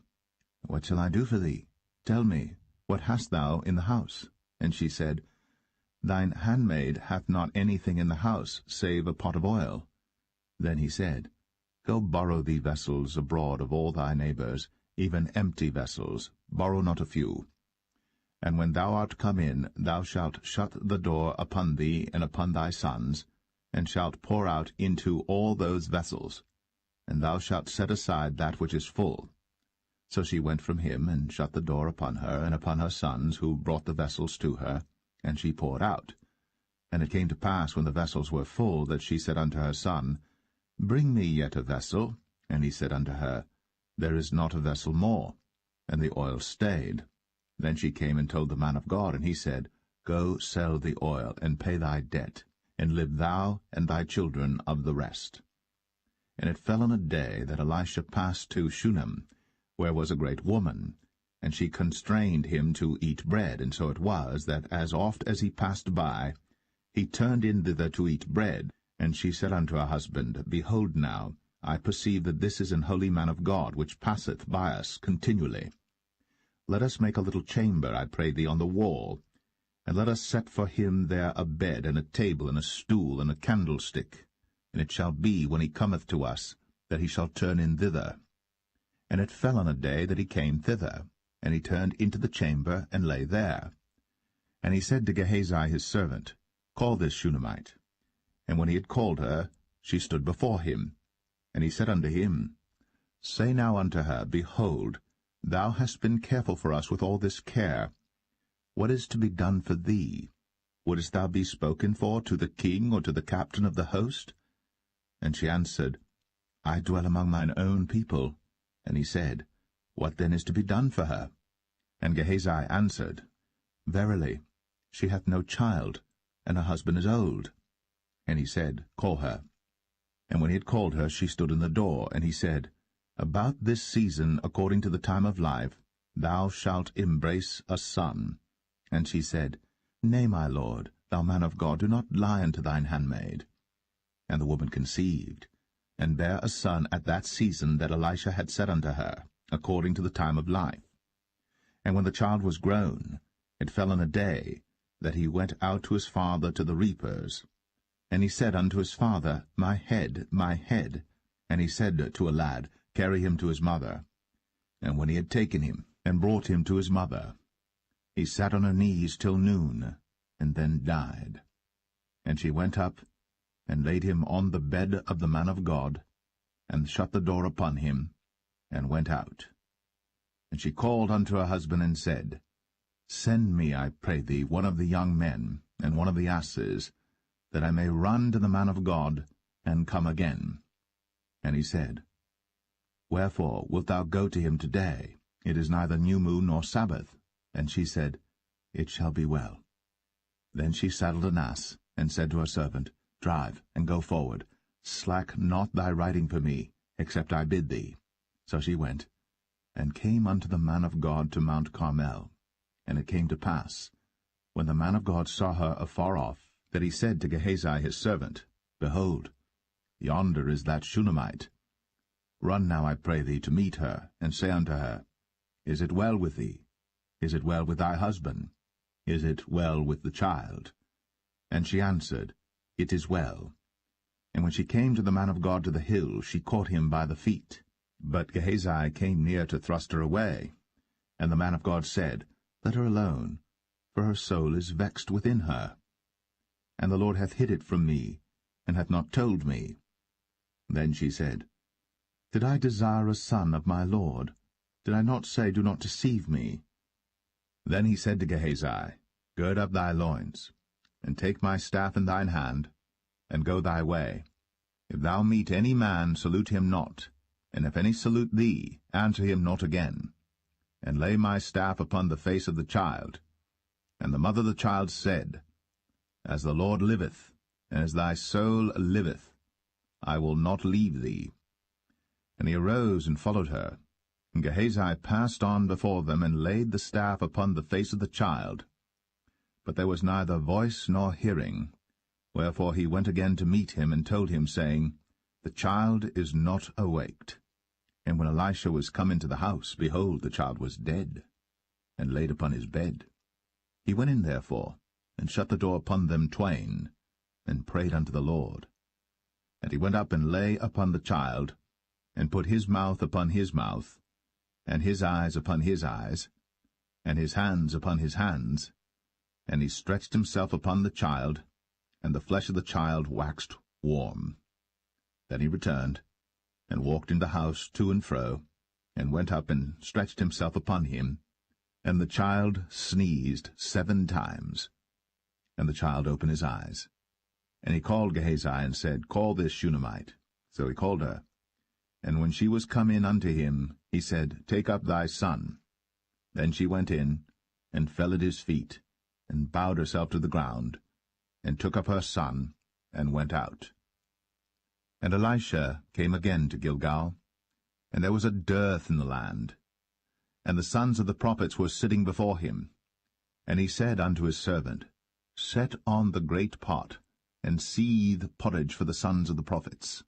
What shall I do for thee? Tell me, what hast thou in the house? And she said, Thine handmaid hath not anything in the house, save a pot of oil. Then he said, Go borrow thee vessels abroad of all thy neighbors, even empty vessels, borrow not a few. And when thou art come in, thou shalt shut the door upon thee and upon thy sons, and shalt pour out into all those vessels, and thou shalt set aside that which is full. So she went from him, and shut the door upon her and upon her sons, who brought the vessels to her, and she poured out. And it came to pass, when the vessels were full, that she said unto her son, Bring me yet a vessel. And he said unto her, There is not a vessel more. And the oil stayed. Then she came and told the man of God, and he said, Go sell the oil, and pay thy debt, and live thou and thy children of the rest. And it fell on a day that Elisha passed to Shunem, where was a great woman, and she constrained him to eat bread. And so it was, that as oft as he passed by, he turned in thither to eat bread. And she said unto her husband, Behold now, I perceive that this is an holy man of God, which passeth by us continually. Let us make a little chamber, I pray thee, on the wall, and let us set for him there a bed, and a table, and a stool, and a candlestick. And it shall be, when he cometh to us, that he shall turn in thither. And it fell on a day that he came thither, and he turned into the chamber, and lay there. And he said to Gehazi his servant, Call this Shunammite. And when he had called her, she stood before him. And he said unto him, Say now unto her, Behold, thou hast been careful for us with all this care. What is to be done for thee? Wouldest thou be spoken for to the king or to the captain of the host? And she answered, I dwell among mine own people. And he said, What then is to be done for her? And Gehazi answered, Verily, she hath no child, and her husband is old. And he said, Call her. And when he had called her, she stood in the door. And he said, About this season, according to the time of life, thou shalt embrace a son. And she said, Nay, my lord, thou man of God, do not lie unto thine handmaid. And the woman conceived, and bare a son at that season that Elisha had said unto her, according to the time of life. And when the child was grown, it fell on a day that he went out to his father to the reapers. And he said unto his father, My head, my head. And he said to a lad, Carry him to his mother. And when he had taken him, and brought him to his mother, he sat on her knees till noon, and then died. And she went up, and laid him on the bed of the man of God, and shut the door upon him, and went out. And she called unto her husband, and said, Send me, I pray thee, one of the young men, and one of the asses, that I may run to the man of God, and come again. And he said, Wherefore wilt thou go to him today? It is neither new moon nor Sabbath. And she said, It shall be well. Then she saddled an ass, and said to her servant, Drive, and go forward. Slack not thy riding for me, except I bid thee. So she went, and came unto the man of God to Mount Carmel. And it came to pass, when the man of God saw her afar off, that he said to Gehazi his servant, Behold, yonder is that Shunammite. Run now, I pray thee, to meet her, and say unto her, Is it well with thee? Is it well with thy husband? Is it well with the child? And she answered, It is well. And when she came to the man of God to the hill, she caught him by the feet. But Gehazi came near to thrust her away. And the man of God said, Let her alone, for her soul is vexed within her. And the Lord hath hid it from me, and hath not told me. Then she said, Did I desire a son of my Lord? Did I not say, Do not deceive me? Then he said to Gehazi, Gird up thy loins, and take my staff in thine hand, and go thy way. If thou meet any man, salute him not, and if any salute thee, answer him not again. And lay my staff upon the face of the child. And the mother of the child said, As the Lord liveth, and as thy soul liveth, I will not leave thee. And he arose and followed her. And Gehazi passed on before them, and laid the staff upon the face of the child. But there was neither voice nor hearing. Wherefore he went again to meet him, and told him, saying, The child is not awaked. And when Elisha was come into the house, behold, the child was dead, and laid upon his bed. He went in therefore, and shut the door upon them twain, and prayed unto the Lord. And he went up and lay upon the child, and put his mouth upon his mouth, and his eyes upon his eyes, and his hands upon his hands. And he stretched himself upon the child, and the flesh of the child waxed warm. Then he returned, and walked in the house to and fro, and went up and stretched himself upon him. And the child sneezed 7 times. And the child opened his eyes. And he called Gehazi, and said, Call this Shunammite. So he called her. And when she was come in unto him, he said, Take up thy son. Then she went in, and fell at his feet, and bowed herself to the ground, and took up her son, and went out. And Elisha came again to Gilgal, and there was a dearth in the land. And the sons of the prophets were sitting before him. And he said unto his servant, Set on the great pot, and seethe porridge for the sons of the prophets.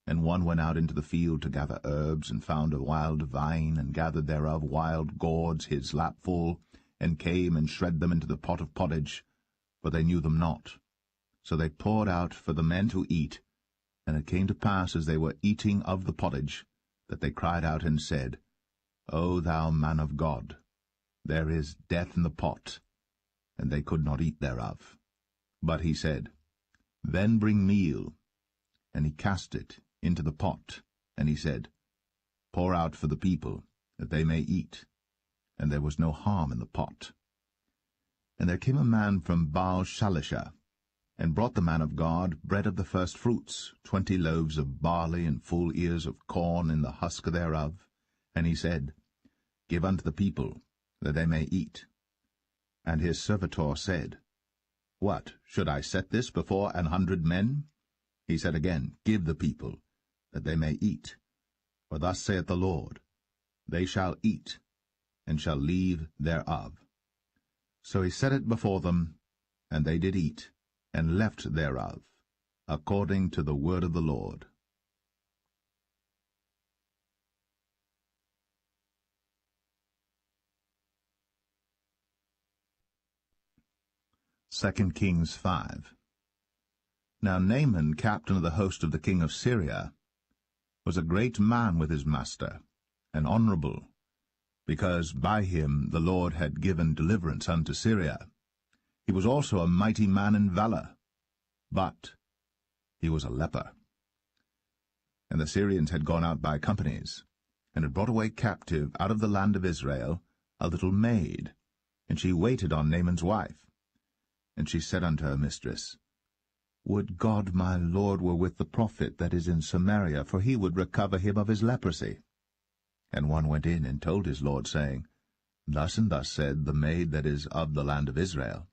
And one went out into the field to gather herbs, and found a wild vine, and gathered thereof wild gourds his lapful, and came and shred them into the pot of pottage, for they knew them not. So they poured out for the men to eat. And it came to pass, as they were eating of the pottage, that they cried out and said, O thou man of God, there is death in the pot. And they could not eat thereof. But he said, Then bring meal. And he cast it into the pot, and he said, Pour out for the people, that they may eat. And there was no harm in the pot. And there came a man from Baal-Shalisha, and brought the man of God bread of the first fruits, 20 loaves of barley, and full ears of corn in the husk thereof. And he said, Give unto the people, that they may eat. And his servitor said, What, should I set this before 100 men? He said again, Give the people, that they may eat. For thus saith the Lord, They shall eat, and shall leave thereof. So he set it before them, and they did eat, and left thereof, according to the word of the Lord. 2 Kings 5. Now Naaman, captain of the host of the king of Syria, was a great man with his master, and honorable, because by him the Lord had given deliverance unto Syria. He was also a mighty man in valor, but he was a leper. And the Syrians had gone out by companies, and had brought away captive out of the land of Israel a little maid, and she waited on Naaman's wife. And she said unto her mistress, Would God my Lord were with the prophet that is in Samaria, for he would recover him of his leprosy. And one went in and told his lord, saying, Thus and thus said the maid that is of the land of Israel.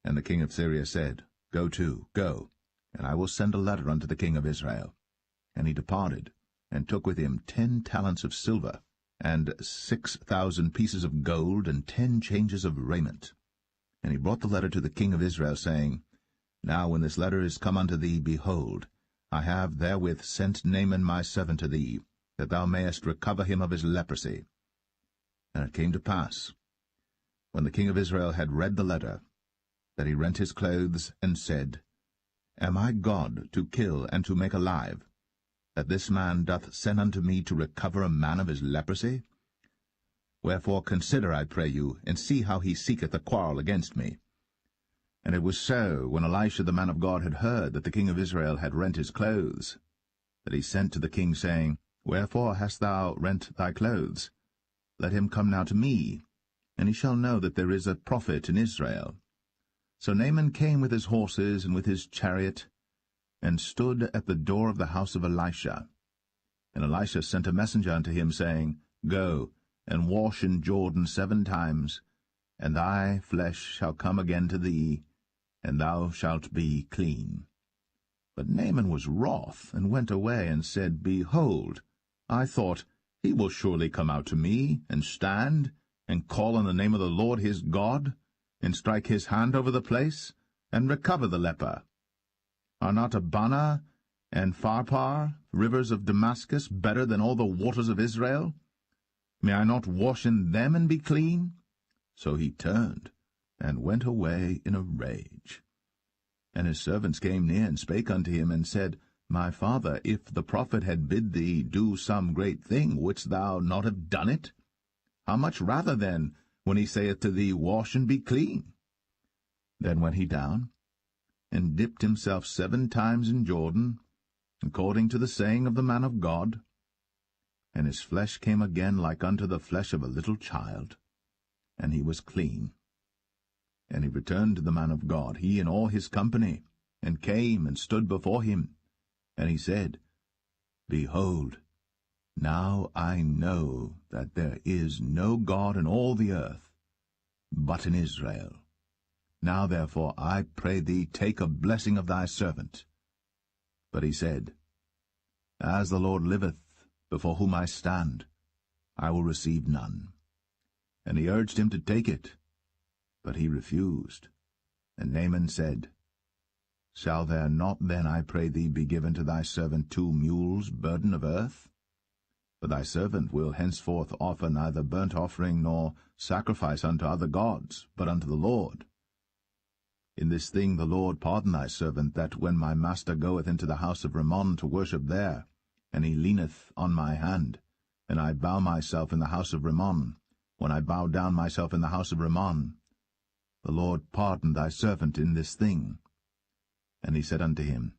And the king of Syria said, Go to, go, and I will send a letter unto the king of Israel. And he departed, and took with him 10 talents of silver, and 6,000 pieces of gold, and 10 changes of raiment. And he brought the letter to the king of Israel, saying, Now when this letter is come unto thee, behold, I have therewith sent Naaman my servant to thee, that thou mayest recover him of his leprosy. And it came to pass, when the king of Israel had read the letter, that he rent his clothes, and said, Am I God to kill and to make alive, that this man doth send unto me to recover a man of his leprosy? Wherefore consider, I pray you, and see how he seeketh a quarrel against me. And it was so, when Elisha the man of God had heard that the king of Israel had rent his clothes, that he sent to the king, saying, Wherefore hast thou rent thy clothes? Let him come now to me, and he shall know that there is a prophet in Israel. So Naaman came with his horses and with his chariot, and stood at the door of the house of Elisha. And Elisha sent a messenger unto him, saying, Go, and wash in Jordan 7 times, and thy flesh shall come again to thee, and thou shalt be clean. But Naaman was wroth, and went away, and said, Behold, I thought, he will surely come out to me, and stand, and call on the name of the Lord his God, and strike his hand over the place, and recover the leper. Are not Abana and Pharpar, rivers of Damascus, better than all the waters of Israel? May I not wash in them and be clean? So he turned, and went away in a rage. And his servants came near, and spake unto him, and said, My father, if the prophet had bid thee do some great thing, wouldst thou not have done it? How much rather then, when he saith to thee, Wash and be clean? Then went he down, and dipped himself 7 times in Jordan, according to the saying of the man of God. And his flesh came again like unto the flesh of a little child, and he was clean. And he returned to the man of God, he and all his company, and came and stood before him. And he said, Behold, now I know that there is no God in all the earth, but in Israel. Now therefore I pray thee, take a blessing of thy servant. But he said, As the Lord liveth, before whom I stand, I will receive none. And he urged him to take it, but he refused. And Naaman said, Shall there not then, I pray thee, be given to thy servant 2 mules, burden of earth? For thy servant will henceforth offer neither burnt offering nor sacrifice unto other gods, but unto the Lord. In this thing the Lord pardon thy servant, that when my master goeth into the house of Rimmon to worship there, and he leaneth on my hand, and I bow myself in the house of Rimmon, when I bow down myself in the house of Rimmon, the Lord pardon thy servant in this thing. And he said unto him,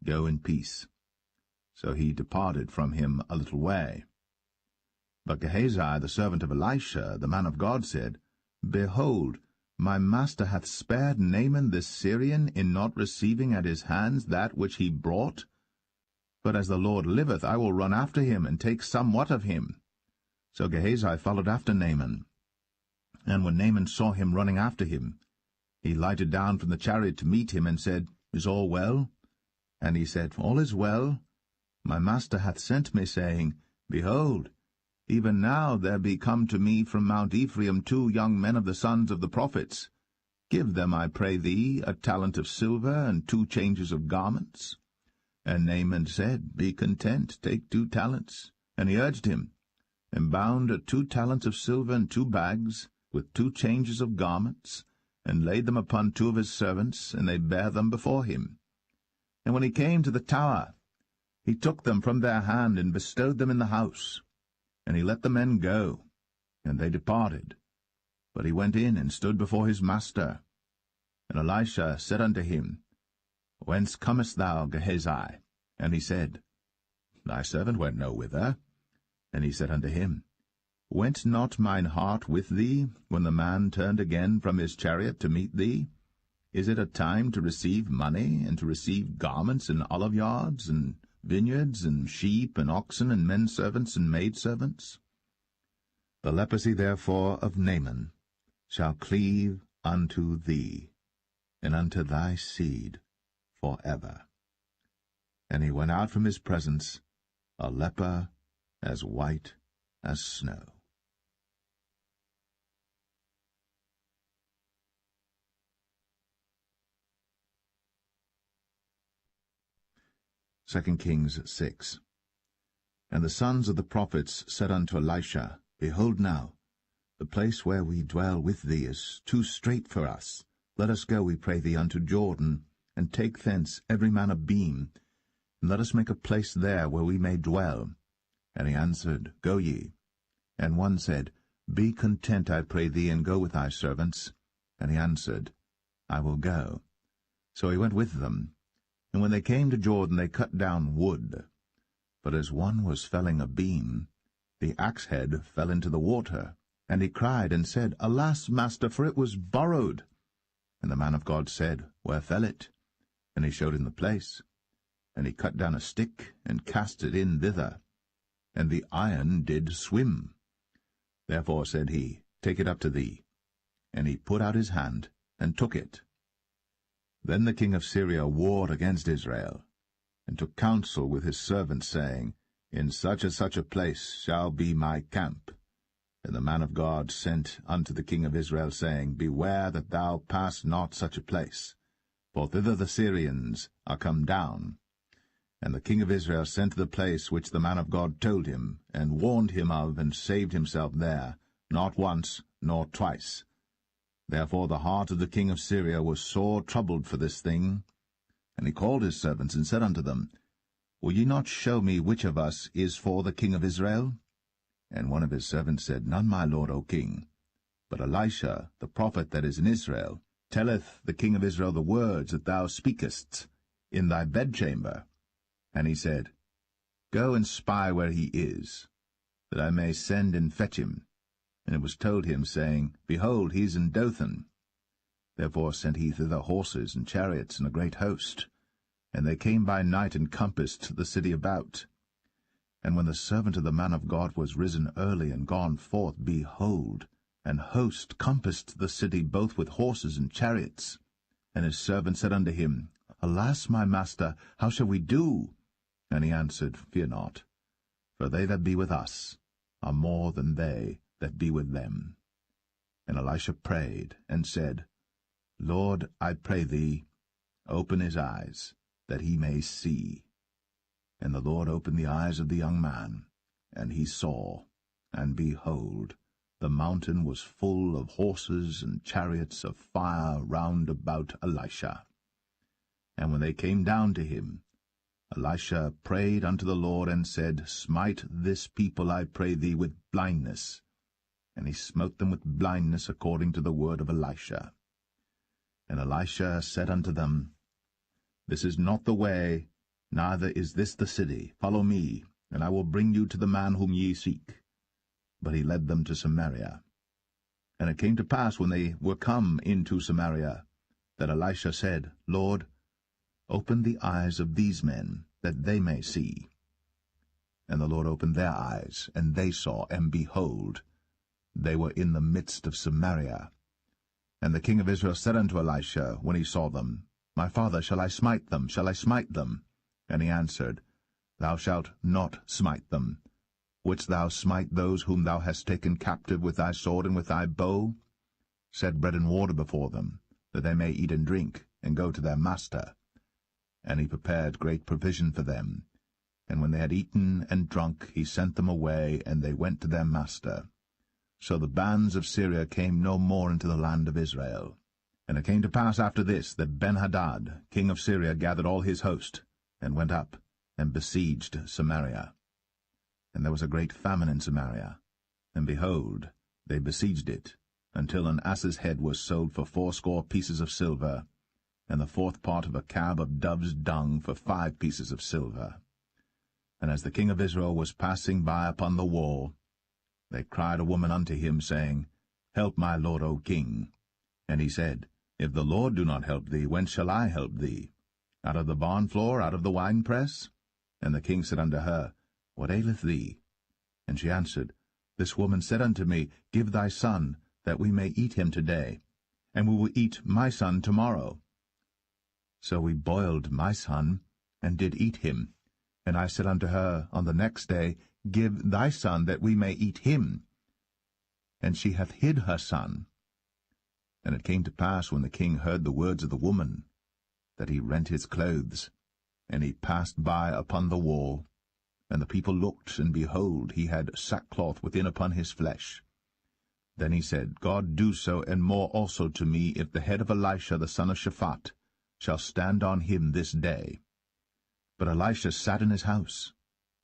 Go in peace. So he departed from him a little way. But Gehazi, the servant of Elisha, the man of God, said, Behold, my master hath spared Naaman this Syrian in not receiving at his hands that which he brought. But as the Lord liveth, I will run after him, and take somewhat of him. So Gehazi followed after Naaman. And when Naaman saw him running after him, he lighted down from the chariot to meet him, and said, Is all well? And he said, All is well. My master hath sent me, saying, Behold, even now there be come to me from Mount Ephraim 2 young men of the sons of the prophets. Give them, I pray thee, a talent of silver, and 2 changes of garments. And Naaman said, Be content, take 2 talents. And he urged him, and bound 2 talents of silver in 2 bags, with 2 changes of garments, and laid them upon 2 of his servants, and they bare them before him. And when he came to the tower, he took them from their hand, and bestowed them in the house. And he let the men go, and they departed. But he went in and stood before his master. And Elisha said unto him, Whence comest thou, Gehazi? And he said, Thy servant went no whither. And he said unto him, Went not mine heart with thee, when the man turned again from his chariot to meet thee? Is it a time to receive money, and to receive garments and oliveyards, and vineyards, and sheep, and oxen, and men servants, and maidservants? The leprosy therefore of Naaman shall cleave unto thee, and unto thy seed for ever. And he went out from his presence, a leper as white as snow. 2 Kings 6. And the sons of the prophets said unto Elisha, Behold now, the place where we dwell with thee is too strait for us. Let us go, we pray thee, unto Jordan, and take thence every man a beam, and let us make a place there where we may dwell. And he answered, Go ye. And one said, Be content, I pray thee, and go with thy servants. And he answered, I will go. So he went with them. And when they came to Jordan, they cut down wood. But as one was felling a beam, the axe-head fell into the water. And he cried and said, Alas, master, for it was borrowed. And the man of God said, Where fell it? And he showed him the place. And he cut down a stick, and cast it in thither. And the iron did swim. Therefore said he, Take it up to thee. And he put out his hand, and took it. Then the king of Syria warred against Israel, and took counsel with his servants, saying, In such and such a place shall be my camp. And the man of God sent unto the king of Israel, saying, Beware that thou pass not such a place, for thither the Syrians are come down. And the king of Israel sent to the place which the man of God told him, and warned him of, and saved himself there, not once nor twice. Therefore the heart of the king of Syria was sore troubled for this thing. And he called his servants, and said unto them, Will ye not show me which of us is for the king of Israel? And one of his servants said, None, my lord, O king. But Elisha, the prophet that is in Israel, telleth the king of Israel the words that thou speakest in thy bedchamber. And he said, Go and spy where he is, that I may send and fetch him. And it was told him, saying, Behold, he is in Dothan. Therefore sent he thither horses and chariots and a great host. And they came by night and compassed the city about. And when the servant of the man of God was risen early and gone forth, behold, an host compassed the city both with horses and chariots. And his servant said unto him, Alas, my master, how shall we do? And he answered, Fear not, for they that be with us are more than they that be with them. And Elisha prayed, and said, Lord, I pray thee, open his eyes, that he may see. And the Lord opened the eyes of the young man, and he saw, and behold, the mountain was full of horses and chariots of fire round about Elisha. And when they came down to him, Elisha prayed unto the Lord, and said, Smite this people, I pray thee, with blindness. And he smote them with blindness according to the word of Elisha. And Elisha said unto them, This is not the way, neither is this the city. Follow me, and I will bring you to the man whom ye seek. But he led them to Samaria. And it came to pass, when they were come into Samaria, that Elisha said, Lord, open the eyes of these men, that they may see. And the Lord opened their eyes, and they saw, and behold, they were in the midst of Samaria. And the king of Israel said unto Elisha, when he saw them, My father, shall I smite them? Shall I smite them? And he answered, Thou shalt not smite them. Wouldst thou smite those whom thou hast taken captive with thy sword and with thy bow? Set bread and water before them, that they may eat and drink, and go to their master. And he prepared great provision for them. And when they had eaten and drunk, he sent them away, and they went to their master. So the bands of Syria came no more into the land of Israel. And it came to pass after this, that Ben-Hadad, king of Syria, gathered all his host, and went up, and besieged Samaria. And there was a great famine in Samaria, and behold, they besieged it, until an ass's head was sold for 80 pieces of silver, and the 4th part of a cab of dove's dung for 5 pieces of silver. And as the king of Israel was passing by upon the wall, they cried a woman unto him, saying, Help my lord, O king. And he said, If the Lord do not help thee, whence shall I help thee? Out of the barn floor, out of the winepress? And the king said unto her, What aileth thee? And she answered, This woman said unto me, Give thy son, that we may eat him today, and we will eat my son tomorrow. So we boiled my son, and did eat him. And I said unto her on the next day, Give thy son, that we may eat him. And she hath hid her son. And it came to pass, when the king heard the words of the woman, that he rent his clothes, and he passed by upon the wall. And the people looked, and behold, he had sackcloth within upon his flesh. Then he said, God do so, and more also to me, if the head of Elisha the son of Shaphat shall stand on him this day. But Elisha sat in his house,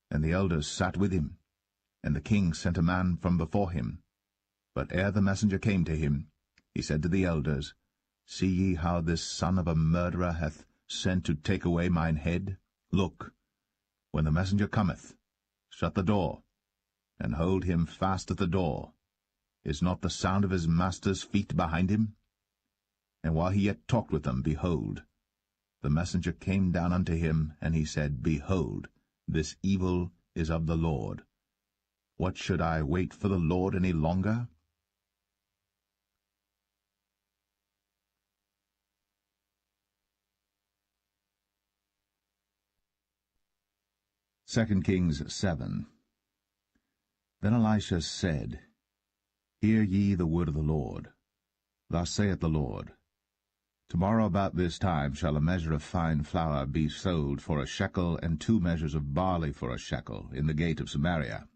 and the elders sat with him. And the king sent a man from before him. But ere the messenger came to him, he said to the elders, See ye how this son of a murderer hath sent to take away mine head? Look, when the messenger cometh, shut the door, and hold him fast at the door. Is not the sound of his master's feet behind him? And while he yet talked with them, behold, the messenger came down unto him, and he said, Behold, this evil is of the Lord. What should I wait for the Lord any longer? Second Kings 7. Then Elisha said, Hear ye the word of the Lord. Thus saith the Lord, Tomorrow about this time shall a measure of fine flour be sold for a shekel, and 2 measures of barley for a shekel, in the gate of Samaria.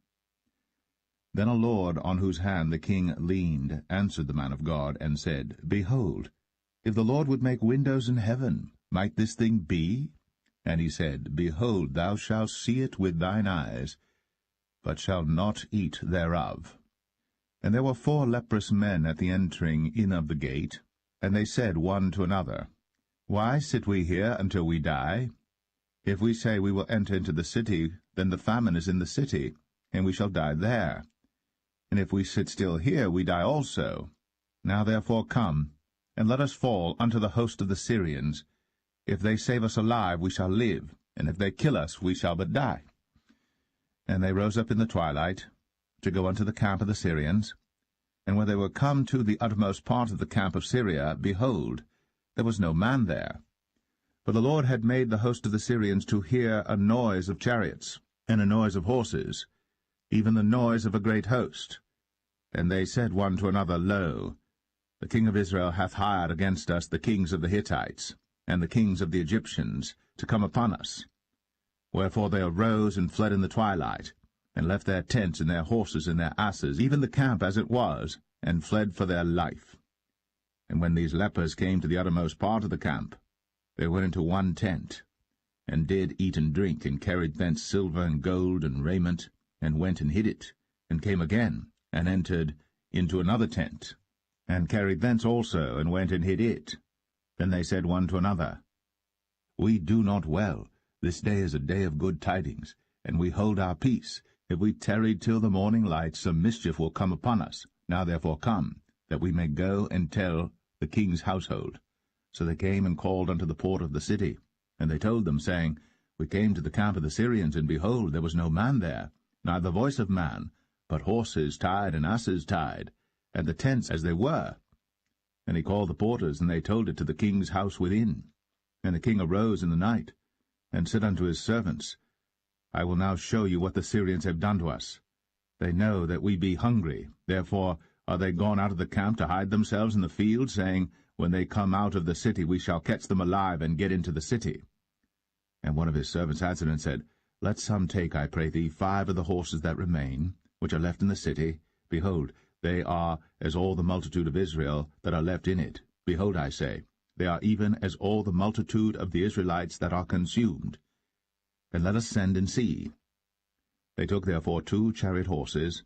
Then a lord, on whose hand the king leaned, answered the man of God, and said, Behold, if the Lord would make windows in heaven, might this thing be? And he said, Behold, thou shalt see it with thine eyes, but shalt not eat thereof. And there were 4 leprous men at the entering in of the gate, and they said one to another, Why sit we here until we die? If we say we will enter into the city, then the famine is in the city, and we shall die there. And if we sit still here, we die also. Now therefore come, and let us fall unto the host of the Syrians. If they save us alive, we shall live, and if they kill us, we shall but die. And they rose up in the twilight, to go unto the camp of the Syrians. And when they were come to the uttermost part of the camp of Syria, behold, there was no man there. For the Lord had made the host of the Syrians to hear a noise of chariots, and a noise of horses, even the noise of a great host. And they said one to another, Lo, the king of Israel hath hired against us the kings of the Hittites, and the kings of the Egyptians, to come upon us. Wherefore they arose and fled in the twilight, and left their tents and their horses and their asses, even the camp as it was, and fled for their life. And when these lepers came to the uttermost part of the camp, they went into one tent, and did eat and drink, and carried thence silver and gold and raiment, and went and hid it, and came again, and entered into another tent, and carried thence also, and went and hid it. Then they said one to another, We do not well. This day is a day of good tidings, and we hold our peace. If we tarry till the morning light, some mischief will come upon us. Now therefore come, that we may go and tell the king's household. So they came and called unto the port of the city. And they told them, saying, We came to the camp of the Syrians, and behold, there was no man there, neither voice of man, but horses tied and asses tied, and the tents as they were. And he called the porters, and they told it to the king's house within. And the king arose in the night, and said unto his servants, I will now show you what the Syrians have done to us. They know that we be hungry, therefore are they gone out of the camp to hide themselves in the field, saying, When they come out of the city we shall catch them alive, and get into the city. And one of his servants answered and said, Let some take, I pray thee, 5 of the horses that remain, which are left in the city. Behold, they are as all the multitude of Israel that are left in it. Behold, I say, they are even as all the multitude of the Israelites that are consumed. And let us send and see. They took therefore 2 chariot horses,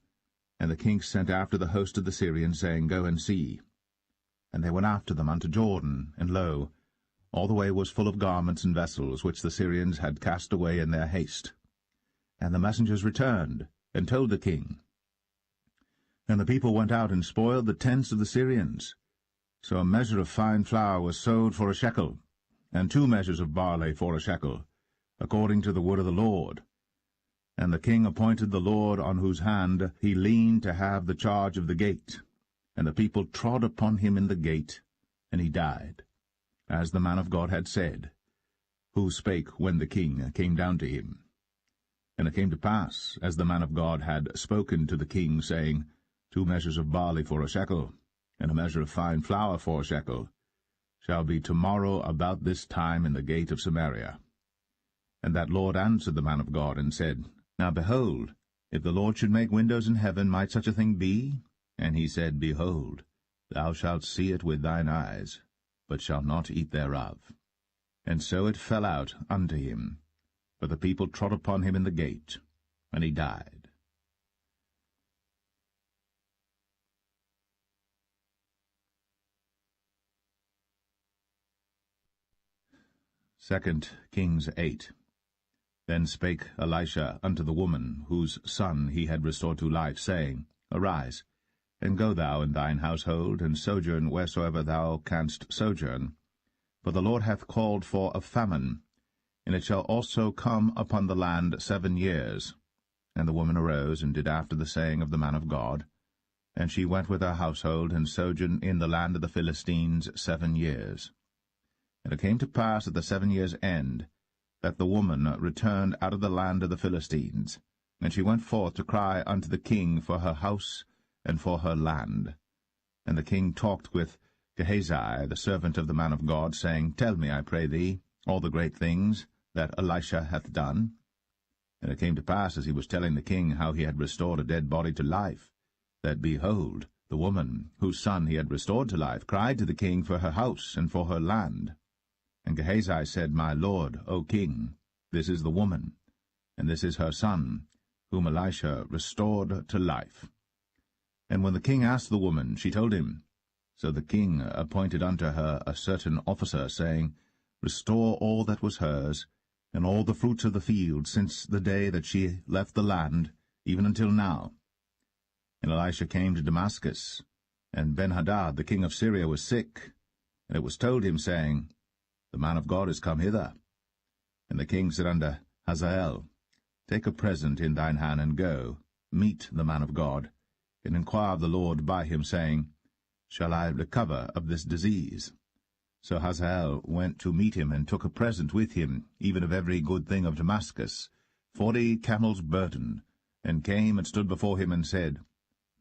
and the king sent after the host of the Syrians, saying, Go and see. And they went after them unto Jordan, and lo, all the way was full of garments and vessels, which the Syrians had cast away in their haste. And the messengers returned, and told the king. And the people went out and spoiled the tents of the Syrians. So a measure of fine flour was sold for a shekel, and 2 measures of barley for a shekel, according to the word of the Lord. And the king appointed the Lord on whose hand he leaned to have the charge of the gate. And the people trod upon him in the gate, and he died, as the man of God had said, who spake when the king came down to him. And it came to pass, as the man of God had spoken to the king, saying, 2 measures of barley for a shekel, and a measure of fine flour for a shekel, shall be tomorrow about this time in the gate of Samaria. And that Lord answered the man of God, and said, Now behold, if the Lord should make windows in heaven, might such a thing be? And he said, Behold, thou shalt see it with thine eyes, but shalt not eat thereof. And so it fell out unto him. For the people trod upon him in the gate, and he died. 2 Kings 8. Then spake Elisha unto the woman, whose son he had restored to life, saying, Arise, and go thou and thine household, and sojourn wheresoever thou canst sojourn. For the Lord hath called for a famine, and it shall also come upon the land 7 years. And the woman arose, and did after the saying of the man of God. And she went with her household, and sojourned in the land of the Philistines 7 years. And it came to pass at the 7 years' end, that the woman returned out of the land of the Philistines. And she went forth to cry unto the king for her house and for her land. And the king talked with Gehazi, the servant of the man of God, saying, Tell me, I pray thee, all the great things that Elisha hath done. And it came to pass, as he was telling the king how he had restored a dead body to life, that, behold, the woman, whose son he had restored to life, cried to the king for her house and for her land. And Gehazi said, My lord, O king, this is the woman, and this is her son, whom Elisha restored to life. And when the king asked the woman, she told him. So the king appointed unto her a certain officer, saying, Restore all that was hers, and all the fruits of the field, since the day that she left the land, even until now. And Elisha came to Damascus, and Benhadad the king of Syria was sick. And it was told him, saying, The man of God is come hither. And the king said unto Hazael, Take a present in thine hand, and go, meet the man of God, and inquire of the Lord by him, saying, Shall I recover of this disease? So Hazael went to meet him, and took a present with him, even of every good thing of Damascus, 40 camels' burden, and came and stood before him, and said,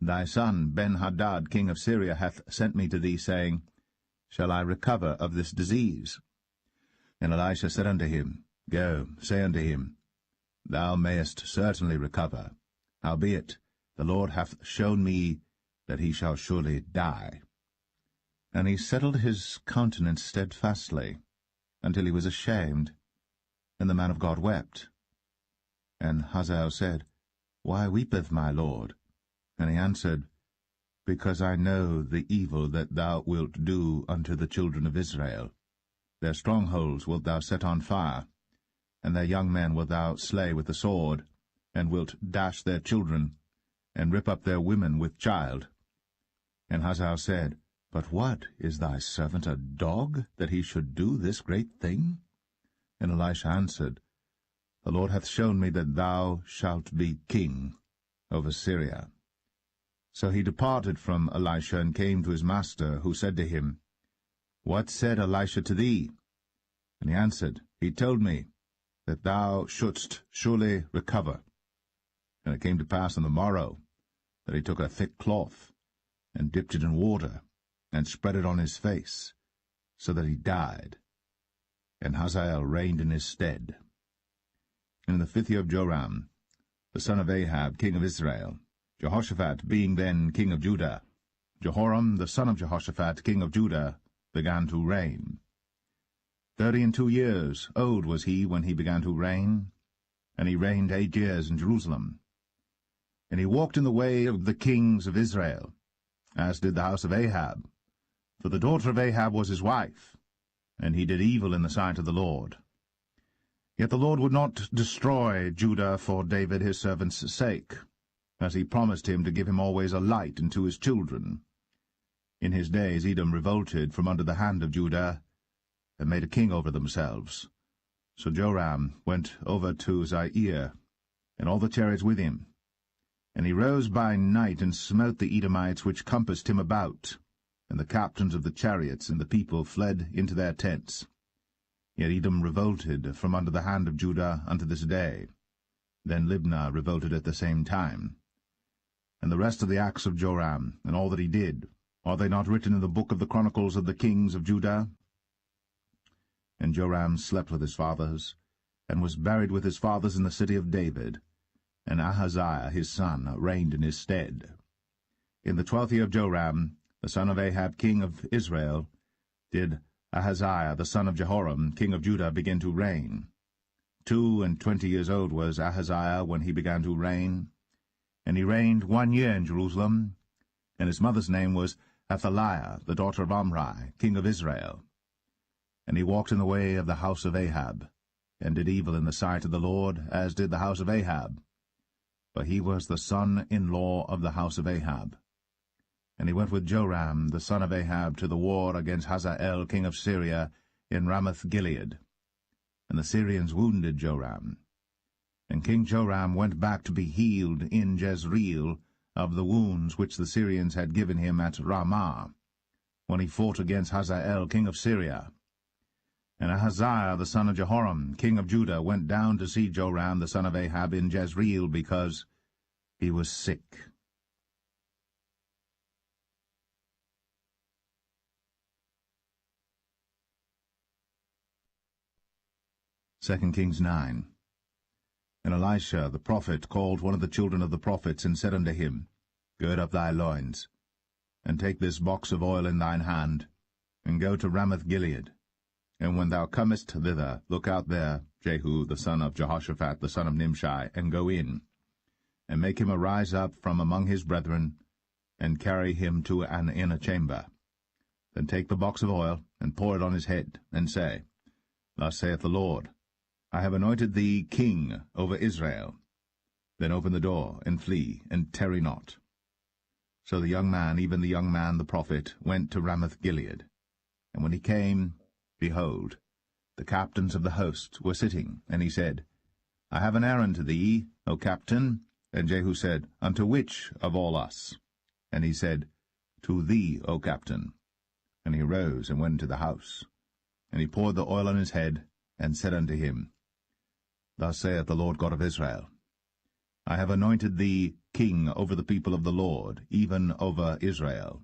Thy son Ben-Hadad king of Syria hath sent me to thee, saying, Shall I recover of this disease? And Elisha said unto him, Go, say unto him, Thou mayest certainly recover. Howbeit, the Lord hath shown me that he shall surely die. And he settled his countenance steadfastly, until he was ashamed. And the man of God wept. And Hazael said, Why weepeth my lord? And he answered, Because I know the evil that thou wilt do unto the children of Israel. Their strongholds wilt thou set on fire, and their young men wilt thou slay with the sword, and wilt dash their children, and rip up their women with child. And Hazael said, But what, is thy servant a dog, that he should do this great thing? And Elisha answered, The Lord hath shown me that thou shalt be king over Syria. So he departed from Elisha, and came to his master, who said to him, What said Elisha to thee? And he answered, He told me that thou shouldst surely recover. And it came to pass on the morrow that he took a thick cloth, and dipped it in water, and spread it on his face, so that he died. And Hazael reigned in his stead. And in the 5th year of Joram, the son of Ahab, king of Israel, Jehoshaphat being then king of Judah, Jehoram the son of Jehoshaphat, king of Judah, began to reign. 32 old was he when he began to reign, and he reigned 8 years in Jerusalem. And he walked in the way of the kings of Israel, as did the house of Ahab. For the daughter of Ahab was his wife, and he did evil in the sight of the Lord. Yet the Lord would not destroy Judah for David his servant's sake, as he promised him to give him always a light unto his children. In his days Edom revolted from under the hand of Judah, and made a king over themselves. So Joram went over to Zair, and all the chariots with him. And he rose by night, and smote the Edomites which compassed him about, and the captains of the chariots and the people fled into their tents. Yet Edom revolted from under the hand of Judah unto this day. Then Libnah revolted at the same time. And the rest of the acts of Joram, and all that he did, are they not written in the book of the chronicles of the kings of Judah? And Joram slept with his fathers, and was buried with his fathers in the city of David, and Ahaziah his son reigned in his stead. In the 12th year of Joram, the son of Ahab king of Israel, did Ahaziah the son of Jehoram king of Judah begin to reign. 22 years old was Ahaziah when he began to reign, and he reigned 1 year in Jerusalem, and his mother's name was Athaliah, the daughter of Omri, king of Israel. And he walked in the way of the house of Ahab, and did evil in the sight of the Lord, as did the house of Ahab. For he was the son-in-law of the house of Ahab. And he went with Joram the son of Ahab to the war against Hazael king of Syria in Ramoth-Gilead. And the Syrians wounded Joram. And King Joram went back to be healed in Jezreel of the wounds which the Syrians had given him at Ramah, when he fought against Hazael king of Syria. And Ahaziah the son of Jehoram king of Judah went down to see Joram the son of Ahab in Jezreel, because he was sick. 2 Kings 9. And Elisha the prophet called one of the children of the prophets, and said unto him, Gird up thy loins, and take this box of oil in thine hand, and go to Ramoth-Gilead. And when thou comest thither, look out there Jehu the son of Jehoshaphat the son of Nimshi, and go in, and make him arise up from among his brethren, and carry him to an inner chamber. Then take the box of oil, and pour it on his head, and say, Thus saith the Lord, I have anointed thee king over Israel. Then open the door, and flee, and tarry not. So the young man, even the young man the prophet, went to Ramoth-Gilead. And when he came, behold, the captains of the host were sitting, and he said, I have an errand to thee, O captain. And Jehu said, Unto which of all us? And he said, To thee, O captain. And he rose and went into the house. And he poured the oil on his head, and said unto him, Thus saith the Lord God of Israel, I have anointed thee king over the people of the Lord, even over Israel.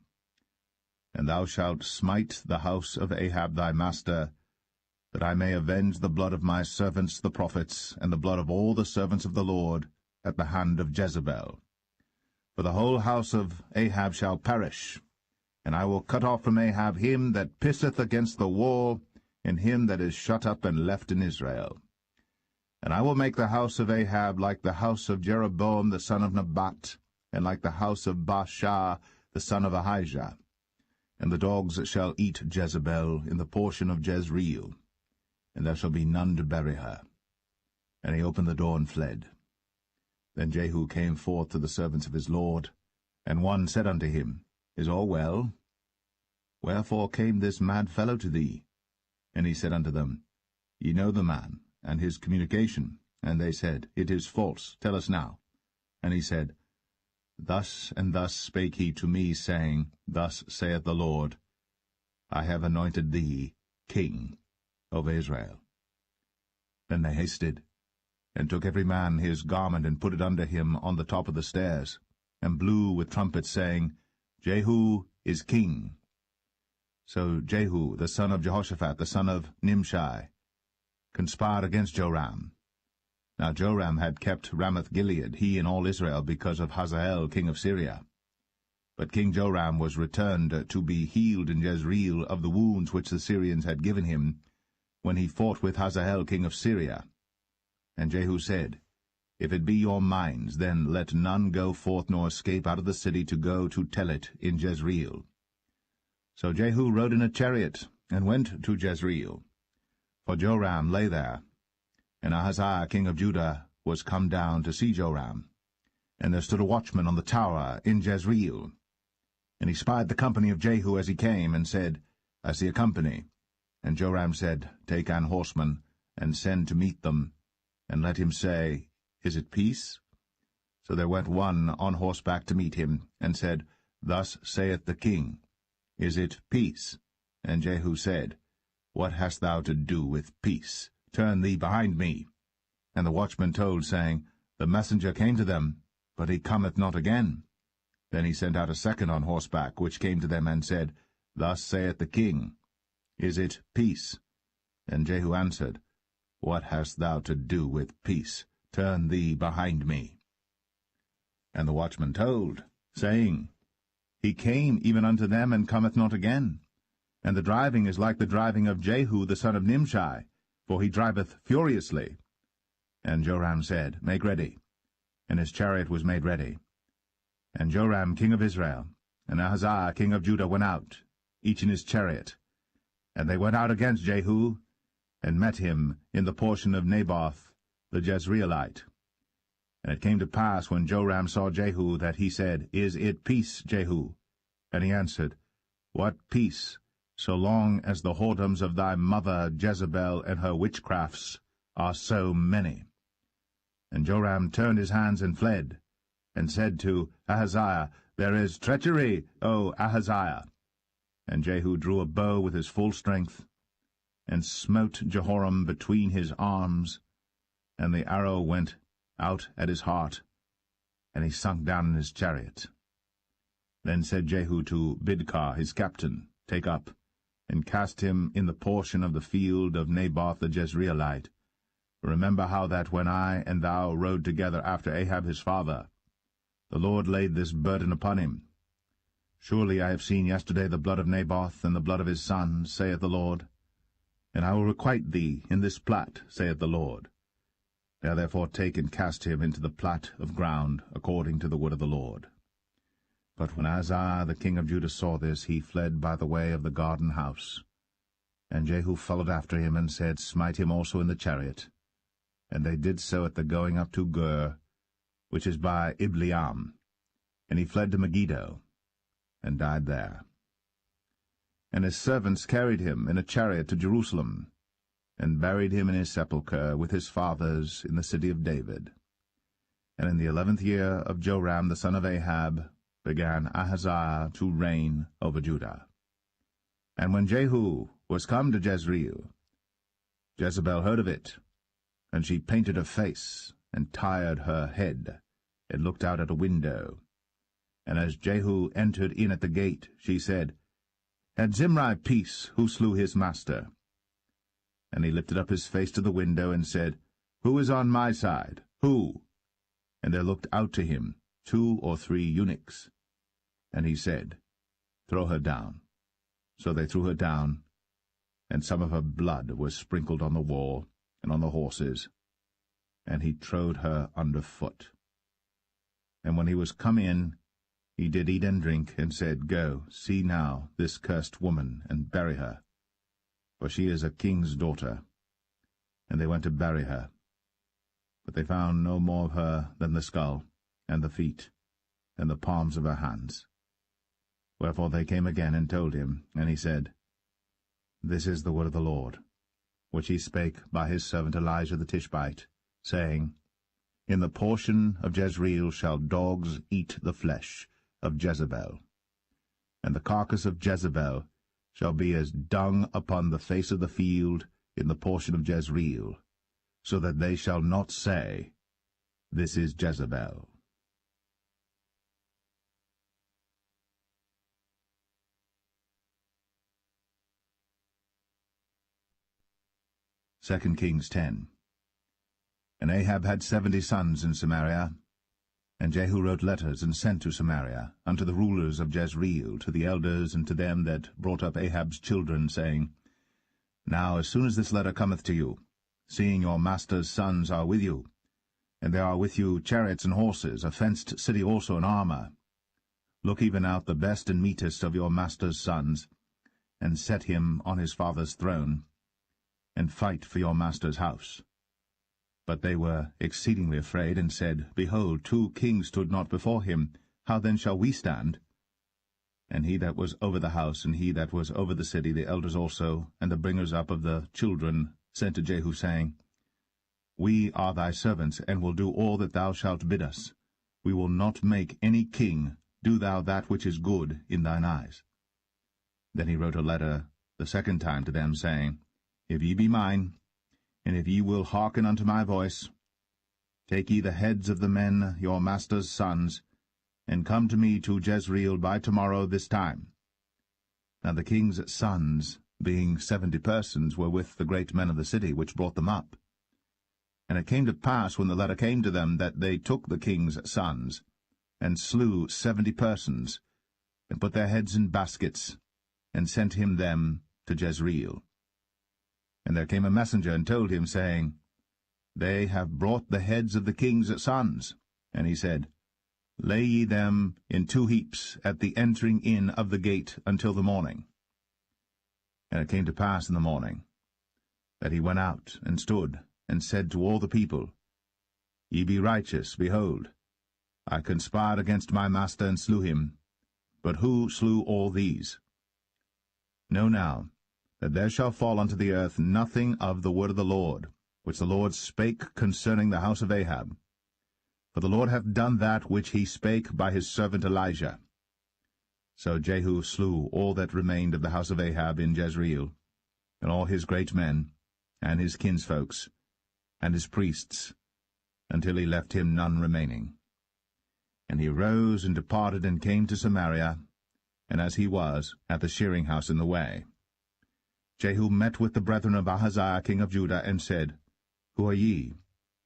And thou shalt smite the house of Ahab thy master, that I may avenge the blood of my servants the prophets, and the blood of all the servants of the Lord, at the hand of Jezebel. For the whole house of Ahab shall perish, and I will cut off from Ahab him that pisseth against the wall, and him that is shut up and left in Israel. And I will make the house of Ahab like the house of Jeroboam the son of Nebat, and like the house of Baasha the son of Ahijah. And the dogs shall eat Jezebel in the portion of Jezreel, and there shall be none to bury her. And he opened the door and fled. Then Jehu came forth to the servants of his lord, and one said unto him, Is all well? Wherefore came this mad fellow to thee? And he said unto them, Ye know the man, and his communication. And they said, It is false. Tell us now. And he said, Thus and thus spake he to me, saying, Thus saith the Lord, I have anointed thee king over Israel. Then they hasted, and took every man his garment, and put it under him on the top of the stairs, and blew with trumpets, saying, Jehu is king. So Jehu, the son of Jehoshaphat, the son of Nimshi, conspired against Joram. Now Joram had kept Ramoth-Gilead, he and all Israel, because of Hazael king of Syria. But King Joram was returned to be healed in Jezreel of the wounds which the Syrians had given him, when he fought with Hazael king of Syria. And Jehu said, If it be your minds, then let none go forth nor escape out of the city to go to tell it in Jezreel. So Jehu rode in a chariot, and went to Jezreel. For Joram lay there, and Ahaziah king of Judah was come down to see Joram. And there stood a watchman on the tower in Jezreel. And he spied the company of Jehu as he came, and said, I see a company. And Joram said, Take an horseman, and send to meet them, and let him say, Is it peace? So there went one on horseback to meet him, and said, Thus saith the king, Is it peace? And Jehu said, What hast thou to do with peace? Turn thee behind me. And the watchman told, saying, The messenger came to them, but he cometh not again. Then he sent out a second on horseback, which came to them, and said, Thus saith the king, Is it peace? And Jehu answered, What hast thou to do with peace? Turn thee behind me. And the watchman told, saying, He came even unto them, and cometh not again. And the driving is like the driving of Jehu the son of Nimshi, for he driveth furiously. And Joram said, Make ready. And his chariot was made ready. And Joram king of Israel, and Ahaziah king of Judah went out, each in his chariot. And they went out against Jehu, and met him in the portion of Naboth the Jezreelite. And it came to pass, when Joram saw Jehu, that he said, Is it peace, Jehu? And he answered, What peace, so long as the whoredoms of thy mother Jezebel and her witchcrafts are so many? And Joram turned his hands and fled, and said to Ahaziah, There is treachery, O Ahaziah. And Jehu drew a bow with his full strength, and smote Jehoram between his arms, and the arrow went out at his heart, and he sunk down in his chariot. Then said Jehu to Bidkar his captain, Take up, and cast him in the portion of the field of Naboth the Jezreelite. Remember how that when I and thou rode together after Ahab his father, the Lord laid this burden upon him. Surely I have seen yesterday the blood of Naboth and the blood of his sons, saith the Lord. And I will requite thee in this plat, saith the Lord. Now therefore take and cast him into the plat of ground, according to the word of the Lord. But when Ahaziah the king of Judah saw this, he fled by the way of the garden house. And Jehu followed after him, and said, Smite him also in the chariot. And they did so at the going up to Gur, which is by Ibleam. And he fled to Megiddo, and died there. And his servants carried him in a chariot to Jerusalem, and buried him in his sepulchre with his fathers in the city of David. And in the 11th year of Joram the son of Ahab began Ahaziah to reign over Judah. And when Jehu was come to Jezreel, Jezebel heard of it, and she painted her face, and tired her head, and looked out at a window. And as Jehu entered in at the gate, she said, Had Zimri peace, who slew his master? And he lifted up his face to the window, and said, Who is on my side? Who? And there looked out to him 2 or 3 eunuchs. And he said, Throw her down. So they threw her down, and some of her blood was sprinkled on the wall and on the horses, and he trode her under foot. And when he was come in, he did eat and drink, and said, Go, see now this cursed woman, and bury her, for she is a king's daughter. And they went to bury her. But they found no more of her than the skull, and the feet, and the palms of her hands. Wherefore they came again and told him, and he said, This is the word of the Lord, which he spake by his servant Elijah the Tishbite, saying, In the portion of Jezreel shall dogs eat the flesh of Jezebel, and the carcass of Jezebel shall be as dung upon the face of the field in the portion of Jezreel, so that they shall not say, This is Jezebel. 2 Kings 10. And Ahab had 70 sons in Samaria, And Jehu wrote letters, and sent to Samaria, unto the rulers of Jezreel, to the elders, and to them that brought up Ahab's children, saying, Now as soon as this letter cometh to you, seeing your master's sons are with you, and there are with you chariots and horses, a fenced city also in armour, look even out the best and meetest of your master's sons, and set him on his father's throne, and fight for your master's house. But they were exceedingly afraid, and said, Behold, 2 kings stood not before him. How then shall we stand? And he that was over the house, and he that was over the city, the elders also, and the bringers up of the children, sent to Jehu, saying, We are thy servants, and will do all that thou shalt bid us. We will not make any king. Do thou that which is good in thine eyes. Then he wrote a letter the second time to them, saying, If ye be mine, and if ye will hearken unto my voice, take ye the heads of the men your master's sons, and come to me to Jezreel by tomorrow this time. Now the king's sons, being 70 persons, were with the great men of the city, which brought them up. And it came to pass, when the letter came to them, that they took the king's sons, and slew 70 persons, and put their heads in baskets, and sent him them to Jezreel. And there came a messenger, and told him, saying, They have brought the heads of the king's sons. And he said, Lay ye them in 2 heaps at the entering in of the gate until the morning. And it came to pass in the morning, that he went out, and stood, and said to all the people, Ye be righteous, behold, I conspired against my master, and slew him. But who slew all these? Know now, that there shall fall unto the earth nothing of the word of the Lord, which the Lord spake concerning the house of Ahab. For the Lord hath done that which he spake by his servant Elijah. So Jehu slew all that remained of the house of Ahab in Jezreel, and all his great men, and his kinsfolks, and his priests, until he left him none remaining. And he rose and departed, and came to Samaria, and as he was, at the shearing house in the way. Jehu met with the brethren of Ahaziah king of Judah, and said, Who are ye?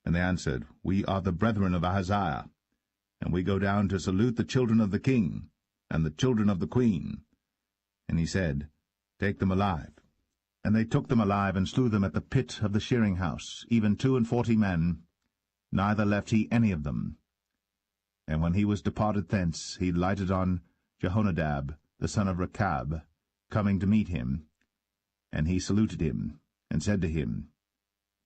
And they answered, We are the brethren of Ahaziah, and we go down to salute the children of the king, and the children of the queen. And he said, Take them alive. And they took them alive, and slew them at the pit of the shearing house, even 42 men, neither left he any of them. And when he was departed thence, he lighted on Jehonadab, the son of Rechab, coming to meet him. And he saluted him, and said to him,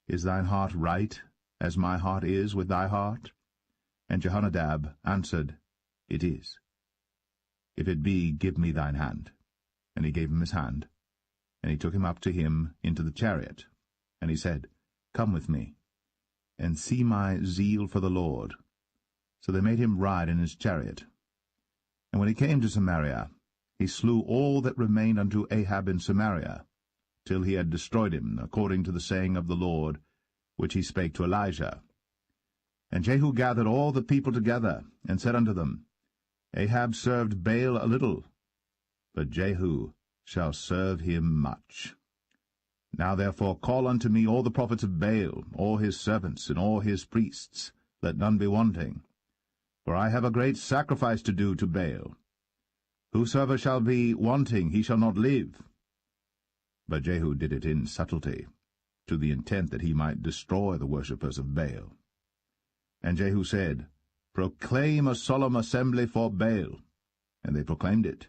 Is thine heart right, as my heart is with thy heart? And Jehonadab answered, It is. If it be, give me thine hand. And he gave him his hand. And he took him up to him into the chariot. And he said, Come with me, and see my zeal for the Lord. So they made him ride in his chariot. And when he came to Samaria, he slew all that remained unto Ahab in Samaria, till he had destroyed him, according to the saying of the Lord, which he spake to Elijah. And Jehu gathered all the people together, and said unto them, Ahab served Baal a little, but Jehu shall serve him much. Now therefore call unto me all the prophets of Baal, all his servants, and all his priests, let none be wanting. For I have a great sacrifice to do to Baal. Whosoever shall be wanting, he shall not live. But Jehu did it in subtlety, to the intent that he might destroy the worshippers of Baal. And Jehu said, Proclaim a solemn assembly for Baal. And they proclaimed it.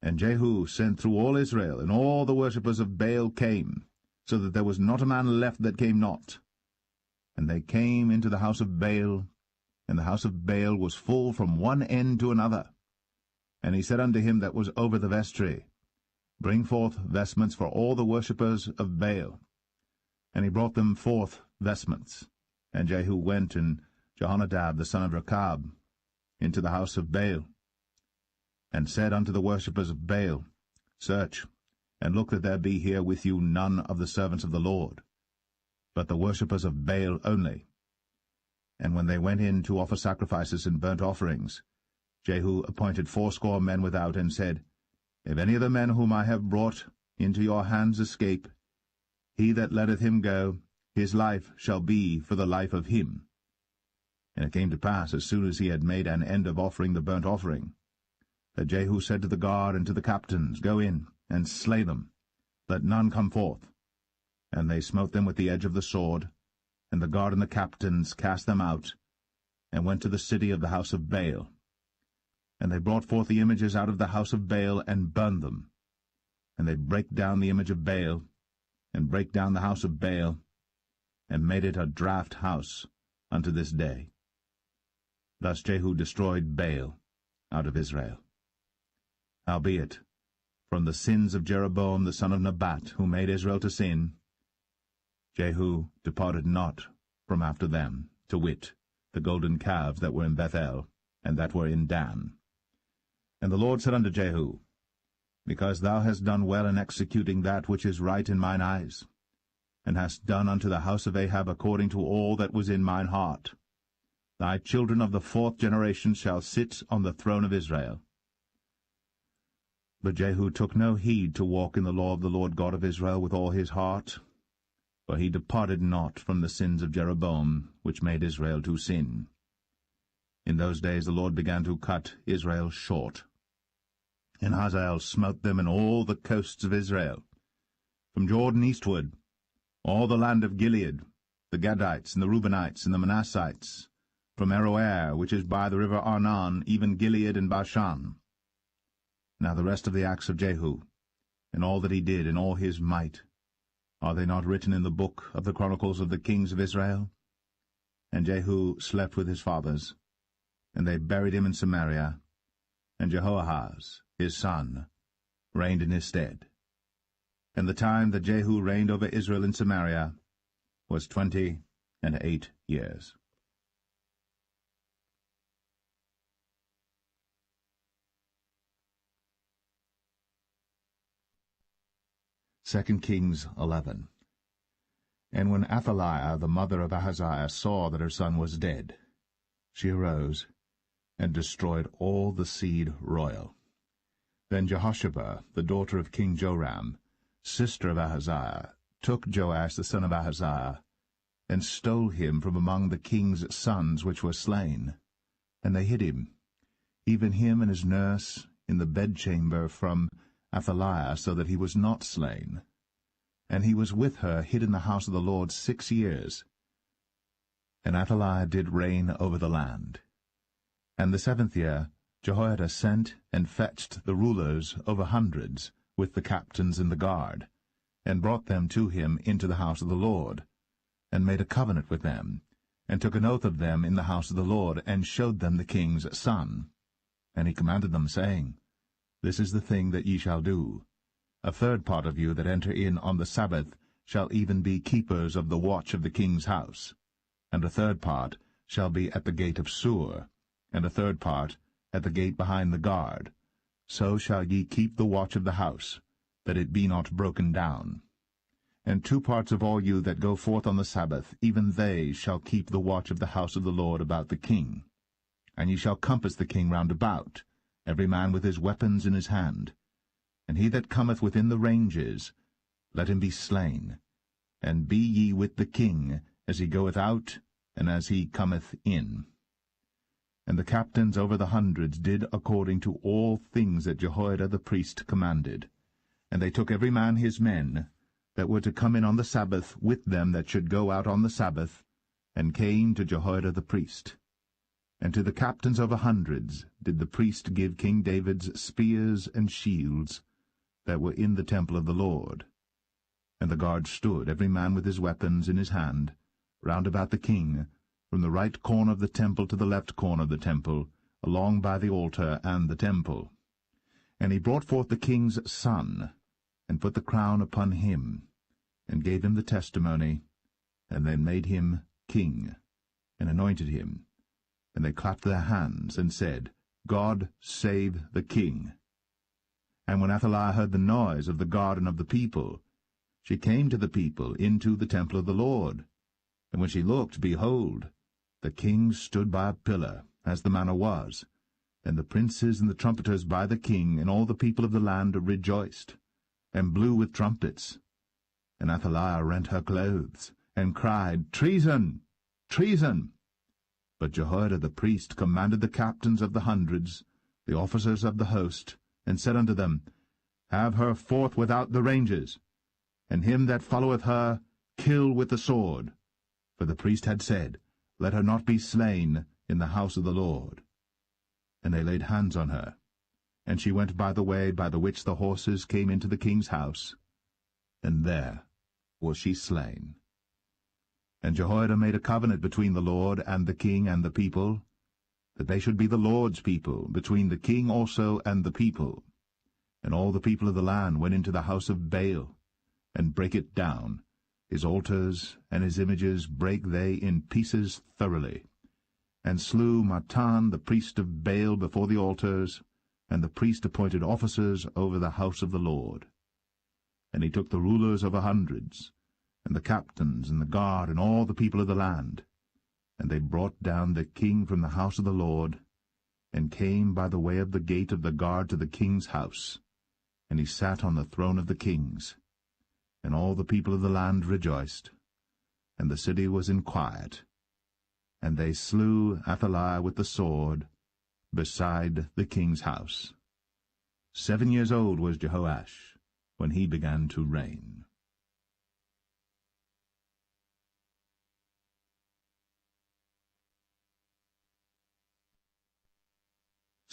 And Jehu sent through all Israel, and all the worshippers of Baal came, so that there was not a man left that came not. And they came into the house of Baal, and the house of Baal was full from one end to another. And he said unto him that was over the vestry, Bring forth vestments for all the worshippers of Baal. And he brought them forth vestments. And Jehu went, and Jehonadab the son of Rechab, into the house of Baal, and said unto the worshippers of Baal, Search, and look that there be here with you none of the servants of the Lord, but the worshippers of Baal only. And when they went in to offer sacrifices and burnt offerings, Jehu appointed 80 men without, and said, If any of the men whom I have brought into your hands escape, he that letteth him go, his life shall be for the life of him. And it came to pass, as soon as he had made an end of offering the burnt offering, that Jehu said to the guard and to the captains, Go in, and slay them, let none come forth. And they smote them with the edge of the sword, and the guard and the captains cast them out, and went to the city of the house of Baal. And they brought forth the images out of the house of Baal, and burned them. And they brake down the image of Baal, and brake down the house of Baal, and made it a draught house unto this day. Thus Jehu destroyed Baal out of Israel. Howbeit, from the sins of Jeroboam the son of Nebat, who made Israel to sin, Jehu departed not from after them, to wit, the golden calves that were in Bethel, and that were in Dan. And the Lord said unto Jehu, Because thou hast done well in executing that which is right in mine eyes, and hast done unto the house of Ahab according to all that was in mine heart, thy children of the 4th generation shall sit on the throne of Israel. But Jehu took no heed to walk in the law of the Lord God of Israel with all his heart, for he departed not from the sins of Jeroboam, which made Israel to sin. In those days the Lord began to cut Israel short. And Hazael smote them in all the coasts of Israel, from Jordan eastward, all the land of Gilead, the Gadites, and the Reubenites, and the Manassites, from Aroer, which is by the river Arnon, even Gilead and Bashan. Now the rest of the acts of Jehu, and all that he did, and all his might, are they not written in the book of the chronicles of the kings of Israel? And Jehu slept with his fathers, and they buried him in Samaria, and Jehoahaz, his son, reigned in his stead. And the time that Jehu reigned over Israel in Samaria was 28 years. 2 Kings 11. And when Athaliah, the mother of Ahaziah, saw that her son was dead, she arose and destroyed all the seed royal. Then Jehosheba, the daughter of King Joram, sister of Ahaziah, took Joash the son of Ahaziah, and stole him from among the king's sons which were slain. And they hid him, even him and his nurse, in the bedchamber from Athaliah, so that he was not slain. And he was with her hid in the house of the Lord 6 years. And Athaliah did reign over the land. And the 7th year Jehoiada sent and fetched the rulers over hundreds, with the captains and the guard, and brought them to him into the house of the Lord, and made a covenant with them, and took an oath of them in the house of the Lord, and showed them the king's son. And he commanded them, saying, This is the thing that ye shall do. A 1/3 part of you that enter in on the Sabbath shall even be keepers of the watch of the king's house, and a 1/3 part shall be at the gate of Sur, and a 1/3 part at the gate behind the guard. So shall ye keep the watch of the house, that it be not broken down. And 2 parts of all you that go forth on the Sabbath, even they shall keep the watch of the house of the Lord about the king. And ye shall compass the king round about, every man with his weapons in his hand. And he that cometh within the ranges, let him be slain. And be ye with the king, as he goeth out, and as he cometh in. And the captains over the hundreds did according to all things that Jehoiada the priest commanded. And they took every man his men, that were to come in on the Sabbath, with them that should go out on the Sabbath, and came to Jehoiada the priest. And to the captains over hundreds did the priest give King David's spears and shields, that were in the temple of the Lord. And the guard stood, every man with his weapons in his hand, round about the king, from the right corner of the temple to the left corner of the temple, along by the altar and the temple. And he brought forth the king's son, and put the crown upon him, and gave him the testimony, and then made him king, and anointed him. And they clapped their hands, and said, God save the king. And when Athaliah heard the noise of the guard and of the people, she came to the people into the temple of the Lord. And when she looked, behold, the king stood by a pillar, as the manner was, and the princes and the trumpeters by the king, and all the people of the land rejoiced, and blew with trumpets. And Athaliah rent her clothes, and cried, Treason! Treason! But Jehoiada the priest commanded the captains of the hundreds, the officers of the host, and said unto them, Have her forth without the ranges, and him that followeth her kill with the sword. For the priest had said, Let her not be slain in the house of the Lord. And they laid hands on her. And she went by the way by the which the horses came into the king's house, and there was she slain. And Jehoiada made a covenant between the Lord and the king and the people, that they should be the Lord's people, between the king also and the people. And all the people of the land went into the house of Baal, and brake it down. His altars and his images brake they in pieces thoroughly, and slew Mattan the priest of Baal before the altars, and the priest appointed officers over the house of the Lord. And he took the rulers of 100s, and the captains, and the guard, and all the people of the land. And they brought down the king from the house of the Lord, and came by the way of the gate of the guard to the king's house. And he sat on the throne of the kings. And all the people of the land rejoiced, and the city was in quiet. And they slew Athaliah with the sword, beside the king's house. 7 years old was Jehoash when he began to reign.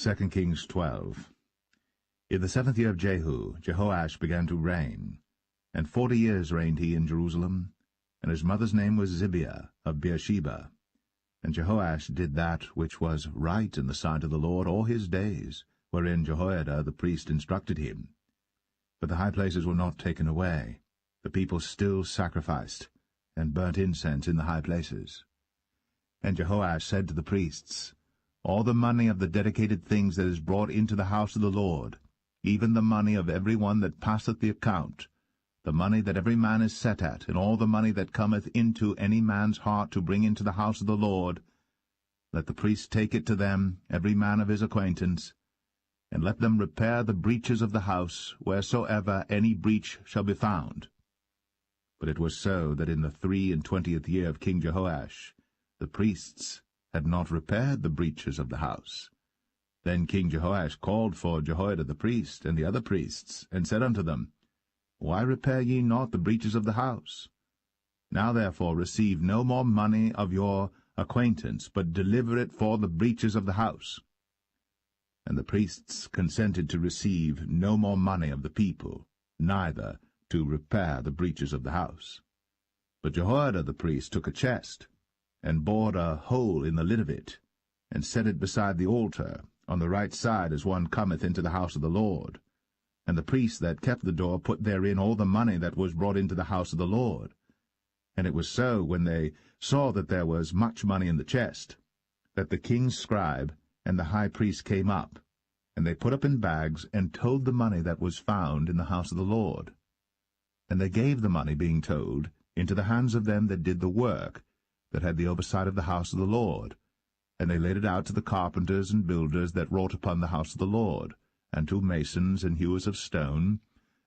2 Kings 12. In the 7th year of Jehu, Jehoash began to reign, and 40 years reigned he in Jerusalem, and his mother's name was Zibiah of Beersheba. And Jehoash did that which was right in the sight of the Lord all his days, wherein Jehoiada the priest instructed him. But the high places were not taken away. The people still sacrificed, and burnt incense in the high places. And Jehoash said to the priests, All the money of the dedicated things that is brought into the house of the Lord, even the money of every one that passeth the account, the money that every man is set at, and all the money that cometh into any man's heart to bring into the house of the Lord, let the priests take it to them, every man of his acquaintance, and let them repair the breaches of the house, wheresoever any breach shall be found. But it was so that in the 23 year of King Jehoash, the priests had not repaired the breaches of the house. Then King Jehoash called for Jehoiada the priest and the other priests, and said unto them, Why repair ye not the breaches of the house? Now therefore receive no more money of your acquaintance, but deliver it for the breaches of the house. And the priests consented to receive no more money of the people, neither to repair the breaches of the house. But Jehoiada the priest took a chest, and bored a hole in the lid of it, and set it beside the altar, on the right side as one cometh into the house of the Lord. And the priests that kept the door put therein all the money that was brought into the house of the Lord. And it was so, when they saw that there was much money in the chest, that the king's scribe and the high priest came up, and they put up in bags, and told the money that was found in the house of the Lord. And they gave the money, being told, into the hands of them that did the work, that had the oversight of the house of the Lord. And they laid it out to the carpenters and builders that wrought upon the house of the Lord, and to masons and hewers of stone,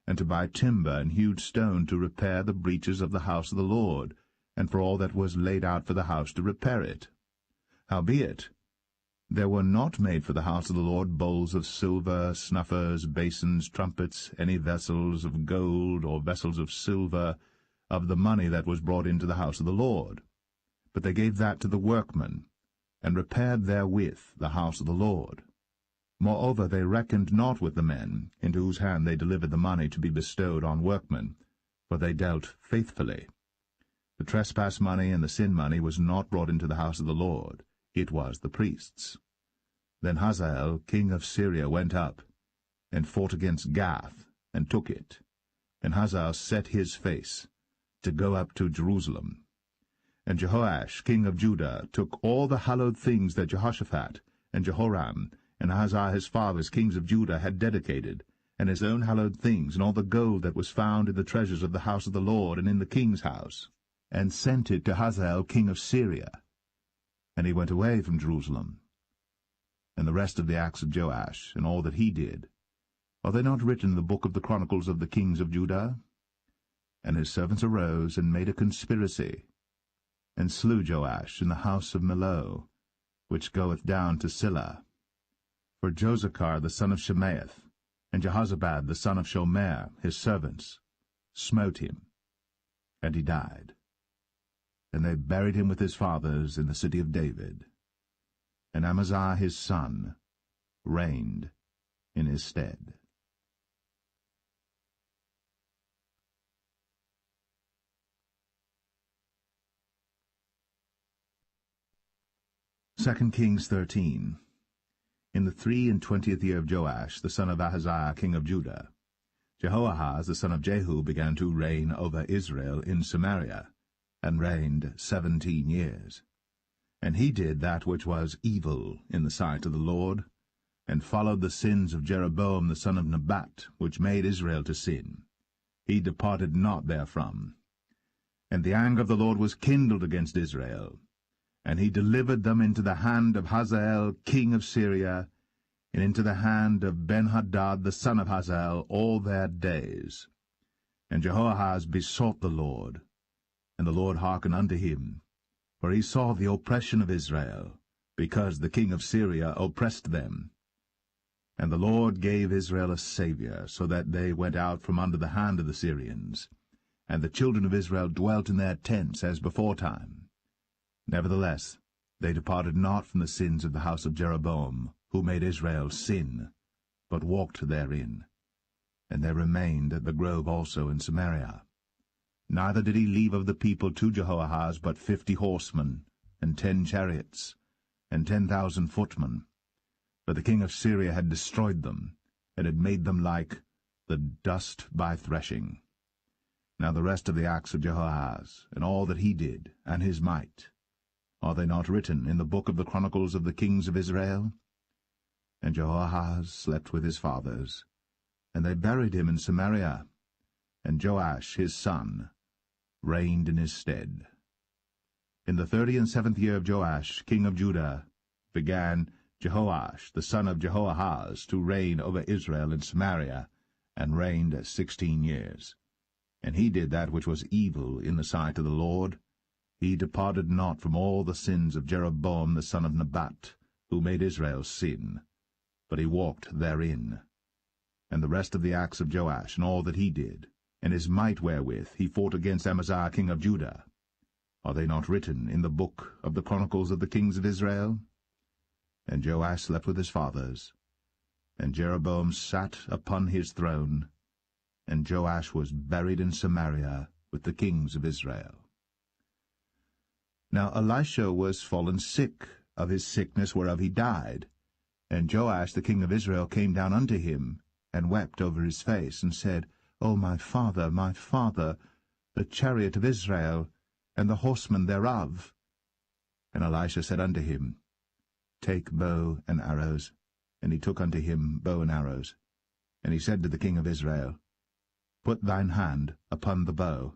and to buy timber and hewed stone to repair the breaches of the house of the Lord, and for all that was laid out for the house to repair it. Howbeit, there were not made for the house of the Lord bowls of silver, snuffers, basins, trumpets, any vessels of gold, or vessels of silver, of the money that was brought into the house of the Lord. But they gave that to the workmen, and repaired therewith the house of the Lord. Moreover, they reckoned not with the men, into whose hand they delivered the money to be bestowed on workmen, for they dealt faithfully. The trespass money and the sin money was not brought into the house of the Lord, it was the priests. Then Hazael king of Syria went up, and fought against Gath, and took it. And Hazael set his face, to go up to Jerusalem. And Jehoash king of Judah took all the hallowed things that Jehoshaphat, and Jehoram, and Ahaziah his fathers, kings of Judah, had dedicated, and his own hallowed things, and all the gold that was found in the treasures of the house of the Lord and in the king's house, and sent it to Hazael king of Syria. And he went away from Jerusalem. And the rest of the acts of Joash, and all that he did, are they not written in the book of the chronicles of the kings of Judah? And his servants arose, and made a conspiracy, and slew Joash in the house of Millo, which goeth down to Silla. For Josachar the son of Shemaeth, and Jehozabad the son of Shomer, his servants, smote him, and he died. And they buried him with his fathers in the city of David. And Amaziah his son reigned in his stead. 2 Kings 13. In the 23 year of Joash, the son of Ahaziah, king of Judah, Jehoahaz, the son of Jehu, began to reign over Israel in Samaria, and reigned 17 years. And he did that which was evil in the sight of the Lord, and followed the sins of Jeroboam the son of Nebat, which made Israel to sin. He departed not therefrom. And the anger of the Lord was kindled against Israel, and he delivered them into the hand of Hazael king of Syria, and into the hand of Benhadad the son of Hazael all their days. And Jehoahaz besought the Lord, and the Lord hearkened unto him, for he saw the oppression of Israel, because the king of Syria oppressed them. And the Lord gave Israel a Saviour, so that they went out from under the hand of the Syrians, and the children of Israel dwelt in their tents as beforetime. Nevertheless, they departed not from the sins of the house of Jeroboam, who made Israel sin, but walked therein. And they remained at the grove also in Samaria. Neither did he leave of the people to Jehoahaz but 50 horsemen, and 10 chariots, and 10,000 footmen. For the king of Syria had destroyed them, and had made them like the dust by threshing. Now the rest of the acts of Jehoahaz, and all that he did, and his might, are they not written in the book of the chronicles of the kings of Israel? And Jehoahaz slept with his fathers, and they buried him in Samaria, and Joash his son reigned in his stead. In the 37th year of Joash king of Judah began Jehoash the son of Jehoahaz to reign over Israel in Samaria, and reigned 16 years. And he did that which was evil in the sight of the Lord. He departed not from all the sins of Jeroboam the son of Nebat, who made Israel sin, but he walked therein. And the rest of the acts of Joash, and all that he did, and his might wherewith he fought against Amaziah king of Judah, are they not written in the book of the chronicles of the kings of Israel? And Joash slept with his fathers, and Jeroboam sat upon his throne, and Joash was buried in Samaria with the kings of Israel. Now Elisha was fallen sick of his sickness whereof he died. And Joash the king of Israel came down unto him, and wept over his face, and said, O my father, the chariot of Israel, and the horsemen thereof. And Elisha said unto him, Take bow and arrows. And he took unto him bow and arrows. And he said to the king of Israel, Put thine hand upon the bow.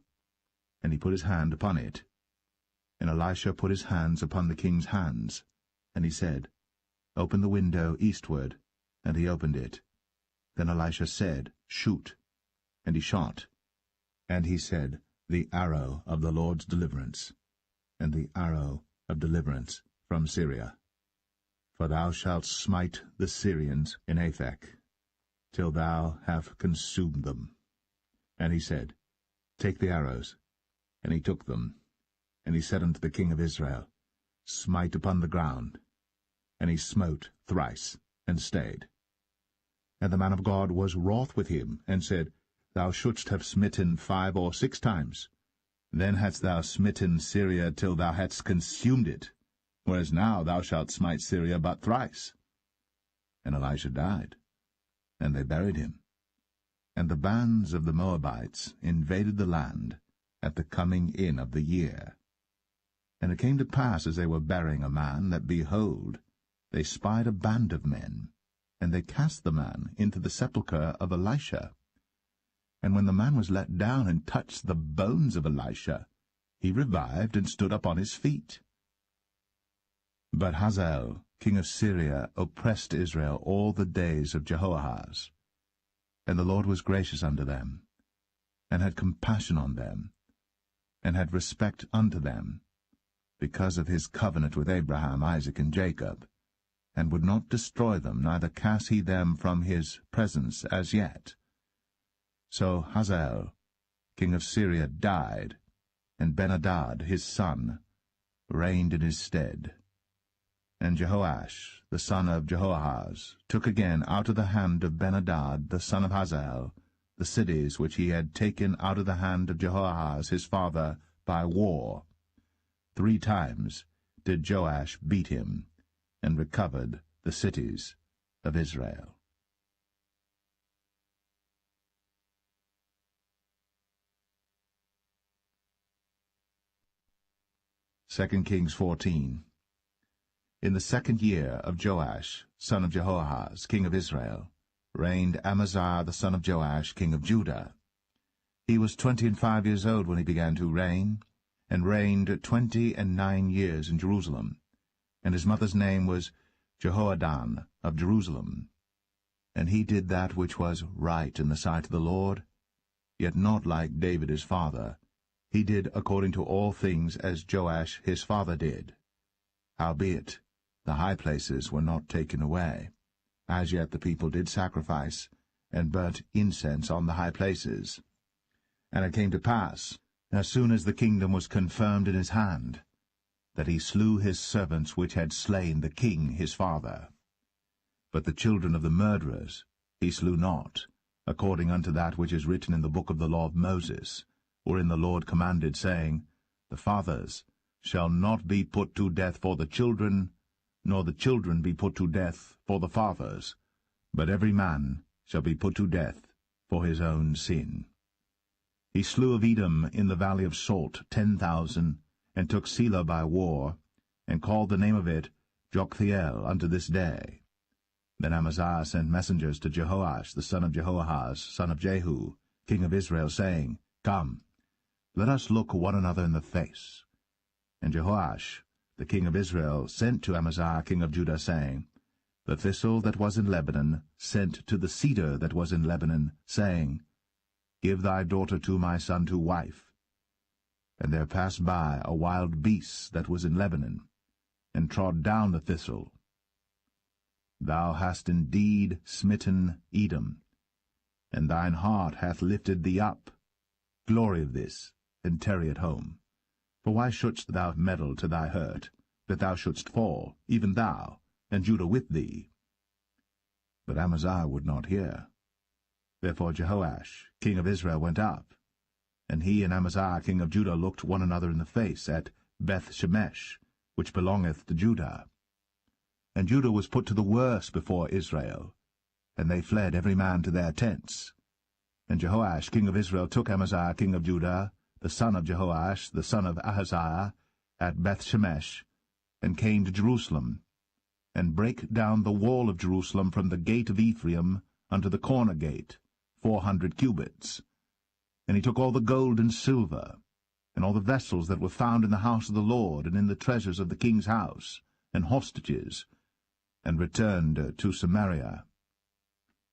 And he put his hand upon it. And Elisha put his hands upon the king's hands. And he said, Open the window eastward. And he opened it. Then Elisha said, Shoot. And he shot. And he said, The arrow of the Lord's deliverance, and the arrow of deliverance from Syria. For thou shalt smite the Syrians in Aphek, till thou have consumed them. And he said, Take the arrows. And he took them. And he said unto the king of Israel, Smite upon the ground. And he smote thrice, and stayed. And the man of God was wroth with him, and said, Thou shouldst have smitten 5 or 6 times. Then hadst thou smitten Syria till thou hadst consumed it, whereas now thou shalt smite Syria but thrice. And Elisha died, and they buried him. And the bands of the Moabites invaded the land at the coming in of the year. And it came to pass, as they were burying a man, that, behold, they spied a band of men, and they cast the man into the sepulchre of Elisha. And when the man was let down and touched the bones of Elisha, he revived and stood up on his feet. But Hazael, king of Syria, oppressed Israel all the days of Jehoahaz. And the Lord was gracious unto them, and had compassion on them, and had respect unto them, because of his covenant with Abraham, Isaac, and Jacob, and would not destroy them, neither cast he them from his presence as yet. So Hazael, king of Syria, died, and Ben-Hadad, his son, reigned in his stead. And Jehoash, the son of Jehoahaz, took again out of the hand of Ben-Hadad, the son of Hazael, the cities which he had taken out of the hand of Jehoahaz his father by war. 3 times did Joash beat him, and recovered the cities of Israel. 2 Kings 14. In the 2nd year of Joash, son of Jehoahaz, king of Israel, reigned Amaziah the son of Joash, king of Judah. He was 25 years old when he began to reign, and reigned 29 years in Jerusalem. And his mother's name was Jehoadan of Jerusalem. And he did that which was right in the sight of the Lord, yet not like David his father. He did according to all things as Joash his father did. Howbeit, the high places were not taken away. As yet the people did sacrifice, and burnt incense on the high places. And it came to pass, as soon as the kingdom was confirmed in his hand, that he slew his servants which had slain the king his father. But the children of the murderers he slew not, according unto that which is written in the book of the law of Moses, wherein the Lord commanded, saying, The fathers shall not be put to death for the children, nor the children be put to death for the fathers, but every man shall be put to death for his own sin. He slew of Edom in the valley of Salt 10,000, and took Selah by war, and called the name of it Joktheel unto this day. Then Amaziah sent messengers to Jehoash the son of Jehoahaz, son of Jehu, king of Israel, saying, Come, let us look one another in the face. And Jehoash, the king of Israel, sent to Amaziah king of Judah, saying, The thistle that was in Lebanon sent to the cedar that was in Lebanon, saying, Give thy daughter to my son to wife. And there passed by a wild beast that was in Lebanon, and trod down the thistle. Thou hast indeed smitten Edom, and thine heart hath lifted thee up. Glory of this, and tarry at home. For why shouldst thou meddle to thy hurt, that thou shouldst fall, even thou, and Judah with thee? But Amaziah would not hear. Therefore Jehoash, king of Israel, went up, and he and Amaziah king of Judah looked one another in the face at Beth-shemesh, which belongeth to Judah. And Judah was put to the worse before Israel, and they fled every man to their tents. And Jehoash king of Israel took Amaziah king of Judah, the son of Jehoash, the son of Ahaziah, at Beth-shemesh, and came to Jerusalem, and brake down the wall of Jerusalem from the gate of Ephraim unto the corner gate, 400 cubits. And he took all the gold and silver, and all the vessels that were found in the house of the Lord, and in the treasures of the king's house, and hostages, and returned to Samaria.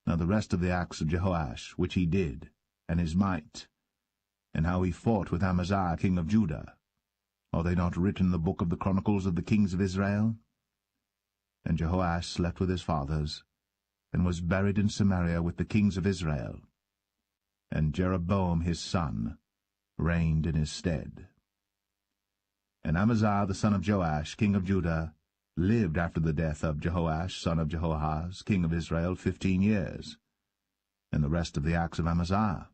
Now the rest of the acts of Jehoash, which he did, and his might, and how he fought with Amaziah king of Judah, are they not written in the book of the Chronicles of the kings of Israel? And Jehoash slept with his fathers, and was buried in Samaria with the kings of Israel. And Jeroboam his son reigned in his stead. And Amaziah the son of Joash, king of Judah, lived after the death of Jehoash son of Jehoahaz, king of Israel, 15 years. And the rest of the acts of Amaziah,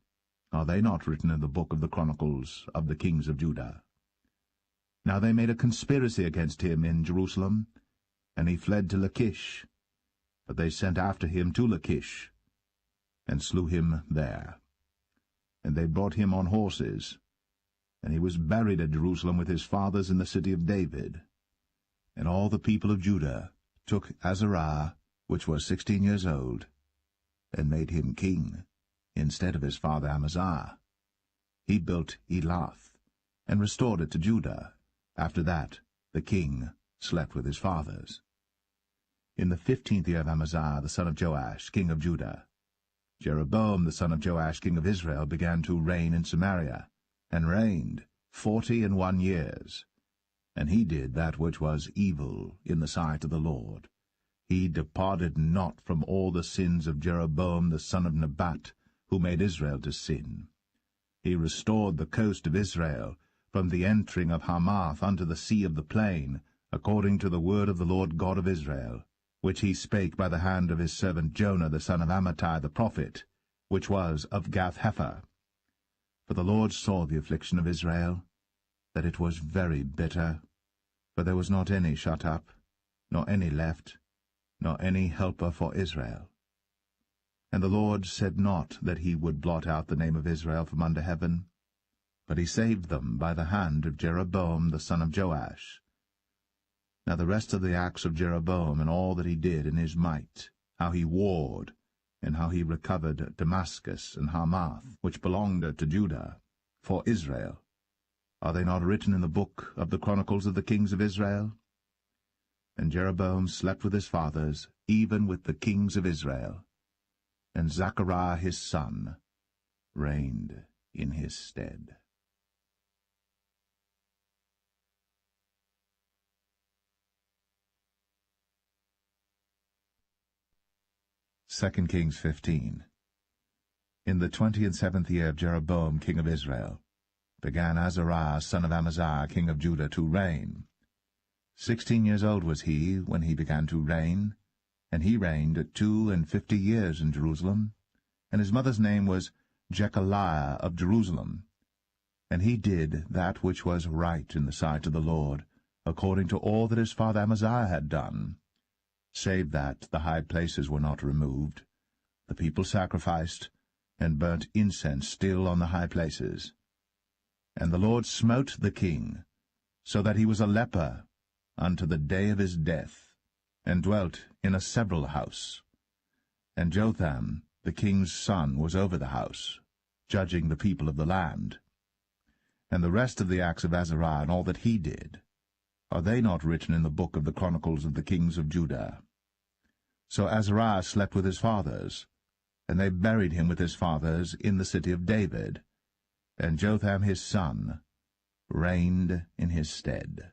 are they not written in the book of the Chronicles of the kings of Judah? Now they made a conspiracy against him in Jerusalem, and he fled to Lachish. But they sent after him to Lachish, and slew him there. And they brought him on horses, and he was buried at Jerusalem with his fathers in the city of David. And all the people of Judah took Azariah, which was 16 years old, and made him king, instead of his father Amaziah. He built Elath, and restored it to Judah. After that the king slept with his fathers. In the 15th year of Amaziah the son of Joash, king of Judah, Jeroboam the son of Joash, king of Israel, began to reign in Samaria, and reigned 41 years. And he did that which was evil in the sight of the Lord. He departed not from all the sins of Jeroboam the son of Nebat, who made Israel to sin. He restored the coast of Israel, from the entering of Hamath unto the sea of the plain, according to the word of the Lord God of Israel, which he spake by the hand of his servant Jonah the son of Amittai the prophet, which was of Gath-hepher. For the Lord saw the affliction of Israel, that it was very bitter, for there was not any shut up, nor any left, nor any helper for Israel. And the Lord said not that he would blot out the name of Israel from under heaven, but he saved them by the hand of Jeroboam the son of Joash. Now the rest of the acts of Jeroboam, and all that he did in his might, how he warred, and how he recovered Damascus and Hamath, which belonged to Judah, for Israel, are they not written in the book of the chronicles of the kings of Israel? And Jeroboam slept with his fathers, even with the kings of Israel, and Zechariah his son reigned in his stead. 2 Kings 15. In the 27th year of Jeroboam king of Israel, began Azariah son of Amaziah king of Judah to reign. 16 years old was he when he began to reign, and he reigned 52 years in Jerusalem, and his mother's name was Jechaliah of Jerusalem. And he did that which was right in the sight of the Lord, according to all that his father Amaziah had done, save that the high places were not removed. The people sacrificed, and burnt incense still on the high places. And the Lord smote the king, so that he was a leper unto the day of his death, and dwelt in a several house. And Jotham the king's son was over the house, judging the people of the land. And the rest of the acts of Azariah, and all that he did, are they not written in the book of the chronicles of the kings of Judah? So Azariah slept with his fathers, and they buried him with his fathers in the city of David, and Jotham his son reigned in his stead.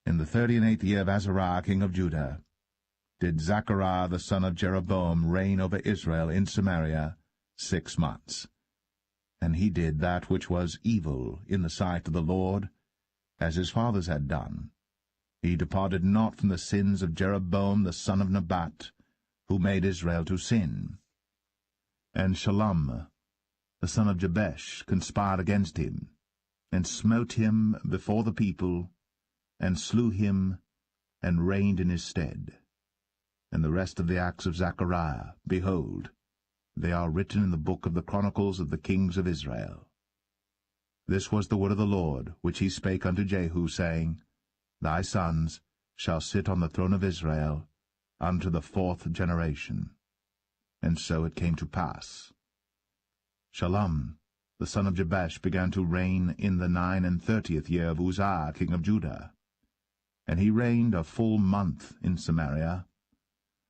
In the 38th year of Azariah king of Judah did Zechariah the son of Jeroboam reign over Israel in Samaria 6 months. And he did that which was evil in the sight of the Lord, as his fathers had done. He departed not from the sins of Jeroboam the son of Nebat, who made Israel to sin. And Shallum the son of Jabesh conspired against him, and smote him before the people, and slew him, and reigned in his stead. And the rest of the acts of Zechariah, behold, they are written in the book of the chronicles of the kings of Israel. This was the word of the Lord, which he spake unto Jehu, saying, Thy sons shall sit on the throne of Israel unto the 4th generation. And so it came to pass. Shallum the son of Jabesh began to reign in the 39th year of Uzziah king of Judah. And he reigned a full month in Samaria.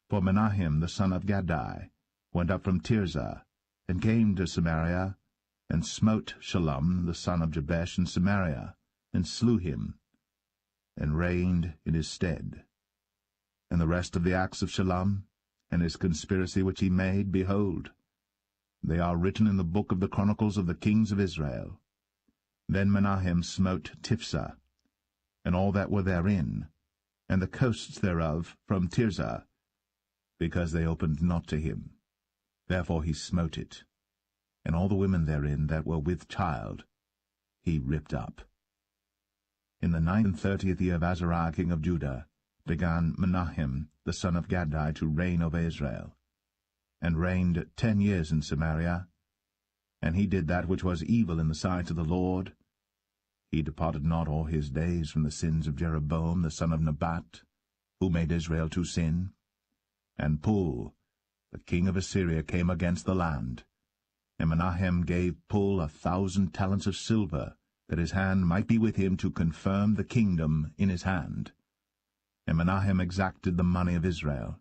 For Menahem the son of Gadai went up from Tirzah, and came to Samaria, and smote Shallum the son of Jabesh in Samaria, and slew him, and reigned in his stead. And the rest of the acts of Shallum, and his conspiracy which he made, behold, they are written in the book of the chronicles of the kings of Israel. Then Menahem smote Tiphsah, and all that were therein, and the coasts thereof from Tirzah, because they opened not to him. Therefore he smote it, and all the women therein that were with child he ripped up. In the 39th year of Azariah king of Judah began Menahem the son of Gadai to reign over Israel, and reigned 10 years in Samaria. And he did that which was evil in the sight of the Lord. He departed not all his days from the sins of Jeroboam the son of Nebat, who made Israel to sin. And Pul, the king of Assyria, came against the land. And Menahem gave Pul 1,000 talents of silver, that his hand might be with him to confirm the kingdom in his hand. And Menahem exacted the money of Israel,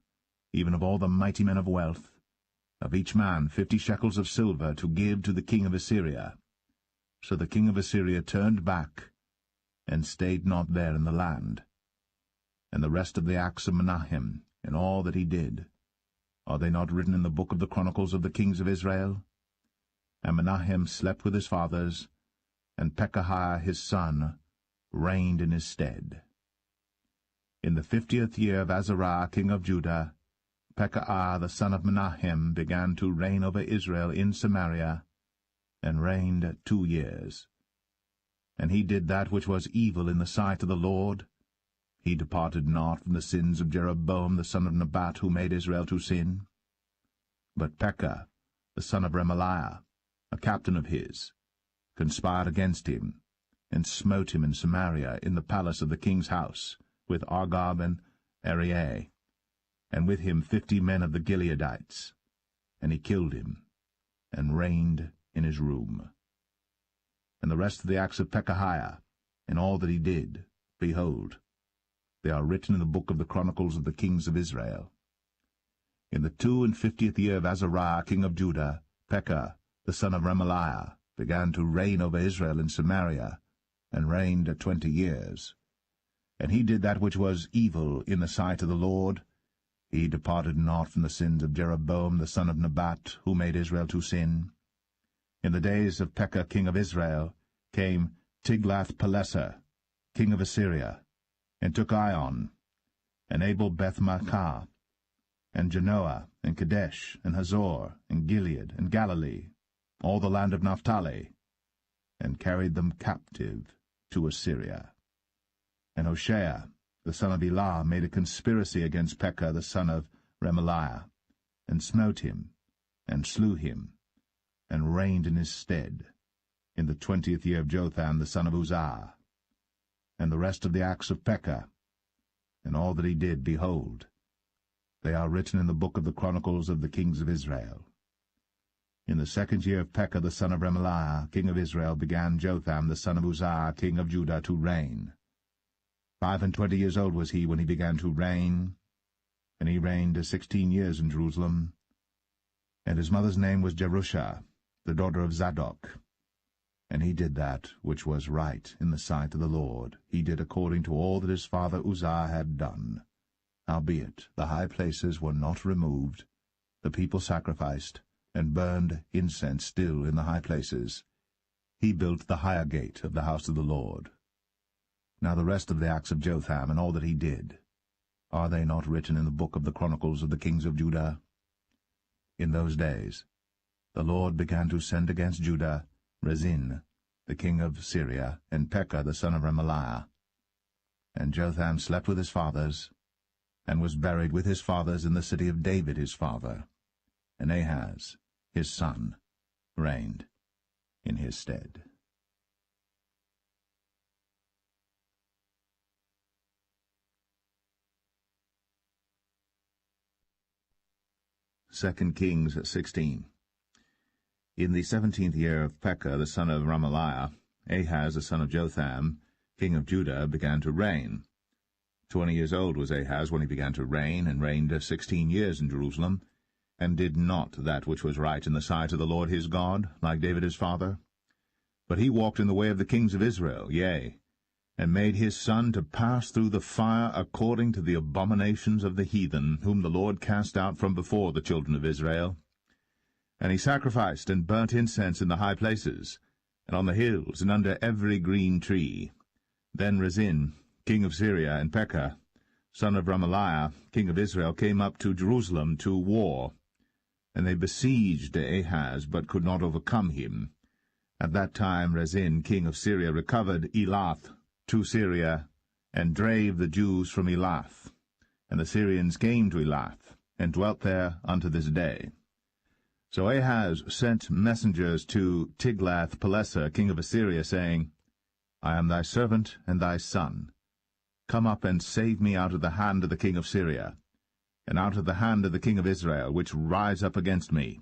even of all the mighty men of wealth, of each man 50 shekels of silver, to give to the king of Assyria. So the king of Assyria turned back, and stayed not there in the land. And the rest of the acts of Menahem, and all that he did, are they not written in the book of the chronicles of the kings of Israel? And Menahem slept with his fathers, and Pekahiah his son reigned in his stead. In the 50th year of Azariah king of Judah, Pekahiah the son of Menahem began to reign over Israel in Samaria, and reigned 2 years. And he did that which was evil in the sight of the Lord. He departed not from the sins of Jeroboam the son of Nebat, who made Israel to sin. But Pekah the son of Remaliah, a captain of his, conspired against him, and smote him in Samaria in the palace of the king's house, with Argob and Arieh, and with him 50 men of the Gileadites. And he killed him, and reigned in his room. And the rest of the acts of Pekahiah, and all that he did, behold, they are written in the book of the chronicles of the kings of Israel. In the 52nd year of Azariah king of Judah, Pekah the son of Remaliah began to reign over Israel in Samaria, and reigned 20 years. And he did that which was evil in the sight of the Lord. He departed not from the sins of Jeroboam the son of Nebat, who made Israel to sin. In the days of Pekah king of Israel came Tiglath-Pileser king of Assyria, and took Ion, and Abel-Beth-Maachah, and Genoa, and Kadesh, and Hazor, and Gilead, and Galilee, all the land of Naphtali, and carried them captive to Assyria. And Hoshea the son of Elah made a conspiracy against Pekah the son of Remaliah, and smote him, and slew him, and reigned in his stead, in the 20th year of Jotham the son of Uzziah. And the rest of the acts of Pekah, and all that he did, behold, they are written in the book of the chronicles of the kings of Israel. In the 2nd year of Pekah the son of Remaliah, king of Israel, began Jotham the son of Uzziah, king of Judah, to reign. 25 years old was he when he began to reign, and he reigned 16 years in Jerusalem. And his mother's name was Jerusha, the daughter of Zadok. And he did that which was right in the sight of the Lord. He did according to all that his father Uzziah had done. Howbeit the high places were not removed. The people sacrificed, and burned incense still in the high places. He built the higher gate of the house of the Lord. Now the rest of the acts of Jotham, and all that he did, are they not written in the book of the chronicles of the kings of Judah? In those days the Lord began to send against Judah Rezin, the king of Syria, and Pekah the son of Remaliah. And Jotham slept with his fathers, and was buried with his fathers in the city of David his father. And Ahaz, his son, reigned in his stead. Second Kings 16. In the 17th year of Pekah the son of Remaliah, Ahaz the son of Jotham, king of Judah, began to reign. 20 years old was Ahaz when he began to reign, and reigned 16 years in Jerusalem, and did not that which was right in the sight of the Lord his God, like David his father. But he walked in the way of the kings of Israel, yea, and made his son to pass through the fire according to the abominations of the heathen, whom the Lord cast out from before the children of Israel. And he sacrificed and burnt incense in the high places, and on the hills, and under every green tree. Then Rezin, king of Syria, and Pekah, son of Remaliah, king of Israel, came up to Jerusalem to war. And they besieged Ahaz, but could not overcome him. At that time Rezin, king of Syria, recovered Elath to Syria, and drave the Jews from Elath. And the Syrians came to Elath, and dwelt there unto this day. So Ahaz sent messengers to Tiglath-Pileser, king of Assyria, saying, I am thy servant and thy son. Come up and save me out of the hand of the king of Syria, and out of the hand of the king of Israel, which rise up against me.